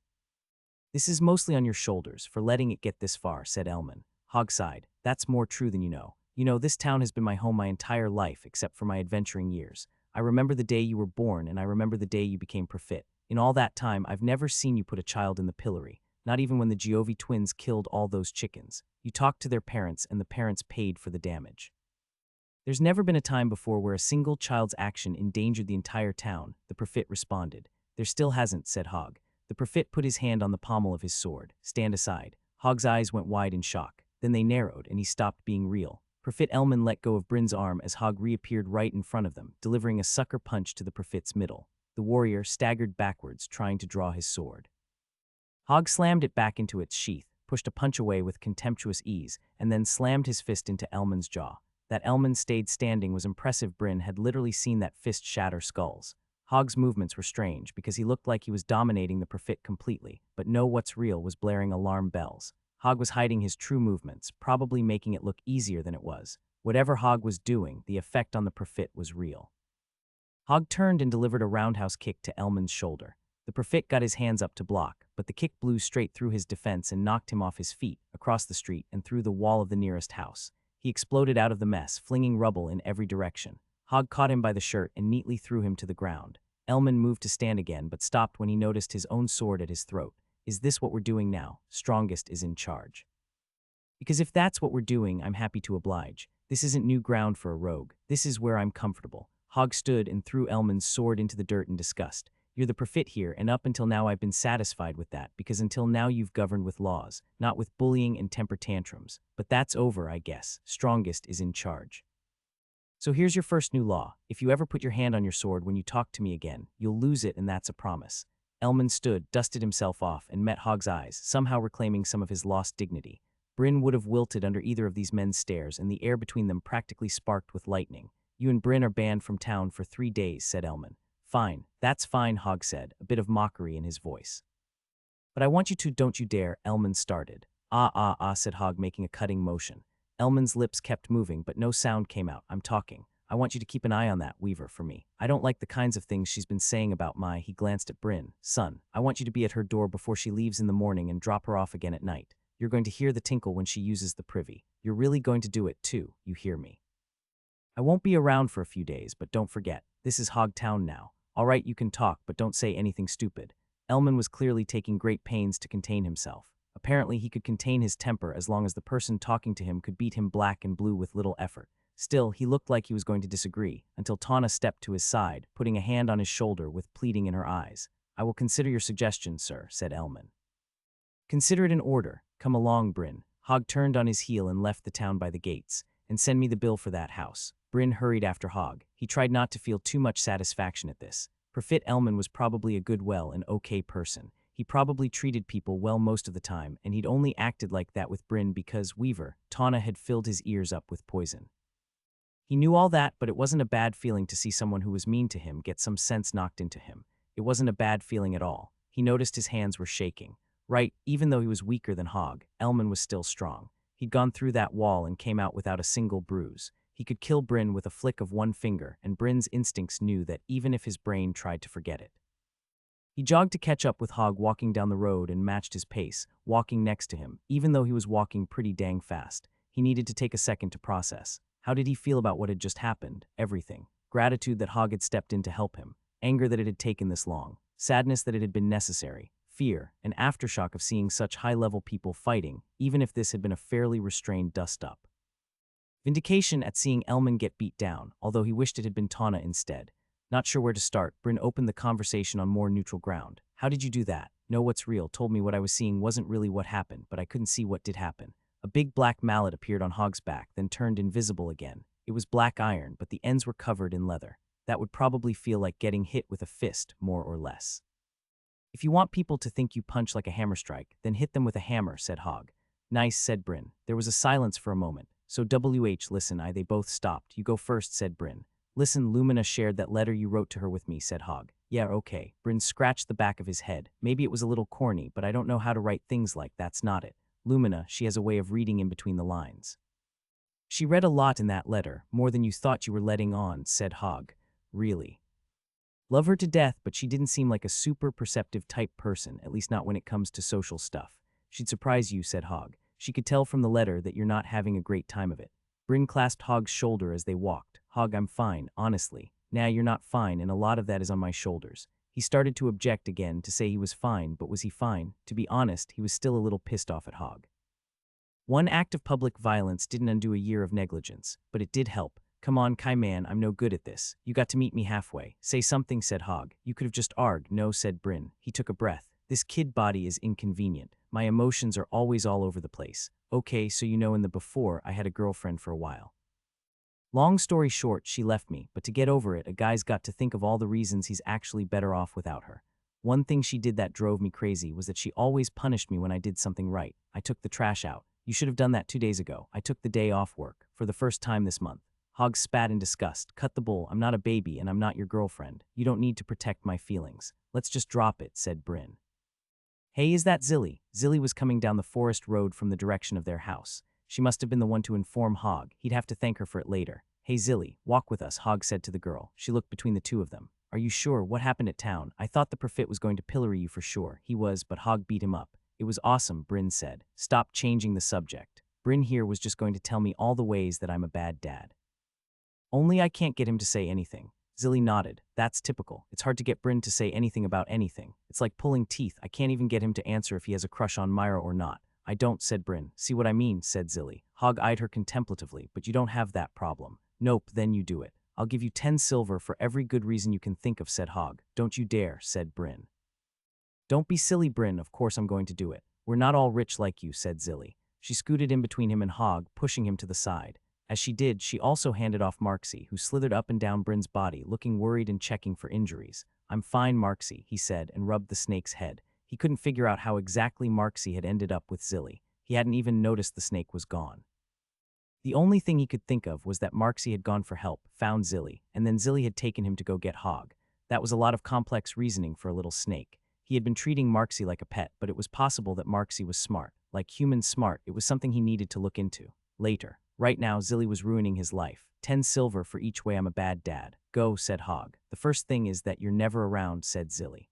This is mostly on your shoulders for letting it get this far, said Elman. Hog sighed. That's more true than you know. You know, this town has been my home my entire life except for my adventuring years. I remember the day you were born and I remember the day you became Prophet. In all that time, I've never seen you put a child in the pillory. Not even when the Giovi twins killed all those chickens. You talked to their parents and the parents paid for the damage. There's never been a time before where a single child's action endangered the entire town, the Prophet responded. There still hasn't, said Hog. The Prophet put his hand on the pommel of his sword. Stand aside. Hog's eyes went wide in shock. Then they narrowed and he stopped being real. Prophet Elman let go of Bryn's arm as Hog reappeared right in front of them, delivering a sucker punch to the Prophet's middle. The warrior staggered backwards, trying to draw his sword. Hog slammed it back into its sheath, pushed a punch away with contemptuous ease, and then slammed his fist into Elman's jaw. That Elman stayed standing was impressive. Bryn had literally seen that fist shatter skulls. Hog's movements were strange because he looked like he was dominating the Prophet completely, but no what's real was blaring alarm bells. Hog was hiding his true movements, probably making it look easier than it was. Whatever Hog was doing, the effect on the Prophet was real. Hog turned and delivered a roundhouse kick to Elman's shoulder. The Prophet got his hands up to block, but the kick blew straight through his defense and knocked him off his feet, across the street and through the wall of the nearest house. He exploded out of the mess, flinging rubble in every direction. Hog caught him by the shirt and neatly threw him to the ground. Elman moved to stand again, but stopped when he noticed his own sword at his throat. Is this what we're doing now? Strongest is in charge. Because if that's what we're doing, I'm happy to oblige. This isn't new ground for a rogue. This is where I'm comfortable. Hog stood and threw Elman's sword into the dirt in disgust. You're the Prophet here, and up until now I've been satisfied with that, because until now you've governed with laws, not with bullying and temper tantrums. But that's over, I guess. Strongest is in charge. So here's your first new law. If you ever put your hand on your sword when you talk to me again, you'll lose it, and that's a promise. Elman stood, dusted himself off, and met Hog's eyes, somehow reclaiming some of his lost dignity. Bryn would have wilted under either of these men's stares, and the air between them practically sparked with lightning. You and Bryn are banned from town for 3 days, said Elman. Fine, that's fine, Hog said, a bit of mockery in his voice. But I want you to, don't you dare, Elman started. Said Hog, making a cutting motion. Elman's lips kept moving, but no sound came out. I'm talking. I want you to keep an eye on that, Weaver, for me. I don't like the kinds of things she's been saying about he glanced at Bryn. Son, I want you to be at her door before she leaves in the morning and drop her off again at night. You're going to hear the tinkle when she uses the privy. You're really going to do it, too, you hear me? I won't be around for a few days, but don't forget, this is Hog Town now. All right, you can talk, but don't say anything stupid. Elman was clearly taking great pains to contain himself. Apparently, he could contain his temper as long as the person talking to him could beat him black and blue with little effort. Still, he looked like he was going to disagree, until Tawna stepped to his side, putting a hand on his shoulder with pleading in her eyes. I will consider your suggestion, sir, said Elman. Consider it in order. Come along, Bryn. Hog turned on his heel and left the town by the gates. And send me the bill for that house. Bryn hurried after Hog. He tried not to feel too much satisfaction at this. Prophet Elman was probably a good, and okay person. He probably treated people well most of the time, and he'd only acted like that with Bryn because Weaver, Tawna, had filled his ears up with poison. He knew all that, but it wasn't a bad feeling to see someone who was mean to him get some sense knocked into him. It wasn't a bad feeling at all. He noticed his hands were shaking. Right, even though he was weaker than Hog, Elman was still strong. He'd gone through that wall and came out without a single bruise. He could kill Bryn with a flick of one finger, and Bryn's instincts knew that even if his brain tried to forget it. He jogged to catch up with Hog walking down the road and matched his pace, walking next to him, even though he was walking pretty dang fast. He needed to take a second to process. How did he feel about what had just happened? Everything. Gratitude that Hog had stepped in to help him. Anger that it had taken this long. Sadness that it had been necessary. Fear, an aftershock of seeing such high-level people fighting, even if this had been a fairly restrained dust-up. Vindication at seeing Elman get beat down, although he wished it had been Tawna instead. Not sure where to start, Bryn opened the conversation on more neutral ground. How did you do that? Know what's real, told me what I was seeing wasn't really what happened, but I couldn't see what did happen. A big black mallet appeared on Hog's back, then turned invisible again. It was black iron, but the ends were covered in leather. That would probably feel like getting hit with a fist, more or less. If you want people to think you punch like a hammer strike, then hit them with a hammer, said Hog. Nice, said Bryn. There was a silence for a moment. So listen, they both stopped. You go first, said Bryn. Listen, Lumina shared that letter you wrote to her with me, said Hog. Yeah, okay. Bryn scratched the back of his head. Maybe it was a little corny, but I don't know how to write things like that's not it. Lumina, she has a way of reading in between the lines. She read a lot in that letter, more than you thought you were letting on, said Hog. Really? Love her to death, but she didn't seem like a super perceptive type person, at least not when it comes to social stuff. She'd surprise you, said Hog. She could tell from the letter that you're not having a great time of it. Bryn clasped Hog's shoulder as they walked. Hog, I'm fine, honestly. Nah, you're not fine, and a lot of that is on my shoulders. He started to object again, to say he was fine, but was he fine? To be honest, he was still a little pissed off at Hog. One act of public violence didn't undo a year of negligence, but it did help. Come on, Kai man, I'm no good at this. You got to meet me halfway. Say something, said Hog. You could have just arged. No, said Bryn. He took a breath. This kid body is inconvenient. My emotions are always all over the place. Okay, so you know in the before, I had a girlfriend for a while. Long story short, she left me, but to get over it, a guy's got to think of all the reasons he's actually better off without her. One thing she did that drove me crazy was that she always punished me when I did something right. I took the trash out. You should have done that 2 days ago. I took the day off work, for the first time this month. Hog spat in disgust. Cut the bull. I'm not a baby and I'm not your girlfriend. You don't need to protect my feelings. Let's just drop it, said Bryn. Hey, is that Zilly? Zilly was coming down the forest road from the direction of their house. She must have been the one to inform Hog. He'd have to thank her for it later. Hey, Zilly, walk with us, Hog said to the girl. She looked between the two of them. Are you sure? What happened at town? I thought the prophet was going to pillory you for sure. He was, but Hog beat him up. It was awesome, Bryn said. Stop changing the subject. Bryn here was just going to tell me all the ways that I'm a bad dad. Only I can't get him to say anything. Zilly nodded. That's typical. It's hard to get Bryn to say anything about anything. It's like pulling teeth. I can't even get him to answer if he has a crush on Myra or not. I don't, said Bryn. See what I mean, said Zilly. Hog eyed her contemplatively, but you don't have that problem. Nope, then you do it. I'll give you 10 silver for every good reason you can think of, said Hog. Don't you dare, said Bryn. Don't be silly, Bryn. Of course I'm going to do it. We're not all rich like you, said Zilly. She scooted in between him and Hog, pushing him to the side. As she did, she also handed off Marksy, who slithered up and down Bryn's body, looking worried and checking for injuries. I'm fine, Marksy, he said, and rubbed the snake's head. He couldn't figure out how exactly Marksy had ended up with Zilly. He hadn't even noticed the snake was gone. The only thing he could think of was that Marksy had gone for help, found Zilly, and then Zilly had taken him to go get Hog. That was a lot of complex reasoning for a little snake. He had been treating Marksy like a pet, but it was possible that Marksy was smart. Like human smart, it was something he needed to look into. Later. Right now, Zilly was ruining his life. 10 silver for each way I'm a bad dad. Go, said Hog. The first thing is that you're never around, said Zilly.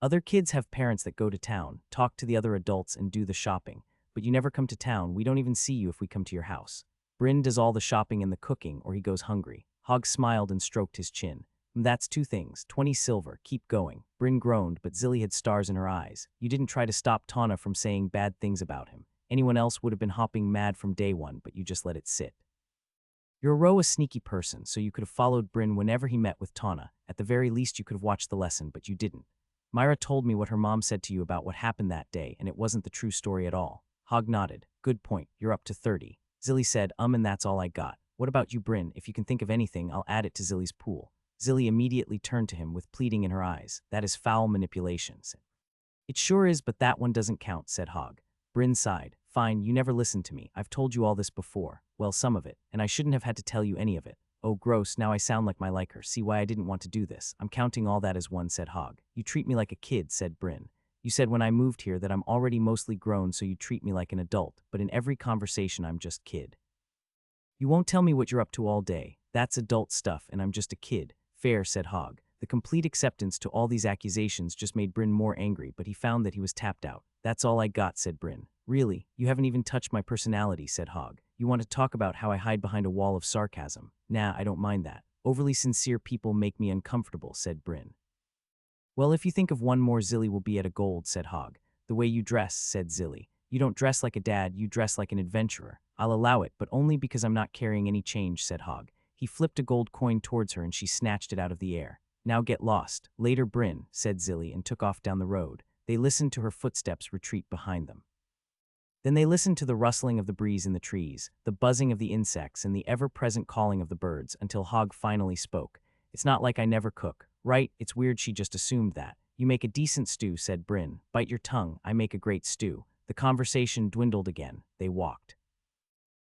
Other kids have parents that go to town, talk to the other adults, and do the shopping. But you never come to town. We don't even see you if we come to your house. Bryn does all the shopping and the cooking, or he goes hungry. Hog smiled and stroked his chin. That's 2 things. 20 silver. Keep going. Bryn groaned, but Zilly had stars in her eyes. You didn't try to stop Tana from saying bad things about him. Anyone else would have been hopping mad from day one, but you just let it sit. You're a sneaky person, so you could have followed Bryn whenever he met with Tana. At the very least, you could have watched the lesson, but you didn't. Myra told me what her mom said to you about what happened that day, and it wasn't the true story at all. Hog nodded. Good point. You're up to 30. Zilly said, and that's all I got. What about you, Bryn? If you can think of anything, I'll add it to Zilly's pool. Zilly immediately turned to him with pleading in her eyes. That is foul manipulation. It sure is, but that one doesn't count, said Hog. Bryn sighed. Fine, you never listened to me. I've told you all this before. Well, some of it, and I shouldn't have had to tell you any of it. Oh, gross, now I sound like my liker. See why I didn't want to do this. I'm counting all that as one, said Hog. You treat me like a kid, said Bryn. You said when I moved here that I'm already mostly grown, so you treat me like an adult, but in every conversation I'm just kid. You won't tell me what you're up to all day. That's adult stuff, and I'm just a kid. Fair, said Hog. The complete acceptance to all these accusations just made Bryn more angry, but he found that he was tapped out. That's all I got, said Bryn. Really? You haven't even touched my personality, said Hog. You want to talk about how I hide behind a wall of sarcasm. Nah, I don't mind that. Overly sincere people make me uncomfortable, said Bryn. Well, if you think of one more, Zilly will be at a gold, said Hog. The way you dress, said Zilly. You don't dress like a dad, you dress like an adventurer. I'll allow it, but only because I'm not carrying any change, said Hog. He flipped a gold coin towards her and she snatched it out of the air. Now get lost. Later, Bryn, said Zilly, and took off down the road. They listened to her footsteps retreat behind them. Then they listened to the rustling of the breeze in the trees, the buzzing of the insects, and the ever-present calling of the birds, until Hog finally spoke. It's not like I never cook, right? It's weird she just assumed that. You make a decent stew, said Bryn. Bite your tongue, I make a great stew. The conversation dwindled again. They walked.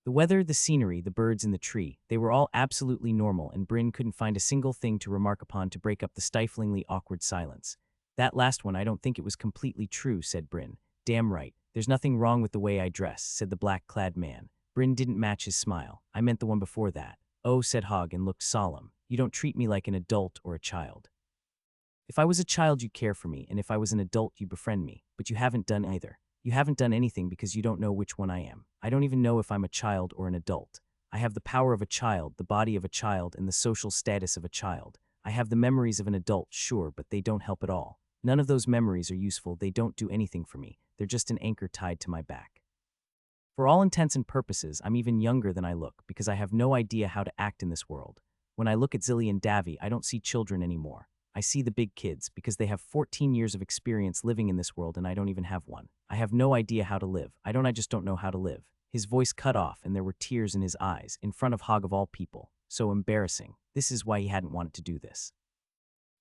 The weather, the scenery, the birds in the tree, they were all absolutely normal, and Bryn couldn't find a single thing to remark upon to break up the stiflingly awkward silence. That last one, I don't think it was completely true, said Bryn. Damn right. There's nothing wrong with the way I dress, said the black-clad man. Bryn didn't match his smile. I meant the one before that. Oh, said Hogg and looked solemn. You don't treat me like an adult or a child. If I was a child, you'd care for me, and if I was an adult, you'd befriend me. But you haven't done either. You haven't done anything because you don't know which one I am. I don't even know if I'm a child or an adult. I have the power of a child, the body of a child, and the social status of a child. I have the memories of an adult, sure, but they don't help at all. None of those memories are useful. They don't do anything for me. They're just an anchor tied to my back. For all intents and purposes, I'm even younger than I look because I have no idea how to act in this world. When I look at Zilly and Davy, I don't see children anymore. I see the big kids because they have 14 years of experience living in this world and I don't even have one. I have no idea how to live. I just don't know how to live. His voice cut off and there were tears in his eyes, in front of Hogg of all people. So embarrassing. This is why he hadn't wanted to do this.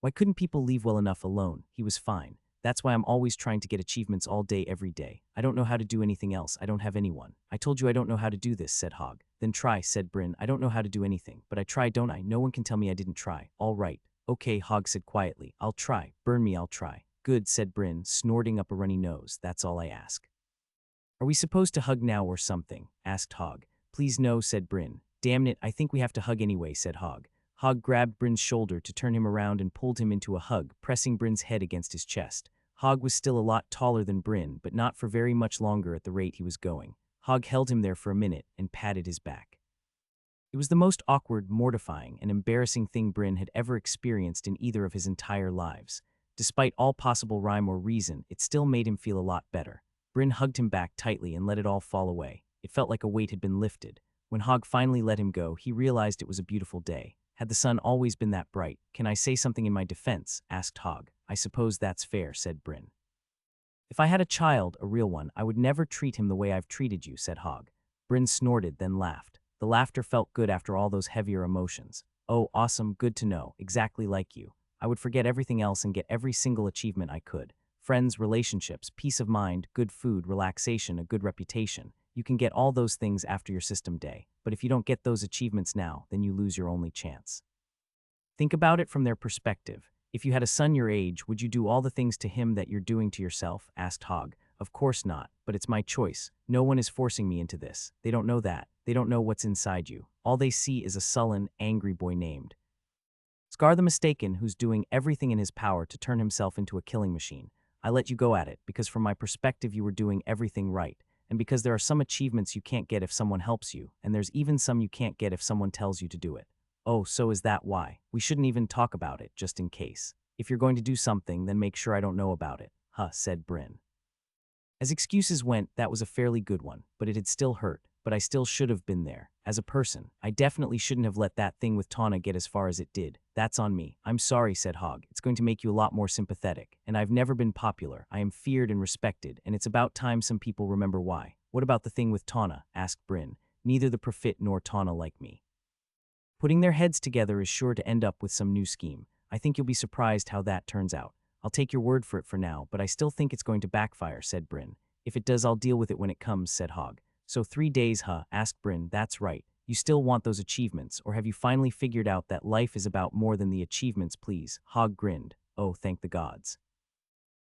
Why couldn't people leave well enough alone? He was fine. That's why I'm always trying to get achievements all day, every day. I don't know how to do anything else. I don't have anyone. I told you I don't know how to do this, said Hogg. Then try, said Bryn. I don't know how to do anything, but I try, don't I? No one can tell me I didn't try. All right. Okay, Hogg said quietly. I'll try. Burn me, I'll try. Good, said Bryn, snorting up a runny nose. That's all I ask. Are we supposed to hug now or something? Asked Hogg. Please no, said Bryn. Damn it, I think we have to hug anyway, said Hogg. Hogg grabbed Bryn's shoulder to turn him around and pulled him into a hug, pressing Bryn's head against his chest. Hogg was still a lot taller than Bryn, but not for very much longer at the rate he was going. Hogg held him there for a minute and patted his back. It was the most awkward, mortifying, and embarrassing thing Bryn had ever experienced in either of his entire lives. Despite all possible rhyme or reason, it still made him feel a lot better. Bryn hugged him back tightly and let it all fall away. It felt like a weight had been lifted. When Hogg finally let him go, he realized it was a beautiful day. Had the sun always been that bright? Can I say something in my defense? Asked Hogg. I suppose that's fair, said Bryn. If I had a child, a real one, I would never treat him the way I've treated you, said Hogg. Bryn snorted, then laughed. The laughter felt good after all those heavier emotions. Oh, awesome, good to know, exactly like you. I would forget everything else and get every single achievement I could. Friends, relationships, peace of mind, good food, relaxation, a good reputation. You can get all those things after your system day, but if you don't get those achievements now, then you lose your only chance. Think about it from their perspective. If you had a son your age, would you do all the things to him that you're doing to yourself? Asked Hogg. Of course not, but it's my choice. No one is forcing me into this. They don't know that. They don't know what's inside you. All they see is a sullen, angry boy named Scar the Mistaken, who's doing everything in his power to turn himself into a killing machine. I let you go at it because from my perspective you were doing everything right, and because there are some achievements you can't get if someone helps you, and there's even some you can't get if someone tells you to do it. Oh, so is that why? We shouldn't even talk about it, just in case. If you're going to do something, then make sure I don't know about it. Huh, said Bryn. As excuses went, that was a fairly good one, but it had still hurt. But I still should have been there. As a person, I definitely shouldn't have let that thing with Tawna get as far as it did. That's on me. I'm sorry, said Hogg. It's going to make you a lot more sympathetic. And I've never been popular. I am feared and respected, and it's about time some people remember why. What about the thing with Tawna? Asked Bryn. Neither the Prophet nor Tawna like me. Putting their heads together is sure to end up with some new scheme. I think you'll be surprised how that turns out. I'll take your word for it for now, but I still think it's going to backfire, said Bryn. If it does, I'll deal with it when it comes, said Hogg. So 3 days, huh? Asked Bryn. That's right. You still want those achievements, or have you finally figured out that life is about more than the achievements, please? Hogg grinned. Oh, thank the gods.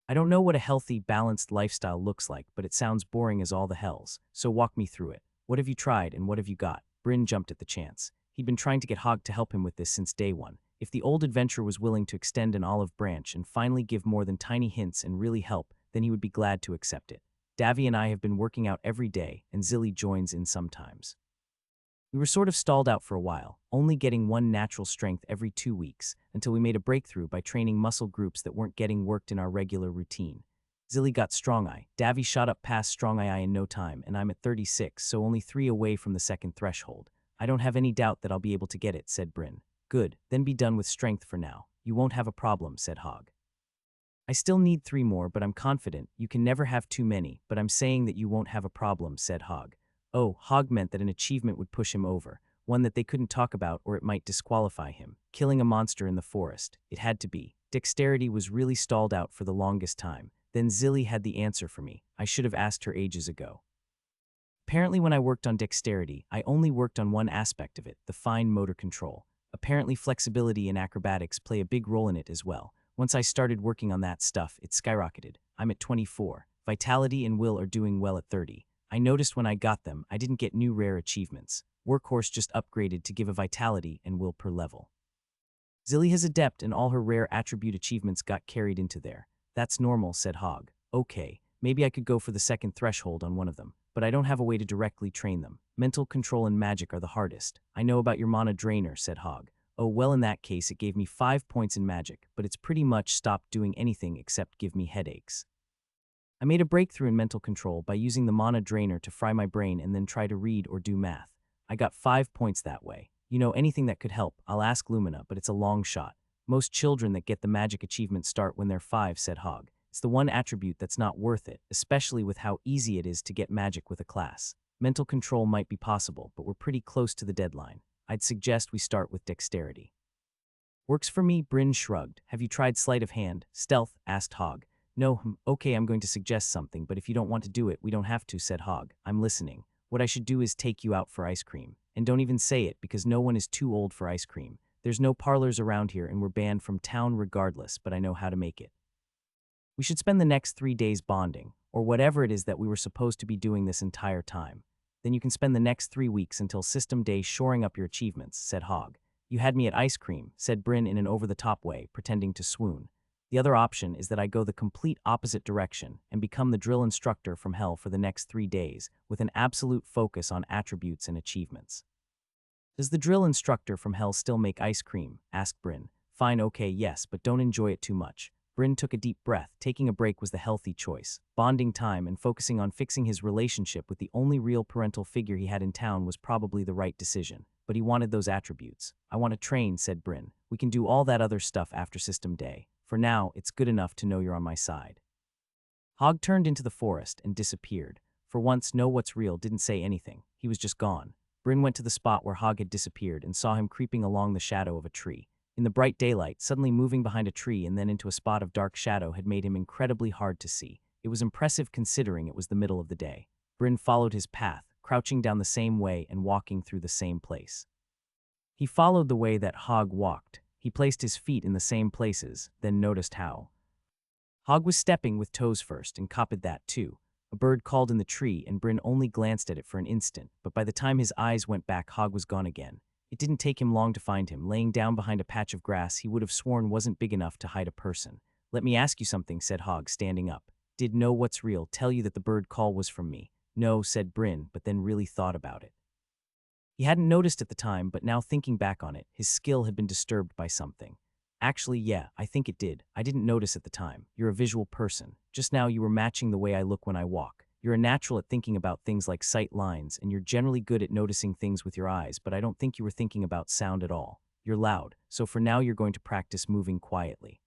I don't know what a healthy, balanced lifestyle looks like, but it sounds boring as all the hells. So walk me through it. What have you tried and what have you got? Bryn jumped at the chance. He'd been trying to get Hogg to help him with this since day one. If the old adventurer was willing to extend an olive branch and finally give more than tiny hints and really help, then he would be glad to accept it. Davy and I have been working out every day, and Zilly joins in sometimes. We were sort of stalled out for a while, only getting one natural strength every 2 weeks, until we made a breakthrough by training muscle groups that weren't getting worked in our regular routine. Zilly got strong eye. Davy shot up past strong eye in no time, and I'm at 36, so only 3 away from the second threshold. I don't have any doubt that I'll be able to get it, said Bryn. Good, then be done with strength for now. You won't have a problem, said Hogg. I still need 3 more, but I'm confident. You can never have too many, but I'm saying that you won't have a problem, said Hogg. Oh, Hogg meant that an achievement would push him over, one that they couldn't talk about or it might disqualify him. Killing a monster in the forest. It had to be. Dexterity was really stalled out for the longest time. Then Zilly had the answer for me. I should have asked her ages ago. Apparently when I worked on dexterity, I only worked on one aspect of it, the fine motor control. Apparently flexibility and acrobatics play a big role in it as well. Once I started working on that stuff, it skyrocketed. I'm at 24. Vitality and will are doing well at 30. I noticed when I got them, I didn't get new rare achievements. Workhorse just upgraded to give a vitality and will per level. Zilly has adept and all her rare attribute achievements got carried into there. That's normal, said Hog. Okay, maybe I could go for the second threshold on one of them, but I don't have a way to directly train them. Mental control and magic are the hardest. I know about your mana drainer, said Hog. Oh, well, in that case, it gave me 5 points in magic, but it's pretty much stopped doing anything except give me headaches. I made a breakthrough in mental control by using the mana drainer to fry my brain and then try to read or do math. I got 5 points that way. You know, anything that could help, I'll ask Lumina, but it's a long shot. Most children that get the magic achievement start when they're 5, said Hog. It's the one attribute that's not worth it, especially with how easy it is to get magic with a class. Mental control might be possible, but we're pretty close to the deadline. I'd suggest we start with dexterity. Works for me, Bryn shrugged. Have you tried sleight of hand? Stealth, asked Hog. No, okay, I'm going to suggest something, but if you don't want to do it, we don't have to, said Hog. I'm listening. What I should do is take you out for ice cream. And don't even say it, because no one is too old for ice cream. There's no parlors around here and we're banned from town regardless, but I know how to make it. We should spend the next 3 days bonding, or whatever it is that we were supposed to be doing this entire time. Then you can spend the next 3 weeks until system day shoring up your achievements, said Hog. You had me at ice cream, said Bryn in an over-the-top way, pretending to swoon. The other option is that I go the complete opposite direction and become the drill instructor from hell for the next 3 days with an absolute focus on attributes and achievements. Does the drill instructor from hell still make ice cream? Asked Bryn. Fine, okay, yes, but don't enjoy it too much. Bryn took a deep breath. Taking a break was the healthy choice. Bonding time and focusing on fixing his relationship with the only real parental figure he had in town was probably the right decision. But he wanted those attributes. I want to train, said Bryn. We can do all that other stuff after system day. For now, it's good enough to know you're on my side. Hog turned into the forest and disappeared. For once, Know What's Real didn't say anything. He was just gone. Bryn went to the spot where Hog had disappeared and saw him creeping along the shadow of a tree. In the bright daylight, suddenly moving behind a tree and then into a spot of dark shadow had made him incredibly hard to see. It was impressive considering it was the middle of the day. Bryn followed his path, crouching down the same way and walking through the same place. He followed the way that Hog walked. He placed his feet in the same places, then noticed how. Hog was stepping with toes first and copied that too. A bird called in the tree and Bryn only glanced at it for an instant, but by the time his eyes went back, Hog was gone again. It didn't take him long to find him, laying down behind a patch of grass he would have sworn wasn't big enough to hide a person. Let me ask you something, said Hog, standing up. Did Know What's Real tell you that the bird call was from me? No, said Bryn, but then really thought about it. He hadn't noticed at the time, but now thinking back on it, his skill had been disturbed by something. Actually, yeah, I think it did. I didn't notice at the time. You're a visual person. Just now you were matching the way I look when I walk. You're a natural at thinking about things like sight lines, and you're generally good at noticing things with your eyes, but I don't think you were thinking about sound at all. You're loud, so for now you're going to practice moving quietly.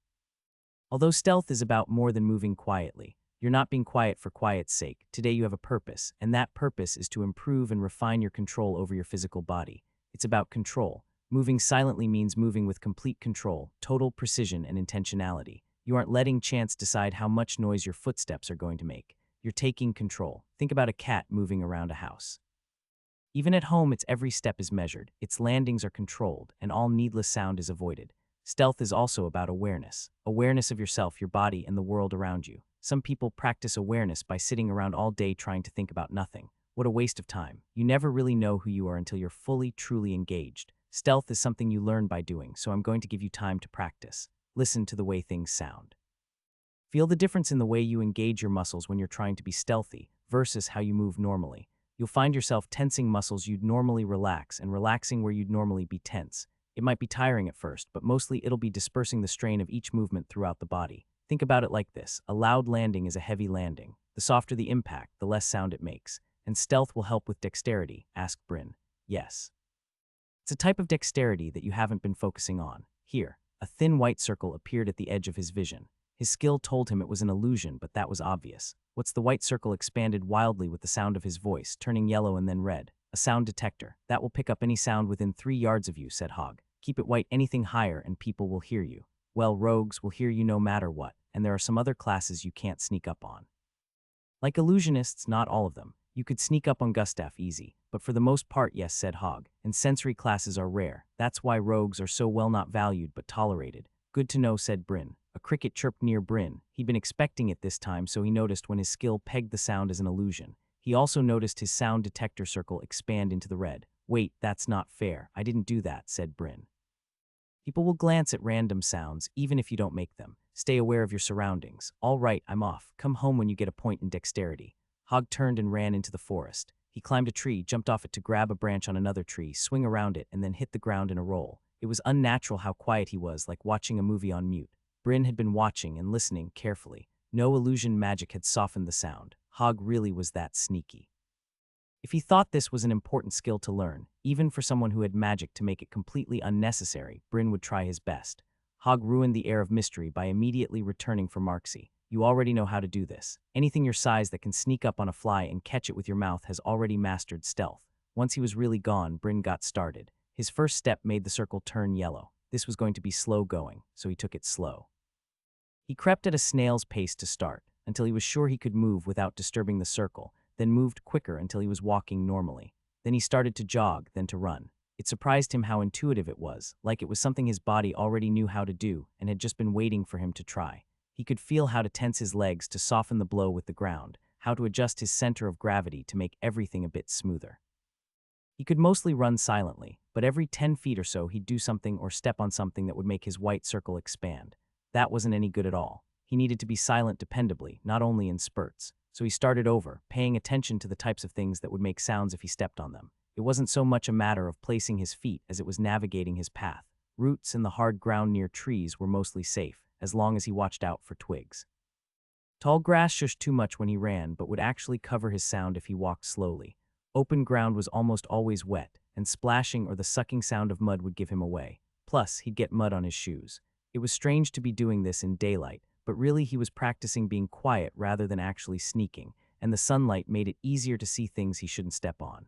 Although stealth is about more than moving quietly, you're not being quiet for quiet's sake. Today you have a purpose, and that purpose is to improve and refine your control over your physical body. It's about control. Moving silently means moving with complete control, total precision and intentionality. You aren't letting chance decide how much noise your footsteps are going to make. You're taking control. Think about a cat moving around a house. Even at home, its every step is measured, its landings are controlled, and all needless sound is avoided. Stealth is also about awareness. Awareness of yourself, your body, and the world around you. Some people practice awareness by sitting around all day trying to think about nothing. What a waste of time. You never really know who you are until you're fully, truly engaged. Stealth is something you learn by doing, so I'm going to give you time to practice. Listen to the way things sound. Feel the difference in the way you engage your muscles when you're trying to be stealthy versus how you move normally. You'll find yourself tensing muscles you'd normally relax and relaxing where you'd normally be tense. It might be tiring at first, but mostly it'll be dispersing the strain of each movement throughout the body. Think about it like this. A loud landing is a heavy landing. The softer the impact, the less sound it makes. And stealth will help with dexterity, asked Bryn. Yes. It's a type of dexterity that you haven't been focusing on. Here, a thin white circle appeared at the edge of his vision. His skill told him it was an illusion, but that was obvious. What's the white circle expanded wildly with the sound of his voice, turning yellow and then red. A sound detector. That will pick up any sound within 3 yards of you, said Hog. Keep it white anything higher and people will hear you. Well, rogues will hear you no matter what, and there are some other classes you can't sneak up on. Like illusionists, not all of them. You could sneak up on Gustav easy, but for the most part yes, said Hogg, and sensory classes are rare. That's why rogues are so well not valued but tolerated. Good to know, said Bryn. A cricket chirped near Bryn. He'd been expecting it this time, so he noticed when his skill pegged the sound as an illusion. He also noticed his sound detector circle expand into the red. Wait, that's not fair. I didn't do that, said Bryn. People will glance at random sounds, even if you don't make them. Stay aware of your surroundings. All right, I'm off. Come home when you get a point in dexterity. Hogg turned and ran into the forest. He climbed a tree, jumped off it to grab a branch on another tree, swing around it, and then hit the ground in a roll. It was unnatural how quiet he was, like watching a movie on mute. Bryn had been watching and listening carefully. No illusion magic had softened the sound. Hogg really was that sneaky. If he thought this was an important skill to learn, even for someone who had magic to make it completely unnecessary, Bryn would try his best. Hogg ruined the air of mystery by immediately returning for Marksy. You already know how to do this. Anything your size that can sneak up on a fly and catch it with your mouth has already mastered stealth. Once he was really gone, Bryn got started. His first step made the circle turn yellow. This was going to be slow going, so he took it slow. He crept at a snail's pace to start, until he was sure he could move without disturbing the circle, then moved quicker until he was walking normally. Then he started to jog, then to run. It surprised him how intuitive it was, like it was something his body already knew how to do and had just been waiting for him to try. He could feel how to tense his legs to soften the blow with the ground, how to adjust his center of gravity to make everything a bit smoother. He could mostly run silently, but every 10 feet or so he'd do something or step on something that would make his white circle expand. That wasn't any good at all. He needed to be silent dependably, not only in spurts. So he started over, paying attention to the types of things that would make sounds if he stepped on them. It wasn't so much a matter of placing his feet as it was navigating his path. Roots in the hard ground near trees were mostly safe, as long as he watched out for twigs. Tall grass shushed too much when he ran, but would actually cover his sound if he walked slowly. Open ground was almost always wet, and splashing or the sucking sound of mud would give him away. Plus, he'd get mud on his shoes. It was strange to be doing this in daylight, but really he was practicing being quiet rather than actually sneaking, and the sunlight made it easier to see things he shouldn't step on.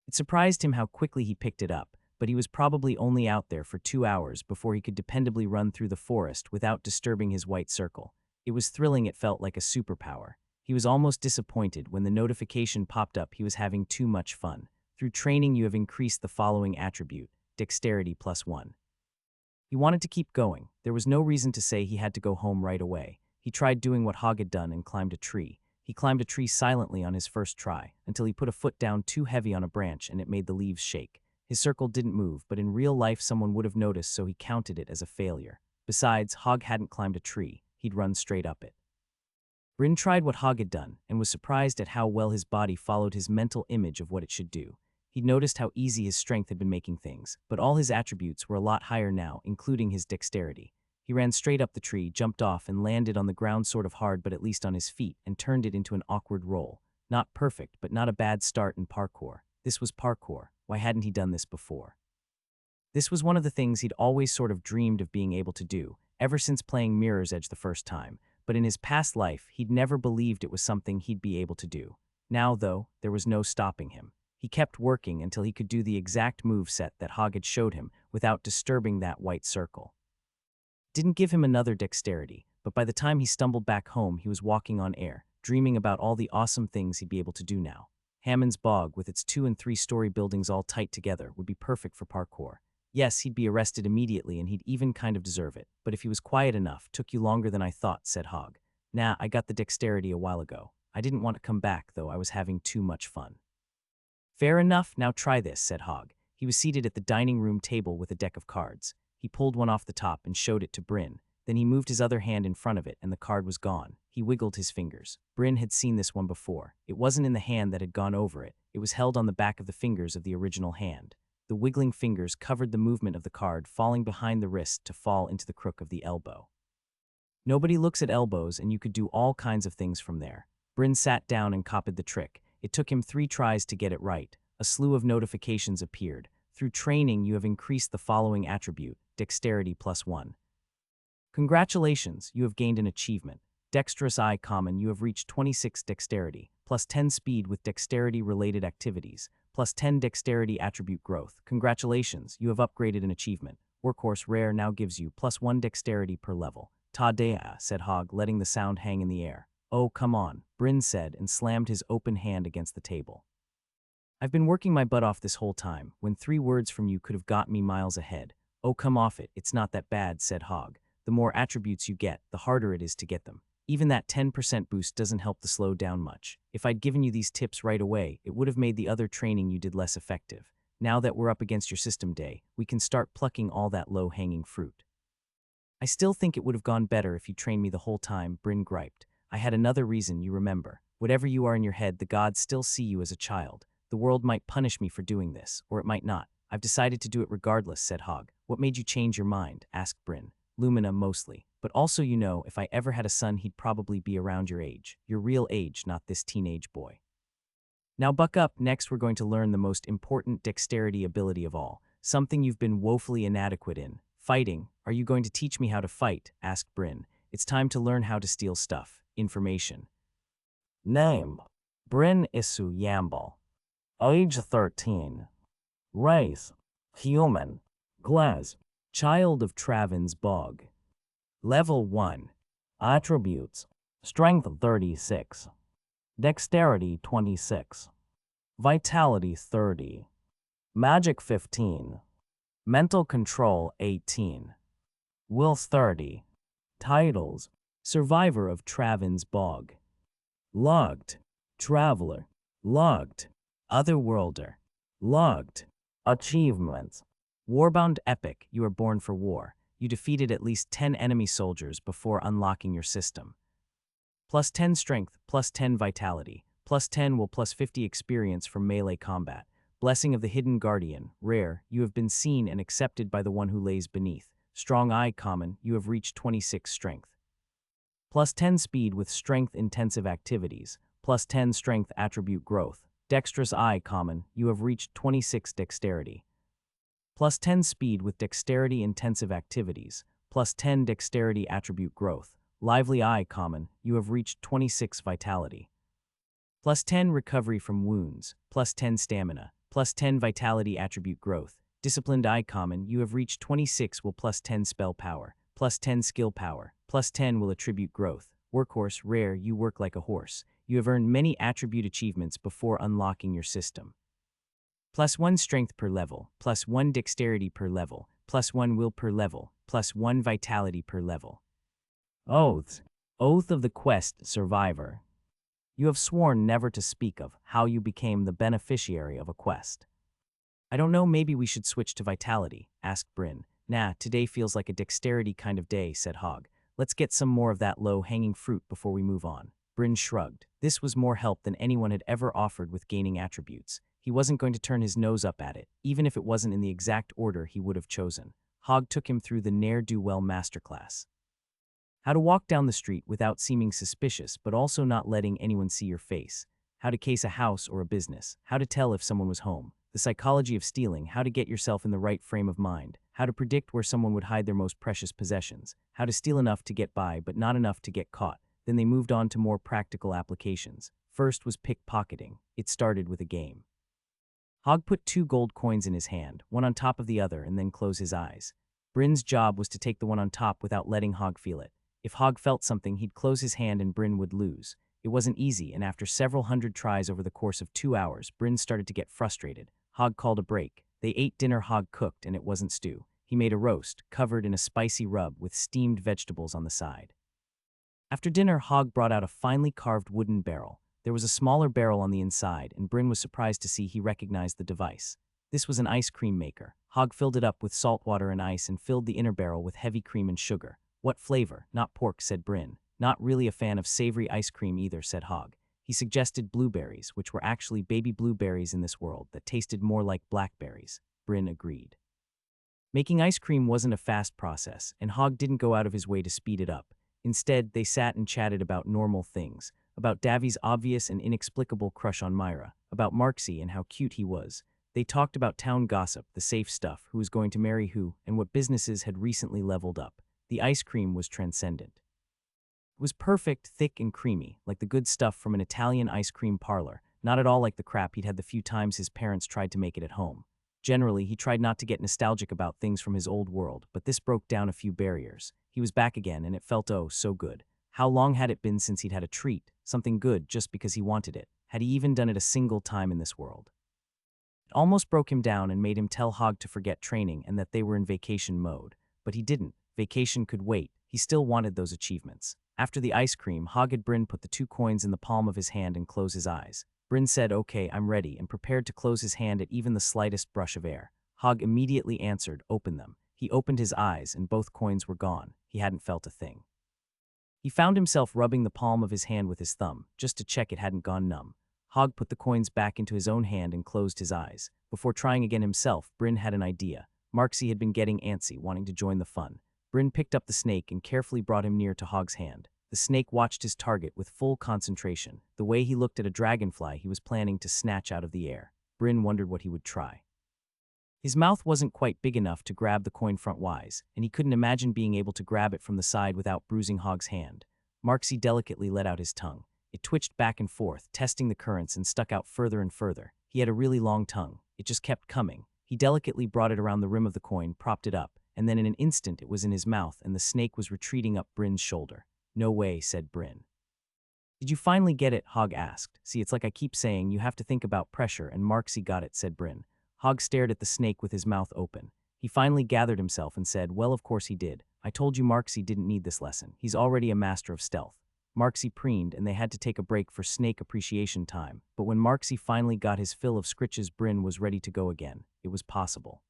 It surprised him how quickly he picked it up, but he was probably only out there for 2 hours before he could dependably run through the forest without disturbing his white circle. It was thrilling, it felt like a superpower. He was almost disappointed when the notification popped up he was having too much fun. Through training you have increased the following attribute, dexterity +1. He wanted to keep going. There was no reason to say he had to go home right away. He tried doing what Hogg had done and climbed a tree. He climbed a tree silently on his first try, until he put a foot down too heavy on a branch and it made the leaves shake. His circle didn't move, but in real life someone would have noticed, so he counted it as a failure. Besides, Hogg hadn't climbed a tree. He'd run straight up it. Bryn tried what Hogg had done and was surprised at how well his body followed his mental image of what it should do. He'd noticed how easy his strength had been making things, but all his attributes were a lot higher now, including his dexterity. He ran straight up the tree, jumped off, and landed on the ground sort of hard but at least on his feet, and turned it into an awkward roll. Not perfect, but not a bad start in parkour. This was parkour. Why hadn't he done this before? This was one of the things he'd always sort of dreamed of being able to do, ever since playing Mirror's Edge the first time, but in his past life, he'd never believed it was something he'd be able to do. Now, though, there was no stopping him. He kept working until he could do the exact move set that Hogg had showed him without disturbing that white circle. Didn't give him another dexterity, but by the time he stumbled back home, he was walking on air, dreaming about all the awesome things he'd be able to do now. Hammond's Bog, with its 2- and 3-story buildings all tight together, would be perfect for parkour. Yes, he'd be arrested immediately and he'd even kind of deserve it, but if he was quiet enough, took you longer than I thought, said Hogg. Nah, I got the dexterity a while ago. I didn't want to come back, though. I was having too much fun. Fair enough, now try this, said Hogg. He was seated at the dining room table with a deck of cards. He pulled one off the top and showed it to Bryn. Then he moved his other hand in front of it and the card was gone. He wiggled his fingers. Bryn had seen this one before. It wasn't in the hand that had gone over it. It was held on the back of the fingers of the original hand. The wiggling fingers covered the movement of the card, falling behind the wrist to fall into the crook of the elbow. Nobody looks at elbows, and you could do all kinds of things from there. Bryn sat down and copied the trick. It took him 3 tries to get it right. A slew of notifications appeared. Through training, you have increased the following attribute, dexterity +1. Congratulations, you have gained an achievement. Dexterous Eye Common, you have reached 26 dexterity, +10 speed with dexterity-related activities, +10 dexterity attribute growth. Congratulations, you have upgraded an achievement. Workhorse Rare now gives you +1 dexterity per level. Ta dea, said Hogg, letting the sound hang in the air. Oh, come on, Bryn said and slammed his open hand against the table. I've been working my butt off this whole time, when 3 words from you could have got me miles ahead. Oh, come off it, it's not that bad, said Hogg. The more attributes you get, the harder it is to get them. Even that 10% boost doesn't help the slow down much. If I'd given you these tips right away, it would have made the other training you did less effective. Now that we're up against your system day, we can start plucking all that low-hanging fruit. I still think it would have gone better if you trained me the whole time, Bryn griped. I had another reason, you remember. Whatever you are in your head, the gods still see you as a child. The world might punish me for doing this, or it might not. I've decided to do it regardless, said Hogg. What made you change your mind? Asked Bryn. Lumina mostly. But also, you know, if I ever had a son, he'd probably be around your age. Your real age, not this teenage boy. Now buck up, next we're going to learn the most important dexterity ability of all, something you've been woefully inadequate in. Fighting. Are you going to teach me how to fight? Asked Bryn. It's time to learn how to steal stuff. Information. Name. Bryn Isu Yambal. Age 13. Race. Human. Class. Child of Travan's Bog. Level 1. Attributes. Strength 36. Dexterity 26. Vitality 30. Magic 15. Mental control 18. Will 30. Titles. Survivor of Travan's Bog. Logged. Traveler. Logged. Otherworlder. Logged. Achievements. Warbound Epic, you are born for war. You defeated at least 10 enemy soldiers before unlocking your system. Plus 10 strength, plus 10 vitality, plus 10 will plus 50 experience from melee combat. Blessing of the Hidden Guardian, rare, you have been seen and accepted by the one who lays beneath. Strong Eye common, you have reached 26 strength. Plus 10 speed with strength intensive activities, plus 10 strength attribute growth. Dexterous Eye common, you have reached 26 dexterity. Plus 10 speed with dexterity intensive activities, plus 10 dexterity attribute growth. Lively Eye common, you have reached 26 vitality. Plus 10 recovery from wounds, plus 10 stamina, plus 10 vitality attribute growth. Disciplined Eye common, you have reached 26 will plus 10 spell power, plus 10 skill power, plus 10 will attribute growth. Workhorse, rare, you work like a horse. You have earned many attribute achievements before unlocking your system. Plus 1 strength per level, plus 1 dexterity per level, plus 1 will per level, plus 1 vitality per level. Oaths. Oath of the Quest Survivor. You have sworn never to speak of how you became the beneficiary of a quest. I don't know, maybe we should switch to vitality, asked Bryn. Nah, today feels like a dexterity kind of day, said Hogg. Let's get some more of that low-hanging fruit before we move on. Bryn shrugged. This was more help than anyone had ever offered with gaining attributes. He wasn't going to turn his nose up at it, even if it wasn't in the exact order he would have chosen. Hogg took him through the ne'er-do-well masterclass. How to walk down the street without seeming suspicious but also not letting anyone see your face. How to case a house or a business. How to tell if someone was home. The psychology of stealing. How to get yourself in the right frame of mind. How to predict where someone would hide their most precious possessions. How to steal enough to get by but not enough to get caught. Then they moved on to more practical applications. First was pickpocketing. It started with a game. Hogg put 2 gold coins in his hand, one on top of the other, and then close his eyes. Bryn's job was to take the one on top without letting Hogg feel it. If Hogg felt something, he'd close his hand and Bryn would lose. It wasn't easy, and after several hundred tries over the course of 2 hours, Bryn started to get frustrated. Hogg called a break. They ate dinner Hogg cooked, and it wasn't stew. He made a roast, covered in a spicy rub with steamed vegetables on the side. After dinner, Hogg brought out a finely carved wooden barrel. There was a smaller barrel on the inside, and Bryn was surprised to see he recognized the device. This was an ice cream maker. Hogg filled it up with salt water and ice and filled the inner barrel with heavy cream and sugar. What flavor? Not pork, said Bryn. Not really a fan of savory ice cream either, said Hogg. He suggested blueberries, which were actually baby blueberries in this world that tasted more like blackberries. Bryn agreed. Making ice cream wasn't a fast process, and Hogg didn't go out of his way to speed it up. Instead, they sat and chatted about normal things, about Davy's obvious and inexplicable crush on Myra, about Marksy and how cute he was. They talked about town gossip, the safe stuff, who was going to marry who, and what businesses had recently leveled up. The ice cream was transcendent. It was perfect, thick, and creamy, like the good stuff from an Italian ice cream parlor, not at all like the crap he'd had the few times his parents tried to make it at home. Generally, he tried not to get nostalgic about things from his old world, but this broke down a few barriers. He was back again, and it felt oh so good. How long had it been since he'd had a treat, something good just because he wanted it? Had he even done it a single time in this world? It almost broke him down and made him tell Hog to forget training and that they were in vacation mode. But he didn't. Vacation could wait. He still wanted those achievements. After the ice cream, Hog had Bryn put the 2 coins in the palm of his hand and close his eyes. Bryn said, "Okay, I'm ready," and prepared to close his hand at even the slightest brush of air. Hog immediately answered, "Open them." He opened his eyes, and both coins were gone. He hadn't felt a thing. He found himself rubbing the palm of his hand with his thumb, just to check it hadn't gone numb. Hog put the coins back into his own hand and closed his eyes. Before trying again himself, Bryn had an idea. Marksy had been getting antsy, wanting to join the fun. Bryn picked up the snake and carefully brought him near to Hog's hand. The snake watched his target with full concentration. The way he looked at a dragonfly he was planning to snatch out of the air. Bryn wondered what he would try. His mouth wasn't quite big enough to grab the coin frontwise, and he couldn't imagine being able to grab it from the side without bruising Hog's hand. Marksy delicately let out his tongue. It twitched back and forth, testing the currents, and stuck out further and further. He had a really long tongue. It just kept coming. He delicately brought it around the rim of the coin, propped it up, and then in an instant it was in his mouth and the snake was retreating up Bryn's shoulder. "No way," said Bryn. "Did you finally get it?" Hog asked. "See, it's like I keep saying, you have to think about pressure, and Marksy got it," said Bryn. Hog stared at the snake with his mouth open. He finally gathered himself and said, "Well, of course he did. I told you Marksy didn't need this lesson. He's already a master of stealth." Marksy preened, and they had to take a break for snake appreciation time. But when Marksy finally got his fill of scritches, Bryn was ready to go again. It was possible.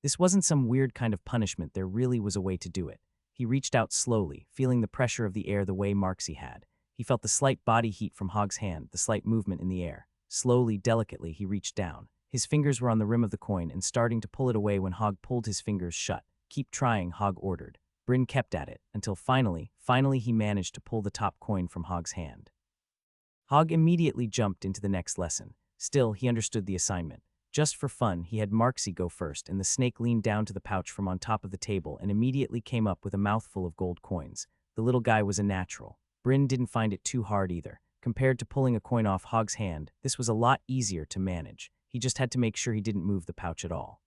This wasn't some weird kind of punishment. There really was a way to do it. He reached out slowly, feeling the pressure of the air the way Marksy had. He felt the slight body heat from Hog's hand, the slight movement in the air. Slowly, delicately, he reached down. His fingers were on the rim of the coin and starting to pull it away when Hog pulled his fingers shut. "Keep trying," Hog ordered. Bryn kept at it, until finally he managed to pull the top coin from Hog's hand. Hog immediately jumped into the next lesson. Still, he understood the assignment. Just for fun, he had Marksy go first, and the snake leaned down to the pouch from on top of the table and immediately came up with a mouthful of gold coins. The little guy was a natural. Bryn didn't find it too hard either. Compared to pulling a coin off Hog's hand, this was a lot easier to manage. He just had to make sure he didn't move the pouch at all.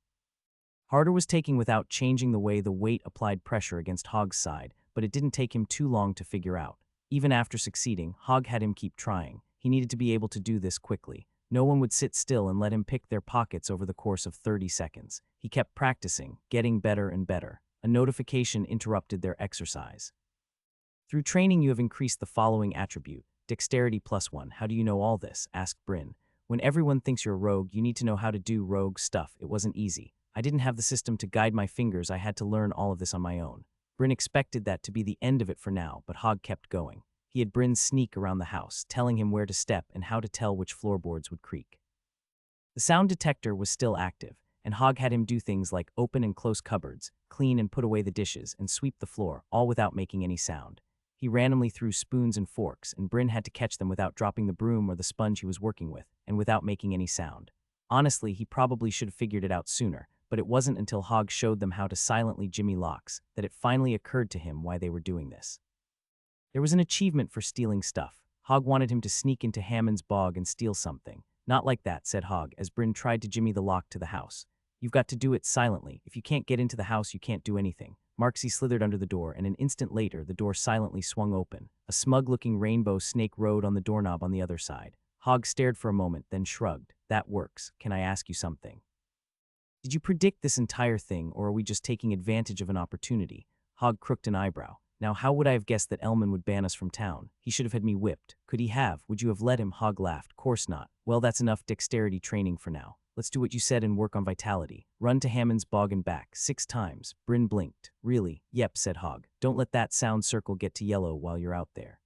Harder was taking without changing the way the weight applied pressure against Hog's side, but it didn't take him too long to figure out. Even after succeeding, Hog had him keep trying. He needed to be able to do this quickly. No one would sit still and let him pick their pockets over the course of 30 seconds. He kept practicing, getting better and better. A notification interrupted their exercise. "Through training you have increased the following attribute, Dexterity +1. How do you know all this?" asked Bryn. "When everyone thinks you're a rogue, you need to know how to do rogue stuff. It wasn't easy. I didn't have the system to guide my fingers. I had to learn all of this on my own." Bryn expected that to be the end of it for now, but Hog kept going. He had Bryn sneak around the house, telling him where to step and how to tell which floorboards would creak. The sound detector was still active, and Hog had him do things like open and close cupboards, clean and put away the dishes, and sweep the floor, all without making any sound. He randomly threw spoons and forks, and Bryn had to catch them without dropping the broom or the sponge he was working with, and without making any sound. Honestly, he probably should have figured it out sooner, but it wasn't until Hog showed them how to silently jimmy locks that it finally occurred to him why they were doing this. There was an achievement for stealing stuff. Hog wanted him to sneak into Hammond's bog and steal something. "Not like that," said Hog, as Bryn tried to jimmy the lock to the house. "You've got to do it silently. If you can't get into the house, you can't do anything." Marksy slithered under the door, and an instant later, the door silently swung open. A smug-looking rainbow snake rode on the doorknob on the other side. Hog stared for a moment, then shrugged. "That works. Can I ask you something?" "Did you predict this entire thing, or are we just taking advantage of an opportunity?" Hog crooked an eyebrow. "Now, how would I have guessed that Elman would ban us from town? He should have had me whipped." "Could he have? Would you have let him?" Hog laughed. "Course not." "Well, that's enough dexterity training for now. Let's do what you said and work on vitality. Run to Hammond's bog and back 6 times. Bryn blinked. "Really?" "Yep," said Hog. "Don't let that sound circle get to yellow while you're out there."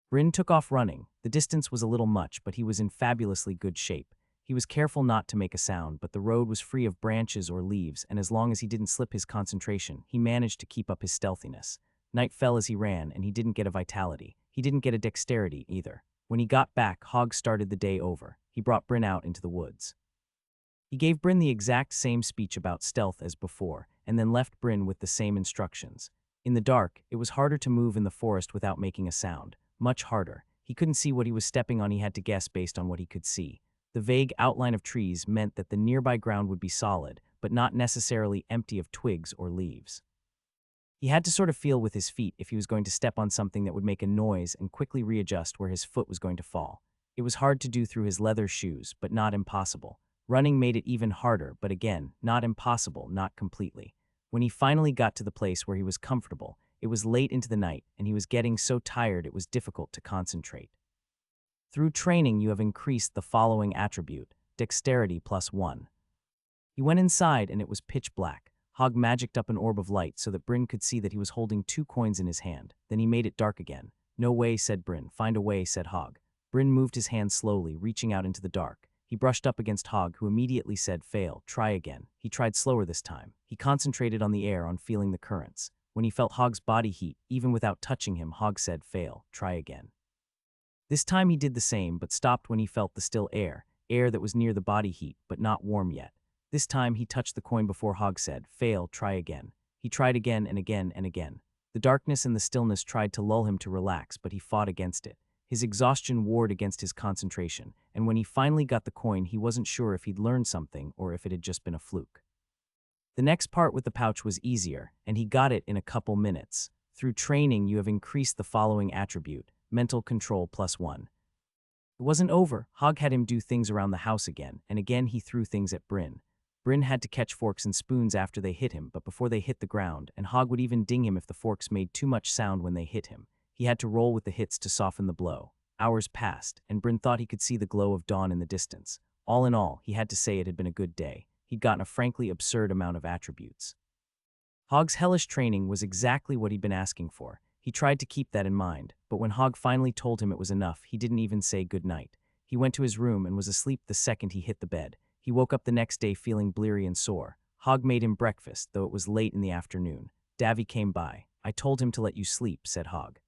Bryn took off running. The distance was a little much, but he was in fabulously good shape. He was careful not to make a sound, but the road was free of branches or leaves, and as long as he didn't slip his concentration, he managed to keep up his stealthiness. Night fell as he ran, and he didn't get a vitality. He didn't get a dexterity, either. When he got back, Hog started the day over. He brought Bryn out into the woods. He gave Bryn the exact same speech about stealth as before, and then left Bryn with the same instructions. In the dark, it was harder to move in the forest without making a sound. Much harder. He couldn't see what he was stepping on. He had to guess based on what he could see. The vague outline of trees meant that the nearby ground would be solid, but not necessarily empty of twigs or leaves. He had to sort of feel with his feet if he was going to step on something that would make a noise and quickly readjust where his foot was going to fall. It was hard to do through his leather shoes, but not impossible. Running made it even harder, but again, not impossible, not completely. When he finally got to the place where he was comfortable, it was late into the night, and he was getting so tired it was difficult to concentrate. Through training, you have increased the following attribute, dexterity +1. He went inside, and it was pitch black. Hog magicked up an orb of light so that Bryn could see that he was holding 2 coins in his hand. Then he made it dark again. "No way," said Bryn. "Find a way," said Hog. Bryn moved his hand slowly, reaching out into the dark. He brushed up against Hog, who immediately said, "Fail, try again." He tried slower this time. He concentrated on the air, on feeling the currents. When he felt Hog's body heat, even without touching him, Hog said, "Fail, try again." This time he did the same, but stopped when he felt the still air that was near the body heat, but not warm yet. This time he touched the coin before Hog said, "Fail, try again." He tried again and again and again. The darkness and the stillness tried to lull him to relax, but he fought against it. His exhaustion warred against his concentration, and when he finally got the coin, he wasn't sure if he'd learned something or if it had just been a fluke. The next part with the pouch was easier, and he got it in a couple minutes. Through training, you have increased the following attribute, mental control +1. It wasn't over. Hog had him do things around the house again, and again he threw things at Bryn. Bryn had to catch forks and spoons after they hit him, but before they hit the ground, and Hog would even ding him if the forks made too much sound when they hit him. He had to roll with the hits to soften the blow. Hours passed, and Bryn thought he could see the glow of dawn in the distance. All in all, he had to say it had been a good day. He'd gotten a frankly absurd amount of attributes. Hog's hellish training was exactly what he'd been asking for. He tried to keep that in mind, but when Hog finally told him it was enough, he didn't even say good night. He went to his room and was asleep the second he hit the bed. He woke up the next day feeling bleary and sore. Hog made him breakfast, though it was late in the afternoon. Davy came by. "I told him to let you sleep," said Hog.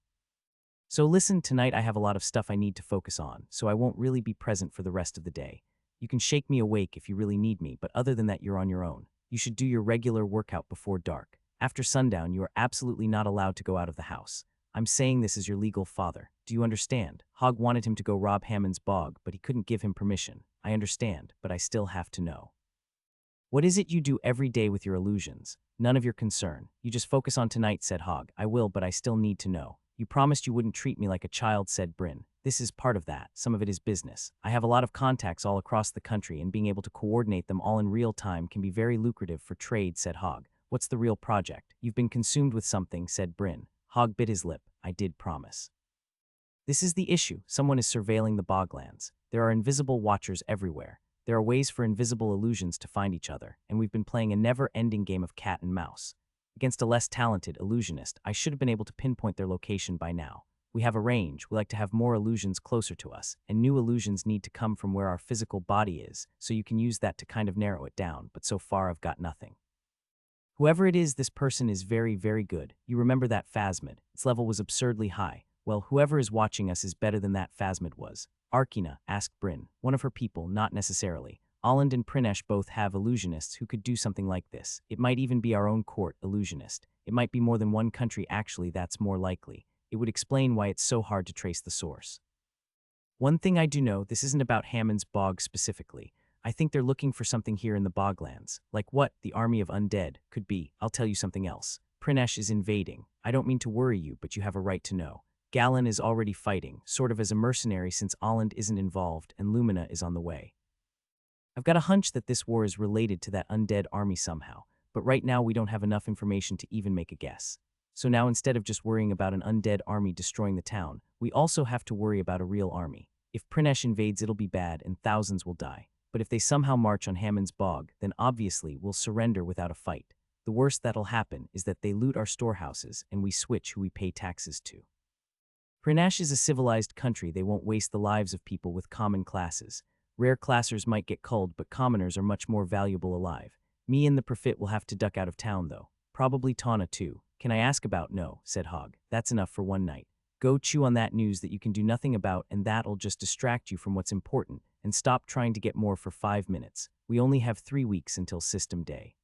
"So listen, tonight I have a lot of stuff I need to focus on, so I won't really be present for the rest of the day. You can shake me awake if you really need me, but other than that you're on your own. You should do your regular workout before dark. After sundown, you are absolutely not allowed to go out of the house. I'm saying this as your legal father. Do you understand?" Hog wanted him to go rob Hammond's bog, but he couldn't give him permission. "I understand, but I still have to know. What is it you do every day with your illusions?" "None of your concern. You just focus on tonight," said Hog. "I will, but I still need to know." "You promised you wouldn't treat me like a child," said Bryn. "This is part of that. Some of it is business. I have a lot of contacts all across the country, and being able to coordinate them all in real time can be very lucrative for trade," said Hog. "What's the real project?" "You've been consumed with something," said Bryn. Hog bit his lip. "I did promise." "This is the issue. Someone is surveilling the boglands. There are invisible watchers everywhere. There are ways for invisible illusions to find each other, and we've been playing a never-ending game of cat and mouse. Against a less talented illusionist, I should have been able to pinpoint their location by now. We have a range. We like to have more illusions closer to us, and new illusions need to come from where our physical body is, so you can use that to kind of narrow it down, but so far I've got nothing. Whoever it is, this person is very, very good. You remember that phasmid. Its level was absurdly high. Well, whoever is watching us is better than that phasmid was." "Arkina?" asked Bryn. "One of her people, not necessarily. Aland and Prinesh both have illusionists who could do something like this. It might even be our own court illusionist. It might be more than one country, actually, that's more likely. It would explain why it's so hard to trace the source. One thing I do know, this isn't about Hammond's bog specifically. I think they're looking for something here in the boglands. Like what? The army of undead. Could be. I'll tell you something else. Prinesh is invading. I don't mean to worry you, but you have a right to know. Galen is already fighting, sort of as a mercenary since Aland isn't involved and Lumina is on the way. I've got a hunch that this war is related to that undead army somehow, but right now we don't have enough information to even make a guess. So now instead of just worrying about an undead army destroying the town, we also have to worry about a real army. If Prinesh invades, it'll be bad and thousands will die. But if they somehow march on Hammond's bog, then obviously we'll surrender without a fight. The worst that'll happen is that they loot our storehouses and we switch who we pay taxes to. Prinesh is a civilized country. They won't waste the lives of people with common classes. Rare classers might get culled, but commoners are much more valuable alive. Me and the Profit will have to duck out of town, though. Probably Tana, too. Can I ask about? No, said Hog. That's enough for one night. Go chew on that news that you can do nothing about, and that'll just distract you from what's important, and stop trying to get more for 5 minutes. We only have 3 weeks until System Day.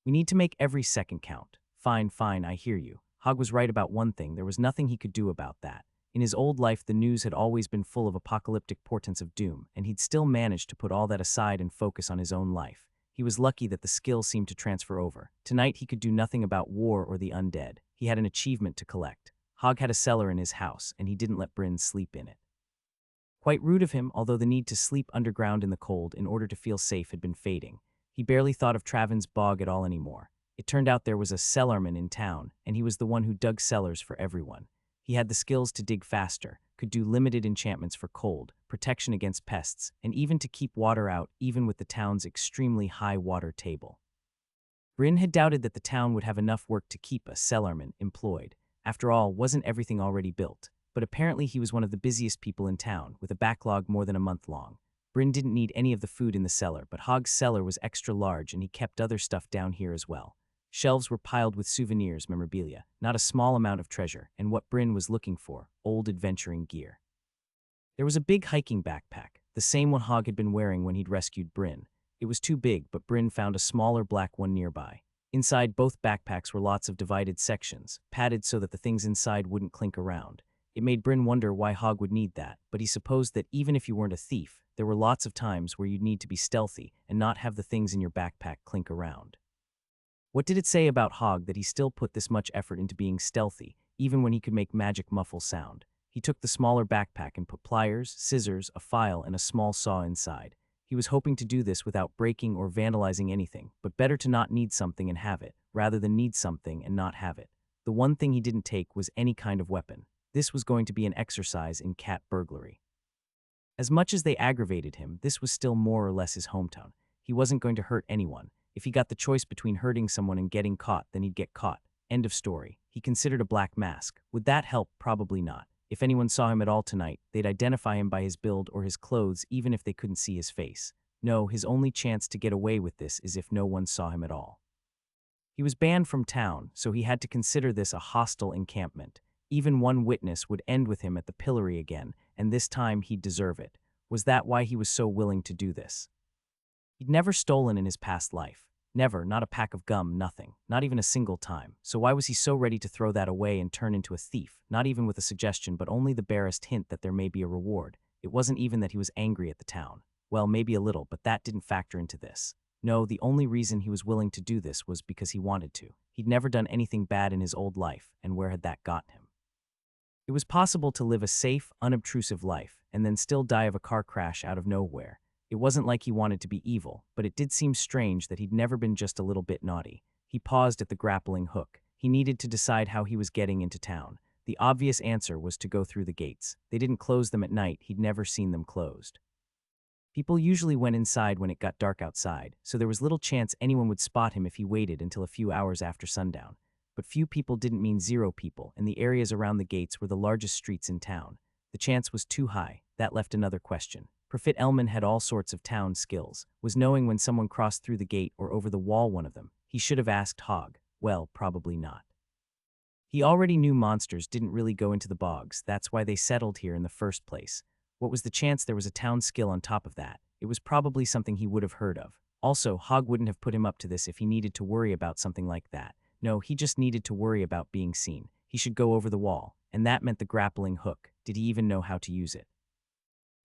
We need to make every second count. Fine, I hear you. Hog was right about one thing. There was nothing he could do about that. In his old life, the news had always been full of apocalyptic portents of doom, and he'd still managed to put all that aside and focus on his own life. He was lucky that the skill seemed to transfer over. Tonight he could do nothing about war or the undead. He had an achievement to collect. Hogg had a cellar in his house, and he didn't let Bryn sleep in it. Quite rude of him, although the need to sleep underground in the cold in order to feel safe had been fading. He barely thought of Traven's bog at all anymore. It turned out there was a cellarman in town, and he was the one who dug cellars for everyone. He had the skills to dig faster, could do limited enchantments for cold, protection against pests, and even to keep water out even with the town's extremely high water table. Bryn had doubted that the town would have enough work to keep a cellarman employed. After all, wasn't everything already built? But apparently he was one of the busiest people in town, with a backlog more than a month long. Bryn didn't need any of the food in the cellar, but Hogg's cellar was extra large and he kept other stuff down here as well. Shelves were piled with souvenirs, memorabilia, not a small amount of treasure, and what Bryn was looking for, old adventuring gear. There was a big hiking backpack, the same one Hogg had been wearing when he'd rescued Bryn. It was too big, but Bryn found a smaller black one nearby. Inside both backpacks were lots of divided sections, padded so that the things inside wouldn't clink around. It made Bryn wonder why Hogg would need that, but he supposed that even if you weren't a thief, there were lots of times where you'd need to be stealthy and not have the things in your backpack clink around. What did it say about Hogg that he still put this much effort into being stealthy, even when he could make magic muffle sound? He took the smaller backpack and put pliers, scissors, a file, and a small saw inside. He was hoping to do this without breaking or vandalizing anything, but better to not need something and have it, rather than need something and not have it. The one thing he didn't take was any kind of weapon. This was going to be an exercise in cat burglary. As much as they aggravated him, this was still more or less his hometown. He wasn't going to hurt anyone. If he got the choice between hurting someone and getting caught, then he'd get caught. End of story. He considered a black mask. Would that help? Probably not. If anyone saw him at all tonight, they'd identify him by his build or his clothes even if they couldn't see his face. No, his only chance to get away with this is if no one saw him at all. He was banned from town, so he had to consider this a hostile encampment. Even one witness would end with him at the pillory again, and this time he'd deserve it. Was that why he was so willing to do this? He'd never stolen in his past life. Never, not a pack of gum, nothing. Not even a single time. So why was he so ready to throw that away and turn into a thief? Not even with a suggestion, but only the barest hint that there may be a reward. It wasn't even that he was angry at the town. Well, maybe a little, but that didn't factor into this. No, the only reason he was willing to do this was because he wanted to. He'd never done anything bad in his old life, and where had that gotten him? It was possible to live a safe, unobtrusive life, and then still die of a car crash out of nowhere. It wasn't like he wanted to be evil, but it did seem strange that he'd never been just a little bit naughty. He paused at the grappling hook. He needed to decide how he was getting into town. The obvious answer was to go through the gates. They didn't close them at night. He'd never seen them closed. People usually went inside when it got dark outside, so there was little chance anyone would spot him if he waited until a few hours after sundown. But few people didn't mean zero people, and the areas around the gates were the largest streets in town. The chance was too high. That left another question. Profit Elman had all sorts of town skills. Was knowing when someone crossed through the gate or over the wall one of them? He should have asked Hogg. Well, probably not. He already knew monsters didn't really go into the bogs. That's why they settled here in the first place. What was the chance there was a town skill on top of that? It was probably something he would have heard of. Also, Hogg wouldn't have put him up to this if he needed to worry about something like that. No, he just needed to worry about being seen. He should go over the wall, and that meant the grappling hook. Did he even know how to use it?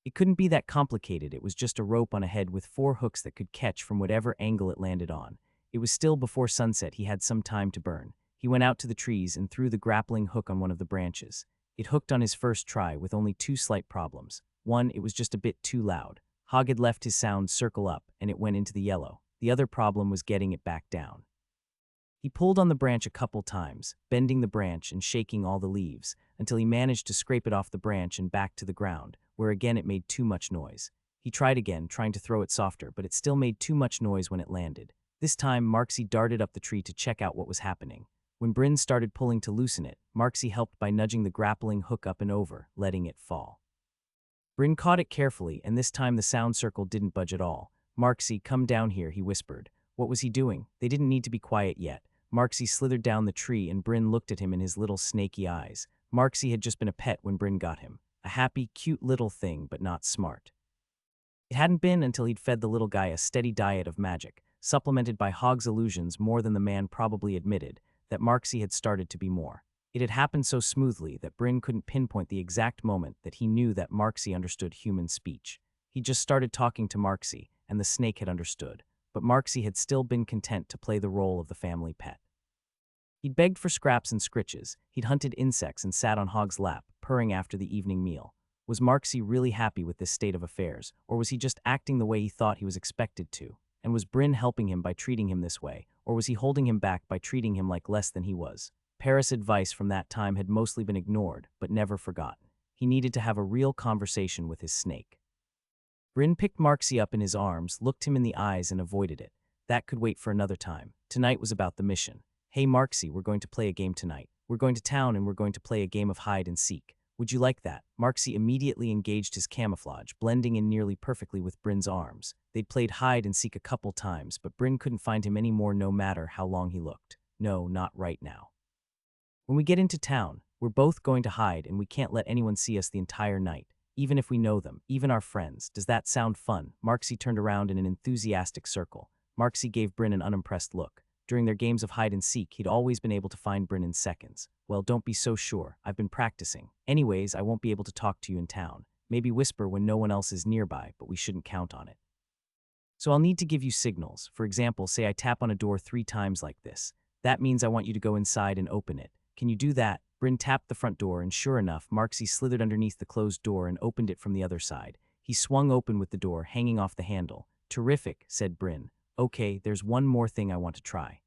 It couldn't be that complicated. It was just a rope on a head with 4 hooks that could catch from whatever angle it landed on. It was still before sunset. He had some time to burn. He went out to the trees and threw the grappling hook on one of the branches. It hooked on his first try with only 2 slight problems. One, it was just a bit too loud. Hogg had left his sound circle up, and it went into the yellow. The other problem was getting it back down. He pulled on the branch a couple times, bending the branch and shaking all the leaves, until he managed to scrape it off the branch and back to the ground, where again it made too much noise. He tried again, trying to throw it softer, but it still made too much noise when it landed. This time, Marksy darted up the tree to check out what was happening. When Bryn started pulling to loosen it, Marksy helped by nudging the grappling hook up and over, letting it fall. Bryn caught it carefully, and this time the sound circle didn't budge at all. "Marksy, come down here," he whispered. What was he doing? They didn't need to be quiet yet. Marksy slithered down the tree, and Bryn looked at him in his little snaky eyes. Marksy had just been a pet when Bryn got him. A happy, cute little thing, but not smart. It hadn't been until he'd fed the little guy a steady diet of magic, supplemented by Hogg's illusions more than the man probably admitted, that Marksy had started to be more. It had happened so smoothly that Bryn couldn't pinpoint the exact moment that he knew that Marksy understood human speech. He just started talking to Marksy, and the snake had understood. but Marksy had still been content to play the role of the family pet. He'd begged for scraps and scritches, he'd hunted insects and sat on Hog's lap, purring after the evening meal. Was Marksy really happy with this state of affairs, or was he just acting the way he thought he was expected to? And was Bryn helping him by treating him this way, or was he holding him back by treating him like less than he was? Paris' advice from that time had mostly been ignored, but never forgotten. He needed to have a real conversation with his snake. Bryn picked Marksy up in his arms, looked him in the eyes, and avoided it. That could wait for another time. Tonight was about the mission. Hey Marksy, we're going to play a game tonight. We're going to town and we're going to play a game of hide and seek. Would you like that? Marksy immediately engaged his camouflage, blending in nearly perfectly with Bryn's arms. They'd played hide and seek a couple times, but Bryn couldn't find him anymore no matter how long he looked. No, not right now. When we get into town, we're both going to hide and we can't let anyone see us the entire night, even if we know them, even our friends. Does that sound fun? Marksy turned around in an enthusiastic circle. Marksy gave Bryn an unimpressed look. During their games of hide and seek, he'd always been able to find Bryn in seconds. Well, don't be so sure. I've been practicing. Anyways, I won't be able to talk to you in town. Maybe whisper when no one else is nearby, but we shouldn't count on it. So I'll need to give you signals. For example, say I tap on a door 3 times like this. That means I want you to go inside and open it. Can you do that? Bryn tapped the front door, and sure enough, Marksy slithered underneath the closed door and opened it from the other side. He swung open with the door hanging off the handle. Terrific, said Bryn. Okay, there's one more thing I want to try.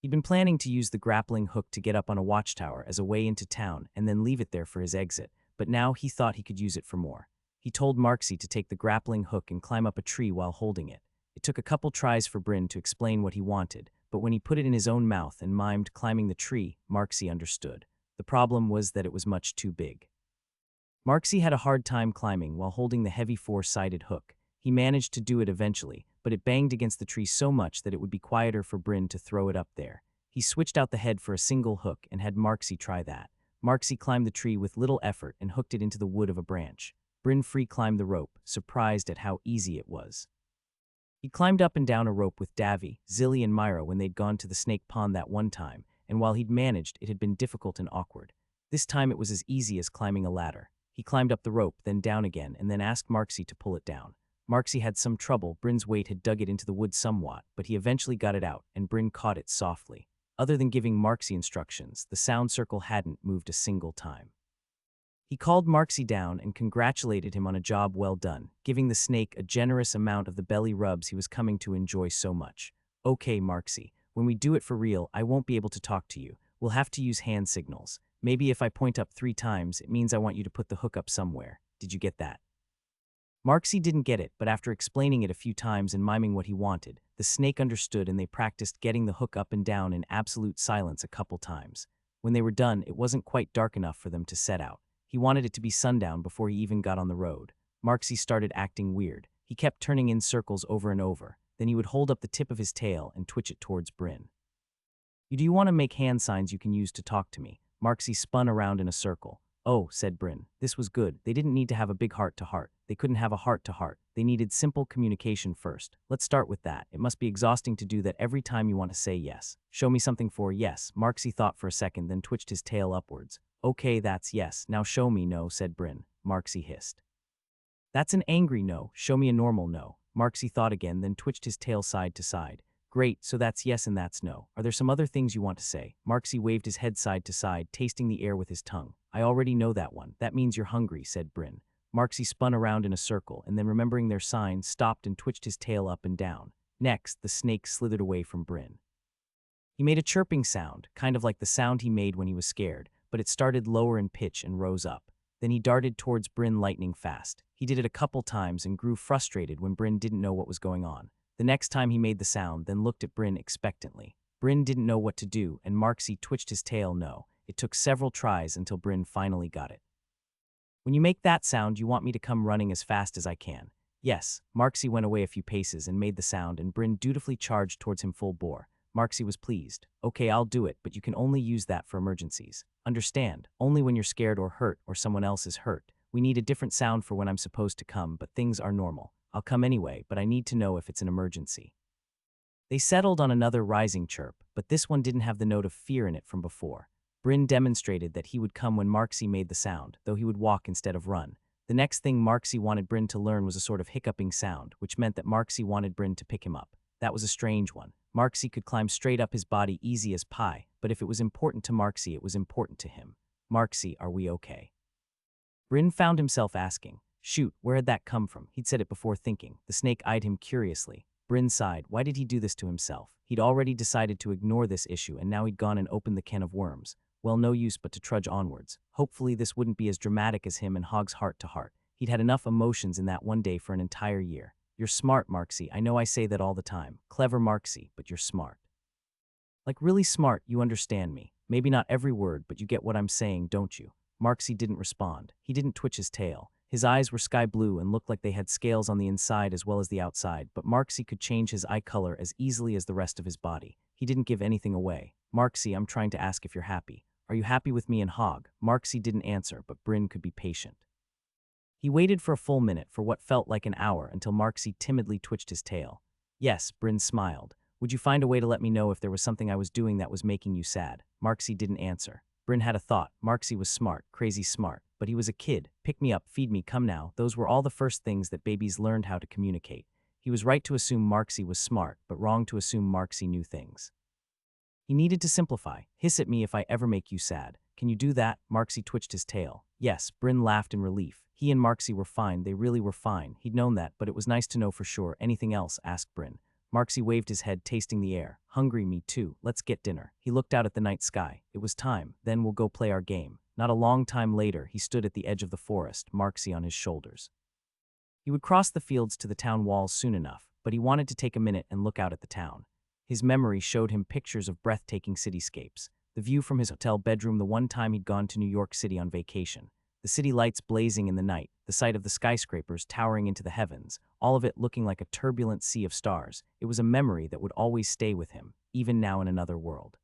He'd been planning to use the grappling hook to get up on a watchtower as a way into town and then leave it there for his exit, but now he thought he could use it for more. He told Marksy to take the grappling hook and climb up a tree while holding it. It took a couple tries for Bryn to explain what he wanted, but when he put it in his own mouth and mimed climbing the tree, Marksy understood. The problem was that it was much too big. Marksy had a hard time climbing while holding the heavy 4-sided hook. He managed to do it eventually, but it banged against the tree so much that it would be quieter for Bryn to throw it up there. He switched out the head for a single hook and had Marksy try that. Marksy climbed the tree with little effort and hooked it into the wood of a branch. Bryn free climbed the rope, surprised at how easy it was. He climbed up and down a rope with Davy, Zilly, and Myra when they'd gone to the snake pond that one time, and while he'd managed, it had been difficult and awkward. This time it was as easy as climbing a ladder. He climbed up the rope, then down again, and then asked Marksy to pull it down. Marksy had some trouble. Bryn's weight had dug it into the wood somewhat, but he eventually got it out, and Bryn caught it softly. Other than giving Marksy instructions, the sound circle hadn't moved a single time. He called Marksy down and congratulated him on a job well done, giving the snake a generous amount of the belly rubs he was coming to enjoy so much. Okay, Marksy, when we do it for real, I won't be able to talk to you. We'll have to use hand signals. Maybe if I point up 3 times, it means I want you to put the hook up somewhere. Did you get that? Marksy didn't get it, but after explaining it a few times and miming what he wanted, the snake understood and they practiced getting the hook up and down in absolute silence a couple times. When they were done, it wasn't quite dark enough for them to set out. He wanted it to be sundown before he even got on the road. Marksy started acting weird. He kept turning in circles over and over. Then he would hold up the tip of his tail and twitch it towards Bryn. Do you want to make hand signs you can use to talk to me? Marksy spun around in a circle. Oh, said Bryn. This was good. They didn't need to have a big heart-to-heart. They couldn't have a heart-to-heart. They needed simple communication first. Let's start with that. It must be exhausting to do that every time you want to say yes. Show me something for yes. Marksy thought for a second, then twitched his tail upwards. Okay, that's yes. Now show me no, said Bryn. Marksy hissed. That's an angry no. Show me a normal no. Marksy thought again, then twitched his tail side to side. Great, so that's yes and that's no. Are there some other things you want to say? Marksy waved his head side to side, tasting the air with his tongue. I already know that one. That means you're hungry, said Bryn. Marksy spun around in a circle, and then remembering their sign, stopped and twitched his tail up and down. Next, the snake slithered away from Bryn. He made a chirping sound, kind of like the sound he made when he was scared, but it started lower in pitch and rose up. Then he darted towards Bryn lightning fast. He did it a couple times and grew frustrated when Bryn didn't know what was going on. The next time he made the sound, then looked at Bryn expectantly. Bryn didn't know what to do, and Marksy twitched his tail no. It took several tries until Bryn finally got it. When you make that sound, you want me to come running as fast as I can. Yes. Marksy went away a few paces and made the sound, and Bryn dutifully charged towards him full bore. Marksy was pleased. Okay, I'll do it, but you can only use that for emergencies. Understand? Only when you're scared or hurt or someone else is hurt. We need a different sound for when I'm supposed to come, but things are normal. I'll come anyway, but I need to know if it's an emergency. They settled on another rising chirp, but this one didn't have the note of fear in it from before. Bryn demonstrated that he would come when Marksy made the sound, though he would walk instead of run. The next thing Marksy wanted Bryn to learn was a sort of hiccuping sound, which meant that Marksy wanted Bryn to pick him up. That was a strange one. Marksy could climb straight up his body easy as pie, but if it was important to Marksy, it was important to him. Marksy, are we okay? Bryn found himself asking. Shoot, where had that come from? He'd said it before thinking. The snake eyed him curiously. Bryn sighed. Why did he do this to himself? He'd already decided to ignore this issue, and now he'd gone and opened the can of worms. Well, no use but to trudge onwards. Hopefully this wouldn't be as dramatic as him and Hog's heart to heart. He'd had enough emotions in that one day for an entire year. You're smart, Marksy. I know I say that all the time. Clever Marksy, but you're smart. Like really smart, you understand me. Maybe not every word, but you get what I'm saying, don't you? Marksy didn't respond. He didn't twitch his tail. His eyes were sky blue and looked like they had scales on the inside as well as the outside, but Marksy could change his eye color as easily as the rest of his body. He didn't give anything away. Marksy, I'm trying to ask if you're happy. Are you happy with me and Hog? Marksy didn't answer, but Bryn could be patient. He waited for a full minute, for what felt like an hour, until Marksy timidly twitched his tail. Yes, Bryn smiled. Would you find a way to let me know if there was something I was doing that was making you sad? Marksy didn't answer. Bryn had a thought. Marksy was smart, crazy smart, but he was a kid. Pick me up, feed me, come now. Those were all the first things that babies learned how to communicate. He was right to assume Marksy was smart, but wrong to assume Marksy knew things. He needed to simplify. Hiss at me if I ever make you sad. Can you do that? Marksy twitched his tail. Yes, Bryn laughed in relief. He and Marksy were fine. They really were fine. He'd known that, but it was nice to know for sure. Anything else? Asked Bryn. Marksy waved his head, tasting the air. Hungry, me too. Let's get dinner. He looked out at the night sky. It was time. Then we'll go play our game. Not a long time later, he stood at the edge of the forest, Marksy on his shoulders. He would cross the fields to the town walls soon enough, but he wanted to take a minute and look out at the town. His memory showed him pictures of breathtaking cityscapes. The view from his hotel bedroom the one time he'd gone to New York City on vacation. The city lights blazing in the night, the sight of the skyscrapers towering into the heavens, all of it looking like a turbulent sea of stars. It was a memory that would always stay with him, even now in another world.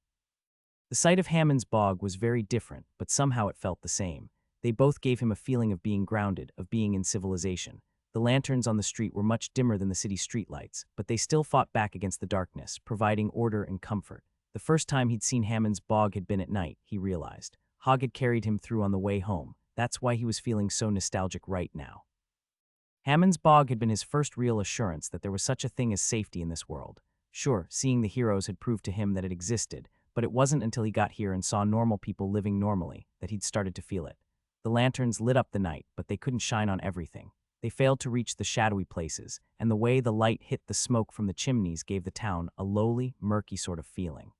The sight of Hammond's Bog was very different, but somehow it felt the same. They both gave him a feeling of being grounded, of being in civilization. The lanterns on the street were much dimmer than the city streetlights, but they still fought back against the darkness, providing order and comfort. The first time he'd seen Hammond's Bog had been at night, he realized. Hog had carried him through on the way home. That's why he was feeling so nostalgic right now. Hammond's Bog had been his first real assurance that there was such a thing as safety in this world. Sure, seeing the heroes had proved to him that it existed, but it wasn't until he got here and saw normal people living normally that he'd started to feel it. The lanterns lit up the night, but they couldn't shine on everything. They failed to reach the shadowy places, and the way the light hit the smoke from the chimneys gave the town a lowly, murky sort of feeling.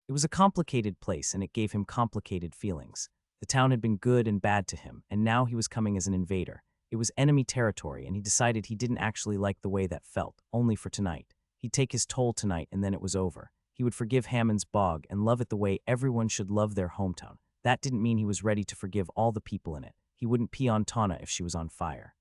It was a complicated place, and it gave him complicated feelings. The town had been good and bad to him, and now he was coming as an invader. It was enemy territory, and he decided he didn't actually like the way that felt, only for tonight. He'd take his toll tonight, and then it was over. He would forgive Hammond's Bog and love it the way everyone should love their hometown. That didn't mean he was ready to forgive all the people in it. He wouldn't pee on Tana if she was on fire.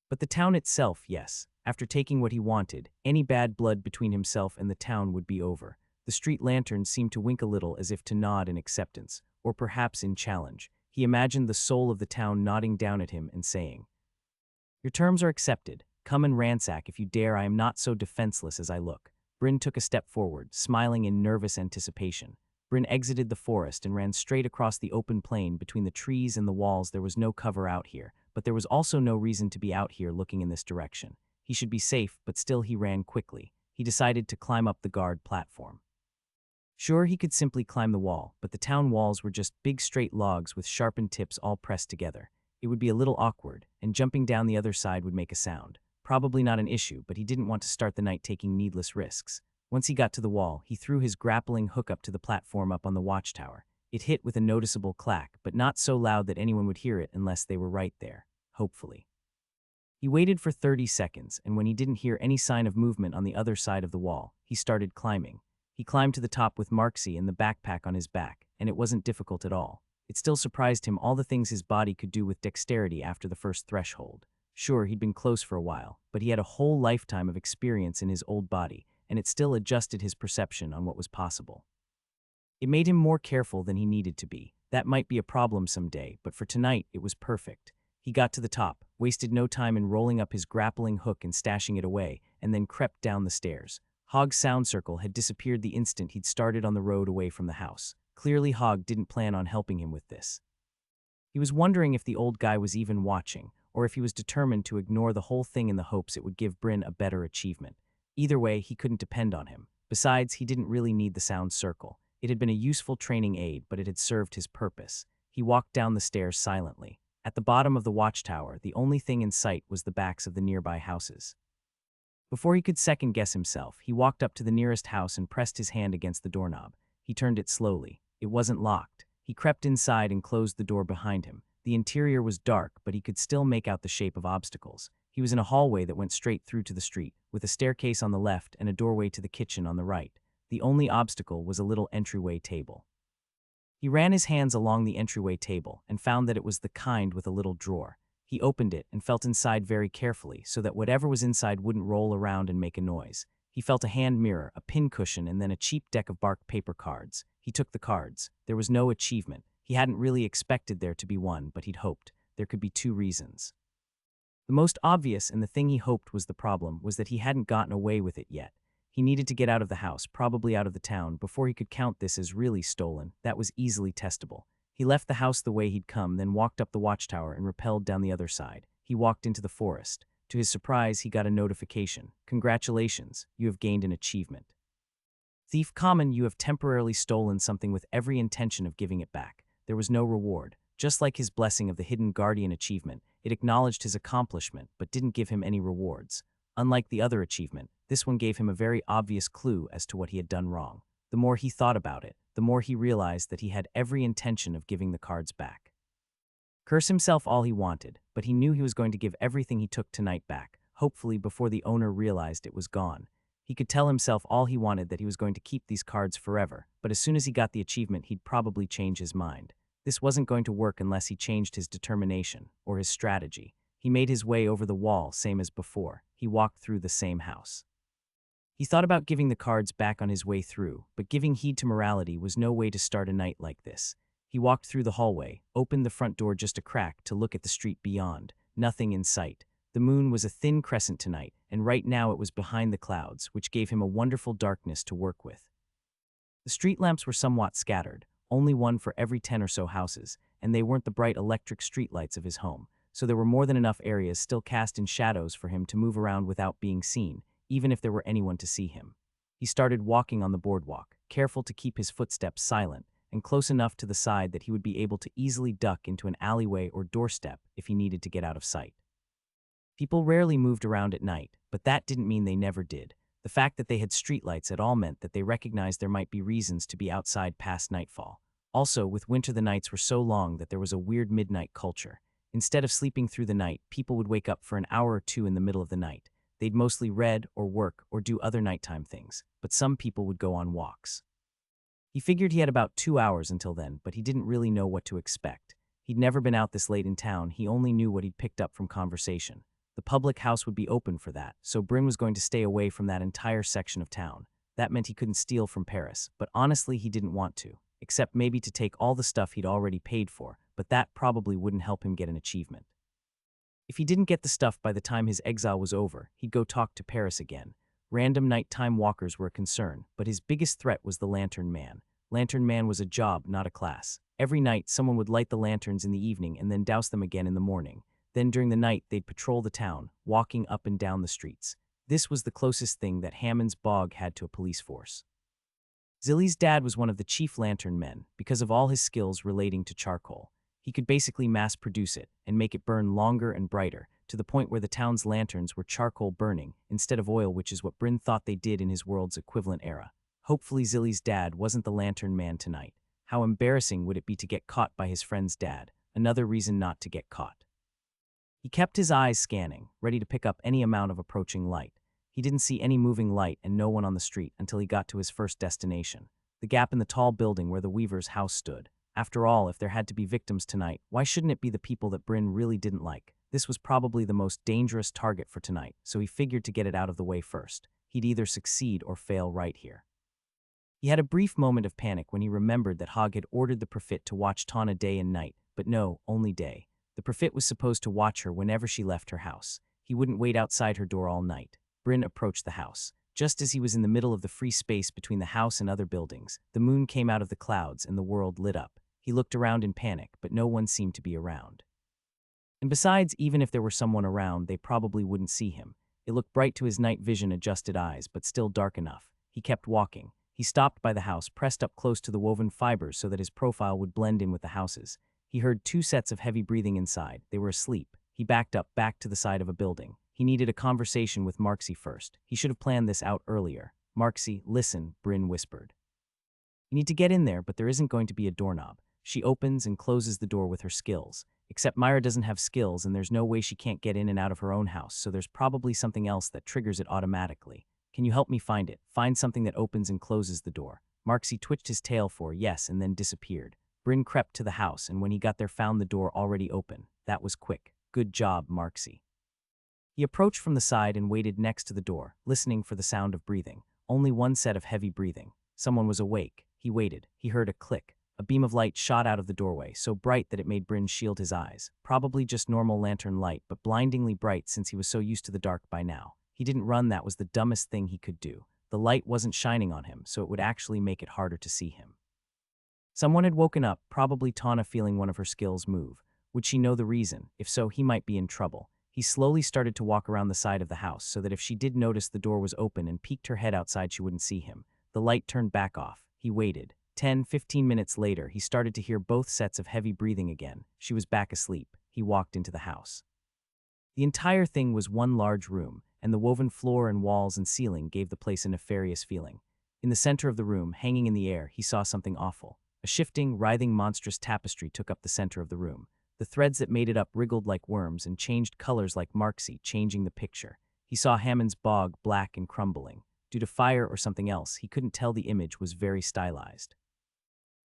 But the town itself, yes. After taking what he wanted, any bad blood between himself and the town would be over. The street lanterns seemed to wink a little as if to nod in acceptance, or perhaps in challenge. He imagined the soul of the town nodding down at him and saying, "Your terms are accepted. Come and ransack if you dare. I am not so defenseless as I look." Bryn took a step forward, smiling in nervous anticipation. Bryn exited the forest and ran straight across the open plain between the trees and the walls. There was no cover out here, but there was also no reason to be out here looking in this direction. He should be safe, but still he ran quickly. He decided to climb up the guard platform. Sure, he could simply climb the wall, but the town walls were just big straight logs with sharpened tips all pressed together. It would be a little awkward, and jumping down the other side would make a sound. Probably not an issue, but he didn't want to start the night taking needless risks. Once he got to the wall, he threw his grappling hook up to the platform up on the watchtower. It hit with a noticeable clack, but not so loud that anyone would hear it unless they were right there, hopefully. He waited for 30 seconds, and when he didn't hear any sign of movement on the other side of the wall, he started climbing. He climbed to the top with Marksy and the backpack on his back, and it wasn't difficult at all. It still surprised him all the things his body could do with dexterity after the first threshold. Sure, he'd been close for a while, but he had a whole lifetime of experience in his old body, and it still adjusted his perception on what was possible. It made him more careful than he needed to be. That might be a problem someday, but for tonight, it was perfect. He got to the top, wasted no time in rolling up his grappling hook and stashing it away, and then crept down the stairs. Hog's sound circle had disappeared the instant he'd started on the road away from the house. Clearly, Hog didn't plan on helping him with this. He was wondering if the old guy was even watching, or if he was determined to ignore the whole thing in the hopes it would give Bryn a better achievement. Either way, he couldn't depend on him. Besides, he didn't really need the sound circle. It had been a useful training aid, but it had served his purpose. He walked down the stairs silently. At the bottom of the watchtower, the only thing in sight was the backs of the nearby houses. Before he could second-guess himself, he walked up to the nearest house and pressed his hand against the doorknob. He turned it slowly. It wasn't locked. He crept inside and closed the door behind him. The interior was dark, but he could still make out the shape of obstacles. He was in a hallway that went straight through to the street, with a staircase on the left and a doorway to the kitchen on the right. The only obstacle was a little entryway table. He ran his hands along the entryway table and found that it was the kind with a little drawer. He opened it and felt inside very carefully so that whatever was inside wouldn't roll around and make a noise. He felt a hand mirror, a pin cushion, and then a cheap deck of bark paper cards. He took the cards. There was no achievement. He hadn't really expected there to be one, but he'd hoped. There could be two reasons. The most obvious, and the thing he hoped was the problem, was that he hadn't gotten away with it yet. He needed to get out of the house, probably out of the town, before he could count this as really stolen. That was easily testable. He left the house the way he'd come, then walked up the watchtower and rappelled down the other side. He walked into the forest. To his surprise, he got a notification. Congratulations, you have gained an achievement. Thief Common, you have temporarily stolen something with every intention of giving it back. There was no reward. Just like his blessing of the Hidden Guardian achievement, it acknowledged his accomplishment but didn't give him any rewards. Unlike the other achievement, this one gave him a very obvious clue as to what he had done wrong. The more he thought about it, the more he realized that he had every intention of giving the cards back. Curse himself all he wanted, but he knew he was going to give everything he took tonight back, hopefully before the owner realized it was gone. He could tell himself all he wanted, that he was going to keep these cards forever, but as soon as he got the achievement, he'd probably change his mind. This wasn't going to work unless he changed his determination, or his strategy. He made his way over the wall, same as before. He walked through the same house. He thought about giving the cards back on his way through, but giving heed to morality was no way to start a night like this. He walked through the hallway, opened the front door just a crack to look at the street beyond. Nothing in sight. The moon was a thin crescent tonight, and right now it was behind the clouds, which gave him a wonderful darkness to work with. The street lamps were somewhat scattered, only one for every 10 or so houses, and they weren't the bright electric streetlights of his home, so there were more than enough areas still cast in shadows for him to move around without being seen, even if there were anyone to see him. He started walking on the boardwalk, careful to keep his footsteps silent, and close enough to the side that he would be able to easily duck into an alleyway or doorstep if he needed to get out of sight. People rarely moved around at night, but that didn't mean they never did. The fact that they had streetlights at all meant that they recognized there might be reasons to be outside past nightfall. Also, with winter the nights were so long that there was a weird midnight culture. Instead of sleeping through the night, people would wake up for an hour or two in the middle of the night. They'd mostly read or work or do other nighttime things, but some people would go on walks. He figured he had about 2 hours until then, but he didn't really know what to expect. He'd never been out this late in town. He only knew what he'd picked up from conversation. The public house would be open for that, so Bryn was going to stay away from that entire section of town. That meant he couldn't steal from Paris, but honestly he didn't want to, except maybe to take all the stuff he'd already paid for, but that probably wouldn't help him get an achievement. If he didn't get the stuff by the time his exile was over, he'd go talk to Paris again. Random nighttime walkers were a concern, but his biggest threat was the Lantern Man. Lantern Man was a job, not a class. Every night, someone would light the lanterns in the evening and then douse them again in the morning. Then during the night, they'd patrol the town, walking up and down the streets. This was the closest thing that Hammond's Bog had to a police force. Zilly's dad was one of the chief lantern men because of all his skills relating to charcoal. He could basically mass-produce it and make it burn longer and brighter, to the point where the town's lanterns were charcoal burning instead of oil, which is what Bryn thought they did in his world's equivalent era. Hopefully Zilly's dad wasn't the Lantern Man tonight. How embarrassing would it be to get caught by his friend's dad? Another reason not to get caught. He kept his eyes scanning, ready to pick up any amount of approaching light. He didn't see any moving light and no one on the street until he got to his first destination, the gap in the tall building where the weaver's house stood. After all, if there had to be victims tonight, why shouldn't it be the people that Bryn really didn't like? This was probably the most dangerous target for tonight, so he figured to get it out of the way first. He'd either succeed or fail right here. He had a brief moment of panic when he remembered that Hogg had ordered the Prophet to watch Tana day and night, but no, only day. The Prophet was supposed to watch her whenever she left her house. He wouldn't wait outside her door all night. Bryn approached the house. Just as he was in the middle of the free space between the house and other buildings, the moon came out of the clouds and the world lit up. He looked around in panic, but no one seemed to be around. And besides, even if there were someone around, they probably wouldn't see him. It looked bright to his night vision adjusted eyes, but still dark enough. He kept walking. He stopped by the house, pressed up close to the woven fibers so that his profile would blend in with the houses. He heard two sets of heavy breathing inside. They were asleep. He backed up, back to the side of a building. He needed a conversation with Marksy first. He should have planned this out earlier. Marksy, listen, Bryn whispered. You need to get in there, but there isn't going to be a doorknob. She opens and closes the door with her skills. Except Myra doesn't have skills, and there's no way she can't get in and out of her own house, so there's probably something else that triggers it automatically. Can you help me find it? Find something that opens and closes the door. Marksy twitched his tail for yes and then disappeared. Bryn crept to the house, and when he got there found the door already open. That was quick. Good job, Marksy. He approached from the side and waited next to the door, listening for the sound of breathing. Only one set of heavy breathing. Someone was awake. He waited. He heard a click. A beam of light shot out of the doorway, so bright that it made Bryn shield his eyes. Probably just normal lantern light, but blindingly bright since he was so used to the dark by now. He didn't run. That was the dumbest thing he could do. The light wasn't shining on him, so it would actually make it harder to see him. Someone had woken up, probably Tana, feeling one of her skills move. Would she know the reason? If so, he might be in trouble. He slowly started to walk around the side of the house so that if she did notice the door was open and peeked her head outside, she wouldn't see him. The light turned back off. He waited. 10-15 minutes later, he started to hear both sets of heavy breathing again. She was back asleep. He walked into the house. The entire thing was one large room, and the woven floor and walls and ceiling gave the place a nefarious feeling. In the center of the room, hanging in the air, he saw something awful. A shifting, writhing, monstrous tapestry took up the center of the room. The threads that made it up wriggled like worms and changed colors like Marksy, changing the picture. He saw Hammond's bog, black and crumbling. Due to fire or something else, he couldn't tell. The image was very stylized.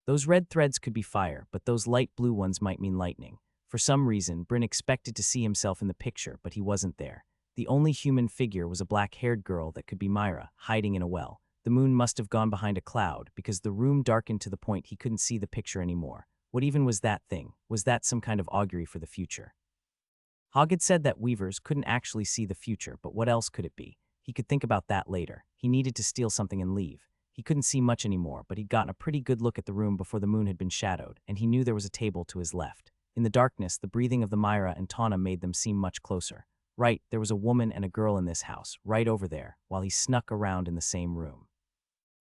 Those red threads could be fire, but those light blue ones might mean lightning. For some reason, Bryn expected to see himself in the picture, but he wasn't there. The only human figure was a black-haired girl that could be Myra, hiding in a well. The moon must have gone behind a cloud, because the room darkened to the point he couldn't see the picture anymore. What even was that thing? Was that some kind of augury for the future? Hogg had said that weavers couldn't actually see the future, but what else could it be? He could think about that later. He needed to steal something and leave. He couldn't see much anymore, but he'd gotten a pretty good look at the room before the moon had been shadowed, and he knew there was a table to his left. In the darkness, the breathing of the Myra and Tana made them seem much closer. Right, there was a woman and a girl in this house, right over there, while he snuck around in the same room.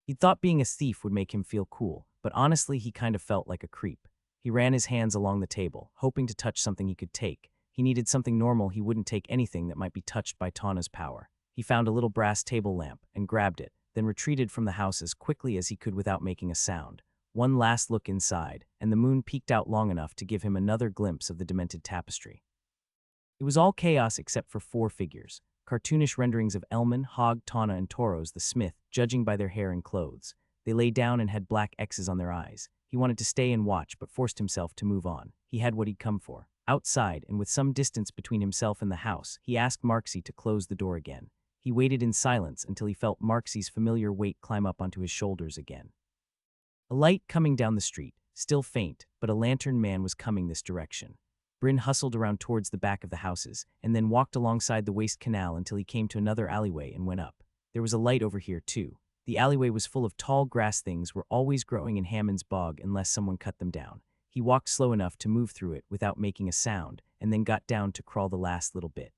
He'd thought being a thief would make him feel cool, but honestly he kind of felt like a creep. He ran his hands along the table, hoping to touch something he could take. He needed something normal. He wouldn't take anything that might be touched by Tana's power. He found a little brass table lamp and grabbed it, then retreated from the house as quickly as he could without making a sound. One last look inside, and the moon peeked out long enough to give him another glimpse of the demented tapestry. It was all chaos except for 4 figures, cartoonish renderings of Elman, Hogg, Tana, and Toros the smith, judging by their hair and clothes. They lay down and had black X's on their eyes. He wanted to stay and watch, but forced himself to move on. He had what he'd come for. Outside, and with some distance between himself and the house, he asked Marksy to close the door again. He waited in silence until he felt Marksy's familiar weight climb up onto his shoulders again. A light coming down the street, still faint, but a lantern man was coming this direction. Bryn hustled around towards the back of the houses, and then walked alongside the waste canal until he came to another alleyway and went up. There was a light over here, too. The alleyway was full of tall grass. Things were always growing in Hammond's bog unless someone cut them down. He walked slow enough to move through it without making a sound, and then got down to crawl the last little bit.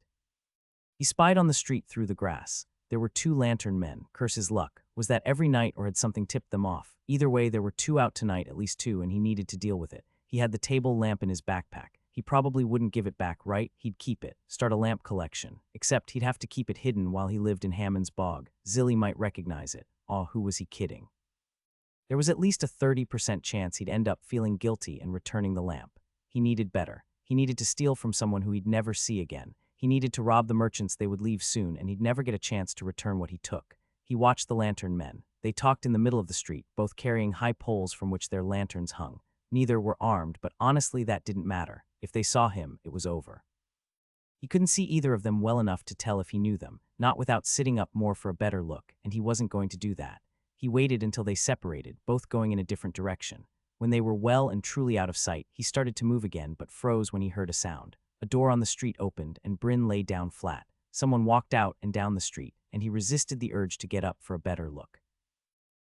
He spied on the street through the grass. There were 2 lantern men. Curse his luck. Was that every night, or had something tipped them off? Either way, there were 2 out tonight, at least 2, and he needed to deal with it. He had the table lamp in his backpack. He probably wouldn't give it back, right? He'd keep it, start a lamp collection. Except he'd have to keep it hidden while he lived in Hammond's bog. Zilly might recognize it. Aw, who was he kidding? There was at least a 30% chance he'd end up feeling guilty and returning the lamp. He needed better. He needed to steal from someone who he'd never see again. He needed to rob the merchants. They would leave soon, and he'd never get a chance to return what he took. He watched the lantern men. They talked in the middle of the street, both carrying high poles from which their lanterns hung. Neither were armed, but honestly that didn't matter. If they saw him, it was over. He couldn't see either of them well enough to tell if he knew them, not without sitting up more for a better look, and he wasn't going to do that. He waited until they separated, both going in a different direction. When they were well and truly out of sight, he started to move again, but froze when he heard a sound. A door on the street opened, and Bryn lay down flat. Someone walked out and down the street, and he resisted the urge to get up for a better look.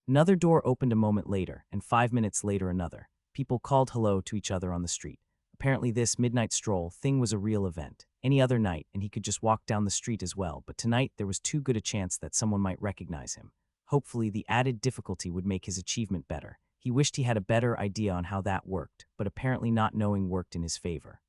Another door opened a moment later, and 5 minutes later another. People called hello to each other on the street. Apparently this midnight stroll thing was a real event. Any other night, and he could just walk down the street as well, but tonight there was too good a chance that someone might recognize him. Hopefully, the added difficulty would make his achievement better. He wished he had a better idea on how that worked, but apparently not knowing worked in his favor.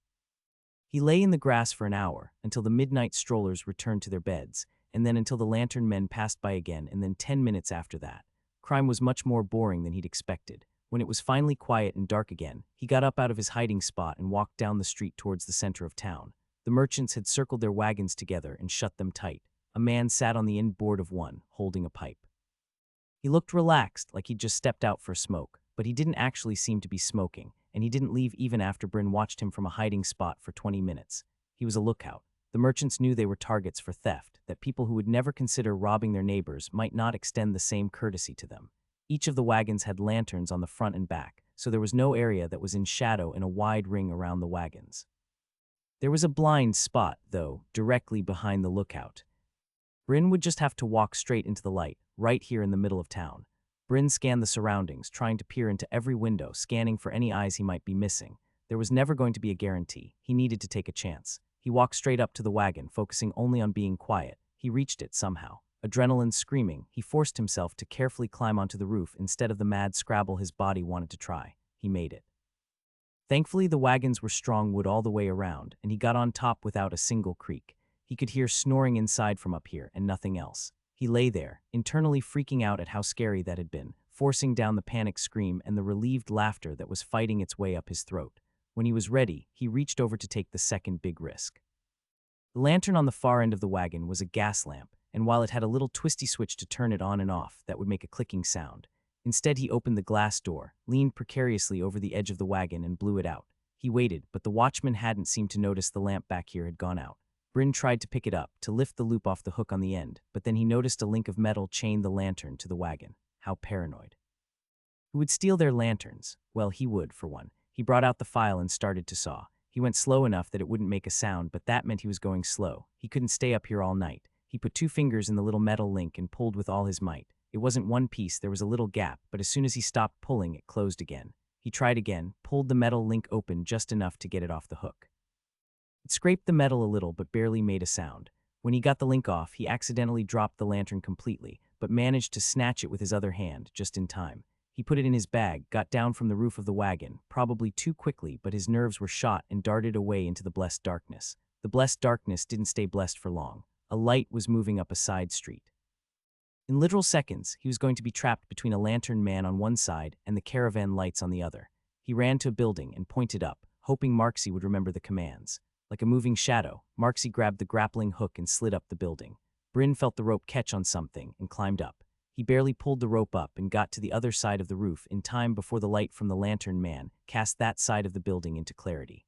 He lay in the grass for an hour, until the midnight strollers returned to their beds, and then until the lantern men passed by again, and then 10 minutes after that. Crime was much more boring than he'd expected. When it was finally quiet and dark again, he got up out of his hiding spot and walked down the street towards the center of town. The merchants had circled their wagons together and shut them tight. A man sat on the end board of one, holding a pipe. He looked relaxed, like he'd just stepped out for a smoke, but he didn't actually seem to be smoking, and he didn't leave even after Bryn watched him from a hiding spot for 20 minutes. He was a lookout. The merchants knew they were targets for theft, that people who would never consider robbing their neighbors might not extend the same courtesy to them. Each of the wagons had lanterns on the front and back, so there was no area that was in shadow in a wide ring around the wagons. There was a blind spot, though, directly behind the lookout. Bryn would just have to walk straight into the light, right here in the middle of town. Bryn scanned the surroundings, trying to peer into every window, scanning for any eyes he might be missing. There was never going to be a guarantee. He needed to take a chance. He walked straight up to the wagon, focusing only on being quiet. He reached it somehow. Adrenaline screaming, he forced himself to carefully climb onto the roof instead of the mad scrabble his body wanted to try. He made it. Thankfully, the wagons were strong wood all the way around, and he got on top without a single creak. He could hear snoring inside from up here and nothing else. He lay there, internally freaking out at how scary that had been, forcing down the panic scream and the relieved laughter that was fighting its way up his throat. When he was ready, he reached over to take the second big risk. The lantern on the far end of the wagon was a gas lamp, and while it had a little twisty switch to turn it on and off that would make a clicking sound, instead he opened the glass door, leaned precariously over the edge of the wagon and blew it out. He waited, but the watchman hadn't seemed to notice the lamp back here had gone out. Bryn tried to pick it up, to lift the loop off the hook on the end, but then he noticed a link of metal chained the lantern to the wagon. How paranoid. Who would steal their lanterns? Well, he would, for one. He brought out the file and started to saw. He went slow enough that it wouldn't make a sound, but that meant he was going slow. He couldn't stay up here all night. He put 2 fingers in the little metal link and pulled with all his might. It wasn't one piece, there was a little gap, but as soon as he stopped pulling, it closed again. He tried again, pulled the metal link open just enough to get it off the hook. It scraped the metal a little but barely made a sound. When he got the link off, he accidentally dropped the lantern completely, but managed to snatch it with his other hand, just in time. He put it in his bag, got down from the roof of the wagon, probably too quickly, but his nerves were shot and darted away into the blessed darkness. The blessed darkness didn't stay blessed for long. A light was moving up a side street. In literal seconds, he was going to be trapped between a lantern man on one side and the caravan lights on the other. He ran to a building and pointed up, hoping Marksy would remember the commands. Like a moving shadow, Marksy grabbed the grappling hook and slid up the building. Bryn felt the rope catch on something and climbed up. He barely pulled the rope up and got to the other side of the roof in time before the light from the lantern man cast that side of the building into clarity.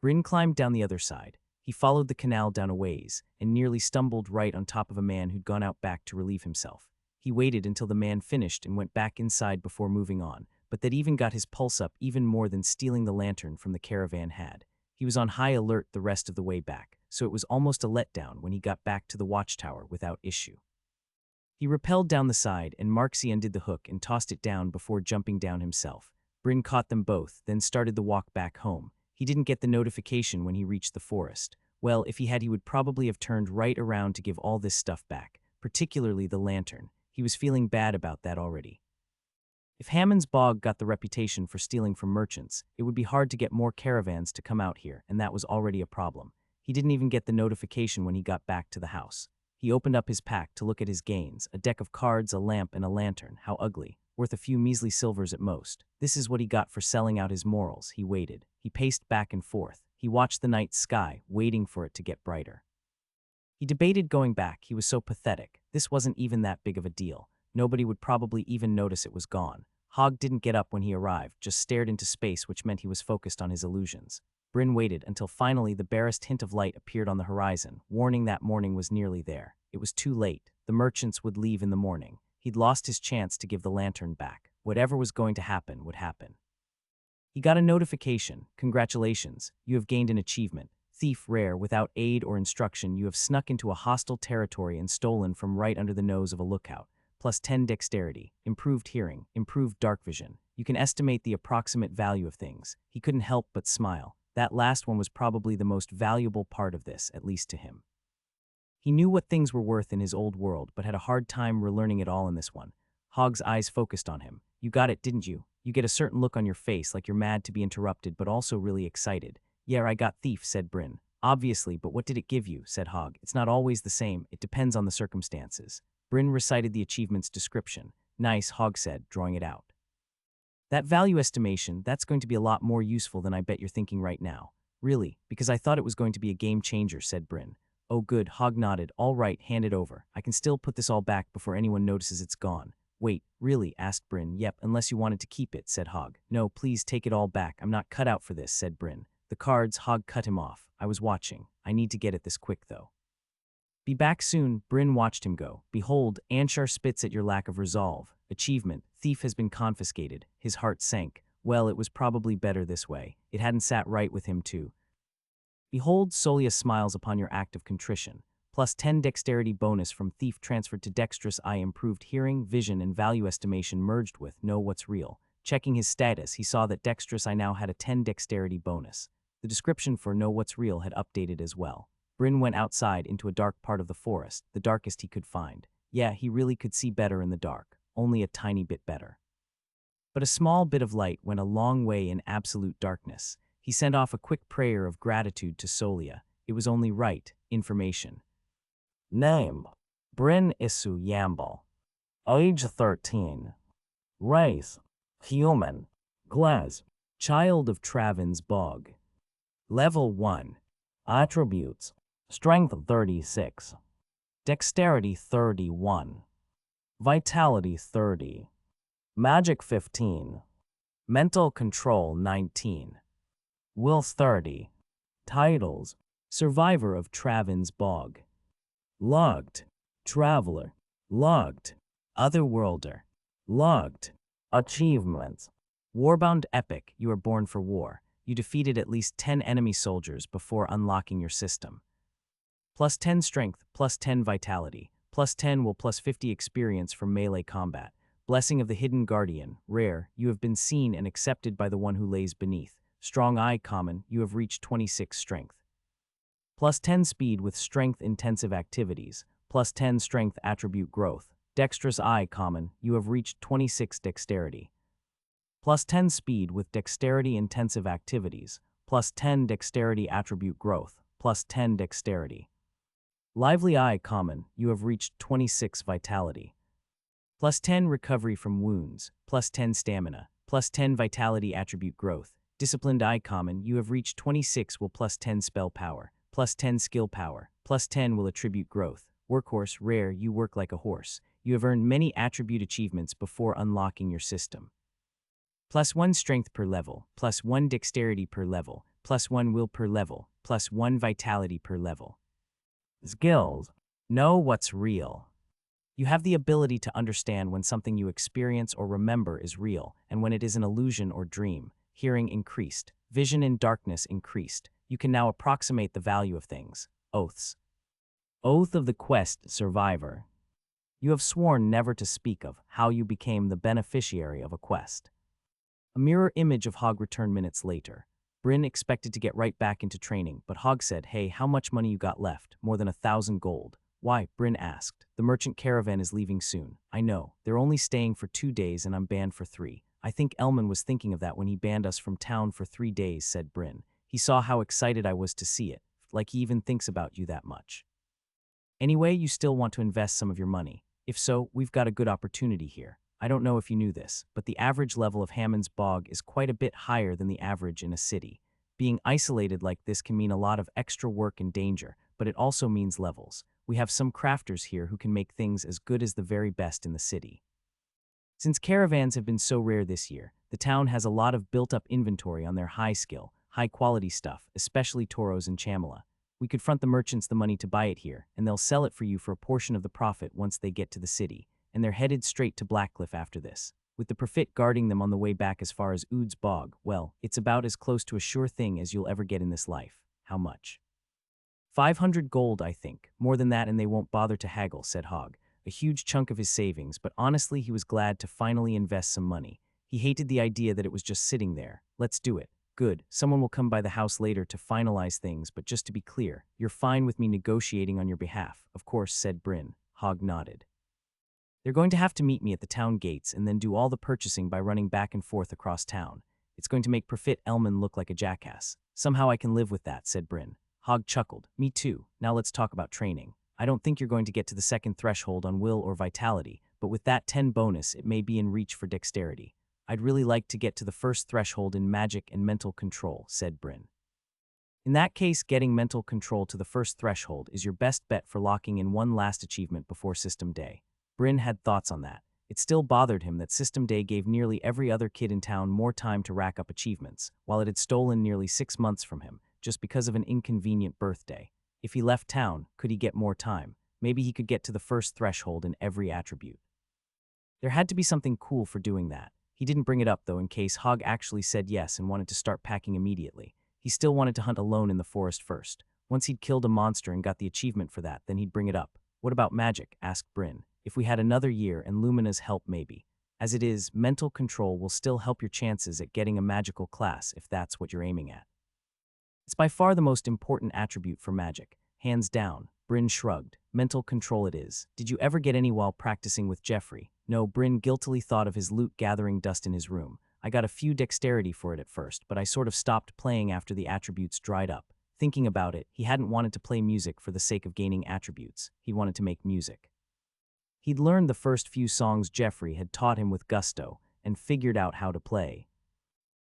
Bryn climbed down the other side. He followed the canal down a ways and nearly stumbled right on top of a man who'd gone out back to relieve himself. He waited until the man finished and went back inside before moving on, but that even got his pulse up even more than stealing the lantern from the caravan had. He was on high alert the rest of the way back, so it was almost a letdown when he got back to the watchtower without issue. He rappelled down the side, and Marksy undid the hook and tossed it down before jumping down himself. Bryn caught them both, then started the walk back home. He didn't get the notification when he reached the forest. Well, if he had, he would probably have turned right around to give all this stuff back, particularly the lantern. He was feeling bad about that already. If Hammond's Bog got the reputation for stealing from merchants, it would be hard to get more caravans to come out here, and that was already a problem. He didn't even get the notification when he got back to the house. He opened up his pack to look at his gains, a deck of cards, a lamp, and a lantern. How ugly. Worth a few measly silvers at most. This is what he got for selling out his morals. He waited. He paced back and forth. He watched the night sky, waiting for it to get brighter. He debated going back. He was so pathetic. This wasn't even that big of a deal. Nobody would probably even notice it was gone. Hogg didn't get up when he arrived, just stared into space, which meant he was focused on his illusions. Bryn waited until finally the barest hint of light appeared on the horizon, warning that morning was nearly there. It was too late. The merchants would leave in the morning. He'd lost his chance to give the lantern back. Whatever was going to happen would happen. He got a notification. Congratulations, you have gained an achievement. Thief rare, without aid or instruction, you have snuck into a hostile territory and stolen from right under the nose of a lookout. +10 dexterity, improved hearing, improved dark vision, You can estimate the approximate value of things. He couldn't help but smile. That last one was probably the most valuable part of this, at least to him. He knew what things were worth in his old world, but had a hard time relearning it all in this one. Hog's eyes focused on him. You got it, didn't you? You get a certain look on your face, like you're mad to be interrupted, but also really excited. Yeah, I got thief, said Bryn. Obviously, but what did it give you, said Hog. It's not always the same. It depends on the circumstances. Bryn recited the achievement's description. Nice, Hog said, drawing it out. That value estimation, that's going to be a lot more useful than I bet you're thinking right now. Really, because I thought it was going to be a game changer, said Bryn. Oh good, Hog nodded. All right, hand it over. I can still put this all back before anyone notices it's gone. Wait, really? Asked Bryn. Yep, unless you wanted to keep it, said Hog. No, please take it all back. I'm not cut out for this, said Bryn. The cards, Hog cut him off. I was watching. I need to get it this quick, though. Be back soon, Bryn watched him go. Behold, Anshar spits at your lack of resolve. Achievement, thief has been confiscated. His heart sank. Well, it was probably better this way. It hadn't sat right with him, too. Behold, Solia smiles upon your act of contrition. Plus 10 dexterity bonus from thief transferred to dexterous eye, improved hearing, vision, and value estimation merged with know what's real. Checking his status, he saw that dexterous eye now had a 10 dexterity bonus. The description for know what's real had updated as well. Bryn went outside into a dark part of the forest, the darkest he could find. Yeah, he really could see better in the dark, only a tiny bit better. But a small bit of light went a long way in absolute darkness. He sent off a quick prayer of gratitude to Solia. It was only right information. Name: Bryn Isu Yambal. Age 13. Race: human. Class: child of Travan's Bog. Level 1. Attributes: Strength 36. Dexterity 31. Vitality 30. Magic 15. Mental control 19. Will 30. Titles: Survivor of Travan's Bog. Logged: Traveler. Logged: Otherworlder. Logged: Achievements. Warbound Epic, you are born for war. You defeated at least 10 enemy soldiers before unlocking your system. Plus 10 strength, plus 10 vitality, plus 10 will plus 50 experience from melee combat. Blessing of the Hidden Guardian, rare, you have been seen and accepted by the one who lays beneath. Strong Eye common, you have reached 26 strength. Plus 10 speed with strength intensive activities, plus 10 strength attribute growth. Dexterous Eye common, you have reached 26 dexterity. Plus 10 speed with dexterity intensive activities, plus 10 dexterity attribute growth, plus 10 dexterity. Lively Eye common, you have reached 26 vitality. Plus 10 recovery from wounds, plus 10 stamina, plus 10 vitality attribute growth. Disciplined Eye common, you have reached 26 will plus 10 spell power, plus 10 skill power, plus 10 will attribute growth. Workhorse, rare, you work like a horse. You have earned many attribute achievements before unlocking your system. Plus 1 strength per level, plus 1 dexterity per level, plus 1 will per level, plus 1 vitality per level. Skills: know what's real. You have the ability to understand when something you experience or remember is real, and when it is an illusion or dream. Hearing increased. Vision in darkness increased. You can now approximate the value of things. Oaths. Oath of the Quest Survivor. You have sworn never to speak of how you became the beneficiary of a quest. A mirror image of Hog returned minutes later. Bryn expected to get right back into training, but Hog said, "Hey, how much money you got left?" "More than 1,000 gold. Why?" Bryn asked. "The merchant caravan is leaving soon." "I know. They're only staying for 2 days and I'm banned for 3. I think Elman was thinking of that when he banned us from town for 3 days, said Bryn. He saw how excited I was to see it, like he even thinks about you that much. Anyway, you still want to invest some of your money. If so, we've got a good opportunity here. I don't know if you knew this, but the average level of Hammond's Bog is quite a bit higher than the average in a city. Being isolated like this can mean a lot of extra work and danger, but it also means levels. We have some crafters here who can make things as good as the very best in the city. Since caravans have been so rare this year, the town has a lot of built-up inventory on their high-skill, high-quality stuff, especially Toros and Chamela. We could front the merchants the money to buy it here, and they'll sell it for you for a portion of the profit once they get to the city, and they're headed straight to Blackcliff after this. With the Profit guarding them on the way back as far as Ood's Bog, well, it's about as close to a sure thing as you'll ever get in this life. How much? 500 gold, I think. More than that and they won't bother to haggle, said Hog. A huge chunk of his savings, but honestly he was glad to finally invest some money. He hated the idea that it was just sitting there. Let's do it. Good. Someone will come by the house later to finalize things, but just to be clear, you're fine with me negotiating on your behalf, of course, said Bryn. Hogg nodded. They're going to have to meet me at the town gates and then do all the purchasing by running back and forth across town. It's going to make Profit Elman look like a jackass. Somehow I can live with that, said Bryn. Hogg chuckled. Me too. Now let's talk about training. I don't think you're going to get to the second threshold on will or vitality, but with that 10 bonus, it may be in reach for dexterity. I'd really like to get to the first threshold in magic and mental control, said Bryn. In that case, getting mental control to the first threshold is your best bet for locking in one last achievement before System Day. Bryn had thoughts on that. It still bothered him that System Day gave nearly every other kid in town more time to rack up achievements, while it had stolen nearly 6 months from him, just because of an inconvenient birthday. If he left town, could he get more time? Maybe he could get to the first threshold in every attribute. There had to be something cool for doing that. He didn't bring it up, though, in case Hogg actually said yes and wanted to start packing immediately. He still wanted to hunt alone in the forest first. Once he'd killed a monster and got the achievement for that, then he'd bring it up. What about magic? Asked Bryn. If we had another year and Lumina's help, maybe. As it is, mental control will still help your chances at getting a magical class if that's what you're aiming at. It's by far the most important attribute for magic. Hands down. Bryn shrugged. Mental control it is. Did you ever get any while practicing with Jeffrey? No, Bryn guiltily thought of his loot gathering dust in his room. I got a few dexterity for it at first, but I sort of stopped playing after the attributes dried up. Thinking about it, he hadn't wanted to play music for the sake of gaining attributes. He wanted to make music. He'd learned the first few songs Jeffrey had taught him with gusto, and figured out how to play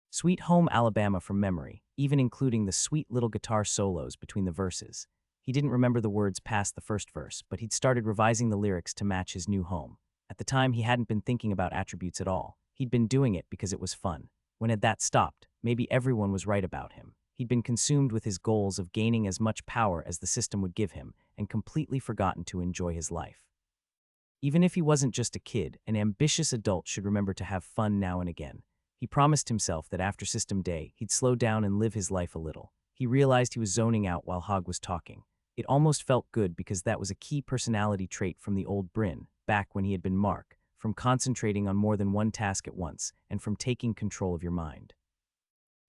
Sweet Home Alabama from memory, even including the sweet little guitar solos between the verses. He didn't remember the words past the first verse, but he'd started revising the lyrics to match his new home. At the time, he hadn't been thinking about attributes at all. He'd been doing it because it was fun. When had that stopped, maybe everyone was right about him. He'd been consumed with his goals of gaining as much power as the system would give him, and completely forgotten to enjoy his life. Even if he wasn't just a kid, an ambitious adult should remember to have fun now and again. He promised himself that after System Day, he'd slow down and live his life a little. He realized he was zoning out while Hogg was talking. It almost felt good because that was a key personality trait from the old Bryn, back when he had been Mark, from concentrating on more than one task at once, and from taking control of your mind.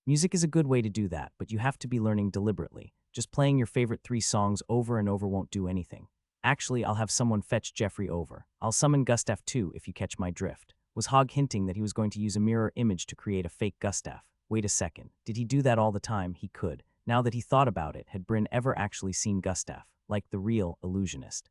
Music is a good way to do that, but you have to be learning deliberately. Just playing your favorite 3 songs over and over won't do anything. Actually, I'll have someone fetch Jeffrey over. I'll summon Gustav too, if you catch my drift. Was Hogg hinting that he was going to use a mirror image to create a fake Gustav? Wait a second. Did he do that all the time? He could. Now that he thought about it, had Bryn ever actually seen Gustav, like the real illusionist?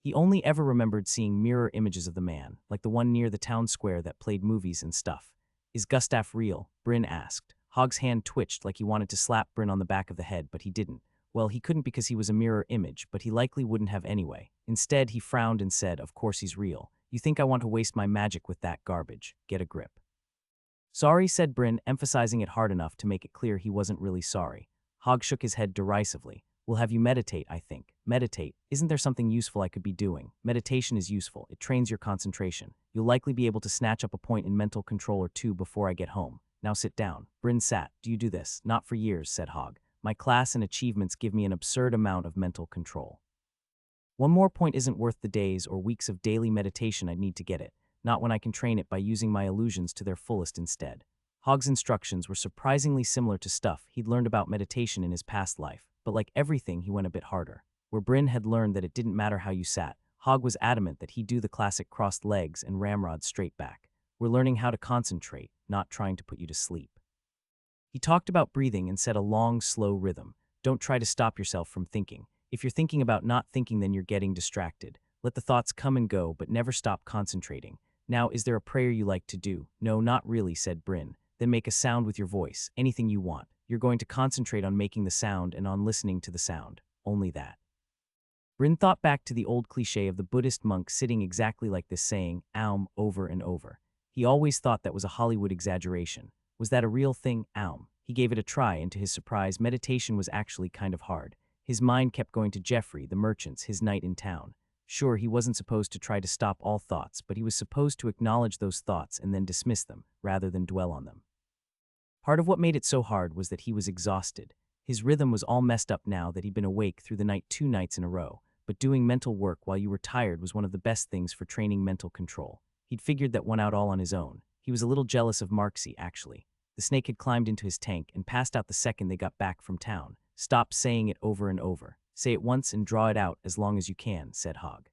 He only ever remembered seeing mirror images of the man, like the one near the town square that played movies and stuff. Is Gustav real? Bryn asked. Hogg's hand twitched like he wanted to slap Bryn on the back of the head, but he didn't. Well, he couldn't because he was a mirror image, but he likely wouldn't have anyway. Instead, he frowned and said, of course he's real. You think I want to waste my magic with that garbage? Get a grip. Sorry, said Bryn, emphasizing it hard enough to make it clear he wasn't really sorry. Hogg shook his head derisively. We'll have you meditate, I think. Meditate? Isn't there something useful I could be doing? Meditation is useful. It trains your concentration. You'll likely be able to snatch up a point in mental control or 2 before I get home. Now sit down. Bryn sat. Do you do this? Not for years, said Hogg. My class and achievements give me an absurd amount of mental control. One more point isn't worth the days or weeks of daily meditation I'd need to get it, not when I can train it by using my illusions to their fullest instead. Hogg's instructions were surprisingly similar to stuff he'd learned about meditation in his past life, but like everything, he went a bit harder. Where Bryn had learned that it didn't matter how you sat, Hogg was adamant that he'd do the classic crossed legs and ramrod straight back. We're learning how to concentrate, not trying to put you to sleep. He talked about breathing and said a long, slow rhythm. Don't try to stop yourself from thinking. If you're thinking about not thinking, then you're getting distracted. Let the thoughts come and go, but never stop concentrating. Now, is there a prayer you like to do? No, not really, said Bryn. Then make a sound with your voice, anything you want. You're going to concentrate on making the sound and on listening to the sound. Only that. Bryn thought back to the old cliché of the Buddhist monk sitting exactly like this, saying, Aum, over and over. He always thought that was a Hollywood exaggeration. Was that a real thing? Aum. He gave it a try, and to his surprise, meditation was actually kind of hard. His mind kept going to Jeffrey, the merchants, his night in town. Sure, he wasn't supposed to try to stop all thoughts, but he was supposed to acknowledge those thoughts and then dismiss them, rather than dwell on them. Part of what made it so hard was that he was exhausted. His rhythm was all messed up now that he'd been awake through the night 2 nights in a row, but doing mental work while you were tired was one of the best things for training mental control. He'd figured that one out all on his own. He was a little jealous of Marksy, actually. The snake had climbed into his tank and passed out the second they got back from town. Stop saying it over and over. Say it once and draw it out as long as you can, said Hogg.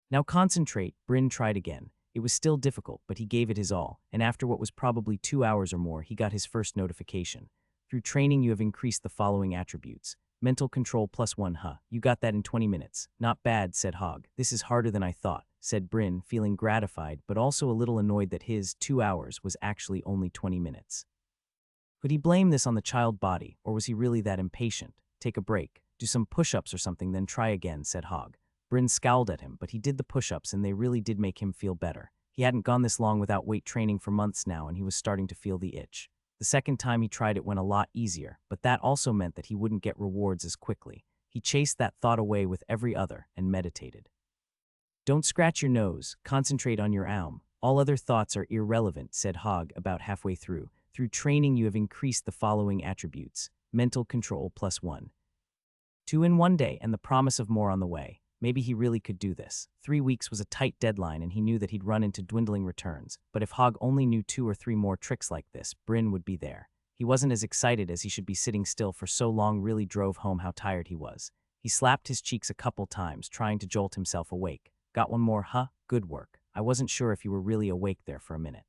Now concentrate, Bryn tried again. It was still difficult, but he gave it his all, and after what was probably 2 hours or more, he got his first notification. Through training, you have increased the following attributes. Mental control +1, huh? You got that in 20 minutes. Not bad, said Hogg. This is harder than I thought, said Bryn, feeling gratified, but also a little annoyed that his 2 hours was actually only 20 minutes. Could he blame this on the child body, or was he really that impatient? Take a break, do some push-ups or something, then try again, said Hogg. Bryn scowled at him, but he did the push-ups and they really did make him feel better. He hadn't gone this long without weight training for months now, and he was starting to feel the itch. The second time he tried it went a lot easier, but that also meant that he wouldn't get rewards as quickly. He chased that thought away with every other and meditated. Don't scratch your nose, concentrate on your aum. All other thoughts are irrelevant, said Hogg about halfway through. Through training you have increased the following attributes. Mental control +1. 2 in 1 day and the promise of more on the way. Maybe he really could do this. 3 weeks was a tight deadline and he knew that he'd run into dwindling returns, but if Hogg only knew 2 or 3 more tricks like this, Bryn would be there. He wasn't as excited as he should be. Sitting still for so long really drove home how tired he was. He slapped his cheeks a couple times, trying to jolt himself awake. Got one more, huh? Good work. I wasn't sure if you were really awake there for a minute.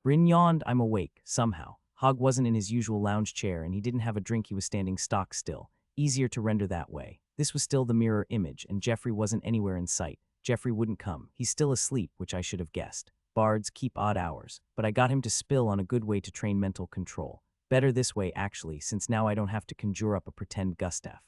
Bryn yawned. I'm awake, somehow. Hogg wasn't in his usual lounge chair and he didn't have a drink. He was standing stock still. Easier to render that way. This was still the mirror image, and Jeffrey wasn't anywhere in sight. Jeffrey wouldn't come. He's still asleep, which I should have guessed. Bards keep odd hours, but I got him to spill on a good way to train mental control. Better this way, actually, since now I don't have to conjure up a pretend Gustav.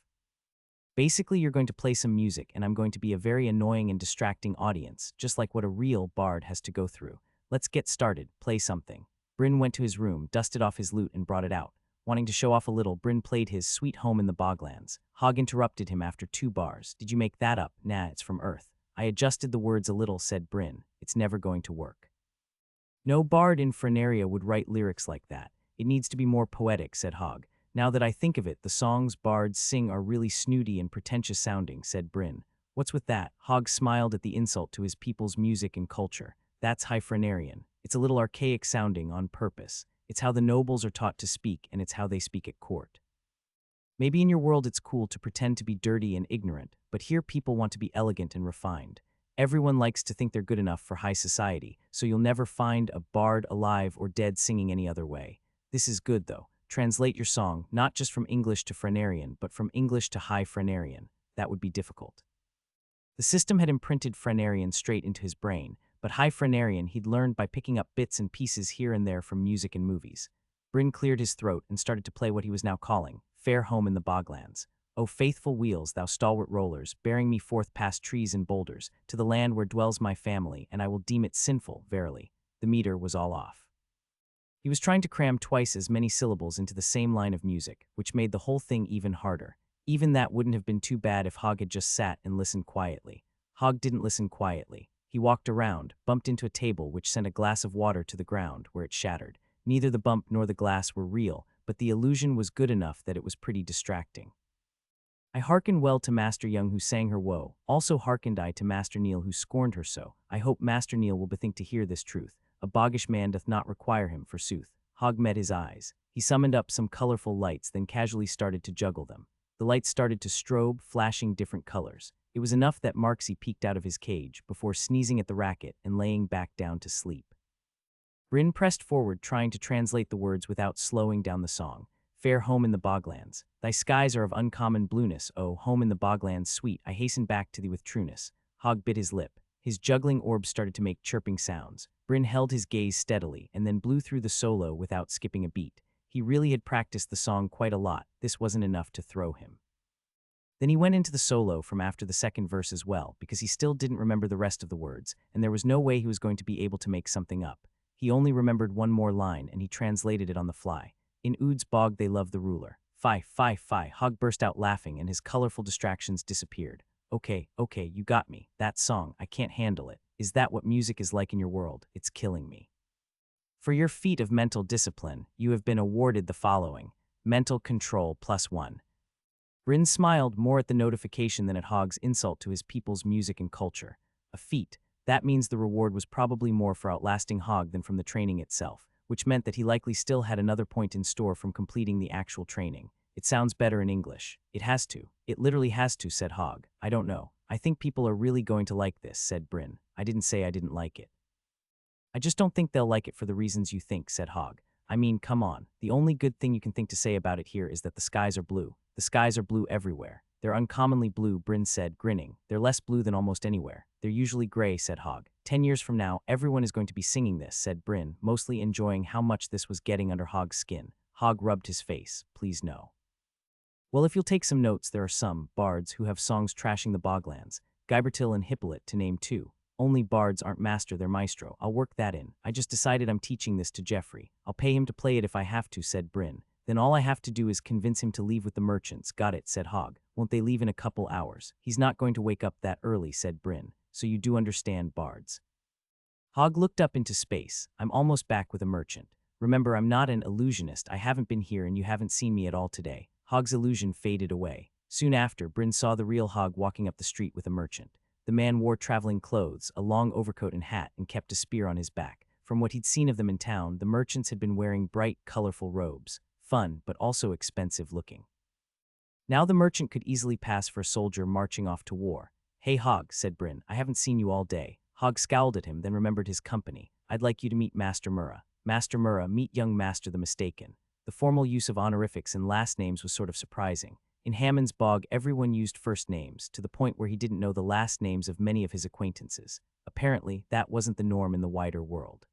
Basically, you're going to play some music, and I'm going to be a very annoying and distracting audience, just like what a real bard has to go through. Let's get started. Play something. Bryn went to his room, dusted off his lute, and brought it out. Wanting to show off a little, Bryn played his Sweet Home in the Boglands. Hogg interrupted him after 2 bars. Did you make that up? Nah, it's from Earth. I adjusted the words a little, said Bryn. It's never going to work. No bard in Frenaria would write lyrics like that. It needs to be more poetic, said Hogg. Now that I think of it, the songs bards sing are really snooty and pretentious sounding, said Bryn. What's with that? Hogg smiled at the insult to his people's music and culture. That's High Frenarian. It's a little archaic sounding on purpose. It's how the nobles are taught to speak, and it's how they speak at court. Maybe in your world it's cool to pretend to be dirty and ignorant, but here people want to be elegant and refined. Everyone likes to think they're good enough for high society, so you'll never find a bard alive or dead singing any other way. This is good, though. Translate your song, not just from English to Frenarian, but from English to High Frenarian. That would be difficult. The system had imprinted Frenarian straight into his brain, but High Frenarian he'd learned by picking up bits and pieces here and there from music and movies. Bryn cleared his throat and started to play what he was now calling Fair Home in the Boglands. O faithful wheels, thou stalwart rollers, bearing me forth past trees and boulders, to the land where dwells my family, and I will deem it sinful, verily. The meter was all off. He was trying to cram twice as many syllables into the same line of music, which made the whole thing even harder. Even that wouldn't have been too bad if Hogg had just sat and listened quietly. Hogg didn't listen quietly. He walked around, bumped into a table which sent a glass of water to the ground, where it shattered. Neither the bump nor the glass were real, but the illusion was good enough that it was pretty distracting. I hearkened well to Master Young who sang her woe, also hearkened I to Master Neil who scorned her so. I hope Master Neil will bethink to hear this truth. A boggish man doth not require him, forsooth. Hogg met his eyes. He summoned up some colorful lights, then casually started to juggle them. The lights started to strobe, flashing different colors. It was enough that Marksy peeked out of his cage, before sneezing at the racket and laying back down to sleep. Bryn pressed forward, trying to translate the words without slowing down the song. Fair home in the boglands. Thy skies are of uncommon blueness, O home in the boglands sweet, I hasten back to thee with trueness. Hogg bit his lip. His juggling orbs started to make chirping sounds. Bryn held his gaze steadily and then blew through the solo without skipping a beat. He really had practiced the song quite a lot. This wasn't enough to throw him. Then he went into the solo from after the second verse as well, because he still didn't remember the rest of the words, and there was no way he was going to be able to make something up. He only remembered one more line, and he translated it on the fly. In Ood's bog they love the ruler. Fie, fie, fie. Hogg burst out laughing, and his colorful distractions disappeared. Okay, you got me. That song, I can't handle it. Is that what music is like in your world? It's killing me. For your feat of mental discipline, you have been awarded the following. Mental control +1. Bryn smiled more at the notification than at Hogg's insult to his people's music and culture. A feat. That means the reward was probably more for outlasting Hog than from the training itself, which meant that he likely still had another point in store from completing the actual training. It sounds better in English. It has to. It literally has to, said Hog. I don't know. I think people are really going to like this, said Bryn. I didn't say I didn't like it. I just don't think they'll like it for the reasons you think, said Hog. I mean, come on. The only good thing you can think to say about it here is that the skies are blue. The skies are blue everywhere. They're uncommonly blue, Bryn said, grinning. They're less blue than almost anywhere. They're usually gray, said Hog. 10 years from now, everyone is going to be singing this, said Bryn, mostly enjoying how much this was getting under Hog's skin. Hog rubbed his face. Please no. Well, if you'll take some notes, there are some bards who have songs trashing the boglands. Gybertil and Hippolyte, to name two. Only bards aren't master, they're maestro. I'll work that in. I just decided I'm teaching this to Jeffrey. I'll pay him to play it if I have to, said Bryn. Then all I have to do is convince him to leave with the merchants. Got it, said Hog. Won't they leave in a couple hours? He's not going to wake up that early, said Bryn. So you do understand bards. Hog looked up into space. I'm almost back with a merchant. Remember, I'm not an illusionist. I haven't been here and you haven't seen me at all today. Hog's illusion faded away. Soon after, Bryn saw the real Hog walking up the street with a merchant. The man wore traveling clothes, a long overcoat and hat, and kept a spear on his back. From what he'd seen of them in town, the merchants had been wearing bright, colorful robes. Fun, but also expensive looking. Now the merchant could easily pass for a soldier marching off to war. Hey Hog, said Bryn, I haven't seen you all day. Hog scowled at him, then remembered his company. I'd like you to meet Master Murrah. Master Murrah, meet young Master the Mistaken. The formal use of honorifics and last names was sort of surprising. In Hammond's Bog, everyone used first names, to the point where he didn't know the last names of many of his acquaintances. Apparently, that wasn't the norm in the wider world.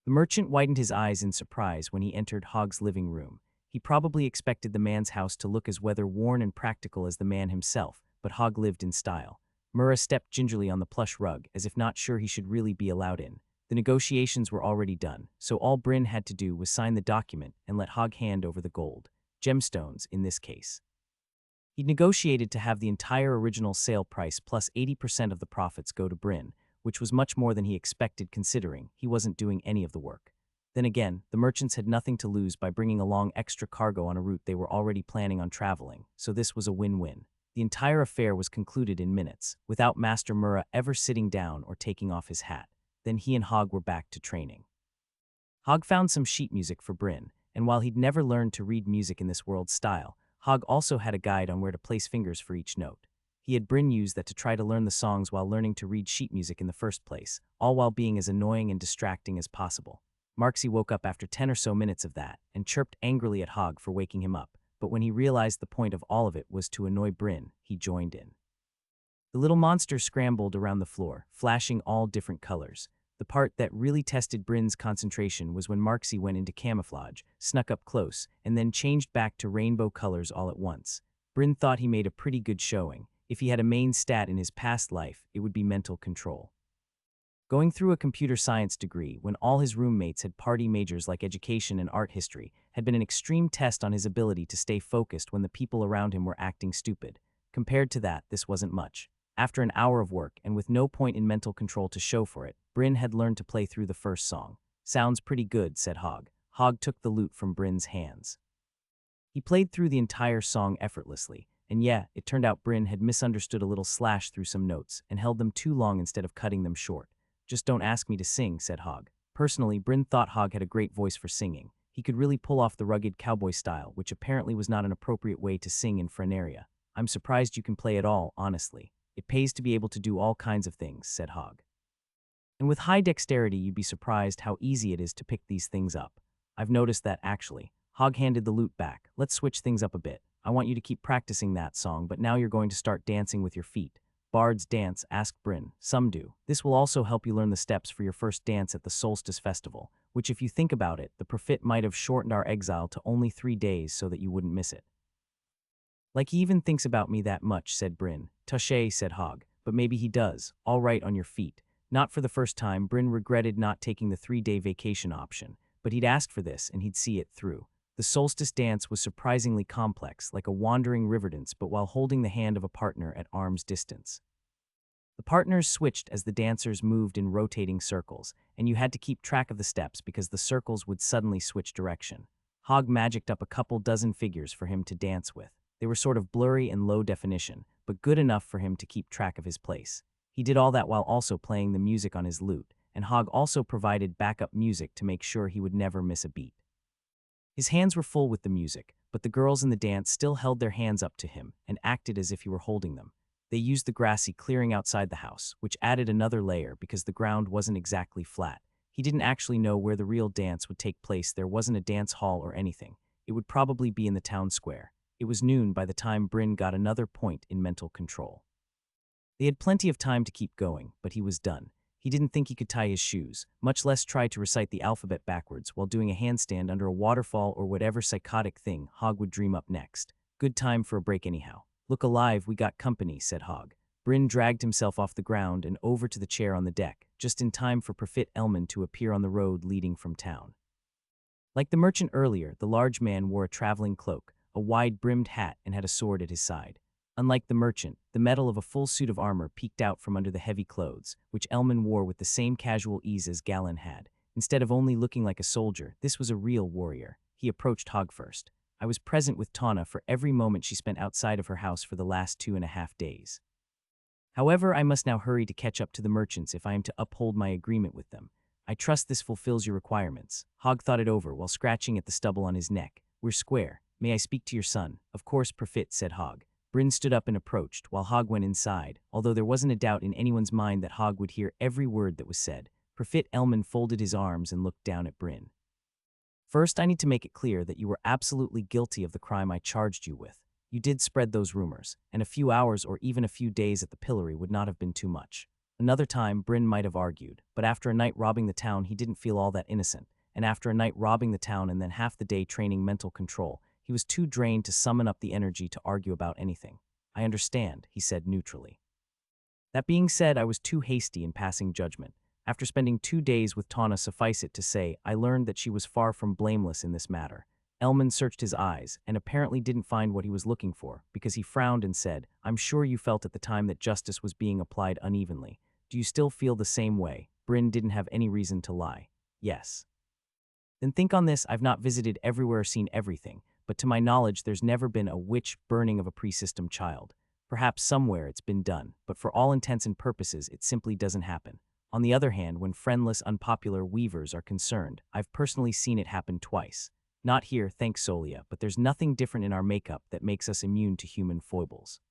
The merchant widened his eyes in surprise when he entered Hog's living room. He probably expected the man's house to look as weather-worn and practical as the man himself, but Hog lived in style. Murrah stepped gingerly on the plush rug, as if not sure he should really be allowed in. The negotiations were already done, so all Bryn had to do was sign the document and let Hog hand over the gold. Gemstones, in this case. He'd negotiated to have the entire original sale price plus 80% of the profits go to Bryn, which was much more than he expected considering he wasn't doing any of the work. Then again, the merchants had nothing to lose by bringing along extra cargo on a route they were already planning on traveling, so this was a win-win. The entire affair was concluded in minutes, without Master Murrah ever sitting down or taking off his hat. Then he and Hog were back to training. Hog found some sheet music for Bryn, and while he'd never learned to read music in this world's style, Hog also had a guide on where to place fingers for each note. He had Bryn use that to try to learn the songs while learning to read sheet music in the first place, all while being as annoying and distracting as possible. Marksy woke up after 10 or so minutes of that, and chirped angrily at Hog for waking him up, but when he realized the point of all of it was to annoy Bryn, he joined in. The little monster scrambled around the floor, flashing all different colors. The part that really tested Bryn's concentration was when Marksy went into camouflage, snuck up close, and then changed back to rainbow colors all at once. Bryn thought he made a pretty good showing. If he had a main stat in his past life, it would be mental control. Going through a computer science degree when all his roommates had party majors like education and art history had been an extreme test on his ability to stay focused when the people around him were acting stupid. Compared to that, this wasn't much. After an hour of work, and with no point in mental control to show for it, Bryn had learned to play through the first song. Sounds pretty good, said Hog. Hog took the lute from Bryn's hands. He played through the entire song effortlessly, and yeah, it turned out Bryn had misunderstood a little slash through some notes and held them too long instead of cutting them short. Just don't ask me to sing, said Hog. Personally, Bryn thought Hog had a great voice for singing. He could really pull off the rugged cowboy style, which apparently was not an appropriate way to sing in Frenaria. I'm surprised you can play at all, honestly. It pays to be able to do all kinds of things, said Hog. And with high dexterity, you'd be surprised how easy it is to pick these things up. I've noticed that, actually. Hog handed the lute back. Let's switch things up a bit. I want you to keep practicing that song, but now you're going to start dancing with your feet. Bards dance, asked Bryn. Some do. This will also help you learn the steps for your first dance at the Solstice Festival, which if you think about it, the Prophet might have shortened our exile to only 3 days so that you wouldn't miss it. Like he even thinks about me that much, said Bryn. Touché, said Hog, but maybe he does. All right on your feet. Not for the first time, Bryn regretted not taking the 3-day vacation option, but he'd asked for this and he'd see it through. The solstice dance was surprisingly complex, like a wandering river dance, but while holding the hand of a partner at arm's distance. The partners switched as the dancers moved in rotating circles, and you had to keep track of the steps because the circles would suddenly switch direction. Hog magicked up a couple dozen figures for him to dance with. They were sort of blurry and low definition, but good enough for him to keep track of his place. He did all that while also playing the music on his lute, and Hog also provided backup music to make sure he would never miss a beat. His hands were full with the music, but the girls in the dance still held their hands up to him and acted as if he were holding them. They used the grassy clearing outside the house, which added another layer because the ground wasn't exactly flat. He didn't actually know where the real dance would take place. There wasn't a dance hall or anything. It would probably be in the town square. It was noon by the time Bryn got another point in mental control. They had plenty of time to keep going, but he was done. He didn't think he could tie his shoes, much less try to recite the alphabet backwards while doing a handstand under a waterfall or whatever psychotic thing Hog would dream up next. Good time for a break anyhow. Look alive, we got company, said Hog. Bryn dragged himself off the ground and over to the chair on the deck, just in time for Profit Elman to appear on the road leading from town. Like the merchant earlier, the large man wore a traveling cloak, a wide-brimmed hat, and had a sword at his side. Unlike the merchant, the metal of a full suit of armor peeked out from under the heavy clothes, which Elman wore with the same casual ease as Galen had. Instead of only looking like a soldier, this was a real warrior. He approached Hog first. I was present with Tana for every moment she spent outside of her house for the last 2.5 days. However, I must now hurry to catch up to the merchants if I am to uphold my agreement with them. I trust this fulfills your requirements. Hog thought it over while scratching at the stubble on his neck. We're square. May I speak to your son? Of course, Profit, said Hog. Bryn stood up and approached, while Hog went inside, although there wasn't a doubt in anyone's mind that Hog would hear every word that was said. Profit Elman folded his arms and looked down at Bryn. First, I need to make it clear that you were absolutely guilty of the crime I charged you with. You did spread those rumors, and a few hours or even a few days at the pillory would not have been too much. Another time, Bryn might have argued, but after a night robbing the town, he didn't feel all that innocent, and after a night robbing the town and then half the day training mental control, he was too drained to summon up the energy to argue about anything. I understand, he said neutrally. That being said, I was too hasty in passing judgment. After spending 2 days with Tana, suffice it to say, I learned that she was far from blameless in this matter. Elman searched his eyes and apparently didn't find what he was looking for because he frowned and said, I'm sure you felt at the time that justice was being applied unevenly. Do you still feel the same way? Bryn didn't have any reason to lie. Yes. Then think on this. I've not visited everywhere or seen everything, but to my knowledge there's never been a witch burning of a pre-system child. Perhaps somewhere it's been done, but for all intents and purposes it simply doesn't happen. On the other hand, when friendless, unpopular weavers are concerned, I've personally seen it happen twice. Not here, thanks Solia, but there's nothing different in our makeup that makes us immune to human foibles.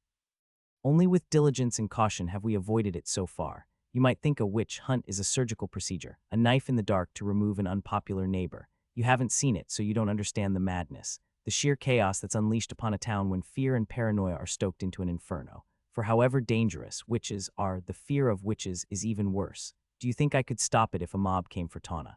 Only with diligence and caution have we avoided it so far. You might think a witch hunt is a surgical procedure, a knife in the dark to remove an unpopular neighbor. You haven't seen it, so you don't understand the madness, the sheer chaos that's unleashed upon a town when fear and paranoia are stoked into an inferno. For however dangerous witches are, the fear of witches is even worse. Do you think I could stop it if a mob came for Tana?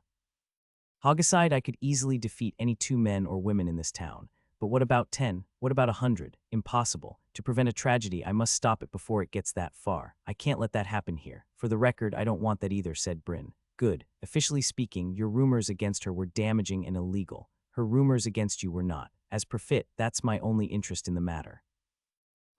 Hog aside, I could easily defeat any 2 men or women in this town. But what about 10? What about 100? Impossible. To prevent a tragedy, I must stop it before it gets that far. I can't let that happen here. For the record, I don't want that either, said Bryn. Good. Officially speaking, your rumors against her were damaging and illegal. Her rumors against you were not. As Profit, that's my only interest in the matter.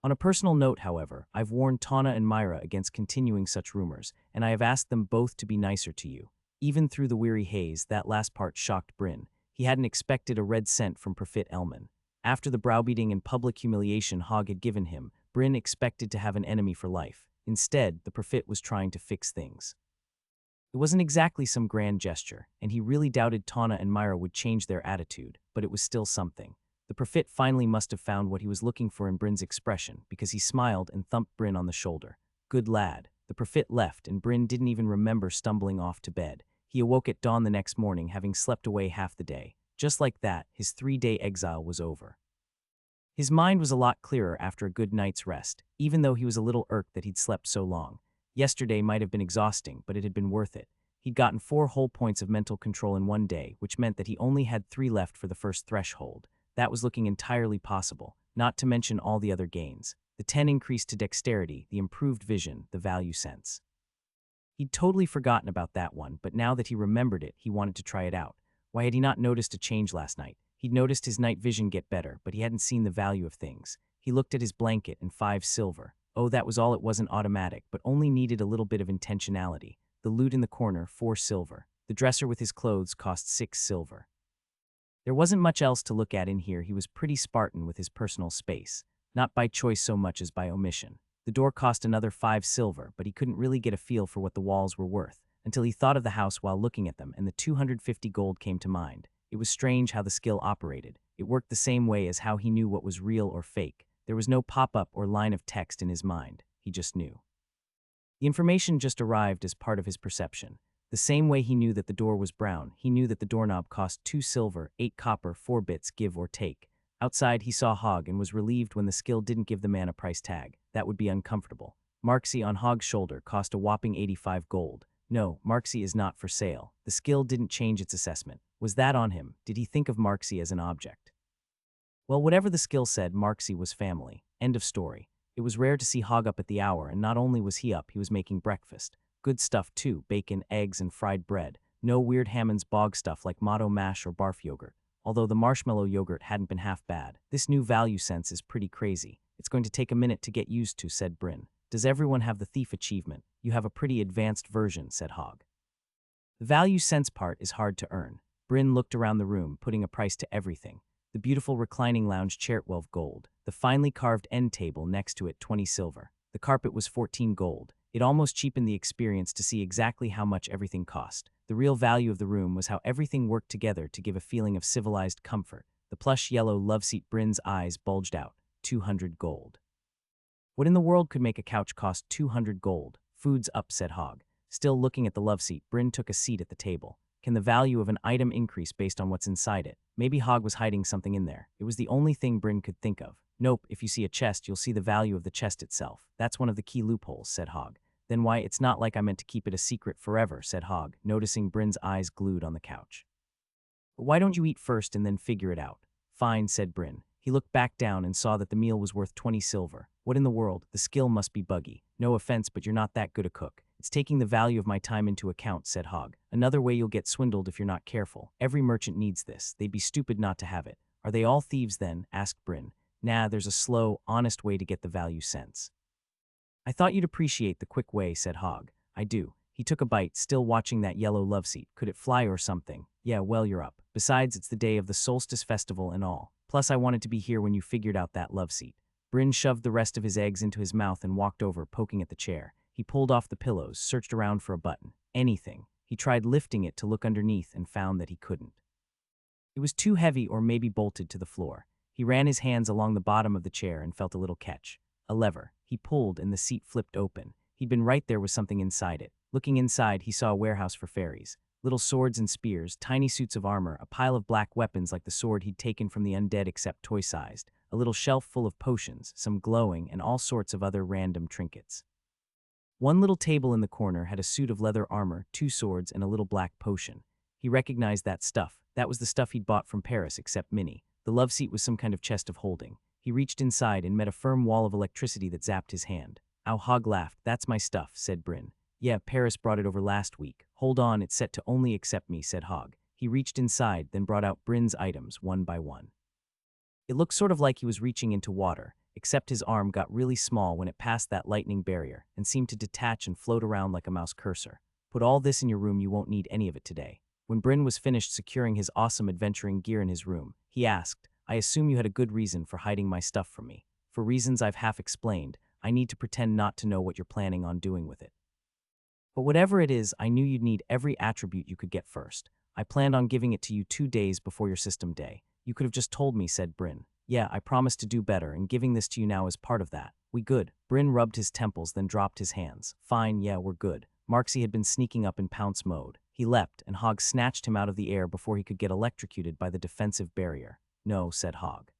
On a personal note, however, I've warned Tana and Myra against continuing such rumors, and I have asked them both to be nicer to you. Even through the weary haze, that last part shocked Bryn. He hadn't expected a red cent from Profit Elman. After the browbeating and public humiliation Hog had given him, Bryn expected to have an enemy for life. Instead, the Profit was trying to fix things. It wasn't exactly some grand gesture, and he really doubted Tana and Myra would change their attitude, but it was still something. The Profit finally must have found what he was looking for in Bryn's expression, because he smiled and thumped Bryn on the shoulder. Good lad. The Profit left, and Bryn didn't even remember stumbling off to bed. He awoke at dawn the next morning, having slept away half the day. Just like that, his 3-day exile was over. His mind was a lot clearer after a good night's rest, even though he was a little irked that he'd slept so long. Yesterday might have been exhausting, but it had been worth it. He'd gotten 4 whole points of mental control in one day, which meant that he only had 3 left for the first threshold. That was looking entirely possible, not to mention all the other gains. The 10 increased to dexterity, the improved vision, the value sense. He'd totally forgotten about that one, but now that he remembered it, he wanted to try it out. Why had he not noticed a change last night? He'd noticed his night vision get better, but he hadn't seen the value of things. He looked at his blanket and 5 silver. Oh, that was all. It wasn't automatic, but only needed a little bit of intentionality. The loot in the corner, 4 silver. The dresser with his clothes cost 6 silver. There wasn't much else to look at in here. He was pretty Spartan with his personal space, not by choice so much as by omission. The door cost another 5 silver, but he couldn't really get a feel for what the walls were worth, until he thought of the house while looking at them and the 250 gold came to mind. It was strange how the skill operated. It worked the same way as how he knew what was real or fake. There was no pop-up or line of text in his mind. He just knew. The information just arrived as part of his perception. The same way he knew that the door was brown, he knew that the doorknob cost 2 silver, 8 copper, 4 bits, give or take. Outside, he saw Hog and was relieved when the skill didn't give the man a price tag. That would be uncomfortable. Marksy on Hog's shoulder cost a whopping 85 gold. No, Marksy is not for sale. The skill didn't change its assessment. Was that on him? Did he think of Marksy as an object? Well, whatever the skill said, Marksy was family. End of story. It was rare to see Hog up at the hour, and not only was he up, he was making breakfast. Good stuff too, bacon, eggs, and fried bread. No weird Hammond's bog stuff like Motto mash or barf yogurt. Although the marshmallow yogurt hadn't been half bad. This new value sense is pretty crazy. It's going to take a minute to get used to, said Bryn. Does everyone have the thief achievement? You have a pretty advanced version, said Hog. The value sense part is hard to earn. Bryn looked around the room, putting a price to everything. The beautiful reclining lounge chair 12 gold. The finely carved end table next to it 20 silver. The carpet was 14 gold. It almost cheapened the experience to see exactly how much everything cost. The real value of the room was how everything worked together to give a feeling of civilized comfort. The plush yellow love seat. Bryn's eyes bulged out. 200 gold. What in the world could make a couch cost 200 gold? Food's up, said Hog. Still looking at the love seat, Bryn took a seat at the table. Can the value of an item increase based on what's inside it? Maybe Hog was hiding something in there. It was the only thing Bryn could think of. Nope, if you see a chest, you'll see the value of the chest itself. That's one of the key loopholes, said Hog. Then why, it's not like I meant to keep it a secret forever, said Hog, noticing Bryn's eyes glued on the couch. But why don't you eat first and then figure it out? Fine, said Bryn. He looked back down and saw that the meal was worth 20 silver. What in the world? The skill must be buggy. No offense, but you're not that good a cook. It's taking the value of my time into account, said Hog. Another way you'll get swindled if you're not careful. Every merchant needs this. They'd be stupid not to have it. Are they all thieves then? Asked Bryn. Nah, there's a slow, honest way to get the value sense. I thought you'd appreciate the quick way, said Hog. I do. He took a bite, still watching that yellow love seat. Could it fly or something? Yeah, well, you're up. Besides, it's the day of the solstice festival and all. Plus, I wanted to be here when you figured out that love seat. Bryn shoved the rest of his eggs into his mouth and walked over, poking at the chair. He pulled off the pillows, searched around for a button. Anything. He tried lifting it to look underneath and found that he couldn't. It was too heavy or maybe bolted to the floor. He ran his hands along the bottom of the chair and felt a little catch. A lever. He pulled and the seat flipped open. He'd been right there with something inside it. Looking inside, he saw a warehouse for fairies. Little swords and spears, tiny suits of armor, a pile of black weapons like the sword he'd taken from the undead except toy-sized, a little shelf full of potions, some glowing, and all sorts of other random trinkets. One little table in the corner had a suit of leather armor, 2 swords, and a little black potion. He recognized that stuff. That was the stuff he'd bought from Paris, except Minnie. The love seat was some kind of chest of holding. He reached inside and met a firm wall of electricity that zapped his hand. Ow, Hog laughed. That's my stuff, said Bryn. Yeah, Paris brought it over last week. Hold on, it's set to only accept me, said Hog. He reached inside, then brought out Bryn's items one by one. It looked sort of like he was reaching into water, except his arm got really small when it passed that lightning barrier and seemed to detach and float around like a mouse cursor. Put all this in your room, you won't need any of it today. When Bryn was finished securing his awesome adventuring gear in his room, he asked, I assume you had a good reason for hiding my stuff from me. For reasons I've half explained, I need to pretend not to know what you're planning on doing with it. But whatever it is, I knew you'd need every attribute you could get first. I planned on giving it to you 2 days before your system day. You could have just told me, said Bryn. Yeah, I promised to do better, and giving this to you now is part of that. We good? Bryn rubbed his temples, then dropped his hands. Fine, yeah, we're good. Marksy had been sneaking up in pounce mode. He leapt, and Hog snatched him out of the air before he could get electrocuted by the defensive barrier. No, said Hog.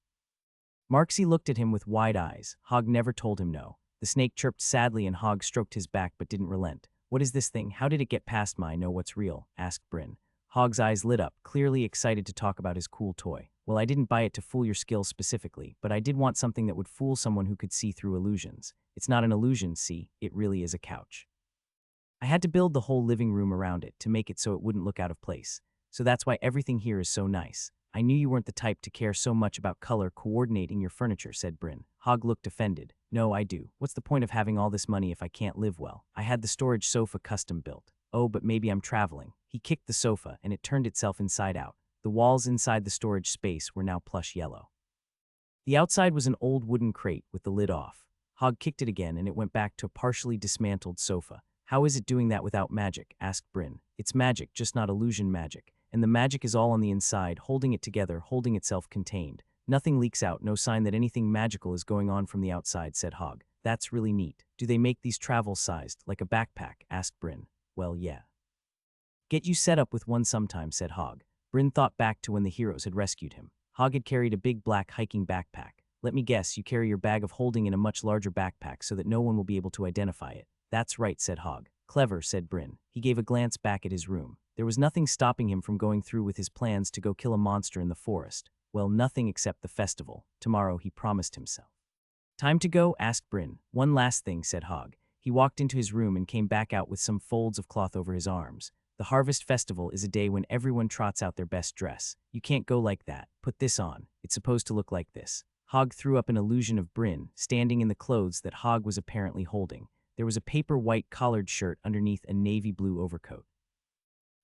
Marksy looked at him with wide eyes. Hog never told him no. The snake chirped sadly and Hog stroked his back but didn't relent. What is this thing? How did it get past my know what's real? Asked Bryn. Hog's eyes lit up, clearly excited to talk about his cool toy. Well, I didn't buy it to fool your skills specifically, but I did want something that would fool someone who could see through illusions. It's not an illusion, see, it really is a couch. I had to build the whole living room around it to make it so it wouldn't look out of place. So that's why everything here is so nice. I knew you weren't the type to care so much about color coordinating your furniture, said Bryn. Hog looked offended. No, I do. What's the point of having all this money if I can't live well? I had the storage sofa custom built. Oh, but maybe I'm traveling. He kicked the sofa and it turned itself inside out. The walls inside the storage space were now plush yellow. The outside was an old wooden crate with the lid off. Hog kicked it again, and it went back to a partially dismantled sofa. How is it doing that without magic? Asked Bryn. It's magic, just not illusion magic. And the magic is all on the inside, holding it together, holding itself contained. Nothing leaks out, no sign that anything magical is going on from the outside, said Hog. That's really neat. Do they make these travel-sized, like a backpack? Asked Bryn. Well, yeah. Get you set up with one sometime, said Hog. Bryn thought back to when the heroes had rescued him. Hog had carried a big black hiking backpack. Let me guess, you carry your bag of holding in a much larger backpack so that no one will be able to identify it. That's right, said Hog. Clever, said Bryn. He gave a glance back at his room. There was nothing stopping him from going through with his plans to go kill a monster in the forest. Well, nothing except the festival. Tomorrow, he promised himself. Time to go? Asked Bryn. One last thing, said Hog. He walked into his room and came back out with some folds of cloth over his arms. The Harvest Festival is a day when everyone trots out their best dress. You can't go like that. Put this on. It's supposed to look like this. Hog threw up an illusion of Bryn, standing in the clothes that Hog was apparently holding. There was a paper white collared shirt underneath a navy blue overcoat.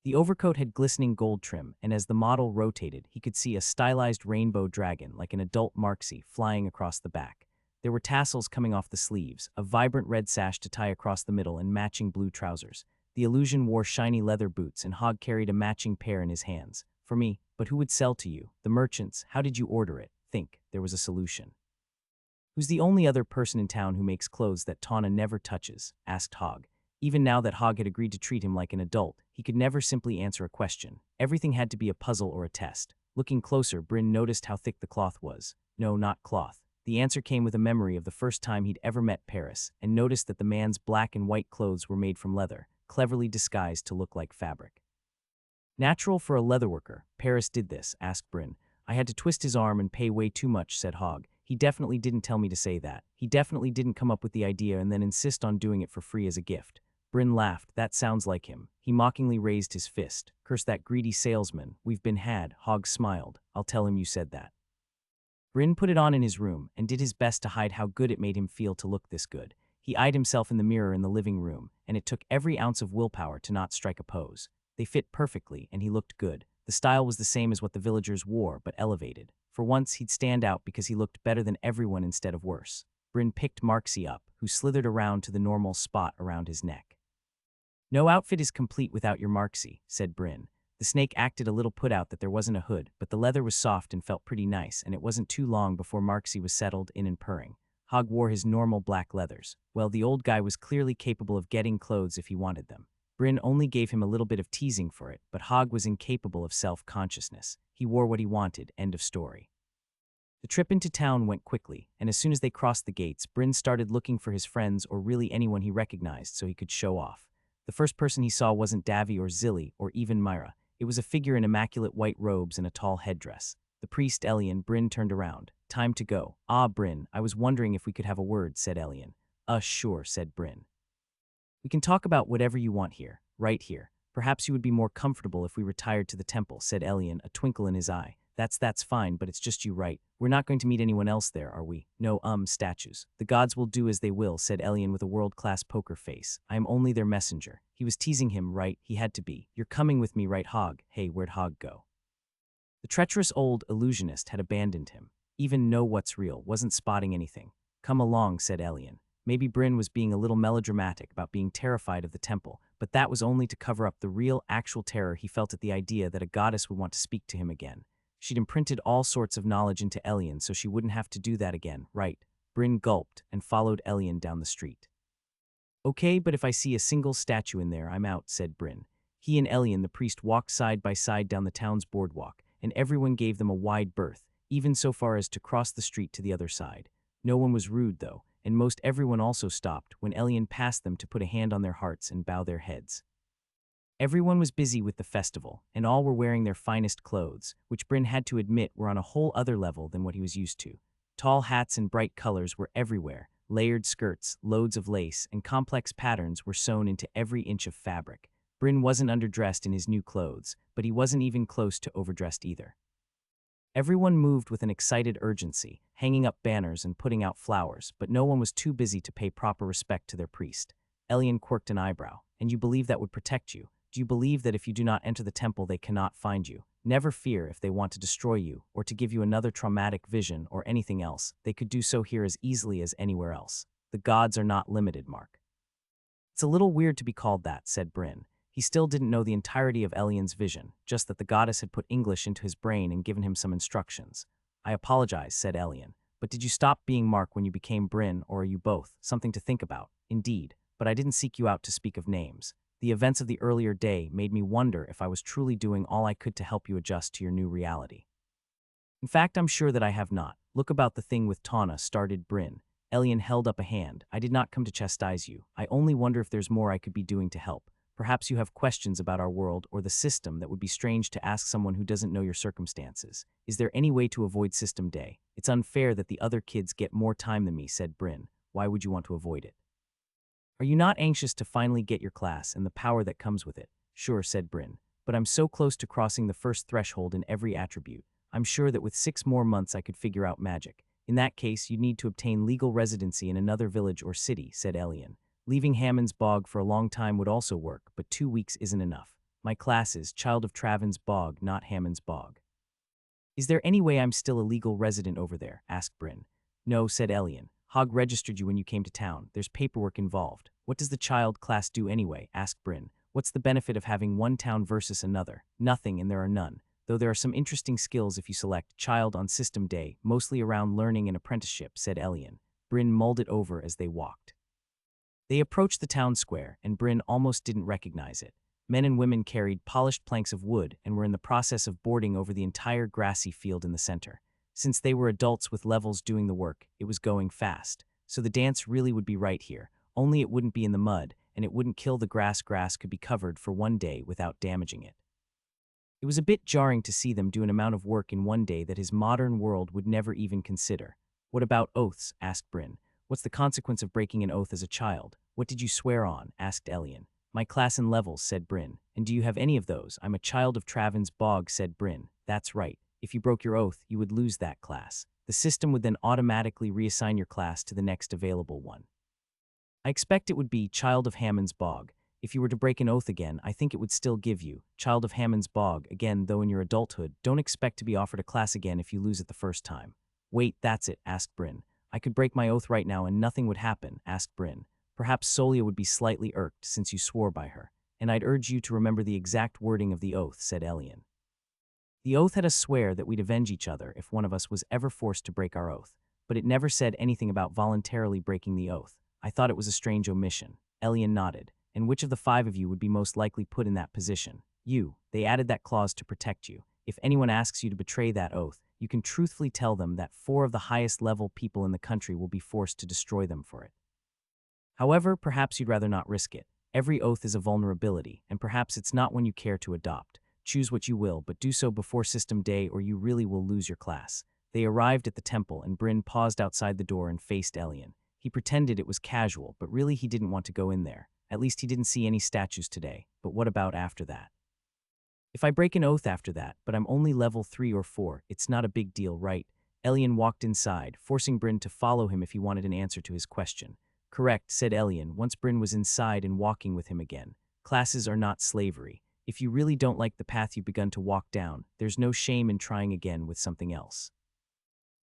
The overcoat had glistening gold trim, and as the model rotated, he could see a stylized rainbow dragon like an adult Marxie flying across the back. There were tassels coming off the sleeves, a vibrant red sash to tie across the middle, and matching blue trousers. The illusion wore shiny leather boots, and Hog carried a matching pair in his hands. For me, but who would sell to you? The merchants. How did you order it? Think, there was a solution. Who's the only other person in town who makes clothes that Tawna never touches? Asked Hog. Even now that Hog had agreed to treat him like an adult, he could never simply answer a question. Everything had to be a puzzle or a test. Looking closer, Bryn noticed how thick the cloth was. No, not cloth. The answer came with a memory of the first time he'd ever met Paris, and noticed that the man's black and white clothes were made from leather, cleverly disguised to look like fabric. Natural for a leatherworker. Paris did this, asked Bryn. I had to twist his arm and pay way too much, said Hog. He definitely didn't tell me to say that. He definitely didn't come up with the idea and then insist on doing it for free as a gift. Bryn laughed. That sounds like him. He mockingly raised his fist. Curse that greedy salesman. We've been had. Hog smiled. I'll tell him you said that. Bryn put it on in his room and did his best to hide how good it made him feel to look this good. He eyed himself in the mirror in the living room, and it took every ounce of willpower to not strike a pose. They fit perfectly, and he looked good. The style was the same as what the villagers wore, but elevated. For once, he'd stand out because he looked better than everyone instead of worse. Bryn picked Marxie up, who slithered around to the normal spot around his neck. No outfit is complete without your Marxie, said Bryn. The snake acted a little put out that there wasn't a hood, but the leather was soft and felt pretty nice, and it wasn't too long before Marxie was settled in and purring. Hog wore his normal black leathers. Well, the old guy was clearly capable of getting clothes if he wanted them. Bryn only gave him a little bit of teasing for it, but Hog was incapable of self-consciousness. He wore what he wanted, end of story. The trip into town went quickly, and as soon as they crossed the gates, Bryn started looking for his friends or really anyone he recognized so he could show off. The first person he saw wasn't Davy or Zilly or even Myra. It was a figure in immaculate white robes and a tall headdress. The priest, Elian. Bryn turned around. Time to go. Ah, Bryn, I was wondering if we could have a word, said Elian. Sure, said Bryn. We can talk about whatever you want here, right here. Perhaps you would be more comfortable if we retired to the temple, said Elian, a twinkle in his eye. That's fine, but it's just you, right? We're not going to meet anyone else there, are we? No, statues. The gods will do as they will, said Elian with a world-class poker face. I am only their messenger. He was teasing him, right? He had to be. You're coming with me, right, Hog? Hey, where'd Hog go? The treacherous old illusionist had abandoned him. Even Know What's Real wasn't spotting anything. Come along, said Elian. Maybe Bryn was being a little melodramatic about being terrified of the temple, but that was only to cover up the real, actual terror he felt at the idea that a goddess would want to speak to him again. She'd imprinted all sorts of knowledge into Elian so she wouldn't have to do that again, right? Bryn gulped and followed Elian down the street. Okay, but if I see a single statue in there, I'm out, said Bryn. He and Elian, the priest, walked side by side down the town's boardwalk, and everyone gave them a wide berth, even so far as to cross the street to the other side. No one was rude, though, and most everyone also stopped when Elian passed them to put a hand on their hearts and bow their heads. Everyone was busy with the festival, and all were wearing their finest clothes, which Bryn had to admit were on a whole other level than what he was used to. Tall hats and bright colors were everywhere. Layered skirts, loads of lace, and complex patterns were sewn into every inch of fabric. Bryn wasn't underdressed in his new clothes, but he wasn't even close to overdressed either. Everyone moved with an excited urgency, hanging up banners and putting out flowers, but no one was too busy to pay proper respect to their priest. Elian quirked an eyebrow. And you believe that would protect you? Do you believe that if you do not enter the temple they cannot find you? Never fear if they want to destroy you, or to give you another traumatic vision or anything else, they could do so here as easily as anywhere else. The gods are not limited, Mark. It's a little weird to be called that, said Bryn. He still didn't know the entirety of Elian's vision, just that the goddess had put English into his brain and given him some instructions. I apologize, said Elian. But did you stop being Mark when you became Bryn, or are you both? Something to think about. Indeed, but I didn't seek you out to speak of names. The events of the earlier day made me wonder if I was truly doing all I could to help you adjust to your new reality. In fact, I'm sure that I have not. Look about the thing with Tawna, started Bryn. Elian held up a hand. I did not come to chastise you. I only wonder if there's more I could be doing to help. Perhaps you have questions about our world or the system that would be strange to ask someone who doesn't know your circumstances. Is there any way to avoid System Day? It's unfair that the other kids get more time than me, said Bryn. Why would you want to avoid it? Are you not anxious to finally get your class and the power that comes with it? Sure, said Bryn. But I'm so close to crossing the first threshold in every attribute. I'm sure that with 6 more months I could figure out magic. In that case, you'd need to obtain legal residency in another village or city, said Elian. Leaving Hammond's Bog for a long time would also work, but 2 weeks isn't enough. My class is Child of Travan's Bog, not Hammond's Bog. Is there any way I'm still a legal resident over there? Asked Bryn. No, said Elian. Hogg registered you when you came to town. There's paperwork involved. What does the child class do anyway? Asked Bryn. What's the benefit of having one town versus another? Nothing, and there are none. Though there are some interesting skills if you select Child on System Day, mostly around learning and apprenticeship, said Elian. Bryn mulled it over as they walked. They approached the town square, and Bryn almost didn't recognize it. Men and women carried polished planks of wood and were in the process of boarding over the entire grassy field in the center. Since they were adults with levels doing the work, it was going fast. So the dance really would be right here, only it wouldn't be in the mud, and it wouldn't kill the grass. Grass could be covered for one day without damaging it. It was a bit jarring to see them do an amount of work in one day that his modern world would never even consider. What about oaths? Asked Bryn. What's the consequence of breaking an oath as a child? What did you swear on? Asked Elian. My class and levels, said Bryn. And do you have any of those? I'm a child of Travan's Bog, said Bryn. That's right. If you broke your oath, you would lose that class. The system would then automatically reassign your class to the next available one. I expect it would be Child of Hammond's Bog. If you were to break an oath again, I think it would still give you Child of Hammond's Bog again, though in your adulthood, don't expect to be offered a class again if you lose it the first time. Wait, that's it, asked Bryn. I could break my oath right now and nothing would happen, asked Bryn. Perhaps Solia would be slightly irked since you swore by her, and I'd urge you to remember the exact wording of the oath, said Elian. The oath had us swear that we'd avenge each other if one of us was ever forced to break our oath, but it never said anything about voluntarily breaking the oath. I thought it was a strange omission. Elian nodded. And which of the 5 of you would be most likely put in that position? You. They added that clause to protect you. If anyone asks you to betray that oath, you can truthfully tell them that 4 of the highest level people in the country will be forced to destroy them for it. However, perhaps you'd rather not risk it. Every oath is a vulnerability, and perhaps it's not one you care to adopt. Choose what you will, but do so before System Day or you really will lose your class. They arrived at the temple, and Bryn paused outside the door and faced Elian. He pretended it was casual, but really he didn't want to go in there. At least he didn't see any statues today. But what about after that? If I break an oath after that, but I'm only level 3 or 4, it's not a big deal, right? Elian walked inside, forcing Bryn to follow him if he wanted an answer to his question. Correct, said Elian, once Bryn was inside and walking with him again. Classes are not slavery. If you really don't like the path you've begun to walk down, there's no shame in trying again with something else.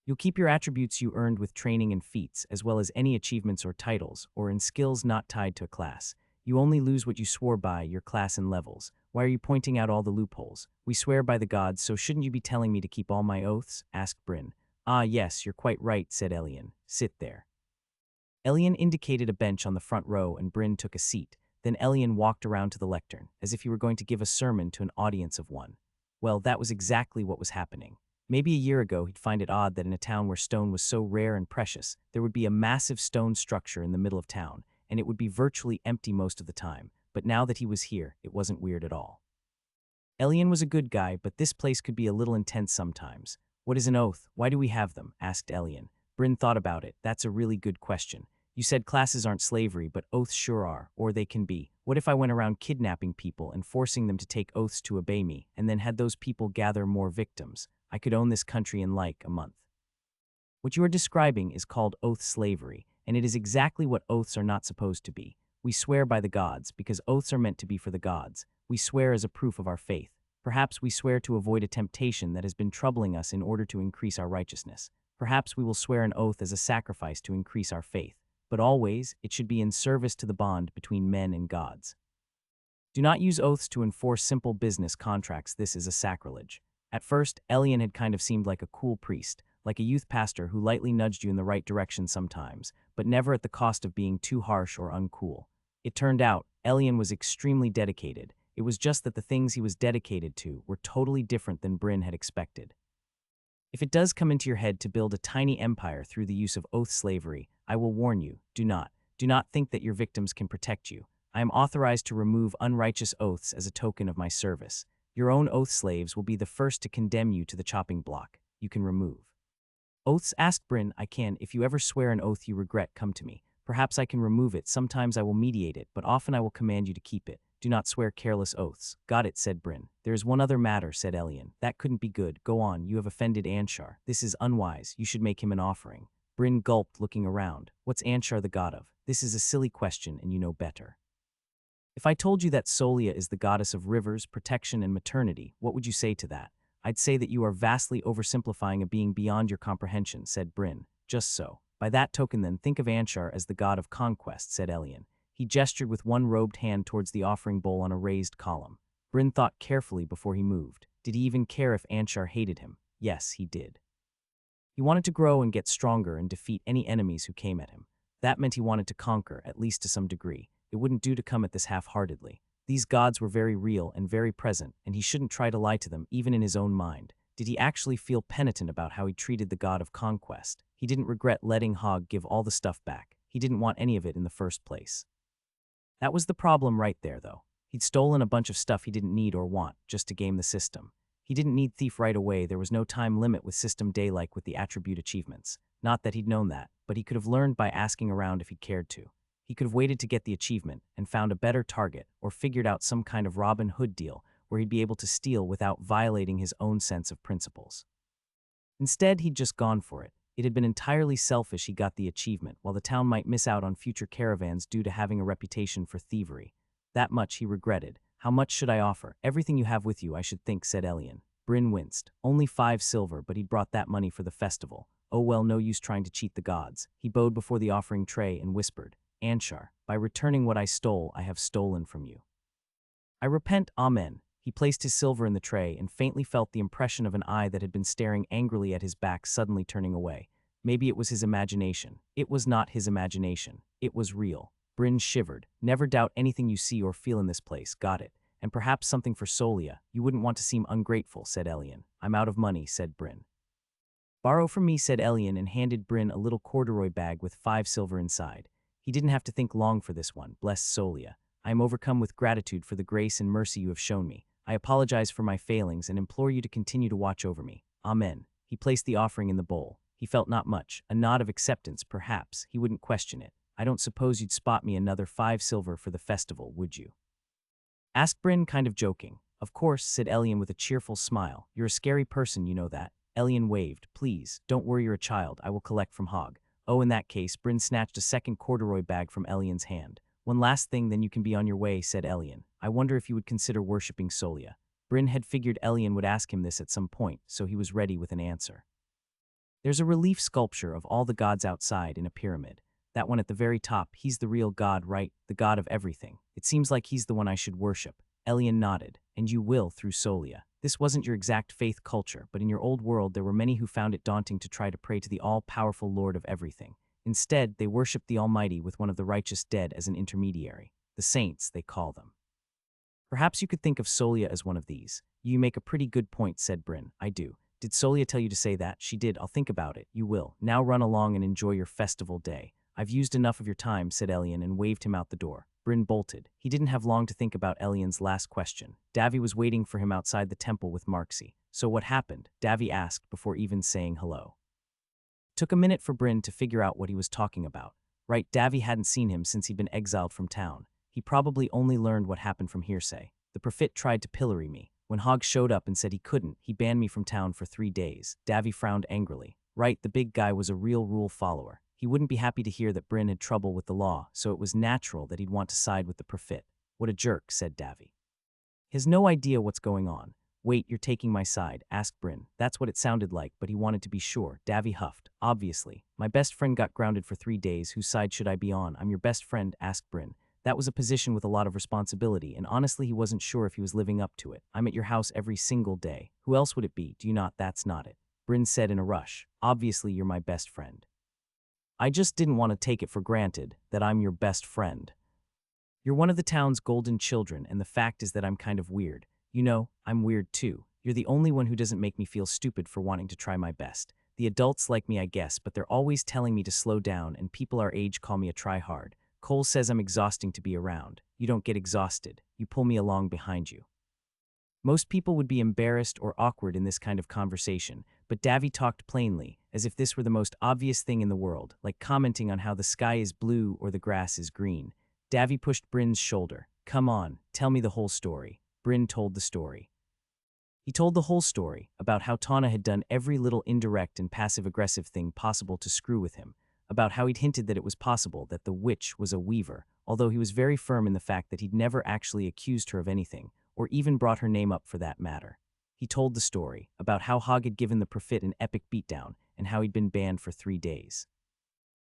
You'll keep your attributes you earned with training and feats, as well as any achievements or titles, or in skills not tied to a class. You only lose what you swore by, your class and levels. Why are you pointing out all the loopholes? We swear by the gods, so shouldn't you be telling me to keep all my oaths? Asked Bryn. Ah, yes, you're quite right, said Elian. Sit there. Elian indicated a bench on the front row and Bryn took a seat. Then Elian walked around to the lectern, as if he were going to give a sermon to an audience of one. Well, that was exactly what was happening. Maybe a year ago he'd find it odd that in a town where stone was so rare and precious, there would be a massive stone structure in the middle of town, and it would be virtually empty most of the time. But now that he was here, it wasn't weird at all. Elian was a good guy, but this place could be a little intense sometimes. What is an oath? Why do we have them? Asked Elian. Bryn thought about it. That's a really good question. You said classes aren't slavery, but oaths sure are, or they can be. What if I went around kidnapping people and forcing them to take oaths to obey me, and then had those people gather more victims? I could own this country in like a month. What you are describing is called oath slavery, and it is exactly what oaths are not supposed to be. We swear by the gods, because oaths are meant to be for the gods. We swear as a proof of our faith. Perhaps we swear to avoid a temptation that has been troubling us in order to increase our righteousness. Perhaps we will swear an oath as a sacrifice to increase our faith. but always it should be in service to the bond between men and gods. Do not use oaths to enforce simple business contracts. This is a sacrilege. At first, Elian had kind of seemed like a cool priest, like a youth pastor who lightly nudged you in the right direction sometimes, but never at the cost of being too harsh or uncool. It turned out, Elian was extremely dedicated. It was just that the things he was dedicated to were totally different than Bryn had expected. If it does come into your head to build a tiny empire through the use of oath slavery, I will warn you, do not. Do not think that your victims can protect you. I am authorized to remove unrighteous oaths as a token of my service. Your own oath slaves will be the first to condemn you to the chopping block. You can remove oaths. Asked Bryn. I can. If you ever swear an oath you regret, come to me. Perhaps I can remove it. Sometimes I will mediate it, but often I will command you to keep it. Do not swear careless oaths. Got it, said Bryn. There is one other matter, said Elian. That couldn't be good. Go on, you have offended Anshar. This is unwise. You should make him an offering. Bryn gulped, looking around. What's Anshar the god of? This is a silly question, and you know better. If I told you that Solia is the goddess of rivers, protection, and maternity, what would you say to that? I'd say that you are vastly oversimplifying a being beyond your comprehension, said Bryn. Just so. By that token then, think of Anshar as the god of conquest, said Elian. He gestured with one robed hand towards the offering bowl on a raised column. Bryn thought carefully before he moved. Did he even care if Anshar hated him? Yes, he did. He wanted to grow and get stronger and defeat any enemies who came at him. That meant he wanted to conquer, at least to some degree. It wouldn't do to come at this half-heartedly. These gods were very real and very present, and he shouldn't try to lie to them, even in his own mind. Did he actually feel penitent about how he treated the god of conquest? He didn't regret letting Hogg give all the stuff back. He didn't want any of it in the first place. That was the problem right there, though. He'd stolen a bunch of stuff he didn't need or want, just to game the system. He didn't need thief right away. There was no time limit with system day like with the attribute achievements. Not that he'd known that, but he could have learned by asking around if he'd cared to. He could have waited to get the achievement and found a better target, or figured out some kind of Robin Hood deal where he'd be able to steal without violating his own sense of principles. Instead, he'd just gone for it. It had been entirely selfish he got the achievement, while the town might miss out on future caravans due to having a reputation for thievery. That much he regretted. How much should I offer? Everything you have with you, I should think, said Elian. Bryn winced. Only 5 silver, but he'd brought that money for the festival. Oh well, no use trying to cheat the gods. He bowed before the offering tray and whispered, Anshar, by returning what I stole, I have stolen from you. I repent, amen. He placed his silver in the tray and faintly felt the impression of an eye that had been staring angrily at his back suddenly turning away. Maybe it was his imagination. It was not his imagination. It was real. Bryn shivered. Never doubt anything you see or feel in this place. Got it. And perhaps something for Solia. You wouldn't want to seem ungrateful, said Elian. I'm out of money, said Bryn. Borrow from me, said Elian, and handed Bryn a little corduroy bag with 5 silver inside. He didn't have to think long for this one. Blessed Solia. I am overcome with gratitude for the grace and mercy you have shown me. I apologize for my failings and implore you to continue to watch over me. Amen. He placed the offering in the bowl. He felt not much. A nod of acceptance, perhaps. He wouldn't question it. I don't suppose you'd spot me another 5 silver for the festival, would you? Asked Bryn, kind of joking. Of course, said Elian with a cheerful smile. You're a scary person, you know that. Elian waved. Please, don't worry, you're a child. I will collect from Hogg. Oh, in that case, Bryn snatched a second corduroy bag from Elian's hand. One last thing, then you can be on your way, said Elian. I wonder if you would consider worshipping Solia. Bryn had figured Elian would ask him this at some point, so he was ready with an answer. There's a relief sculpture of all the gods outside in a pyramid. That one at the very top, he's the real god, right? The god of everything. It seems like he's the one I should worship. Elian nodded. And you will, through Solia. This wasn't your exact faith culture, but in your old world there were many who found it daunting to try to pray to the all-powerful Lord of everything. Instead, they worshipped the Almighty with one of the righteous dead as an intermediary. The saints, they call them. Perhaps you could think of Solia as one of these. You make a pretty good point, said Bryn. I do. Did Solia tell you to say that? She did. I'll think about it. You will. Now run along and enjoy your festival day. I've used enough of your time, said Elian, and waved him out the door. Bryn bolted. He didn't have long to think about Elian's last question. Davy was waiting for him outside the temple with Marksy. So what happened? Davy asked before even saying hello. Took a minute for Bryn to figure out what he was talking about. Right, Davy hadn't seen him since he'd been exiled from town. He probably only learned what happened from hearsay. The prophet tried to pillory me. When Hogg showed up and said he couldn't, he banned me from town for 3 days. Davy frowned angrily. Right, the big guy was a real rule follower. He wouldn't be happy to hear that Bryn had trouble with the law, so it was natural that he'd want to side with the prophet. What a jerk, said Davy. He has no idea what's going on. Wait, you're taking my side, asked Bryn. That's what it sounded like, but he wanted to be sure. Davy huffed. Obviously. My best friend got grounded for 3 days. Whose side should I be on? I'm your best friend, asked Bryn. That was a position with a lot of responsibility, and honestly he wasn't sure if he was living up to it. I'm at your house every single day. Who else would it be? Do you not? That's not it. Bryn said in a rush. Obviously you're my best friend. I just didn't want to take it for granted that I'm your best friend. You're one of the town's golden children, and the fact is that I'm kind of weird. You know, I'm weird too. You're the only one who doesn't make me feel stupid for wanting to try my best. The adults like me, I guess, but they're always telling me to slow down, and people our age call me a try-hard. Cole says I'm exhausting to be around. You don't get exhausted. You pull me along behind you. Most people would be embarrassed or awkward in this kind of conversation, but Davy talked plainly, as if this were the most obvious thing in the world, like commenting on how the sky is blue or the grass is green. Davy pushed Bryn's shoulder. Come on, tell me the whole story. Bryn told the story. He told the whole story, about how Tana had done every little indirect and passive-aggressive thing possible to screw with him, about how he'd hinted that it was possible that the witch was a weaver, although he was very firm in the fact that he'd never actually accused her of anything, or even brought her name up for that matter. He told the story, about how Hogg had given the Prophet an epic beatdown, and how he'd been banned for 3 days.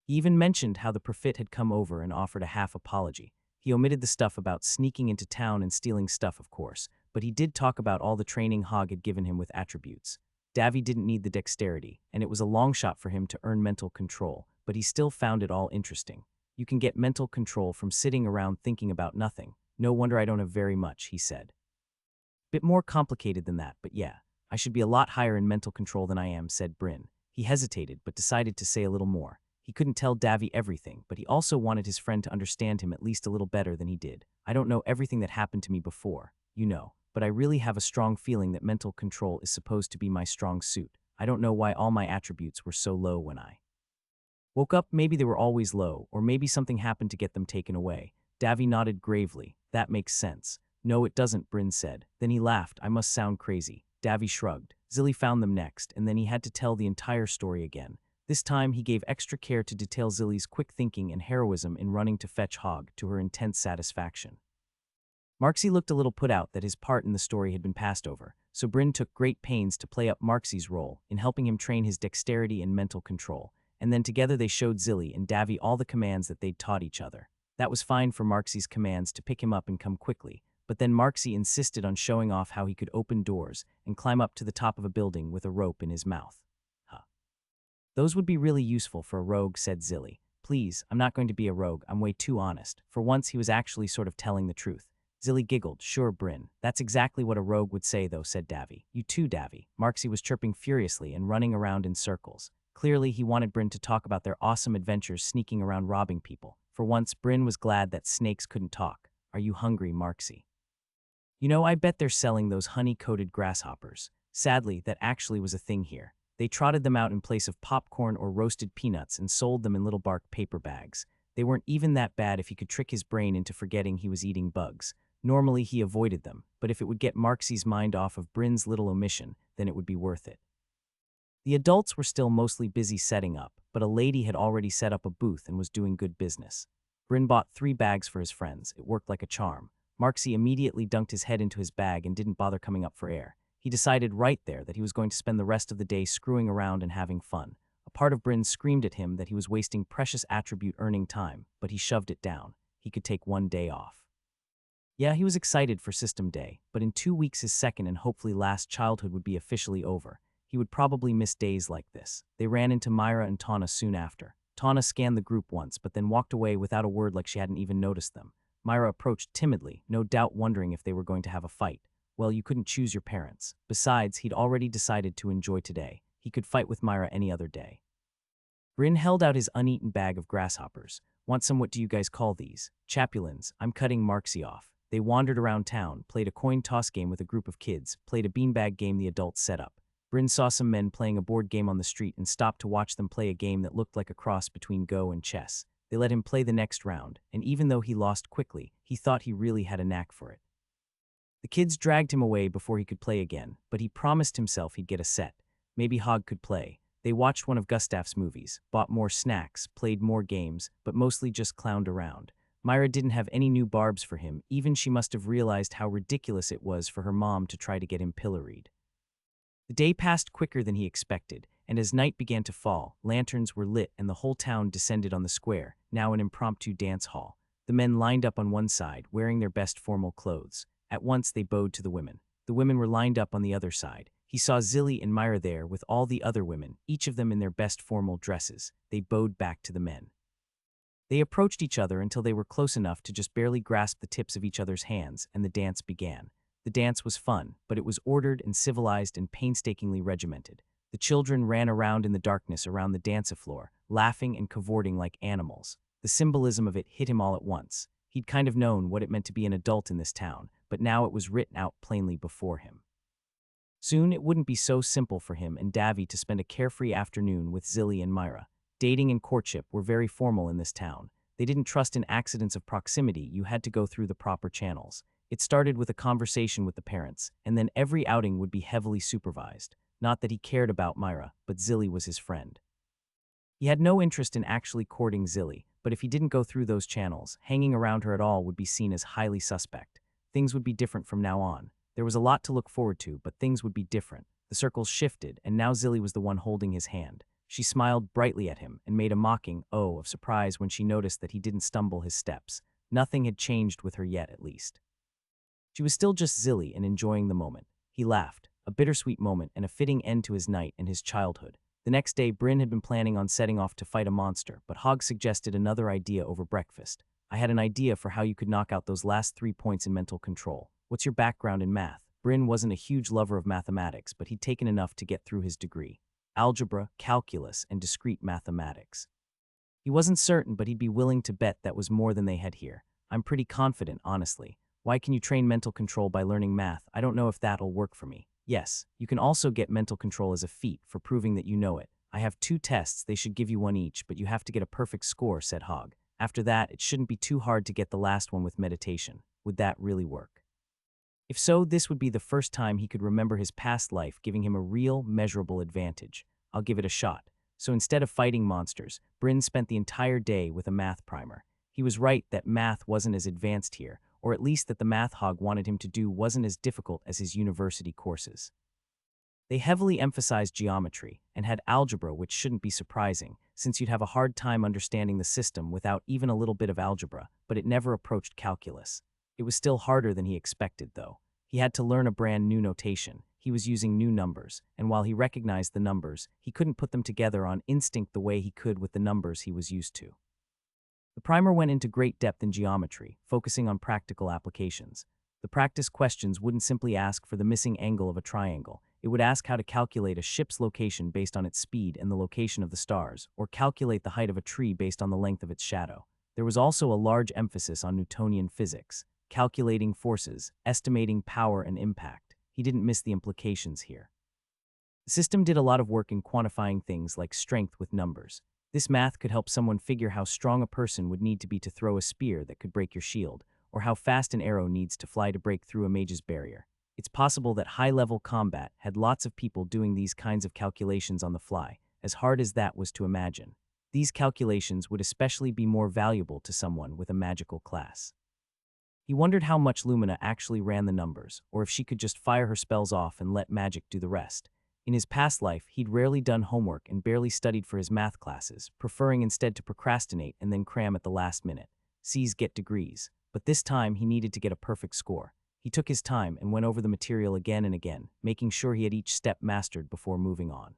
He even mentioned how the Prophet had come over and offered a half apology. He omitted the stuff about sneaking into town and stealing stuff, of course, but he did talk about all the training Hogg had given him with attributes. Davy didn't need the dexterity, and it was a long shot for him to earn mental control, but he still found it all interesting. You can get mental control from sitting around thinking about nothing. No wonder I don't have very much, he said. Bit more complicated than that, but yeah, I should be a lot higher in mental control than I am, said Bryn. He hesitated, but decided to say a little more. He couldn't tell Davy everything, but he also wanted his friend to understand him at least a little better than he did. I don't know everything that happened to me before, you know, but I really have a strong feeling that mental control is supposed to be my strong suit. I don't know why all my attributes were so low when I woke up. Maybe they were always low, or maybe something happened to get them taken away. Davy nodded gravely. That makes sense. No, it doesn't, Bryn said. Then he laughed. I must sound crazy. Davy shrugged. Zilly found them next, and then he had to tell the entire story again. This time, he gave extra care to detail Zilly's quick thinking and heroism in running to fetch Hogg, to her intense satisfaction. Marksy looked a little put out that his part in the story had been passed over, so Bryn took great pains to play up Marksy's role in helping him train his dexterity and mental control, and then together they showed Zilly and Davy all the commands that they'd taught each other. That was fine for Marksy's commands to pick him up and come quickly, but then Marksy insisted on showing off how he could open doors and climb up to the top of a building with a rope in his mouth. Those would be really useful for a rogue, said Zilly. Please, I'm not going to be a rogue, I'm way too honest. For once, he was actually sort of telling the truth. Zilly giggled. Sure, Bryn. That's exactly what a rogue would say, though, said Davy. You too, Davy. Marksy was chirping furiously and running around in circles. Clearly, he wanted Bryn to talk about their awesome adventures sneaking around robbing people. For once, Bryn was glad that snakes couldn't talk. Are you hungry, Marksy? You know, I bet they're selling those honey-coated grasshoppers. Sadly, that actually was a thing here. They trotted them out in place of popcorn or roasted peanuts and sold them in little bark paper bags. They weren't even that bad if he could trick his brain into forgetting he was eating bugs. Normally, he avoided them, but if it would get Marksy's mind off of Bryn's little omission, then it would be worth it. The adults were still mostly busy setting up, but a lady had already set up a booth and was doing good business. Bryn bought 3 bags for his friends. It worked like a charm. Marksy immediately dunked his head into his bag and didn't bother coming up for air. He decided right there that he was going to spend the rest of the day screwing around and having fun. A part of Bryn screamed at him that he was wasting precious attribute-earning time, but he shoved it down. He could take 1 day off. Yeah, he was excited for System Day, but in 2 weeks his second and hopefully last childhood would be officially over. He would probably miss days like this. They ran into Myra and Tana soon after. Tana scanned the group once, but then walked away without a word like she hadn't even noticed them. Myra approached timidly, no doubt wondering if they were going to have a fight. Well, you couldn't choose your parents. Besides, he'd already decided to enjoy today. He could fight with Myra any other day. Bryn held out his uneaten bag of grasshoppers. Want some? What do you guys call these? Chapulins. I'm cutting Marksy off. They wandered around town, played a coin toss game with a group of kids, played a beanbag game the adults set up. Bryn saw some men playing a board game on the street and stopped to watch them play a game that looked like a cross between Go and chess. They let him play the next round, and even though he lost quickly, he thought he really had a knack for it. The kids dragged him away before he could play again, but he promised himself he'd get a set. Maybe Hogg could play. They watched one of Gustav's movies, bought more snacks, played more games, but mostly just clowned around. Myra didn't have any new barbs for him, even she must have realized how ridiculous it was for her mom to try to get him pilloried. The day passed quicker than he expected, and as night began to fall, lanterns were lit and the whole town descended on the square, now an impromptu dance hall. The men lined up on one side, wearing their best formal clothes. At once they bowed to the women. The women were lined up on the other side. He saw Zilly and Myra there with all the other women, each of them in their best formal dresses. They bowed back to the men. They approached each other until they were close enough to just barely grasp the tips of each other's hands, and the dance began. The dance was fun, but it was ordered and civilized and painstakingly regimented. The children ran around in the darkness around the dance floor, laughing and cavorting like animals. The symbolism of it hit him all at once. He'd kind of known what it meant to be an adult in this town, but now it was written out plainly before him. Soon it wouldn't be so simple for him and Davy to spend a carefree afternoon with Zilly and Myra. Dating and courtship were very formal in this town. They didn't trust in accidents of proximity. You had to go through the proper channels. It started with a conversation with the parents, and then every outing would be heavily supervised. Not that he cared about Myra, but Zilly was his friend. He had no interest in actually courting Zilly, but if he didn't go through those channels, hanging around her at all would be seen as highly suspect. Things would be different from now on. There was a lot to look forward to, but things would be different. The circles shifted, and now Zilly was the one holding his hand. She smiled brightly at him and made a mocking "oh" of surprise when she noticed that he didn't stumble his steps. Nothing had changed with her yet, at least. She was still just Zilly and enjoying the moment. He laughed, a bittersweet moment and a fitting end to his night and his childhood. The next day, Bryn had been planning on setting off to fight a monster, but Hogg suggested another idea over breakfast. "I had an idea for how you could knock out those last 3 points in mental control. What's your background in math?" Bryn wasn't a huge lover of mathematics, but he'd taken enough to get through his degree. Algebra, calculus, and discrete mathematics. He wasn't certain, but he'd be willing to bet that was more than they had here. "I'm pretty confident, honestly. Why can you train mental control by learning math? I don't know if that'll work for me." "Yes, you can also get mental control as a feat for proving that you know it. I have 2 tests, they should give you 1 each, but you have to get a perfect score," said Hogg. "After that, it shouldn't be too hard to get the last one with meditation. Would that really work?" If so, this would be the first time he could remember his past life giving him a real, measurable advantage. "I'll give it a shot." So instead of fighting monsters, Bryn spent the entire day with a math primer. He was right that math wasn't as advanced here, or at least that the math Hogg wanted him to do wasn't as difficult as his university courses. They heavily emphasized geometry and had algebra, which shouldn't be surprising, since you'd have a hard time understanding the system without even a little bit of algebra, but it never approached calculus. It was still harder than he expected, though. He had to learn a brand new notation. He was using new numbers, and while he recognized the numbers, he couldn't put them together on instinct the way he could with the numbers he was used to. The primer went into great depth in geometry, focusing on practical applications. The practice questions wouldn't simply ask for the missing angle of a triangle. It would ask how to calculate a ship's location based on its speed and the location of the stars, or calculate the height of a tree based on the length of its shadow. There was also a large emphasis on Newtonian physics, calculating forces, estimating power and impact. He didn't miss the implications here. The system did a lot of work in quantifying things like strength with numbers. This math could help someone figure how strong a person would need to be to throw a spear that could break your shield, or how fast an arrow needs to fly to break through a mage's barrier. It's possible that high-level combat had lots of people doing these kinds of calculations on the fly, as hard as that was to imagine. These calculations would especially be more valuable to someone with a magical class. He wondered how much Lumina actually ran the numbers, or if she could just fire her spells off and let magic do the rest. In his past life, he'd rarely done homework and barely studied for his math classes, preferring instead to procrastinate and then cram at the last minute. C's get degrees, but this time he needed to get a perfect score. He took his time and went over the material again and again, making sure he had each step mastered before moving on.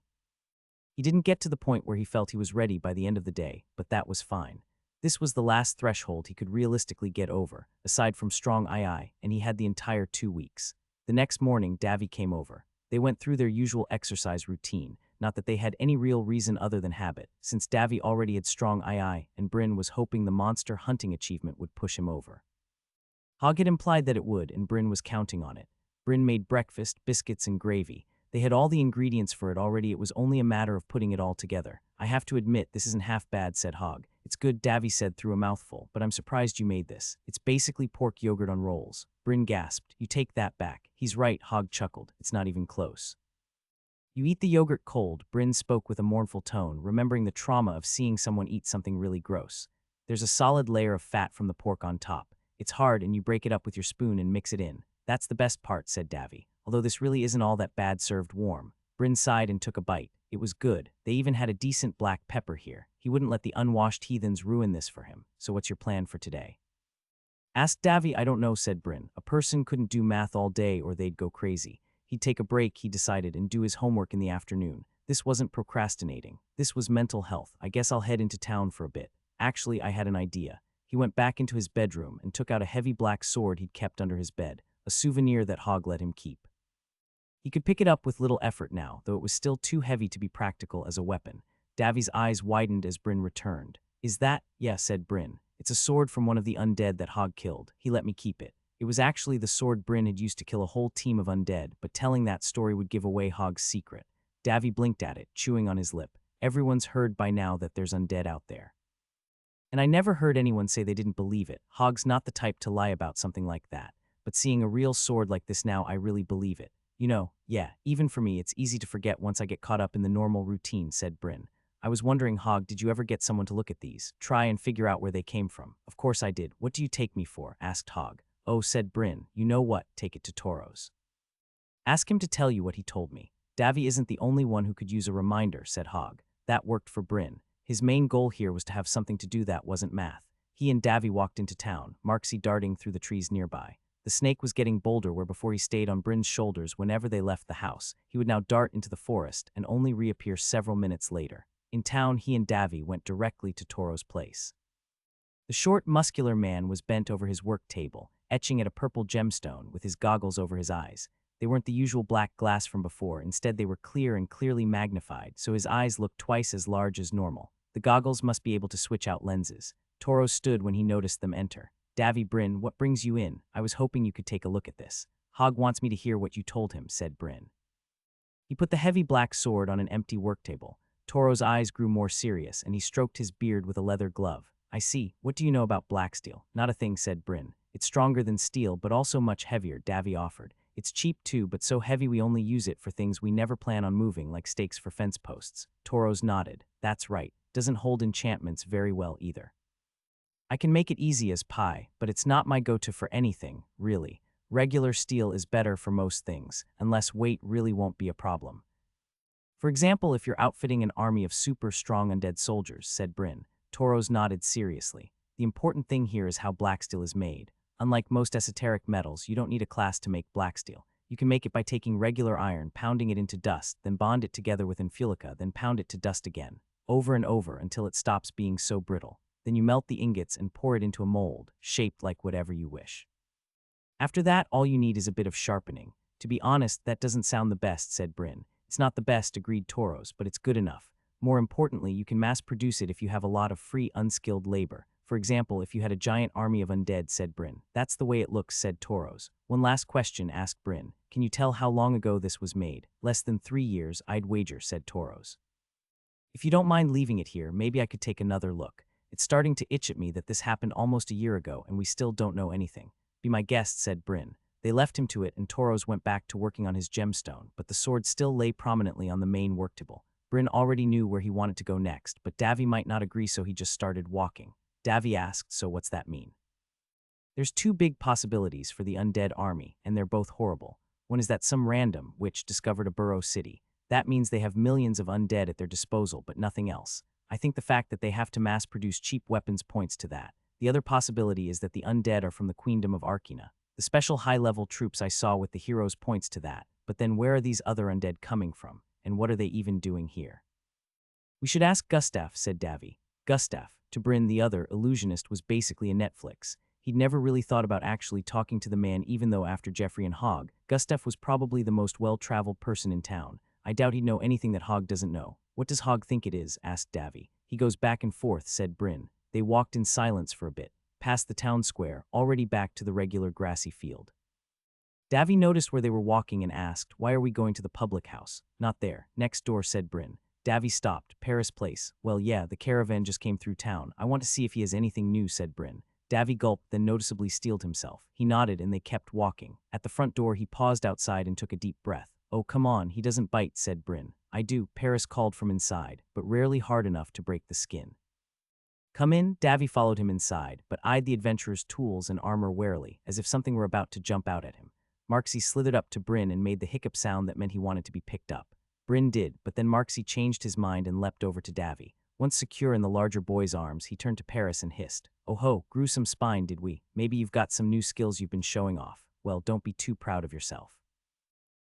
He didn't get to the point where he felt he was ready by the end of the day, but that was fine. This was the last threshold he could realistically get over, aside from strong II, and he had the entire 2 weeks. The next morning, Davy came over. They went through their usual exercise routine, not that they had any real reason other than habit, since Davy already had strong II, and Bryn was hoping the monster hunting achievement would push him over. Hogg had implied that it would, and Bryn was counting on it. Bryn made breakfast, biscuits, and gravy. They had all the ingredients for it already, it was only a matter of putting it all together. "I have to admit, this isn't half bad," said Hogg. "It's good," Davy said through a mouthful, "but I'm surprised you made this. It's basically pork yogurt on rolls." Bryn gasped. "You take that back." "He's right," Hogg chuckled. "It's not even close." "You eat the yogurt cold," Bryn spoke with a mournful tone, remembering the trauma of seeing someone eat something really gross. There's a solid layer of fat from the pork on top. It's hard and you break it up with your spoon and mix it in. That's the best part, said Davy. Although this really isn't all that bad served warm. Bryn sighed and took a bite. It was good. They even had a decent black pepper here. He wouldn't let the unwashed heathens ruin this for him. So what's your plan for today? Ask Davy. I don't know, said Bryn. A person couldn't do math all day or they'd go crazy. He'd take a break, he decided, and do his homework in the afternoon. This wasn't procrastinating. This was mental health. I guess I'll head into town for a bit. Actually, I had an idea. He went back into his bedroom and took out a heavy black sword he'd kept under his bed, a souvenir that Hogg let him keep. He could pick it up with little effort now, though it was still too heavy to be practical as a weapon. Davy's eyes widened as Bryn returned. Is that? Yeah, said Bryn. It's a sword from one of the undead that Hogg killed. He let me keep it. It was actually the sword Bryn had used to kill a whole team of undead, but telling that story would give away Hogg's secret. Davy blinked at it, chewing on his lip. Everyone's heard by now that there's undead out there. And I never heard anyone say they didn't believe it. Hogg's not the type to lie about something like that. But seeing a real sword like this now, I really believe it. You know, yeah, even for me, it's easy to forget once I get caught up in the normal routine, said Bryn. I was wondering, Hogg, did you ever get someone to look at these? Try and figure out where they came from. Of course I did. What do you take me for? Asked Hogg. Oh, said Bryn. You know what? Take it to Toros. Ask him to tell you what he told me. Davy isn't the only one who could use a reminder, said Hogg. That worked for Bryn. His main goal here was to have something to do that wasn't math. He and Davy walked into town, Marksy darting through the trees nearby. The snake was getting bolder where before he stayed on Bryn's shoulders whenever they left the house. He would now dart into the forest and only reappear several minutes later. In town, he and Davy went directly to Toro's place. The short, muscular man was bent over his work table, etching at a purple gemstone with his goggles over his eyes. They weren't the usual black glass from before. Instead, they were clear and clearly magnified, so his eyes looked twice as large as normal. The goggles must be able to switch out lenses. Toro stood when he noticed them enter. Davy, Bryn, what brings you in? I was hoping you could take a look at this. Hogg wants me to hear what you told him, said Bryn. He put the heavy black sword on an empty work table. Toro's eyes grew more serious, and he stroked his beard with a leather glove. I see. What do you know about black steel? Not a thing, said Bryn. It's stronger than steel, but also much heavier, Davy offered. It's cheap too, but so heavy we only use it for things we never plan on moving, like stakes for fence posts. Toros nodded. That's right. Doesn't hold enchantments very well either. I can make it easy as pie, but it's not my go-to for anything, really. Regular steel is better for most things, unless weight really won't be a problem. For example, if you're outfitting an army of super strong undead soldiers, said Bryn. Toros nodded seriously. The important thing here is how black steel is made. Unlike most esoteric metals, you don't need a class to make black steel. You can make it by taking regular iron, pounding it into dust, then bond it together with influlica, then pound it to dust again, over and over until it stops being so brittle. Then you melt the ingots and pour it into a mold, shaped like whatever you wish. After that, all you need is a bit of sharpening. To be honest, that doesn't sound the best, said Bryn. It's not the best, agreed Toros, but it's good enough. More importantly, you can mass produce it if you have a lot of free, unskilled labor. For example, if you had a giant army of undead, said Bryn. That's the way it looks, said Toros. One last question, asked Bryn. Can you tell how long ago this was made? Less than 3 years, I'd wager, said Toros. If you don't mind leaving it here, maybe I could take another look. It's starting to itch at me that this happened almost a year ago and we still don't know anything. Be my guest, said Bryn. They left him to it and Toros went back to working on his gemstone, but the sword still lay prominently on the main work table. Bryn already knew where he wanted to go next, but Davy might not agree, so he just started walking. Davy asked, so what's that mean? There's 2 big possibilities for the undead army, and they're both horrible. One is that some random witch discovered a burrow city. That means they have millions of undead at their disposal, but nothing else. I think the fact that they have to mass-produce cheap weapons points to that. The other possibility is that the undead are from the Queendom of Arkina. The special high-level troops I saw with the heroes points to that, but then where are these other undead coming from, and what are they even doing here? We should ask Gustaf, said Davy. Gustaf, to Bryn the other illusionist, was basically a Netflix. He'd never really thought about actually talking to the man, even though after Jeffrey and Hogg, Gustaf was probably the most well-traveled person in town. I doubt he'd know anything that Hogg doesn't know. What does Hogg think it is? Asked Davy. He goes back and forth, said Bryn. They walked in silence for a bit, past the town square, already back to the regular grassy field. Davy noticed where they were walking and asked, why are we going to the public house? Not there. Next door, said Bryn. Davy stopped. Paris Place. Well, yeah, the caravan just came through town. I want to see if he has anything new, said Bryn. Davy gulped, then noticeably steeled himself. He nodded and they kept walking. At the front door, he paused outside and took a deep breath. Oh, come on, he doesn't bite, said Bryn. I do, Paris called from inside, but rarely hard enough to break the skin. Come in. Davy followed him inside, but eyed the adventurer's tools and armor warily, as if something were about to jump out at him. Marksy slithered up to Bryn and made the hiccup sound that meant he wanted to be picked up. Bryn did, but then Marksy changed his mind and leapt over to Davy. Once secure in the larger boy's arms, he turned to Paris and hissed, "Oh ho, grew some spine, did we? Maybe you've got some new skills you've been showing off. Well, don't be too proud of yourself.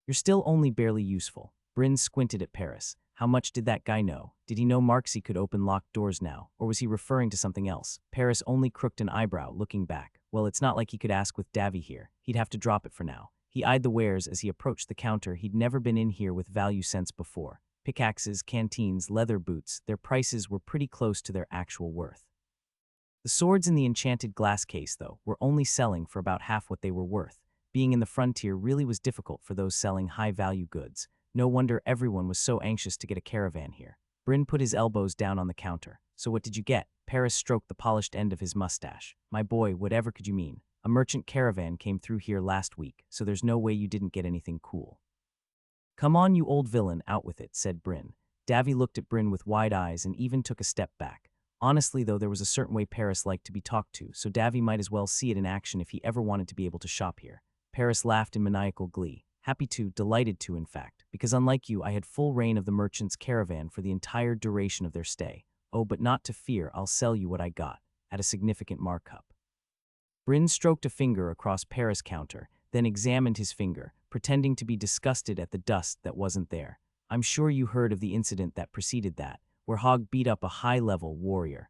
You're still only barely useful." Bryn squinted at Paris. How much did that guy know? Did he know Marksy could open locked doors now, or was he referring to something else? Paris only crooked an eyebrow, looking back. Well, it's not like he could ask with Davy here. He'd have to drop it for now. He eyed the wares as he approached the counter. He'd never been in here with value cents before. Pickaxes, canteens, leather boots, their prices were pretty close to their actual worth. The swords in the enchanted glass case, though, were only selling for about half what they were worth. Being in the frontier really was difficult for those selling high-value goods. No wonder everyone was so anxious to get a caravan here. Bryn put his elbows down on the counter. "So what did you get?" Paris stroked the polished end of his mustache. "My boy, whatever could you mean? A merchant caravan came through here last week, so there's no way you didn't get anything cool." "Come on, you old villain, out with it," said Bryn. Davy looked at Bryn with wide eyes and even took a step back. Honestly, though, there was a certain way Paris liked to be talked to, so Davy might as well see it in action if he ever wanted to be able to shop here. Paris laughed in maniacal glee. "Happy to, delighted to, in fact, because unlike you, I had full reign of the merchant's caravan for the entire duration of their stay. Oh, but not to fear, I'll sell you what I got, at a significant markup." Bryn stroked a finger across Paris' counter, then examined his finger, pretending to be disgusted at the dust that wasn't there. "I'm sure you heard of the incident that preceded that, where Hogg beat up a high-level warrior.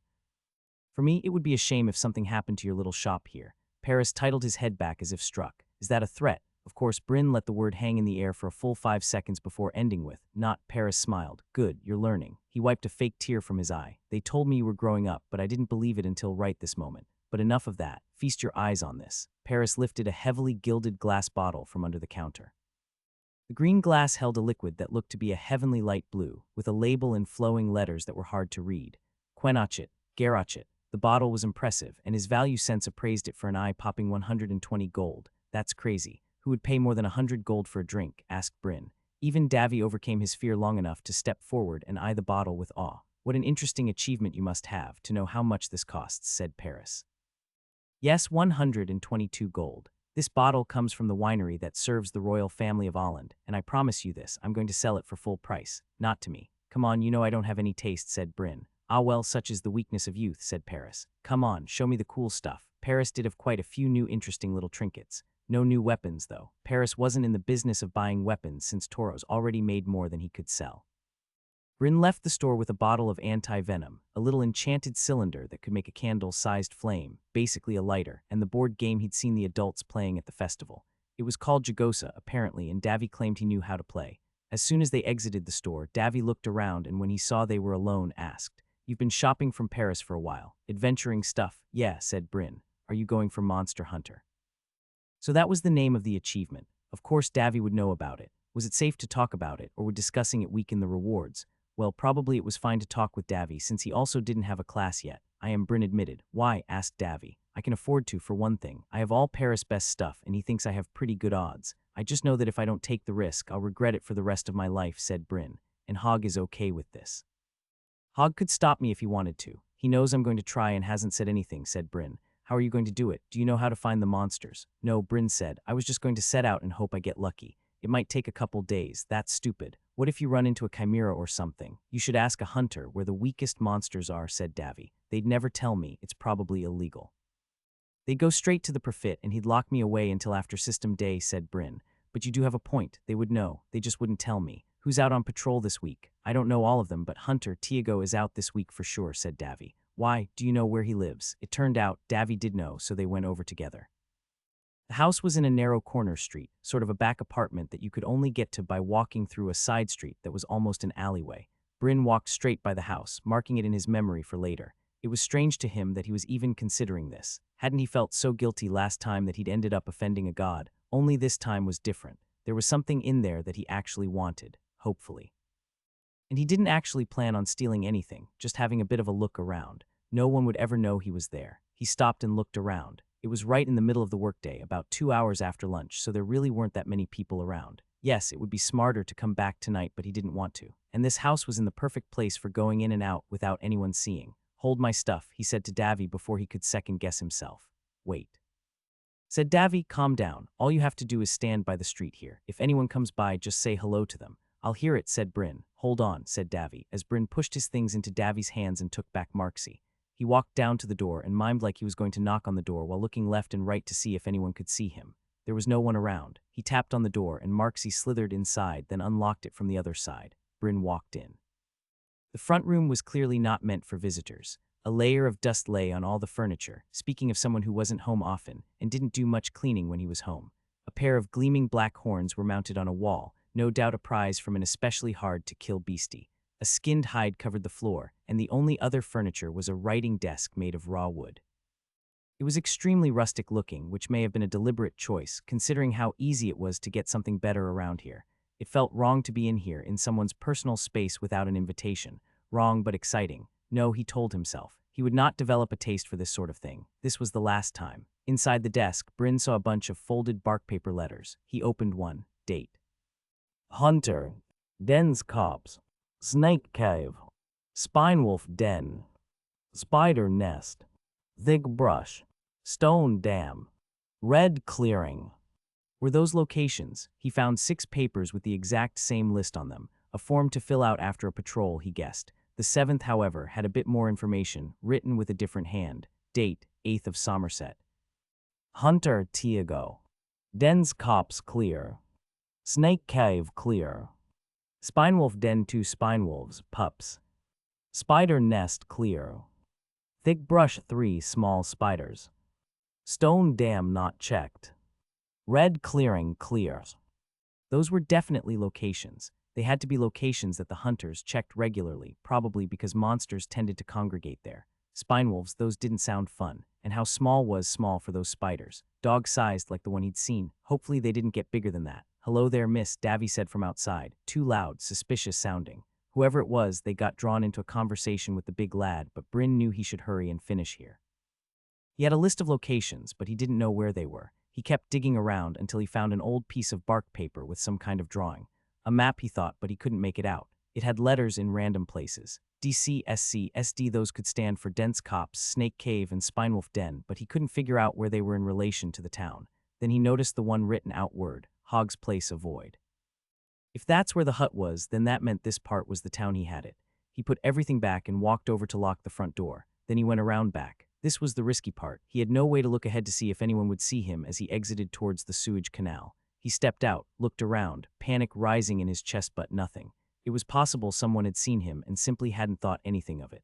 For me, it would be a shame if something happened to your little shop here." Paris titled his head back as if struck. "Is that a threat?" Of course, Bryn let the word hang in the air for a full 5 seconds before ending with, "Not." Paris smiled. "Good, you're learning." He wiped a fake tear from his eye. "They told me you were growing up, but I didn't believe it until right this moment. But enough of that. Feast your eyes on this." Paris lifted a heavily gilded glass bottle from under the counter. The green glass held a liquid that looked to be a heavenly light blue, with a label in flowing letters that were hard to read. "Quenachit, Garachit." The bottle was impressive, and his value sense appraised it for an eye-popping 120 gold. "That's crazy. Who would pay more than 100 gold for a drink?" asked Bryn. Even Davy overcame his fear long enough to step forward and eye the bottle with awe. "What an interesting achievement you must have to know how much this costs," said Paris. "Yes, 122 gold. This bottle comes from the winery that serves the royal family of Holland, and I promise you this, I'm going to sell it for full price. Not to me." "Come on, you know I don't have any taste," said Bryn. "Ah well, such is the weakness of youth," said Paris. "Come on, show me the cool stuff." Paris did have quite a few new interesting little trinkets. No new weapons, though. Paris wasn't in the business of buying weapons since Toros already made more than he could sell. Bryn left the store with a bottle of anti-venom, a little enchanted cylinder that could make a candle-sized flame, basically a lighter, and the board game he'd seen the adults playing at the festival. It was called Jagosa, apparently, and Davy claimed he knew how to play. As soon as they exited the store, Davy looked around and when he saw they were alone, asked, "You've been shopping from Paris for a while. Adventuring stuff?" "Yeah," said Bryn. "Are you going for Monster Hunter?" So that was the name of the achievement. Of course Davy would know about it. Was it safe to talk about it, or would discussing it weaken the rewards? Well, probably it was fine to talk with Davy since he also didn't have a class yet. "I am," Bryn admitted. "Why?" asked Davy. "I can afford to, for one thing. I have all Paris' best stuff, and he thinks I have pretty good odds. I just know that if I don't take the risk, I'll regret it for the rest of my life," said Bryn. "And Hogg is okay with this." "Hogg could stop me if he wanted to. He knows I'm going to try and hasn't said anything," said Bryn. "How are you going to do it? Do you know how to find the monsters?" "No," Bryn said. "I was just going to set out and hope I get lucky. It might take a couple days. That's stupid. What if you run into a chimera or something? You should ask a hunter where the weakest monsters are," said Davy. "They'd never tell me. It's probably illegal. They'd go straight to the Profit and he'd lock me away until after System Day," said Bryn. "But you do have a point. They would know. They just wouldn't tell me. Who's out on patrol this week?" "I don't know all of them, but Hunter Tiago is out this week for sure," said Davy. "Why? Do you know where he lives?" It turned out Davy did know, so they went over together. The house was in a narrow corner street, sort of a back apartment that you could only get to by walking through a side street that was almost an alleyway. Bryn walked straight by the house, marking it in his memory for later. It was strange to him that he was even considering this. Hadn't he felt so guilty last time that he'd ended up offending a god? Only this time was different. There was something in there that he actually wanted, hopefully. And he didn't actually plan on stealing anything, just having a bit of a look around. No one would ever know he was there. He stopped and looked around. It was right in the middle of the workday, about 2 hours after lunch, so there really weren't that many people around. Yes, it would be smarter to come back tonight, but he didn't want to. And this house was in the perfect place for going in and out without anyone seeing. Hold my stuff, he said to Davy before he could second-guess himself. Wait. Said Davy, calm down. All you have to do is stand by the street here. If anyone comes by, just say hello to them. I'll hear it, said Bryn. Hold on, said Davy, as Bryn pushed his things into Davy's hands and took back Marksy. He walked down to the door and mimed like he was going to knock on the door while looking left and right to see if anyone could see him. There was no one around. He tapped on the door and Marksy slithered inside, then unlocked it from the other side. Bryn walked in. The front room was clearly not meant for visitors. A layer of dust lay on all the furniture, speaking of someone who wasn't home often and didn't do much cleaning when he was home. A pair of gleaming black horns were mounted on a wall, no doubt a prize from an especially hard-to-kill beastie. A skinned hide covered the floor, and the only other furniture was a writing desk made of raw wood. It was extremely rustic-looking, which may have been a deliberate choice, considering how easy it was to get something better around here. It felt wrong to be in here, in someone's personal space without an invitation. Wrong but exciting. No, he told himself. He would not develop a taste for this sort of thing. This was the last time. Inside the desk, Bryn saw a bunch of folded bark paper letters. He opened one. Date. Hunter. Den's Copse. Snake Cave. Spinewolf Den. Spider Nest. Thick Brush. Stone Dam. Red Clearing. Were those locations? He found 6 papers with the exact same list on them, a form to fill out after a patrol, he guessed. The 7th, however, had a bit more information, written with a different hand. Date, 8th of Somerset. Hunter Tiago. Den's Copse Clear. Snake Cave Clear. Spinewolf Den 2 Spinewolves, Pups. Spider Nest Clear. Thick Brush 3 Small Spiders. Stone Dam Not Checked. Red Clearing Clear. Those were definitely locations. They had to be locations that the hunters checked regularly, probably because monsters tended to congregate there. Spinewolves, those didn't sound fun. And how small was small for those spiders? Dog-sized like the one he'd seen. Hopefully they didn't get bigger than that. Hello there, miss, Davy said from outside. Too loud, suspicious sounding. Whoever it was, they got drawn into a conversation with the big lad, but Bryn knew he should hurry and finish here. He had a list of locations, but he didn't know where they were. He kept digging around until he found an old piece of bark paper with some kind of drawing. A map, he thought, but he couldn't make it out. It had letters in random places. DC, SC, SD, those could stand for Dense Copse, Snake Cave, and Spinewolf Den, but he couldn't figure out where they were in relation to the town. Then he noticed the one written out word, Hog's Place Avoid. If that's where the hut was, then that meant this part was the town he had it. He put everything back and walked over to lock the front door. Then he went around back. This was the risky part. He had no way to look ahead to see if anyone would see him as he exited towards the sewage canal. He stepped out, looked around, panic rising in his chest, but nothing. It was possible someone had seen him and simply hadn't thought anything of it.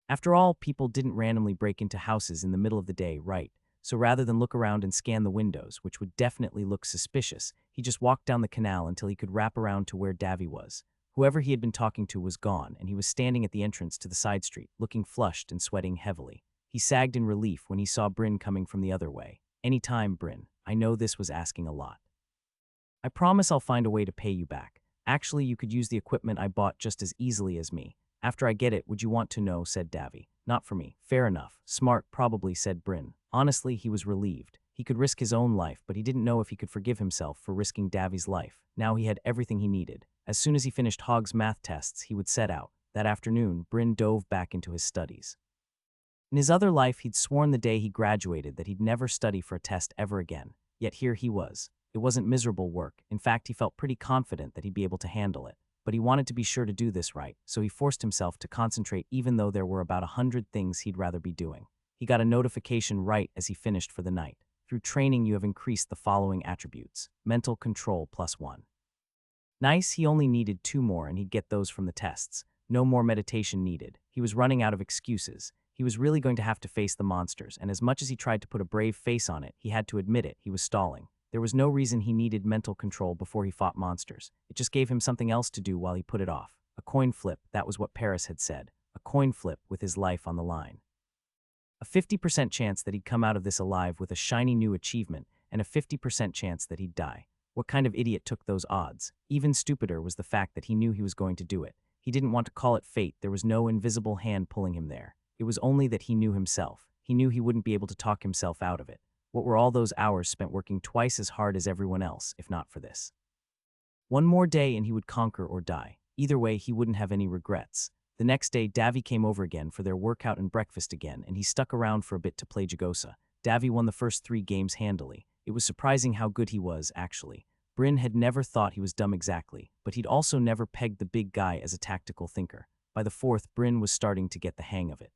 After all, people didn't randomly break into houses in the middle of the day, right? So rather than look around and scan the windows, which would definitely look suspicious, he just walked down the canal until he could wrap around to where Davy was. Whoever he had been talking to was gone, and he was standing at the entrance to the side street, looking flushed and sweating heavily. He sagged in relief when he saw Bryn coming from the other way. "Any time, Bryn. I know this was asking a lot. I promise I'll find a way to pay you back. Actually, you could use the equipment I bought just as easily as me. After I get it, would you want to know?" said Davy. "Not for me." "Fair enough. Smart, probably," said Bryn. Honestly, he was relieved. He could risk his own life, but he didn't know if he could forgive himself for risking Davy's life. Now he had everything he needed. As soon as he finished Hogg's math tests, he would set out. That afternoon, Bryn dove back into his studies. In his other life, he'd sworn the day he graduated that he'd never study for a test ever again. Yet here he was. It wasn't miserable work. In fact, he felt pretty confident that he'd be able to handle it. But he wanted to be sure to do this right, so he forced himself to concentrate even though there were about 100 things he'd rather be doing. He got a notification right as he finished for the night. "Through training, you have increased the following attributes. Mental control +1. Nice, he only needed 2 more and he'd get those from the tests. No more meditation needed. He was running out of excuses. He was really going to have to face the monsters, and as much as he tried to put a brave face on it, he had to admit it, he was stalling. There was no reason he needed mental control before he fought monsters. It just gave him something else to do while he put it off. A coin flip, that was what Paris had said. A coin flip with his life on the line. A 50% chance that he'd come out of this alive with a shiny new achievement, and a 50% chance that he'd die. What kind of idiot took those odds? Even stupider was the fact that he knew he was going to do it. He didn't want to call it fate. There was no invisible hand pulling him there. It was only that he knew himself. He knew he wouldn't be able to talk himself out of it. What were all those hours spent working twice as hard as everyone else, if not for this? One more day and he would conquer or die. Either way, he wouldn't have any regrets. The next day, Davy came over again for their workout and breakfast again, and he stuck around for a bit to play Jagosa. Davy won the first 3 games handily. It was surprising how good he was, actually. Bryn had never thought he was dumb exactly, but he'd also never pegged the big guy as a tactical thinker. By the 4th, Bryn was starting to get the hang of it.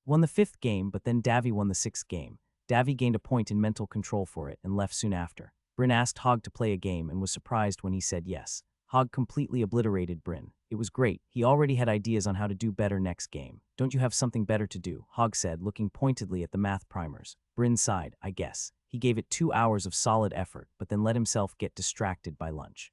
Won the 5th game, but then Davy won the 6th game. Davy gained a point in mental control for it and left soon after. Bryn asked Hogg to play a game and was surprised when he said yes. Hogg completely obliterated Bryn. It was great. He already had ideas on how to do better next game. Don't you have something better to do? Hogg said, looking pointedly at the math primers. Bryn sighed, I guess. He gave it 2 hours of solid effort, but then let himself get distracted by lunch.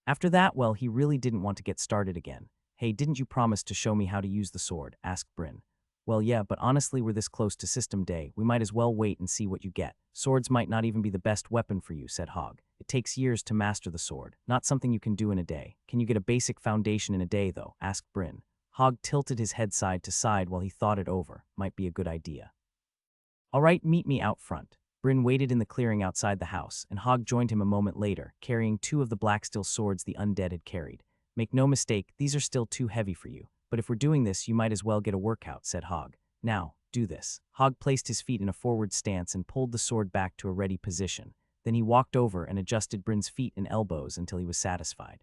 After that, well, he really didn't want to get started again. Hey, didn't you promise to show me how to use the sword? Asked Bryn. Well, yeah, but honestly, we're this close to system day. We might as well wait and see what you get. Swords might not even be the best weapon for you, said Hogg. It takes years to master the sword, not something you can do in a day. Can you get a basic foundation in a day, though? Asked Bryn. Hogg tilted his head side to side while he thought it over. Might be a good idea. All right, meet me out front. Bryn waited in the clearing outside the house, and Hogg joined him a moment later, carrying 2 of the black steel swords the undead had carried. Make no mistake, these are still too heavy for you. But if we're doing this, you might as well get a workout, said Hogg. Now, do this. Hogg placed his feet in a forward stance and pulled the sword back to a ready position. Then he walked over and adjusted Bryn's feet and elbows until he was satisfied.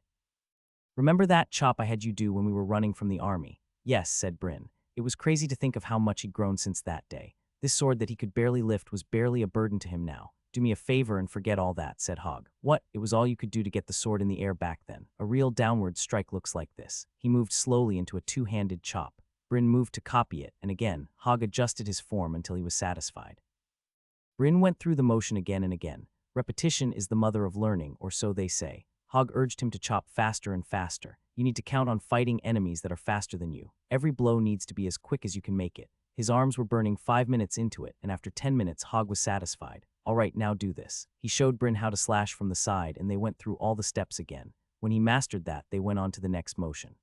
Remember that chop I had you do when we were running from the army? Yes, said Bryn. It was crazy to think of how much he'd grown since that day. This sword that he could barely lift was barely a burden to him now. Do me a favor and forget all that, said Hogg. What? It was all you could do to get the sword in the air back then. A real downward strike looks like this. He moved slowly into a 2-handed chop. Bryn moved to copy it, and again, Hogg adjusted his form until he was satisfied. Bryn went through the motion again and again. Repetition is the mother of learning, or so they say. Hogg urged him to chop faster and faster. You need to count on fighting enemies that are faster than you. Every blow needs to be as quick as you can make it. His arms were burning 5 minutes into it, and after 10 minutes, Hogg was satisfied. All right, now do this. He showed Bryn how to slash from the side, and they went through all the steps again. When he mastered that, they went on to the next motion.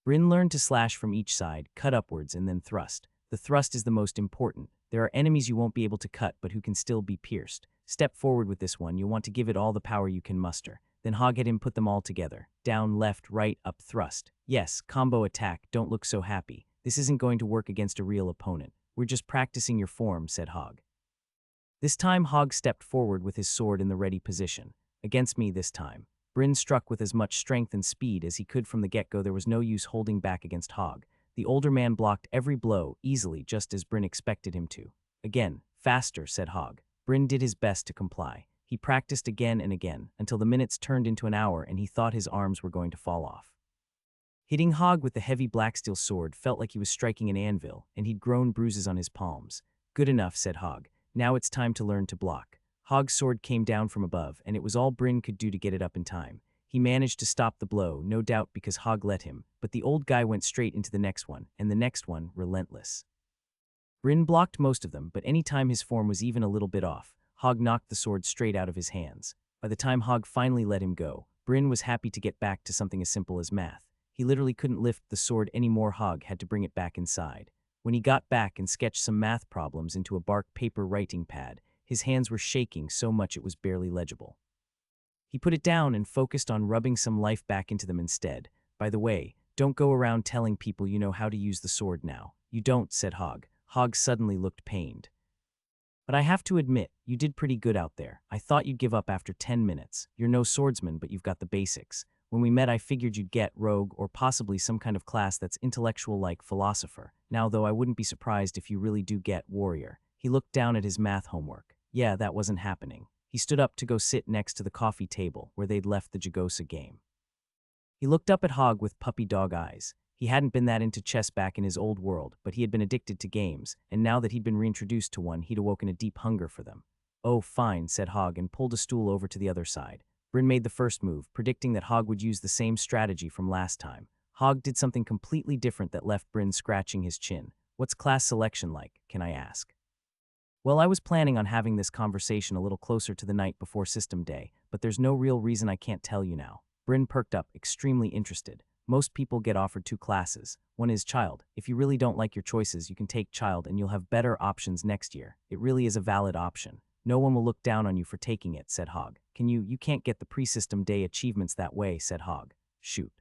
Bryn learned to slash from each side, cut upwards, and then thrust. The thrust is the most important. There are enemies you won't be able to cut, but who can still be pierced. Step forward with this one. You'll want to give it all the power you can muster. Then Hogg had him put them all together. Down, left, right, up, thrust. Yes, combo attack. Don't look so happy. This isn't going to work against a real opponent. We're just practicing your form, said Hogg. This time, Hogg stepped forward with his sword in the ready position. Against me this time. Bryn struck with as much strength and speed as he could from the get-go. There was no use holding back against Hogg. The older man blocked every blow easily, just as Bryn expected him to. Again, faster, said Hogg. Bryn did his best to comply. He practiced again and again, until the minutes turned into an hour and he thought his arms were going to fall off. Hitting Hogg with the heavy black steel sword felt like he was striking an anvil, and he'd grown bruises on his palms. Good enough, said Hogg. Now it's time to learn to block. Hogg's sword came down from above, and it was all Bryn could do to get it up in time. He managed to stop the blow, no doubt because Hogg let him, but the old guy went straight into the next one, and the next one, relentless. Bryn blocked most of them, but any time his form was even a little bit off, Hogg knocked the sword straight out of his hands. By the time Hogg finally let him go, Bryn was happy to get back to something as simple as math. He literally couldn't lift the sword anymore. Hogg had to bring it back inside. When he got back and sketched some math problems into a bark paper writing pad, his hands were shaking so much it was barely legible. He put it down and focused on rubbing some life back into them instead. By the way, don't go around telling people you know how to use the sword now. You don't, said Hogg. Hogg suddenly looked pained. But I have to admit, you did pretty good out there. I thought you'd give up after 10 minutes. You're no swordsman, but you've got the basics. When we met, I figured you'd get rogue or possibly some kind of class that's intellectual like philosopher. Now, though, I wouldn't be surprised if you really do get warrior. He looked down at his math homework. Yeah, that wasn't happening. He stood up to go sit next to the coffee table where they'd left the Jagosa game. He looked up at Hogg with puppy dog eyes. He hadn't been that into chess back in his old world, but he had been addicted to games, and now that he'd been reintroduced to one, he'd awoken a deep hunger for them. Oh, fine, said Hogg and pulled a stool over to the other side. Bryn made the first move, predicting that Hogg would use the same strategy from last time. Hogg did something completely different that left Bryn scratching his chin. What's class selection like, can I ask? Well, I was planning on having this conversation a little closer to the night before system day, but there's no real reason I can't tell you now. Bryn perked up, extremely interested. Most people get offered 2 classes. One is child. If you really don't like your choices, you can take child and you'll have better options next year. It really is a valid option. No one will look down on you for taking it, said Hogg. You can't get the pre-system day achievements that way, said Hogg. Shoot.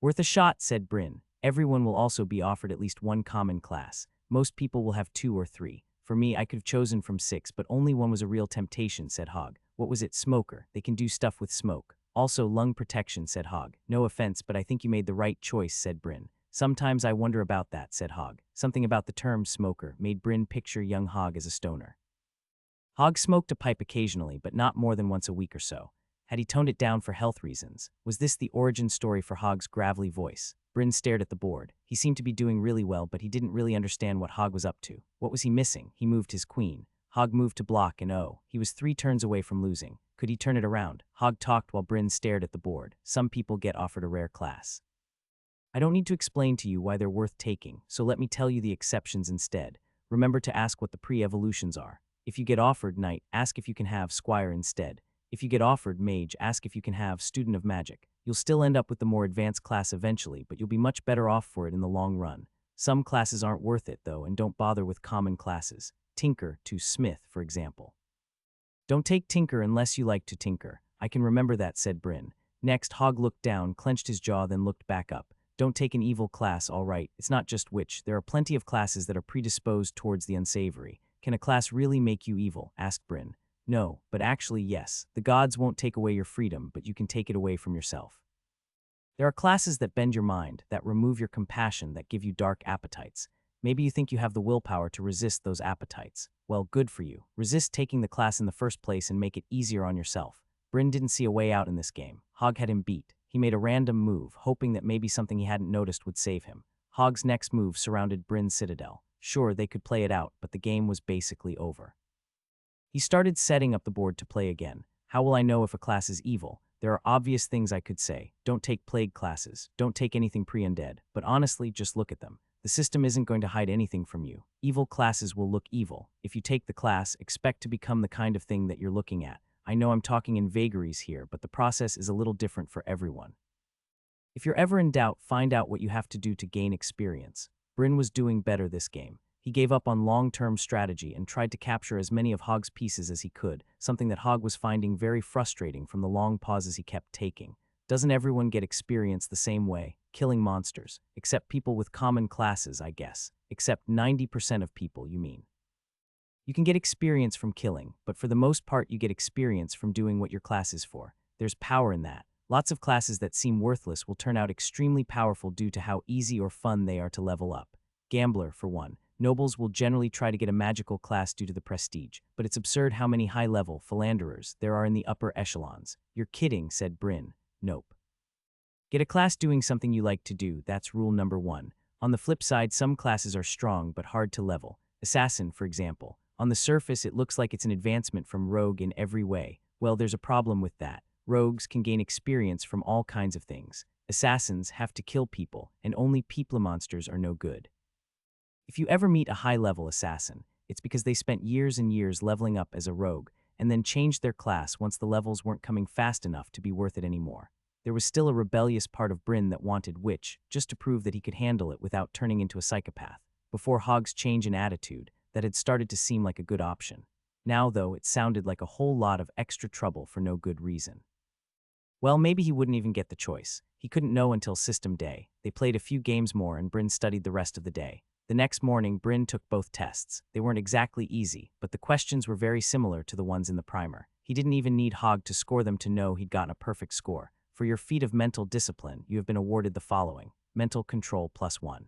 Worth a shot, said Bryn. Everyone will also be offered at least one common class. Most people will have 2 or 3. For me, I could have chosen from 6, but only one was a real temptation, said Hogg. What was it? Smoker. They can do stuff with smoke. Also lung protection, said Hogg. No offense, but I think you made the right choice, said Bryn. Sometimes I wonder about that, said Hogg. Something about the term smoker made Bryn picture young Hogg as a stoner. Hogg smoked a pipe occasionally, but not more than once a week or so. Had he toned it down for health reasons? Was this the origin story for Hogg's gravelly voice? Bryn stared at the board. He seemed to be doing really well, but he didn't really understand what Hogg was up to. What was he missing? He moved his queen. Hogg moved to block, and he was 3 turns away from losing. Could he turn it around? Hogg talked while Bryn stared at the board. Some people get offered a rare class. I don't need to explain to you why they're worth taking, so let me tell you the exceptions instead. Remember to ask what the pre-evolutions are. If you get offered knight, ask if you can have squire instead. If you get offered mage, ask if you can have student of magic. You'll still end up with the more advanced class eventually, but you'll be much better off for it in the long run. Some classes aren't worth it, though, and don't bother with common classes. Tinker to smith, for example. Don't take tinker unless you like to tinker. I can remember that, said Bryn. Next, Hogg looked down, clenched his jaw, then looked back up. Don't take an evil class, all right. It's not just witch. There are plenty of classes that are predisposed towards the unsavory. Can a class really make you evil? Asked Bryn. No, but actually yes. The gods won't take away your freedom, but you can take it away from yourself. There are classes that bend your mind, that remove your compassion, that give you dark appetites. Maybe you think you have the willpower to resist those appetites. Well, good for you. Resist taking the class in the first place and make it easier on yourself. Bryn didn't see a way out in this game. Hogg had him beat. He made a random move, hoping that maybe something he hadn't noticed would save him. Hogg's next move surrounded Bryn's citadel. Sure, they could play it out, but the game was basically over. He started setting up the board to play again. How will I know if a class is evil? There are obvious things I could say. Don't take plague classes. Don't take anything pre-undead. But honestly, just look at them. The system isn't going to hide anything from you. Evil classes will look evil. If you take the class, expect to become the kind of thing that you're looking at. I know I'm talking in vagaries here, but the process is a little different for everyone. If you're ever in doubt, find out what you have to do to gain experience. Bryn was doing better this game. He gave up on long-term strategy and tried to capture as many of Hogg's pieces as he could, something that Hogg was finding very frustrating from the long pauses he kept taking. Doesn't everyone get experience the same way? Killing monsters. Except people with common classes, I guess. Except 90% of people, you mean. You can get experience from killing, but for the most part you get experience from doing what your class is for. There's power in that. Lots of classes that seem worthless will turn out extremely powerful due to how easy or fun they are to level up. Gambler, for one. Nobles will generally try to get a magical class due to the prestige, but it's absurd how many high-level philanderers there are in the upper echelons. You're kidding, said Bryn. Nope. Get a class doing something you like to do, that's rule number 1. On the flip side, some classes are strong but hard to level. Assassin, for example. On the surface, it looks like it's an advancement from rogue in every way. Well, there's a problem with that. Rogues can gain experience from all kinds of things. Assassins have to kill people, and only people monsters are no good. If you ever meet a high-level assassin, it's because they spent years and years leveling up as a rogue, and then changed their class once the levels weren't coming fast enough to be worth it anymore. There was still a rebellious part of Bryn that wanted witch, just to prove that he could handle it without turning into a psychopath. Before Hogg's change in attitude, that had started to seem like a good option. Now, though, it sounded like a whole lot of extra trouble for no good reason. Well, maybe he wouldn't even get the choice. He couldn't know until system day. They played a few games more and Bryn studied the rest of the day. The next morning, Bryn took both tests. They weren't exactly easy, but the questions were very similar to the ones in the primer. He didn't even need Hogg to score them to know he'd gotten a perfect score. For your feat of mental discipline, you have been awarded the following: mental control +1.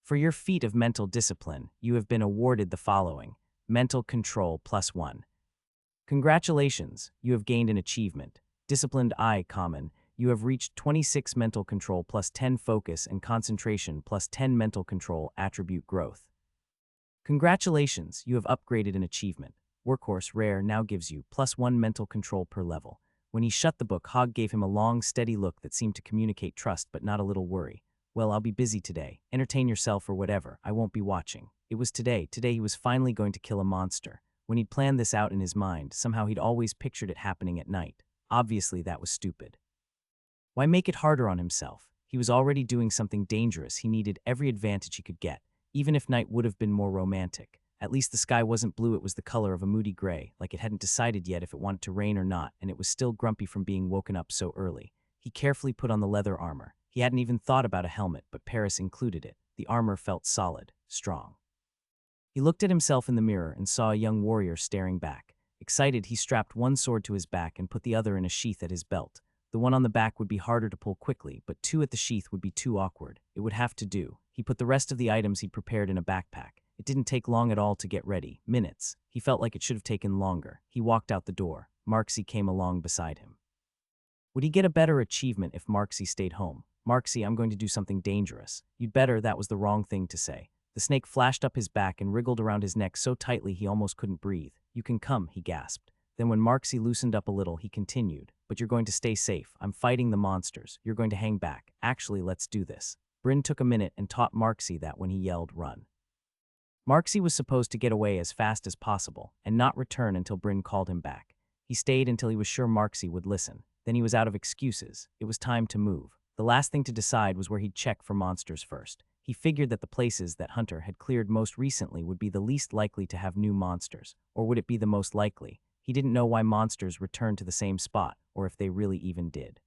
For your feat of mental discipline, you have been awarded the following: mental control +1. Congratulations, you have gained an achievement. Disciplined I, common. You have reached 26 mental control +10 focus and concentration +10 mental control attribute growth. Congratulations, you have upgraded an achievement. Workhorse Rare now gives you +1 mental control per level. When he shut the book, Hogg gave him a long, steady look that seemed to communicate trust but not a little worry. Well, I'll be busy today. Entertain yourself or whatever. I won't be watching. It was today. Today he was finally going to kill a monster. When he'd planned this out in his mind, somehow he'd always pictured it happening at night. Obviously, that was stupid. Why make it harder on himself? He was already doing something dangerous. He needed every advantage he could get, even if night would have been more romantic. At least the sky wasn't blue, it was the color of a moody gray, like it hadn't decided yet if it wanted to rain or not, and it was still grumpy from being woken up so early. He carefully put on the leather armor. He hadn't even thought about a helmet, but Paris included it. The armor felt solid, strong. He looked at himself in the mirror and saw a young warrior staring back. Excited, he strapped one sword to his back and put the other in a sheath at his belt. The one on the back would be harder to pull quickly, but two at the sheath would be too awkward. It would have to do. He put the rest of the items he'd prepared in a backpack. It didn't take long at all to get ready. Minutes. He felt like it should have taken longer. He walked out the door. Marksy came along beside him. Would he get a better achievement if Marksy stayed home? Marksy, I'm going to do something dangerous. You'd better, that was the wrong thing to say. The snake flashed up his back and wriggled around his neck so tightly he almost couldn't breathe. You can come, he gasped. Then when Marksy loosened up a little, he continued. But you're going to stay safe. I'm fighting the monsters. You're going to hang back. Actually, let's do this. Bryn took a minute and taught Marksy that when he yelled, run. Marksy was supposed to get away as fast as possible and not return until Bryn called him back. He stayed until he was sure Marksy would listen. Then he was out of excuses. It was time to move. The last thing to decide was where he'd check for monsters first. He figured that the places that Hunter had cleared most recently would be the least likely to have new monsters. Or would it be the most likely? He didn't know why monsters returned to the same spot, or if they really even did.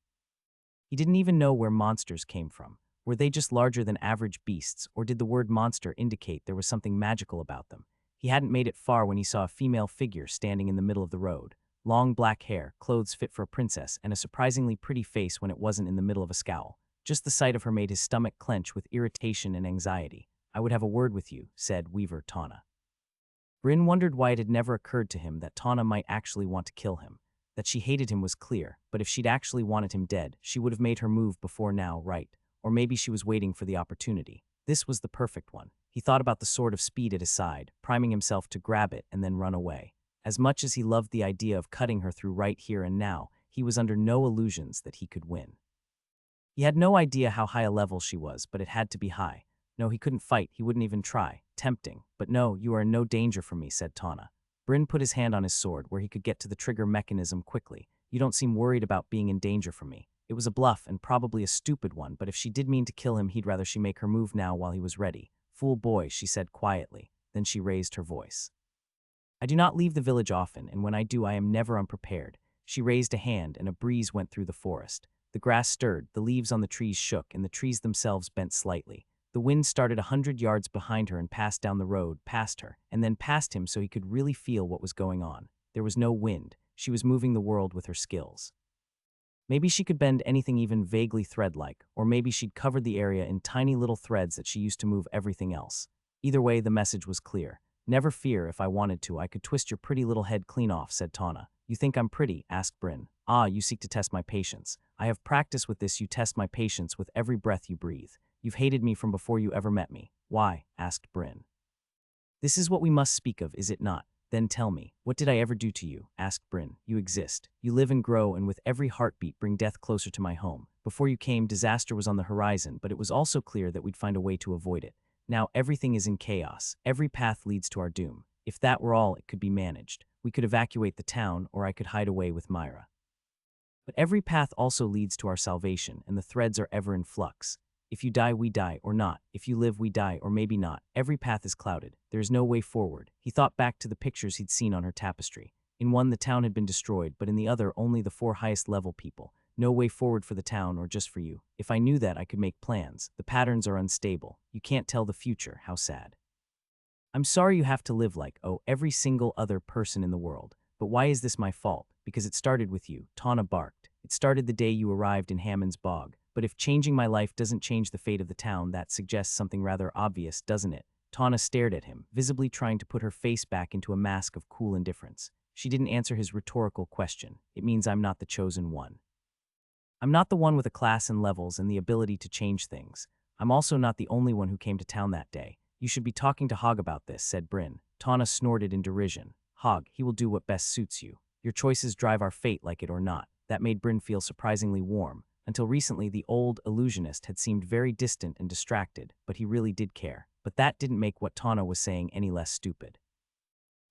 He didn't even know where monsters came from. Were they just larger than average beasts, or did the word monster indicate there was something magical about them? He hadn't made it far when he saw a female figure standing in the middle of the road. Long black hair, clothes fit for a princess, and a surprisingly pretty face when it wasn't in the middle of a scowl. Just the sight of her made his stomach clench with irritation and anxiety. I would have a word with you, said Weaver Tana. Bryn wondered why it had never occurred to him that Tana might actually want to kill him. That she hated him was clear, but if she'd actually wanted him dead, she would have made her move before now, right? Or maybe she was waiting for the opportunity. This was the perfect one. He thought about the sword of speed at his side, priming himself to grab it and then run away. As much as he loved the idea of cutting her through right here and now, he was under no illusions that he could win. He had no idea how high a level she was, but it had to be high. No, he couldn't fight, he wouldn't even try. Tempting. But no, you are in no danger from me, said Tana. Bryn put his hand on his sword where he could get to the trigger mechanism quickly. You don't seem worried about being in danger from me. It was a bluff and probably a stupid one, but if she did mean to kill him, he'd rather she make her move now while he was ready. Fool boy, she said quietly. Then she raised her voice. I do not leave the village often, and when I do I am never unprepared. She raised a hand and a breeze went through the forest. The grass stirred, the leaves on the trees shook, and the trees themselves bent slightly. The wind started 100 yards behind her and passed down the road, past her, and then past him so he could really feel what was going on. There was no wind. She was moving the world with her skills. Maybe she could bend anything even vaguely thread-like, or maybe she'd covered the area in tiny little threads that she used to move everything else. Either way, the message was clear. Never fear, if I wanted to, I could twist your pretty little head clean off, said Tana. You think I'm pretty? Asked Bryn. Ah, you seek to test my patience. I have practice with this. You test my patience with every breath you breathe. You've hated me from before you ever met me. Why? Asked Bryn. This is what we must speak of, is it not? Then tell me, what did I ever do to you? Asked Bryn. You exist. You live and grow, and with every heartbeat bring death closer to my home. Before you came, disaster was on the horizon, but it was also clear that we'd find a way to avoid it. Now everything is in chaos. Every path leads to our doom. If that were all, it could be managed. We could evacuate the town, or I could hide away with Myra. But every path also leads to our salvation, and the threads are ever in flux. If you die, we die, or not. If you live, we die, or maybe not. Every path is clouded. There is no way forward. He thought back to the pictures he'd seen on her tapestry. In one, the town had been destroyed, but in the other, only the 4 highest level people. No way forward for the town or just for you. If I knew that, I could make plans. The patterns are unstable. You can't tell the future. How sad. I'm sorry you have to live like, oh, every single other person in the world. But why is this my fault? Because it started with you, Tana barked. It started the day you arrived in Hammond's Bog. But if changing my life doesn't change the fate of the town, that suggests something rather obvious, doesn't it? Tana stared at him, visibly trying to put her face back into a mask of cool indifference. She didn't answer his rhetorical question. It means I'm not the chosen one. I'm not the one with a class and levels and the ability to change things. I'm also not the only one who came to town that day. You should be talking to Hog about this, said Bryn. Tana snorted in derision. Hog, he will do what best suits you. Your choices drive our fate, like it or not. That made Bryn feel surprisingly warm. Until recently, the old illusionist had seemed very distant and distracted, but he really did care. But that didn't make what Tana was saying any less stupid.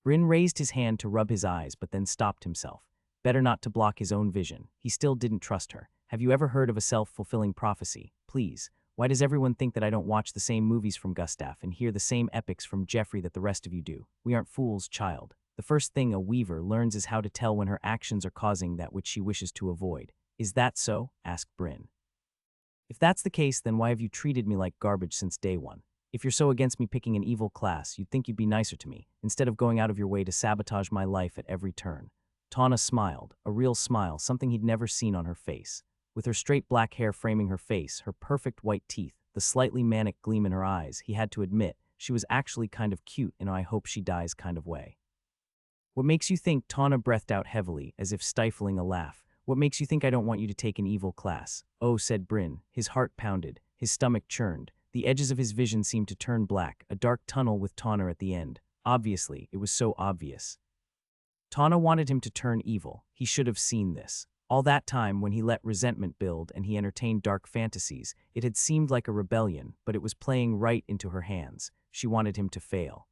Bryn raised his hand to rub his eyes, but then stopped himself. Better not to block his own vision. He still didn't trust her. Have you ever heard of a self-fulfilling prophecy? Please. Why does everyone think that I don't watch the same movies from Gustav and hear the same epics from Jeffrey that the rest of you do? We aren't fools, child. The first thing a weaver learns is how to tell when her actions are causing that which she wishes to avoid. Is that so? Asked Bryn. If that's the case, then why have you treated me like garbage since day one? If you're so against me picking an evil class, you'd think you'd be nicer to me, instead of going out of your way to sabotage my life at every turn. Tawna smiled, a real smile, something he'd never seen on her face. With her straight black hair framing her face, her perfect white teeth, the slightly manic gleam in her eyes, he had to admit, she was actually kind of cute in a I hope she dies kind of way. What makes you think? Tawna breathed out heavily, as if stifling a laugh. What makes you think I don't want you to take an evil class? Oh, said Bryn. His heart pounded, his stomach churned. The edges of his vision seemed to turn black, a dark tunnel with Tawna at the end. Obviously, it was so obvious. Tawna wanted him to turn evil. He should have seen this. All that time, when he let resentment build and he entertained dark fantasies, it had seemed like a rebellion, but it was playing right into her hands. She wanted him to fail.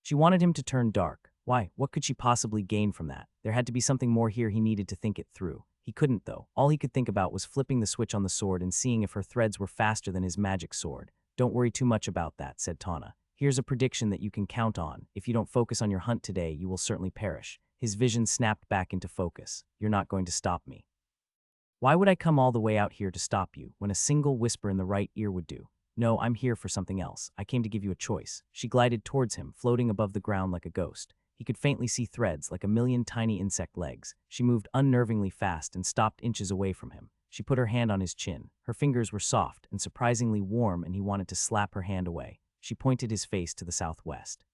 She wanted him to turn dark. Why? What could she possibly gain from that? There had to be something more here. He needed to think it through. He couldn't, though. All he could think about was flipping the switch on the sword and seeing if her threads were faster than his magic sword. Don't worry too much about that, said Tawna. Here's a prediction that you can count on. If you don't focus on your hunt today, you will certainly perish. His vision snapped back into focus. You're not going to stop me. Why would I come all the way out here to stop you, when a single whisper in the right ear would do? No, I'm here for something else. I came to give you a choice. She glided towards him, floating above the ground like a ghost. He could faintly see threads, like a million tiny insect legs. She moved unnervingly fast and stopped inches away from him. She put her hand on his chin. Her fingers were soft and surprisingly warm, and he wanted to slap her hand away. She pointed his face to the southwest.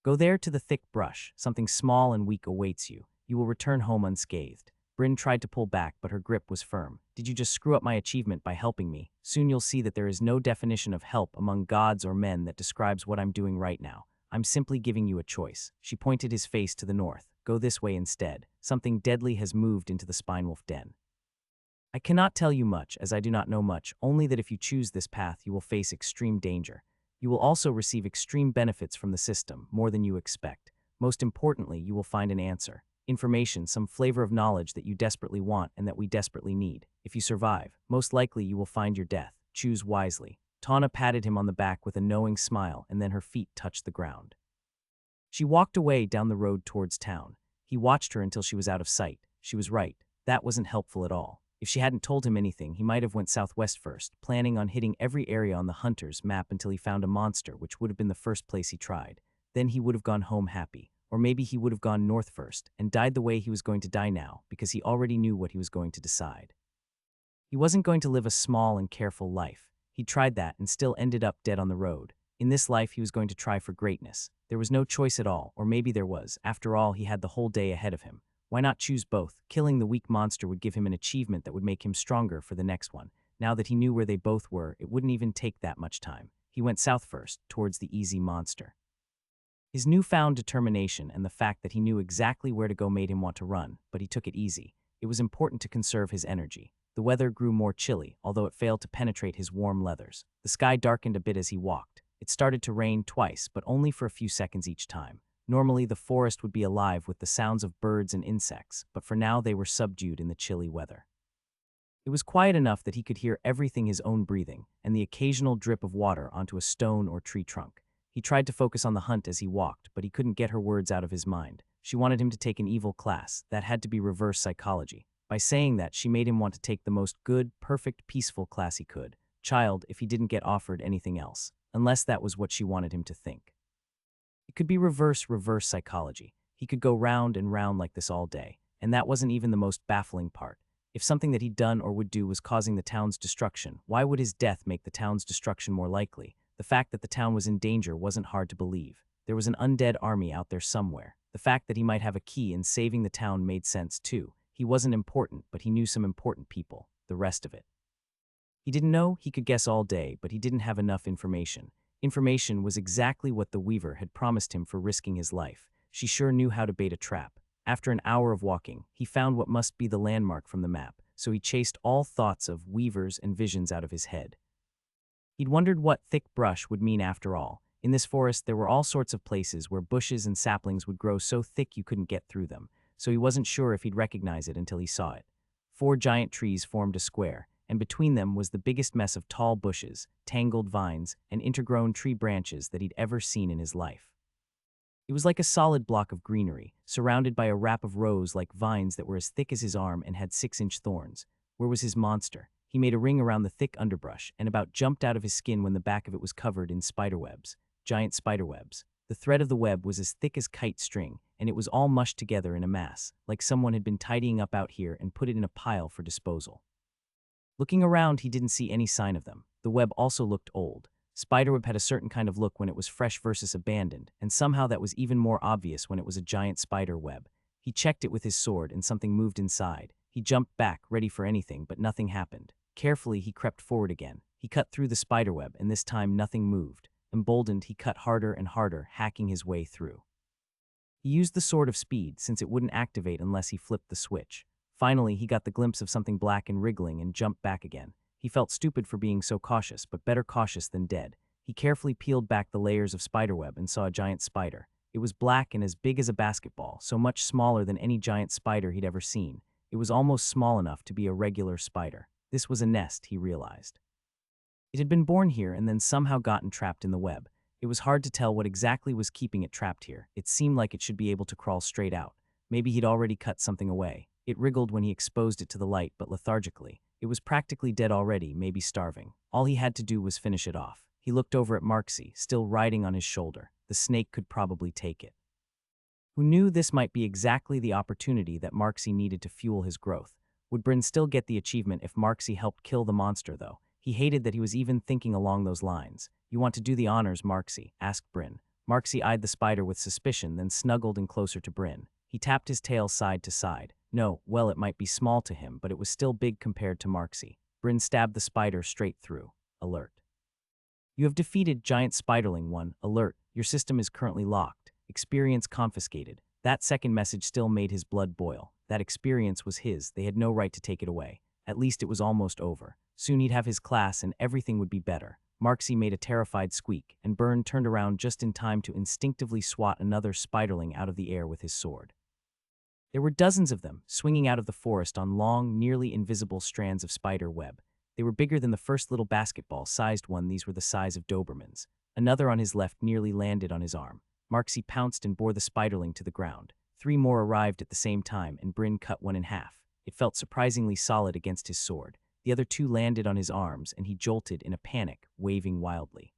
Go there to the thick brush. Something small and weak awaits you. You will return home unscathed. Bryn tried to pull back, but her grip was firm. Did you just screw up my achievement by helping me? Soon you'll see that there is no definition of help among gods or men that describes what I'm doing right now. I'm simply giving you a choice. She pointed his face to the north. Go this way instead. Something deadly has moved into the Spinewolf den. I cannot tell you much, as I do not know much, only that if you choose this path, you will face extreme danger. You will also receive extreme benefits from the system, more than you expect. Most importantly, you will find an answer. Information, some flavor of knowledge that you desperately want and that we desperately need. If you survive, most likely you will find your death. Choose wisely. Tawna patted him on the back with a knowing smile, and then her feet touched the ground. She walked away down the road towards town. He watched her until she was out of sight. She was right. That wasn't helpful at all. If she hadn't told him anything, he might have went southwest first, planning on hitting every area on the hunter's map until he found a monster, which would have been the first place he tried. Then he would have gone home happy. Or maybe he would have gone north first and died the way he was going to die now, because he already knew what he was going to decide. He wasn't going to live a small and careful life. He tried that and still ended up dead on the road. In this life, he was going to try for greatness. There was no choice at all, or maybe there was. After all, he had the whole day ahead of him. Why not choose both? Killing the weak monster would give him an achievement that would make him stronger for the next one. Now that he knew where they both were, it wouldn't even take that much time. He went south first, towards the easy monster. His newfound determination and the fact that he knew exactly where to go made him want to run, but he took it easy. It was important to conserve his energy. The weather grew more chilly, although it failed to penetrate his warm leathers. The sky darkened a bit as he walked. It started to rain twice, but only for a few seconds each time. Normally, the forest would be alive with the sounds of birds and insects, but for now they were subdued in the chilly weather. It was quiet enough that he could hear everything, his own breathing, and the occasional drip of water onto a stone or tree trunk. He tried to focus on the hunt as he walked, but he couldn't get her words out of his mind. She wanted him to take an evil class. That had to be reverse psychology. By saying that, she made him want to take the most good, perfect, peaceful class he could. Child, if he didn't get offered anything else. Unless that was what she wanted him to think. It could be reverse psychology. He could go round and round like this all day. And that wasn't even the most baffling part. If something that he'd done or would do was causing the town's destruction, why would his death make the town's destruction more likely? The fact that the town was in danger wasn't hard to believe. There was an undead army out there somewhere. The fact that he might have a key in saving the town made sense too. He wasn't important, but he knew some important people. The rest of it. He didn't know. He could guess all day, but he didn't have enough information. Information was exactly what the Weaver had promised him for risking his life. She sure knew how to bait a trap. After an hour of walking, he found what must be the landmark from the map, so he chased all thoughts of weavers and visions out of his head. He'd wondered what thick brush would mean after all. In this forest, there were all sorts of places where bushes and saplings would grow so thick you couldn't get through them, so he wasn't sure if he'd recognize it until he saw it. 4 giant trees formed a square, and between them was the biggest mess of tall bushes, tangled vines, and intergrown tree branches that he'd ever seen in his life. It was like a solid block of greenery, surrounded by a wrap of rows like vines that were as thick as his arm and had 6-inch thorns. Where was his monster? He made a ring around the thick underbrush and about jumped out of his skin when the back of it was covered in spiderwebs, giant spiderwebs. The thread of the web was as thick as kite string, and it was all mushed together in a mass, like someone had been tidying up out here and put it in a pile for disposal. Looking around, he didn't see any sign of them. The web also looked old. Spiderweb had a certain kind of look when it was fresh versus abandoned, and somehow that was even more obvious when it was a giant spider web. He checked it with his sword and something moved inside. He jumped back, ready for anything, but nothing happened. Carefully, he crept forward again. He cut through the spiderweb, and this time nothing moved. Emboldened, he cut harder and harder, hacking his way through. He used the sword of speed, since it wouldn't activate unless he flipped the switch. Finally, he got the glimpse of something black and wriggling and jumped back again. He felt stupid for being so cautious, but better cautious than dead. He carefully peeled back the layers of spiderweb and saw a giant spider. It was black and as big as a basketball, so much smaller than any giant spider he'd ever seen. It was almost small enough to be a regular spider. This was a nest, he realized. It had been born here and then somehow gotten trapped in the web. It was hard to tell what exactly was keeping it trapped here. It seemed like it should be able to crawl straight out. Maybe he'd already cut something away. It wriggled when he exposed it to the light, but lethargically. It was practically dead already, maybe starving. All he had to do was finish it off. He looked over at Marksy, still riding on his shoulder. The snake could probably take it. Who knew this might be exactly the opportunity that Marksy needed to fuel his growth? Would Bryn still get the achievement if Marksy helped kill the monster, though? He hated that he was even thinking along those lines. "You want to do the honors, Marksy?" asked Bryn. Marksy eyed the spider with suspicion, then snuggled in closer to Bryn. He tapped his tail side to side. No, well, it might be small to him, but it was still big compared to Marksy. Bryn stabbed the spider straight through. Alert. You have defeated Giant Spiderling 1. Alert. Your system is currently locked. Experience confiscated. That second message still made his blood boil. That experience was his. They had no right to take it away. At least it was almost over. Soon he'd have his class and everything would be better. Marksy made a terrified squeak, and Byrne turned around just in time to instinctively swat another spiderling out of the air with his sword. There were dozens of them, swinging out of the forest on long, nearly invisible strands of spider web. They were bigger than the first little basketball-sized one. These were the size of Dobermans. Another on his left nearly landed on his arm. Marksy pounced and bore the spiderling to the ground. 3 more arrived at the same time, and Bryn cut one in half. It felt surprisingly solid against his sword. The other 2 landed on his arms, and he jolted in a panic, waving wildly.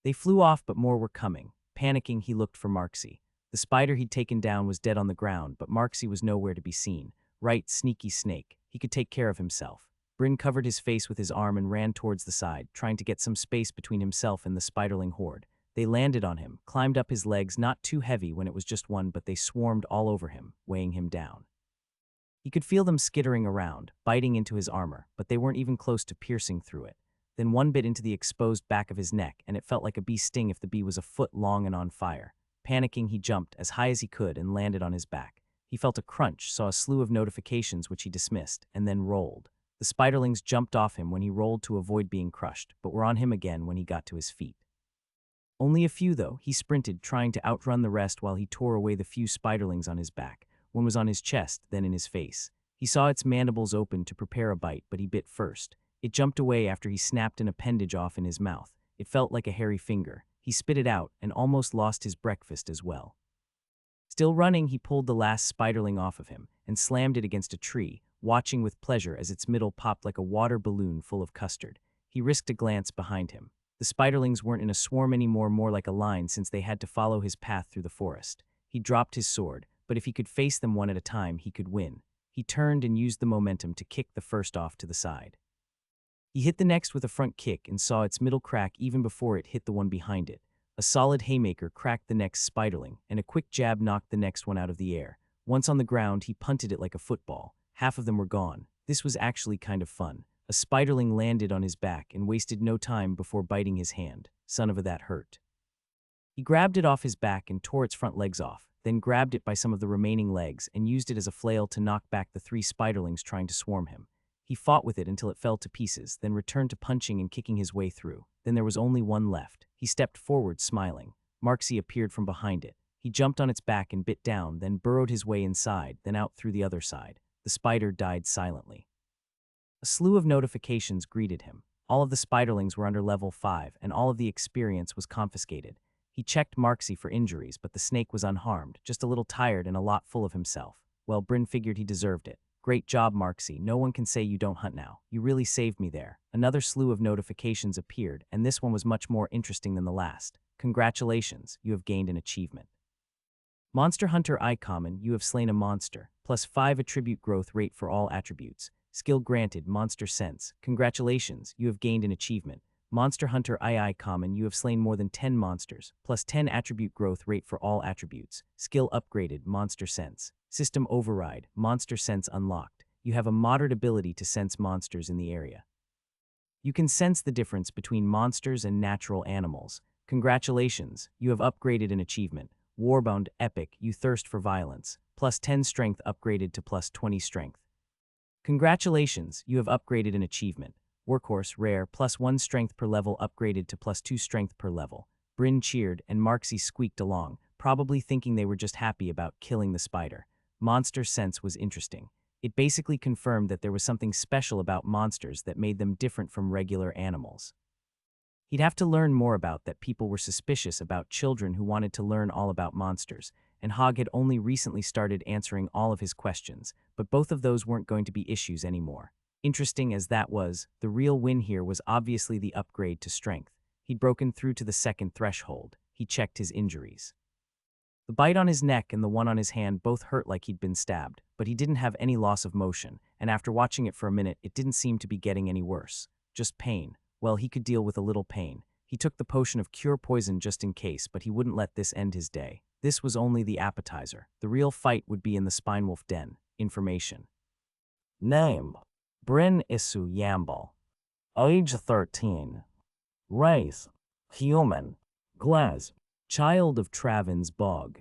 They flew off, but more were coming. Panicking, he looked for Marksy. The spider he'd taken down was dead on the ground, but Marksy was nowhere to be seen. Right, sneaky snake. He could take care of himself. Bryn covered his face with his arm and ran towards the side, trying to get some space between himself and the spiderling horde. They landed on him, climbed up his legs, not too heavy when it was just one, but they swarmed all over him, weighing him down. He could feel them skittering around, biting into his armor, but they weren't even close to piercing through it. Then one bit into the exposed back of his neck, and it felt like a bee's sting if the bee was a foot long and on fire. Panicking, he jumped as high as he could and landed on his back. He felt a crunch, saw a slew of notifications which he dismissed, and then rolled. The spiderlings jumped off him when he rolled to avoid being crushed, but were on him again when he got to his feet. Only a few, though. He sprinted, trying to outrun the rest while he tore away the few spiderlings on his back. One was on his chest, then in his face. He saw its mandibles open to prepare a bite, but he bit first. It jumped away after he snapped an appendage off in his mouth. It felt like a hairy finger. He spit it out and almost lost his breakfast as well. Still running, he pulled the last spiderling off of him and slammed it against a tree, watching with pleasure as its middle popped like a water balloon full of custard. He risked a glance behind him. The spiderlings weren't in a swarm anymore, more like a line, since they had to follow his path through the forest. He dropped his sword, but if he could face them one at a time, he could win. He turned and used the momentum to kick the first off to the side. He hit the next with a front kick and saw its middle crack even before it hit the one behind it. A solid haymaker cracked the next spiderling, and a quick jab knocked the next one out of the air. Once on the ground, he punted it like a football. Half of them were gone. This was actually kind of fun. A spiderling landed on his back and wasted no time before biting his hand. Son of a, that hurt. He grabbed it off his back and tore its front legs off, then grabbed it by some of the remaining legs and used it as a flail to knock back the 3 spiderlings trying to swarm him. He fought with it until it fell to pieces, then returned to punching and kicking his way through. Then there was only one left. He stepped forward, smiling. Marksy appeared from behind it. He jumped on its back and bit down, then burrowed his way inside, then out through the other side. The spider died silently. A slew of notifications greeted him. All of the spiderlings were under level 5, and all of the experience was confiscated. He checked Marksy for injuries, but the snake was unharmed, just a little tired and a lot full of himself. Well, Bryn figured he deserved it. Great job, Marksy. No one can say you don't hunt now. You really saved me there. Another slew of notifications appeared, and this one was much more interesting than the last. Congratulations, you have gained an achievement. Monster Hunter I Common, you have slain a monster. +5 attribute growth rate for all attributes. Skill granted, Monster Sense. Congratulations, you have gained an achievement. Monster Hunter II Common, you have slain more than 10 monsters. +10 attribute growth rate for all attributes. Skill upgraded, Monster Sense. System override, Monster Sense unlocked. You have a moderate ability to sense monsters in the area. You can sense the difference between monsters and natural animals. Congratulations, you have upgraded an achievement. Warbound Epic, you thirst for violence. +10 strength upgraded to +20 strength. Congratulations, you have upgraded an achievement. Workhorse Rare, +1 strength per level upgraded to +2 strength per level. Bryn cheered and Marksy squeaked along, probably thinking they were just happy about killing the spider. Monster Sense was interesting. It basically confirmed that there was something special about monsters that made them different from regular animals. He'd have to learn more about that. People were suspicious about children who wanted to learn all about monsters, and Hogg had only recently started answering all of his questions, but both of those weren't going to be issues anymore. Interesting as that was, the real win here was obviously the upgrade to strength. He'd broken through to the second threshold. He checked his injuries. The bite on his neck and the one on his hand both hurt like he'd been stabbed, but he didn't have any loss of motion, and after watching it for a minute, it didn't seem to be getting any worse. Just pain. Well, he could deal with a little pain. He took the potion of cure poison just in case, but he wouldn't let this end his day. This was only the appetizer. The real fight would be in the Spinewolf Den. Information. Name: Bryn Isu Yambal. Age 13. Race: human. Class: child of Travin's Bog.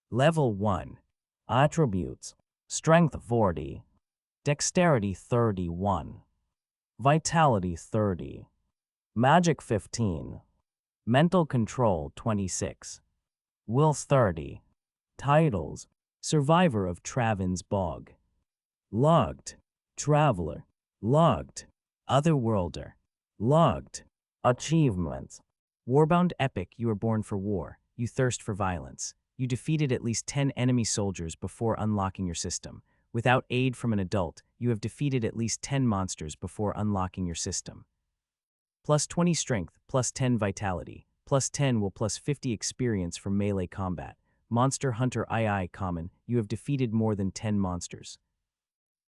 Level 1. Attributes: Strength 40. Dexterity 31. Vitality 30. Magic 15. Mental Control 26. Will 30. Titles: Survivor of Travin's Bog. Logged: Traveler. Logged: Otherworlder. Logged: Achievements. Warbound Epic, you were born for war. You thirst for violence. You defeated at least 10 enemy soldiers before unlocking your system. Without aid from an adult, you have defeated at least 10 monsters before unlocking your system. +20 strength, +10 vitality, +10 will +50 experience from melee combat. Monster Hunter II Common, you have defeated more than 10 monsters.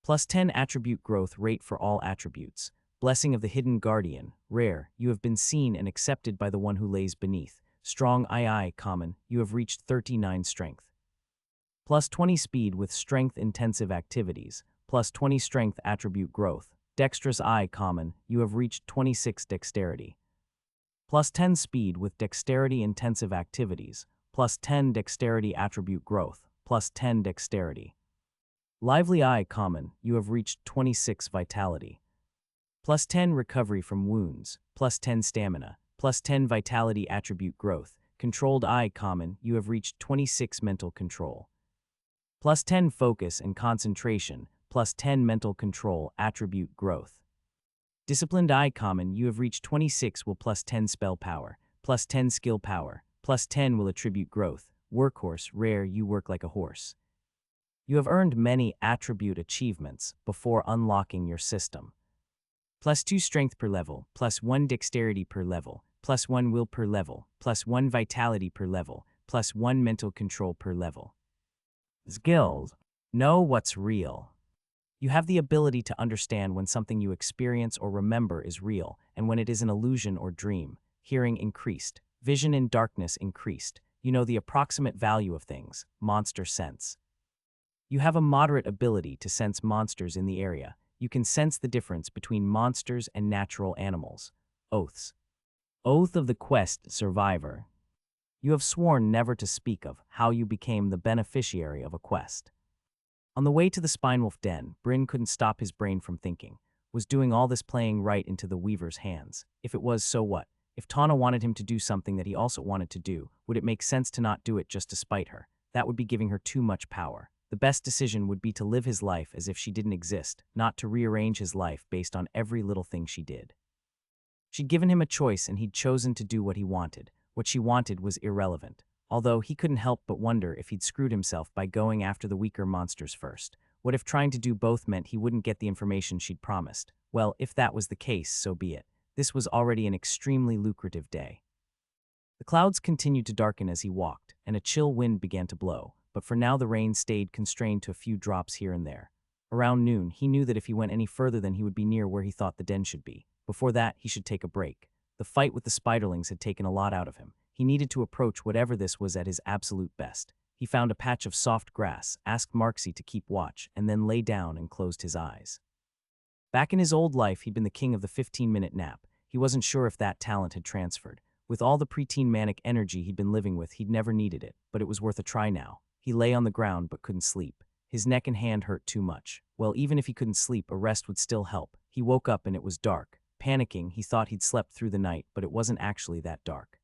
+10 attribute growth rate for all attributes. Blessing of the Hidden Guardian, Rare, you have been seen and accepted by the one who lays beneath. Strong II Common, you have reached 39 strength. +20 speed with strength-intensive activities, +20 strength attribute growth. Dexterous I Common, you have reached 26 dexterity. +10 speed with dexterity-intensive activities, +10 dexterity attribute growth, +10 dexterity. Lively I Common, you have reached 26 vitality. +10 recovery from wounds, +10 stamina, +10 vitality attribute growth. Controlled I Common, you have reached 26 mental control. +10 focus and concentration, +10 mental control attribute growth. Disciplined I Common, you have reached 26 will +10 spell power, +10 skill power, +10 will attribute growth. Workhorse Rare, you work like a horse. You have earned many attribute achievements before unlocking your system. +2 strength per level, +1 dexterity per level, +1 will per level, +1 vitality per level, +1 mental control per level. Skills: know what's real. You have the ability to understand when something you experience or remember is real and when it is an illusion or dream. Hearing increased. Vision in darkness increased. You know the approximate value of things. Monster Sense. You have a moderate ability to sense monsters in the area. You can sense the difference between monsters and natural animals. Oaths. Oath of the Quest Survivor. You have sworn never to speak of how you became the beneficiary of a quest. On the way to the Spinewolf Den, Bryn couldn't stop his brain from thinking. Was doing all this playing right into the Weaver's hands? If it was, so what? If Tana wanted him to do something that he also wanted to do, would it make sense to not do it just to spite her? That would be giving her too much power. The best decision would be to live his life as if she didn't exist, not to rearrange his life based on every little thing she did. She'd given him a choice and he'd chosen to do what he wanted. What she wanted was irrelevant, although he couldn't help but wonder if he'd screwed himself by going after the weaker monsters first. What if trying to do both meant he wouldn't get the information she'd promised? Well, if that was the case, so be it. This was already an extremely lucrative day. The clouds continued to darken as he walked, and a chill wind began to blow, but for now the rain stayed constrained to a few drops here and there. Around noon, he knew that if he went any further then he would be near where he thought the den should be. Before that, he should take a break. The fight with the spiderlings had taken a lot out of him. He needed to approach whatever this was at his absolute best. He found a patch of soft grass, asked Marksy to keep watch, and then lay down and closed his eyes. Back in his old life, he'd been the king of the 15-minute nap. He wasn't sure if that talent had transferred. With all the preteen manic energy he'd been living with, he'd never needed it, but it was worth a try now. He lay on the ground but couldn't sleep. His neck and hand hurt too much. Well, even if he couldn't sleep, a rest would still help. He woke up and it was dark. Panicking, he thought he'd slept through the night, but it wasn't actually that dark.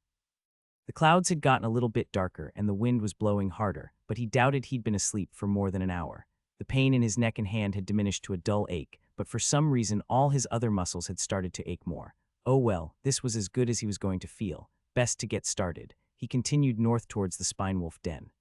The clouds had gotten a little bit darker and the wind was blowing harder, but he doubted he'd been asleep for more than an hour. The pain in his neck and hand had diminished to a dull ache, but for some reason all his other muscles had started to ache more. Oh well, this was as good as he was going to feel. Best to get started. He continued north towards the Spinewolf den.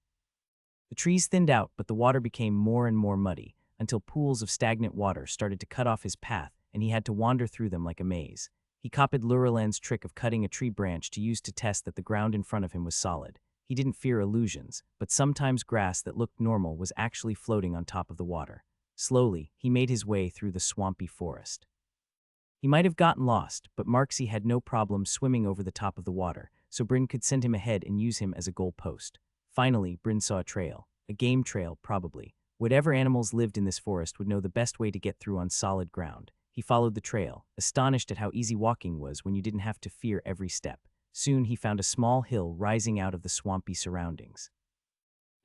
The trees thinned out, but the water became more and more muddy, until pools of stagnant water started to cut off his path, and he had to wander through them like a maze. He copied Luralen's trick of cutting a tree branch to use to test that the ground in front of him was solid. He didn't fear illusions, but sometimes grass that looked normal was actually floating on top of the water. Slowly, he made his way through the swampy forest. He might have gotten lost, but Marksy had no problem swimming over the top of the water, so Bryn could send him ahead and use him as a goal post. Finally, Bryn saw a trail. A game trail, probably. Whatever animals lived in this forest would know the best way to get through on solid ground. He followed the trail, astonished at how easy walking was when you didn't have to fear every step. Soon he found a small hill rising out of the swampy surroundings.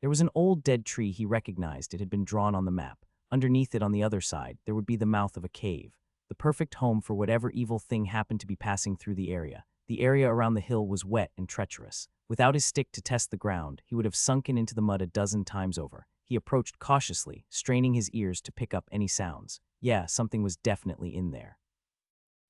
There was an old dead tree he recognized. It had been drawn on the map. Underneath it on the other side, there would be the mouth of a cave. The perfect home for whatever evil thing happened to be passing through the area. The area around the hill was wet and treacherous. Without his stick to test the ground, he would have sunken into the mud a dozen times over. He approached cautiously, straining his ears to pick up any sounds. Yeah, something was definitely in there.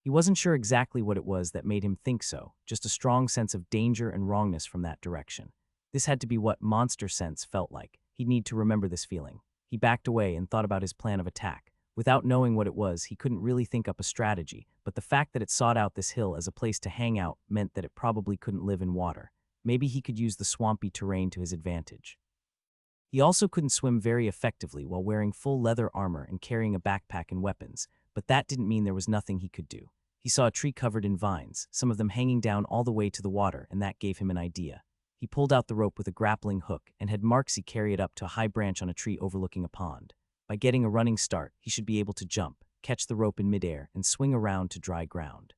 He wasn't sure exactly what it was that made him think so, just a strong sense of danger and wrongness from that direction. This had to be what monster sense felt like. He'd need to remember this feeling. He backed away and thought about his plan of attack. Without knowing what it was, he couldn't really think up a strategy, but the fact that it sought out this hill as a place to hang out meant that it probably couldn't live in water. Maybe he could use the swampy terrain to his advantage. He also couldn't swim very effectively while wearing full leather armor and carrying a backpack and weapons, but that didn't mean there was nothing he could do. He saw a tree covered in vines, some of them hanging down all the way to the water, and that gave him an idea. He pulled out the rope with a grappling hook and had Marksy carry it up to a high branch on a tree overlooking a pond. By getting a running start, he should be able to jump, catch the rope in midair, and swing around to dry ground.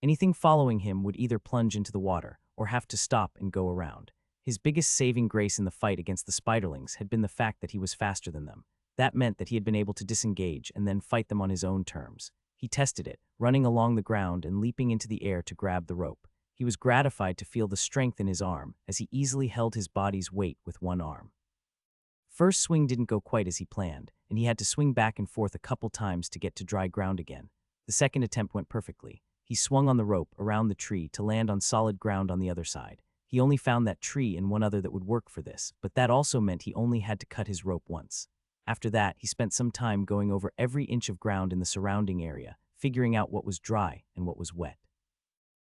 Anything following him would either plunge into the water or have to stop and go around. His biggest saving grace in the fight against the spiderlings had been the fact that he was faster than them. That meant that he had been able to disengage and then fight them on his own terms. He tested it, running along the ground and leaping into the air to grab the rope. He was gratified to feel the strength in his arm as he easily held his body's weight with one arm. First swing didn't go quite as he planned, and he had to swing back and forth a couple times to get to dry ground again. The second attempt went perfectly. He swung on the rope around the tree to land on solid ground on the other side. He only found that tree and one other that would work for this, but that also meant he only had to cut his rope once. After that, he spent some time going over every inch of ground in the surrounding area, figuring out what was dry and what was wet.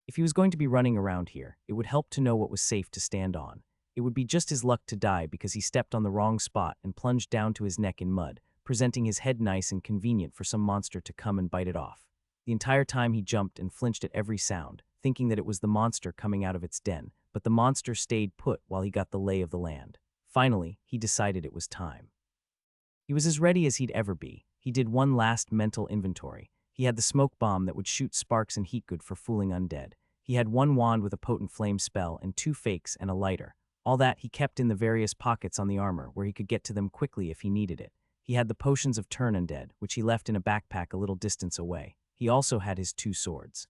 If he was going to be running around here, it would help to know what was safe to stand on. It would be just his luck to die because he stepped on the wrong spot and plunged down to his neck in mud, presenting his head nice and convenient for some monster to come and bite it off. The entire time he jumped and flinched at every sound, thinking that it was the monster coming out of its den, but the monster stayed put while he got the lay of the land. Finally, he decided it was time. He was as ready as he'd ever be. He did one last mental inventory. He had the smoke bomb that would shoot sparks and heat good for fooling undead. He had one wand with a potent flame spell and 2 fakes and a lighter. All that he kept in the various pockets on the armor where he could get to them quickly if he needed it. He had the potions of turn undead, which he left in a backpack a little distance away. He also had his 2 swords.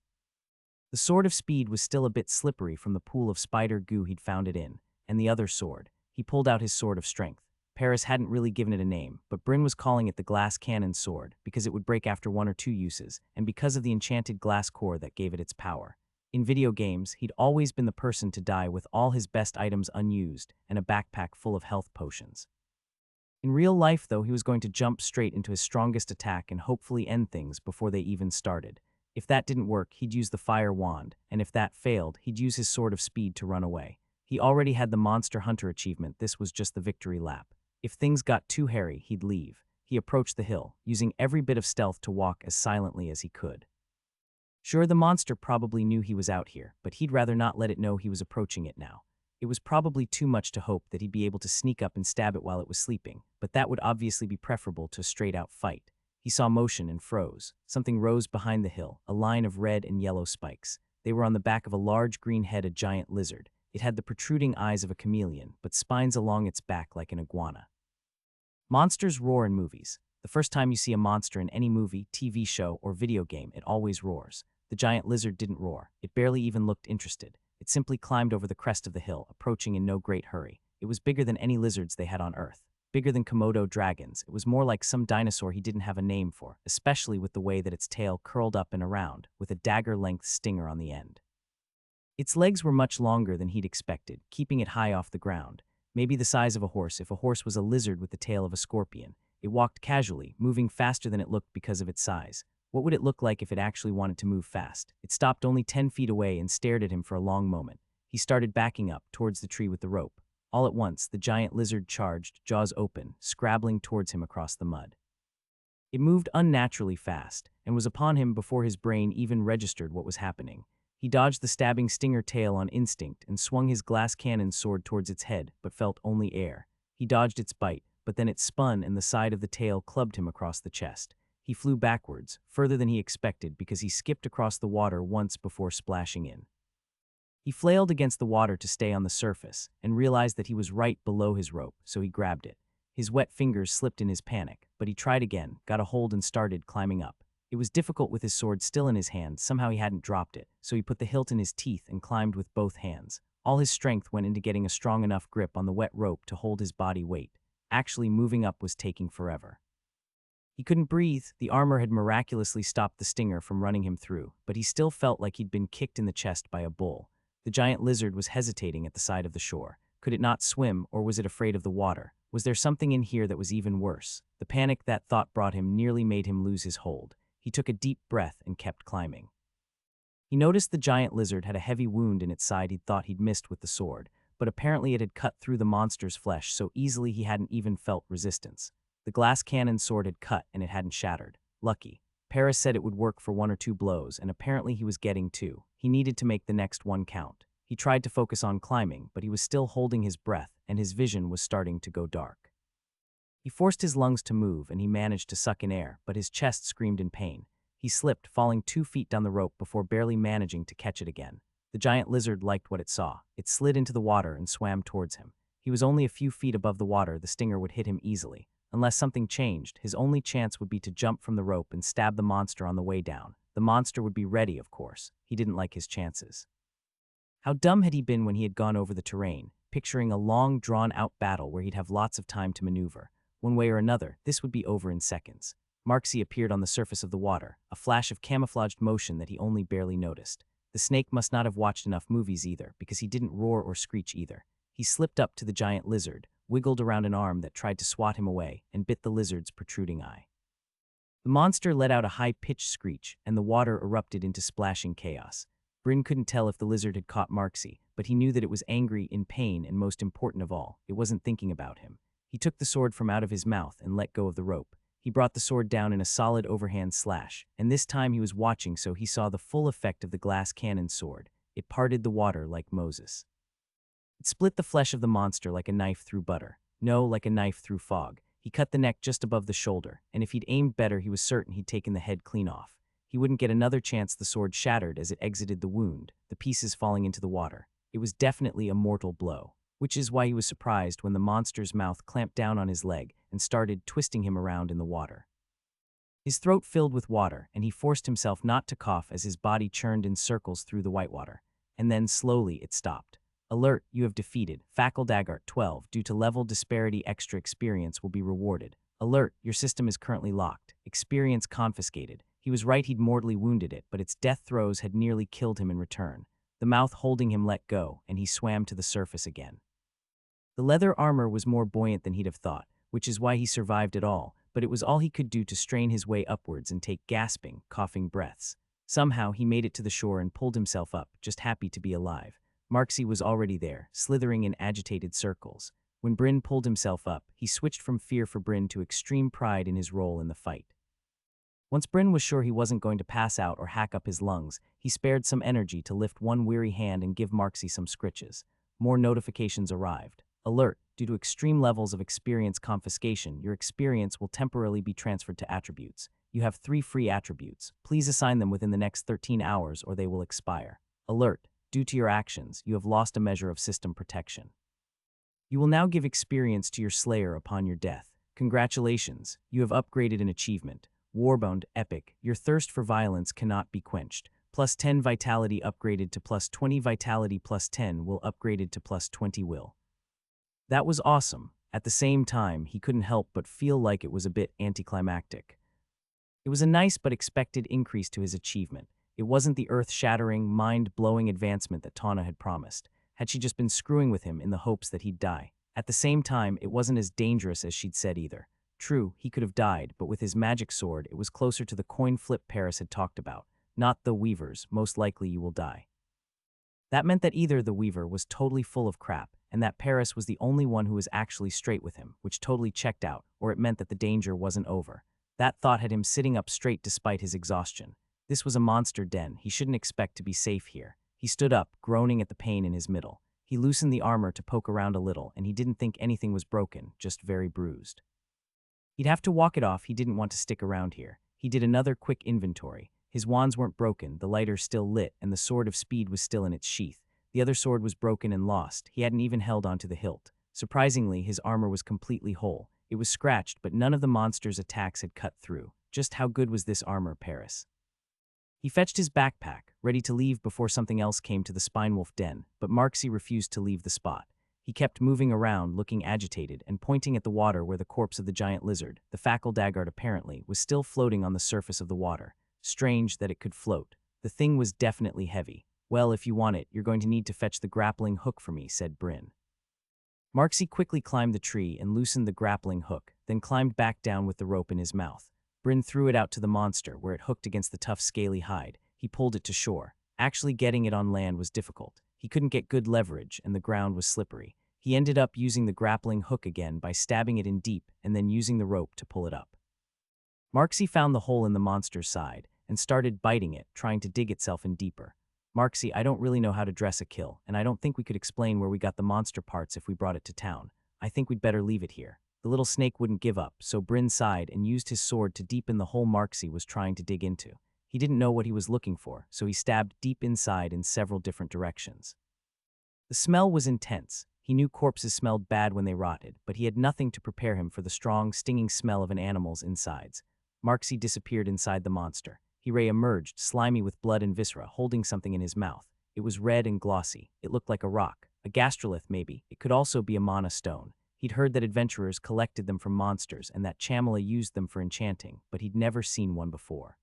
The sword of speed was still a bit slippery from the pool of spider goo he'd found it in, and the other sword. He pulled out his sword of strength. Paris hadn't really given it a name, but Bryn was calling it the glass cannon sword because it would break after 1 or 2 uses, and because of the enchanted glass core that gave it its power. In video games, he'd always been the person to die with all his best items unused and a backpack full of health potions. In real life, though, he was going to jump straight into his strongest attack and hopefully end things before they even started. If that didn't work, he'd use the fire wand, and if that failed, he'd use his sword of speed to run away. He already had the Monster Hunter achievement, this was just the victory lap. If things got too hairy, he'd leave. He approached the hill, using every bit of stealth to walk as silently as he could. Sure, the monster probably knew he was out here, but he'd rather not let it know he was approaching it now. It was probably too much to hope that he'd be able to sneak up and stab it while it was sleeping, but that would obviously be preferable to a straight-out fight. He saw motion and froze. Something rose behind the hill, a line of red and yellow spikes. They were on the back of a large green head, a giant lizard. It had the protruding eyes of a chameleon, but spines along its back like an iguana. Monsters roar in movies. The first time you see a monster in any movie, TV show, or video game, it always roars. The giant lizard didn't roar. It barely even looked interested. It simply climbed over the crest of the hill, approaching in no great hurry. It was bigger than any lizards they had on Earth. Bigger than Komodo dragons. It was more like some dinosaur he didn't have a name for, especially with the way that its tail curled up and around, with a dagger-length stinger on the end. Its legs were much longer than he'd expected, keeping it high off the ground. Maybe the size of a horse if a horse was a lizard with the tail of a scorpion. It walked casually, moving faster than it looked because of its size. What would it look like if it actually wanted to move fast? It stopped only 10 feet away and stared at him for a long moment. He started backing up towards the tree with the rope. All at once, the giant lizard charged, jaws open, scrabbling towards him across the mud. It moved unnaturally fast, and was upon him before his brain even registered what was happening. He dodged the stabbing stinger tail on instinct and swung his glass cannon sword towards its head, but felt only air. He dodged its bite, but then it spun and the side of the tail clubbed him across the chest. He flew backwards, further than he expected because he skipped across the water once before splashing in. He flailed against the water to stay on the surface and realized that he was right below his rope, so he grabbed it. His wet fingers slipped in his panic, but he tried again, got a hold and started climbing up. It was difficult with his sword still in his hand. Somehow he hadn't dropped it, so he put the hilt in his teeth and climbed with both hands. All his strength went into getting a strong enough grip on the wet rope to hold his body weight. Actually, moving up was taking forever. He couldn't breathe. The armor had miraculously stopped the stinger from running him through, but he still felt like he'd been kicked in the chest by a bull. The giant lizard was hesitating at the side of the shore. Could it not swim, or was it afraid of the water? Was there something in here that was even worse? The panic that thought brought him nearly made him lose his hold. He took a deep breath and kept climbing. He noticed the giant lizard had a heavy wound in its side he'd thought he'd missed with the sword, but apparently it had cut through the monster's flesh so easily he hadn't even felt resistance. The glass cannon sword had cut and it hadn't shattered. Lucky. Paris said it would work for 1 or 2 blows, and apparently he was getting 2. He needed to make the next one count. He tried to focus on climbing, but he was still holding his breath, and his vision was starting to go dark. He forced his lungs to move, and he managed to suck in air, but his chest screamed in pain. He slipped, falling 2 feet down the rope before barely managing to catch it again. The giant lizard liked what it saw. It slid into the water and swam towards him. He was only a few feet above the water. The stinger would hit him easily. Unless something changed, his only chance would be to jump from the rope and stab the monster on the way down. The monster would be ready, of course. He didn't like his chances. How dumb had he been when he had gone over the terrain, picturing a long, drawn-out battle where he'd have lots of time to maneuver. One way or another, this would be over in seconds. Marksy appeared on the surface of the water, a flash of camouflaged motion that he only barely noticed. The snake must not have watched enough movies either, because he didn't roar or screech either. He slipped up to the giant lizard, wiggled around an arm that tried to swat him away, and bit the lizard's protruding eye. The monster let out a high-pitched screech, and the water erupted into splashing chaos. Bryn couldn't tell if the lizard had caught Marksy, but he knew that it was angry, in pain, and most important of all, it wasn't thinking about him. He took the sword from out of his mouth and let go of the rope. He brought the sword down in a solid overhand slash, and this time he was watching, so he saw the full effect of the glass cannon sword. It parted the water like Moses. It split the flesh of the monster like a knife through butter. No, like a knife through fog. He cut the neck just above the shoulder, and if he'd aimed better, he was certain he'd taken the head clean off. He wouldn't get another chance. The sword shattered as it exited the wound, the pieces falling into the water. It was definitely a mortal blow, which is why he was surprised when the monster's mouth clamped down on his leg and started twisting him around in the water. His throat filled with water, and he forced himself not to cough as his body churned in circles through the whitewater. And then, slowly, it stopped. Alert, you have defeated Fakeldagart 12. Due to level disparity, extra experience will be rewarded. Alert, your system is currently locked. Experience confiscated. He was right, he'd mortally wounded it, but its death throes had nearly killed him in return. The mouth holding him let go, and he swam to the surface again. The leather armor was more buoyant than he'd have thought, which is why he survived at all, but it was all he could do to strain his way upwards and take gasping, coughing breaths. Somehow, he made it to the shore and pulled himself up, just happy to be alive. Marksy was already there, slithering in agitated circles. When Bryn pulled himself up, he switched from fear for Bryn to extreme pride in his role in the fight. Once Bryn was sure he wasn't going to pass out or hack up his lungs, he spared some energy to lift one weary hand and give Marksy some scritches. More notifications arrived. Alert: due to extreme levels of experience confiscation, your experience will temporarily be transferred to attributes. You have 3 free attributes. Please assign them within the next 13 hours or they will expire. Alert: due to your actions, you have lost a measure of system protection. You will now give experience to your slayer upon your death. Congratulations, you have upgraded an achievement. Warbound Epic, your thirst for violence cannot be quenched. Plus 10 vitality upgraded to plus 20 vitality, plus 10 will upgraded to plus 20 will. That was awesome. At the same time, he couldn't help but feel like it was a bit anticlimactic. It was a nice but expected increase to his achievement. It wasn't the earth-shattering, mind-blowing advancement that Tana had promised. Had she just been screwing with him in the hopes that he'd die? At the same time, it wasn't as dangerous as she'd said either. True, he could have died, but with his magic sword, it was closer to the coin flip Paris had talked about. Not the Weavers, most likely you will die. That meant that either the Weaver was totally full of crap, and that Paris was the only one who was actually straight with him, which totally checked out, or it meant that the danger wasn't over. That thought had him sitting up straight despite his exhaustion. This was a monster den. He shouldn't expect to be safe here. He stood up, groaning at the pain in his middle. He loosened the armor to poke around a little, and he didn't think anything was broken, just very bruised. He'd have to walk it off. He didn't want to stick around here. He did another quick inventory. His wands weren't broken, the lighter still lit, and the sword of speed was still in its sheath. The other sword was broken and lost. He hadn't even held onto the hilt. Surprisingly, his armor was completely whole. It was scratched, but none of the monster's attacks had cut through. Just how good was this armor, Paris? He fetched his backpack, ready to leave before something else came to the Spinewolf den, but Marksy refused to leave the spot. He kept moving around, looking agitated, and pointing at the water where the corpse of the giant lizard, the Fackeldaggard apparently, was still floating on the surface of the water. Strange that it could float. The thing was definitely heavy. Well, if you want it, you're going to need to fetch the grappling hook for me, said Bryn. Marksy quickly climbed the tree and loosened the grappling hook, then climbed back down with the rope in his mouth. Bryn threw it out to the monster, where it hooked against the tough, scaly hide. He pulled it to shore. Actually getting it on land was difficult. He couldn't get good leverage, and the ground was slippery. He ended up using the grappling hook again by stabbing it in deep and then using the rope to pull it up. Marksy found the hole in the monster's side and started biting it, trying to dig itself in deeper. Marksy, I don't really know how to dress a kill, and I don't think we could explain where we got the monster parts if we brought it to town. I think we'd better leave it here. The little snake wouldn't give up, so Bryn sighed and used his sword to deepen the hole Marksy was trying to dig into. He didn't know what he was looking for, so he stabbed deep inside in several different directions. The smell was intense. He knew corpses smelled bad when they rotted, but he had nothing to prepare him for the strong, stinging smell of an animal's insides. Marksy disappeared inside the monster. Hiray emerged, slimy with blood and viscera, holding something in his mouth. It was red and glossy. It looked like a rock. A gastrolith, maybe. It could also be a mana stone. He'd heard that adventurers collected them from monsters and that Chamala used them for enchanting, but he'd never seen one before.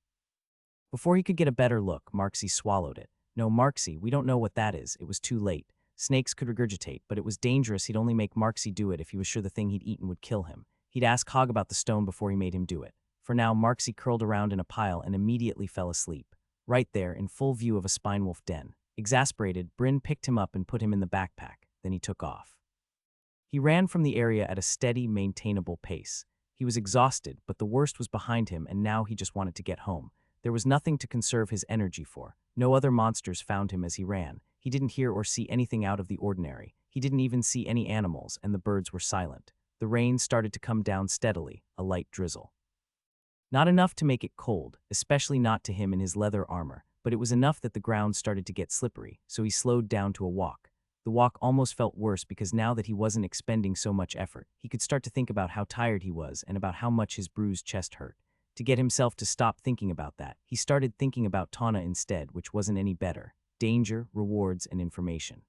Before he could get a better look, Marksy swallowed it. No, Marksy, we don't know what that is. It was too late. Snakes could regurgitate, but it was dangerous. He'd only make Marksy do it if he was sure the thing he'd eaten would kill him. He'd ask Hog about the stone before he made him do it. For now, Marksy curled around in a pile and immediately fell asleep. Right there, in full view of a Spinewolf den. Exasperated, Bryn picked him up and put him in the backpack. Then he took off. He ran from the area at a steady, maintainable pace. He was exhausted, but the worst was behind him, and now he just wanted to get home. There was nothing to conserve his energy for. No other monsters found him as he ran. He didn't hear or see anything out of the ordinary. He didn't even see any animals, and the birds were silent. The rain started to come down steadily, a light drizzle. Not enough to make it cold, especially not to him in his leather armor, but it was enough that the ground started to get slippery, so he slowed down to a walk. The walk almost felt worse because now that he wasn't expending so much effort, he could start to think about how tired he was and about how much his bruised chest hurt. To get himself to stop thinking about that, he started thinking about Tana instead, which wasn't any better. Danger, rewards, and information.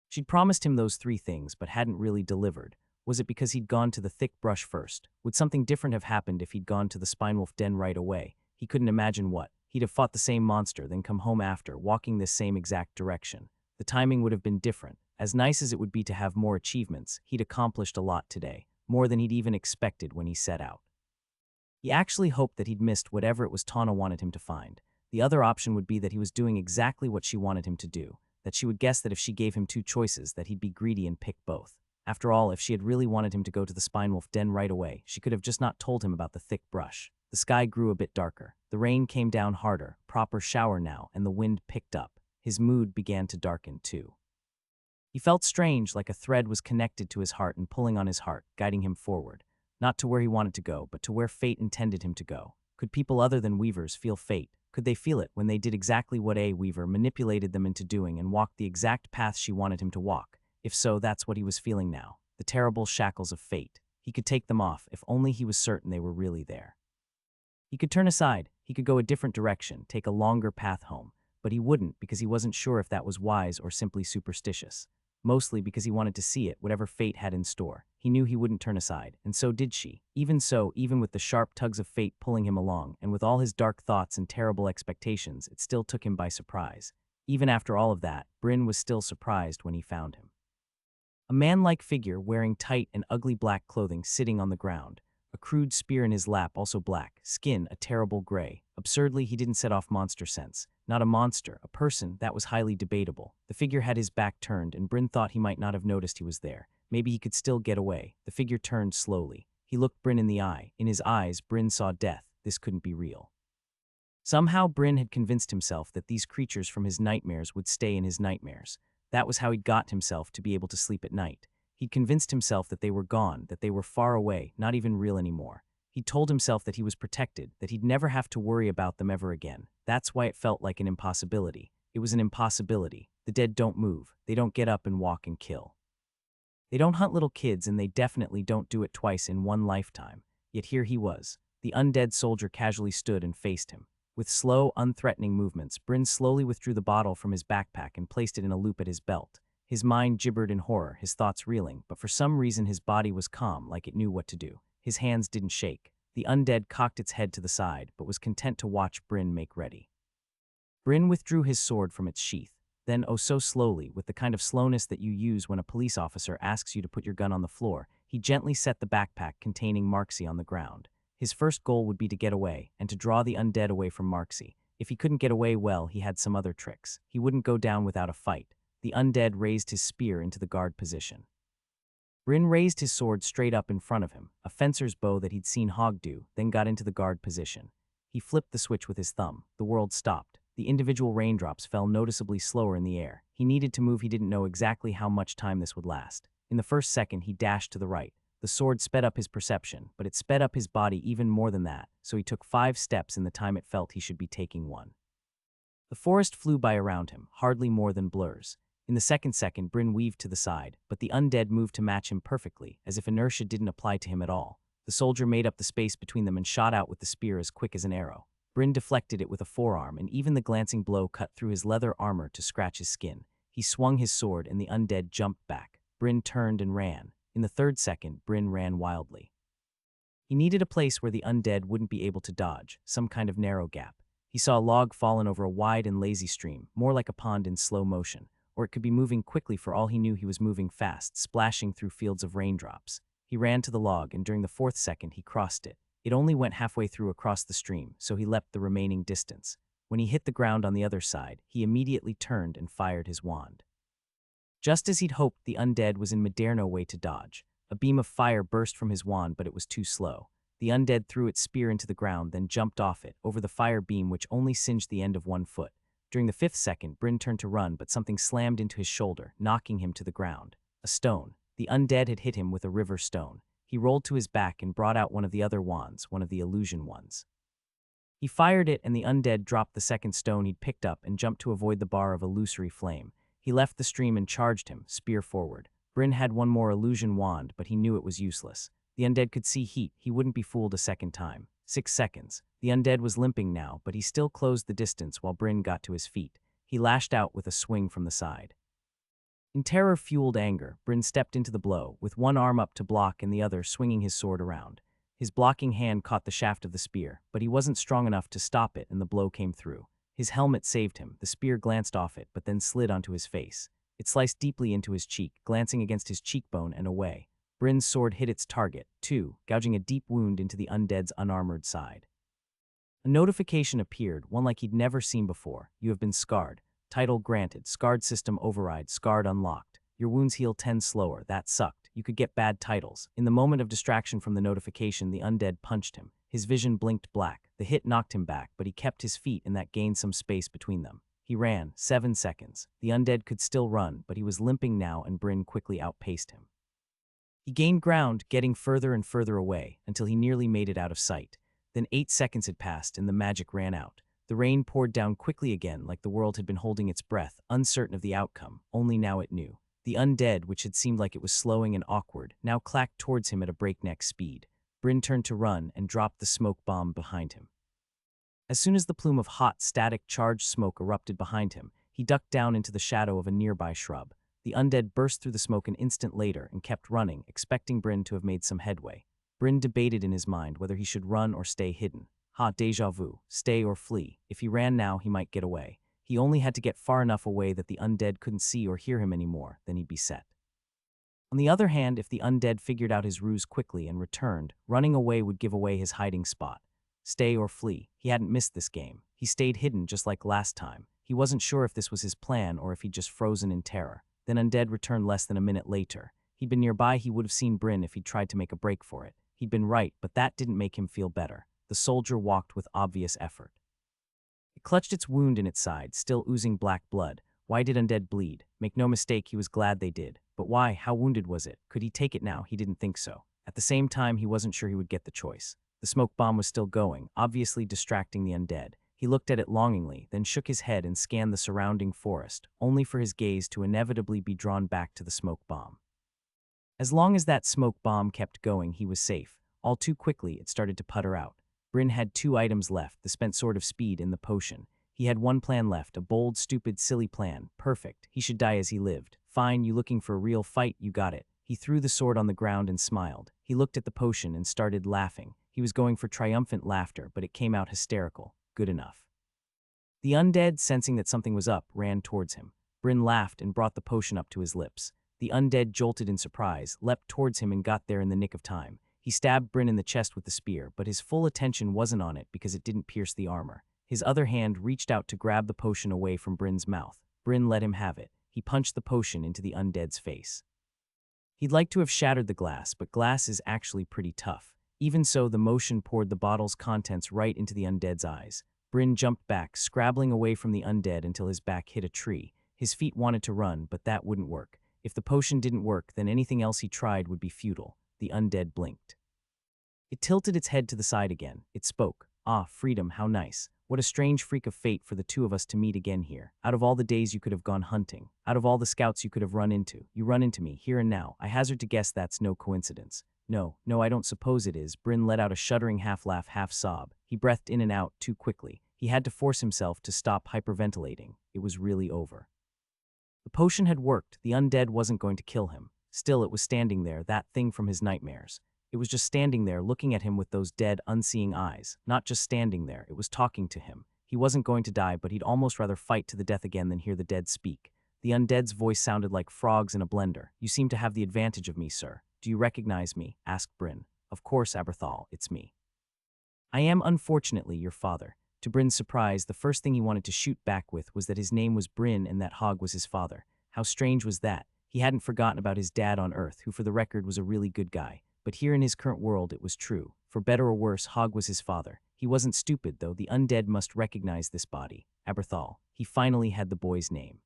She'd promised him those 3 things, but hadn't really delivered. Was it because he'd gone to the thick brush first? Would something different have happened if he'd gone to the Spinewolf den right away? He couldn't imagine what. He'd have fought the same monster, then come home after, walking this same exact direction. The timing would have been different. As nice as it would be to have more achievements, he'd accomplished a lot today. more than he'd even expected when he set out. He actually hoped that he'd missed whatever it was Tana wanted him to find. The other option would be that he was doing exactly what she wanted him to do, that she would guess that if she gave him two choices that he'd be greedy and pick both. After all, if she had really wanted him to go to the Spinewolf den right away, she could have just not told him about the thick brush. The sky grew a bit darker. The rain came down harder, proper shower now, and the wind picked up. His mood began to darken too. He felt strange, like a thread was connected to his heart and pulling on his heart, guiding him forward. Not to where he wanted to go, but to where fate intended him to go. Could people other than weavers feel fate? Could they feel it when they did exactly what a weaver manipulated them into doing and walked the exact path she wanted him to walk? If so, that's what he was feeling now. The terrible shackles of fate. He could take them off if only he was certain they were really there. He could turn aside. He could go a different direction, take a longer path home. But he wouldn't because he wasn't sure if that was wise or simply superstitious. Mostly because he wanted to see it, whatever fate had in store. He knew he wouldn't turn aside, and so did she. Even so, even with the sharp tugs of fate pulling him along, and with all his dark thoughts and terrible expectations, it still took him by surprise. Even after all of that, Bryn was still surprised when he found him. A man-like figure wearing tight and ugly black clothing sitting on the ground. A crude spear in his lap, also black, skin a terrible gray. Absurdly, he didn't set off monster scents. Not a monster, a person, that was highly debatable. The figure had his back turned, and Bryn thought he might not have noticed he was there. Maybe he could still get away. The figure turned slowly. He looked Bryn in the eye. In his eyes, Bryn saw death. This couldn't be real. Somehow, Bryn had convinced himself that these creatures from his nightmares would stay in his nightmares. That was how he'd got himself to be able to sleep at night. He'd convinced himself that they were gone, that they were far away, not even real anymore. He'd told himself that he was protected, that he'd never have to worry about them ever again. That's why it felt like an impossibility. It was an impossibility. The dead don't move. They don't get up and walk and kill. They don't hunt little kids, and they definitely don't do it twice in one lifetime. Yet here he was. The undead soldier casually stood and faced him. With slow, unthreatening movements, Bryn slowly withdrew the bottle from his backpack and placed it in a loop at his belt. His mind gibbered in horror, his thoughts reeling, but for some reason his body was calm, like it knew what to do. His hands didn't shake. The undead cocked its head to the side, but was content to watch Bryn make ready. Bryn withdrew his sword from its sheath. Then, oh so slowly, with the kind of slowness that you use when a police officer asks you to put your gun on the floor, he gently set the backpack containing Marxie on the ground. His first goal would be to get away, and to draw the undead away from Marxie. If he couldn't get away well, he had some other tricks. He wouldn't go down without a fight. The undead raised his spear into the guard position. Bryn raised his sword straight up in front of him, a fencer's bow that he'd seen Hog do, then got into the guard position. He flipped the switch with his thumb. The world stopped. The individual raindrops fell noticeably slower in the air. He needed to move. He didn't know exactly how much time this would last. In the first second, he dashed to the right. The sword sped up his perception, but it sped up his body even more than that, so he took 5 steps in the time it felt he should be taking 1. The forest flew by around him, hardly more than blurs. In the second, Bryn weaved to the side, but the undead moved to match him perfectly, as if inertia didn't apply to him at all. The soldier made up the space between them and shot out with the spear as quick as an arrow. Bryn deflected it with a forearm, and even the glancing blow cut through his leather armor to scratch his skin. He swung his sword, and the undead jumped back. Bryn turned and ran. In the third second, Bryn ran wildly. He needed a place where the undead wouldn't be able to dodge, some kind of narrow gap. He saw a log fallen over a wide and lazy stream, more like a pond in slow motion. Or it could be moving quickly. For all he knew, he was moving fast, splashing through fields of raindrops. He ran to the log, and during the 4th second, he crossed it. It only went halfway through across the stream, so he leapt the remaining distance. When he hit the ground on the other side, he immediately turned and fired his wand. Just as he'd hoped, the undead was in midair no way to dodge. A beam of fire burst from his wand, but it was too slow. The undead threw its spear into the ground, then jumped off it, over the fire beam which only singed the end of 1 foot. During the 5th second, Bryn turned to run, but something slammed into his shoulder, knocking him to the ground. A stone. The undead had hit him with a river stone. He rolled to his back and brought out one of the other wands, one of the illusion ones. He fired it, and the undead dropped the second stone he'd picked up and jumped to avoid the bar of illusory flame. He left the stream and charged him, spear forward. Bryn had one more illusion wand, but he knew it was useless. The undead could see heat. He wouldn't be fooled a second time. 6 seconds. The undead was limping now, but he still closed the distance while Bryn got to his feet. He lashed out with a swing from the side. In terror-fueled anger, Bryn stepped into the blow, with one arm up to block and the other swinging his sword around. His blocking hand caught the shaft of the spear, but he wasn't strong enough to stop it, and the blow came through. His helmet saved him. The spear glanced off it, but then slid onto his face. It sliced deeply into his cheek, glancing against his cheekbone and away. Bryn's sword hit its target, too, gouging a deep wound into the undead's unarmored side. A notification appeared, one like he'd never seen before. You have been scarred. Title granted. Scarred system override. Scarred unlocked. Your wounds heal 10 slower. That sucked. You could get bad titles. In the moment of distraction from the notification, the undead punched him. His vision blinked black. The hit knocked him back, but he kept his feet and that gained some space between them. He ran, 7 seconds. The undead could still run, but he was limping now and Bryn quickly outpaced him. He gained ground, getting further and further away, until he nearly made it out of sight. Then 8 seconds had passed and the magic ran out. The rain poured down quickly again like the world had been holding its breath, uncertain of the outcome, only now it knew. The undead, which had seemed like it was slowing and awkward, now clacked towards him at a breakneck speed. Bryn turned to run and dropped the smoke bomb behind him. As soon as the plume of hot, static, charged smoke erupted behind him, he ducked down into the shadow of a nearby shrub. The undead burst through the smoke an instant later and kept running, expecting Bryn to have made some headway. Bryn debated in his mind whether he should run or stay hidden. Déjà vu, stay or flee. If he ran now, he might get away. He only had to get far enough away that the undead couldn't see or hear him anymore, then he'd be set. On the other hand, if the undead figured out his ruse quickly and returned, running away would give away his hiding spot. Stay or flee. He hadn't missed this game. He stayed hidden just like last time. He wasn't sure if this was his plan or if he'd just frozen in terror. Then undead returned less than a minute later. He'd been nearby, he would have seen Bryn if he'd tried to make a break for it. He'd been right, but that didn't make him feel better. The soldier walked with obvious effort. It clutched its wound in its side, still oozing black blood. Why did undead bleed? Make no mistake, he was glad they did. But why? How wounded was it? Could he take it now? He didn't think so. At the same time, he wasn't sure he would get the choice. The smoke bomb was still going, obviously distracting the undead. He looked at it longingly, then shook his head and scanned the surrounding forest, only for his gaze to inevitably be drawn back to the smoke bomb. As long as that smoke bomb kept going, he was safe. All too quickly, it started to putter out. Bryn had 2 items left, the spent sword of speed and the potion. He had one plan left, a bold, stupid, silly plan. Perfect. He should die as he lived. Fine, you looking for a real fight? You got it. He threw the sword on the ground and smiled. He looked at the potion and started laughing. He was going for triumphant laughter, but it came out hysterical. Good enough. The undead, sensing that something was up, ran towards him. Bryn laughed and brought the potion up to his lips. The undead jolted in surprise, leapt towards him and got there in the nick of time. He stabbed Bryn in the chest with the spear, but his full attention wasn't on it because it didn't pierce the armor. His other hand reached out to grab the potion away from Bryn's mouth. Bryn let him have it. He punched the potion into the undead's face. He'd like to have shattered the glass, but glass is actually pretty tough. Even so, the motion poured the bottle's contents right into the undead's eyes. Bryn jumped back, scrabbling away from the undead until his back hit a tree. His feet wanted to run, but that wouldn't work. If the potion didn't work, then anything else he tried would be futile. The undead blinked. It tilted its head to the side again. It spoke. Ah, freedom, how nice. What a strange freak of fate for the two of us to meet again here. Out of all the days you could have gone hunting, out of all the scouts you could have run into, you run into me, here and now. I hazard to guess that's no coincidence. No, I don't suppose it is. Bryn let out a shuddering half-laugh, half-sob. He breathed in and out too quickly. He had to force himself to stop hyperventilating. It was really over. The potion had worked. The undead wasn't going to kill him. Still, it was standing there, that thing from his nightmares. It was just standing there, looking at him with those dead, unseeing eyes. Not just standing there, it was talking to him. He wasn't going to die, but he'd almost rather fight to the death again than hear the dead speak. The undead's voice sounded like frogs in a blender. You seem to have the advantage of me, sir. Do you recognize me? Asked Bryn. Of course, Aberthal, it's me. I am unfortunately your father. To Bryn's surprise, the first thing he wanted to shoot back with was that his name was Bryn and that Hogg was his father. How strange was that? He hadn't forgotten about his dad on Earth, who for the record was a really good guy. But here in his current world it was true. For better or worse, Hogg was his father. He wasn't stupid, though. The undead must recognize this body. Aberthal. He finally had the boy's name.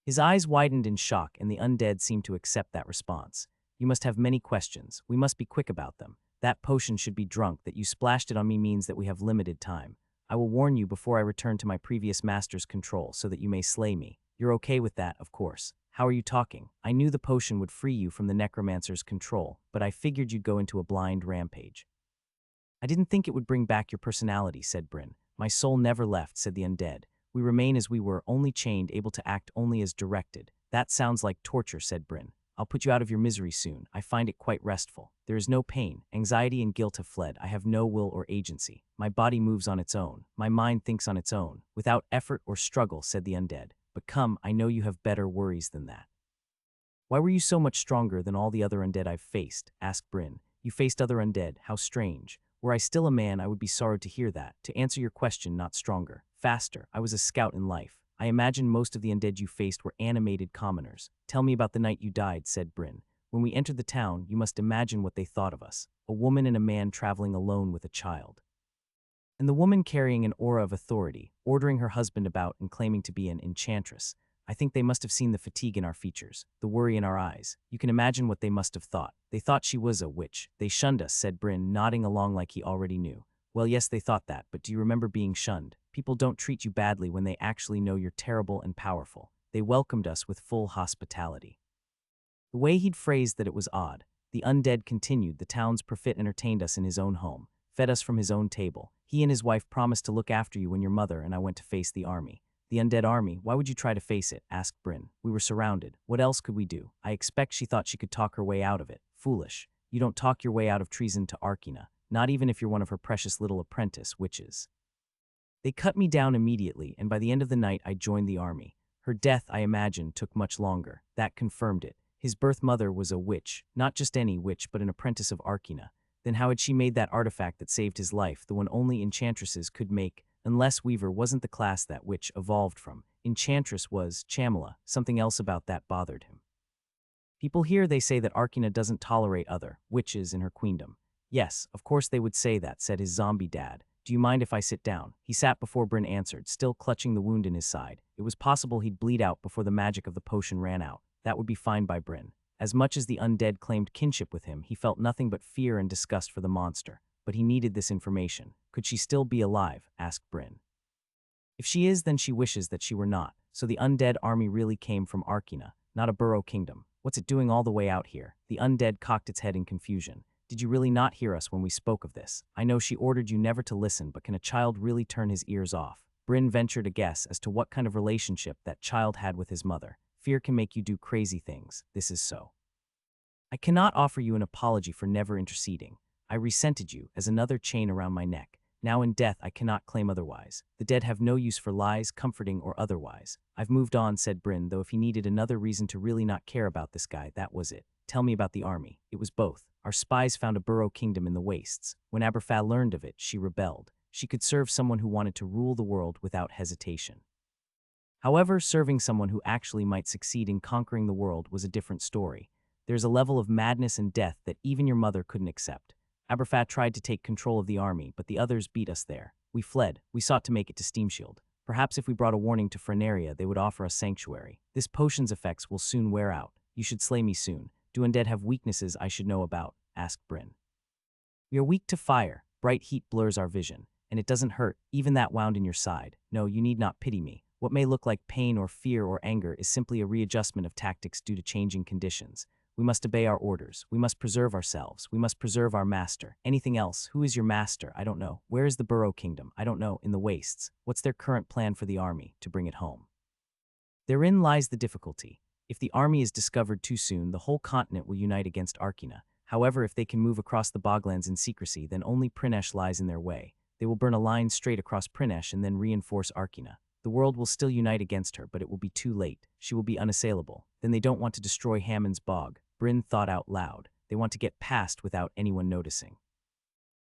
His eyes widened in shock, and the undead seemed to accept that response. You must have many questions. We must be quick about them. That potion should be drunk. That you splashed it on me means that we have limited time. I will warn you before I return to my previous master's control so that you may slay me. You're okay with that, of course. How are you talking? I knew the potion would free you from the necromancer's control, but I figured you'd go into a blind rampage. I didn't think it would bring back your personality, said Bryn. My soul never left, said the undead. We remain as we were, only chained, able to act only as directed. That sounds like torture, said Bryn. I'll put you out of your misery soon. I find it quite restful. There is no pain. Anxiety and guilt have fled. I have no will or agency. My body moves on its own. My mind thinks on its own. Without effort or struggle, said the undead. But come, I know you have better worries than that. Why were you so much stronger than all the other undead I've faced? Asked Bryn. You faced other undead, how strange. Were I still a man, I would be sorry to hear that. To answer your question, not stronger. Faster, I was a scout in life. I imagine most of the undead you faced were animated commoners. Tell me about the night you died, said Bryn. When we entered the town, you must imagine what they thought of us. A woman and a man traveling alone with a child. And the woman carrying an aura of authority, ordering her husband about and claiming to be an enchantress. I think they must have seen the fatigue in our features, the worry in our eyes. You can imagine what they must have thought. They thought she was a witch. They shunned us, said Bryn, nodding along like he already knew. Well, yes, they thought that, but do you remember being shunned? People don't treat you badly when they actually know you're terrible and powerful. They welcomed us with full hospitality. The way he'd phrased that it was odd. The undead continued. The town's prophet entertained us in his own home, fed us from his own table. He and his wife promised to look after you and your mother, and I went to face the army. The undead army, why would you try to face it? Asked Bryn. We were surrounded. What else could we do? I expect she thought she could talk her way out of it. Foolish. You don't talk your way out of treason to Arkina, not even if you're one of her precious little apprentice witches. They cut me down immediately, and by the end of the night I joined the army. Her death, I imagine, took much longer. That confirmed it. His birth mother was a witch, not just any witch, but an apprentice of Arkina. Then how had she made that artifact that saved his life, the one only enchantresses could make? Unless Weaver wasn't the class that witch evolved from. Enchantress was Chamela. Something else about that bothered him. People here, they say that Arkina doesn't tolerate other witches in her queendom. Yes, of course they would say that, said his zombie dad. Do you mind if I sit down? He sat before Bryn answered, still clutching the wound in his side. It was possible he'd bleed out before the magic of the potion ran out. That would be fine by Bryn. As much as the undead claimed kinship with him, he felt nothing but fear and disgust for the monster. But he needed this information. Could she still be alive? Asked Bryn. If she is, then she wishes that she were not. So the undead army really came from Arkina, not a burrow kingdom. What's it doing all the way out here? The undead cocked its head in confusion. Did you really not hear us when we spoke of this? I know she ordered you never to listen, but can a child really turn his ears off? Bryn ventured a guess as to what kind of relationship that child had with his mother. Fear can make you do crazy things. This is so. I cannot offer you an apology for never interceding. I resented you as another chain around my neck. Now in death I cannot claim otherwise. The dead have no use for lies, comforting or otherwise. I've moved on, said Bryn, though if he needed another reason to really not care about this guy, that was it. Tell me about the army. It was both. Our spies found a burrow kingdom in the wastes. When Aberfah learned of it, she rebelled. She could serve someone who wanted to rule the world without hesitation. However, serving someone who actually might succeed in conquering the world was a different story. There's a level of madness and death that even your mother couldn't accept. Aberfah tried to take control of the army, but the others beat us there. We fled. We sought to make it to Steamshield. Perhaps if we brought a warning to Frenaria, they would offer us sanctuary. This potion's effects will soon wear out. You should slay me soon. Do undead have weaknesses I should know about? Asked Bryn. We are weak to fire. Bright heat blurs our vision. And it doesn't hurt, even that wound in your side. No, you need not pity me. What may look like pain or fear or anger is simply a readjustment of tactics due to changing conditions. We must obey our orders. We must preserve ourselves. We must preserve our master. Anything else? Who is your master? I don't know. Where is the Burrow Kingdom? I don't know. In the wastes. What's their current plan for the army? To bring it home. Therein lies the difficulty. If the army is discovered too soon, the whole continent will unite against Arkina. However, if they can move across the boglands in secrecy, then only Prinesh lies in their way. They will burn a line straight across Prinesh and then reinforce Arkina. The world will still unite against her, but it will be too late. She will be unassailable. Then they don't want to destroy Hammond's bog. Bryn thought out loud. They want to get past without anyone noticing.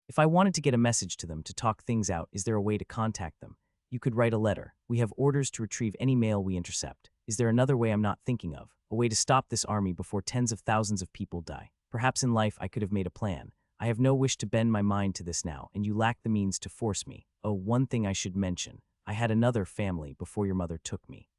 If I wanted to get a message to them to talk things out, is there a way to contact them? You could write a letter. We have orders to retrieve any mail we intercept. Is there another way I'm not thinking of? A way to stop this army before tens of thousands of people die? Perhaps in life I could have made a plan. I have no wish to bend my mind to this now, and you lack the means to force me. Oh, one thing I should mention. I had another family before your mother took me.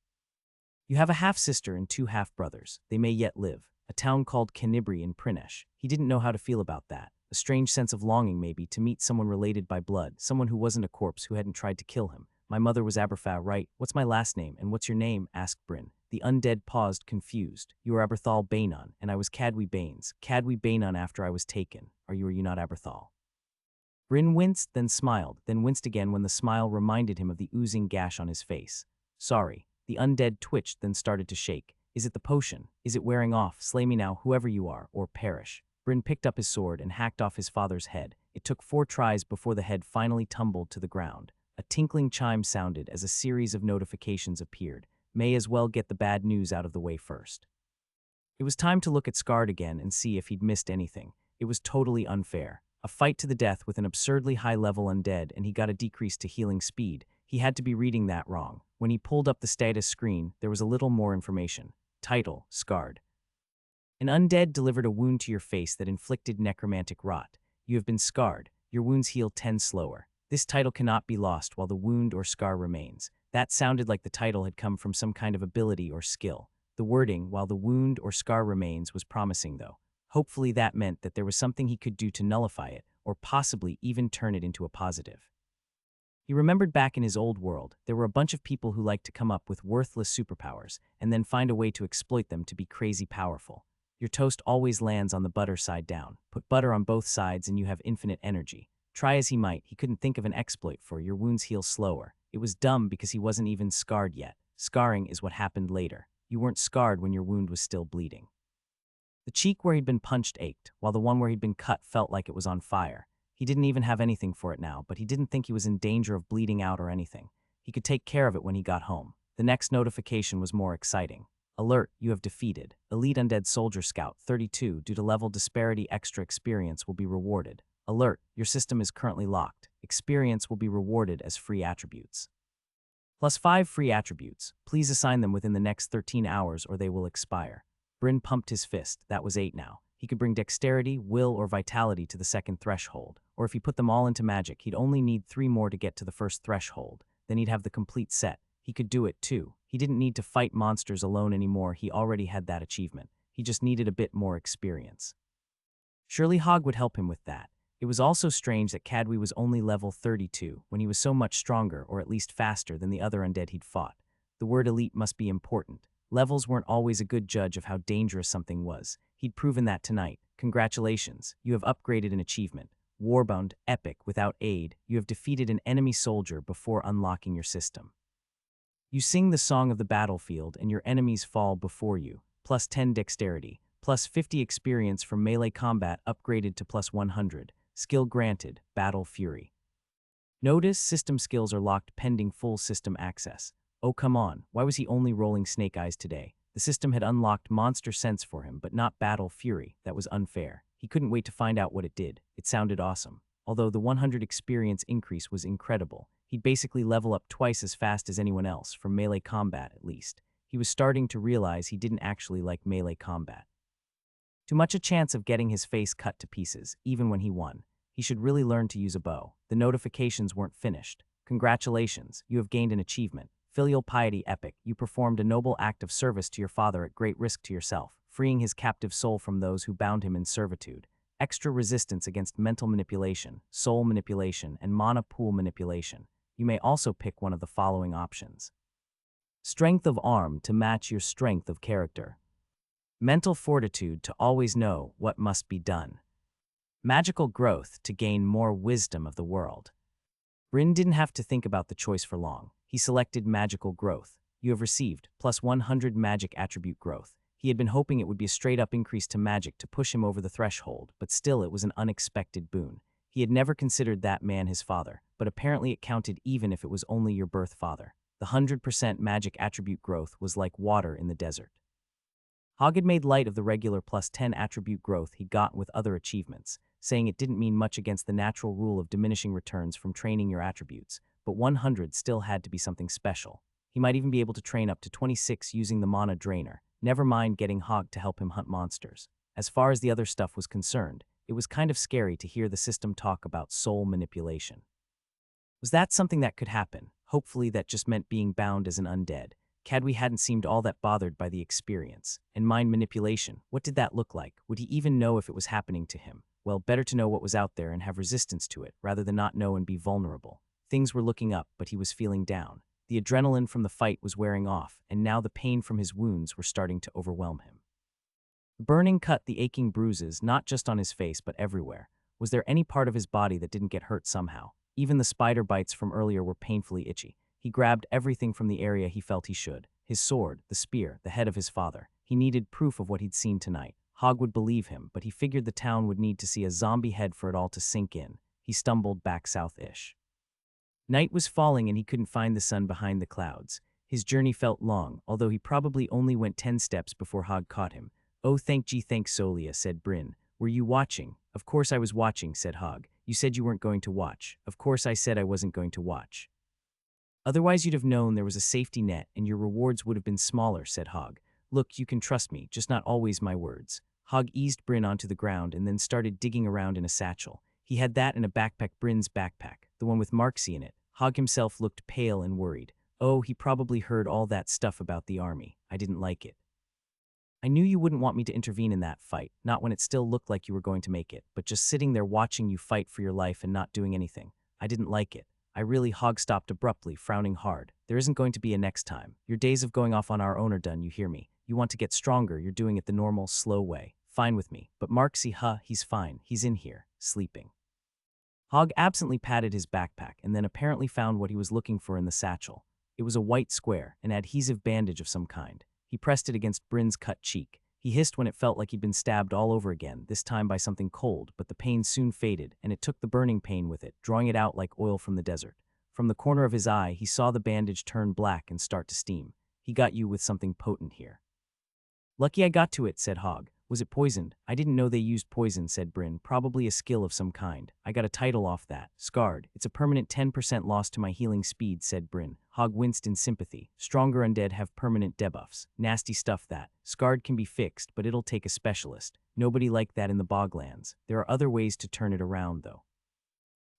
You have a half-sister and 2 half-brothers. They may yet live. A town called Canibri in Prinesh. He didn't know how to feel about that. A strange sense of longing, maybe, to meet someone related by blood, someone who wasn't a corpse, who hadn't tried to kill him. My mother was Aberfah, right? What's my last name, and what's your name? Asked Bryn. The undead paused, confused. You are Aberthal Bainon, and I was Cadwy Baines. Cadwy Bainon after I was taken. Are you not Aberthal? Bryn winced, then smiled, then winced again when the smile reminded him of the oozing gash on his face. Sorry. The undead twitched, then started to shake. Is it the potion? Is it wearing off? Slay me now, whoever you are, or perish. Bryn picked up his sword and hacked off his father's head. It took 4 tries before the head finally tumbled to the ground. A tinkling chime sounded as a series of notifications appeared. May as well get the bad news out of the way first. It was time to look at Scarred again and see if he'd missed anything. It was totally unfair. A fight to the death with an absurdly high-level undead, and he got a decrease to healing speed. He had to be reading that wrong. When he pulled up the status screen, there was a little more information. Title: Scarred. An undead delivered a wound to your face that inflicted necromantic rot. You have been scarred. Your wounds heal 10 slower. This title cannot be lost while the wound or scar remains. That sounded like the title had come from some kind of ability or skill. The wording, while the wound or scar remains, was promising though. Hopefully that meant that there was something he could do to nullify it, or possibly even turn it into a positive. He remembered back in his old world, there were a bunch of people who liked to come up with worthless superpowers and then find a way to exploit them to be crazy powerful. Your toast always lands on the butter side down. Put butter on both sides and you have infinite energy. Try as he might, he couldn't think of an exploit for your wounds heal slower. It was dumb because he wasn't even scarred yet. Scarring is what happened later. You weren't scarred when your wound was still bleeding. The cheek where he'd been punched ached, while the one where he'd been cut felt like it was on fire. He didn't even have anything for it now, but he didn't think he was in danger of bleeding out or anything. He could take care of it when he got home. The next notification was more exciting. Alert, you have defeated. Elite Undead Soldier Scout 32 due to level disparity extra experience will be rewarded. Alert, your system is currently locked. Experience will be rewarded as free attributes. Plus 5 free attributes. Please assign them within the next 13 hours or they will expire. Bryn pumped his fist. That was 8 now. He could bring dexterity, will, or vitality to the second threshold. Or if he put them all into magic, he'd only need 3 more to get to the first threshold. Then he'd have the complete set. He could do it too. He didn't need to fight monsters alone anymore. He already had that achievement. He just needed a bit more experience. Surely Hog would help him with that. It was also strange that Cadwy was only level 32 when he was so much stronger, or at least faster, than the other undead he'd fought. The word elite must be important. Levels weren't always a good judge of how dangerous something was. He'd proven that tonight. Congratulations, you have upgraded an achievement. Warbound, epic, without aid, you have defeated an enemy soldier before unlocking your system. You sing the song of the battlefield and your enemies fall before you. Plus 10 dexterity, plus 50 experience from melee combat upgraded to plus 100. Skill granted, Battle Fury. Notice system skills are locked pending full system access. Oh come on, why was he only rolling snake eyes today? The system had unlocked Monster Sense for him, but not Battle Fury. That was unfair. He couldn't wait to find out what it did. It sounded awesome. Although the 100 experience increase was incredible. He'd basically level up twice as fast as anyone else, from melee combat at least. He was starting to realize he didn't actually like melee combat. Too much a chance of getting his face cut to pieces, even when he won. He should really learn to use a bow. The notifications weren't finished. Congratulations, you have gained an achievement. Filial Piety Epic, you performed a noble act of service to your father at great risk to yourself, freeing his captive soul from those who bound him in servitude. Extra resistance against mental manipulation, soul manipulation, and mana pool manipulation. You may also pick one of the following options. Strength of arm to match your strength of character. Mental fortitude to always know what must be done. Magical growth to gain more wisdom of the world. Bryn didn't have to think about the choice for long. He selected magical growth. You have received plus 100 magic attribute growth. He had been hoping it would be a straight-up increase to magic to push him over the threshold, but still it was an unexpected boon. He had never considered that man his father, but apparently it counted even if it was only your birth father. The 100% magic attribute growth was like water in the desert. Hog had made light of the regular plus 10 attribute growth he'd gotten with other achievements, saying it didn't mean much against the natural rule of diminishing returns from training your attributes, but 100 still had to be something special. He might even be able to train up to 26 using the mana drainer, never mind getting Hog to help him hunt monsters. As far as the other stuff was concerned, it was kind of scary to hear the system talk about soul manipulation. Was that something that could happen? Hopefully that just meant being bound as an undead. Cadwy hadn't seemed all that bothered by the experience. And mind manipulation, what did that look like? Would he even know if it was happening to him? Well, better to know what was out there and have resistance to it, rather than not know and be vulnerable. Things were looking up, but he was feeling down. The adrenaline from the fight was wearing off, and now the pain from his wounds were starting to overwhelm him. The burning cut, the aching bruises, not just on his face but everywhere. Was there any part of his body that didn't get hurt somehow? Even the spider bites from earlier were painfully itchy. He grabbed everything from the area he felt he should. His sword, the spear, the head of his father. He needed proof of what he'd seen tonight. Hog would believe him, but he figured the town would need to see a zombie head for it all to sink in. He stumbled back south-ish. Night was falling and he couldn't find the sun behind the clouds. His journey felt long, although he probably only went 10 steps before Hog caught him. Oh, thanks Solia, said Bryn. Were you watching? Of course I was watching, said Hogg. You said you weren't going to watch. Of course I said I wasn't going to watch. Otherwise you'd have known there was a safety net and your rewards would have been smaller, said Hogg. Look, you can trust me, just not always my words. Hogg eased Bryn onto the ground and then started digging around in a satchel. He had that in a backpack, Bryn's backpack, the one with Marksy in it. Hogg himself looked pale and worried. Oh, he probably heard all that stuff about the army. I didn't like it. I knew you wouldn't want me to intervene in that fight, not when it still looked like you were going to make it, but just sitting there watching you fight for your life and not doing anything. I didn't like it. Hogg stopped abruptly, frowning hard. There isn't going to be a next time. Your days of going off on our own are done, you hear me? You want to get stronger, you're doing it the normal, slow way. Fine with me. But Marksy, he's fine. He's in here, sleeping. Hogg absently patted his backpack and then apparently found what he was looking for in the satchel. It was a white square, an adhesive bandage of some kind. He pressed it against Bryn's cut cheek. He hissed when it felt like he'd been stabbed all over again, this time by something cold, but the pain soon faded, and it took the burning pain with it, drawing it out like oil from the desert. From the corner of his eye, he saw the bandage turn black and start to steam. He got you with something potent here. Lucky I got to it, said Hogg. Was it poisoned? I didn't know they used poison, said Bryn. Probably a skill of some kind. I got a title off that. Scarred. It's a permanent 10% loss to my healing speed, said Bryn. Hogg winced in sympathy. Stronger undead have permanent debuffs. Nasty stuff that. Scarred can be fixed, but it'll take a specialist. Nobody like that in the Boglands. There are other ways to turn it around, though.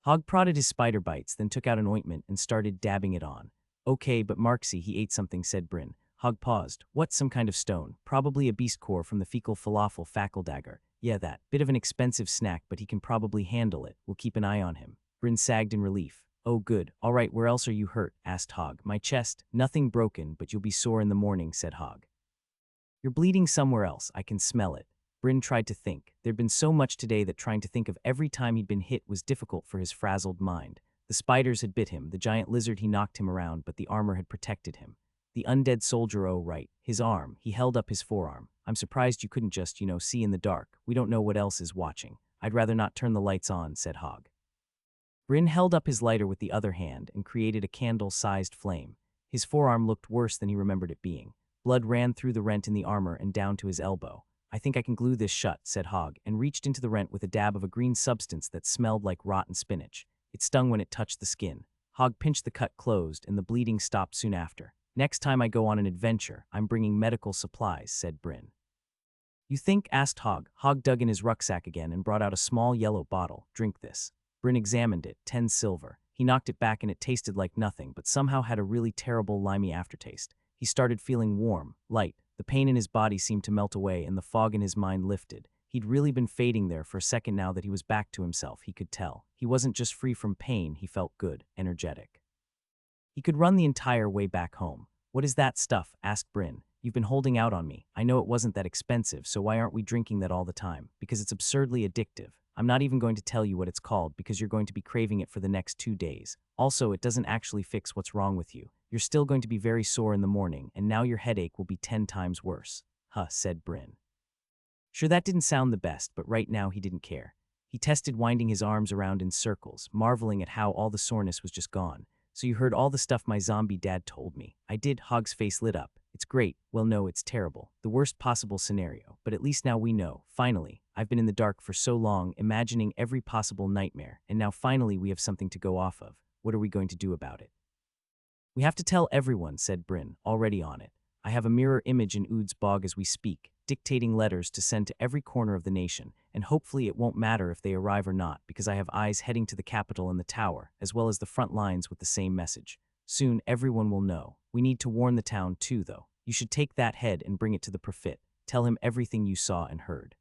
Hogg prodded his spider bites, then took out an ointment and started dabbing it on. Okay, but Marksy, he ate something, said Bryn. Hogg paused. What, some kind of stone? Probably a beast core from the fecal falafel dagger. Yeah, that. Bit of an expensive snack, but he can probably handle it. We'll keep an eye on him. Bryn sagged in relief. Oh, good. All right, where else are you hurt? Asked Hogg. My chest. Nothing broken, but you'll be sore in the morning, said Hogg. You're bleeding somewhere else. I can smell it. Bryn tried to think. There'd been so much today that trying to think of every time he'd been hit was difficult for his frazzled mind. The spiders had bit him, the giant lizard he knocked him around, but the armor had protected him. The undead soldier, oh right, his arm, he held up his forearm. I'm surprised you couldn't just, see in the dark. We don't know what else is watching. I'd rather not turn the lights on, said Hogg. Bryn held up his lighter with the other hand and created a candle-sized flame. His forearm looked worse than he remembered it being. Blood ran through the rent in the armor and down to his elbow. I think I can glue this shut, said Hogg, and reached into the rent with a dab of a green substance that smelled like rotten spinach. It stung when it touched the skin. Hogg pinched the cut closed and the bleeding stopped soon after. Next time I go on an adventure, I'm bringing medical supplies, said Bryn. You think? Asked Hogg. Hogg dug in his rucksack again and brought out a small yellow bottle. Drink this. Bryn examined it. 10 silver. He knocked it back and it tasted like nothing, but somehow had a really terrible limey aftertaste. He started feeling warm, light. The pain in his body seemed to melt away and the fog in his mind lifted. He'd really been fading there for a second now that he was back to himself, he could tell. He wasn't just free from pain, he felt good, energetic. He could run the entire way back home. What is that stuff? Asked Bryn. You've been holding out on me. I know it wasn't that expensive, so why aren't we drinking that all the time? Because it's absurdly addictive. I'm not even going to tell you what it's called because you're going to be craving it for the next 2 days. Also, it doesn't actually fix what's wrong with you. You're still going to be very sore in the morning, and now your headache will be 10 times worse. Said Bryn. Sure, that didn't sound the best, but right now he didn't care. He tested winding his arms around in circles, marveling at how all the soreness was just gone. So you heard all the stuff my zombie dad told me. I did. Hogg's face lit up. It's great. Well, no, it's terrible. The worst possible scenario. But at least now we know. Finally. I've been in the dark for so long, imagining every possible nightmare, and now finally we have something to go off of. What are we going to do about it? We have to tell everyone, said Bryn, already on it. I have a mirror image in Ood's bog as we speak, dictating letters to send to every corner of the nation, and hopefully it won't matter if they arrive or not, because I have eyes heading to the capital and the tower, as well as the front lines with the same message. Soon everyone will know. We need to warn the town too, though. You should take that head and bring it to the prophet. Tell him everything you saw and heard.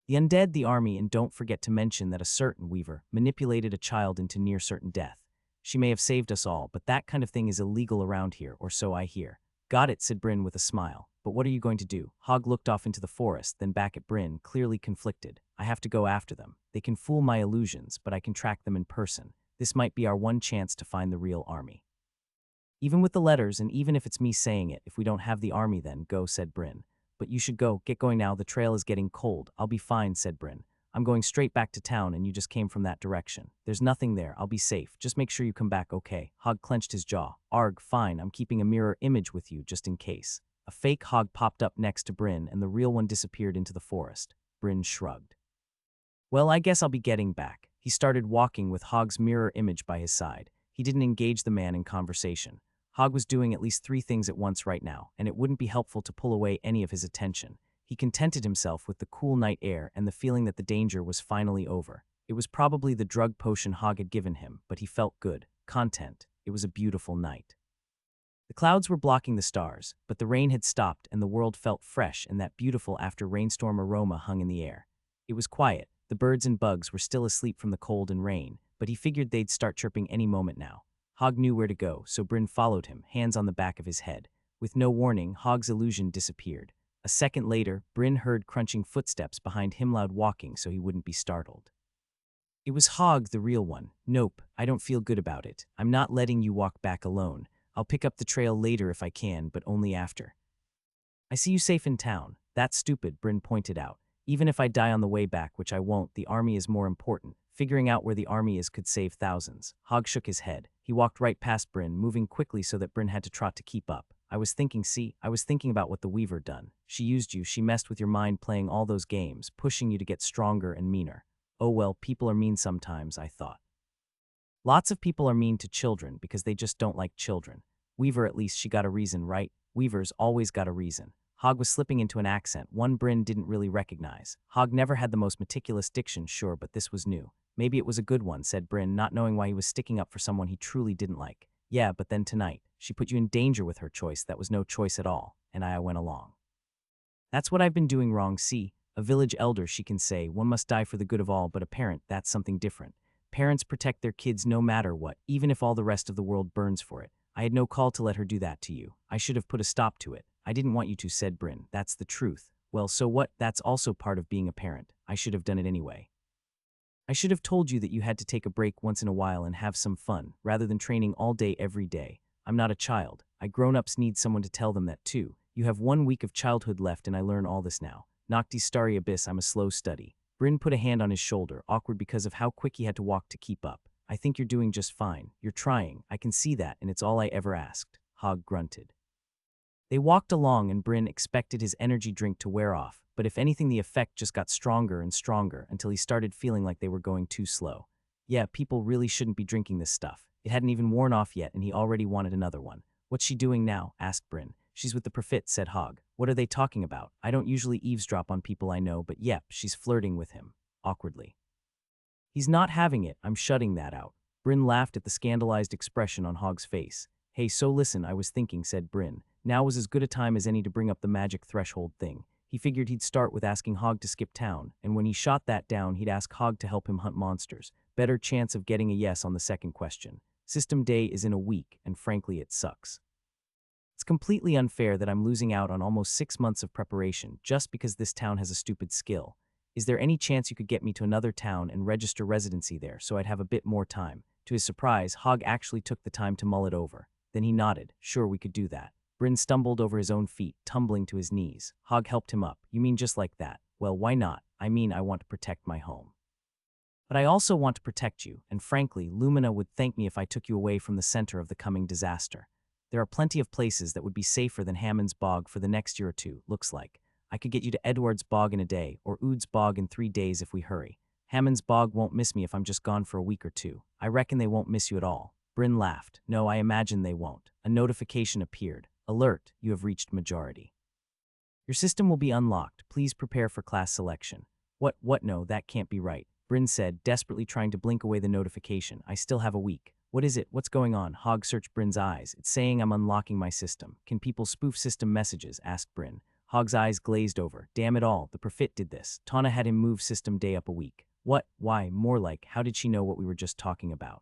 The undead, the army, and don't forget to mention that a certain weaver manipulated a child into near certain death. She may have saved us all, but that kind of thing is illegal around here, or so I hear. Got it, said Bryn with a smile. But what are you going to do? Hogg looked off into the forest, then back at Bryn, clearly conflicted. I have to go after them. They can fool my illusions, but I can track them in person. This might be our one chance to find the real army. Even with the letters, and even if it's me saying it, if we don't have the army then, go, said Bryn. But you should go. Get going now. The trail is getting cold. I'll be fine, said Bryn. I'm going straight back to town and you just came from that direction. There's nothing there. I'll be safe. Just make sure you come back okay. Hogg clenched his jaw. Arg, fine. I'm keeping a mirror image with you just in case. A fake hog popped up next to Bryn and the real one disappeared into the forest. Bryn shrugged. Well, I guess I'll be getting back. He started walking with Hog's mirror image by his side. He didn't engage the man in conversation. Hog was doing at least 3 things at once right now, and it wouldn't be helpful to pull away any of his attention. He contented himself with the cool night air and the feeling that the danger was finally over. It was probably the drug potion Hog had given him, but he felt good, content. It was a beautiful night. The clouds were blocking the stars, but the rain had stopped and the world felt fresh and that beautiful after-rainstorm aroma hung in the air. It was quiet. The birds and bugs were still asleep from the cold and rain, but he figured they'd start chirping any moment now. Hog knew where to go, so Bryn followed him, hands on the back of his head. With no warning, Hog's illusion disappeared. A second later, Bryn heard crunching footsteps behind him, loud walking so he wouldn't be startled. It was Hog, the real one. Nope, I don't feel good about it. I'm not letting you walk back alone. I'll pick up the trail later if I can, but only after. I see you safe in town. That's stupid, Bryn pointed out. Even if I die on the way back, which I won't, the army is more important. Figuring out where the army is could save thousands. Hog shook his head. He walked right past Bryn, moving quickly so that Bryn had to trot to keep up. I was thinking about what the Weaver done. She used you, she messed with your mind playing all those games, pushing you to get stronger and meaner. Oh well, people are mean sometimes, I thought. Lots of people are mean to children because they just don't like children. Weaver, at least she got a reason, right? Weaver's always got a reason. Hog was slipping into an accent, one Bryn didn't really recognize. Hog never had the most meticulous diction, sure, but this was new. Maybe it was a good one, said Bryn, not knowing why he was sticking up for someone he truly didn't like. Yeah, but then tonight, she put you in danger with her choice that was no choice at all, and I went along. That's what I've been doing wrong, see? A village elder, she can say, one must die for the good of all, but a parent, that's something different. Parents protect their kids no matter what, even if all the rest of the world burns for it. I had no call to let her do that to you. I should have put a stop to it. I didn't want you to, said Bryn. That's the truth. Well, so what? That's also part of being a parent. I should have done it anyway. I should have told you that you had to take a break once in a while and have some fun, rather than training all day every day. I'm not a child. Grown-ups need someone to tell them that too. You have 1 week of childhood left and I learn all this now. Nocti starry abyss, I'm a slow study. Bryn put a hand on his shoulder, awkward because of how quick he had to walk to keep up. I think you're doing just fine. You're trying. I can see that, and it's all I ever asked. Hog grunted. They walked along and Bryn expected his energy drink to wear off, but if anything the effect just got stronger and stronger until he started feeling like they were going too slow. Yeah, people really shouldn't be drinking this stuff. It hadn't even worn off yet and he already wanted another one. What's she doing now? Asked Bryn. She's with the Prophet, said Hog. What are they talking about? I don't usually eavesdrop on people I know, but yep, she's flirting with him. Awkwardly. He's not having it, I'm shutting that out. Bryn laughed at the scandalized expression on Hog's face. Hey, so listen, I was thinking, said Bryn. Now was as good a time as any to bring up the magic threshold thing. He figured he'd start with asking Hog to skip town, and when he shot that down, he'd ask Hog to help him hunt monsters. Better chance of getting a yes on the second question. System day is in a week, and frankly, it sucks. It's completely unfair that I'm losing out on almost 6 months of preparation just because this town has a stupid skill. Is there any chance you could get me to another town and register residency there so I'd have a bit more time? To his surprise, Hog actually took the time to mull it over. Then he nodded. Sure, we could do that. Bryn stumbled over his own feet, tumbling to his knees. Hog helped him up. You mean just like that? Well, why not? I mean, I want to protect my home. But I also want to protect you, and frankly, Lumina would thank me if I took you away from the center of the coming disaster. There are plenty of places that would be safer than Hammond's Bog for the next year or two, looks like. I could get you to Edward's Bog in a day, or Oud's Bog in 3 days if we hurry. Hammond's Bog won't miss me if I'm just gone for a week or two. I reckon they won't miss you at all. Bryn laughed. No, I imagine they won't. A notification appeared. Alert, you have reached majority. Your system will be unlocked. Please prepare for class selection. What? No, that can't be right. Bryn said, desperately trying to blink away the notification. I still have a week. What is it? What's going on? Hog searched Bryn's eyes. It's saying I'm unlocking my system. Can people spoof system messages? Asked Bryn. Hog's eyes glazed over. Damn it all, the Prophet did this. Tana had him move system day up a week. What? Why? More like, how did she know what we were just talking about?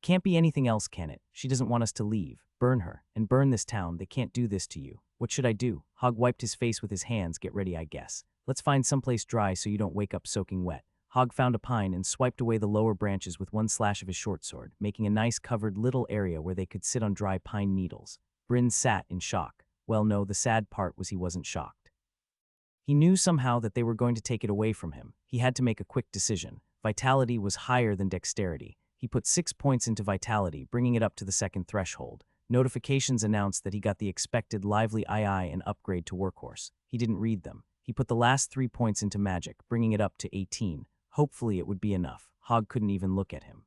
Can't be anything else, can it? She doesn't want us to leave. Burn her. And burn this town. They can't do this to you. What should I do? Hog wiped his face with his hands. Get ready, I guess. Let's find someplace dry so you don't wake up soaking wet. Hog found a pine and swiped away the lower branches with one slash of his short sword, making a nice covered little area where they could sit on dry pine needles. Bryn sat in shock. Well, no, the sad part was he wasn't shocked. He knew somehow that they were going to take it away from him. He had to make a quick decision. Vitality was higher than dexterity. He put 6 points into vitality, bringing it up to the second threshold. Notifications announced that he got the expected lively II and upgrade to workhorse. He didn't read them. He put the last 3 points into magic, bringing it up to 18. Hopefully it would be enough. Hog couldn't even look at him.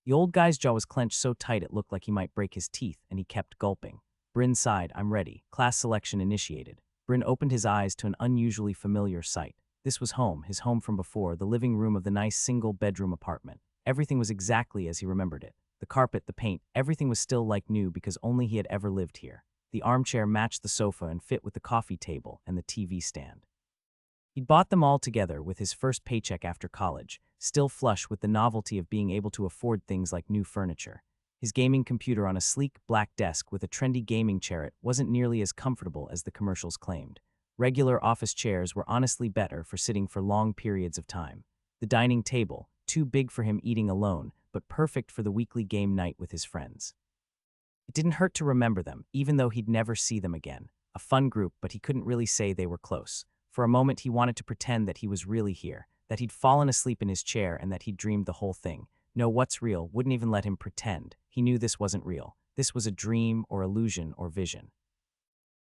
The old guy's jaw was clenched so tight it looked like he might break his teeth, and he kept gulping. Bryn sighed, "I'm ready." Class selection initiated. Bryn opened his eyes to an unusually familiar sight. This was home, his home from before, the living room of the nice single-bedroom apartment. Everything was exactly as he remembered it. The carpet, the paint, everything was still like new because only he had ever lived here. The armchair matched the sofa and fit with the coffee table and the TV stand. He'd bought them all together with his first paycheck after college, still flush with the novelty of being able to afford things like new furniture. His gaming computer on a sleek, black desk with a trendy gaming chair wasn't nearly as comfortable as the commercials claimed. Regular office chairs were honestly better for sitting for long periods of time. The dining table, too big for him eating alone, but perfect for the weekly game night with his friends. It didn't hurt to remember them, even though he'd never see them again. A fun group, but he couldn't really say they were close. For a moment he wanted to pretend that he was really here, that he'd fallen asleep in his chair and that he'd dreamed the whole thing. No, what's real wouldn't even let him pretend. He knew this wasn't real. This was a dream or illusion or vision.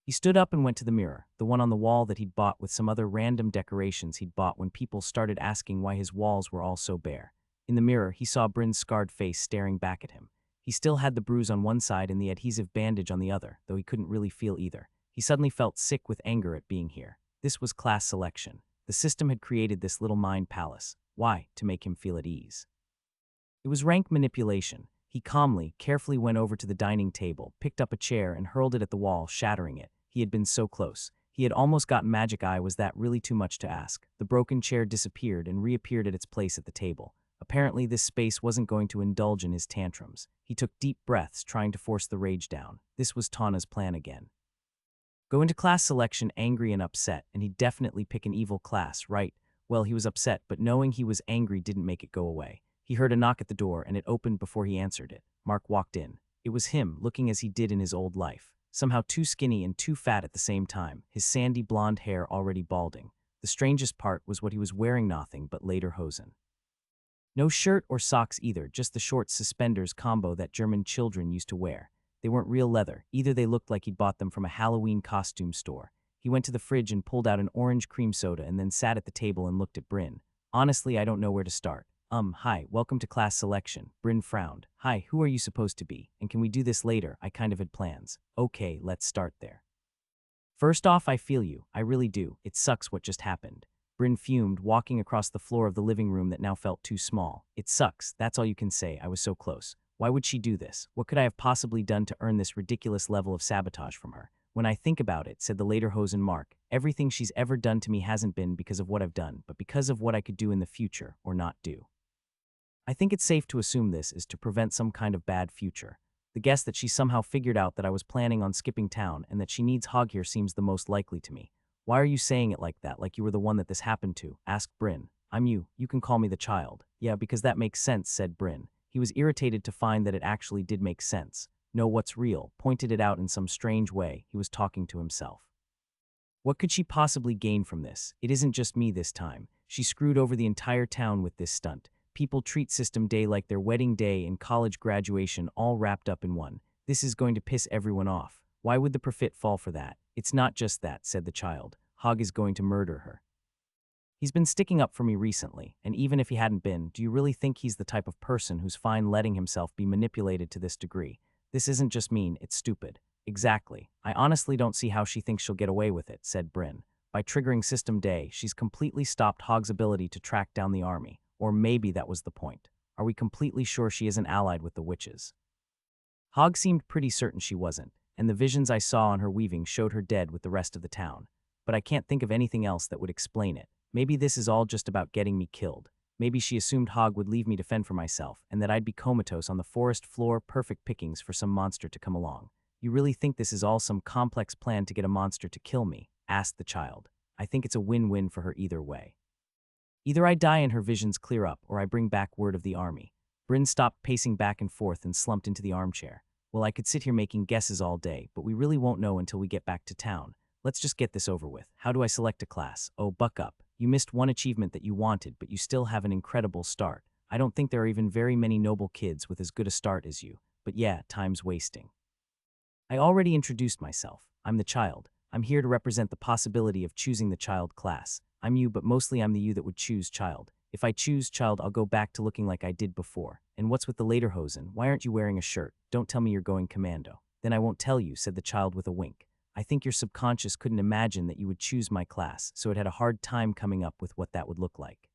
He stood up and went to the mirror, the one on the wall that he'd bought with some other random decorations he'd bought when people started asking why his walls were all so bare. In the mirror, he saw Bryn's scarred face staring back at him. He still had the bruise on one side and the adhesive bandage on the other, though he couldn't really feel either. He suddenly felt sick with anger at being here. This was class selection. The system had created this little mind palace. Why? To make him feel at ease. It was rank manipulation. He calmly, carefully went over to the dining table, picked up a chair and hurled it at the wall, shattering it. He had been so close. He had almost gotten magic eye. Was that really too much to ask? The broken chair disappeared and reappeared at its place at the table. Apparently this space wasn't going to indulge in his tantrums. He took deep breaths, trying to force the rage down. This was Tana's plan again. Go into class selection angry and upset, and he'd definitely pick an evil class, right? Well, he was upset, but knowing he was angry didn't make it go away. He heard a knock at the door, and it opened before he answered it. Mark walked in. It was him, looking as he did in his old life. Somehow too skinny and too fat at the same time, his sandy blonde hair already balding. The strangest part was what he was wearing, nothing but lederhosen. No shirt or socks either, just the short suspenders combo that German children used to wear. They weren't real leather. Either they looked like he'd bought them from a Halloween costume store. He went to the fridge and pulled out an orange cream soda and then sat at the table and looked at Bryn. Honestly, I don't know where to start. Hi, welcome to class selection. Bryn frowned. Hi, who are you supposed to be? And can we do this later? I kind of had plans. Okay, let's start there. First off, I feel you. I really do. It sucks what just happened. Bryn fumed, walking across the floor of the living room that now felt too small. It sucks. That's all you can say. I was so close. Why would she do this? What could I have possibly done to earn this ridiculous level of sabotage from her? When I think about it, said the lederhosen Mark, everything she's ever done to me hasn't been because of what I've done, but because of what I could do in the future or not do. I think it's safe to assume this is to prevent some kind of bad future. The guess that she somehow figured out that I was planning on skipping town and that she needs Hog here seems the most likely to me. Why are you saying it like that, like you were the one that this happened to? Asked Bryn. I'm you. You can call me the child. Yeah, because that makes sense, said Bryn. He was irritated to find that it actually did make sense. Know what's real, pointed it out in some strange way. He was talking to himself. What could she possibly gain from this? It isn't just me this time. She screwed over the entire town with this stunt. People treat system day like their wedding day and college graduation all wrapped up in one. This is going to piss everyone off. Why would the profit fall for that? It's not just that, said the child. Hog is going to murder her. He's been sticking up for me recently, and even if he hadn't been, do you really think he's the type of person who's fine letting himself be manipulated to this degree? This isn't just mean, it's stupid. Exactly. I honestly don't see how she thinks she'll get away with it, said Bryn. By triggering System Day, she's completely stopped Hog's ability to track down the army. Or maybe that was the point. Are we completely sure she isn't allied with the witches? Hog seemed pretty certain she wasn't, and the visions I saw on her weaving showed her dead with the rest of the town. But I can't think of anything else that would explain it. Maybe this is all just about getting me killed. Maybe she assumed Hog would leave me to fend for myself, and that I'd be comatose on the forest floor, perfect pickings for some monster to come along. You really think this is all some complex plan to get a monster to kill me? Asked the child. I think it's a win-win for her either way. Either I die and her visions clear up, or I bring back word of the army. Bryn stopped pacing back and forth and slumped into the armchair. Well, I could sit here making guesses all day, but we really won't know until we get back to town. Let's just get this over with. How do I select a class? Oh, buck up. You missed one achievement that you wanted, but you still have an incredible start. I don't think there are even very many noble kids with as good a start as you. But yeah, time's wasting. I already introduced myself. I'm the child. I'm here to represent the possibility of choosing the child class. I'm you, but mostly I'm the you that would choose child. If I choose child, I'll go back to looking like I did before. And what's with the lederhosen? Why aren't you wearing a shirt? Don't tell me you're going commando. Then I won't tell you, said the child with a wink. I think your subconscious couldn't imagine that you would choose my class, so it had a hard time coming up with what that would look like.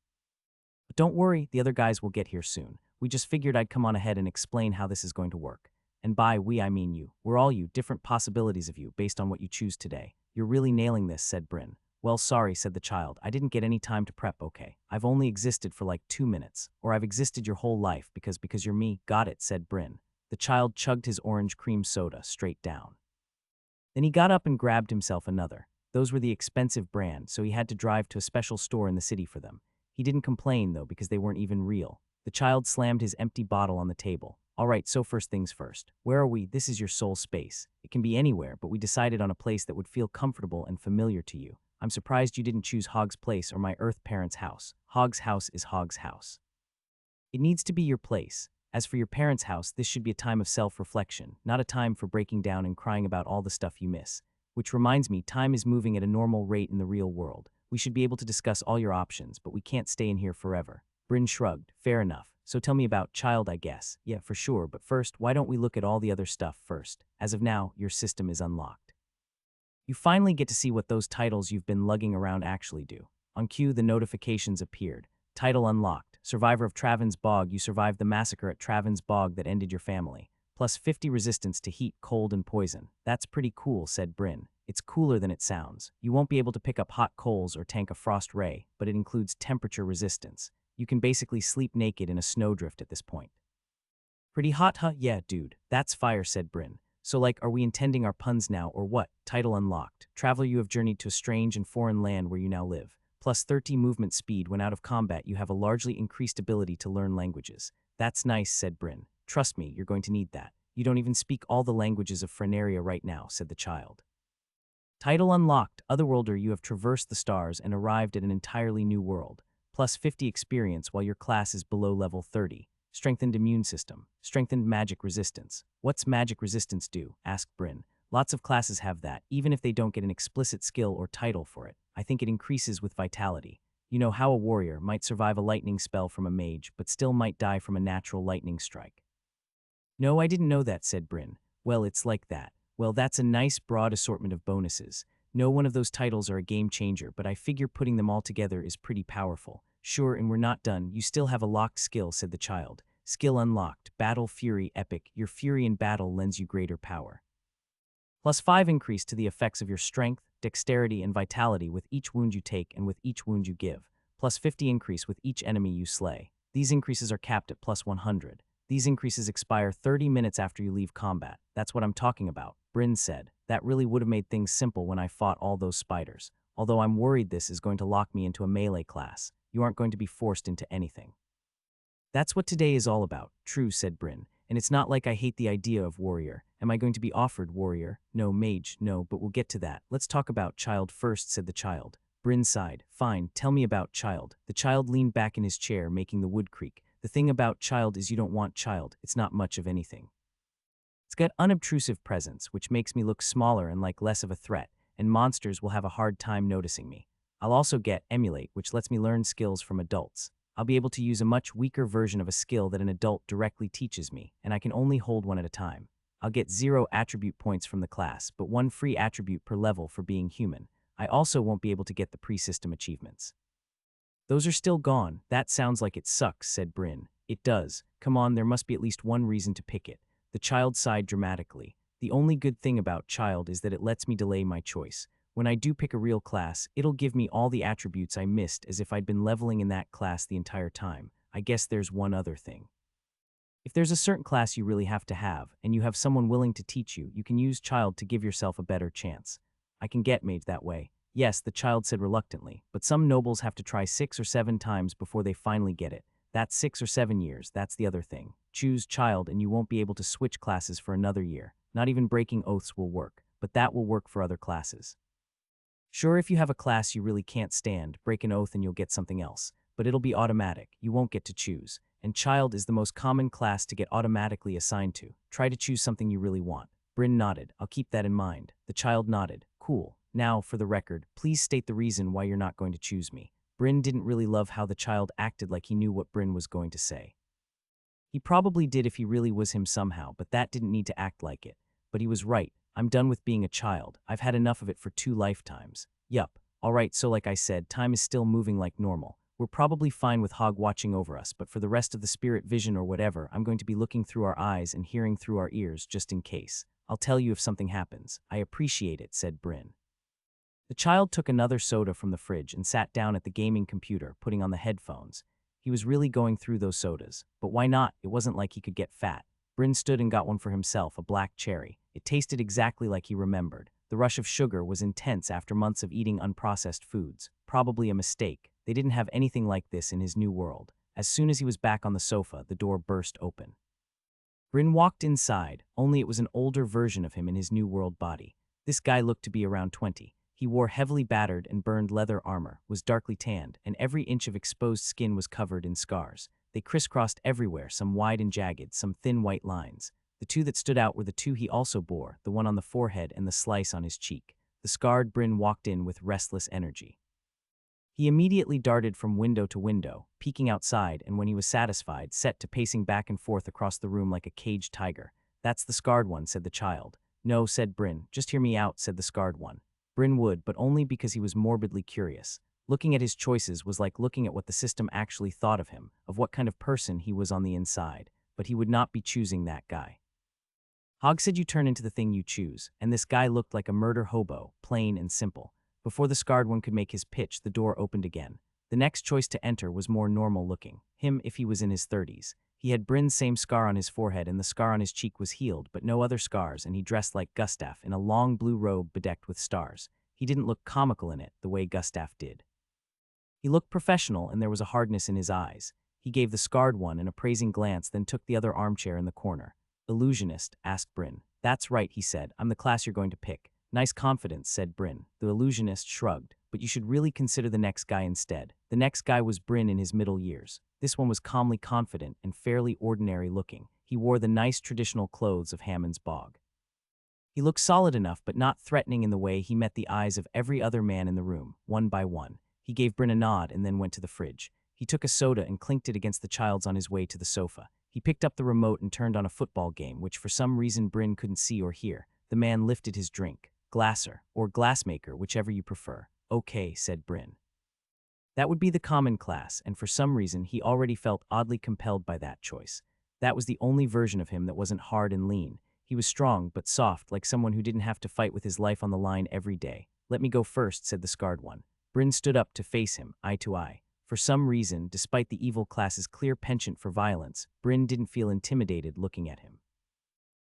But don't worry, the other guys will get here soon. We just figured I'd come on ahead and explain how this is going to work. And by we, I mean you. We're all you, different possibilities of you, based on what you choose today. You're really nailing this, said Bryn. Well, sorry, said the child. I didn't get any time to prep, okay? I've only existed for like 2 minutes. Or I've existed your whole life because you're me. Got it, said Bryn. The child chugged his orange cream soda straight down. Then he got up and grabbed himself another. Those were the expensive brand, so he had to drive to a special store in the city for them. He didn't complain, though, because they weren't even real. The child slammed his empty bottle on the table. All right, so first things first. Where are we? This is your soul space. It can be anywhere, but we decided on a place that would feel comfortable and familiar to you. I'm surprised you didn't choose Hog's place or my Earth parents' house. Hog's house is Hog's house. It needs to be your place. As for your parents' house, this should be a time of self-reflection, not a time for breaking down and crying about all the stuff you miss. Which reminds me, time is moving at a normal rate in the real world. We should be able to discuss all your options, but we can't stay in here forever. Bryn shrugged. Fair enough. So tell me about child, I guess. Yeah, for sure, but first, why don't we look at all the other stuff first? As of now, your system is unlocked. You finally get to see what those titles you've been lugging around actually do. On cue, the notifications appeared. Title unlocked. Survivor of Traven's Bog, you survived the massacre at Traven's Bog that ended your family. Plus 50 resistance to heat, cold, and poison. That's pretty cool, said Bryn. It's cooler than it sounds. You won't be able to pick up hot coals or tank a frost ray, but it includes temperature resistance. You can basically sleep naked in a snowdrift at this point. Pretty hot, huh? Yeah, dude. That's fire, said Bryn. So like, are we intending our puns now, or what? Title unlocked. Traveler, you have journeyed to a strange and foreign land where you now live. Plus 30 movement speed. When out of combat, you have a largely increased ability to learn languages. That's nice, said Bryn. Trust me, you're going to need that. You don't even speak all the languages of Frenaria right now, said the child. Title unlocked. Otherworlder, you have traversed the stars and arrived at an entirely new world. Plus 50 experience while your class is below level 30. Strengthened immune system. Strengthened magic resistance. What's magic resistance do? Asked Bryn. Lots of classes have that, even if they don't get an explicit skill or title for it. I think it increases with vitality. You know how a warrior might survive a lightning spell from a mage, but still might die from a natural lightning strike. No, I didn't know that, said Bryn. Well, it's like that. Well, that's a nice broad assortment of bonuses. No one of those titles are a game changer, but I figure putting them all together is pretty powerful. Sure, and we're not done. You still have a locked skill, said the child. Skill unlocked. Battle Fury Epic. Your fury in battle lends you greater power. Plus 5 increase to the effects of your strength, dexterity, and vitality with each wound you take and with each wound you give. Plus 50 increase with each enemy you slay. These increases are capped at plus 100. These increases expire 30 minutes after you leave combat. That's what I'm talking about, Bryn said. That really would have made things simple when I fought all those spiders. Although I'm worried this is going to lock me into a melee class. You aren't going to be forced into anything. That's what today is all about, true, said Bryn. And it's not like I hate the idea of warrior. Am I going to be offered warrior? No, mage, no, but we'll get to that. Let's talk about child first, said the child. Bryn sighed. Fine, tell me about child. The child leaned back in his chair, making the wood creak. The thing about child is you don't want child. It's not much of anything. It's got unobtrusive presence, which makes me look smaller and like less of a threat, and monsters will have a hard time noticing me. I'll also get emulate, which lets me learn skills from adults. I'll be able to use a much weaker version of a skill that an adult directly teaches me, and I can only hold one at a time. I'll get 0 attribute points from the class, but 1 free attribute per level for being human. I also won't be able to get the pre-system achievements. Those are still gone. That sounds like it sucks, said Bryn. It does. Come on, there must be at least one reason to pick it. The child sighed dramatically. The only good thing about child is that it lets me delay my choice. When I do pick a real class, it'll give me all the attributes I missed as if I'd been leveling in that class the entire time. I guess there's one other thing. If there's a certain class you really have to have, and you have someone willing to teach you, you can use child to give yourself a better chance. I can get mage that way. Yes, the child said reluctantly, but some nobles have to try 6 or 7 times before they finally get it. That's 6 or 7 years, that's the other thing. Choose child and you won't be able to switch classes for another year. Not even breaking oaths will work, but that will work for other classes. Sure, if you have a class you really can't stand, break an oath and you'll get something else, but it'll be automatic, you won't get to choose. And child is the most common class to get automatically assigned to. Try to choose something you really want. Bryn nodded. I'll keep that in mind. The child nodded. Cool. Now, for the record, please state the reason why you're not going to choose me. Bryn didn't really love how the child acted like he knew what Bryn was going to say. He probably did if he really was him somehow, but that didn't need to act like it. But he was right. I'm done with being a child. I've had enough of it for 2 lifetimes. Yup. Alright, so like I said, time is still moving like normal. We're probably fine with Hog watching over us, but for the rest of the spirit vision or whatever, I'm going to be looking through our eyes and hearing through our ears just in case. I'll tell you if something happens. I appreciate it, said Bryn. The child took another soda from the fridge and sat down at the gaming computer, putting on the headphones. He was really going through those sodas. But why not? It wasn't like he could get fat. Bryn stood and got one for himself, a black cherry. It tasted exactly like he remembered. The rush of sugar was intense after months of eating unprocessed foods. Probably a mistake. They didn't have anything like this in his new world. As soon as he was back on the sofa, the door burst open. Bryn walked inside, only it was an older version of him in his new world body. This guy looked to be around 20. He wore heavily battered and burned leather armor, was darkly tanned, and every inch of exposed skin was covered in scars. They crisscrossed everywhere, some wide and jagged, some thin white lines. The 2 that stood out were the 2 he also bore, the one on the forehead and the slice on his cheek. The scarred Bryn walked in with restless energy. He immediately darted from window to window, peeking outside, and when he was satisfied, set to pacing back and forth across the room like a caged tiger. That's the scarred one, said the child. No, said Bryn. Just hear me out, said the scarred one. Bryn would, but only because he was morbidly curious. Looking at his choices was like looking at what the system actually thought of him, of what kind of person he was on the inside. But he would not be choosing that guy. Hog said you turn into the thing you choose, and this guy looked like a murder hobo, plain and simple. Before the scarred one could make his pitch, the door opened again. The next choice to enter was more normal looking. Him if he was in his 30s. He had Bryn's same scar on his forehead and the scar on his cheek was healed, but no other scars, and he dressed like Gustav in a long blue robe bedecked with stars. He didn't look comical in it, the way Gustav did. He looked professional and there was a hardness in his eyes. He gave the scarred one an appraising glance, then took the other armchair in the corner. Illusionist, asked Bryn. That's right, he said. I'm the class you're going to pick. Nice confidence, said Bryn. The illusionist shrugged. But you should really consider the next guy instead. The next guy was Bryn in his middle years. This one was calmly confident and fairly ordinary looking. He wore the nice traditional clothes of Hammond's Bog. He looked solid enough but not threatening in the way he met the eyes of every other man in the room, one by one. He gave Bryn a nod and then went to the fridge. He took a soda and clinked it against the child's on his way to the sofa. He picked up the remote and turned on a football game, which for some reason Bryn couldn't see or hear. The man lifted his drink. Glasser, or glassmaker, whichever you prefer. Okay, said Bryn. That would be the common class, and for some reason he already felt oddly compelled by that choice. That was the only version of him that wasn't hard and lean. He was strong but soft, like someone who didn't have to fight with his life on the line every day. Let me go first, said the scarred one. Bryn stood up to face him, eye to eye. For some reason, despite the evil class's clear penchant for violence, Bryn didn't feel intimidated looking at him.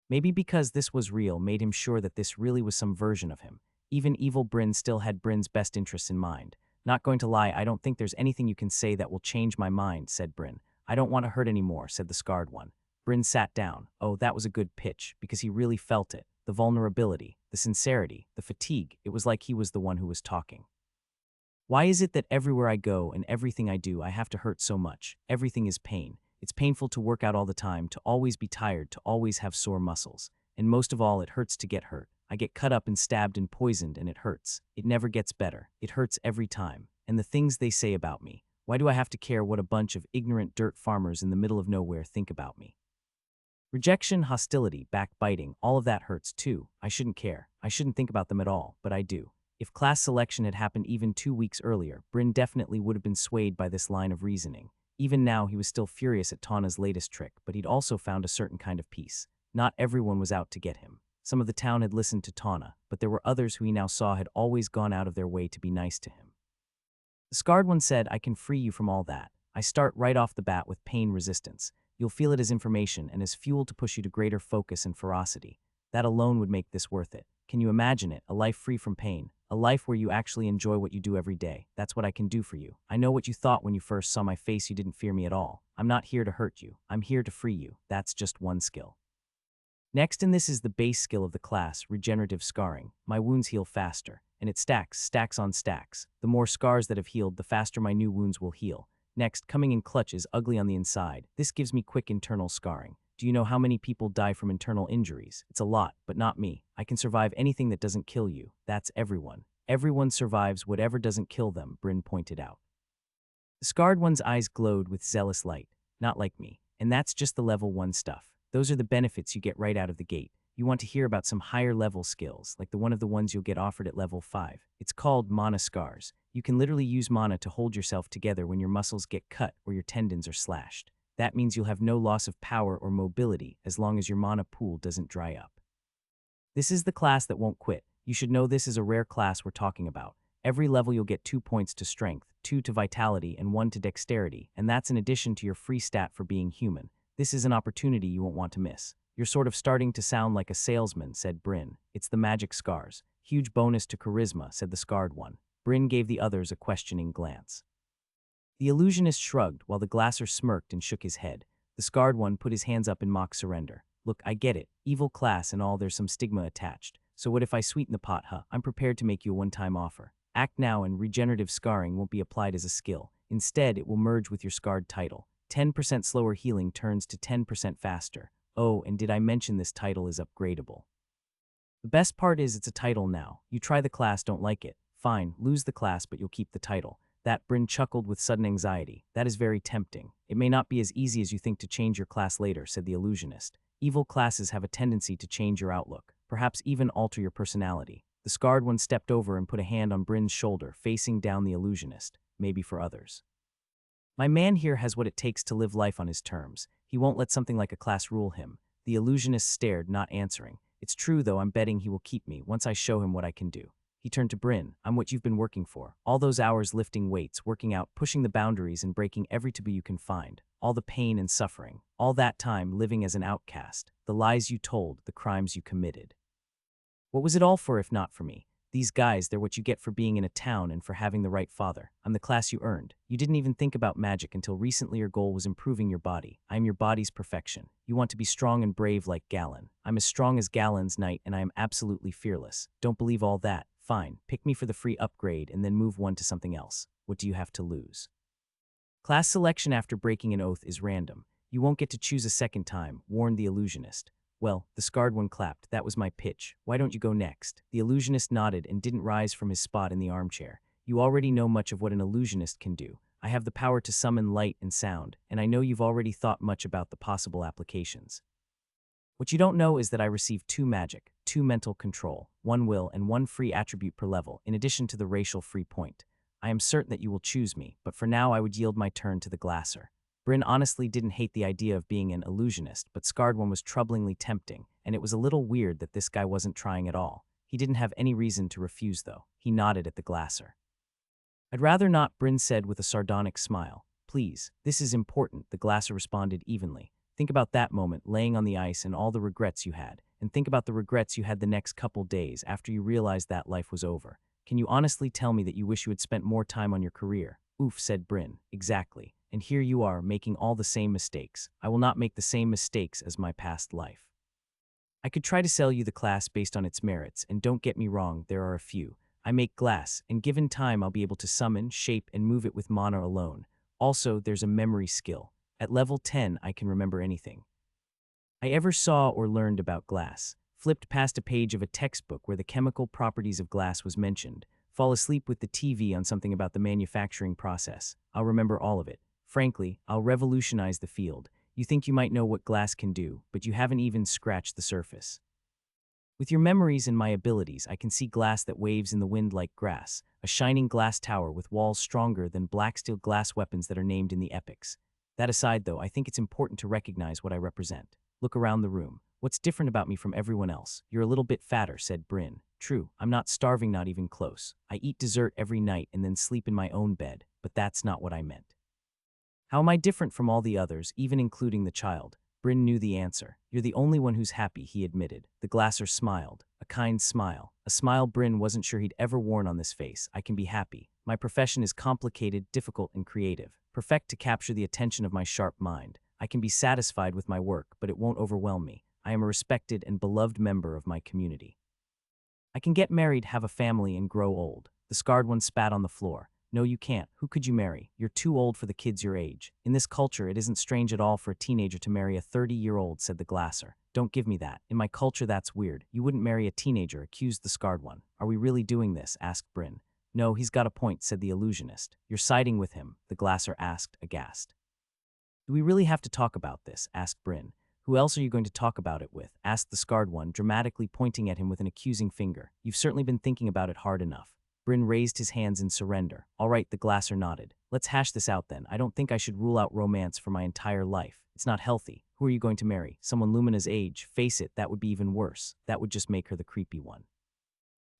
Maybe because this was real made him sure that this really was some version of him. Even evil Bryn still had Bryn's best interests in mind. Not going to lie, I don't think there's anything you can say that will change my mind, said Bryn. I don't want to hurt anymore, said the scarred one. Bryn sat down. Oh, that was a good pitch, because he really felt it. The vulnerability, the sincerity, the fatigue. It was like he was the one who was talking. Why is it that everywhere I go and everything I do, I have to hurt so much? Everything is pain. It's painful to work out all the time, to always be tired, to always have sore muscles. And most of all, it hurts to get hurt. I get cut up and stabbed and poisoned, and it hurts. It never gets better. It hurts every time. And the things they say about me. Why do I have to care what a bunch of ignorant dirt farmers in the middle of nowhere think about me? Rejection, hostility, backbiting, all of that hurts too. I shouldn't care. I shouldn't think about them at all, but I do. If class selection had happened even 2 weeks earlier, Bryn definitely would have been swayed by this line of reasoning. Even now, he was still furious at Tana's latest trick, but he'd also found a certain kind of peace. Not everyone was out to get him. Some of the town had listened to Tana, but there were others who he now saw had always gone out of their way to be nice to him. The scarred one said, I can free you from all that. I start right off the bat with pain resistance. You'll feel it as information and as fuel to push you to greater focus and ferocity. That alone would make this worth it. Can you imagine it? A life free from pain. A life where you actually enjoy what you do every day. That's what I can do for you. I know what you thought when you first saw my face. You didn't fear me at all. I'm not here to hurt you. I'm here to free you. That's just one skill. Next, and this is the base skill of the class, regenerative scarring. My wounds heal faster, and it stacks on stacks. The more scars that have healed, the faster my new wounds will heal. Next, coming in clutch is ugly on the inside. This gives me quick internal scarring. Do you know how many people die from internal injuries? It's a lot, but not me. I can survive anything that doesn't kill you. That's everyone. Everyone survives whatever doesn't kill them, Bryn pointed out. The scarred one's eyes glowed with zealous light. Not like me. And that's just the level 1 stuff. Those are the benefits you get right out of the gate. You want to hear about some higher level skills, like the one of the ones you'll get offered at level 5. It's called mana scars. You can literally use mana to hold yourself together when your muscles get cut or your tendons are slashed. That means you'll have no loss of power or mobility as long as your mana pool doesn't dry up. This is the class that won't quit. You should know this is a rare class we're talking about. Every level you'll get 2 points to strength, 2 to vitality, and 1 to dexterity, and that's in addition to your free stat for being human. This is an opportunity you won't want to miss. You're sort of starting to sound like a salesman, said Bryn. It's the magic scars. Huge bonus to charisma, said the scarred one. Bryn gave the others a questioning glance. The illusionist shrugged while the glasser smirked and shook his head. The scarred one put his hands up in mock surrender. Look, I get it. Evil class and all, there's some stigma attached. So what if I sweeten the pot, huh? I'm prepared to make you a one-time offer. Act now and regenerative scarring won't be applied as a skill. Instead, it will merge with your scarred title. 10% slower healing turns to 10% faster. Oh, and did I mention this title is upgradable? The best part is it's a title now. You try the class, don't like it. Fine, lose the class, but you'll keep the title. That Bryn chuckled with sudden anxiety. That is very tempting. It may not be as easy as you think to change your class later, said the illusionist. Evil classes have a tendency to change your outlook, perhaps even alter your personality. The scarred one stepped over and put a hand on Bryn's shoulder, facing down the illusionist, maybe for others. My man here has what it takes to live life on his terms. He won't let something like a class rule him. The illusionist stared, not answering. It's true, though, I'm betting he will keep me once I show him what I can do. He turned to Bryn. I'm what you've been working for. All those hours lifting weights, working out, pushing the boundaries, and breaking every taboo you can find. All the pain and suffering. All that time living as an outcast. The lies you told, the crimes you committed. What was it all for if not for me? These guys, they're what you get for being in a town and for having the right father. I'm the class you earned. You didn't even think about magic until recently. Your goal was improving your body. I am your body's perfection. You want to be strong and brave like Galen. I'm as strong as Galen's knight and I am absolutely fearless. Don't believe all that? Fine, pick me for the free upgrade and then move one to something else. What do you have to lose? Class selection after breaking an oath is random. You won't get to choose a second time, warned the illusionist. Well, the scarred one clapped. That was my pitch. Why don't you go next? The illusionist nodded and didn't rise from his spot in the armchair. You already know much of what an illusionist can do. I have the power to summon light and sound, and I know you've already thought much about the possible applications. What you don't know is that I receive 2 magic, 2 mental control, 1 will, and 1 free attribute per level, in addition to the racial free point. I am certain that you will choose me, but for now I would yield my turn to the glasser. Bryn honestly didn't hate the idea of being an illusionist, but Scarred One was troublingly tempting, and it was a little weird that this guy wasn't trying at all. He didn't have any reason to refuse, though. He nodded at the glasser. I'd rather not, Bryn said with a sardonic smile. Please, this is important, the glasser responded evenly. Think about that moment, laying on the ice and all the regrets you had, and think about the regrets you had the next couple days after you realized that life was over. Can you honestly tell me that you wish you had spent more time on your career? Oof, said Bryn. Exactly. And here you are, making all the same mistakes. I will not make the same mistakes as my past life. I could try to sell you the class based on its merits, and don't get me wrong, there are a few. I make glass, and given time I'll be able to summon, shape, and move it with mana alone. Also, there's a memory skill. At level 10, I can remember anything I ever saw or learned about glass. Flipped past a page of a textbook where the chemical properties of glass was mentioned. Fall asleep with the TV on something about the manufacturing process. I'll remember all of it. Frankly, I'll revolutionize the field. You think you might know what glass can do, but you haven't even scratched the surface. With your memories and my abilities, I can see glass that waves in the wind like grass, a shining glass tower with walls stronger than black steel glass weapons that are named in the epics. That aside, though, I think it's important to recognize what I represent. Look around the room. What's different about me from everyone else? You're a little bit fatter, said Bryn. True, I'm not starving, not even close. I eat dessert every night and then sleep in my own bed, but that's not what I meant. How am I different from all the others, even including the child? Bryn knew the answer. You're the only one who's happy, he admitted. The glasser smiled. A kind smile. A smile Bryn wasn't sure he'd ever worn on this face. I can be happy. My profession is complicated, difficult, and creative. Perfect to capture the attention of my sharp mind. I can be satisfied with my work, but it won't overwhelm me. I am a respected and beloved member of my community. I can get married, have a family, and grow old. The scarred one spat on the floor. No, you can't. Who could you marry? You're too old for the kids your age. In this culture, it isn't strange at all for a teenager to marry a 30-year-old, said the glasser. Don't give me that. In my culture, that's weird. You wouldn't marry a teenager, accused the scarred one. Are we really doing this? Asked Bryn. No, he's got a point, said the illusionist. You're siding with him, the glasser asked, aghast. Do we really have to talk about this? Asked Bryn. Who else are you going to talk about it with? Asked the scarred one, dramatically pointing at him with an accusing finger. You've certainly been thinking about it hard enough. Bryn raised his hands in surrender. All right, the glasser nodded. Let's hash this out then. I don't think I should rule out romance for my entire life. It's not healthy. Who are you going to marry? Someone Lumina's age. Face it, that would be even worse. That would just make her the creepy one.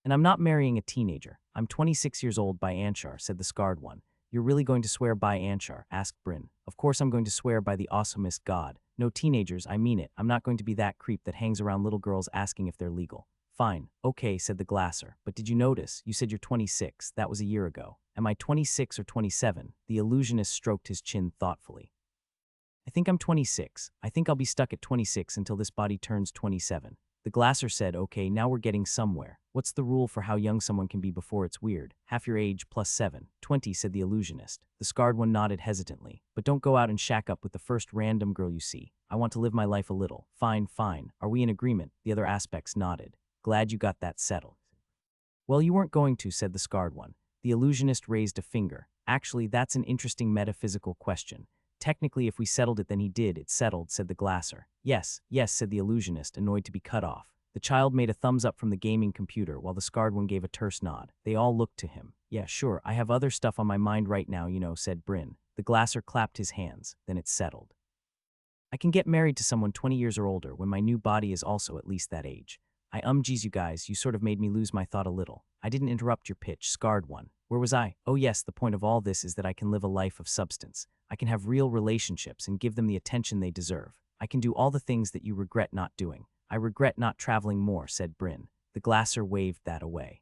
And I'm not marrying a teenager. I'm 26 years old by Anshar, said the scarred one. You're really going to swear by Anshar? Asked Bryn. Of course I'm going to swear by the awesomest god. No teenagers, I mean it. I'm not going to be that creep that hangs around little girls asking if they're legal. Fine, okay, said the glasser. But did you notice? You said you're 26. That was a year ago. Am I 26 or 27? The illusionist stroked his chin thoughtfully. I think I'm 26. I think I'll be stuck at 26 until this body turns 27. The glasser said, okay, now we're getting somewhere. What's the rule for how young someone can be before it's weird? Half your age plus 7. 20, said the illusionist. The scarred one nodded hesitantly. But don't go out and shack up with the first random girl you see. I want to live my life a little. Fine, fine. Are we in agreement? The other aspects nodded. Glad you got that settled. Well, you weren't going to, said the scarred one. The illusionist raised a finger. Actually, that's an interesting metaphysical question. Technically, if we settled it, then he did. It's settled, said the glasser. Yes, yes, said the illusionist, annoyed to be cut off. The child made a thumbs up from the gaming computer, while the scarred one gave a terse nod. They all looked to him. Yeah, sure, I have other stuff on my mind right now, said Bryn. The glasser clapped his hands. Then it's settled. I can get married to someone 20 years or older when my new body is also at least that age. Geez, you guys, you sort of made me lose my thought a little. I didn't interrupt your pitch, scarred one. Where was I? Oh yes, the point of all this is that I can live a life of substance. I can have real relationships and give them the attention they deserve. I can do all the things that you regret not doing. I regret not traveling more, said Bryn. The glasser waved that away.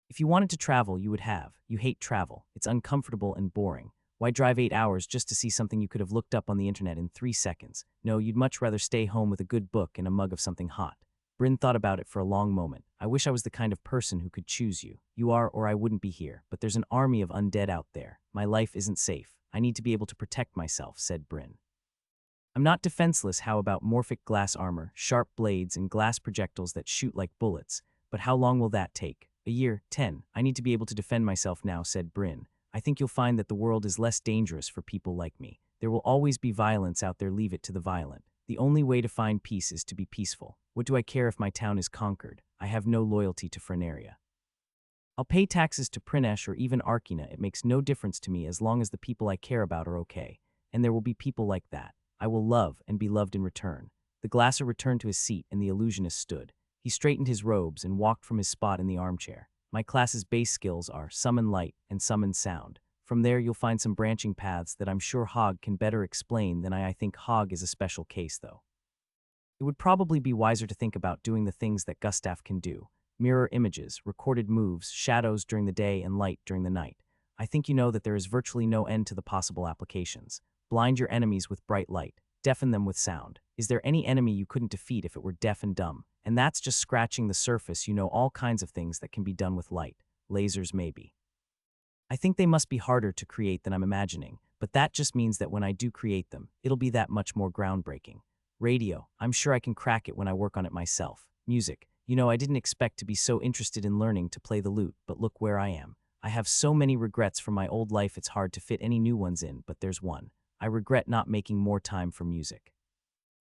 If you wanted to travel, you would have. You hate travel. It's uncomfortable and boring. Why drive 8 hours just to see something you could have looked up on the internet in 3 seconds? No, you'd much rather stay home with a good book and a mug of something hot. Bryn thought about it for a long moment. I wish I was the kind of person who could choose you. You are, or I wouldn't be here. But there's an army of undead out there. My life isn't safe. I need to be able to protect myself, said Bryn. I'm not defenseless. How about morphic glass armor, sharp blades, and glass projectiles that shoot like bullets? But how long will that take? A year, 10. I need to be able to defend myself now, said Bryn. I think you'll find that the world is less dangerous for people like me. There will always be violence out there. Leave it to the violent. The only way to find peace is to be peaceful. What do I care if my town is conquered? I have no loyalty to Frenaria. I'll pay taxes to Prinesh or even Arkina. It makes no difference to me as long as the people I care about are okay. And there will be people like that. I will love and be loved in return. The glasser returned to his seat and the illusionist stood. He straightened his robes and walked from his spot in the armchair. My class's base skills are summon light and summon sound. From there you'll find some branching paths that I'm sure Hogg can better explain than I think Hogg is a special case though. It would probably be wiser to think about doing the things that Gustav can do. Mirror images, recorded moves, shadows during the day and light during the night. I think you know that there is virtually no end to the possible applications. Blind your enemies with bright light. Deafen them with sound. Is there any enemy you couldn't defeat if it were deaf and dumb? And that's just scratching the surface. All kinds of things that can be done with light. Lasers maybe. I think they must be harder to create than I'm imagining, but that just means that when I do create them, it'll be that much more groundbreaking. Radio, I'm sure I can crack it when I work on it myself. Music, I didn't expect to be so interested in learning to play the lute, but look where I am. I have so many regrets from my old life it's hard to fit any new ones in, but there's one. I regret not making more time for music.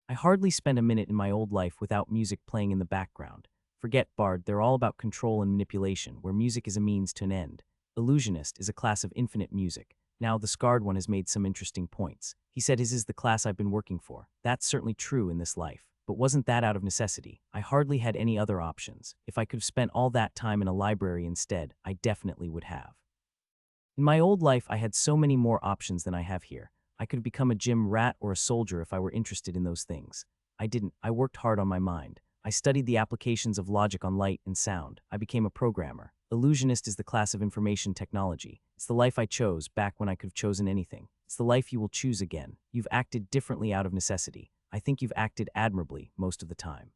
I hardly spent a minute in my old life without music playing in the background. Forget Bard, they're all about control and manipulation, where music is a means to an end. Illusionist is a class of infinite music. Now, the scarred one has made some interesting points. He said his is the class I've been working for. That's certainly true in this life. But wasn't that out of necessity? I hardly had any other options. If I could have spent all that time in a library instead, I definitely would have. In my old life, I had so many more options than I have here. I could have become a gym rat or a soldier if I were interested in those things. I didn't. I worked hard on my mind. I studied the applications of logic on light and sound. I became a programmer. Illusionist is the class of information technology. It's the life I chose back when I could have chosen anything. It's the life you will choose again. You've acted differently out of necessity. I think you've acted admirably most of the time.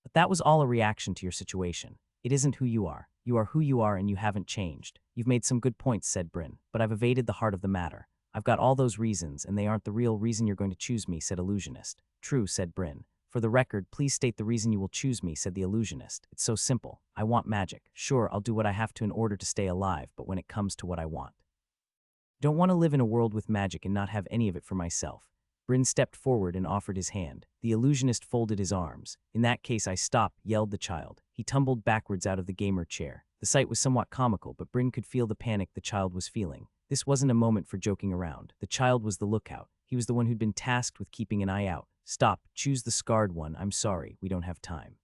But that was all a reaction to your situation. It isn't who you are. You are who you are and you haven't changed. You've made some good points, said Bryn, but I've evaded the heart of the matter. I've got all those reasons, and they aren't the real reason you're going to choose me, said Illusionist. True, said Bryn. For the record, please state the reason you will choose me, said the Illusionist. It's so simple. I want magic. Sure, I'll do what I have to in order to stay alive, but when it comes to what I want. Don't want to live in a world with magic and not have any of it for myself. Bryn stepped forward and offered his hand. The Illusionist folded his arms. In that case I stop, yelled the child. He tumbled backwards out of the gamer chair. The sight was somewhat comical, but Bryn could feel the panic the child was feeling. This wasn't a moment for joking around. The child was the lookout. He was the one who'd been tasked with keeping an eye out. Stop, choose the scarred one. I'm sorry, we don't have time.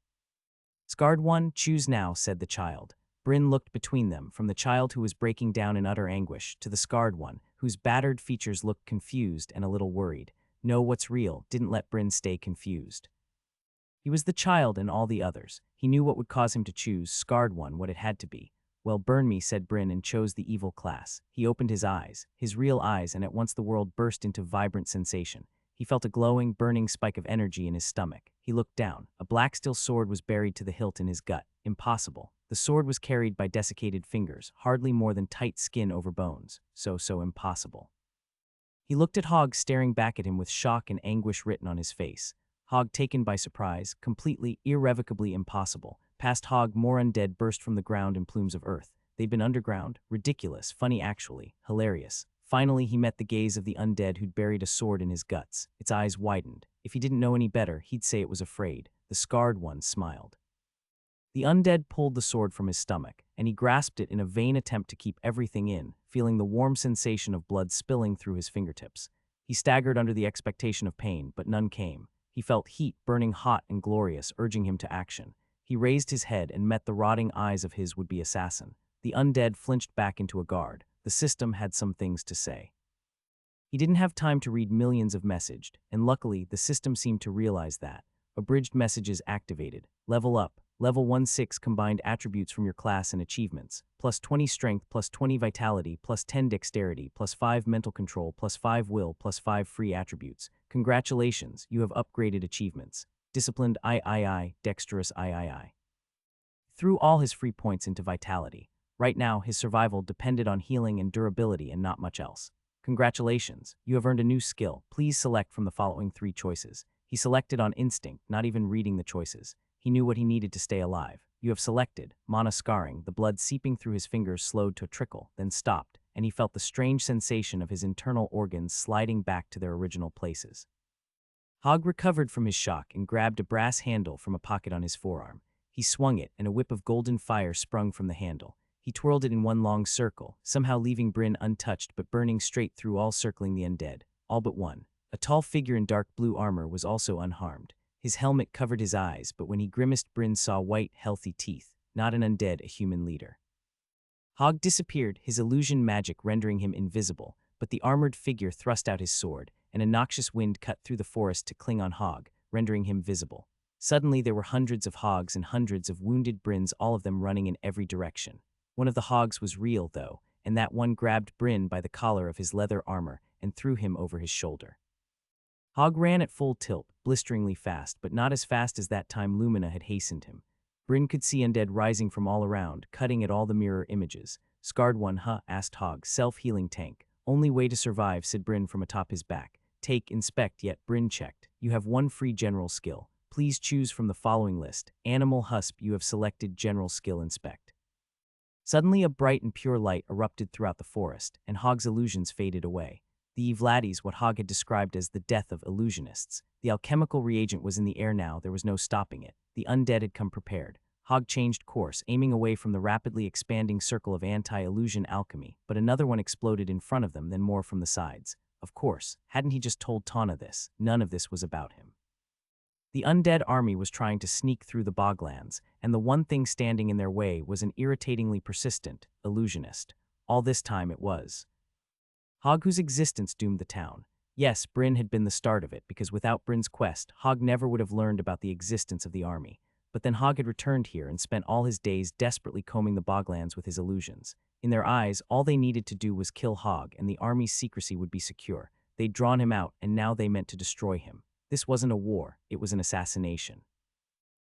Scarred one, choose now, said the child. Bryn looked between them, from the child who was breaking down in utter anguish to the scarred one, whose battered features looked confused and a little worried. Know what's real didn't let Bryn stay confused. He was the child and all the others. He knew what would cause him to choose, scarred one, what it had to be. Well, burn me, said Bryn, and chose the evil class. He opened his real eyes, and at once the world burst into vibrant sensation. He felt a glowing, burning spike of energy in his stomach. He looked down. A black steel sword was buried to the hilt in his gut. Impossible. The sword was carried by desiccated fingers, hardly more than tight skin over bones. So impossible. He looked at Hogg, staring back at him with shock and anguish written on his face. Hogg, taken by surprise, completely, irrevocably impossible. Past Hogg, more undead burst from the ground in plumes of earth. They'd been underground. Ridiculous. Funny, actually. Hilarious. Finally, he met the gaze of the undead who'd buried a sword in his guts. Its eyes widened. If he didn't know any better, he'd say it was afraid. The scarred one smiled. The undead pulled the sword from his stomach, and he grasped it in a vain attempt to keep everything in, feeling the warm sensation of blood spilling through his fingertips. He staggered under the expectation of pain, but none came. He felt heat burning hot and glorious, urging him to action. He raised his head and met the rotting eyes of his would-be assassin. The undead flinched back into a guard. The system had some things to say. He didn't have time to read millions of messaged, and luckily, the system seemed to realize that. Abridged messages activated. Level up. Level 16 combined attributes from your class and achievements. Plus 20 strength, plus 20 vitality, plus 10 dexterity, plus 5 mental control, plus 5 will, plus 5 free attributes. Congratulations, you have upgraded achievements. Disciplined I, dexterous I. Threw all his free points into vitality. Right now, his survival depended on healing and durability and not much else. Congratulations, you have earned a new skill. Please select from the following 3 choices. He selected on instinct, not even reading the choices. He knew what he needed to stay alive. You have selected mana scarring. The blood seeping through his fingers slowed to a trickle, then stopped, and he felt the strange sensation of his internal organs sliding back to their original places. Hogg recovered from his shock and grabbed a brass handle from a pocket on his forearm. He swung it, and a whip of golden fire sprung from the handle. He twirled it in one long circle, somehow leaving Bryn untouched but burning straight through, all circling the undead. All but one. A tall figure in dark blue armor was also unharmed. His helmet covered his eyes, but when he grimaced, Bryn saw white, healthy teeth. Not an undead, a human leader. Hogg disappeared, his illusion magic rendering him invisible, but the armored figure thrust out his sword, and a noxious wind cut through the forest to cling on Hogg, rendering him visible. Suddenly there were hundreds of Hoggs and hundreds of wounded Bryns, all of them running in every direction. One of the Hoggs was real, though, and that one grabbed Bryn by the collar of his leather armor and threw him over his shoulder. Hogg ran at full tilt, blisteringly fast, but not as fast as that time Lumina had hastened him. Bryn could see undead rising from all around, cutting at all the mirror images. Scarred one, huh? Asked Hogg. Self-healing tank. Only way to survive, said Bryn from atop his back. Take, inspect, yet Bryn checked. You have one free general skill. Please choose from the following list. Animal Husp, you have selected general skill inspect. Suddenly a bright and pure light erupted throughout the forest, and Hogg's illusions faded away. The Evlades, what Hogg had described as the death of illusionists. The alchemical reagent was in the air now, there was no stopping it. The undead had come prepared. Hogg changed course, aiming away from the rapidly expanding circle of anti-illusion alchemy, but another one exploded in front of them, then more from the sides. Of course, hadn't he just told Tana this? None of this was about him. The undead army was trying to sneak through the boglands, and the one thing standing in their way was an irritatingly persistent illusionist. All this time it was Hogg whose existence doomed the town. Yes, Bryn had been the start of it, because without Bryn's quest, Hogg never would have learned about the existence of the army. But then Hogg had returned here and spent all his days desperately combing the boglands with his illusions. In their eyes, all they needed to do was kill Hogg, and the army's secrecy would be secure. They'd drawn him out, and now they meant to destroy him. This wasn't a war, it was an assassination.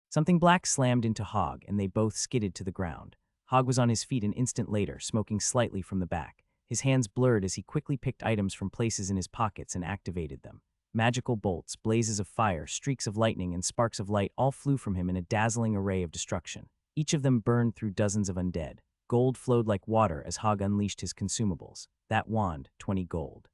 Something black slammed into Hogg, and they both skidded to the ground. Hog was on his feet an instant later, smoking slightly from the back. His hands blurred as he quickly picked items from places in his pockets and activated them. Magical bolts, blazes of fire, streaks of lightning, and sparks of light all flew from him in a dazzling array of destruction. Each of them burned through dozens of undead. Gold flowed like water as Hog unleashed his consumables. That wand, 20 gold.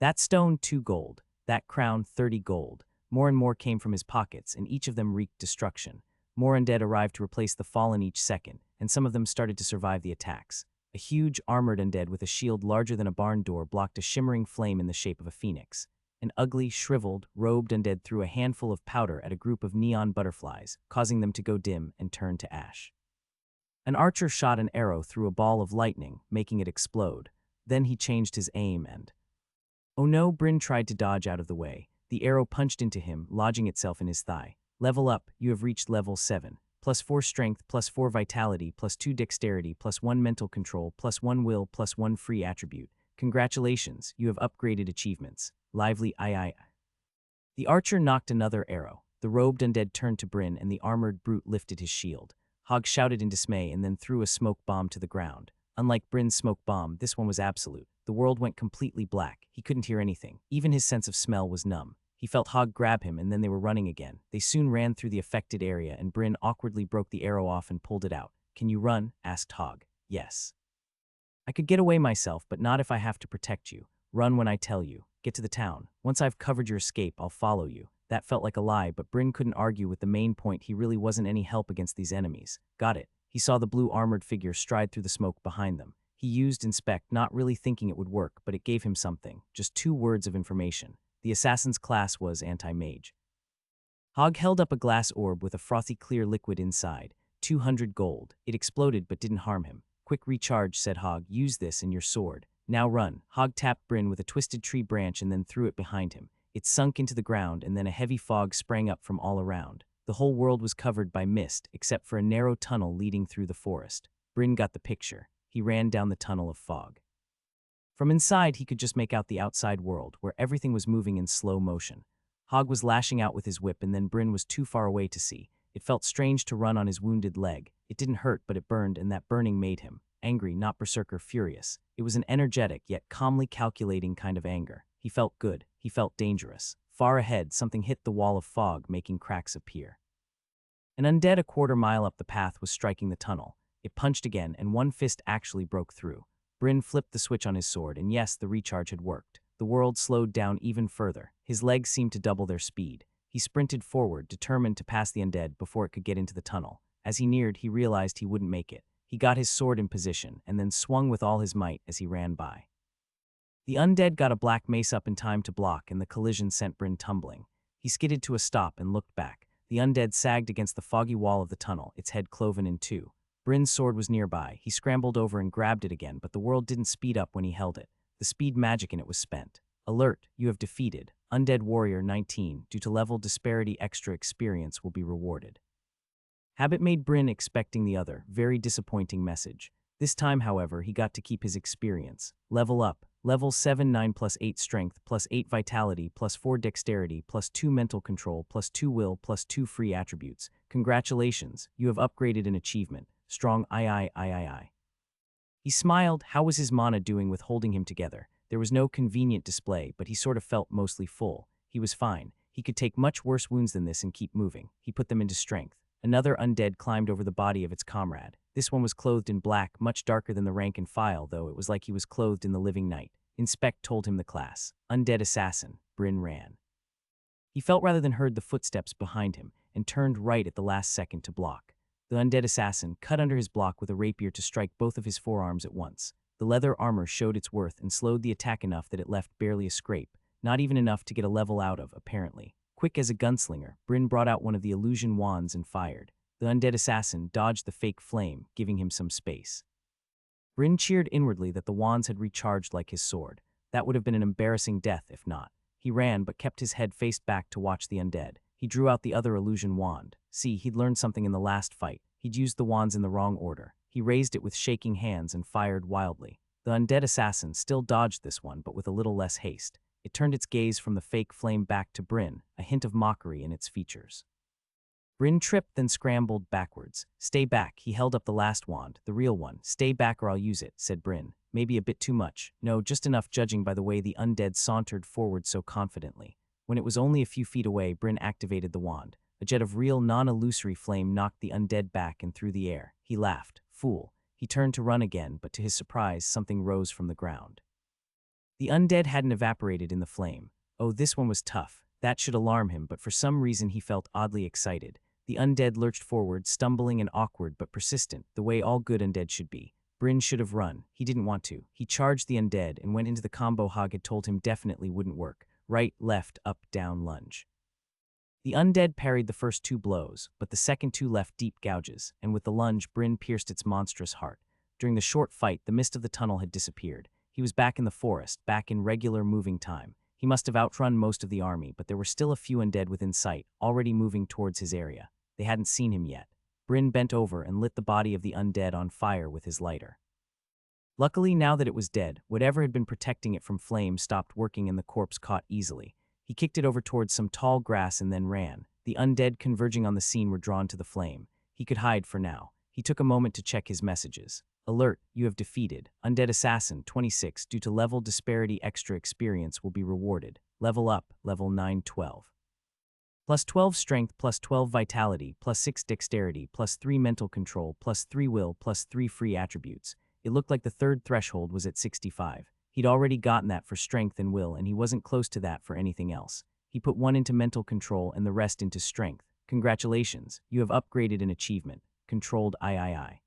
That stone, 2 gold. That crown, 30 gold. More and more came from his pockets, and each of them wreaked destruction. More undead arrived to replace the fallen each second, and some of them started to survive the attacks. A huge, armored undead with a shield larger than a barn door blocked a shimmering flame in the shape of a phoenix. An ugly, shriveled, robed undead threw a handful of powder at a group of neon butterflies, causing them to go dim and turn to ash. An archer shot an arrow through a ball of lightning, making it explode. Then he changed his aim and... Oh no, Bryn tried to dodge out of the way. The arrow punched into him, lodging itself in his thigh. Level up, you have reached level 7. +4 strength, +4 vitality, +2 dexterity, +1 mental control, +1 will, +1 free attribute. Congratulations, you have upgraded achievements. Lively I. The archer knocked another arrow. The robed undead turned to Bryn and the armored brute lifted his shield. Hog shouted in dismay and then threw a smoke bomb to the ground. Unlike Bryn's smoke bomb, this one was absolute. The world went completely black. He couldn't hear anything. Even his sense of smell was numb. He felt Hog grab him and then they were running again. They soon ran through the affected area and Bryn awkwardly broke the arrow off and pulled it out. Can you run? Asked Hog. Yes. I could get away myself, but not if I have to protect you. Run when I tell you. Get to the town. Once I've covered your escape, I'll follow you. That felt like a lie, but Bryn couldn't argue with the main point. He really wasn't any help against these enemies. Got it. He saw the blue armored figure stride through the smoke behind them. He used inspect, not really thinking it would work, but it gave him something. Just 2 words of information. The assassin's class was anti-mage. Hog held up a glass orb with a frothy clear liquid inside. 200 gold. It exploded but didn't harm him. Quick recharge, said Hog. Use this and your sword. Now run. Hog tapped Bryn with a twisted tree branch and then threw it behind him. It sunk into the ground and then a heavy fog sprang up from all around. The whole world was covered by mist except for a narrow tunnel leading through the forest. Bryn got the picture. He ran down the tunnel of fog. From inside, he could just make out the outside world, where everything was moving in slow motion. Hog was lashing out with his whip, and then Bryn was too far away to see. It felt strange to run on his wounded leg. It didn't hurt, but it burned, and that burning made him angry, not berserker furious. It was an energetic, yet calmly calculating kind of anger. He felt good. He felt dangerous. Far ahead, something hit the wall of fog, making cracks appear. An undead a quarter mile up the path was striking the tunnel. It punched again, and one fist actually broke through. Bryn flipped the switch on his sword, and yes, the recharge had worked. The world slowed down even further. His legs seemed to double their speed. He sprinted forward, determined to pass the undead before it could get into the tunnel. As he neared, he realized he wouldn't make it. He got his sword in position, and then swung with all his might as he ran by. The undead got a black mace up in time to block, and the collision sent Bryn tumbling. He skidded to a stop and looked back. The undead sagged against the foggy wall of the tunnel, its head cloven in 2. Bryn's sword was nearby. He scrambled over and grabbed it again, but the world didn't speed up when he held it. The speed magic in it was spent. Alert, you have defeated. Undead Warrior 19, due to level disparity extra experience will be rewarded. Habit made Bryn expecting the other, very disappointing message. This time, however, he got to keep his experience. Level up. Level 7 9 +8 strength, +8 vitality, +4 dexterity, +2 mental control, +2 will, +2 free attributes. Congratulations, you have upgraded an achievement. Strong I. He smiled. How was his mana doing with holding him together? There was no convenient display, but he sort of felt mostly full. He was fine. He could take much worse wounds than this and keep moving. He put them into strength. Another undead climbed over the body of its comrade. This one was clothed in black, much darker than the rank and file, though it was like he was clothed in the living night. Inspect told him the class. Undead assassin. Bryn ran. He felt rather than heard the footsteps behind him and turned right at the last second to block. The undead assassin cut under his block with a rapier to strike both of his forearms at once. The leather armor showed its worth and slowed the attack enough that it left barely a scrape, not even enough to get a level out of, apparently. Quick as a gunslinger, Bryn brought out one of the illusion wands and fired. The undead assassin dodged the fake flame, giving him some space. Bryn cheered inwardly that the wands had recharged like his sword. That would have been an embarrassing death if not. He ran but kept his head faced back to watch the undead. He drew out the other illusion wand. See, he'd learned something in the last fight. He'd used the wands in the wrong order. He raised it with shaking hands and fired wildly. The undead assassin still dodged this one, but with a little less haste. It turned its gaze from the fake flame back to Bryn, a hint of mockery in its features. Bryn tripped, then scrambled backwards. Stay back, he held up the last wand, the real one. Stay back or I'll use it, said Bryn. Maybe a bit too much. No, just enough judging by the way the undead sauntered forward so confidently. When it was only a few feet away, Bryn activated the wand. A jet of real, non-illusory flame knocked the undead back and through the air. He laughed. Fool. He turned to run again, but to his surprise, something rose from the ground. The undead hadn't evaporated in the flame. Oh, this one was tough. That should alarm him, but for some reason he felt oddly excited. The undead lurched forward, stumbling and awkward but persistent, the way all good undead should be. Bryn should have run. He didn't want to. He charged the undead and went into the combo Hog had told him definitely wouldn't work. Right, left, up, down, lunge. The undead parried the first 2 blows, but the second 2 left deep gouges, and with the lunge, Bryn pierced its monstrous heart. During the short fight, the mist of the tunnel had disappeared. He was back in the forest, back in regular moving time. He must have outrun most of the army, but there were still a few undead within sight, already moving towards his area. They hadn't seen him yet. Bryn bent over and lit the body of the undead on fire with his lighter. Luckily, now that it was dead, whatever had been protecting it from flames stopped working and the corpse caught easily. He kicked it over towards some tall grass and then ran. The undead converging on the scene were drawn to the flame. He could hide for now. He took a moment to check his messages. Alert, you have defeated. Undead Assassin, 26, due to level disparity extra experience will be rewarded. Level up, level 912. Plus 12 strength, plus 12 vitality, plus 6 dexterity, plus 3 mental control, plus 3 will, plus 3 free attributes. It looked like the third threshold was at 65. He'd already gotten that for strength and will, and he wasn't close to that for anything else. He put 1 into mental control and the rest into strength. Congratulations, you have upgraded an achievement. Controlled I.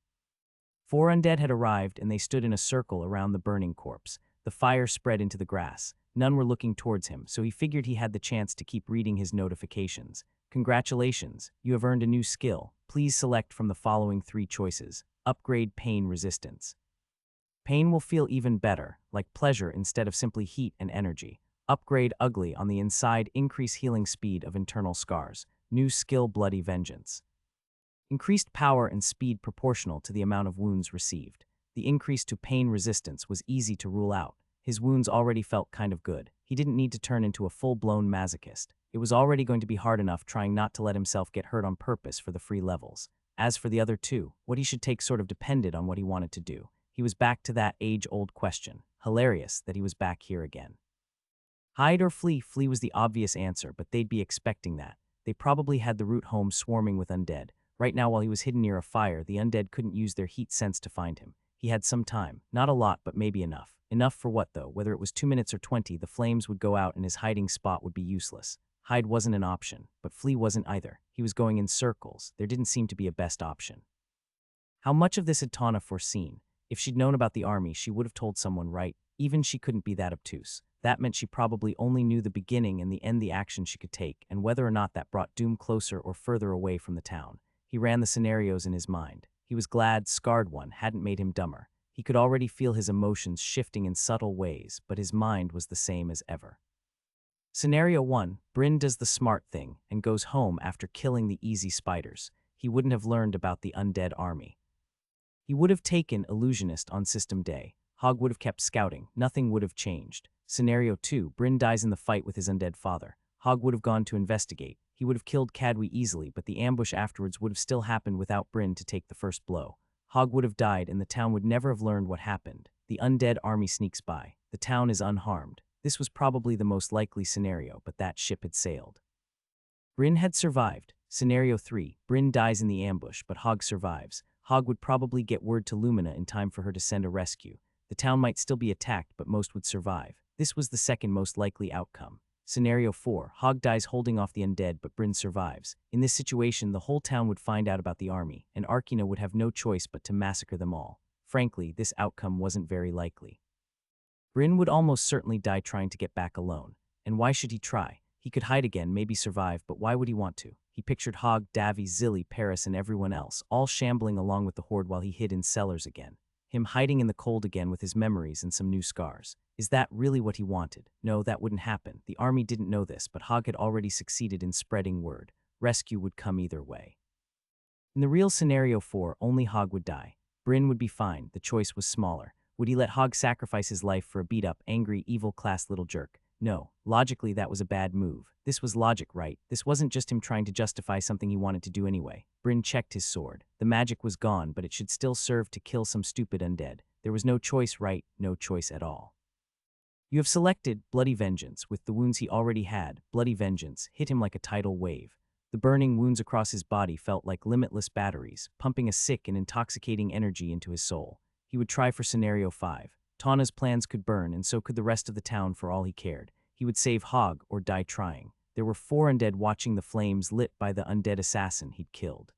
4 undead had arrived and they stood in a circle around the burning corpse. The fire spread into the grass. None were looking towards him, so he figured he had the chance to keep reading his notifications. Congratulations, you have earned a new skill. Please select from the following 3 choices. Upgrade pain resistance. Pain will feel even better, like pleasure instead of simply heat and energy. Upgrade ugly on the inside, increase healing speed of internal scars. New skill bloody vengeance. Increased power and speed proportional to the amount of wounds received. The increase to pain resistance was easy to rule out. His wounds already felt kind of good. He didn't need to turn into a full-blown masochist. It was already going to be hard enough trying not to let himself get hurt on purpose for the free levels. As for the other 2, what he should take sort of depended on what he wanted to do. He was back to that age-old question. Hilarious that he was back here again. Hide or flee? Flee was the obvious answer, but they'd be expecting that. They probably had the route home swarming with undead. Right now, while he was hidden near a fire, the undead couldn't use their heat sense to find him. He had some time. Not a lot, but maybe enough. Enough for what, though? Whether it was 2 minutes or 20, the flames would go out and his hiding spot would be useless. Hide wasn't an option, but flee wasn't either. He was going in circles. There didn't seem to be a best option. How much of this had Tana foreseen? If she'd known about the army, she would have told someone, right? Even she couldn't be that obtuse. That meant she probably only knew the beginning and the end the action she could take, and whether or not that brought doom closer or further away from the town. He ran the scenarios in his mind. He was glad Scarred One hadn't made him dumber. He could already feel his emotions shifting in subtle ways, but his mind was the same as ever. Scenario 1, Bryn does the smart thing and goes home after killing the easy spiders. He wouldn't have learned about the undead army. He would have taken Illusionist on System Day. Hog would have kept scouting. Nothing would have changed. Scenario 2, Bryn dies in the fight with his undead father. Hog would have gone to investigate. He would have killed Cadwy easily, but the ambush afterwards would have still happened without Bryn to take the first blow. Hog would have died and the town would never have learned what happened. The undead army sneaks by. The town is unharmed. This was probably the most likely scenario, but that ship had sailed. Bryn had survived. Scenario 3, Bryn dies in the ambush, but Hog survives. Hog would probably get word to Lumina in time for her to send a rescue. The town might still be attacked, but most would survive. This was the second most likely outcome. Scenario 4, Hog dies holding off the undead, but Bryn survives. In this situation, the whole town would find out about the army, and Arkina would have no choice but to massacre them all. Frankly, this outcome wasn't very likely. Bryn would almost certainly die trying to get back alone. And why should he try? He could hide again, maybe survive, but why would he want to? He pictured Hog, Davy, Zilly, Paris, and everyone else, all shambling along with the horde while he hid in cellars again. Him hiding in the cold again with his memories and some new scars. Is that really what he wanted? No, that wouldn't happen. The army didn't know this, but Hog had already succeeded in spreading word. Rescue would come either way. In the real Scenario 4, only Hog would die. Bryn would be fine. The choice was smaller. Would he let Hog sacrifice his life for a beat-up, angry, evil-class little jerk? No, logically that was a bad move. This was logic, right? This wasn't just him trying to justify something he wanted to do anyway. Bryn checked his sword. The magic was gone, but it should still serve to kill some stupid undead. There was no choice, right? No choice at all. You have selected Bloody Vengeance. With the wounds he already had, Bloody Vengeance hit him like a tidal wave. The burning wounds across his body felt like limitless batteries, pumping a sick and intoxicating energy into his soul. He would try for Scenario 5. Tana's plans could burn, and so could the rest of the town for all he cared. He would save Hog or die trying. There were 4 undead watching the flames lit by the undead assassin he'd killed.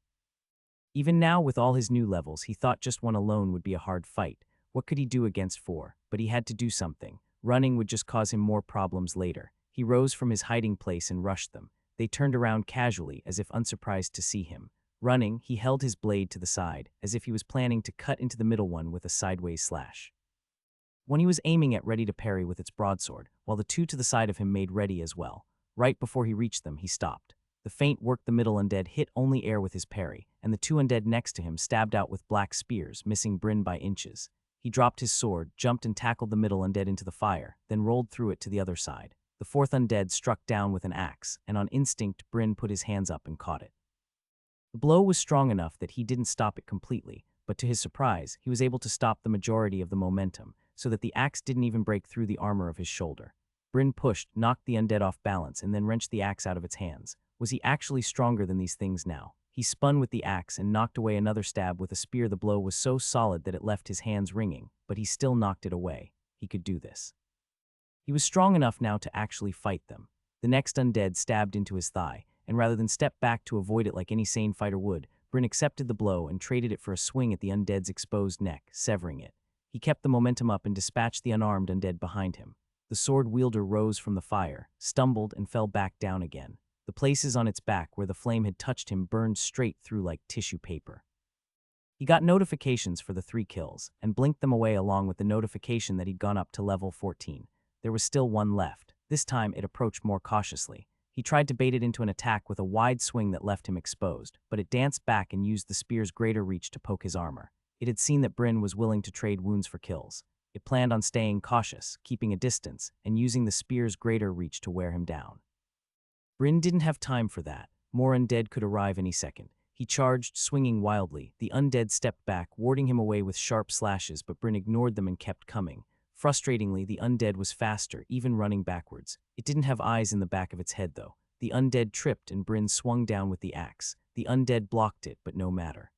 Even now, with all his new levels, he thought just one alone would be a hard fight. What could he do against 4? But he had to do something. Running would just cause him more problems later. He rose from his hiding place and rushed them. They turned around casually, as if unsurprised to see him. Running, he held his blade to the side, as if he was planning to cut into the middle one with a sideways slash. When he was aiming at ready to parry with its broadsword, while the 2 to the side of him made ready as well. Right before he reached them, he stopped. The feint worked. The middle undead hit only air with his parry, and the 2 undead next to him stabbed out with black spears, missing Bryn by inches. He dropped his sword, jumped and tackled the middle undead into the fire, then rolled through it to the other side. The 4th undead struck down with an axe, and on instinct, Bryn put his hands up and caught it. The blow was strong enough that he didn't stop it completely, but to his surprise, he was able to stop the majority of the momentum, so that the axe didn't even break through the armor of his shoulder. Bryn pushed, knocked the undead off balance, and then wrenched the axe out of its hands. Was he actually stronger than these things now? He spun with the axe and knocked away another stab with a spear. The blow was so solid that it left his hands ringing, but he still knocked it away. He could do this. He was strong enough now to actually fight them. The next undead stabbed into his thigh, and rather than step back to avoid it like any sane fighter would, Bryn accepted the blow and traded it for a swing at the undead's exposed neck, severing it. He kept the momentum up and dispatched the unarmed undead behind him. The sword wielder rose from the fire, stumbled, and fell back down again. The places on its back where the flame had touched him burned straight through like tissue paper. He got notifications for the 3 kills, and blinked them away along with the notification that he'd gone up to level 14. There was still 1 left. This time it approached more cautiously. He tried to bait it into an attack with a wide swing that left him exposed, but it danced back and used the spear's greater reach to poke his armor. It had seen that Bryn was willing to trade wounds for kills. It planned on staying cautious, keeping a distance, and using the spear's greater reach to wear him down. Bryn didn't have time for that. More undead could arrive any second. He charged, swinging wildly. The undead stepped back, warding him away with sharp slashes, but Bryn ignored them and kept coming. Frustratingly, the undead was faster, even running backwards. It didn't have eyes in the back of its head, though. The undead tripped, and Bryn swung down with the axe. The undead blocked it, but no matter.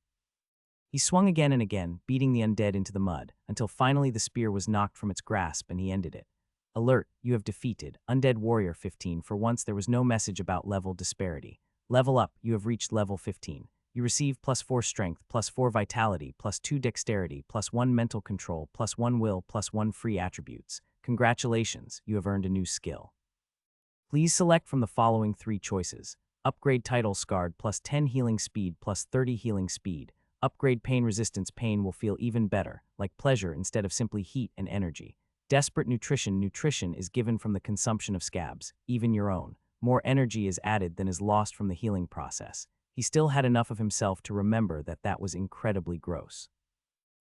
He swung again and again, beating the undead into the mud, until finally the spear was knocked from its grasp and he ended it. Alert, you have defeated Undead Warrior 15. For once, there was no message about level disparity. Level up, you have reached level 15. You receive +4 strength, +4 vitality, +2 dexterity, +1 mental control, +1 will, +1 free attributes. Congratulations, you have earned a new skill. Please select from the following 3 choices. Upgrade Title Scarred, +10 healing speed, +30 healing speed. Upgrade Pain Resistance. Pain will feel even better, like pleasure instead of simply heat and energy. Desperate Nutrition. Nutrition is given from the consumption of scabs, even your own. More energy is added than is lost from the healing process. He still had enough of himself to remember that that was incredibly gross.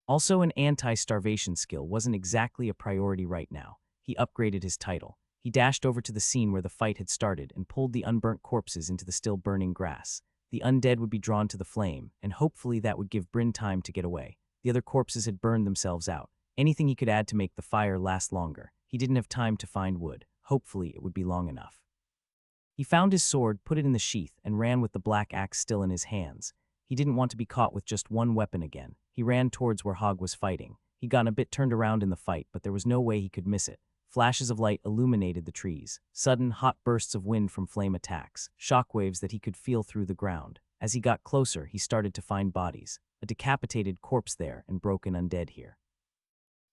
Also, an anti-starvation skill wasn't exactly a priority right now. He upgraded his title. He dashed over to the scene where the fight had started and pulled the unburnt corpses into the still burning grass. The undead would be drawn to the flame, and hopefully that would give Bryn time to get away. The other corpses had burned themselves out. Anything he could add to make the fire last longer. He didn't have time to find wood. Hopefully it would be long enough. He found his sword, put it in the sheath, and ran with the black axe still in his hands. He didn't want to be caught with just one weapon again. He ran towards where Hog was fighting. He'd gotten a bit turned around in the fight, but there was no way he could miss it. Flashes of light illuminated the trees. Sudden, hot bursts of wind from flame attacks. Shockwaves that he could feel through the ground. As he got closer, he started to find bodies. A decapitated corpse there and broken undead here.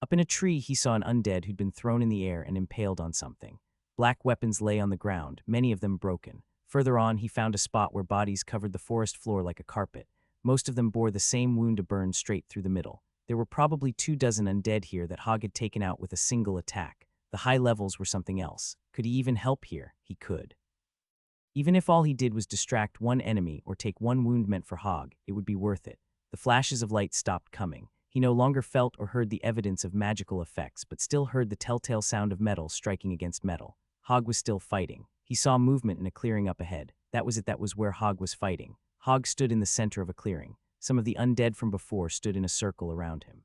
Up in a tree, he saw an undead who'd been thrown in the air and impaled on something. Black weapons lay on the ground, many of them broken. Further on, he found a spot where bodies covered the forest floor like a carpet. Most of them bore the same wound to burn straight through the middle. There were probably 24 undead here that Hog had taken out with a single attack. The high levels were something else. Could he even help here? He could. Even if all he did was distract one enemy or take one wound meant for Hog, it would be worth it. The flashes of light stopped coming. He no longer felt or heard the evidence of magical effects, but still heard the telltale sound of metal striking against metal. Hog was still fighting. He saw movement in a clearing up ahead. That was it, that was where Hog was fighting. Hog stood in the center of a clearing. Some of the undead from before stood in a circle around him.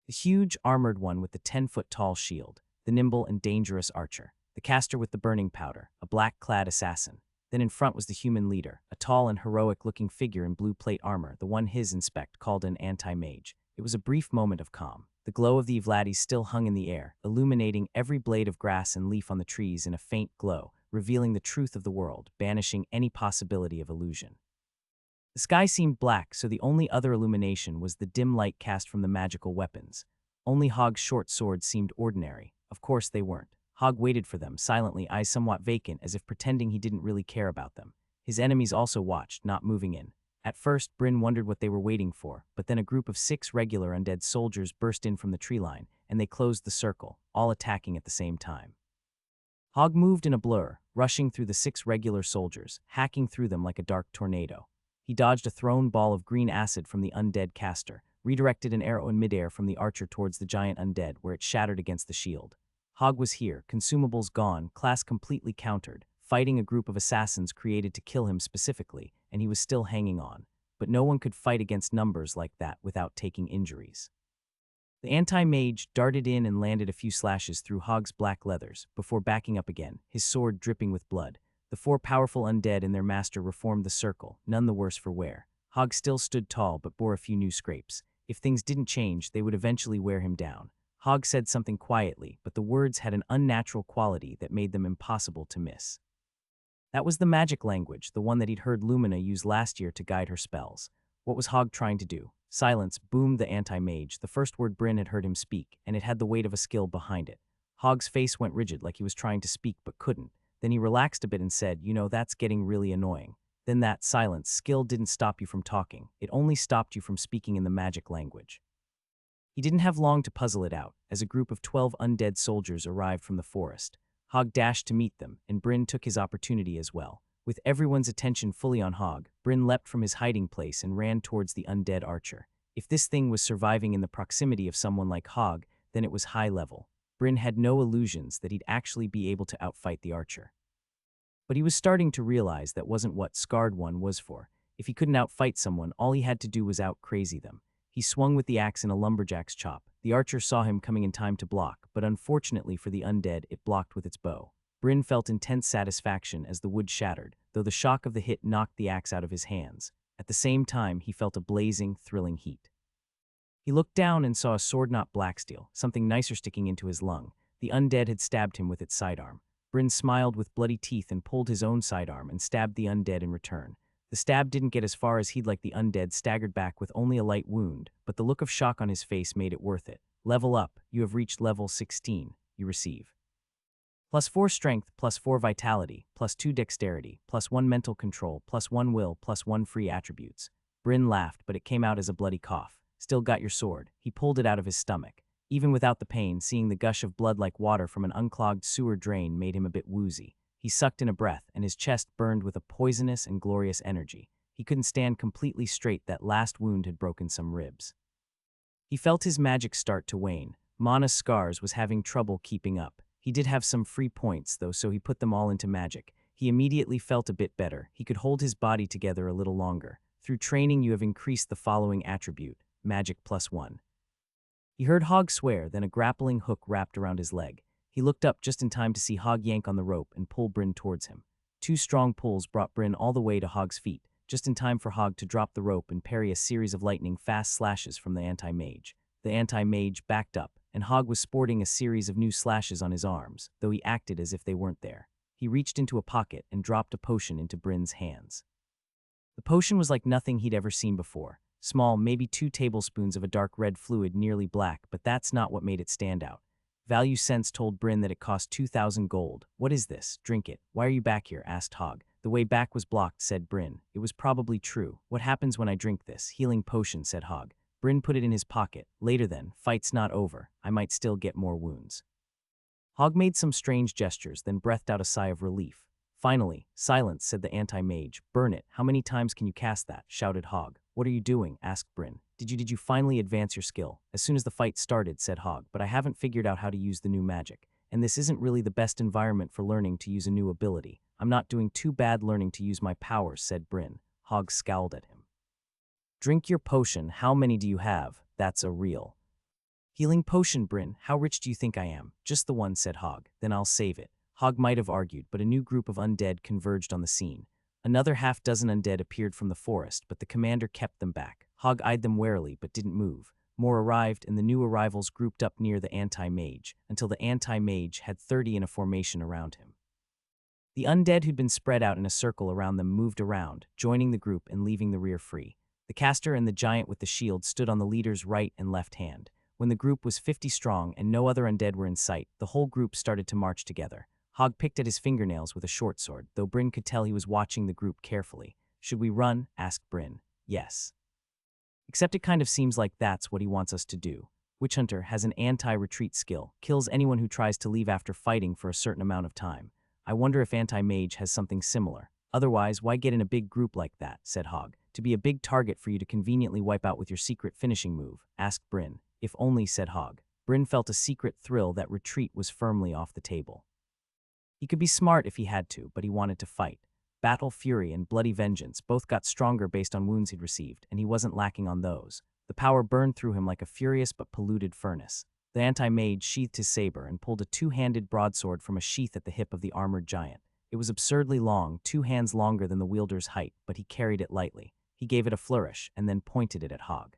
The huge, armored one with the 10-foot-tall shield, the nimble and dangerous archer, the caster with the burning powder, a black-clad assassin. Then in front was the human leader, a tall and heroic-looking figure in blue plate armor, the one his inspect called an anti-mage. It was a brief moment of calm. The glow of the Evladis still hung in the air, illuminating every blade of grass and leaf on the trees in a faint glow, revealing the truth of the world, banishing any possibility of illusion. The sky seemed black, so the only other illumination was the dim light cast from the magical weapons. Only Hog's short swords seemed ordinary. Of course they weren't. Hog waited for them, silently, eyes somewhat vacant, as if pretending he didn't really care about them. His enemies also watched, not moving in. At first, Bryn wondered what they were waiting for, but then a group of 6 regular undead soldiers burst in from the tree line, and they closed the circle, all attacking at the same time. Hog moved in a blur, rushing through the 6 regular soldiers, hacking through them like a dark tornado. He dodged a thrown ball of green acid from the undead caster, redirected an arrow in midair from the archer towards the giant undead, where it shattered against the shield. Hog was here, consumables gone, class completely countered, fighting a group of assassins created to kill him specifically, and he was still hanging on. But no one could fight against numbers like that without taking injuries. The anti-mage darted in and landed a few slashes through Hog's black leathers, before backing up again, his sword dripping with blood. The 4 powerful undead and their master reformed the circle, none the worse for wear. Hog still stood tall but bore a few new scrapes. If things didn't change, they would eventually wear him down. Hog said something quietly, but the words had an unnatural quality that made them impossible to miss. That was the magic language, the one that he'd heard Lumina use last year to guide her spells. What was Hog trying to do? Silence, boomed the anti-mage, the first word Bryn had heard him speak, and it had the weight of a skill behind it. Hog's face went rigid like he was trying to speak but couldn't. Then he relaxed a bit and said, "You know, that's getting really annoying." Then that silence, skill didn't stop you from talking. It only stopped you from speaking in the magic language. He didn't have long to puzzle it out, as a group of 12 undead soldiers arrived from the forest. Hog dashed to meet them, and Bryn took his opportunity as well. With everyone's attention fully on Hog, Bryn leapt from his hiding place and ran towards the undead archer. If this thing was surviving in the proximity of someone like Hog, then it was high level. Bryn had no illusions that he'd actually be able to outfight the archer. But he was starting to realize that wasn't what Scarred One was for. If he couldn't outfight someone, all he had to do was out-crazy them. He swung with the axe in a lumberjack's chop. The archer saw him coming in time to block, but unfortunately for the undead, it blocked with its bow. Bryn felt intense satisfaction as the wood shattered, though the shock of the hit knocked the axe out of his hands. At the same time, he felt a blazing, thrilling heat. He looked down and saw a sword, not black steel, something nicer sticking into his lung. The undead had stabbed him with its sidearm. Bryn smiled with bloody teeth and pulled his own sidearm and stabbed the undead in return. The stab didn't get as far as he'd like. The undead staggered back with only a light wound, but the look of shock on his face made it worth it. Level up. You have reached level 16. You receive +4 strength, +4 vitality, +2 dexterity, +1 mental control, +1 will, +1 free attributes. Bryn laughed, but it came out as a bloody cough. Still got your sword. He pulled it out of his stomach. Even without the pain, seeing the gush of blood like water from an unclogged sewer drain made him a bit woozy. He sucked in a breath, and his chest burned with a poisonous and glorious energy. He couldn't stand completely straight. That last wound had broken some ribs. He felt his magic start to wane. Mana's scars was having trouble keeping up. He did have some free points, though, so he put them all into magic. He immediately felt a bit better. He could hold his body together a little longer. Through training, you have increased the following attribute: magic +1. He heard Hog swear, then a grappling hook wrapped around his leg. He looked up just in time to see Hog yank on the rope and pull Bryn towards him. 2 strong pulls brought Bryn all the way to Hog's feet, just in time for Hog to drop the rope and parry a series of lightning-fast slashes from the anti-mage. The anti-mage backed up, and Hog was sporting a series of new slashes on his arms, though he acted as if they weren't there. He reached into a pocket and dropped a potion into Bryn's hands. The potion was like nothing he'd ever seen before. Small, maybe 2 tablespoons of a dark red fluid, nearly black, but that's not what made it stand out. Value Sense told Bryn that it cost 2,000 gold. "What is this? Drink it." "Why are you back here?" asked Hog. "The way back was blocked," said Bryn. "It was probably true. What happens when I drink this?" "Healing potion," said Hog. Bryn put it in his pocket. "Later then. Fight's not over. I might still get more wounds." Hog made some strange gestures, then breathed out a sigh of relief. "Finally." "Silence," said the anti-mage. "Burn it. How many times can you cast that?" shouted Hog. "What are you doing?" asked Bryn. Did you finally advance your skill?" "As soon as the fight started," said Hog, "but I haven't figured out how to use the new magic." and this isn't really the best environment for learning to use a new ability. I'm not doing too bad learning to use my powers, said Bryn. Hog scowled at him. Drink your potion. How many do you have? That's a real healing potion, Bryn. How rich do you think I am? Just the one, said Hog. Then I'll save it. Hog might have argued, but a new group of undead converged on the scene. Another half-dozen undead appeared from the forest, but the commander kept them back. Hog eyed them warily, but didn't move. More arrived, and the new arrivals grouped up near the anti-mage, until the anti-mage had 30 in a formation around him. The undead who'd been spread out in a circle around them moved around, joining the group and leaving the rear free. The caster and the giant with the shield stood on the leader's right and left hand. When the group was 50 strong and no other undead were in sight, the whole group started to march together. Hog picked at his fingernails with a short sword, though Bryn could tell he was watching the group carefully. Should we run? Asked Bryn. Yes. Except it kind of seems like that's what he wants us to do. Witch Hunter has an anti-retreat skill, kills anyone who tries to leave after fighting for a certain amount of time. I wonder if anti-mage has something similar. Otherwise, why get in a big group like that, said Hog. To be a big target for you to conveniently wipe out with your secret finishing move, asked Bryn. If only, said Hog. Bryn felt a secret thrill that retreat was firmly off the table. He could be smart if he had to, but he wanted to fight. Battle Fury and Bloody Vengeance both got stronger based on wounds he'd received, and he wasn't lacking on those. The power burned through him like a furious but polluted furnace. The anti-mage sheathed his saber and pulled a two-handed broadsword from a sheath at the hip of the armored giant. It was absurdly long, 2 hands longer than the wielder's height, but he carried it lightly. He gave it a flourish and then pointed it at Hog.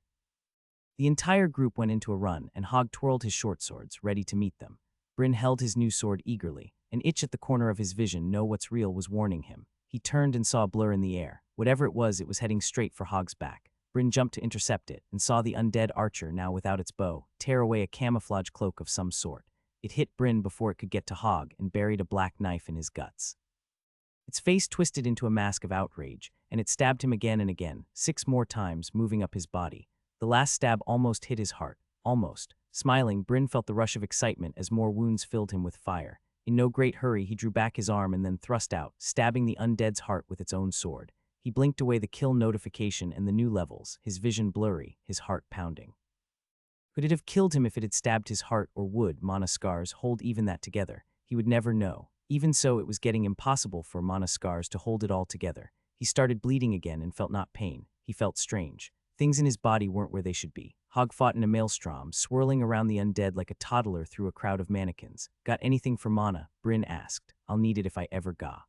The entire group went into a run, and Hog twirled his short swords, ready to meet them. Bryn held his new sword eagerly. An itch at the corner of his vision, know what's real, was warning him. He turned and saw a blur in the air. Whatever it was heading straight for Hog's back. Bryn jumped to intercept it, and saw the undead archer, now without its bow, tear away a camouflage cloak of some sort. It hit Bryn before it could get to Hog, and buried a black knife in his guts. Its face twisted into a mask of outrage, and it stabbed him again and again, 6 more times, moving up his body. The last stab almost hit his heart. Almost. Smiling, Bryn felt the rush of excitement as more wounds filled him with fire. In no great hurry, he drew back his arm and then thrust out, stabbing the undead's heart with its own sword. He blinked away the kill notification and the new levels, his vision blurry, his heart pounding. Could it have killed him if it had stabbed his heart, or would mana scars hold even that together? He would never know. Even so, it was getting impossible for mana scars to hold it all together. He started bleeding again and felt not pain. He felt strange. Things in his body weren't where they should be. Hog fought in a maelstrom, swirling around the undead like a toddler through a crowd of mannequins. Got anything for mana? Bryn asked. I'll need it if I ever ga.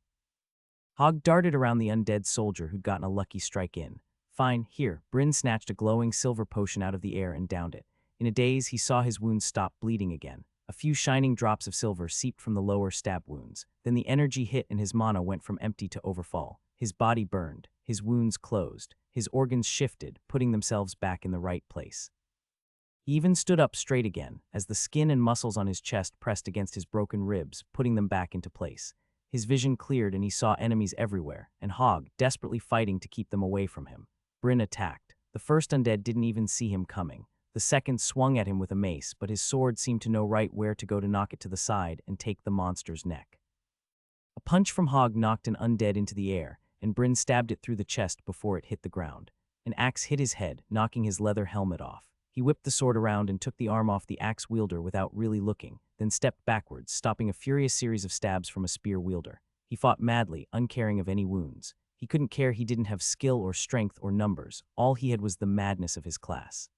Hog darted around the undead soldier who'd gotten a lucky strike in. Fine, here. Bryn snatched a glowing silver potion out of the air and downed it. In a daze, he saw his wounds stop bleeding again. A few shining drops of silver seeped from the lower stab wounds. Then the energy hit and his mana went from empty to overfall. His body burned. His wounds closed. His organs shifted, putting themselves back in the right place. He even stood up straight again, as the skin and muscles on his chest pressed against his broken ribs, putting them back into place. His vision cleared and he saw enemies everywhere, and Hog desperately fighting to keep them away from him. Bryn attacked. The first undead didn't even see him coming. The second swung at him with a mace, but his sword seemed to know right where to go to knock it to the side and take the monster's neck. A punch from Hog knocked an undead into the air, and Bryn stabbed it through the chest before it hit the ground. An axe hit his head, knocking his leather helmet off. He whipped the sword around and took the arm off the axe wielder without really looking, then stepped backwards, stopping a furious series of stabs from a spear wielder. He fought madly, uncaring of any wounds. He couldn't care he didn't have skill or strength or numbers. All he had was the madness of his class.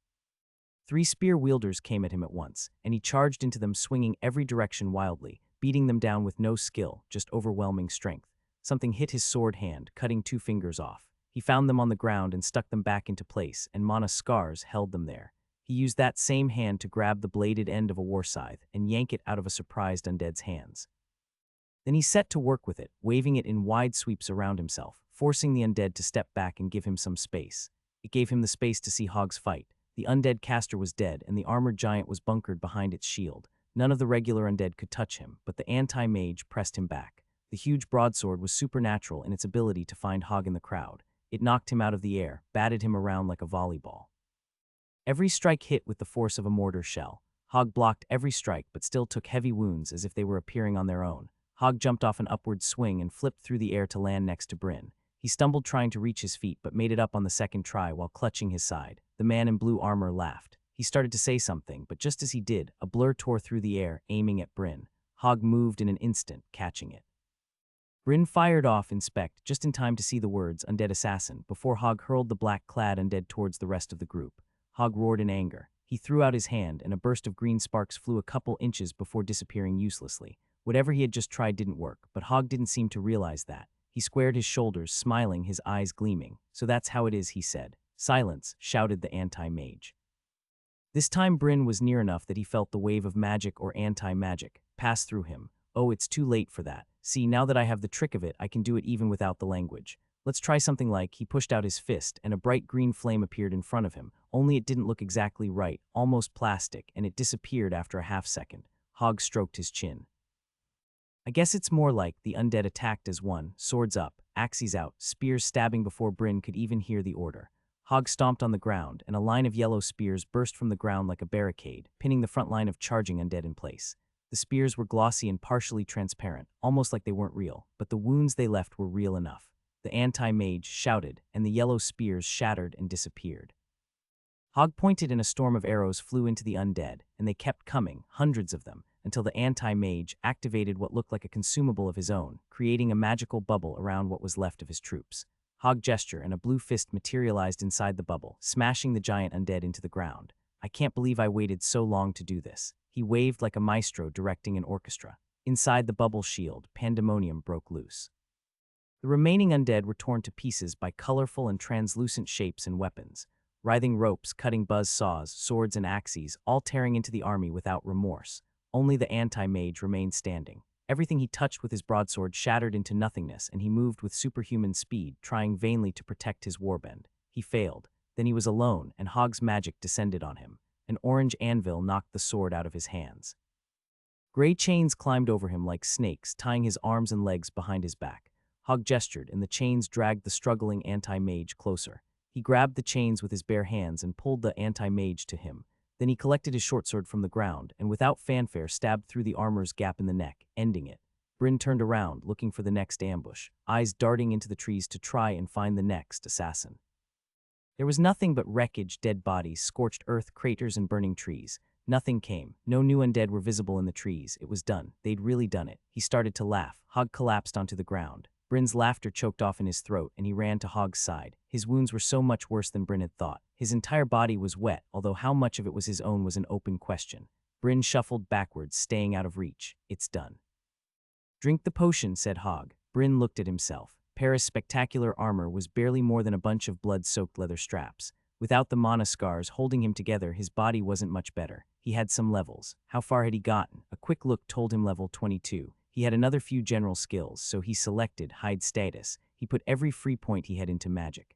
3 spear wielders came at him at once, and he charged into them, swinging every direction wildly, beating them down with no skill, just overwhelming strength. Something hit his sword hand, cutting 2 fingers off. He found them on the ground and stuck them back into place, and mana scars held them there. He used that same hand to grab the bladed end of a war scythe and yank it out of a surprised undead's hands. Then he set to work with it, waving it in wide sweeps around himself, forcing the undead to step back and give him some space. It gave him the space to see Hog's fight. The undead caster was dead, and the armored giant was bunkered behind its shield. None of the regular undead could touch him, but the anti-mage pressed him back. The huge broadsword was supernatural in its ability to find Hog in the crowd. It knocked him out of the air, batted him around like a volleyball. Every strike hit with the force of a mortar shell. Hog blocked every strike but still took heavy wounds as if they were appearing on their own. Hog jumped off an upward swing and flipped through the air to land next to Bryn. He stumbled trying to reach his feet but made it up on the second try while clutching his side. The man in blue armor laughed. He started to say something, but just as he did, a blur tore through the air, aiming at Bryn. Hog moved in an instant, catching it. Bryn fired off Inspect just in time to see the words Undead Assassin before Hog hurled the black-clad undead towards the rest of the group. Hog roared in anger. He threw out his hand, and a burst of green sparks flew a couple inches before disappearing uselessly. Whatever he had just tried didn't work, but Hog didn't seem to realize that. He squared his shoulders, smiling, his eyes gleaming. "So that's how it is," he said. "Silence," shouted the anti-mage. This time Bryn was near enough that he felt the wave of magic or anti-magic pass through him. "Oh, it's too late for that. See, now that I have the trick of it, I can do it even without the language. Let's try something like." He pushed out his fist, and a bright green flame appeared in front of him, only it didn't look exactly right, almost plastic, and it disappeared after a half-second. Hog stroked his chin. "I guess it's more like the undead attacked as one, swords up, axes out, spears stabbing before Bryn could even hear the order. Hog stomped on the ground, and a line of yellow spears burst from the ground like a barricade, pinning the front line of charging undead in place. The spears were glossy and partially transparent, almost like they weren't real, but the wounds they left were real enough. The anti-mage shouted, and the yellow spears shattered and disappeared. Hog pointed and a storm of arrows flew into the undead, and they kept coming, hundreds of them, until the anti-mage activated what looked like a consumable of his own, creating a magical bubble around what was left of his troops. Hog gestured, and a blue fist materialized inside the bubble, smashing the giant undead into the ground. "I can't believe I waited so long to do this." He waved like a maestro directing an orchestra. Inside the bubble shield, pandemonium broke loose. The remaining undead were torn to pieces by colorful and translucent shapes and weapons. Writhing ropes, cutting buzz saws, swords and axes, all tearing into the army without remorse. Only the anti-mage remained standing. Everything he touched with his broadsword shattered into nothingness, and he moved with superhuman speed, trying vainly to protect his warband. He failed. Then he was alone, and Hog's magic descended on him. An orange anvil knocked the sword out of his hands. Gray chains climbed over him like snakes, tying his arms and legs behind his back. Hog gestured, and the chains dragged the struggling anti-mage closer. He grabbed the chains with his bare hands and pulled the anti-mage to him. Then he collected his short sword from the ground, and without fanfare stabbed through the armor's gap in the neck, ending it. Bryn turned around, looking for the next ambush, eyes darting into the trees to try and find the next assassin. There was nothing but wreckage, dead bodies, scorched earth, craters, and burning trees. Nothing came. No new undead were visible in the trees. It was done. They'd really done it. He started to laugh. Hog collapsed onto the ground. Bryn's laughter choked off in his throat, and he ran to Hog's side. His wounds were so much worse than Bryn had thought. His entire body was wet, although how much of it was his own was an open question. Bryn shuffled backwards, staying out of reach. "It's done." "Drink the potion," said Hog. Bryn looked at himself. Paris' spectacular armor was barely more than a bunch of blood-soaked leather straps. Without the mana scars holding him together, his body wasn't much better. He had some levels. How far had he gotten? A quick look told him level 22. He had another few general skills, so he selected Hide Status. He put every free point he had into magic.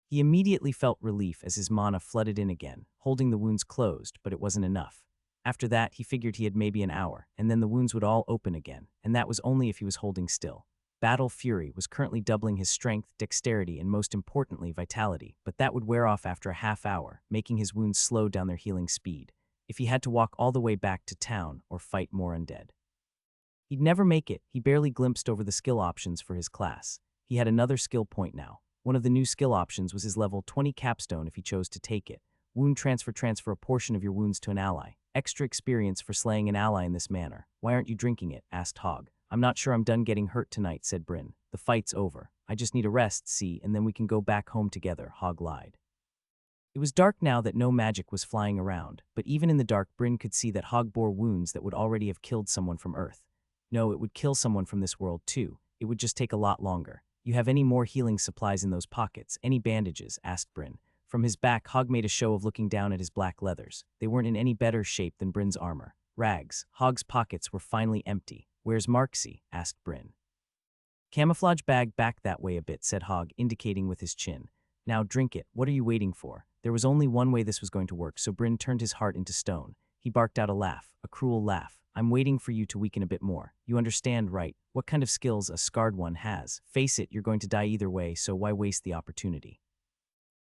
He immediately felt relief as his mana flooded in again, holding the wounds closed, but it wasn't enough. After that, he figured he had maybe an hour, and then the wounds would all open again, and that was only if he was holding still. Battle Fury was currently doubling his strength, dexterity, and most importantly, vitality, but that would wear off after a half hour, making his wounds slow down their healing speed, if he had to walk all the way back to town or fight more undead. He'd never make it. He barely glimpsed over the skill options for his class. He had another skill point now. One of the new skill options was his level 20 capstone if he chose to take it. Wound transfer a portion of your wounds to an ally. Extra experience for slaying an ally in this manner. "Why aren't you drinking it?" asked Hog. "I'm not sure I'm done getting hurt tonight," said Bryn. "The fight's over. I just need a rest, see, and then we can go back home together," Hog lied. It was dark now that no magic was flying around, but even in the dark Bryn could see that Hog bore wounds that would already have killed someone from Earth. No, it would kill someone from this world too. It would just take a lot longer. "You have any more healing supplies in those pockets? Any bandages?" asked Bryn. From his back, Hog made a show of looking down at his black leathers. They weren't in any better shape than Bryn's armor. Rags. Hog's pockets were finally empty. "Where's Marksy?" asked Bryn. "Camouflage bag back that way a bit," said Hog, indicating with his chin. "Now drink it. What are you waiting for?" There was only one way this was going to work, so Bryn turned his heart into stone. He barked out a laugh, a cruel laugh. "I'm waiting for you to weaken a bit more. You understand, right? What kind of skills a scarred one has. Face it, you're going to die either way, so why waste the opportunity?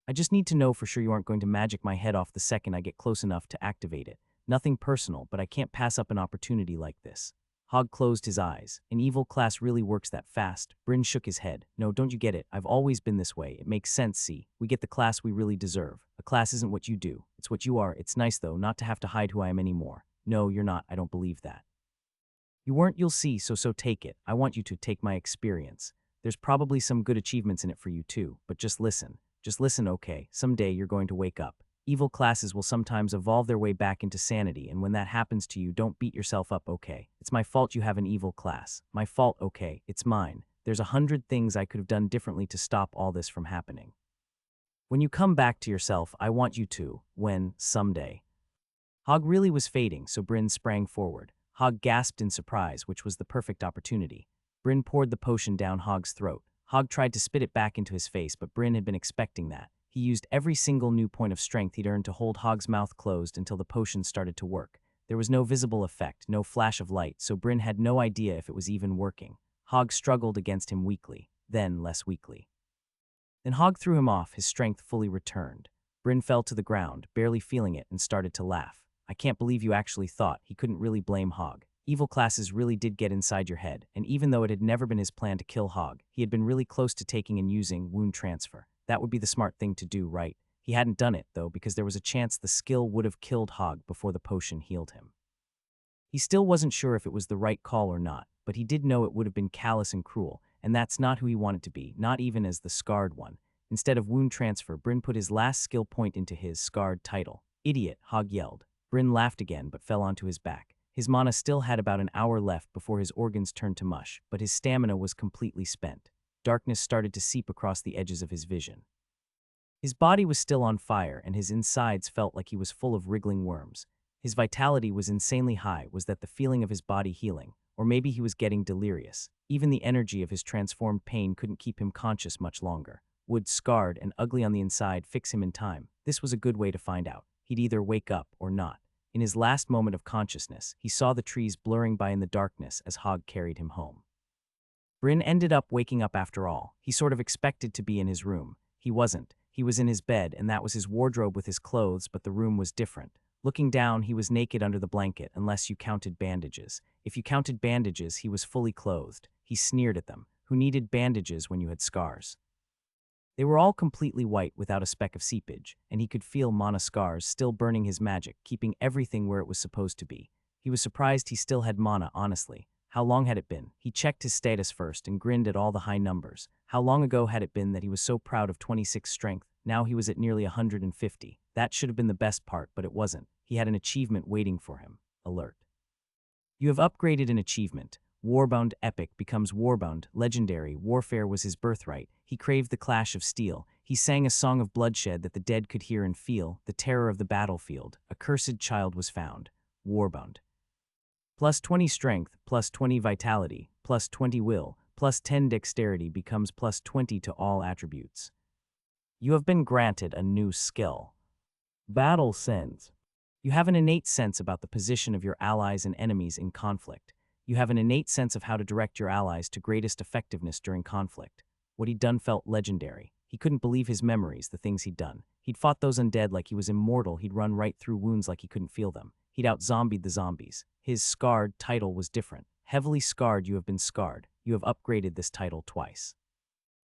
I just need to know for sure you aren't going to magic my head off the second I get close enough to activate it. Nothing personal, but I can't pass up an opportunity like this." Hog closed his eyes. "An evil class really works that fast?" Bryn shook his head. "No, don't you get it? I've always been this way. It makes sense, see? We get the class we really deserve. A class isn't what you do. It's what you are. It's nice, though, not to have to hide who I am anymore." "No, you're not. I don't believe that." You weren't, you'll see, so take it. I want you to take my experience. There's probably some good achievements in it for you too, but just listen. Just listen, okay? Someday you're going to wake up. Evil classes will sometimes evolve their way back into sanity, and when that happens to you, don't beat yourself up, okay? It's my fault you have an evil class. My fault, okay? It's mine. There's 100 things I could have done differently to stop all this from happening. When you come back to yourself, I want you to, someday. Hog really was fading, so Bryn sprang forward. Hog gasped in surprise, which was the perfect opportunity. Bryn poured the potion down Hog's throat. Hog tried to spit it back into his face, but Bryn had been expecting that. He used every single new point of strength he'd earned to hold Hog's mouth closed until the potion started to work. There was no visible effect, no flash of light, so Bryn had no idea if it was even working. Hog struggled against him weakly, then less weakly. Then Hog threw him off, his strength fully returned. Bryn fell to the ground, barely feeling it, and started to laugh. I can't believe you actually thought. He couldn't really blame Hog. Evil classes really did get inside your head, and even though it had never been his plan to kill Hog, he had been really close to taking and using wound transfer. That would be the smart thing to do, right? He hadn't done it, though, because there was a chance the skill would have killed Hog before the potion healed him. He still wasn't sure if it was the right call or not, but he did know it would have been callous and cruel, and that's not who he wanted to be, not even as the scarred one. Instead of wound transfer, Bryn put his last skill point into his scarred title. Idiot, Hog yelled. Bryn laughed again, but fell onto his back. His mana still had about an hour left before his organs turned to mush, but his stamina was completely spent. Darkness started to seep across the edges of his vision. His body was still on fire, and his insides felt like he was full of wriggling worms. His vitality was insanely high. Was that the feeling of his body healing? Or maybe he was getting delirious. Even the energy of his transformed pain couldn't keep him conscious much longer. Would, scarred and ugly on the inside, fix him in time? This was a good way to find out. He'd either wake up or not. In his last moment of consciousness, he saw the trees blurring by in the darkness as Hog carried him home. Bryn ended up waking up after all. He sort of expected to be in his room. He wasn't. He was in his bed, and that was his wardrobe with his clothes, but the room was different. Looking down, he was naked under the blanket, unless you counted bandages. If you counted bandages, he was fully clothed. He sneered at them. Who needed bandages when you had scars? They were all completely white without a speck of seepage, and he could feel mana scars still burning his magic, keeping everything where it was supposed to be. He was surprised he still had mana, honestly. How long had it been? He checked his status first and grinned at all the high numbers. How long ago had it been that he was so proud of 26 strength? Now he was at nearly 150. That should have been the best part, but it wasn't. He had an achievement waiting for him. Alert. You have upgraded an achievement. Warbound Epic becomes Warbound Legendary. Warfare was his birthright. He craved the clash of steel. He sang a song of bloodshed that the dead could hear and feel, the terror of the battlefield. A cursed child was found. Warbound. Plus 20 strength, plus 20 vitality, plus 20 will, plus 10 dexterity becomes plus 20 to all attributes. You have been granted a new skill. Battle Sense. You have an innate sense about the position of your allies and enemies in conflict. You have an innate sense of how to direct your allies to greatest effectiveness during conflict. What he'd done felt legendary. He couldn't believe his memories, the things he'd done. He'd fought those undead like he was immortal. He'd run right through wounds like he couldn't feel them. He'd out-zombied the zombies. His scarred title was different. Heavily scarred, you have been scarred. You have upgraded this title twice.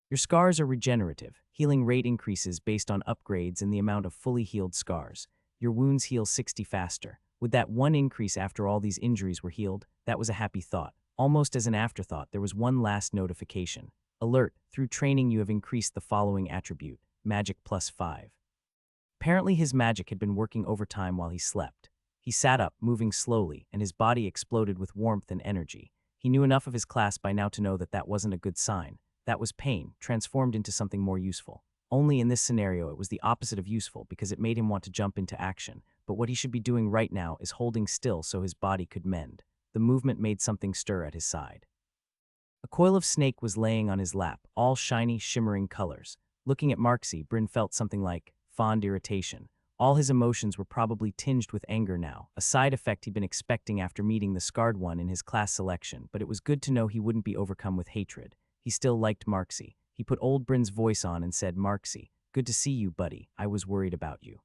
Your scars are regenerative. Healing rate increases based on upgrades and the amount of fully healed scars. Your wounds heal 60 faster. With that one increase after all these injuries were healed, that was a happy thought. Almost as an afterthought, there was one last notification. Alert, through training you have increased the following attribute, Magic plus 5. Apparently his magic had been working overtime while he slept. He sat up, moving slowly, and his body exploded with warmth and energy. He knew enough of his class by now to know that that wasn't a good sign. That was pain, transformed into something more useful. Only in this scenario it was the opposite of useful because it made him want to jump into action. But what he should be doing right now is holding still so his body could mend. The movement made something stir at his side. A coil of snake was laying on his lap, all shiny, shimmering colors. Looking at Marksy, Bryn felt something like fond irritation. All his emotions were probably tinged with anger now, a side effect he'd been expecting after meeting the scarred one in his class selection, but it was good to know he wouldn't be overcome with hatred. He still liked Marksy. He put old Bryn's voice on and said, "Marksy, good to see you, buddy. I was worried about you."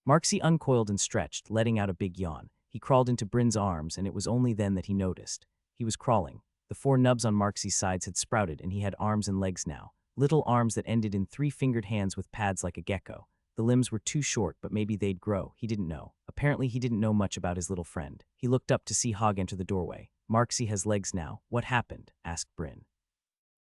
Marksy uncoiled and stretched, letting out a big yawn. He crawled into Bryn's arms, and it was only then that he noticed. He was crawling. The 4 nubs on Marksy's sides had sprouted, and he had arms and legs now. Little arms that ended in 3-fingered hands with pads like a gecko. The limbs were too short, but maybe they'd grow. He didn't know. Apparently he didn't know much about his little friend. He looked up to see Hog enter the doorway. Marksy has legs now. What happened? Asked Bryn.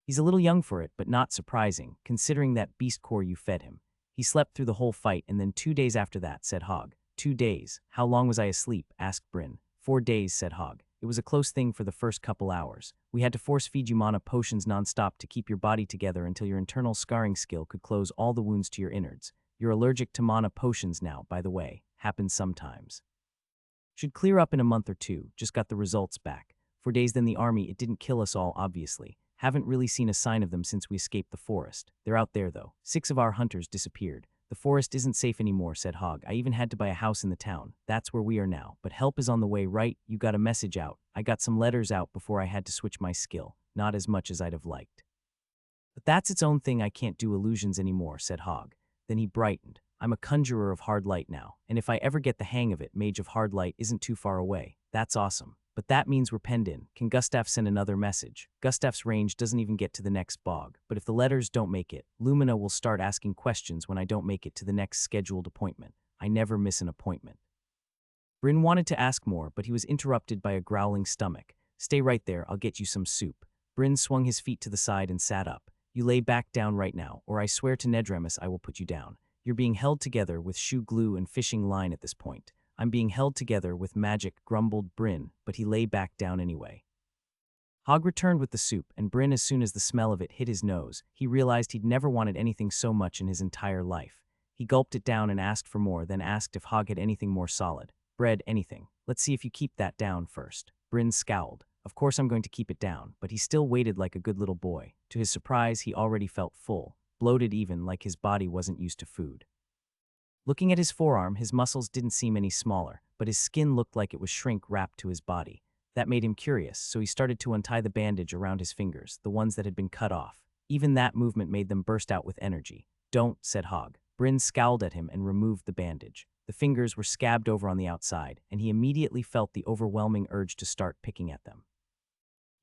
He's a little young for it, but not surprising, considering that beast core you fed him. He slept through the whole fight, and then 2 days after that, said Hog. 2 days? How long was I asleep? Asked Bryn. 4 days, said Hog. It was a close thing for the first couple hours. We had to force feed you mana potions nonstop to keep your body together until your internal scarring skill could close all the wounds to your innards. You're allergic to mana potions now, by the way. Happens sometimes. Should clear up in a month or two. Just got the results back. 4 days then the army, it didn't kill us all, obviously. Haven't really seen a sign of them since we escaped the forest. They're out there, though. 6 of our hunters disappeared. The forest isn't safe anymore, said Hog. I even had to buy a house in the town. That's where we are now. But help is on the way, right? You got a message out. I got some letters out before I had to switch my skill. Not as much as I'd have liked. But that's its own thing. I can't do illusions anymore, said Hog. Then he brightened. I'm a conjurer of hard light now, and if I ever get the hang of it, Mage of Hard Light isn't too far away. That's awesome. But that means we're penned in. Can Gustav send another message? Gustav's range doesn't even get to the next bog, but if the letters don't make it, Lumina will start asking questions when I don't make it to the next scheduled appointment. I never miss an appointment. Bryn wanted to ask more, but he was interrupted by a growling stomach. Stay right there, I'll get you some soup. Bryn swung his feet to the side and sat up. You lay back down right now, or I swear to Nedremus I will put you down. You're being held together with shoe glue and fishing line at this point. I'm being held together with magic, grumbled Bryn, but he lay back down anyway. Hog returned with the soup, and Bryn, as soon as the smell of it hit his nose, he realized he'd never wanted anything so much in his entire life. He gulped it down and asked for more, then asked if Hog had anything more solid. Bread, anything. Let's see if you keep that down first. Bryn scowled. Of course I'm going to keep it down, but he still waited like a good little boy. To his surprise, he already felt full, bloated even, like his body wasn't used to food. Looking at his forearm, his muscles didn't seem any smaller, but his skin looked like it was shrink-wrapped to his body. That made him curious, so he started to untie the bandage around his fingers, the ones that had been cut off. Even that movement made them burst out with energy. Don't, said Hog. Bryn scowled at him and removed the bandage. The fingers were scabbed over on the outside, and he immediately felt the overwhelming urge to start picking at them.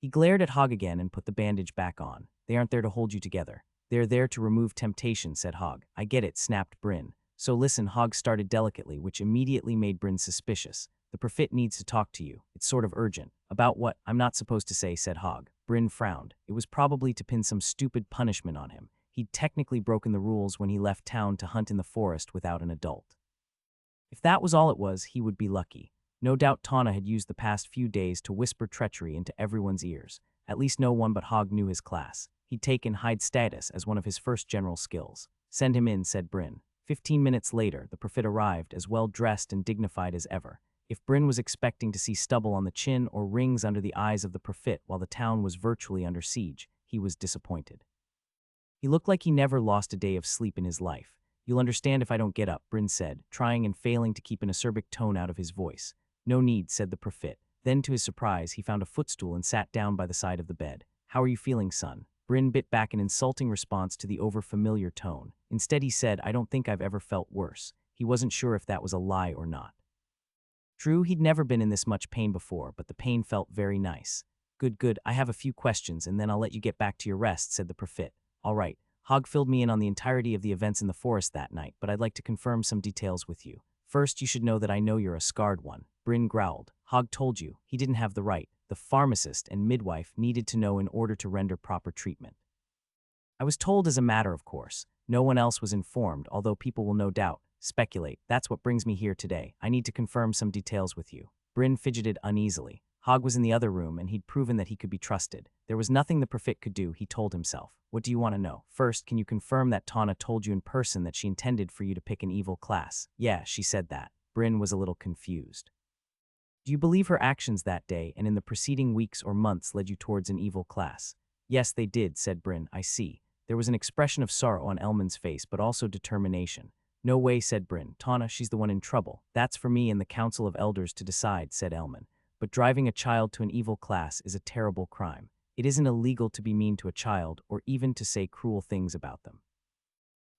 He glared at Hog again and put the bandage back on. They aren't there to hold you together. They're there to remove temptation, said Hog. I get it, snapped Bryn. So listen, Hog started delicately, which immediately made Bryn suspicious. The prophet needs to talk to you. It's sort of urgent. About what? I'm not supposed to say, said Hog. Bryn frowned. It was probably to pin some stupid punishment on him. He'd technically broken the rules when he left town to hunt in the forest without an adult. If that was all it was, he would be lucky. No doubt Tana had used the past few days to whisper treachery into everyone's ears. At least no one but Hog knew his class. He'd taken hide status as one of his first general skills. Send him in, said Bryn. 15 minutes later, the prophet arrived, as well-dressed and dignified as ever. If Bryn was expecting to see stubble on the chin or rings under the eyes of the prophet while the town was virtually under siege, he was disappointed. He looked like he never lost a day of sleep in his life. You'll understand if I don't get up, Bryn said, trying and failing to keep an acerbic tone out of his voice. No need, said the prophet. Then, to his surprise, he found a footstool and sat down by the side of the bed. How are you feeling, son? Bryn bit back an insulting response to the over-familiar tone. Instead, he said, I don't think I've ever felt worse. He wasn't sure if that was a lie or not. True, he'd never been in this much pain before, but the pain felt very nice. Good, I have a few questions, and then I'll let you get back to your rest, said the prophet. All right. Hog filled me in on the entirety of the events in the forest that night, but I'd like to confirm some details with you. First, you should know that I know you're a scarred one. Bryn growled. Hog told you. He didn't have the right. The pharmacist and midwife needed to know in order to render proper treatment. I was told as a matter of course. No one else was informed, although people will no doubt speculate. That's what brings me here today. I need to confirm some details with you. Bryn fidgeted uneasily. Hog was in the other room, and he'd proven that he could be trusted. There was nothing the prophet could do, he told himself. What do you want to know? First, can you confirm that Tana told you in person that she intended for you to pick an evil class? Yeah, she said that. Bryn was a little confused. Do you believe her actions that day and in the preceding weeks or months led you towards an evil class? Yes, they did, said Bryn. I see. There was an expression of sorrow on Elman's face, but also determination. No way, said Bryn. Tana, she's the one in trouble. That's for me and the Council of Elders to decide, said Elman. But driving a child to an evil class is a terrible crime. It isn't illegal to be mean to a child or even to say cruel things about them.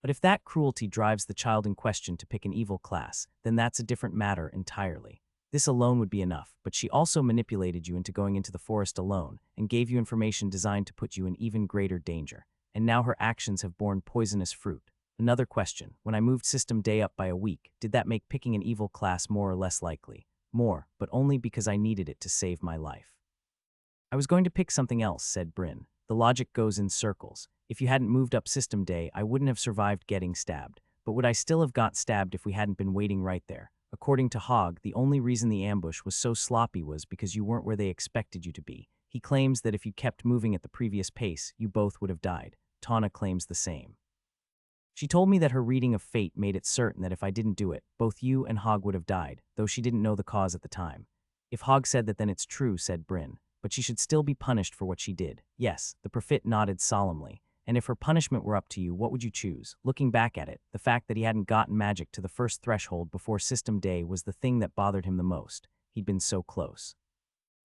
But if that cruelty drives the child in question to pick an evil class, then that's a different matter entirely. This alone would be enough, but she also manipulated you into going into the forest alone and gave you information designed to put you in even greater danger. And now her actions have borne poisonous fruit. Another question, when I moved System Day up by a week, did that make picking an evil class more or less likely? More, but only because I needed it to save my life. I was going to pick something else, said Bryn. The logic goes in circles. If you hadn't moved up system day, I wouldn't have survived getting stabbed. But would I still have got stabbed if we hadn't been waiting right there? According to Hogg, the only reason the ambush was so sloppy was because you weren't where they expected you to be. He claims that if you kept moving at the previous pace, you both would have died. Tana claims the same. She told me that her reading of fate made it certain that if I didn't do it, both you and Hogg would have died, though she didn't know the cause at the time. If Hogg said that, then it's true, said Bryn, but she should still be punished for what she did. Yes, the Prophet nodded solemnly. And if her punishment were up to you, what would you choose? Looking back at it, the fact that he hadn't gotten magic to the first threshold before system day was the thing that bothered him the most. He'd been so close.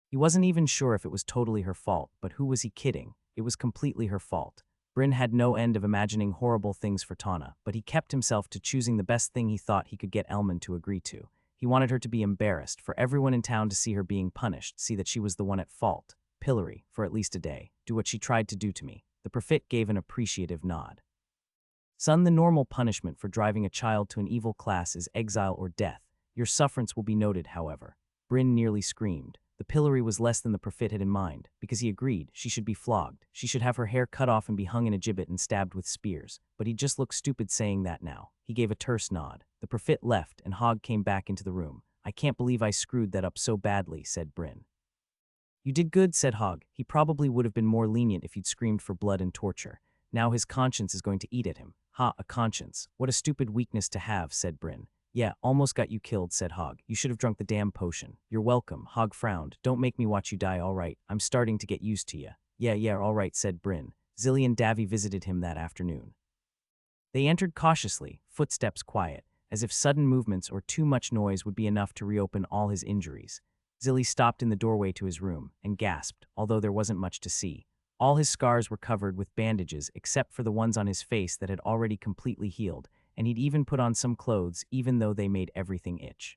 He wasn't even sure if it was totally her fault, but who was he kidding? It was completely her fault. Bryn had no end of imagining horrible things for Tana, but he kept himself to choosing the best thing he thought he could get Elman to agree to. He wanted her to be embarrassed, for everyone in town to see her being punished, see that she was the one at fault. Pillory, for at least a day. Do what she tried to do to me. The Prophet gave an appreciative nod. Son, the normal punishment for driving a child to an evil class is exile or death. Your sufferance will be noted, however. Bryn nearly screamed. The pillory was less than the Prophet had in mind, because he agreed she should be flogged. She should have her hair cut off and be hung in a gibbet and stabbed with spears. But he just looked stupid saying that now. He gave a terse nod. The Prophet left, and Hogg came back into the room. I can't believe I screwed that up so badly, said Bryn. You did good, said Hogg. He probably would have been more lenient if you'd screamed for blood and torture. Now his conscience is going to eat at him. Ha, a conscience. What a stupid weakness to have, said Bryn. Yeah, almost got you killed, said Hogg. You should have drunk the damn potion. You're welcome, Hogg frowned. Don't make me watch you die, all right. I'm starting to get used to you. Yeah, all right, said Bryn. Zilly and Davy visited him that afternoon. They entered cautiously, footsteps quiet, as if sudden movements or too much noise would be enough to reopen all his injuries. Zilly stopped in the doorway to his room and gasped, although there wasn't much to see. All his scars were covered with bandages except for the ones on his face that had already completely healed, and he'd even put on some clothes even though they made everything itch.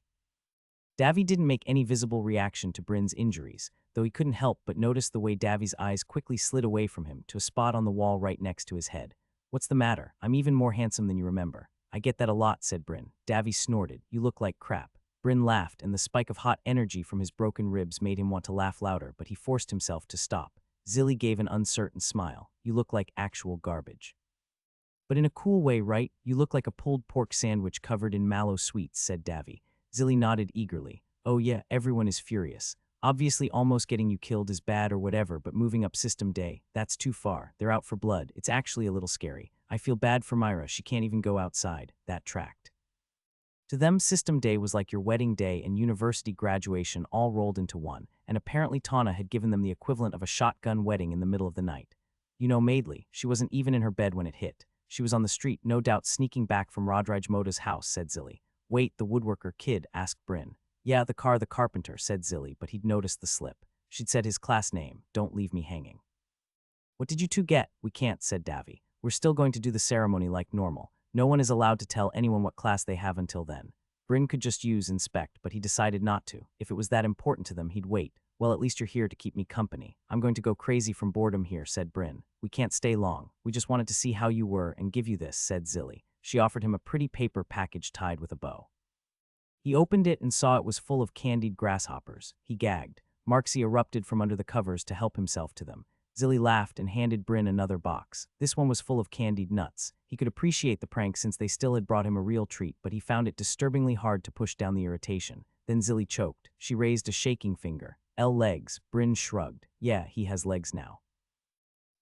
Davy didn't make any visible reaction to Bryn's injuries, though he couldn't help but notice the way Davy's eyes quickly slid away from him to a spot on the wall right next to his head. What's the matter? I'm even more handsome than you remember. I get that a lot, said Bryn. Davy snorted. You look like crap. Bryn laughed, and the spike of hot energy from his broken ribs made him want to laugh louder, but he forced himself to stop. Zilly gave an uncertain smile. You look like actual garbage. But in a cool way, right? You look like a pulled pork sandwich covered in mallow sweets, said Davy. Zilly nodded eagerly. Oh yeah, everyone is furious. Obviously almost getting you killed is bad or whatever, but moving up system day, that's too far. They're out for blood. It's actually a little scary. I feel bad for Myra. She can't even go outside. That tracked. To them, system day was like your wedding day and university graduation all rolled into one, and apparently Tana had given them the equivalent of a shotgun wedding in the middle of the night. You know Maidley, she wasn't even in her bed when it hit. She was on the street, no doubt sneaking back from Rodraj Moda's house, said Zilly. Wait, the woodworker kid, asked Bryn. Yeah, the carpenter, said Zilly, but he'd noticed the slip. She'd said his class name, don't leave me hanging. What did you two get? We can't, said Davy. We're still going to do the ceremony like normal. No one is allowed to tell anyone what class they have until then. Bryn could just use inspect, but he decided not to. If it was that important to them, he'd wait. Well, at least you're here to keep me company. I'm going to go crazy from boredom here, said Bryn. We can't stay long. We just wanted to see how you were and give you this, said Zilly. She offered him a pretty paper package tied with a bow. He opened it and saw it was full of candied grasshoppers. He gagged. Marksy erupted from under the covers to help himself to them. Zilly laughed and handed Bryn another box. This one was full of candied nuts. He could appreciate the prank since they still had brought him a real treat, but he found it disturbingly hard to push down the irritation. Then Zilly choked. She raised a shaking finger. Legs. Bryn shrugged. Yeah, he has legs now.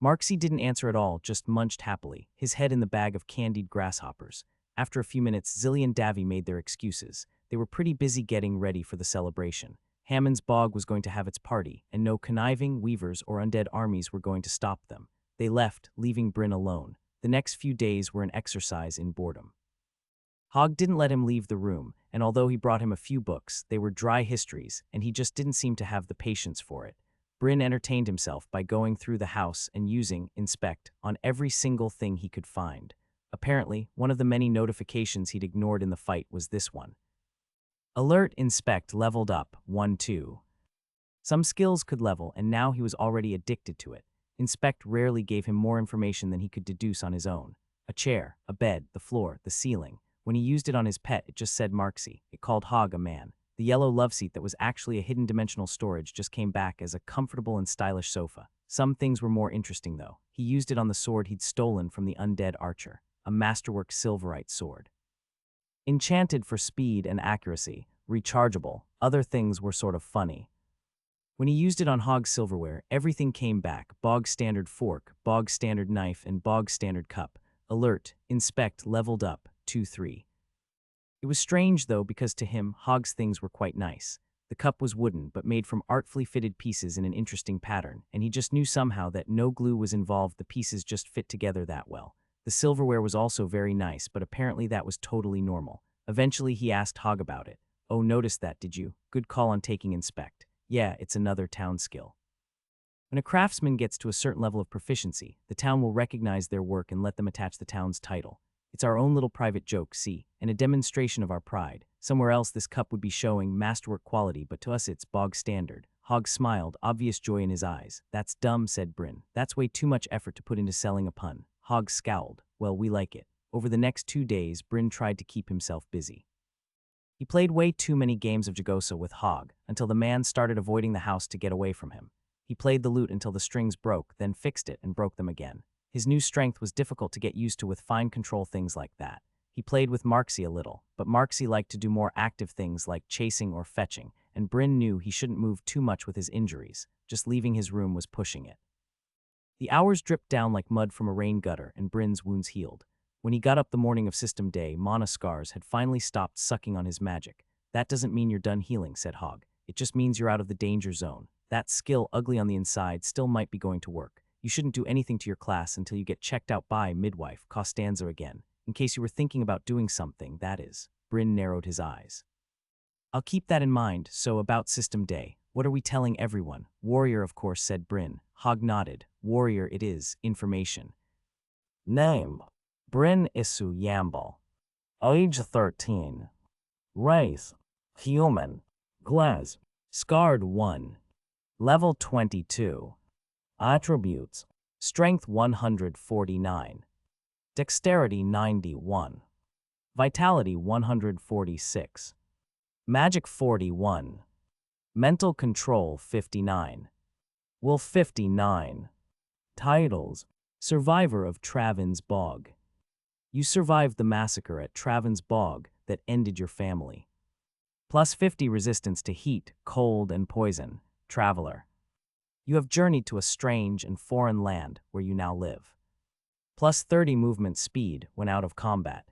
Marksy didn't answer at all, just munched happily, his head in the bag of candied grasshoppers. After a few minutes, Zilly and Davy made their excuses. They were pretty busy getting ready for the celebration. Hammond's Bog was going to have its party, and no conniving, weavers, or undead armies were going to stop them. They left, leaving Bryn alone. The next few days were an exercise in boredom. Hogg didn't let him leave the room, and although he brought him a few books, they were dry histories, and he just didn't seem to have the patience for it. Bryn entertained himself by going through the house and using inspect on every single thing he could find. Apparently, one of the many notifications he'd ignored in the fight was this one. Alert inspect leveled up, 1-2. Some skills could level, and now he was already addicted to it. Inspect rarely gave him more information than he could deduce on his own. A chair, a bed, the floor, the ceiling. When he used it on his pet, it just said Marksy. It called Hogg a man. The yellow love seat that was actually a hidden dimensional storage just came back as a comfortable and stylish sofa. Some things were more interesting, though. He used it on the sword he'd stolen from the undead archer, a masterwork silverite sword. Enchanted for speed and accuracy, rechargeable, other things were sort of funny. When he used it on Hog's silverware, everything came back: bog standard fork, bog standard knife, and bog standard cup. Alert, inspect, leveled up, 2-3. It was strange, though, because to him, Hog's things were quite nice. The cup was wooden, but made from artfully fitted pieces in an interesting pattern, and he just knew somehow that no glue was involved, the pieces just fit together that well. The silverware was also very nice, but apparently that was totally normal. Eventually he asked Hog about it. "Oh, noticed that, did you? Good call on taking inspect. Yeah, it's another town skill." When a craftsman gets to a certain level of proficiency, the town will recognize their work and let them attach the town's title. It's our own little private joke, see, and a demonstration of our pride. Somewhere else this cup would be showing masterwork quality, but to us it's bog standard. Hog smiled, obvious joy in his eyes. "That's dumb," said Bryn. "That's way too much effort to put into selling a pun." Hog scowled. "Well, we like it." Over the next 2 days, Bryn tried to keep himself busy. He played way too many games of Jagosa with Hog, until the man started avoiding the house to get away from him. He played the lute until the strings broke, then fixed it and broke them again. His new strength was difficult to get used to with fine control things like that. He played with Marxie a little, but Marxie liked to do more active things like chasing or fetching, and Bryn knew he shouldn't move too much with his injuries. Just leaving his room was pushing it. The hours dripped down like mud from a rain gutter, and Bryn's wounds healed. When he got up the morning of System Day, Mana Scars had finally stopped sucking on his magic. "That doesn't mean you're done healing," said Hog. "It just means you're out of the danger zone. That skill, ugly on the inside, still might be going to work. You shouldn't do anything to your class until you get checked out by midwife Costanza again. In case you were thinking about doing something, that is." Bryn narrowed his eyes. "I'll keep that in mind. So about System Day, what are we telling everyone?" "Warrior, of course," said Bryn. Hog nodded. "Warrior it is. Information. Name: Bryn Isu Yambal. Age 13. Race: human. Class: Scarred 1. Level 22. Attributes: Strength 149. Dexterity 91. Vitality 146. Magic 41. Mental Control 59. Will 59. Titles: Survivor of Travin's Bog. You survived the massacre at Travin's Bog that ended your family. Plus 50 resistance to heat, cold, and poison. Traveler. You have journeyed to a strange and foreign land where you now live. Plus 30 movement speed when out of combat.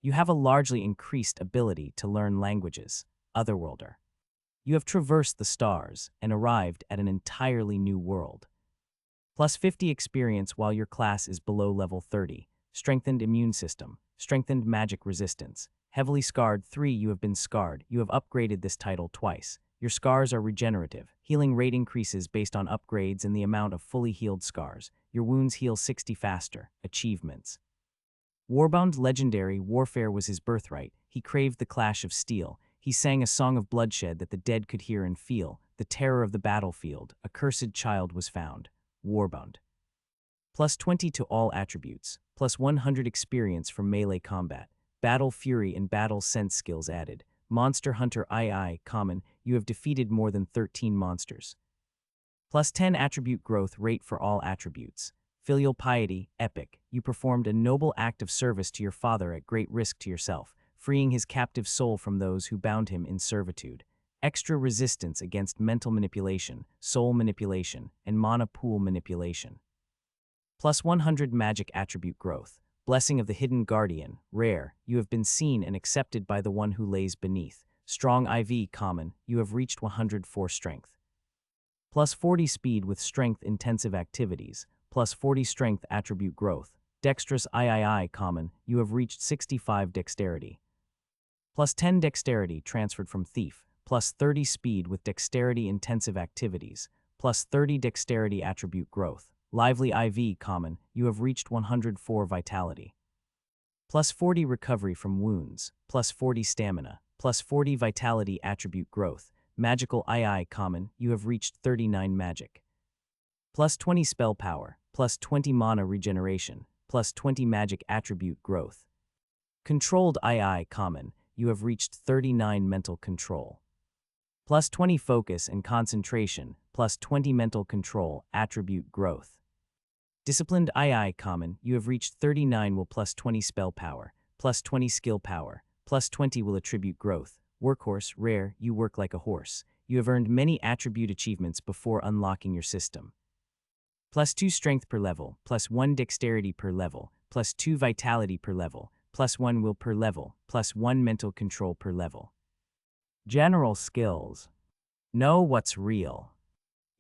You have a largely increased ability to learn languages. Otherworlder. You have traversed the stars and arrived at an entirely new world. Plus 50 experience while your class is below level 30. Strengthened immune system. Strengthened magic resistance. Heavily scarred 3. You have been scarred. You have upgraded this title twice. Your scars are regenerative. Healing rate increases based on upgrades and the amount of fully healed scars. Your wounds heal 60 faster. Achievements. Warbound legendary. Warfare was his birthright. He craved the clash of steel. He sang a song of bloodshed that the dead could hear and feel. The terror of the battlefield. A cursed child was found. Warbound. Plus 20 to all attributes. Plus 100 experience from melee combat. Battle Fury and Battle Sense skills added. Monster Hunter II common. You have defeated more than 13 monsters. Plus 10 attribute growth rate for all attributes. Filial Piety, epic. You performed a noble act of service to your father at great risk to yourself, freeing his captive soul from those who bound him in servitude. Extra resistance against mental manipulation, soul manipulation, and mana pool manipulation. Plus 100 magic attribute growth. Blessing of the Hidden Guardian, rare. You have been seen and accepted by the one who lays beneath. Strong IV, common. You have reached 104 strength. Plus 40 speed with strength-intensive activities. Plus 40 strength attribute growth. Dexterous III, common. You have reached 65 dexterity. Plus 10 dexterity transferred from Thief. Plus 30 speed with dexterity-intensive activities. Plus 30 dexterity attribute growth. Lively IV, common. You have reached 104 vitality. Plus 40 recovery from wounds. Plus 40 stamina. Plus 40 vitality attribute growth. Magical II, common. You have reached 39 magic. Plus 20 spell power. Plus 20 mana regeneration. Plus 20 magic attribute growth. Controlled II, common. you have reached 39 mental control. Plus 20 focus and concentration, plus 20 mental control, attribute growth. Disciplined II common, you have reached 39 will plus 20 spell power, plus 20 skill power, plus 20 will attribute growth. Workhorse, rare, you work like a horse. You have earned many attribute achievements before unlocking your system. Plus 2 strength per level, plus 1 dexterity per level, plus 2 vitality per level, plus 1 will per level, plus 1 mental control per level. General skills. Know what's real.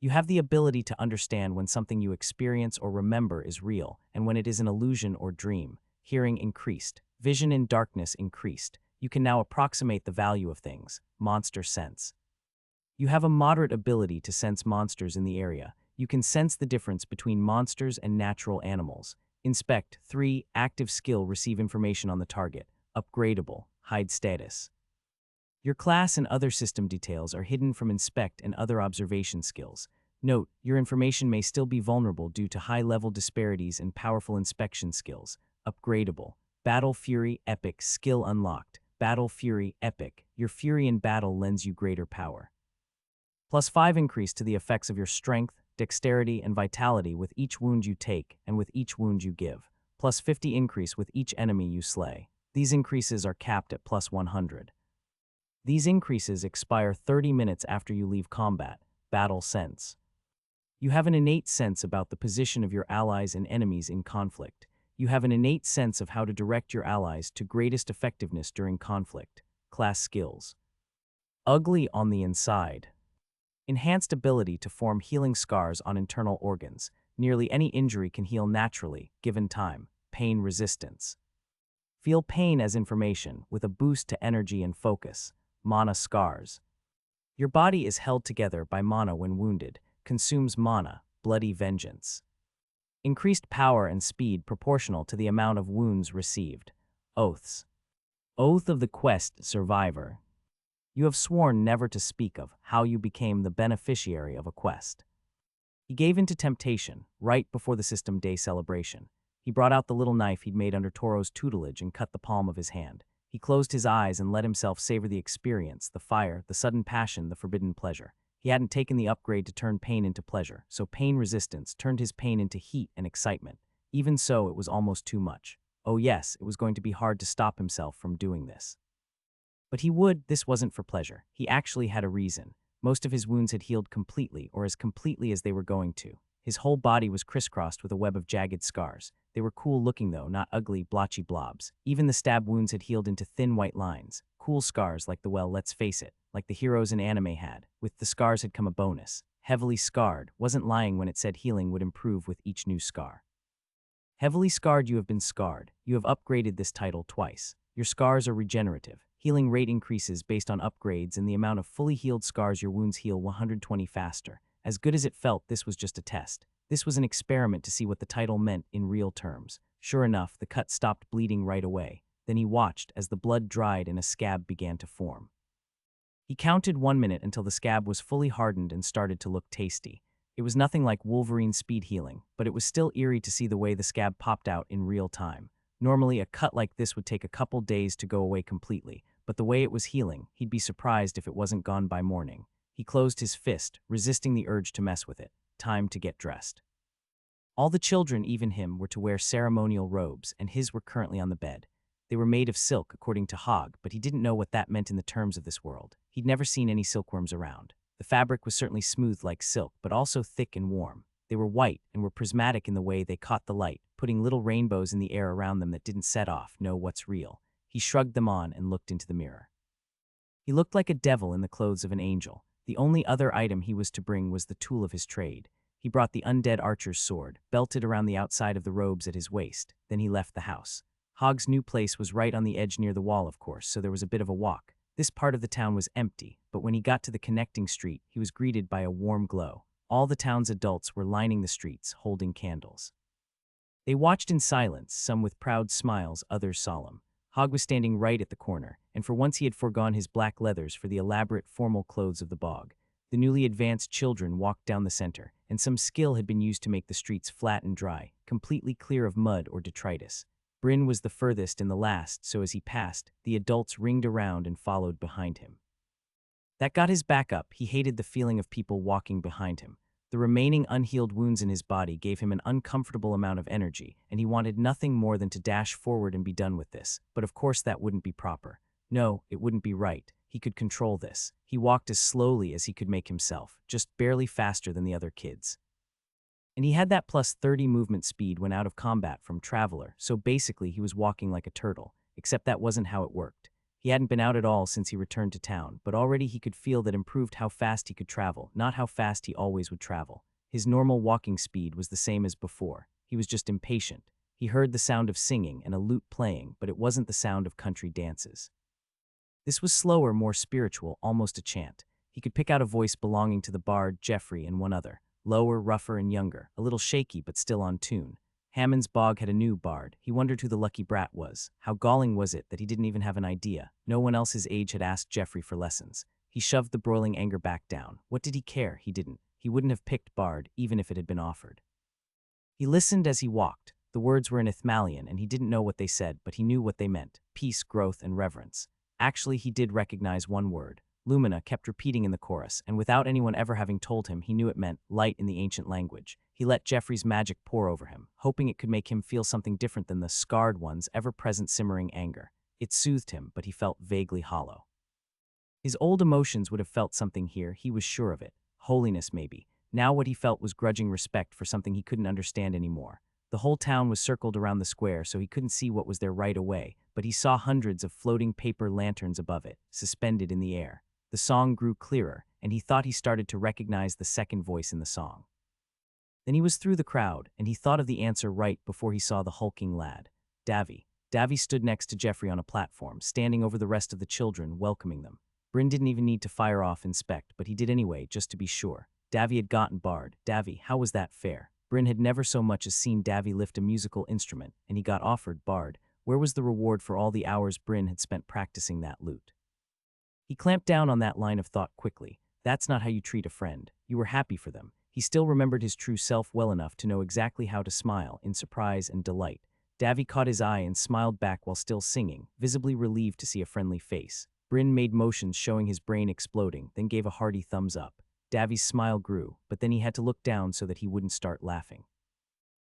You have the ability to understand when something you experience or remember is real and when it is an illusion or dream. Hearing increased. Vision in darkness increased. You can now approximate the value of things. Monster sense. You have a moderate ability to sense monsters in the area. You can sense the difference between monsters and natural animals. Inspect. 3. Active skill. Receive information on the target. Upgradable. Hide status. Your class and other system details are hidden from inspect and other observation skills. Note, your information may still be vulnerable due to high-level disparities and powerful inspection skills. Upgradable. Battle Fury Epic. Skill unlocked. Battle Fury Epic. Your fury in battle lends you greater power. Plus 5 increase to the effects of your strength, dexterity, and vitality with each wound you take and with each wound you give. Plus 50 increase with each enemy you slay. These increases are capped at plus 100. These increases expire 30 minutes after you leave combat. Battle sense. You have an innate sense about the position of your allies and enemies in conflict. You have an innate sense of how to direct your allies to greatest effectiveness during conflict. Class skills. Ugly on the inside. Enhanced ability to form healing scars on internal organs. Nearly any injury can heal naturally, given time. Pain resistance. Feel pain as information, with a boost to energy and focus. Mana scars. Your body is held together by mana when wounded. Consumes mana, bloody vengeance. Increased power and speed proportional to the amount of wounds received. Oaths. Oath of the Quest Survivor. You have sworn never to speak of how you became the beneficiary of a quest. He gave in to temptation right before the System Day celebration. He brought out the little knife he'd made under Toro's tutelage and cut the palm of his hand. He closed his eyes and let himself savor the experience, the fire, the sudden passion, the forbidden pleasure. He hadn't taken the upgrade to turn pain into pleasure, so pain resistance turned his pain into heat and excitement. Even so, it was almost too much. Oh yes, it was going to be hard to stop himself from doing this. But he would. This wasn't for pleasure. He actually had a reason. Most of his wounds had healed completely, or as completely as they were going to. His whole body was crisscrossed with a web of jagged scars. They were cool looking though, not ugly, blotchy blobs. Even the stab wounds had healed into thin white lines. Cool scars like let's face it, like the heroes in anime had. With the scars had come a bonus. Heavily scarred wasn't lying when it said healing would improve with each new scar. Heavily scarred, you have been scarred. You have upgraded this title twice. Your scars are regenerative. Healing rate increases based on upgrades and the amount of fully healed scars your wounds heal 120 faster. As good as it felt, this was just a test. This was an experiment to see what the title meant in real terms. Sure enough, the cut stopped bleeding right away. Then he watched as the blood dried and a scab began to form. He counted 1 minute until the scab was fully hardened and started to look tasty. It was nothing like Wolverine's speed healing, but it was still eerie to see the way the scab popped out in real time. Normally, a cut like this would take a couple days to go away completely, but the way it was healing, he'd be surprised if it wasn't gone by morning. He closed his fist, resisting the urge to mess with it. Time to get dressed. All the children, even him, were to wear ceremonial robes, and his were currently on the bed. They were made of silk, according to Hogg, but he didn't know what that meant in the terms of this world. He'd never seen any silkworms around. The fabric was certainly smooth like silk, but also thick and warm. They were white and were prismatic in the way they caught the light, putting little rainbows in the air around them that didn't set off, know what's real. He shrugged them on and looked into the mirror. He looked like a devil in the clothes of an angel. The only other item he was to bring was the tool of his trade. He brought the undead archer's sword, belted around the outside of the robes at his waist. Then he left the house. Hogg's new place was right on the edge near the wall, of course, so there was a bit of a walk. This part of the town was empty, but when he got to the connecting street, he was greeted by a warm glow. All the town's adults were lining the streets, holding candles. They watched in silence, some with proud smiles, others solemn. Hogg was standing right at the corner, and for once he had foregone his black leathers for the elaborate formal clothes of the bog. The newly advanced children walked down the center, and some skill had been used to make the streets flat and dry, completely clear of mud or detritus. Bryn was the furthest and the last, so as he passed, the adults ringed around and followed behind him. That got his back up. He hated the feeling of people walking behind him. The remaining unhealed wounds in his body gave him an uncomfortable amount of energy, and he wanted nothing more than to dash forward and be done with this. But of course that wouldn't be proper. No, it wouldn't be right. He could control this. He walked as slowly as he could make himself, just barely faster than the other kids. And he had that plus 30 movement speed when out of combat from Traveler, so basically he was walking like a turtle, except that wasn't how it worked. He hadn't been out at all since he returned to town, but already he could feel that improved how fast he could travel, not how fast he always would travel. His normal walking speed was the same as before. He was just impatient. He heard the sound of singing and a lute playing, but it wasn't the sound of country dances. This was slower, more spiritual, almost a chant. He could pick out a voice belonging to the bard, Geoffrey, and one other. Lower, rougher, and younger, a little shaky but still on tune. Hammond's Bog had a new bard. He wondered who the lucky brat was. How galling was it that he didn't even have an idea? No one else his age had asked Geoffrey for lessons. He shoved the broiling anger back down. What did he care? He didn't. He wouldn't have picked bard, even if it had been offered. He listened as he walked. The words were in Ithmalian, and he didn't know what they said, but he knew what they meant: peace, growth, and reverence. Actually, he did recognize one word. Lumina kept repeating in the chorus, and without anyone ever having told him, he knew it meant light in the ancient language. He let Geoffrey's magic pour over him, hoping it could make him feel something different than the scarred one's ever-present simmering anger. It soothed him, but he felt vaguely hollow. His old emotions would have felt something here, he was sure of it. Holiness, maybe. Now what he felt was grudging respect for something he couldn't understand anymore. The whole town was circled around the square, so he couldn't see what was there right away, but he saw hundreds of floating paper lanterns above it, suspended in the air. The song grew clearer, and he thought he started to recognize the second voice in the song. Then he was through the crowd, and he thought of the answer right before he saw the hulking lad. Davy. Davy stood next to Geoffrey on a platform, standing over the rest of the children, welcoming them. Bryn didn't even need to fire off inspect, but he did anyway, just to be sure. Davy had gotten bard. Davy, how was that fair? Bryn had never so much as seen Davy lift a musical instrument, and he got offered bard. Where was the reward for all the hours Bryn had spent practicing that lute? He clamped down on that line of thought quickly. That's not how you treat a friend. You were happy for them. He still remembered his true self well enough to know exactly how to smile in surprise and delight. Davy caught his eye and smiled back while still singing, visibly relieved to see a friendly face. Bryn made motions showing his brain exploding, then gave a hearty thumbs up. Davy's smile grew, but then he had to look down so that he wouldn't start laughing.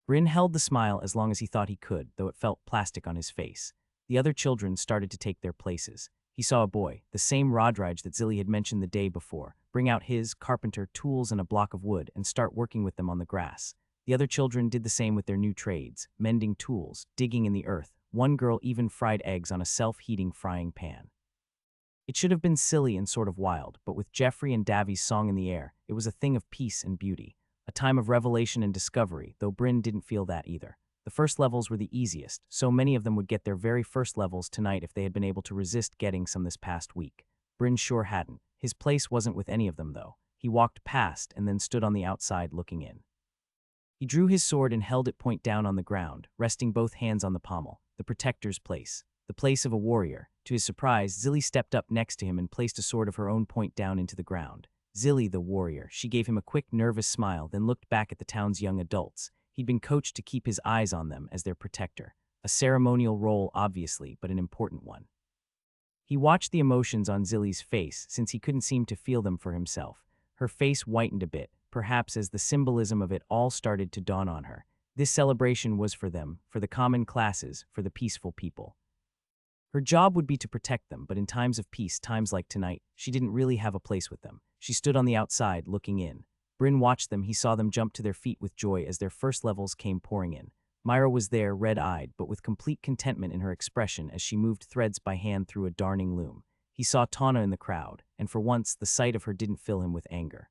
Bryn held the smile as long as he thought he could, though it felt plastic on his face. The other children started to take their places. He saw a boy, the same Rodraj that Zilly had mentioned the day before, bring out his carpenter tools and a block of wood and start working with them on the grass. The other children did the same with their new trades, mending tools, digging in the earth. One girl even fried eggs on a self-heating frying pan. It should have been silly and sort of wild, but with Geoffrey and Davy's song in the air, it was a thing of peace and beauty. A time of revelation and discovery, though Bryn didn't feel that either. The first levels were the easiest, so many of them would get their very first levels tonight if they had been able to resist getting some this past week. Bryn sure hadn't. His place wasn't with any of them, though. He walked past and then stood on the outside looking in. He drew his sword and held it point down on the ground, resting both hands on the pommel. The protector's place. The place of a warrior. To his surprise, Zilly stepped up next to him and placed a sword of her own point down into the ground. Zilly, the warrior. She gave him a quick, nervous smile, then looked back at the town's young adults. He'd been coached to keep his eyes on them as their protector. A ceremonial role, obviously, but an important one. He watched the emotions on Zilly's face, since he couldn't seem to feel them for himself. Her face whitened a bit, perhaps as the symbolism of it all started to dawn on her. This celebration was for them, for the common classes, for the peaceful people. Her job would be to protect them, but in times of peace, times like tonight, she didn't really have a place with them. She stood on the outside, looking in. Bryn watched them. He saw them jump to their feet with joy as their first levels came pouring in. Myra was there, red-eyed, but with complete contentment in her expression as she moved threads by hand through a darning loom. He saw Tana in the crowd, and for once, the sight of her didn't fill him with anger.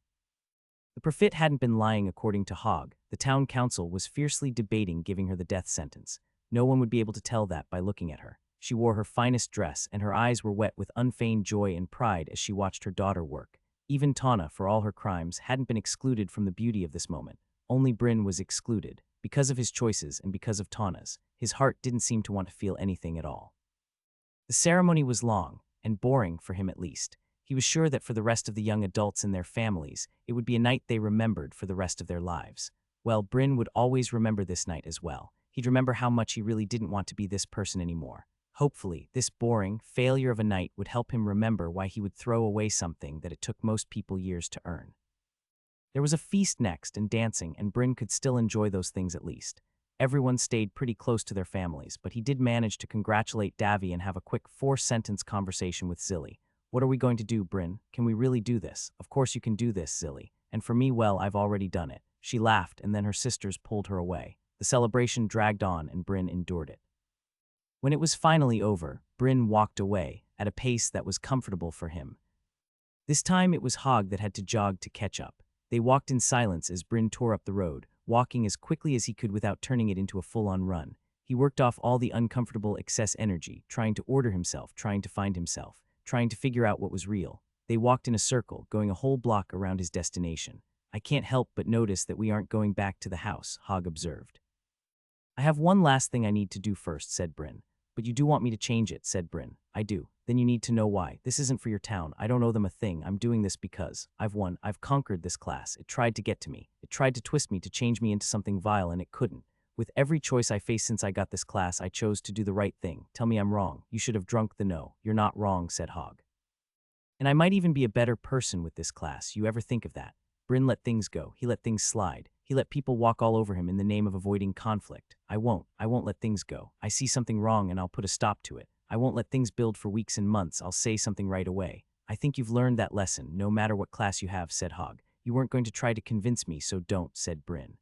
The prophet hadn't been lying according to Hogg. The town council was fiercely debating giving her the death sentence. No one would be able to tell that by looking at her. She wore her finest dress, and her eyes were wet with unfeigned joy and pride as she watched her daughter work. Even Tana, for all her crimes, hadn't been excluded from the beauty of this moment. Only Bryn was excluded, because of his choices and because of Tana's. His heart didn't seem to want to feel anything at all. The ceremony was long, and boring for him at least. He was sure that for the rest of the young adults and their families, it would be a night they remembered for the rest of their lives. Well, Bryn would always remember this night as well. He'd remember how much he really didn't want to be this person anymore. Hopefully, this boring failure of a night would help him remember why he would throw away something that it took most people years to earn. There was a feast next and dancing, and Bryn could still enjoy those things at least. Everyone stayed pretty close to their families, but he did manage to congratulate Davy and have a quick 4-sentence conversation with Zilly. What are we going to do, Bryn? Can we really do this? Of course you can do this, Zilly. And for me, well, I've already done it. She laughed, and then her sisters pulled her away. The celebration dragged on, and Bryn endured it. When it was finally over, Bryn walked away, at a pace that was comfortable for him. This time it was Hogg that had to jog to catch up. They walked in silence as Bryn tore up the road, walking as quickly as he could without turning it into a full-on run. He worked off all the uncomfortable excess energy, trying to order himself, trying to find himself, trying to figure out what was real. They walked in a circle, going a whole block around his destination. I can't help but notice that we aren't going back to the house, Hogg observed. I have one last thing I need to do first, said Bryn. But you do want me to change it, said Bryn. I do. Then you need to know why. This isn't for your town. I don't owe them a thing. I'm doing this because I've won. I've conquered this class. It tried to get to me. It tried to twist me, to change me into something vile, and it couldn't. With every choice I faced since I got this class, I chose to do the right thing. Tell me I'm wrong. You should have drunk the no. You're not wrong, said Hogg. And I might even be a better person with this class. You ever think of that? Bryn let things go. He let things slide. He let people walk all over him in the name of avoiding conflict. I won't let things go. I see something wrong and I'll put a stop to it. I won't let things build for weeks and months. I'll say something right away. I think you've learned that lesson, no matter what class you have, said Hogg. You weren't going to try to convince me, so don't, said Bryn.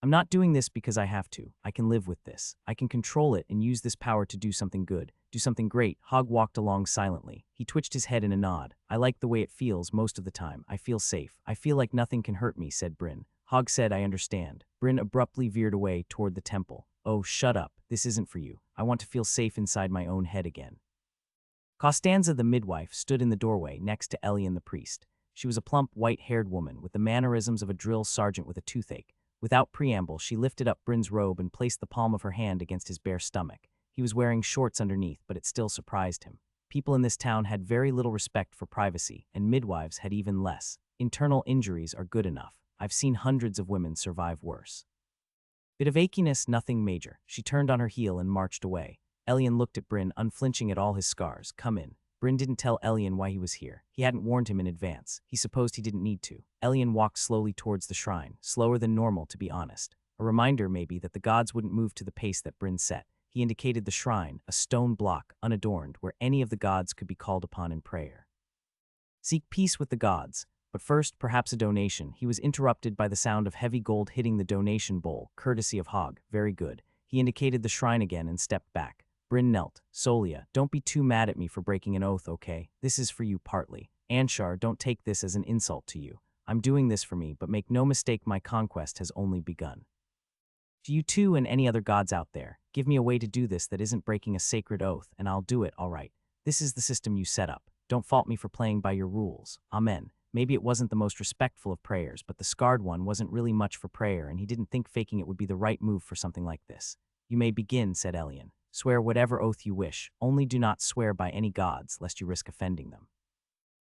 I'm not doing this because I have to. I can live with this. I can control it and use this power to do something good, do something great. Hogg walked along silently. He twitched his head in a nod. I like the way it feels most of the time. I feel safe. I feel like nothing can hurt me, said Bryn. Hogg said, I understand. Bryn abruptly veered away toward the temple. Oh, shut up. This isn't for you. I want to feel safe inside my own head again. Costanza, the midwife, stood in the doorway next to Elian the priest. She was a plump, white-haired woman with the mannerisms of a drill sergeant with a toothache. Without preamble, she lifted up Bryn's robe and placed the palm of her hand against his bare stomach. He was wearing shorts underneath, but it still surprised him. People in this town had very little respect for privacy, and midwives had even less. Internal injuries are good enough. I've seen hundreds of women survive worse. Bit of achiness, nothing major. She turned on her heel and marched away. Elian looked at Bryn, unflinching at all his scars. Come in. Bryn didn't tell Elian why he was here. He hadn't warned him in advance. He supposed he didn't need to. Elian walked slowly towards the shrine, slower than normal, to be honest. A reminder, maybe, that the gods wouldn't move to the pace that Bryn set. He indicated the shrine, a stone block, unadorned, where any of the gods could be called upon in prayer. Seek peace with the gods. But first, perhaps a donation. He was interrupted by the sound of heavy gold hitting the donation bowl, courtesy of Hogg. Very good. He indicated the shrine again and stepped back. Bryn knelt. Solia, don't be too mad at me for breaking an oath, okay? This is for you partly. Anshar, don't take this as an insult to you. I'm doing this for me, but make no mistake, my conquest has only begun. To you too and any other gods out there, give me a way to do this that isn't breaking a sacred oath, and I'll do it, all right. This is the system you set up. Don't fault me for playing by your rules. Amen. Maybe it wasn't the most respectful of prayers, but the scarred one wasn't really much for prayer, and he didn't think faking it would be the right move for something like this. You may begin, said Elian. Swear whatever oath you wish, only do not swear by any gods, lest you risk offending them.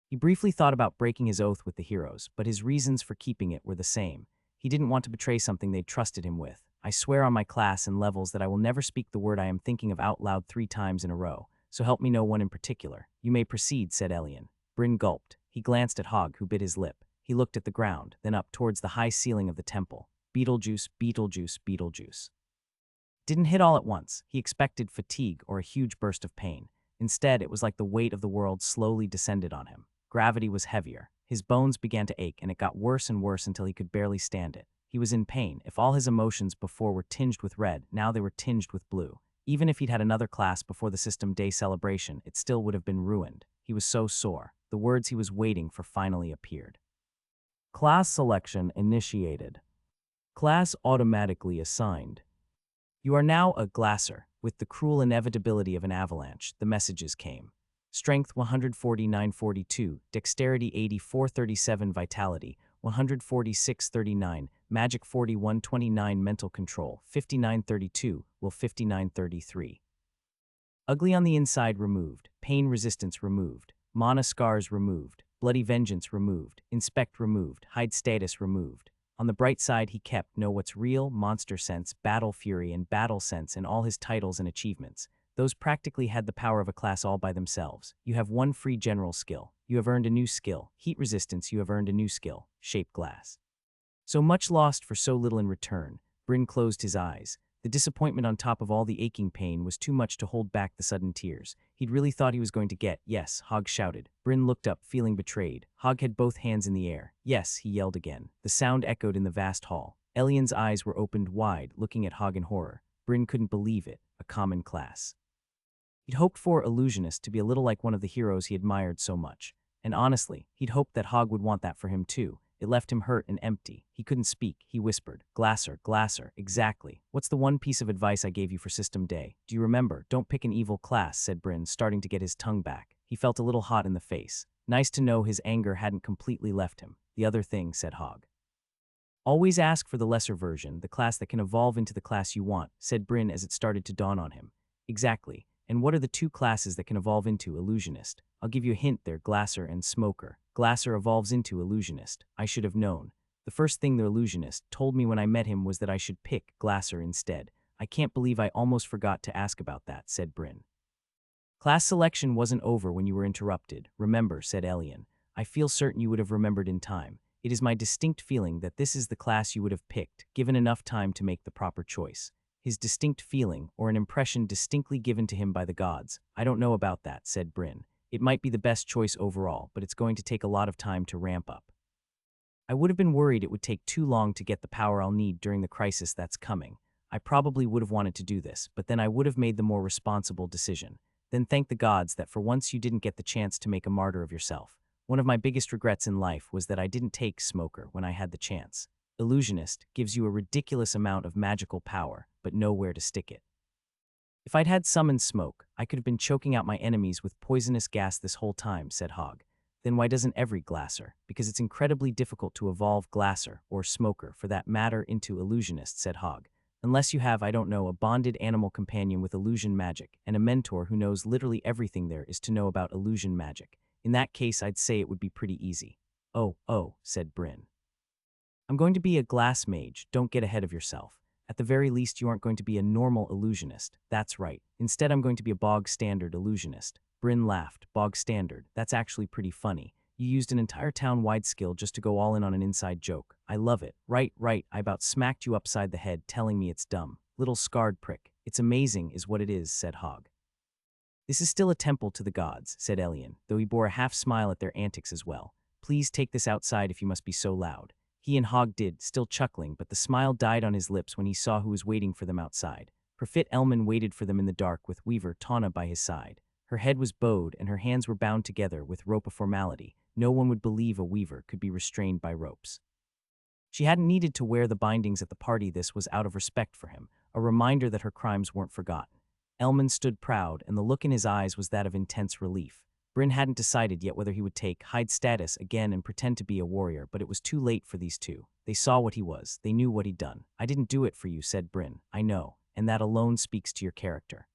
He briefly thought about breaking his oath with the heroes, but his reasons for keeping it were the same. He didn't want to betray something they'd trusted him with. I swear on my class and levels that I will never speak the word I am thinking of out loud 3 times in a row, so help me no one in particular. You may proceed, said Elian. Bryn gulped. He glanced at Hogg, who bit his lip. He looked at the ground, then up towards the high ceiling of the temple. Beetlejuice, Beetlejuice, Beetlejuice. Didn't hit all at once. He expected fatigue or a huge burst of pain. Instead, it was like the weight of the world slowly descended on him. Gravity was heavier. His bones began to ache, and it got worse and worse until he could barely stand it. He was in pain. If all his emotions before were tinged with red, now they were tinged with blue. Even if he'd had another class before the System Day celebration, it still would have been ruined. He was so sore. The words he was waiting for finally appeared. Class selection initiated. Class automatically assigned. You are now a glasser. With the cruel inevitability of an avalanche, the messages came. Strength 149-42, Dexterity 84-37, Vitality 146-39, Magic 41-29, Mental Control 59-32, Will 59-33. Ugly on the inside removed, Pain Resistance removed, Mana Scars removed, Bloody Vengeance removed, Inspect removed, Hide Status removed, On the bright side, he kept Know What's Real, Monster Sense, Battle Fury, and Battle Sense in all his titles and achievements. Those practically had the power of a class all by themselves. You have one free general skill. You have earned a new skill. Heat resistance, you have earned a new skill. Shape glass. So much lost for so little in return. Bryn closed his eyes. The disappointment on top of all the aching pain was too much to hold back the sudden tears. He'd really thought he was going to get, yes, Hog shouted. Bryn looked up, feeling betrayed. Hog had both hands in the air. Yes, he yelled again. The sound echoed in the vast hall. Elian's eyes were opened wide, looking at Hog in horror. Bryn couldn't believe it. A common class. He'd hoped for Illusionist to be a little like one of the heroes he admired so much. And honestly, he'd hoped that Hog would want that for him too. It left him hurt and empty. He couldn't speak. He whispered, Glasser, Glasser, exactly. What's the one piece of advice I gave you for System Day? Do you remember? Don't pick an evil class, said Bryn, starting to get his tongue back. He felt a little hot in the face. Nice to know his anger hadn't completely left him. The other thing, said Hog. Always ask for the lesser version, the class that can evolve into the class you want, said Bryn as it started to dawn on him. Exactly. And what are the two classes that can evolve into Illusionist? I'll give you a hint there, Glasser and Smoker. Glasser evolves into Illusionist. I should have known. The first thing the Illusionist told me when I met him was that I should pick Glasser instead. I can't believe I almost forgot to ask about that, said Bryn. Class selection wasn't over when you were interrupted. Remember, said Elian. I feel certain you would have remembered in time. It is my distinct feeling that this is the class you would have picked, given enough time to make the proper choice. His distinct feeling, or an impression distinctly given to him by the gods. I don't know about that, said Bryn. It might be the best choice overall, but it's going to take a lot of time to ramp up. I would have been worried it would take too long to get the power I'll need during the crisis that's coming. I probably would have wanted to do this, but then I would have made the more responsible decision. Then thank the gods that for once you didn't get the chance to make a martyr of yourself. One of my biggest regrets in life was that I didn't take Smoker when I had the chance. Illusionist gives you a ridiculous amount of magical power, but nowhere to stick it. If I'd had summon smoke, I could have been choking out my enemies with poisonous gas this whole time, said Hog. Then why doesn't every Glasser? Because it's incredibly difficult to evolve Glasser, or Smoker, for that matter, into Illusionist, said Hog. Unless you have, I don't know, a bonded animal companion with illusion magic, and a mentor who knows literally everything there is to know about illusion magic. In that case, I'd say it would be pretty easy. Oh, said Bryn. I'm going to be a glass mage, don't get ahead of yourself. At the very least, you aren't going to be a normal illusionist. That's right. Instead, I'm going to be a bog-standard illusionist. Bryn laughed. Bog-standard. That's actually pretty funny. You used an entire town-wide skill just to go all in on an inside joke. I love it. Right. I about smacked you upside the head telling me it's dumb. Little scarred prick. It's amazing is what it is, said Hog. This is still a temple to the gods, said Elian, though he bore a half-smile at their antics as well. Please take this outside if you must be so loud. He and Hog did, still chuckling, but the smile died on his lips when he saw who was waiting for them outside. Prophet Elman waited for them in the dark with Weaver Tawna by his side. Her head was bowed and her hands were bound together with rope of formality. No one would believe a weaver could be restrained by ropes. She hadn't needed to wear the bindings at the party. This was out of respect for him, a reminder that her crimes weren't forgotten. Elman stood proud, and the look in his eyes was that of intense relief. Bryn hadn't decided yet whether he would take hide status again and pretend to be a warrior, but it was too late for these two. They saw what he was. They knew what he'd done. I didn't do it for you, said Bryn. I know, and that alone speaks to your character.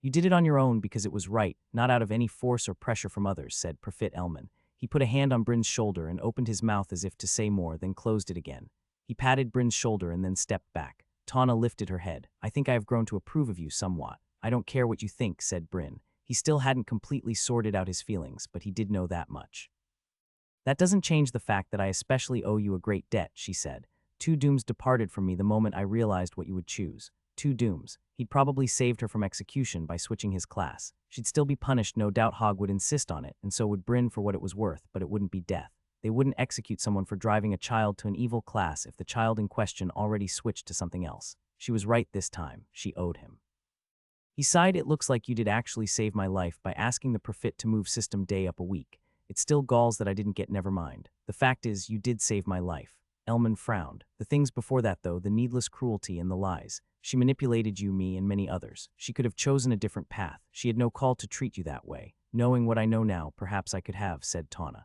You did it on your own because it was right, not out of any force or pressure from others, said Prophet Elman. He put a hand on Bryn's shoulder and opened his mouth as if to say more, then closed it again. He patted Bryn's shoulder and then stepped back. Tawna lifted her head. I think I have grown to approve of you somewhat. I don't care what you think, said Bryn. He still hadn't completely sorted out his feelings, but he did know that much. That doesn't change the fact that I especially owe you a great debt, she said. 2 dooms departed from me the moment I realized what you would choose. 2 dooms. He'd probably saved her from execution by switching his class. She'd still be punished, no doubt Hog would insist on it, and so would Bryn for what it was worth, but it wouldn't be death. They wouldn't execute someone for driving a child to an evil class if the child in question already switched to something else. She was right this time. She owed him. He sighed. It looks like you did actually save my life by asking the Prophet to move System Day up a week. It still galls that I didn't get never mind. The fact is, you did save my life. Elman frowned. The things before that, though, the needless cruelty and the lies. She manipulated you, me, and many others. She could have chosen a different path. She had no call to treat you that way. Knowing what I know now, perhaps I could have, said Tawna.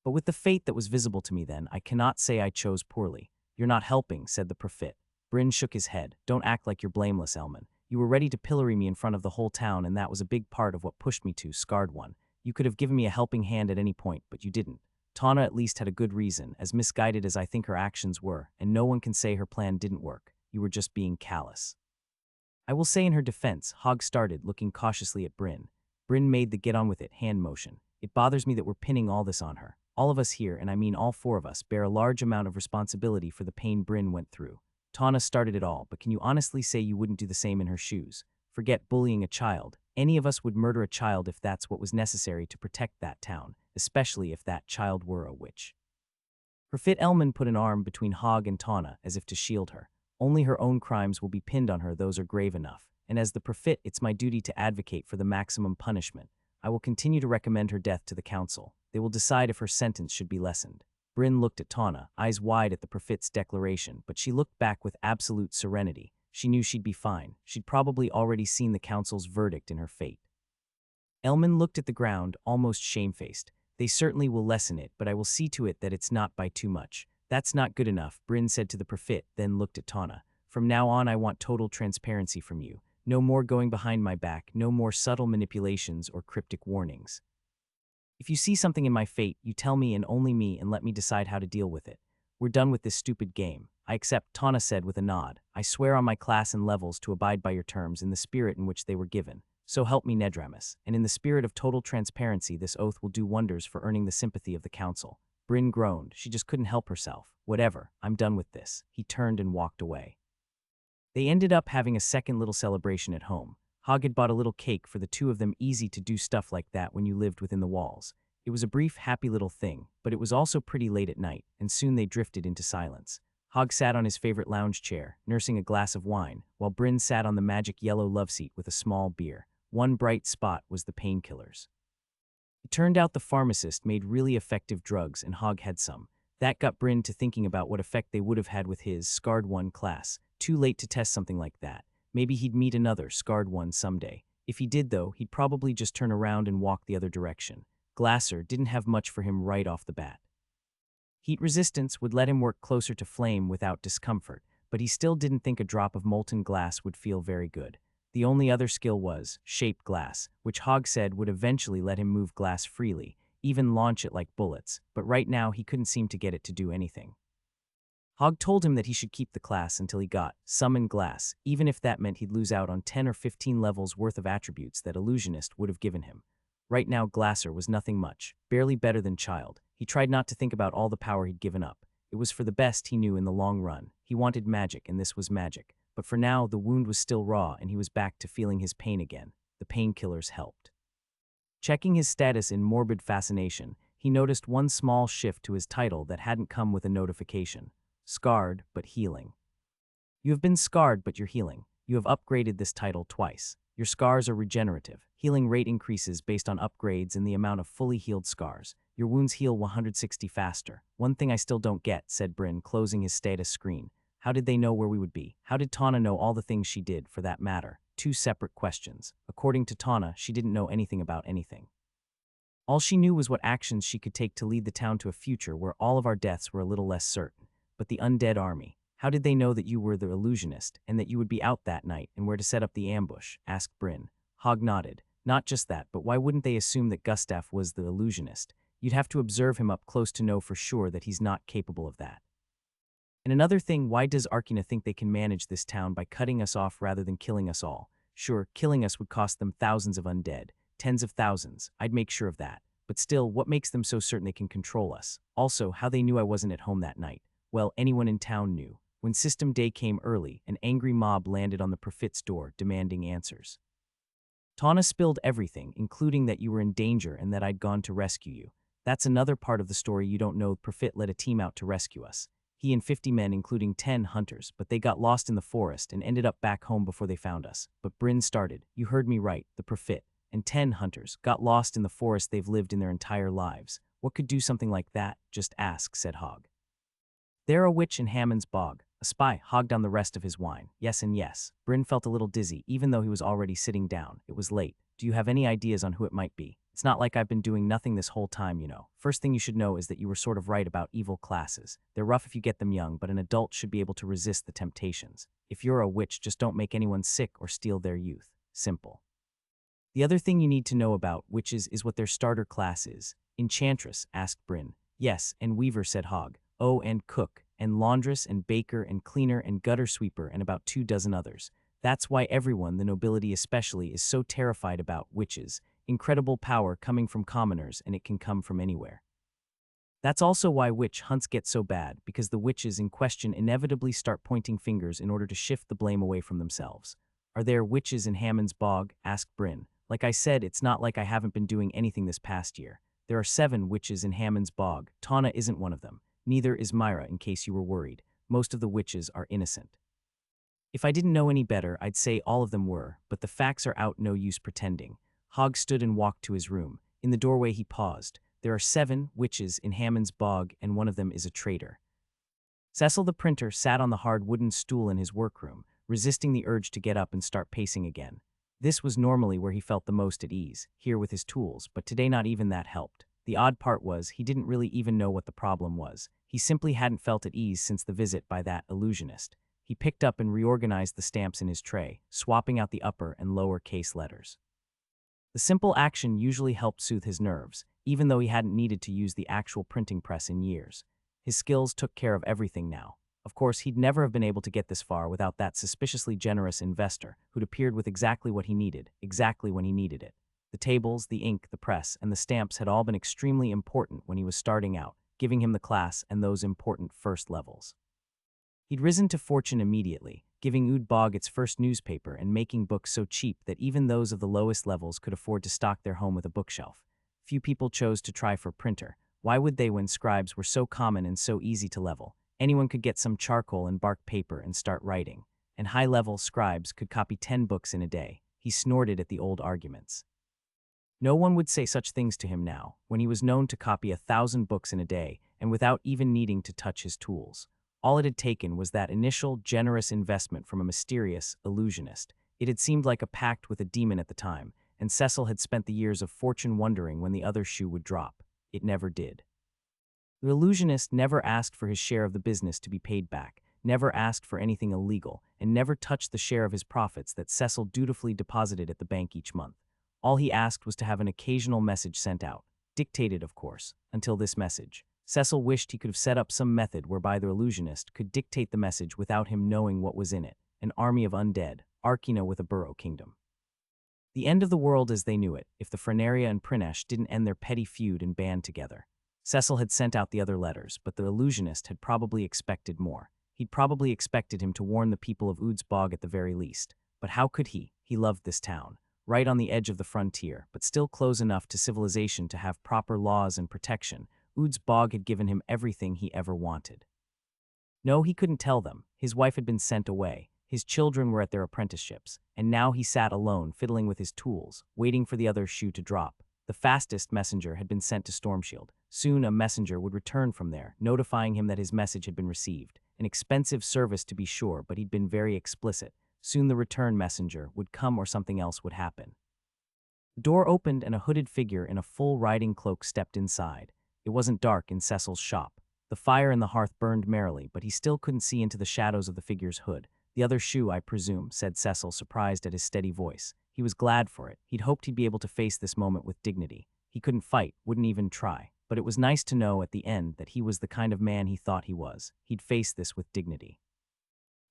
But with the fate that was visible to me then, I cannot say I chose poorly. You're not helping, said the Prophet. Bryn shook his head. Don't act like you're blameless, Elman. You were ready to pillory me in front of the whole town, and that was a big part of what pushed me to, scarred one. You could have given me a helping hand at any point, but you didn't. Tana at least had a good reason, as misguided as I think her actions were, and no one can say her plan didn't work. You were just being callous. I will say in her defense, Hogg started, looking cautiously at Bryn. Bryn made the get-on-with-it hand motion. It bothers me that we're pinning all this on her. All of us here, and I mean all four of us, bear a large amount of responsibility for the pain Bryn went through. Tana started it all, but can you honestly say you wouldn't do the same in her shoes? Forget bullying a child. Any of us would murder a child if that's what was necessary to protect that town, especially if that child were a witch. Profit Elman put an arm between Hogg and Tana as if to shield her. Only her own crimes will be pinned on her, those are grave enough. And as the Profit, it's my duty to advocate for the maximum punishment. I will continue to recommend her death to the council. They will decide if her sentence should be lessened. Bryn looked at Tana, eyes wide at the Profit's declaration, but she looked back with absolute serenity. She knew she'd be fine. She'd probably already seen the council's verdict in her fate. Elman looked at the ground, almost shamefaced. They certainly will lessen it, but I will see to it that it's not by too much. That's not good enough, Bryn said to the Profit, then looked at Tana. From now on I want total transparency from you. No more going behind my back, no more subtle manipulations or cryptic warnings. If you see something in my fate, you tell me and only me and let me decide how to deal with it. We're done with this stupid game. I accept, Tana said with a nod. I swear on my class and levels to abide by your terms in the spirit in which they were given. So help me Nedramus, and in the spirit of total transparency this oath will do wonders for earning the sympathy of the council. Bryn groaned. She just couldn't help herself. Whatever, I'm done with this. He turned and walked away. They ended up having a second little celebration at home. Hogg had bought a little cake for the two of them, easy to do stuff like that when you lived within the walls. It was a brief, happy little thing, but it was also pretty late at night, and soon they drifted into silence. Hogg sat on his favorite lounge chair, nursing a glass of wine, while Bryn sat on the magic yellow love seat with a small beer. One bright spot was the painkillers. It turned out the pharmacist made really effective drugs, and Hogg had some. That got Bryn to thinking about what effect they would have had with his Scarred One class. Too late to test something like that. Maybe he'd meet another Scarred One someday. If he did, though, he'd probably just turn around and walk the other direction. Glasser didn't have much for him right off the bat. Heat resistance would let him work closer to flame without discomfort, but he still didn't think a drop of molten glass would feel very good. The only other skill was shaped glass, which Hogg said would eventually let him move glass freely, even launch it like bullets, but right now he couldn't seem to get it to do anything. Hogg told him that he should keep the class until he got summon glass, even if that meant he'd lose out on 10 or 15 levels worth of attributes that Illusionist would have given him. Right now Glasser was nothing much, barely better than Child. He tried not to think about all the power he'd given up. It was for the best he knew in the long run. He wanted magic, and this was magic. But for now, the wound was still raw, and he was back to feeling his pain again. The painkillers helped. Checking his status in Morbid Fascination, he noticed one small shift to his title that hadn't come with a notification. Scarred, but healing. You have been scarred, but you're healing. You have upgraded this title twice. Your scars are regenerative. Healing rate increases based on upgrades and the amount of fully healed scars. Your wounds heal 160 faster. One thing I still don't get, said Bryn, closing his status screen. How did they know where we would be? How did Tana know all the things she did, for that matter? Two separate questions. According to Tana, she didn't know anything about anything. All she knew was what actions she could take to lead the town to a future where all of our deaths were a little less certain. But the undead army. How did they know that you were the illusionist, and that you would be out that night, and where to set up the ambush? Asked Bryn. Hogg nodded. Not just that, but why wouldn't they assume that Gustav was the illusionist? You'd have to observe him up close to know for sure that he's not capable of that. And another thing, why does Arkina think they can manage this town by cutting us off rather than killing us all? Sure, killing us would cost them thousands of undead, tens of thousands, I'd make sure of that. But still, what makes them so certain they can control us? Also, how they knew I wasn't at home that night? Well, anyone in town knew. When System Day came early, an angry mob landed on the Profit's door, demanding answers. Tana spilled everything, including that you were in danger and that I'd gone to rescue you. That's another part of the story you don't know. Profit led a team out to rescue us. He and 50 men, including 10 hunters, but they got lost in the forest and ended up back home before they found us. But Bryn started. You heard me right, the Profit and 10 hunters got lost in the forest they've lived in their entire lives. What could do something like that? Just ask, said Hogg. They're a witch in Hammond's bog. A spy. Hogg down the rest of his wine. Yes and yes. Bryn felt a little dizzy, even though he was already sitting down. It was late. Do you have any ideas on who it might be? It's not like I've been doing nothing this whole time, you know. First thing you should know is that you were sort of right about evil classes. They're rough if you get them young, but an adult should be able to resist the temptations. If you're a witch, just don't make anyone sick or steal their youth. Simple. The other thing you need to know about witches is what their starter class is. Enchantress, asked Bryn. Yes, and weaver, said Hogg. Oh, and cook, and laundress, and baker, and cleaner, and gutter sweeper, and about 2 dozen others. That's why everyone, the nobility especially, is so terrified about witches. Incredible power coming from commoners, and it can come from anywhere. That's also why witch hunts get so bad, because the witches in question inevitably start pointing fingers in order to shift the blame away from themselves. Are there witches in Hammond's Bog? Asked Bryn. Like I said, it's not like I haven't been doing anything this past year. There are 7 witches in Hammond's Bog. Tawna isn't one of them. Neither is Myra, in case you were worried. Most of the witches are innocent. If I didn't know any better, I'd say all of them were, but the facts are out, no use pretending. Hogg stood and walked to his room. In the doorway he paused. There are 7 witches in Hammond's Bog, and one of them is a traitor. Cecil the printer sat on the hard wooden stool in his workroom, resisting the urge to get up and start pacing again. This was normally where he felt the most at ease, here with his tools, but today not even that helped. The odd part was, he didn't really even know what the problem was. He simply hadn't felt at ease since the visit by that illusionist. He picked up and reorganized the stamps in his tray, swapping out the upper and lower case letters. The simple action usually helped soothe his nerves, even though he hadn't needed to use the actual printing press in years. His skills took care of everything now. Of course, he'd never have been able to get this far without that suspiciously generous investor who'd appeared with exactly what he needed, exactly when he needed it. The tables, the ink, the press, and the stamps had all been extremely important when he was starting out, giving him the class and those important first levels. He'd risen to fortune immediately, giving Ood Bog its first newspaper and making books so cheap that even those of the lowest levels could afford to stock their home with a bookshelf. Few people chose to try for printer. Why would they when scribes were so common and so easy to level? Anyone could get some charcoal and bark paper and start writing. And high-level scribes could copy 10 books in a day. He snorted at the old arguments. No one would say such things to him now, when he was known to copy 1,000 books in a day, and without even needing to touch his tools. All it had taken was that initial, generous investment from a mysterious illusionist. It had seemed like a pact with a demon at the time, and Cecil had spent the years of fortune wondering when the other shoe would drop. It never did. The illusionist never asked for his share of the business to be paid back, never asked for anything illegal, and never touched the share of his profits that Cecil dutifully deposited at the bank each month. All he asked was to have an occasional message sent out, dictated, of course, until this message. Cecil wished he could have set up some method whereby the illusionist could dictate the message without him knowing what was in it. An army of undead, Arkina with a burrow kingdom. The end of the world as they knew it, if the Frenaria and Prinesh didn't end their petty feud and band together. Cecil had sent out the other letters, but the illusionist had probably expected more. He'd probably expected him to warn the people of Ood's Bog at the very least. But how could he? He loved this town. Right on the edge of the frontier, but still close enough to civilization to have proper laws and protection. Ood's Bog had given him everything he ever wanted. No, he couldn't tell them. His wife had been sent away. His children were at their apprenticeships, and now he sat alone, fiddling with his tools, waiting for the other shoe to drop. The fastest messenger had been sent to Stormshield. Soon a messenger would return from there, notifying him that his message had been received. An expensive service to be sure, but he'd been very explicit. Soon the return messenger would come or something else would happen. The door opened and a hooded figure in a full riding cloak stepped inside. It wasn't dark in Cecil's shop. The fire in the hearth burned merrily, but he still couldn't see into the shadows of the figure's hood. The other shoe, I presume, said Cecil, surprised at his steady voice. He was glad for it. He'd hoped he'd be able to face this moment with dignity. He couldn't fight, wouldn't even try. But it was nice to know at the end that he was the kind of man he thought he was. He'd face this with dignity.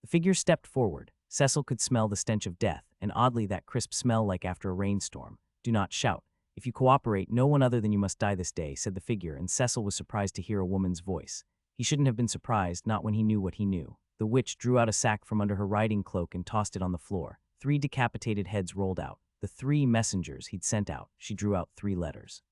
The figure stepped forward. Cecil could smell the stench of death, and oddly that crisp smell like after a rainstorm. Do not shout. If you cooperate, no one other than you must die this day, said the figure, and Cecil was surprised to hear a woman's voice. He shouldn't have been surprised, not when he knew what he knew. The witch drew out a sack from under her riding cloak and tossed it on the floor. 3 decapitated heads rolled out. The 3 messengers he'd sent out. She drew out 3 letters.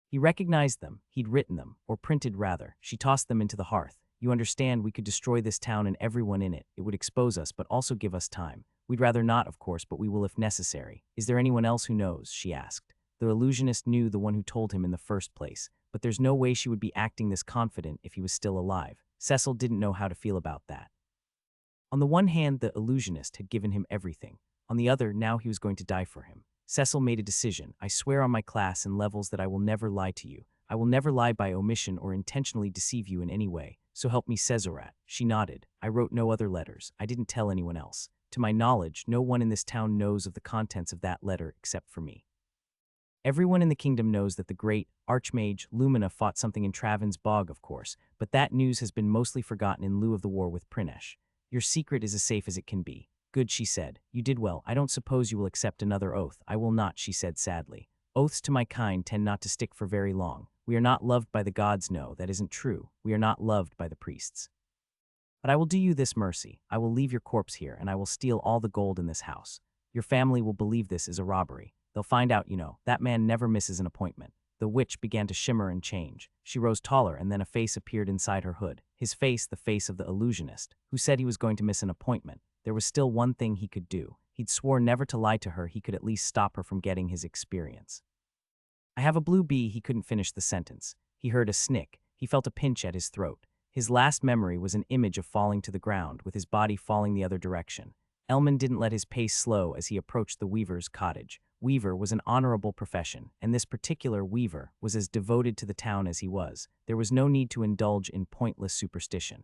He recognized them. He'd written them, or printed rather. She tossed them into the hearth. You understand, we could destroy this town and everyone in it. It would expose us, but also give us time. We'd rather not, of course, but we will if necessary. Is there anyone else who knows? She asked. The illusionist knew the one who told him in the first place, but there's no way she would be acting this confident if he was still alive. Cecil didn't know how to feel about that. On the one hand, the illusionist had given him everything. On the other, now he was going to die for him. Cecil made a decision. I swear on my class and levels that I will never lie to you. I will never lie by omission or intentionally deceive you in any way. So help me, Cesarat. She nodded. I wrote no other letters. I didn't tell anyone else. To my knowledge, no one in this town knows of the contents of that letter except for me. Everyone in the kingdom knows that the great Archmage Lumina fought something in Travan's bog, of course, but that news has been mostly forgotten in lieu of the war with Prinesh. Your secret is as safe as it can be. Good, she said. You did well. I don't suppose you will accept another oath. I will not, she said sadly. Oaths to my kind tend not to stick for very long. We are not loved by the gods, no, that isn't true. We are not loved by the priests. But I will do you this mercy. I will leave your corpse here, and I will steal all the gold in this house. Your family will believe this is a robbery. They'll find out, that man never misses an appointment. The witch began to shimmer and change. She rose taller, and then a face appeared inside her hood. His face, the face of the illusionist, who said he was going to miss an appointment. There was still one thing he could do. He'd swore never to lie to her. He could at least stop her from getting his experience. I have a blue bee. He couldn't finish the sentence. He heard a snick. He felt a pinch at his throat. His last memory was an image of falling to the ground, with his body falling the other direction. Elman didn't let his pace slow as he approached the weaver's cottage. Weaver was an honorable profession, and this particular weaver was as devoted to the town as he was. There was no need to indulge in pointless superstition.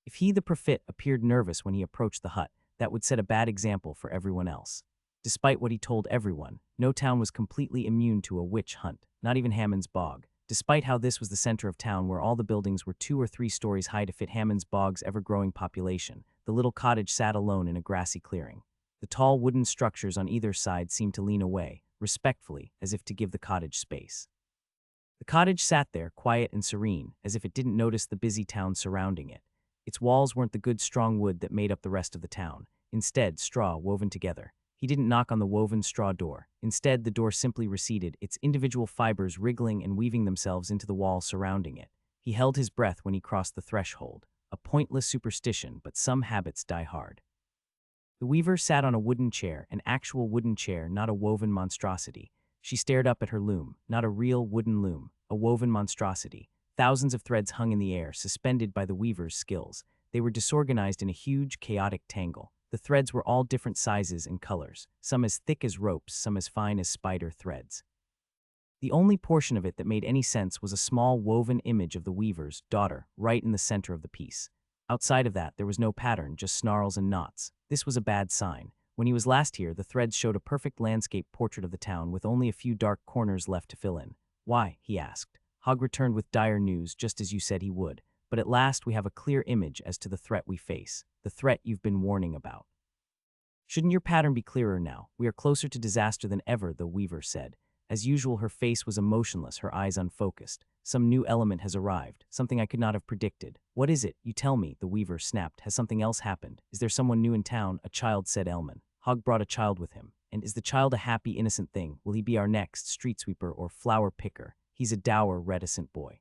If he, the prophet, appeared nervous when he approached the hut, that would set a bad example for everyone else. Despite what he told everyone, no town was completely immune to a witch hunt, not even Hammond's bog. Despite how this was the center of town where all the buildings were 2 or 3 stories high to fit Hammond's bog's ever-growing population, the little cottage sat alone in a grassy clearing. The tall wooden structures on either side seemed to lean away, respectfully, as if to give the cottage space. The cottage sat there, quiet and serene, as if it didn't notice the busy town surrounding it. Its walls weren't the good strong wood that made up the rest of the town. Instead, straw woven together. He didn't knock on the woven straw door. Instead, the door simply receded, its individual fibers wriggling and weaving themselves into the wall surrounding it. He held his breath when he crossed the threshold. A pointless superstition, but some habits die hard. The weaver sat on a wooden chair, an actual wooden chair, not a woven monstrosity. She stared up at her loom, not a real wooden loom, a woven monstrosity. Thousands of threads hung in the air, suspended by the weaver's skills. They were disorganized in a huge, chaotic tangle. The threads were all different sizes and colors, some as thick as ropes, some as fine as spider threads. The only portion of it that made any sense was a small woven image of the weaver's daughter, right in the center of the piece. Outside of that, there was no pattern, just snarls and knots. This was a bad sign. When he was last here, the threads showed a perfect landscape portrait of the town with only a few dark corners left to fill in. Why? He asked. Hogg returned with dire news, just as you said he would. But at last we have a clear image as to the threat we face, the threat you've been warning about. Shouldn't your pattern be clearer now? We are closer to disaster than ever, the weaver said. As usual, her face was emotionless, her eyes unfocused. Some new element has arrived, something I could not have predicted. What is it? You tell me, the weaver snapped. Has something else happened? Is there someone new in town? A child, said Elman. Hogg brought a child with him. And is the child a happy, innocent thing? Will he be our next street sweeper or flower picker? He's a dour, reticent boy.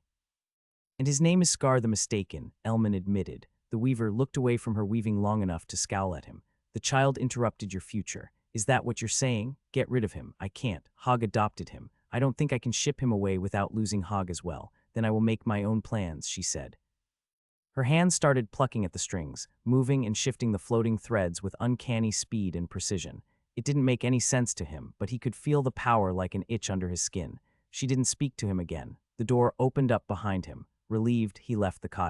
And his name is Scar the Mistaken, Elman admitted. The weaver looked away from her weaving long enough to scowl at him. The child interrupted your future. Is that what you're saying? Get rid of him. I can't. Hogg adopted him. I don't think I can ship him away without losing Hogg as well. Then I will make my own plans, she said. Her hands started plucking at the strings, moving and shifting the floating threads with uncanny speed and precision. It didn't make any sense to him, but he could feel the power like an itch under his skin. She didn't speak to him again. The door opened up behind him. Relieved, he left the cottage.